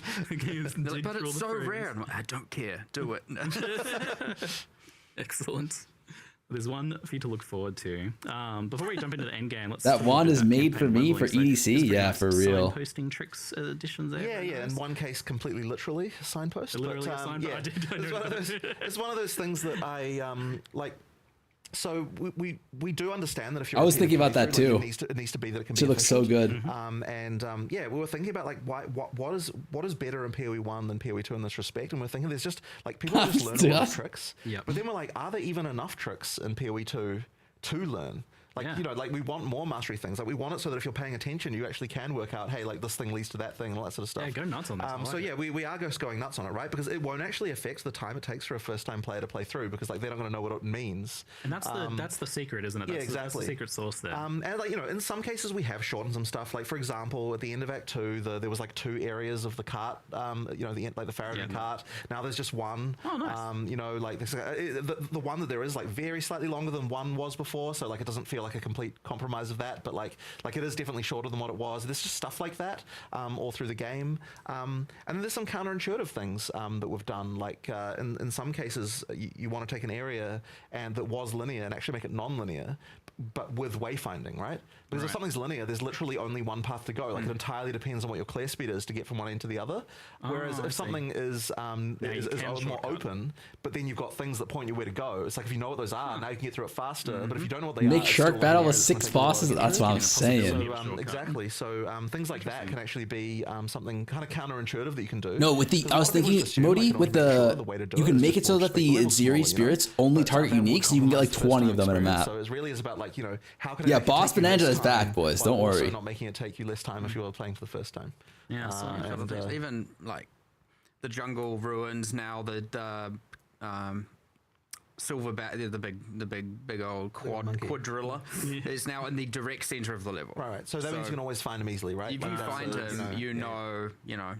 They're like, but dig through all it's the so frames. rare. I'm like, I don't care. Do it. Excellent. There's one for you to look forward to. Before we jump into the end game, let's. That talk wand about is made for campaign me for leveling. So EDC. it's pretty Yeah, nice for real. Signposting tricks additions there. Yeah, very yeah. nice. In one case, completely literally a signpost. Literally but, a signpost. Yeah, I did know it's one of those things that I like. So we do understand that if you're. I was thinking about that too. It needs to be that it can It be. looks so good. Yeah, we were thinking about like what is better in PoE 1 than PoE 2 in this respect, and we're thinking there's just like people just learn a lot of tricks. Yep. But then we're like, are there even enough tricks in PoE 2 to learn? Like, Yeah. you know, like we want more mastery things. Like we want it so that if you're paying attention, you actually can work out, hey, like this thing leads to that thing and all that sort of stuff. Yeah, go nuts on this. I So like yeah, it. we are just going nuts on it, right? Because it won't actually affect the time it takes for a first-time player to play through, because like they're not going to know what it means. And that's the secret, isn't it? Yeah, That's exactly. That's the secret sauce there. And like, you know, in some cases we have shortened some stuff. Like for example, at the end of Act 2, there was like 2 areas of the cart. You know, like the Farragut cart. Now there's just one. Oh, nice. You know, like the one that there is like very slightly longer than one was before, so like it doesn't feel like a complete compromise of that, but like it is definitely shorter than what it was. There's just stuff like that all through the game, and then there's some counterintuitive things that we've done. Like in some cases, you want to take an area and that was linear and actually make it non-linear, but with wayfinding, right? Because if something's linear, there's literally only one path to go. Like it entirely depends on what your clear speed is to get from one end to the other. Whereas I if see. something is more shortcut. open, but then you've got things that point you where to go. It's like if you know what those are, now you can get through it faster. But if you don't know what they are, Make it's Shark still Battle linear, with it's gonna 6 take a while. bosses. That's what I'm saying. So, exactly. So things like that can actually be something kind of counterintuitive that you can do. No, with the Because I a was lot of people thinking just assume, Modi like, with the way to do you it can is make just it so launch that big the levels Ziri smaller, you know? spirits only But target that will unique, so you can get like compromise 20 of them in a first-time map. experience. So it really is about like, you know, how can it Yeah, actually Boss take you less Bonanza is time back, boys. while Don't also worry. not making it take you less time if you were playing for the first time. Yeah, so Even like the jungle ruins now, the silverback, the big old quadrilla is now in the direct center of the level. Right. So that means you can always find him easily, right? If Like you that's find a- him, you know,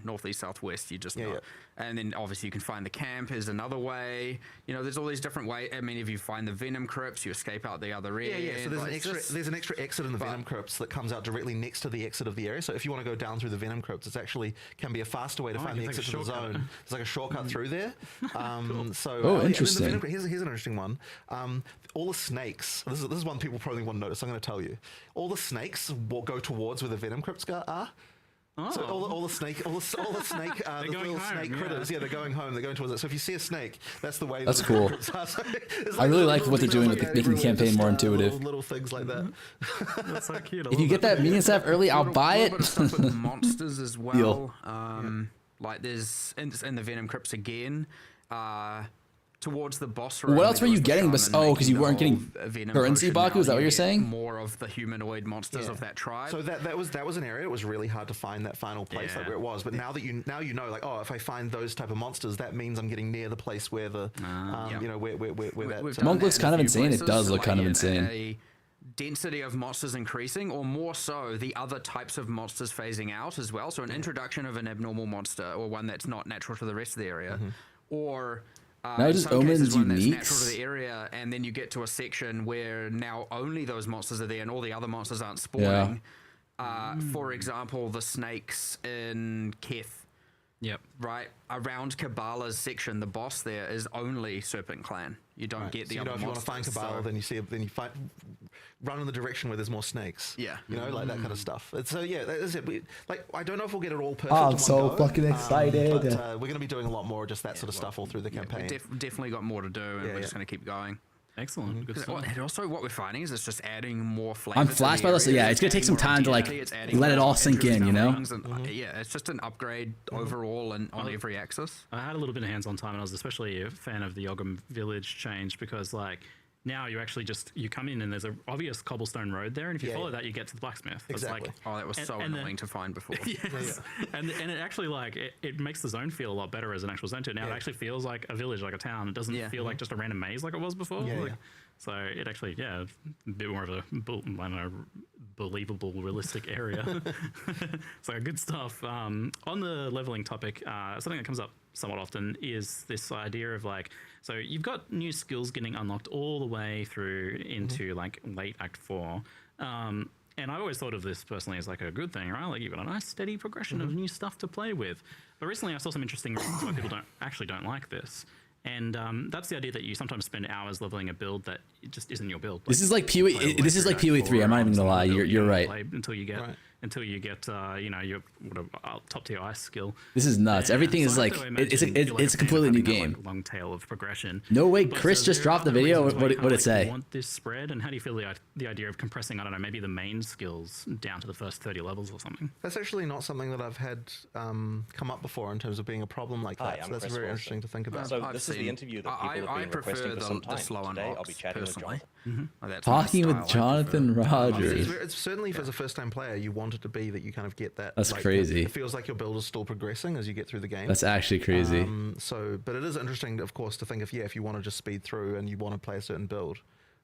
northeast, southwest, you just know. yeah. And then obviously you can find the camp is another way. You know, there's all these different ways. I mean, if you find the venom crypts, you escape out the other end. Yeah. So Like, there's an extra exit in the venom crypts that comes out directly next to the exit of the area. So if you want to go down through the venom crypts, it's actually can be a faster way to find the you can exit take to a the shortcut. zone. There's like a shortcut through there. So Oh, yeah, and interesting. the venom crypt- here's an interesting one. All the snakes. This is one people probably want to notice. I'm going to tell you. All the snakes will go towards where the venom crypts are. So all the snake, the little snake critters, they're going home. They're going towards it. So if you see a snake, that's the way. That's cool. I really like what they're doing with making the campaign more intuitive. Little things like that. That's so cute. If you get that minion staff early, I'll buy it. A little bit of stuff with monsters as well. Like there's in the Venom Crypts again. Towards the boss room. What else were you getting? Because you weren't getting currency, Baku. Is that what you're saying? More of the humanoid monsters of that tribe. So that was an area. It was really hard to find that final place like where it was. But now that you know, like, oh, if I find those type of monsters, that means I'm getting near the place where the you know where that Monk looks kind of insane. It does look kind of insane. A density of monsters increasing, or more so, the other types of monsters phasing out as well. So an introduction of an abnormal monster, or one that's not natural to the rest of the area, or now just Omen's unique. Natural to the area, and then you get to a section where now only those monsters are there, and all the other monsters aren't spawning. For example, the snakes in Keth. Yep. Right around Kabbalah's section, the boss there is only Serpent Clan. You don't get the so other if you want to find Kabbalah, then you find run in the direction where there's more snakes. Yeah. You know, like that kind of stuff. So yeah, that is it. I don't know if we'll get it all perfect. I'm so fucking excited. But we're going to be doing a lot more just that sort of stuff all through the campaign. We definitely got more to do, and we're just going to keep going. Excellent. Good stuff. And also, what we're finding is it's just adding more flavor. I'm flashed by this. Yeah, it's gonna take some time to like let it all sink in, you know. Yeah, it's just an upgrade overall and on every axis. I had a little bit of hands-on time, and I was especially a fan of the Yogam village change because like now you actually you come in and there's an obvious cobblestone road there, and if you follow that, you get to the blacksmith. Exactly. It's That was so annoying to find before. Yes. And it actually like it makes the zone feel a lot better as an actual zone too. Now it actually feels like a village, like a town. It doesn't feel like just a random maze like it was before. So it actually, a bit more of a, I don't know, believable, realistic area. So good stuff. On the leveling topic, something that comes up somewhat often is this idea of like, so you've got new skills getting unlocked all the way through into like late Act 4. And I always thought of this personally as like a good thing, right? Like you've got a nice steady progression of new stuff to play with. But recently I saw some interesting reasons why people don't like this. And that's the idea that you sometimes spend hours leveling a build that it just isn't your build. This is like PoE. This is like PoE 3. I'm not even gonna lie. You're right. Until you get you know, your top tier ice skill. This is nuts. Everything is like it's a completely new game. Like long tail of progression. No way. Chris just dropped the video. What did it say? You want this spread, and how do you feel the idea of compressing? I don't know, maybe the main skills down to the first 30 levels or something. That's actually not something that I've had come up before in terms of being a problem like that. So that's very interesting to think about. So this is the interview that people have been requesting for some time. Today I'll be chatting with Jonathan. Talking with Jonathan Rogers. It's certainly, as a first-time player, you want it to be that you kind of get that. That's crazy. It feels like your build is still progressing as you get through the game. That's actually crazy. But it is interesting, of course, to think if you want to just speed through and you want to play a certain build.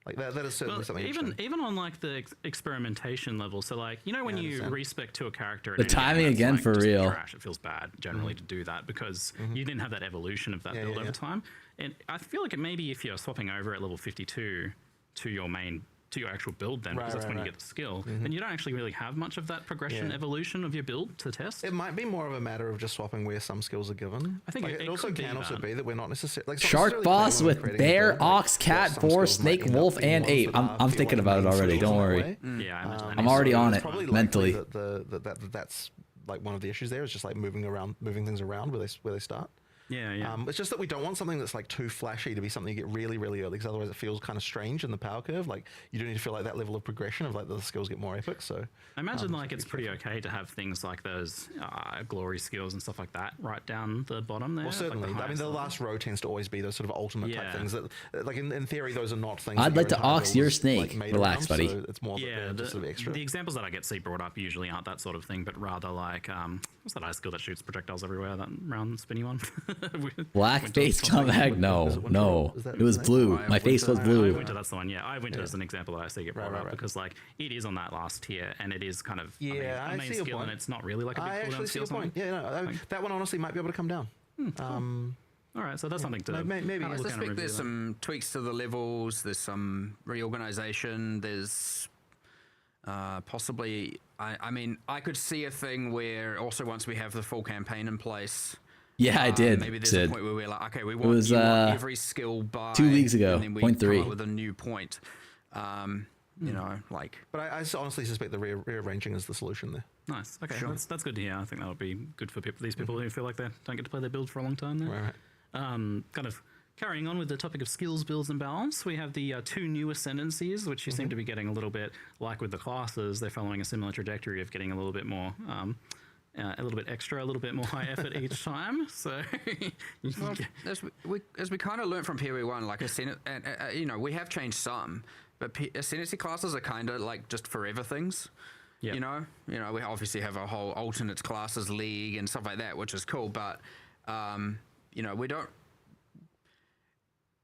Like that is certainly something even on like the experimentation level. So like, you know, when you respec to a character, the timing again for real. Trash. It feels bad generally to do that because you didn't have that evolution of that build over time. And I feel like it maybe if you're swapping over at level 52 to your actual build then, because that's when you get the skill, then you don't actually really have much of that progression evolution of your build to test. It might be more of a matter of just swapping where some skills are given. I think it also can also be that we're not necessarily Shark boss with bear, ox, cat, boar, snake, wolf, and ape. I'm thinking about it already. Don't worry. I'm already on it mentally. That's like one of the issues there is just like moving things around where they start. It's just that we don't want something that's like too flashy to be something you get really, really early, because otherwise it feels kind of strange in the power curve. Like you do need to feel like that level of progression of like the skills get more epic. So I imagine like it's pretty okay to have things like those glory skills and stuff like that right down the bottom there. Well, certainly. Like the last row tends to always be those sort of ultimate type things that, like in theory, those are not things. I'd like to ox your snake. Like relax, buddy. So it's more sort of extra. The examples that I get see brought up usually aren't that sort of thing, but rather like what's that ice skill that shoots projectiles everywhere? That round spinny one. Black face comeback? No. It was blue. My face was blue. Winter, that's the one. Yeah, I winter is an example that I see get brought up because like it is on that last tier and it is kind of a main skill and it's not really like a big cooldown skill. Point. That one honestly might be able to come down. All right, so that's something to maybe. I suspect there's some tweaks to the levels. There's some reorganization. There's possibly. I mean, I could see a thing where also once we have the full campaign in place. Yeah, I did. Maybe there's a point where we're like, okay, we want every skill by 2 weeks ago. And then we 0.3 come up with a new point. You know, like. But I honestly suspect the rearranging is the solution there. Nice. Okay, that's good to hear. I think that would be good for these people who feel like they don't get to play their build for a long time now. Right. Kind of carrying on with the topic of skills, builds, and balance, we have the 2 new ascendancies, which you seem to be getting a little bit, like with the classes, they're following a similar trajectory of getting a little bit more, a little bit extra, a little bit more high effort each time. So, well, as we kind of learned from PoE1, like you know, we have changed some, but ascendancy classes are kind of like just forever things. Yep. You know, we obviously have a whole alternate classes league and stuff like that, which is cool, but you know, we don't.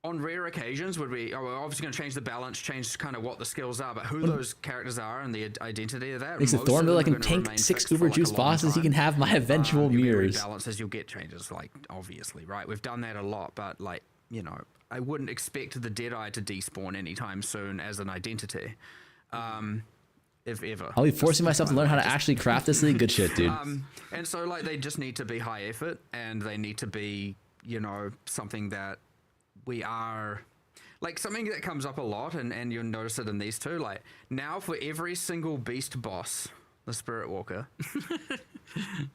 On rare occasions, we're obviously going to change the balance, change kind of what the skills are, but who those characters are and the identity of that. Makes a Thornbill I can tank 6 uber juice bosses. He can have my eventual mirrors. Balances, you'll get changes, like obviously, right? We've done that a lot, but like, you know, I wouldn't expect the Deadeye to despawn anytime soon as an identity. If ever. I'll be forcing myself to learn how to actually craft this league. Good shit, dude. And so like they just need to be high effort, and they need to be, you know, something that we are, like something that comes up a lot, and you'll notice it in these two. Like now for every single beast boss, the Spirit Walker,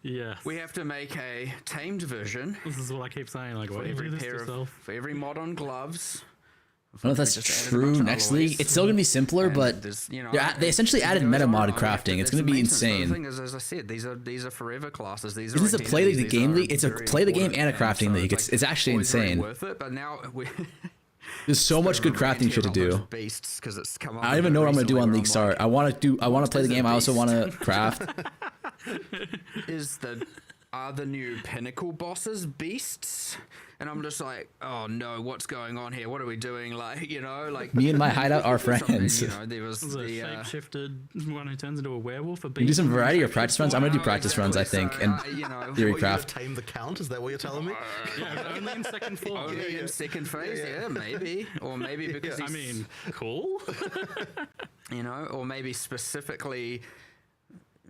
yes, we have to make a tamed version. This is what I keep saying, like for every pair of, for every mod on gloves. I don't know if that's true next league. It's still going to be simpler, but you know, they essentially added meta mod crafting. It's going to be insane. The thing is, as I said, these are forever classes. These Isn't this a play the game league? It's a play the game and a crafting league. It's actually insane. Worth it, but now there's so much good crafting shit to do. Beasts, 'cause it's come up I don't even know what I'm going to do on League Start. I want to play the game. I also want to craft. Are the new pinnacle bosses beasts? And I'm just like, oh no, what's going on here? What are we doing? Like, you know, like me and my hideout are friends. You know, there was the shapeshifted one who turns into a werewolf. You do some variety or practice runs. I'm gonna do practice runs, I think, and you know, theorycraft. Tame the count? Is that what you're telling me? Yeah, only in second form. Only in second phase, yeah, maybe, or maybe because I mean, cool. You know, or maybe specifically.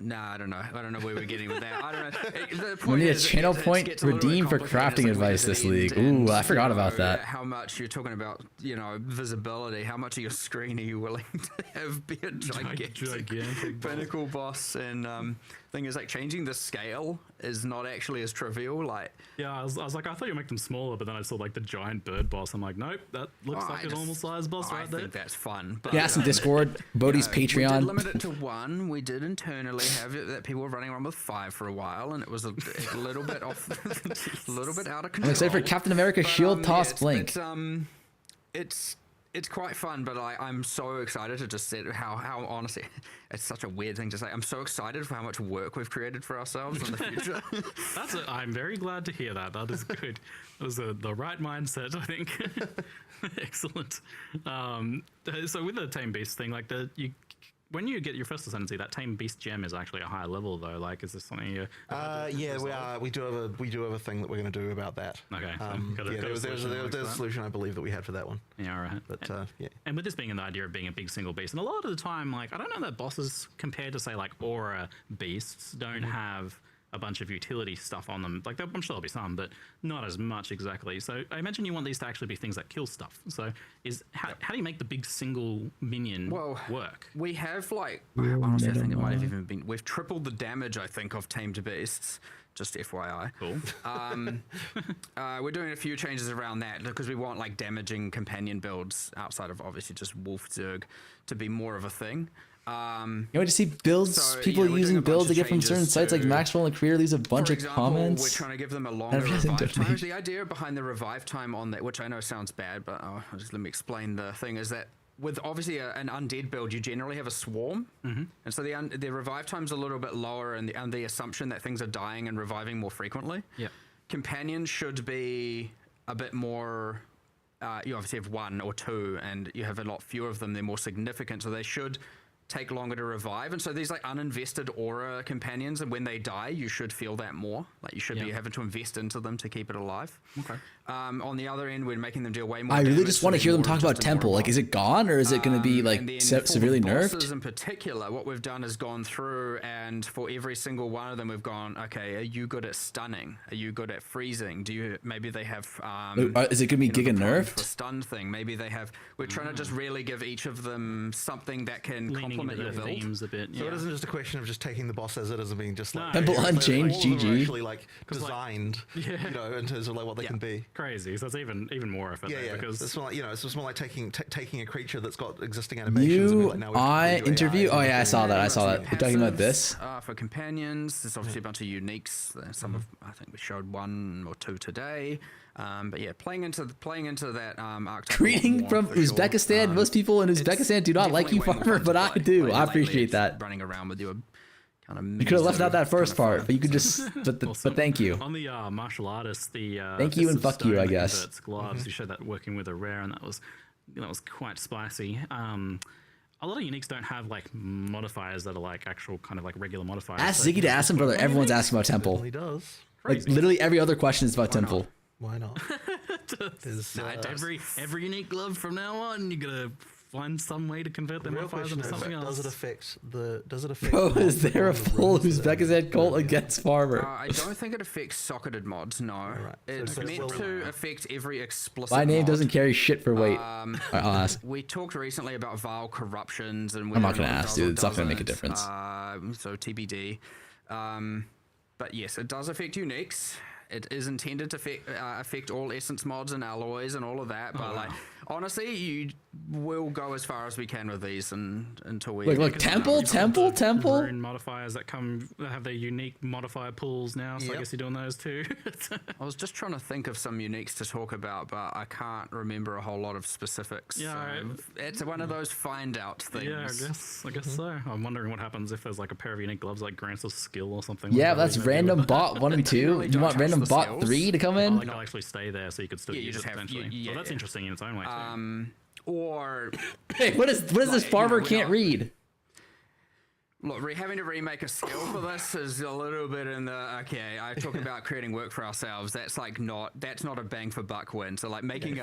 Nah, I don't know. I don't know where we're getting with that. I don't know. We need a channel point redeem for crafting advice this league. Ooh, I forgot about that. How much you're talking about, you know, visibility. How much of your screen are you willing to have be a gigantic pinnacle boss? And thing is, like, changing the scale is not actually as trivial. Like, yeah, I was like, I thought you make them smaller, but then I saw like the giant bird boss. I'm like, nope, that looks like a normal size boss right there. I think that's fun. But, yeah, some Discord, Bodhi's Patreon. We did limit it to 1. We did internally have it that people were running around with 5 for a while, and it was a little bit off, a little bit out of control. I'm excited for Captain America Shield Toss Blink. It's quite fun, but I'm so excited to just see how honestly, it's such a weird thing to say. I'm so excited for how much work we've created for ourselves in the future. I'm very glad to hear that. That is good. That was the right mindset, I think. Excellent. So with the Tame Beast thing, like when you get your first ascendancy, that Tame Beast gem is actually a higher level, though. Like, is this something you? Yeah, we do have a thing that we're going to do about that. Okay. There's a solution I believe that we had for that one. Yeah, all right. But yeah. And with this being the idea of being a big single beast, and a lot of the time, like, I don't know that bosses compared to say like aura beasts don't have a bunch of utility stuff on them. Like, I'm sure there'll be some, but not as much exactly. So I imagine you want these to actually be things that kill stuff. So how do you make the big single minion work? We have like, honestly, I think it might have even been, we've tripled the damage, I think, of tamed beasts. Just FYI. Cool. We're doing a few changes around that because we want like damaging companion builds outside of obviously just Wolf Zerg to be more of a thing. You want to see builds, people using builds to get from certain sites like Maxwell and Creator leaves a bunch of comments. We're trying to give them a longer revive time. The idea behind the revive time on that, which I know sounds bad, but just let me explain the thing, is that with obviously an undead build, you generally have a swarm, and so the revive time's a little bit lower, and the assumption that things are dying and reviving more frequently. Yeah. Companions should be a bit more. You obviously have 1 or 2, and you have a lot fewer of them. They're more significant, so they should take longer to revive, and so these like uninvested aura companions, and when they die you should feel that more, like you should be having to invest into them to keep it alive. Okay. On the other end, we're making them deal way more I really damage, just so want to they're hear them more talk about just a Temple. more Like, is it gone or is it going to be like and then severely for the bosses nerfed? in particular, what we've done is gone through, and for every single one of them we've gone, okay, are you good at stunning? Are you good at freezing? Do you, maybe they have Is it going to be giga nerfed? for stun thing, maybe they have, we're trying to just really give each of them something that can complement your build. Themes a bit. So it isn't just a question of just taking the boss as it is and being just like Temple Unchanged, all of them are GG. actually like designed, you know, in terms of like what they can be. Crazy. So it's even more effort there, because it's more like, you know, it's just more like taking a creature that's got existing animations and being like, now we can do interview. AI. Oh yeah, I saw that. I saw that. You're talking about this. For companions, there's obviously a bunch of uniques. Some of, I think we showed 1 or 2 today. But yeah, playing into that archetype. Greeting from Uzbekistan. Most people in Uzbekistan do not like you, Farmer, but I do. I appreciate that. Running around with you. You could have left out that first part, but you could just. But thank you. On the martial artists, the thank you and fuck you, I guess. Converts gloves. You showed that working with a rare, and that was quite spicy. A lot of uniques don't have like modifiers that are like actual kind of like regular modifiers. Ask Ziggy to ask him, brother. Everyone's asking about Temple. He does. Like literally every other question is about Temple. Why not? Every unique glove from now on, you gotta find some way to convert their modifiers into something else. Does it affect the? Bro, is there a full Uzbekistan cult against Farmer? I don't think it affects socketed mods. No, it's meant to affect every explicit. My name mod. doesn't carry shit for weight. I'll ask. We talked recently about vile corruptions, and I'm not gonna ask, dude. It's not gonna make a difference. So TBD. But yes, it does affect uniques. It is intended to affect all essence mods and alloys and all of that. But like, honestly, you will go as far as we can with these, and until we. Look, Temple. Rune modifiers that have their unique modifier pools now. So I guess you're doing those too. I was just trying to think of some uniques to talk about, but I can't remember a whole lot of specifics. Yeah, so it's one of those find out things. Yeah, I guess so. I'm wondering what happens if there's like a pair of unique gloves like grants us skill or something. Yeah, like that's random bot 1 and 2. You want random bot 3 to come in? Like they'll actually stay there, so you could still use it potentially. So that's interesting in its own way too. Or hey, what is this Farmer can't read? Look, having to remake a skill for this is a little bit in the okay. I talk about creating work for ourselves. That's like that's not a bang for buck win. So like making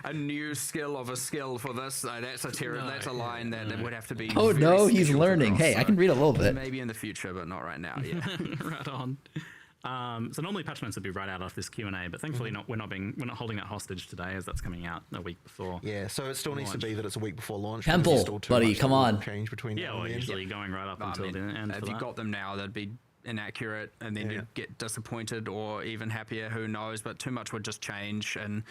a new skill of a skill for this, that's a line that would have to be. Oh no, he's learning. Hey, I can read a little bit. Maybe in the future, but not right now. Yeah. Right on. So normally patch notes would be right out of this Q&A, but thankfully we're not holding that hostage today, as that's coming out a week before. Yeah, so it still needs to be that it's a week before launch. Temple, buddy, come on. Change between well, usually going right up until the end. If you got them now, they'd be inaccurate, and then you'd get disappointed or even happier. Who knows? But too much would just change, and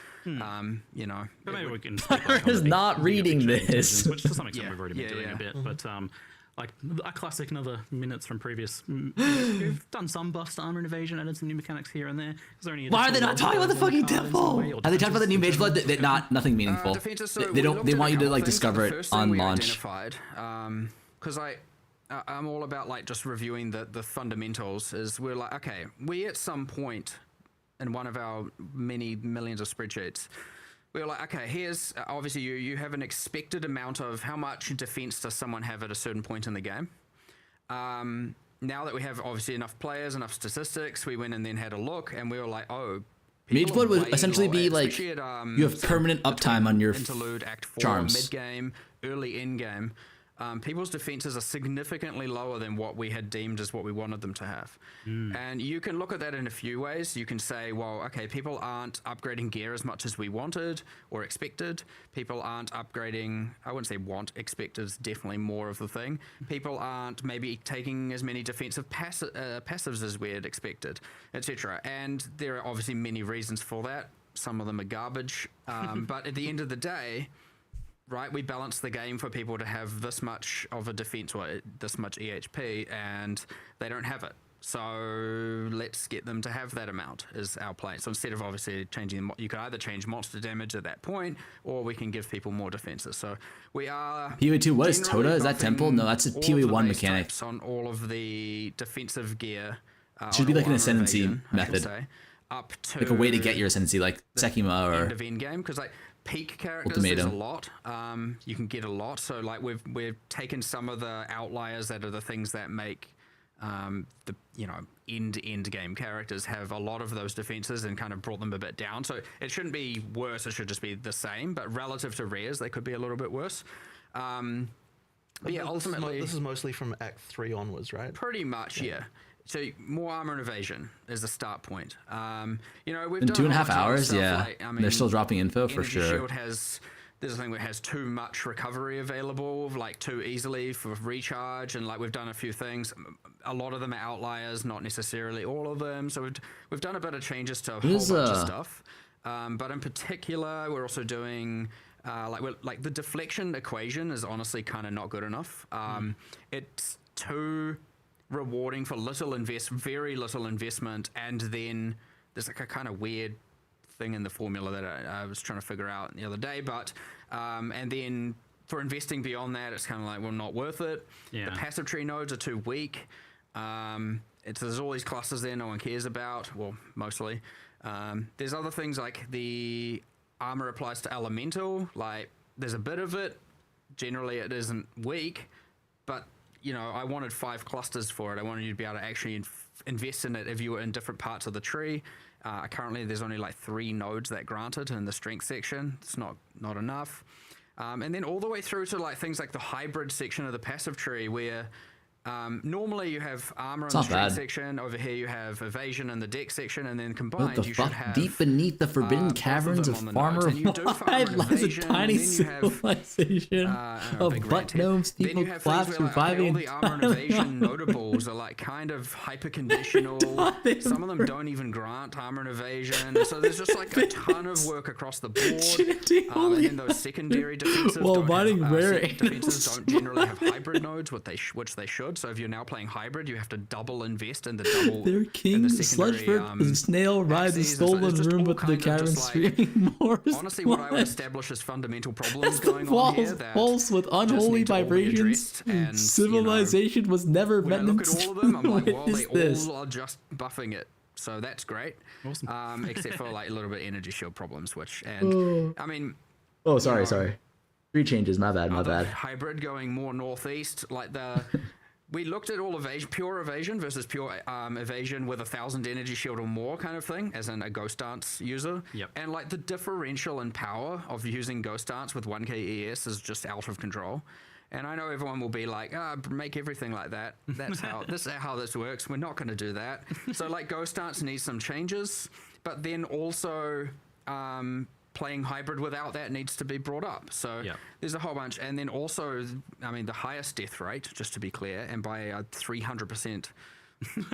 you know. But maybe we can. Farmer is not reading this. Which to some extent we've already been doing a bit, but like a classic, another minutes from previous. We've done some bust armor invasion, added some new mechanics here and there. Is there any? Why are they not talking about the fucking Temple? Are they talking about the new Mage Blood? Nothing meaningful. They don't. They want you to like discover it on launch. Because I'm all about like just reviewing the fundamentals. Is we're like, okay, we at some point in one of our many millions of spreadsheets, we were like, okay, here's obviously you have an expected amount of how much defense does someone have at a certain point in the game. Now that we have obviously enough players, enough statistics, we went and then had a look, and we were like, oh. Mage Blood would essentially be like you have permanent uptime on your interlude, Act 4, charms. mid-game, early in-game. People's defenses are significantly lower than what we had deemed as what we wanted them to have. And you can look at that in a few ways. You can say, well, okay, people aren't upgrading gear as much as we wanted or expected. People aren't upgrading, I wouldn't say expected is definitely more of the thing. People aren't maybe taking as many defensive passives as we had expected, etc. And there are obviously many reasons for that. Some of them are garbage. But at the end of the day, right, we balance the game for people to have this much of a defense or this much EHP, and they don't have it. So let's get them to have that amount is our plan. So instead of obviously changing, you can either change monster damage at that point, or we can give people more defenses. So we are PoE 2. What is Toda? Is that Temple? No, that's a PoE 1 mechanic. On all of the defensive gear. Should be like an ascendancy method. Up to like a way to get your ascendancy, like Sekima or end of end game, because like peak characters, Ultimatum. there's a lot. You can get a lot. So like we've taken some of the outliers that are the things that make the end game characters have a lot of those defenses and kind of brought them a bit down. So it shouldn't be worse. It should just be the same. But relative to rares, they could be a little bit worse. But yeah, ultimately, this is mostly from Act 3 onwards, right? Pretty much, yeah. So more armor and evasion is the start point. We've In done 2.5 hours, stuff, yeah. like, They're still dropping info for Energy sure. Shield there's a thing that has too much recovery available, like too easily for recharge, and like we've done a few things. A lot of them are outliers, not necessarily all of them. So we've done a bit of changes to a whole bunch of stuff. But in particular, we're also doing like the deflection equation is honestly kind of not good enough. It's too rewarding for very little investment, and then there's like a kind of weird thing in the formula that I was trying to figure out the other day, but and then for investing beyond that, it's kind of like, well, not worth it. Yeah. The passive tree nodes are too weak. There's all these clusters there no one cares about, well, mostly. There's other things like the armor applies to elemental, like there's a bit of it. Generally it isn't weak, but I wanted 5 clusters for it. I wanted you to be able to actually invest in it if you were in different parts of the tree. Currently there's only like 3 nodes that grant it in the strength section. It's not enough. And then all the way through to like things like the hybrid section of the passive tree, where normally you have armor in the strength section. Over here you have evasion in the deck section, and then combined you should have Deep beneath the forbidden caverns of Farmer lies a tiny civilization of butt gnomes, people collapse, surviving. All the armor and evasion notables are like kind of hyper conditional. Some of them don't even grant armor and evasion. So there's just like a ton of work across the board. And then those secondary defenses don't generally have hybrid nodes, which they should. So if you're now playing hybrid, you have to double invest in the double. Their king, Sludgeford, the snail rides a stolen room with the cavern screaming more. Honestly, what I would establish is fundamental problems going on here that pulse with unholy vibrations. And civilization was never meant to look at all of them. I'm like, well, they all are just buffing it. So that's great. Awesome. Except for like a little bit of energy shield problems, I mean. Oh, sorry. 3 changes. My bad. Hybrid going more northeast, like we looked at all evasion, pure evasion versus pure evasion with 1,000 energy shield or more kind of thing, as in a Ghost Dance user. Yep. And like the differential in power of using Ghost Dance with 1k ES is just out of control. And I know everyone will be like, make everything like that. That's how this works. We're not going to do that. So like Ghost Dance needs some changes, but then also playing hybrid without that needs to be brought up. So there's a whole bunch. And then also, I mean, the highest death rate, just to be clear, and by 300%,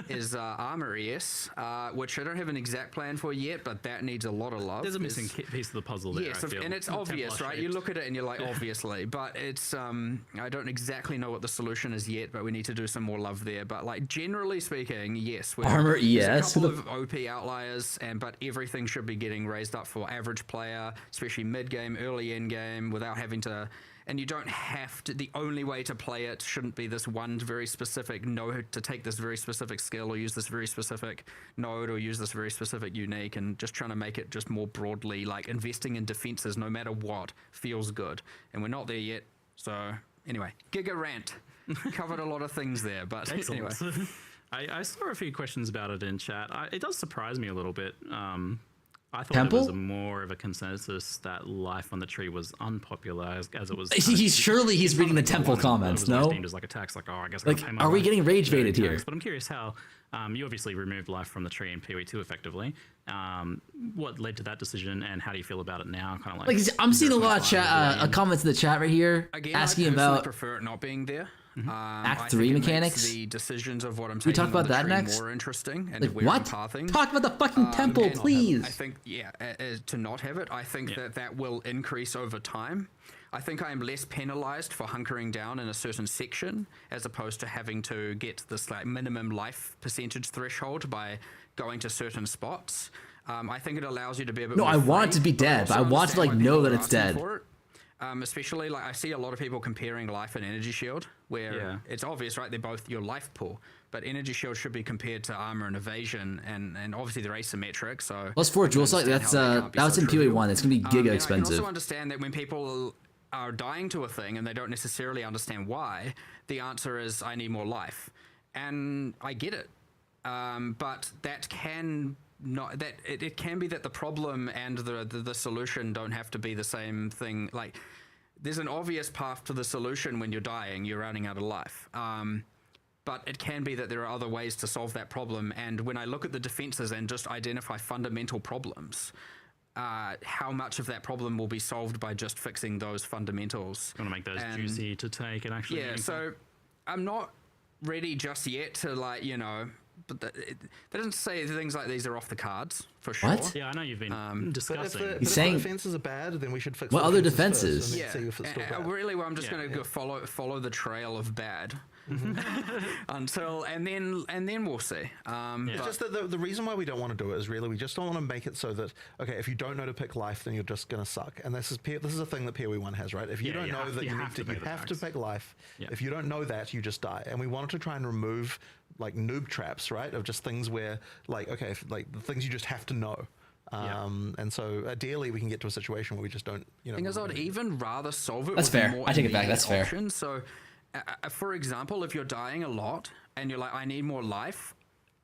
is armor ES, which I don't have an exact plan for yet, but that needs a lot of love. There's a missing piece of the puzzle there. Yes, and it's obvious, right? You look at it and you're like, obviously, but it's I don't exactly know what the solution is yet, but we need to do some more love there. But like generally speaking, yes, armor ES, a couple of OP outliers, but everything should be getting raised up for average player, especially mid game, early end game, without having to. And you don't have to, the only way to play it shouldn't be this one very specific node to take this very specific skill or use this very specific node or use this very specific unique, and just trying to make it just more broadly, like investing in defenses no matter what feels good. And we're not there yet. So anyway, Giga Rant. Covered a lot of things there, but anyway. I saw a few questions about it in chat. It does surprise me a little bit. I thought there was more of a consensus that life on the tree was unpopular as it was. He's reading the temple comments, no? Deemed as like attacks, like, I guess. Like, are we getting rage baited here? But I'm curious how you obviously removed life from the tree in PoE2 effectively. What led to that decision, and how do you feel about it now? Kind of like I'm seeing a lot of chat, comments in the chat right here asking about. I prefer it not being there. Act 3 mechanics. The decisions of what I'm taking. We talk about that next. More interesting and like what? Talk about the fucking temple, please. I think to not have it. I think that will increase over time. I think I am less penalized for hunkering down in a certain section as opposed to having to get this like minimum life percentage threshold by going to certain spots. I think it allows you to be a bit. No, I want it to be dead. But I want to like know that it's dead. Especially, like, I see a lot of people comparing life and energy shield, where it's obvious, right? They're both your life pool, but energy shield should be compared to armor and evasion, and obviously they're asymmetric. So +4 jewel sight. That's that was in PoE 1. It's gonna be giga expensive. I can also understand that when people are dying to a thing and they don't necessarily understand why, the answer is I need more life, and I get it. But that can not that it can be that the problem and the solution don't have to be the same thing. Like, there's an obvious path to the solution when you're dying, you're running out of life. But it can be that there are other ways to solve that problem. And when I look at the defenses and just identify fundamental problems, how much of that problem will be solved by just fixing those fundamentals? Want to make those juicy to take and actually. Yeah, so I'm not ready just yet to, like, you know. But that doesn't say things like these are off the cards for sure. What? Yeah, I know you've been discussing. But He's saying defenses are bad, then we should fix. What other defenses? Yeah, really. Well, I'm just going to go follow the trail of bad until and then we'll see. It's just that the reason why we don't want to do it is really we just don't want to make it so that, okay, if you don't know to pick life, then you're just going to suck. And this is a thing that PoE 1 has, right? If you don't know that you have to pick life. Yeah. If you don't know that, you just die. And we wanted to try and remove, like, noob traps, right? Of just things where, like, okay, like the things you just have to know. And so ideally we can get to a situation where we just don't, you know. Thing is, I'd even rather solve it That's with fair. more I take it back. immediate That's fair. options. So, for example, if you're dying a lot and you're like, I need more life,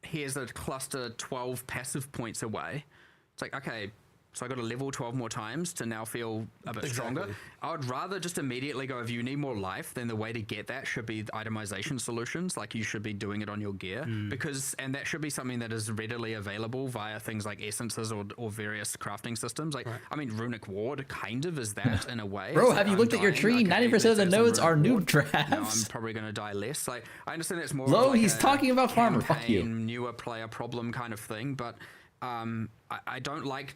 here's a cluster 12 passive points away. It's like, okay, so I got to level 12 more times to now feel a bit stronger. I would rather just immediately go, if you need more life, then the way to get that should be itemization solutions. Like, you should be doing it on your gear, and that should be something that is readily available via things like essences or various crafting systems. Like, I mean, Runic Ward kind of is that in a way. Bro, It's have like, you looked at your tree? 90% of the nodes are noob traps. No, I'm probably going to die less. Like, I understand it's more Lo, of like he's talking about farmer. Fuck you. Newer player problem kind of thing, but I don't like,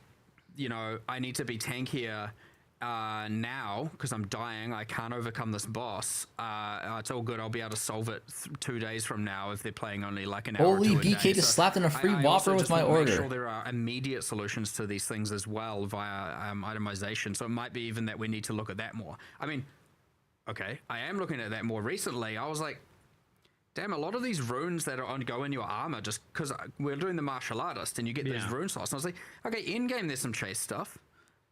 you know, I need to be tankier now because I'm dying. I can't overcome this boss. It's all good. I'll be able to solve it 2 days from now if they're playing only like an hour. Holy or two a BK day. just slapped in a free Whopper with my want to order. make sure there are immediate solutions to these things as well via itemization. So it might be even that we need to look at that more. I mean, okay, I am looking at that more recently. I was like, damn, a lot of these runes that go in your armor, just because we're doing the martial artist and you get these rune slots. And I was like, okay, in game there's some chase stuff,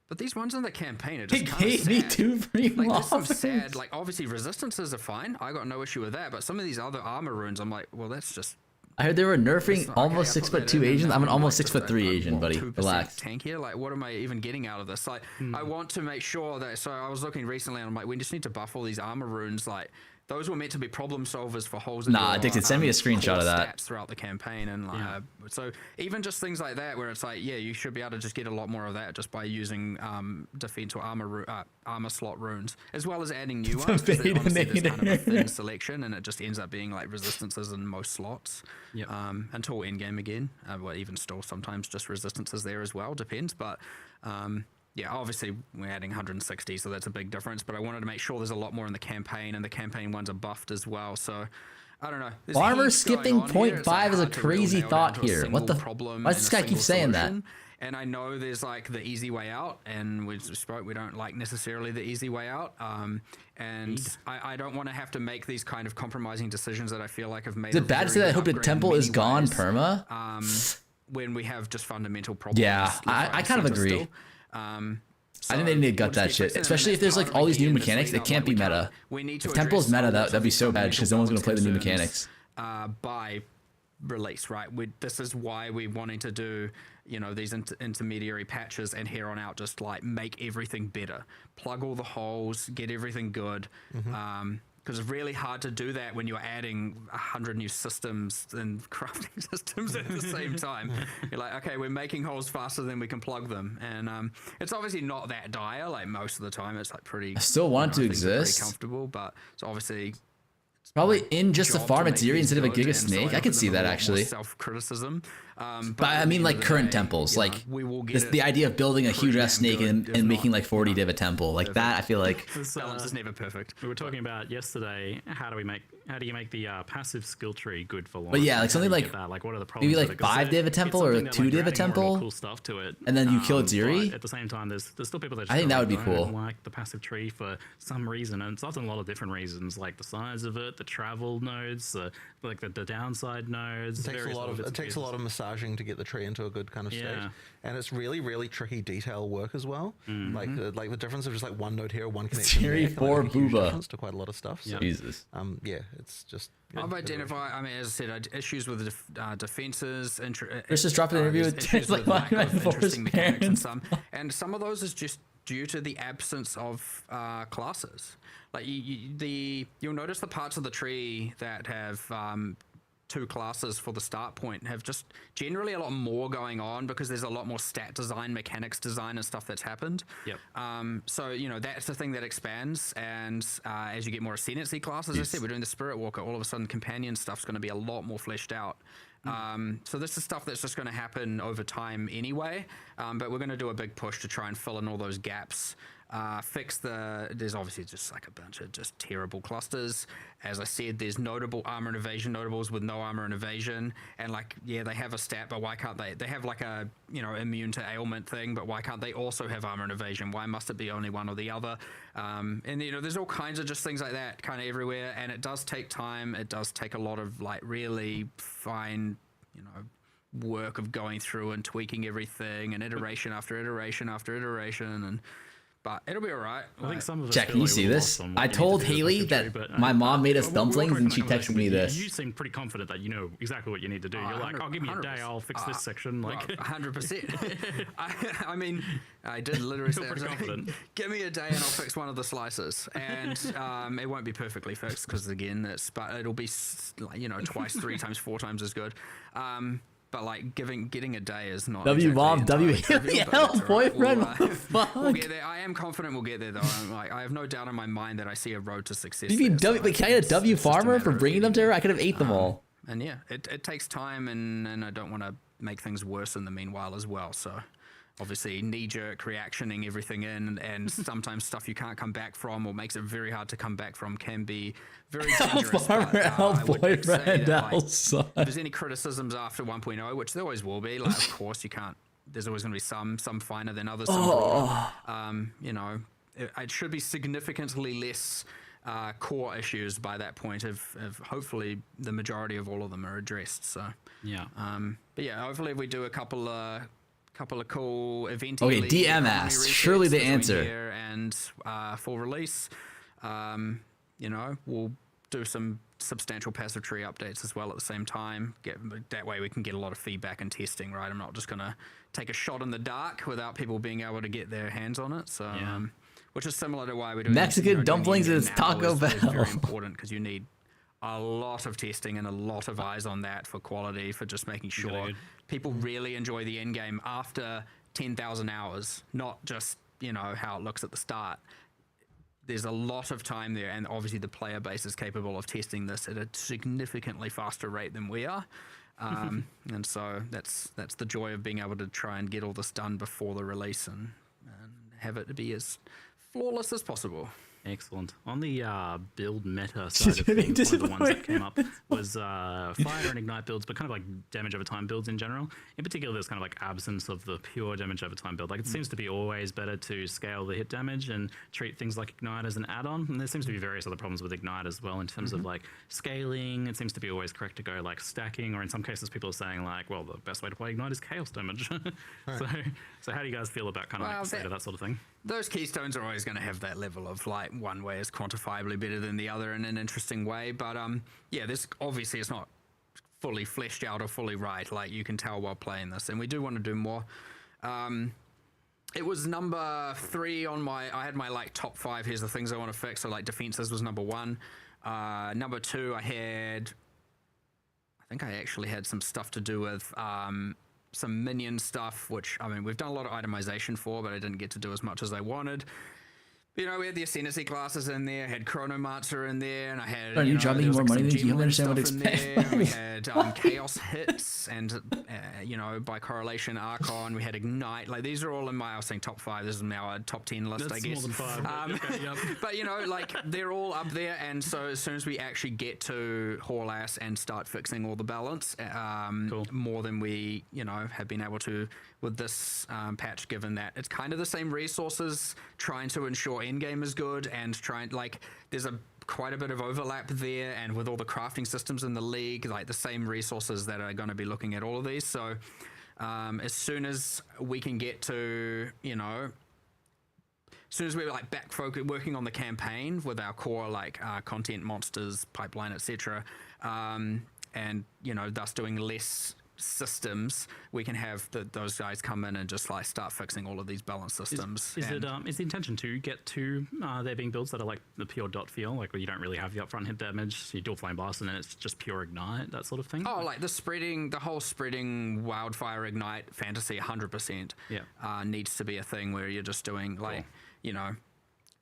but these ones in the campaign are just kind of sad. Me 2 free Like, there's some Whoppers. sad, like, obviously resistances are fine. I got no issue with that, but some of these other armor runes, I'm like, well, that's just. I heard they were nerfing not- almost okay, I put that 6'2" in, Asians. and I'm an now almost like 6'3" Asian, buddy. 2% Relax. tankier. Like, what am I even getting out of this? Like, I want to make sure that. So I was looking recently, and I'm like, we just need to buff all these armor runes. Like, those were meant to be problem solvers for holes in Nah, your, Addicted, send me a screenshot core of that. stats throughout the campaign, and like, so even just things like that, where it's like, yeah, you should be able to just get a lot more of that just by using defense or armor slot runes, as well as adding new ones. Because honestly, there's kind of a thin selection, and it just ends up being like resistances in most slots. Until endgame again. Well, even still, sometimes just resistances there as well. Depends, but. Yeah, obviously we're adding 160, so that's a big difference. But I wanted to make sure there's a lot more in the campaign, and the campaign ones are buffed as well. So I don't know. There's Farmer heaps skipping going on here. It's, like, 0.5 is a hard to really crazy nail thought down to a here. What the? single problem Why and does this a guy keep single saying that? solution. And I know there's like the easy way out, and we spoke. We don't like necessarily the easy way out. And I don't want to have to make these kind of compromising decisions that I feel like have made. Is it bad to say that I hope the temple is gone perma? When we have just fundamental problems. Yeah, I kind of agree. I think they need to gut that shit, especially if there's like all these new mechanics. It can't be meta. If Temple's meta, that'd be so bad because no one's gonna play the new mechanics. By release, right? This is why we're wanting to do, you know, these intermediary patches, and here on out just like make everything better, plug all the holes, get everything good. Because it's really hard to do that when you're adding 100 new systems and crafting systems at the same time. You're like, okay, we're making holes faster than we can plug them, and it's obviously not that dire. Like most of the time, it's like pretty. I still want it to things are pretty exist. comfortable, but it's obviously Probably in just a job farm to at make Ziri these instead of a good, Giga and so Snake. I give could see them a that lot more actually. Self-criticism. But I mean, like current temples, like the idea of building a huge ass snake and making like 40 div a temple, like that. I feel like balance is never perfect. We were talking about yesterday. How do you make the passive skill tree good for long? But yeah, like How do something you like get that? Like what are the problems? maybe with like it? 'Cause 5 div a it's temple or something that, 2 like, div you're a adding more and more temple, cool stuff to it, and then you kill but Ziri. at the same time, there's still people that just I think that would be don't cool. like the passive tree for some reason, and it's often a lot of different reasons, like the size of it, the travel nodes, like the downside nodes. It takes a lot of massaging to get the tree into a good kind of state, and it's really tricky detail work as well. Like the difference of just like one node here, one connection there, Ziri for Booba to quite a lot of stuff. So, Jesus. Yeah, it's just. I've identified. I mean, as I said, issues with defenses. Chris just dropped an interview with issues with lack of interesting mechanics, and parents. and some of those is just due to the absence of classes. Like you'll notice the parts of the tree that have 2 classes for the start point have just generally a lot more going on because there's a lot more stat design, mechanics design, and stuff that's happened. Yep. So that's the thing that expands, and as you get more ascendancy classes, as I said, we're doing the Spirit Walker. All of a sudden, companion stuff's going to be a lot more fleshed out. So this is stuff that's just going to happen over time anyway. But we're going to do a big push to try and fill in all those gaps. There's obviously just like a bunch of just terrible clusters. As I said, there's notable armor and evasion notables with no armor and evasion, and like, yeah, they have a stat, but why can't they have like a, immune to ailment thing, but why can't they also have armor and evasion? Why must it be only one or the other? And there's all kinds of just things like that kind of everywhere, and it does take time. It does take a lot of like really fine, work of going through and tweaking everything, and iteration after iteration after iteration, but it'll be all right. I think some of us Jack, can you see this? I told Haley that my mom made us dumplings and she texted me this. You seem pretty confident that you know exactly what you need to do. You're like, give me a day, I'll fix this section. Like 100%. I mean, I did literally say, give me a day and I'll fix one of the slices, and it won't be perfectly fixed because again, but it'll be twice, 3 times, 4 times as good. But like getting a day is not. Mom, boyfriend. What the fuck? We'll get there. I am confident we'll get there though. I have no doubt in my mind that I see a road to success. Can I get a W farmer for bringing them to her? I could have ate them all. And yeah, it takes time, and I don't want to make things worse in the meanwhile as well. So obviously knee-jerk reactioning everything in, and sometimes stuff you can't come back from or makes it very hard to come back from can be very dangerous. I would say that, if there's any criticisms after 1.0, which there always will be, like of course you can't, there's always going to be some finer than others. It should be significantly less core issues by that point if hopefully the majority of all of them are addressed. So yeah, but yeah, hopefully if we do a couple of cool event. Okay, DM asks. Surely the answer. And for release, we'll do some substantial passive tree updates as well at the same time. That way we can get a lot of feedback and testing, right? I'm not just gonna take a shot in the dark without people being able to get their hands on it. So, which is similar to why we're doing Mexican dumplings is Taco Bell. Is very important because you need a lot of testing and a lot of eyes on that for quality, for just making sure people really enjoy the end game after 10,000 hours, not just, how it looks at the start. There's a lot of time there, and obviously the player base is capable of testing this at a significantly faster rate than we are. And so that's the joy of being able to try and get all this done before the release and have it be as flawless as possible. Excellent. On the build meta side of things, one of the ones that came up was fire and ignite builds, but kind of like damage over time builds in general. In particular, there's kind of like absence of the pure damage over time build. Like it seems to be always better to scale the hit damage and treat things like ignite as an add-on. And there seems to be various other problems with ignite as well in terms of like scaling. It seems to be always correct to go like stacking, or in some cases people are saying like, well, the best way to play ignite is chaos damage. So how do you guys feel about kind of like the state of that sort of thing? Those keystones are always going to have that level of like one way is quantifiably better than the other in an interesting way. But this obviously it's not fully fleshed out or fully right. Like you can tell while playing this, and we do want to do more. It was number 3 on I had my like top 5. Here's the things I want to fix. So like defenses was number 1. Number 2, I think I actually had some stuff to do with some minion stuff, which, I mean, we've done a lot of itemization for, but I didn't get to do as much as I wanted. You know, we had the Ascendancy classes in there, had Chronomancer in there, and I had. Are you dropping more money than you don't understand what to expect? We had Chaos Hits, and you know, by correlation, Archon. We had Ignite. Like these are all in my, I was saying top 5. This is now a top 10 list, That's I guess. more than 5. Okay, yep. But you know, like they're all up there, and so as soon as we actually get to haul ass and start fixing all the balance, more than we, you know, have been able to with this patch, given that it's kind of the same resources, trying to ensure endgame is good and trying, like, there's quite a bit of overlap there, and with all the crafting systems in the league, like the same resources that are going to be looking at all of these. So as soon as we can get to, you know, as soon as we're like back focused working on the campaign with our core like content, monsters, pipeline, etc., and you know, thus doing less systems, we can have those guys come in and just like start fixing all of these balance systems. Is the intention to get to there being builds that are like the pure dot feel, like where you don't really have the upfront hit damage, so you dual flame blast and then it's just pure ignite, that sort of thing? Oh, like the whole spreading wildfire ignite fantasy 100% needs to be a thing where you're just doing like, you know,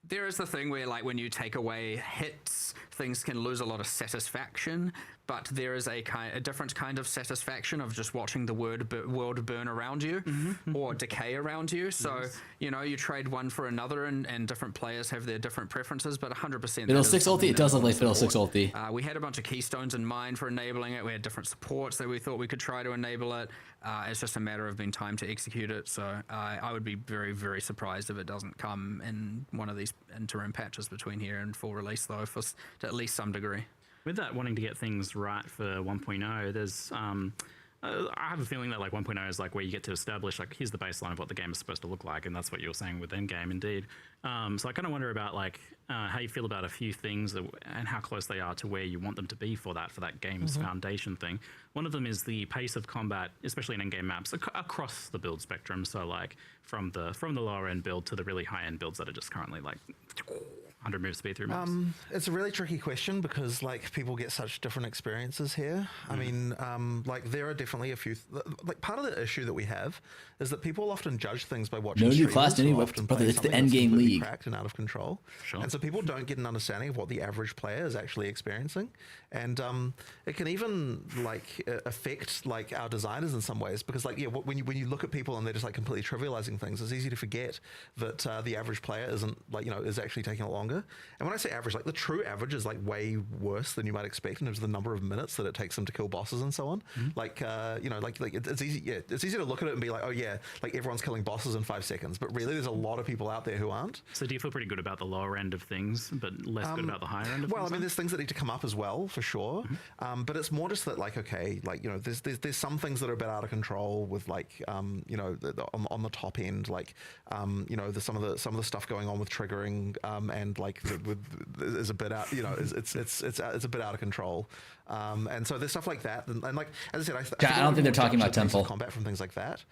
there is the thing where like when you take away hits, things can lose a lot of satisfaction, but there is a different kind of satisfaction of just watching the world burn around you or decay around you. So, you know, you trade one for another, and different players have their different preferences, but 100%. Fiddle 6 ulti? It does look like Fiddle 6 ulti. We had a bunch of keystones in mind for enabling it. We had different supports that we thought we could try to enable it. It's just a matter of being time to execute it. So I would be very, very surprised if it doesn't come in one of these interim patches between here and full release, though, to at least some degree. With that wanting to get things right for 1.0, there's I have a feeling that like 1.0 is like where you get to establish like here's the baseline of what the game is supposed to look like, and that's what you were saying with Endgame, indeed. So I kind of wonder about like how you feel about a few things and how close they are to where you want them to be for that game's foundation thing. One of them is the pace of combat, especially in Endgame maps, across the build spectrum. So like from the lower end build to the really high end builds that are just currently like 100 move speed through maps. It's a really tricky question because like people get such different experiences here. I mean, like there are definitely a few, like part of the issue that we have is that people often judge things by watching No new streamers class, who new often brother, play it's the something that's Endgame completely league. cracked and out of control. Sure. And so people don't get an understanding of what the average player is actually experiencing. And it can even like affect like our designers in some ways, because like, yeah, when you look at people and they're just like completely trivializing things, it's easy to forget that the average player isn't like, you know, is actually taking it longer. And when I say average, like the true average is like way worse than you might expect in terms of the number of minutes that it takes them to kill bosses and so on. Like, you know, like it's easy. Yeah, it's easy to look at it and be like, oh yeah, like everyone's killing bosses in 5 seconds, but really there's a lot of people out there who aren't. So do you feel pretty good about the lower end of things, but less good about the higher end of things? Well, I mean, there's things that need to come up as well, for sure. But it's more just that, like, okay, like, you know, there's some things that are a bit out of control with, like, you know, on the top end, like, you know, there's some of the stuff going on with triggering, and like is a bit out, you know, it's a bit out of control. And so there's stuff like that, and like as I said, I don't think they're talking about Temple combat from things like that.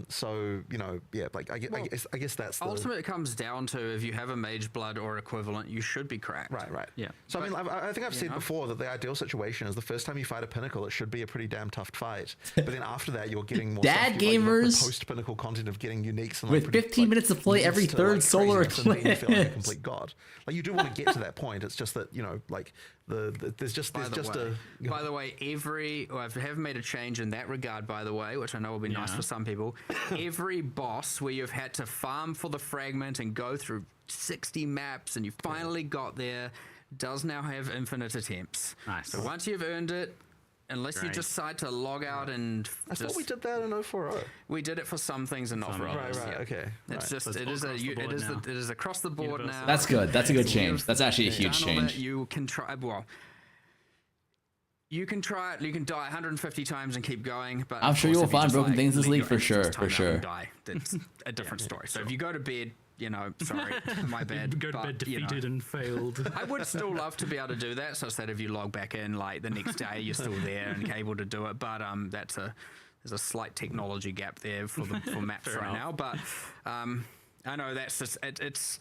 So you know, yeah, like I guess that's ultimately it comes down to if you have a mage blood or equivalent, you should be cracked. Right. Yeah. So I mean, I think I've said before that the ideal situation is the first time you fight a pinnacle, it should be a pretty damn tough fight. But then after that, you're getting more Dad stuff, gamers like, the post-pinnacle content of getting uniques and with 15 minutes to play every third solar eclipse. You feel like a complete god. Like you do want to get to that point. It's just that, you know, like there's just By the way, I have made a change in that regard, by the way, which I know will be nice for some people. Every boss where you've had to farm for the fragment and go through 60 maps and you finally got there does now have infinite attempts. Nice. So once you've earned it, unless you decide to log out and I thought we did that in 040. We did it for some things and not for others. Right. Okay. It's just it is across the board now. That's good. That's a good change. That's actually a huge change. You can try. Well, you can try it. You can die 150 times and keep going. But I'm sure you will find broken things in this league for sure. Die. It's a different story. So if you go to bed, you know, sorry, my bad. Go to bed defeated and failed. I would still love to be able to do that, such that if you log back in, like the next day, you're still there and able to do it. But there's a slight technology gap there for maps right now. But I know that's just it's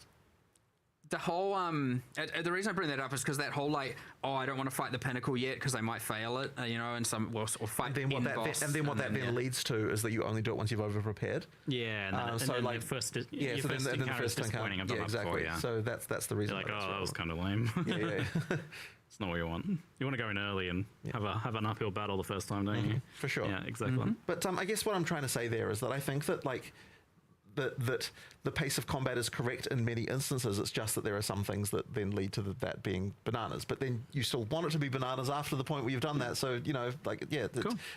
the whole the reason I bring that up is because that whole like, oh, I don't want to fight the pinnacle yet because I might fail it, you know, and or fight and then what that leads to is that you only do it once you've over prepared. Yeah, and then like first encounter is disappointing. I've done that before, yeah. So that's the reason. You're like, oh, that was kind of lame. Yeah. It's not what you want. You want to go in early and have an uphill battle the first time, don't you? For sure. Yeah, exactly. But I guess what I'm trying to say there is that I think that like that the pace of combat is correct in many instances. It's just that there are some things that then lead to that being bananas. But then you still want it to be bananas after the point where you've done that. So, you know, like, yeah,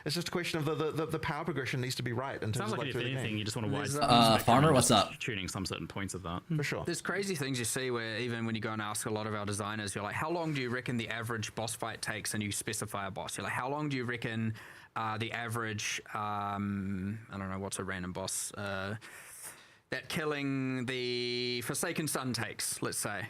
it's just a question of the power progression needs to be right. In terms Sounds of like if anything, you just want to wise Farmer, what's up? Tuning some certain points of that. For sure. There's crazy things you see where even when you go and ask a lot of our designers, you're like, how long do you reckon the average boss fight takes? And you specify a boss. You're like, how long do you reckon the average, I don't know, what's a random boss? That killing the Forsaken Sun takes, let's say.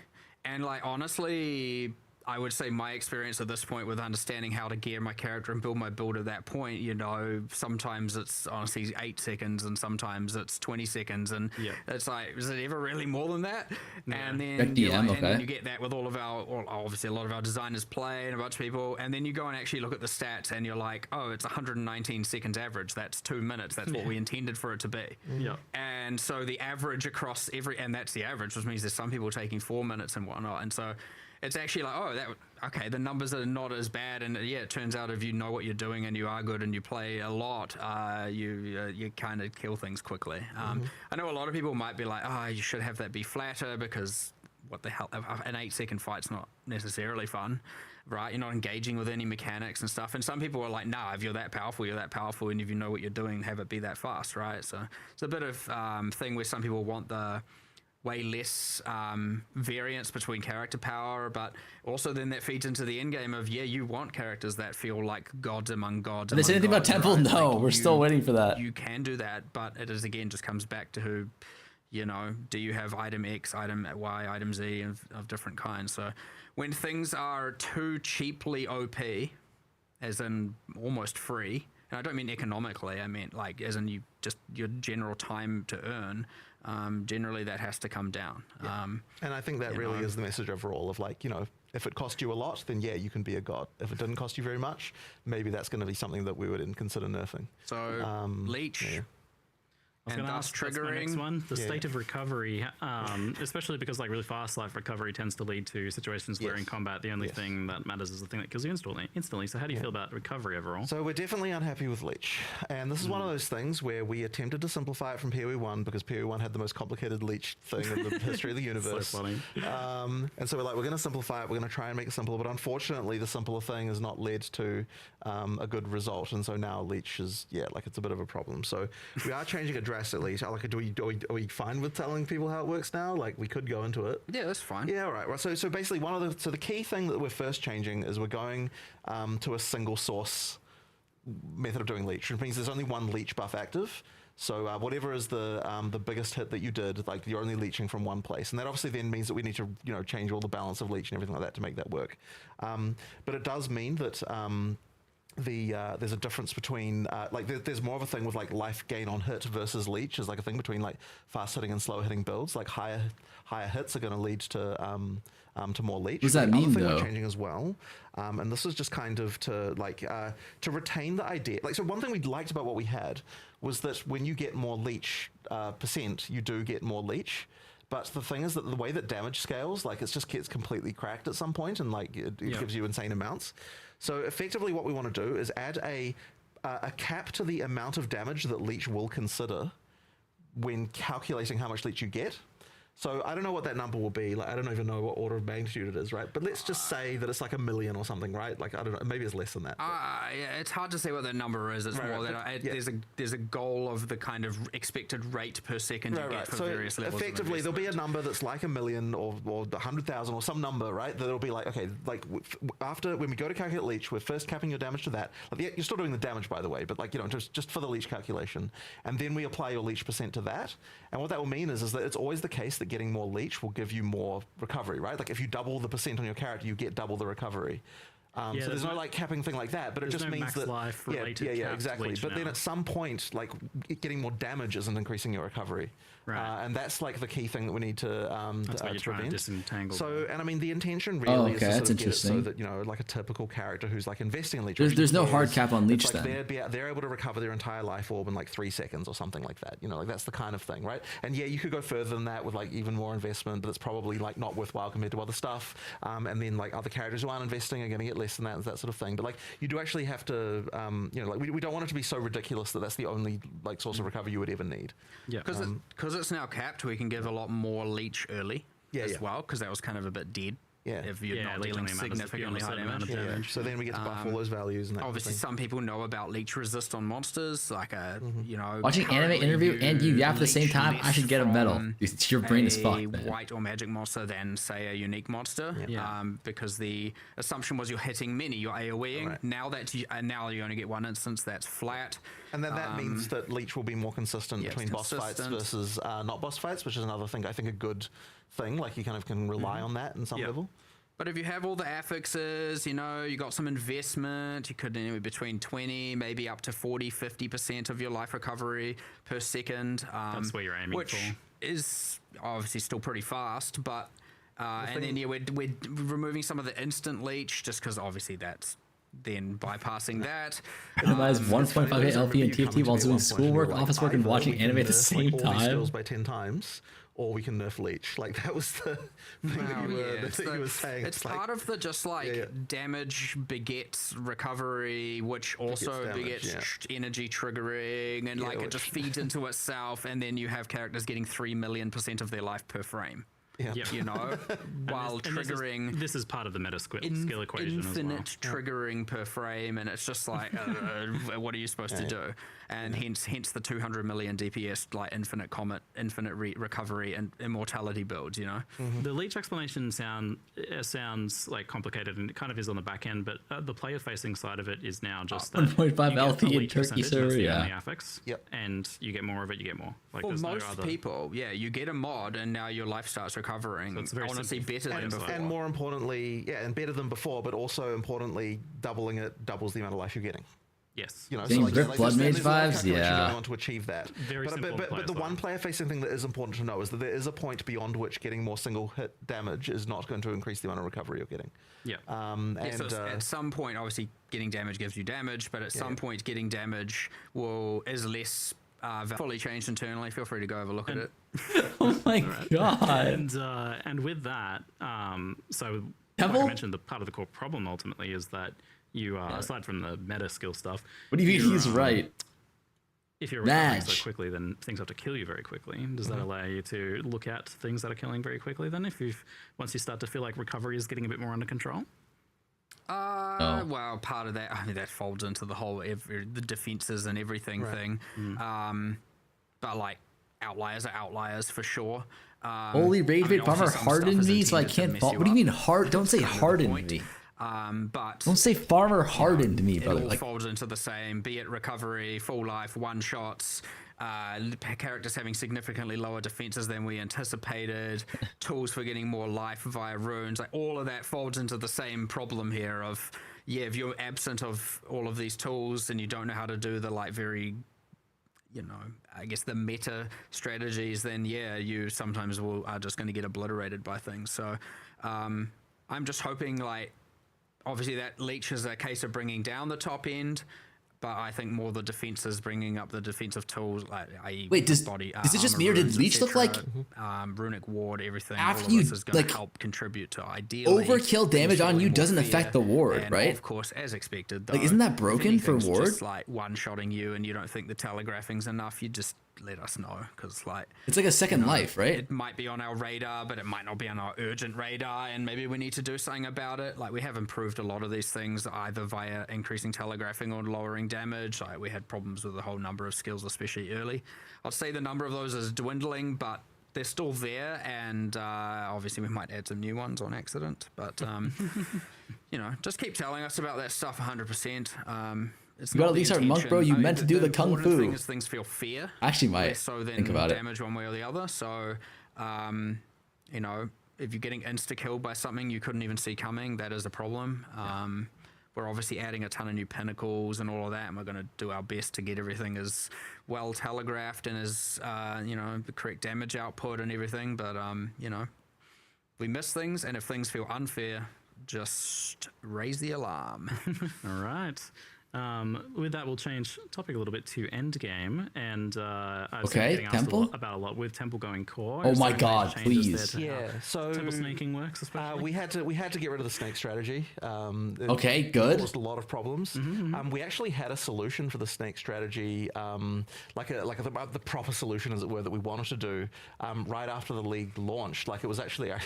And like, honestly, I would say my experience at this point with understanding how to gear my character and build my build at that point, you know, sometimes it's honestly 8 seconds and sometimes it's 20 seconds. And it's like, is it ever really more than that? Yeah. And then and then you get that with all of our, obviously a lot of our designers play and a bunch of people. And then you go and actually look at the stats and you're like, oh, it's 119 seconds average. That's 2 minutes. That's what we intended for it to be. Yeah. And so the average across and that's the average, which means there's some people taking 4 minutes and whatnot. And so it's actually like, oh, okay, the numbers are not as bad, and yeah, it turns out if you know what you're doing and you are good and you play a lot, you kind of kill things quickly. I know a lot of people might be like, oh, you should have that be flatter because what the hell, an 8-second fight's not necessarily fun, right? You're not engaging with any mechanics and stuff. And some people are like, nah, if you're that powerful, you're that powerful, and if you know what you're doing, have it be that fast, right? So it's a bit of thing where some people want the way less variance between character power, but also then that feeds into the end game of, yeah, you want characters that feel like gods among gods. Did they say anything about Temple? Right? No, like we're still waiting for that. You can do that, but it is again just comes back to who, you know, do you have item X, item Y, item Z of different kinds. So when things are too cheaply OP, as in almost free, and I don't mean economically, I mean like as in your general time to earn, generally that has to come down. And I think that really is the message overall of like, you know, if it cost you a lot, then yeah, you can be a god. If it didn't cost you very much, maybe that's going to be something that we would consider nerfing. So leech. Yeah. I was going to ask, that's my next one, the state of recovery, especially because like really fast life recovery tends to lead to situations where in combat the only thing that matters is the thing that kills you instantly. So how do you feel about recovery overall? So we're definitely unhappy with leech, and this is one of those things where we attempted to simplify it from PoE 1 because PoE 1 had the most complicated leech thing in the history of the universe. So funny. And so we're like, we're going to simplify it, we're going to try and make it simpler, but unfortunately the simpler thing has not led to a good result, and so now leech is, like it's a bit of a problem. So we are changing it drastically. Like, are we fine with telling people how it works now? Like, we could go into it. Yeah, that's fine. Yeah, all right. So basically, the key thing that we're first changing is we're going to a single source method of doing leech, which means there's only one leech buff active. So whatever is the biggest hit that you did, like you're only leeching from one place, and that obviously then means that we need to change all the balance of leech and everything like that to make that work. But it does mean that. There's a difference between there's more of a thing with like life gain on hit versus leech is like a thing between like fast hitting and slow hitting builds. Like higher hits are going to lead to more leech. What does that mean, though? though? We're changing as well, and this is just kind of to retain the idea. Like, so one thing we liked about what we had was that when you get more leech percent, you do get more leech. But the thing is that the way that damage scales, like it just gets completely cracked at some point, and like it gives you insane amounts. So effectively what we want to do is add a cap to the amount of damage that leech will consider when calculating how much leech you get. So I don't know what that number will be. Like, I don't even know what order of magnitude it is, right? But let's just say that it's like 1 million or something, right? Like, I don't know, maybe it's less than that. Yeah, it's hard to say what that number is. It's more that there's a goal of the kind of expected rate per second you get for various levels. Effectively, there'll be a number that's like 1 million or 100,000 or some number, right? That'll be like, okay, like after when we go to calculate leech, we're first capping your damage to that. Like, you're still doing the damage, by the way, but like just for the leech calculation, and then we apply your leech percent to that. And what that will mean is that it's always the case that getting more leech will give you more recovery, right? Like if you double the percent on your character, you get double the recovery. Yeah, so there's no like capping thing like that, but it just no means max that life yeah, related capped exactly. leech But then now. at some point, like getting more damage isn't increasing your recovery, and that's like the key thing that we need to That's what you're trying to prevent. disentangle. So, and I mean, the intention really is to that's sort of get it so interesting. that, you know, like a typical character who's like investing in leech. There's no hard cap on leech it's like then. they're able to recover their entire life orb in like 3 seconds or something like that. You know, like that's the kind of thing, right? And yeah, you could go further than that with like even more investment, but it's probably like not worthwhile compared to other stuff. And then like other characters who aren't investing are going to get less than that sort of thing. But like you do actually have to, you know, like we don't want it to be so ridiculous that that's the only like source of recovery you would ever need. Yeah, because it's now capped, we can give a lot more leech early as well, because that was kind of a bit dead. Yeah. If you're not dealing significantly high damage. Yeah. So then we get to buff all those values. And that obviously, some people know about leech resist on monsters, like you know. Watching anime interview and you yap at the same time, I should get a medal. Your brain is fucked, man. White or magic monster than, say, a unique monster. Because the assumption was you're hitting many, you're AoEing. Right. Now you only get one instance that's flat. And then that means that leech will be more consistent between boss fights versus not boss fights, which is another thing, I think, a good thing. Like you kind of can rely on that in some level. But if you have all the affixes, you know, you got some investment, you could anywhere between 20, maybe up to 40, 50% of your life recovery per second. That's where you're aiming which for. Is obviously still pretty fast, but and then we're removing some of the instant leech just because obviously that's then bypassing that. Minimize 1.58 LP and TFT while doing schoolwork, office work, and watching anime at the same all these time. skills by 10 times. Or we can nerf leech. Like that was the thing that you were saying. It's part of the just like damage begets recovery, which also begets energy triggering, and like it just feeds into itself, and then you have characters getting 3,000,000% of their life per frame. Yeah. You know, while triggering. This is part of the meta skill equation infinite as well. triggering per frame, and it's just like, what are you supposed to do? And hence the 200 million DPS, like infinite recovery and immortality builds. You know, the leech explanation sounds like complicated, and it kind of is on the back end, but the player-facing side of it is now just 1.5 LP in Turkey server, affix, and you get more of it, you get more. Like for most people, you get a mod, and now your life starts recovering. So it's honestly better than before. And more importantly, and better than before, but also importantly, doubling it doubles the amount of life you're getting. Yes. You know, Getting Rip Blood Mage vibes, going on to achieve that. But the one player-facing thing that is important to know is that there is a point beyond which getting more single-hit damage is not going to increase the amount of recovery you're getting. Yeah. So at some point, obviously, getting damage gives you damage, but at some point, getting damage is less fully changed internally. Feel free to go have a look at it. Oh my god! And with that, so like I mentioned, the part of the core problem ultimately is that you, aside from the meta skill stuff, what do you mean he's right? If you're recovering so quickly, then things have to kill you very quickly. Does that allow you to look at things that are killing very quickly? Then, once you start to feel like recovery is getting a bit more under control. Well, part of that, I mean, that folds into the whole the defenses and everything thing. But like outliers are outliers for sure. Holy Rage Bait Farmer hardened me, so I can't fall. What do you mean hard? Don't say hardened me. But don't say farmer hardened me, brother. It all folds into the same, be it recovery, full life, one shots, characters having significantly lower defenses than we anticipated, tools for getting more life via runes, like all of that folds into the same problem here of, if you're absent of all of these tools and you don't know how to do the like very, you know, I guess the meta strategies, then you sometimes are just going to get obliterated by things. So I'm just hoping like, obviously that leech is a case of bringing down the top end, but I think more the defenses, bringing up the defensive tools, like wait, is it just me or did leech look like runic ward, everything? After all of this is going to help contribute to ideally overkill damage on you doesn't affect the ward, and right? Of course, as expected. Though, like, isn't that broken for ward? Just like one-shotting you, and you don't think the telegraphing's enough, you just let us know, because like it's like a second life, right? It might be on our radar, but it might not be on our urgent radar, and maybe we need to do something about it. Like we have improved a lot of these things either via increasing telegraphing or lowering damage. Like we had problems with a whole number of skills, especially early. I'd say the number of those is dwindling, but they're still there, and obviously we might add some new ones on accident, but you know, just keep telling us about that stuff 100%. You gotta at least start monk, bro. You meant to do the kung fu. Thing is things feel fair. Actually, might so then think about damage one way or the other. So, you know, if you're getting insta killed by something you couldn't even see coming, that is a problem. we're obviously adding a ton of new pinnacles and all of that, and we're going to do our best to get everything as well telegraphed and as you know, the correct damage output and everything. But you know, we miss things, and if things feel unfair, just raise the alarm. All right. With that, we'll change topic a little bit to Endgame, and I've been getting asked about a lot with Temple going core. Oh my God, please! Yeah, so Temple snaking works, especially. we had to get rid of the snake strategy. Okay, good. It caused a lot of problems. We actually had a solution for the snake strategy, the proper solution, as it were, that we wanted to do right after the league launched. Like, it was actually I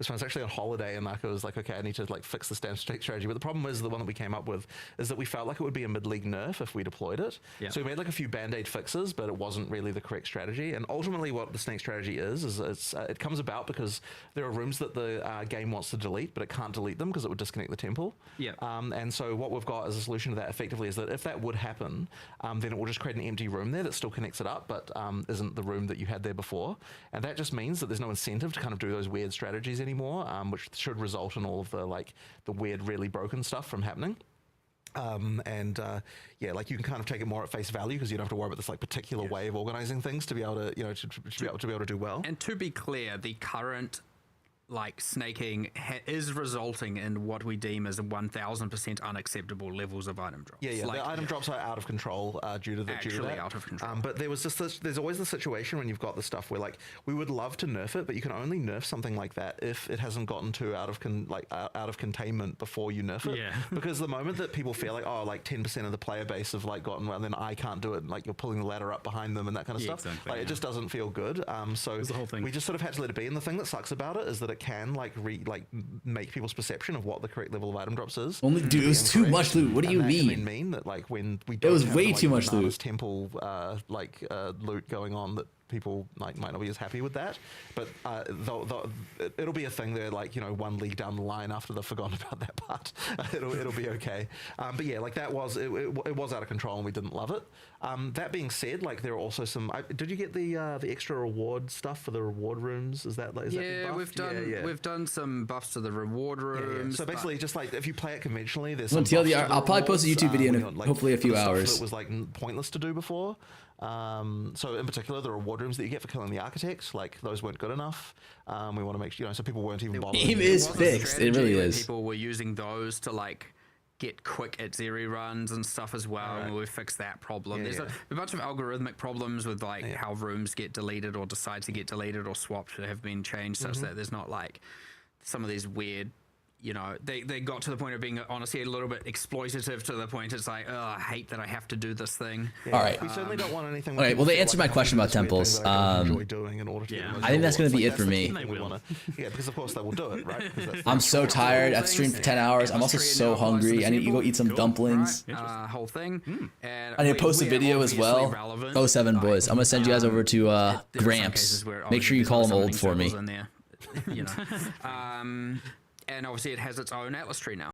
was actually on holiday, and Marco was like, okay, I need to like fix the snake strategy. But the problem is, the one that we came up with is that we felt like it would be a mid-league nerf if we deployed it. Yep. So we made like a few band-aid fixes, but it wasn't really the correct strategy. And ultimately what the snake strategy is it comes about because there are rooms that the game wants to delete, but it can't delete them because it would disconnect the temple. Yep. And so what we've got as a solution to that effectively is that if that would happen, then it will just create an empty room there that still connects it up, but isn't the room that you had there before. And that just means that there's no incentive to kind of do those weird strategies anymore, which should result in all of the weird, really broken stuff from happening. Yeah, like you can kind of take it more at face value because you don't have to worry about this like particular way of organizing things to be able to, you know, to be able to do well. And to be clear, the current like snaking is resulting in what we deem as 1,000% unacceptable levels of item drops. Yeah, like, the item drops are out of control due to that. Out of control. But there was just there's always the situation when you've got the stuff where like we would love to nerf it, but you can only nerf something like that if it hasn't gotten too out of containment before you nerf it. Yeah. Because the moment that people feel like, oh, like 10% of the player base have like gotten, well, then I can't do it, and like you're pulling the ladder up behind them and that kind of stuff. Exactly, like it just doesn't feel good. So the whole thing. We just sort of had to let it be. And the thing that sucks about it is that it can make people's perception of what the correct level of item drops is. Only, dude, it was too much loot. What do you mean? Can mean that like when we it was way too much loot. Temple loot going on, that people like might not be as happy with that, but it'll be a thing there, like, you know, one league down the line after they've forgotten about that part. it'll be okay. But yeah, like that was it was out of control and we didn't love it. That being said, like there are also some. Did you get the extra reward stuff for the reward rooms? Is that we've done some buffs to the reward rooms. Yeah. So basically, just like if you play it conventionally, there's some TLDR, I'll probably post a YouTube video in hopefully a few hours. That was like pointless to do before. So in particular, the reward rooms that you get for killing the architects, like those weren't good enough. We want to make sure, you know, so people weren't even bothering. It is fixed. It really is. People were using those to like get quick at Zeri runs and stuff as well, and we fixed that problem. There's a bunch of algorithmic problems with like how rooms get deleted or decide to get deleted or swapped that have been changed such that there's not like some of these weird, you know, they got to the point of being honestly a little bit exploitative to the point it's like, oh, I hate that I have to do this thing. All right. We certainly don't want anything. All right. Well, they answered my question about temples. I think that's going to be it for me. Yeah, because of course they will do it, right? I'm so tired. I've streamed for 10 hours. I'm also so hungry. I need to go eat some dumplings. Whole thing. I need to post a video as well. 07 boys. I'm going to send you guys over to Gramps. Make sure you call him old for me. You know. And obviously it has its own atlas tree now.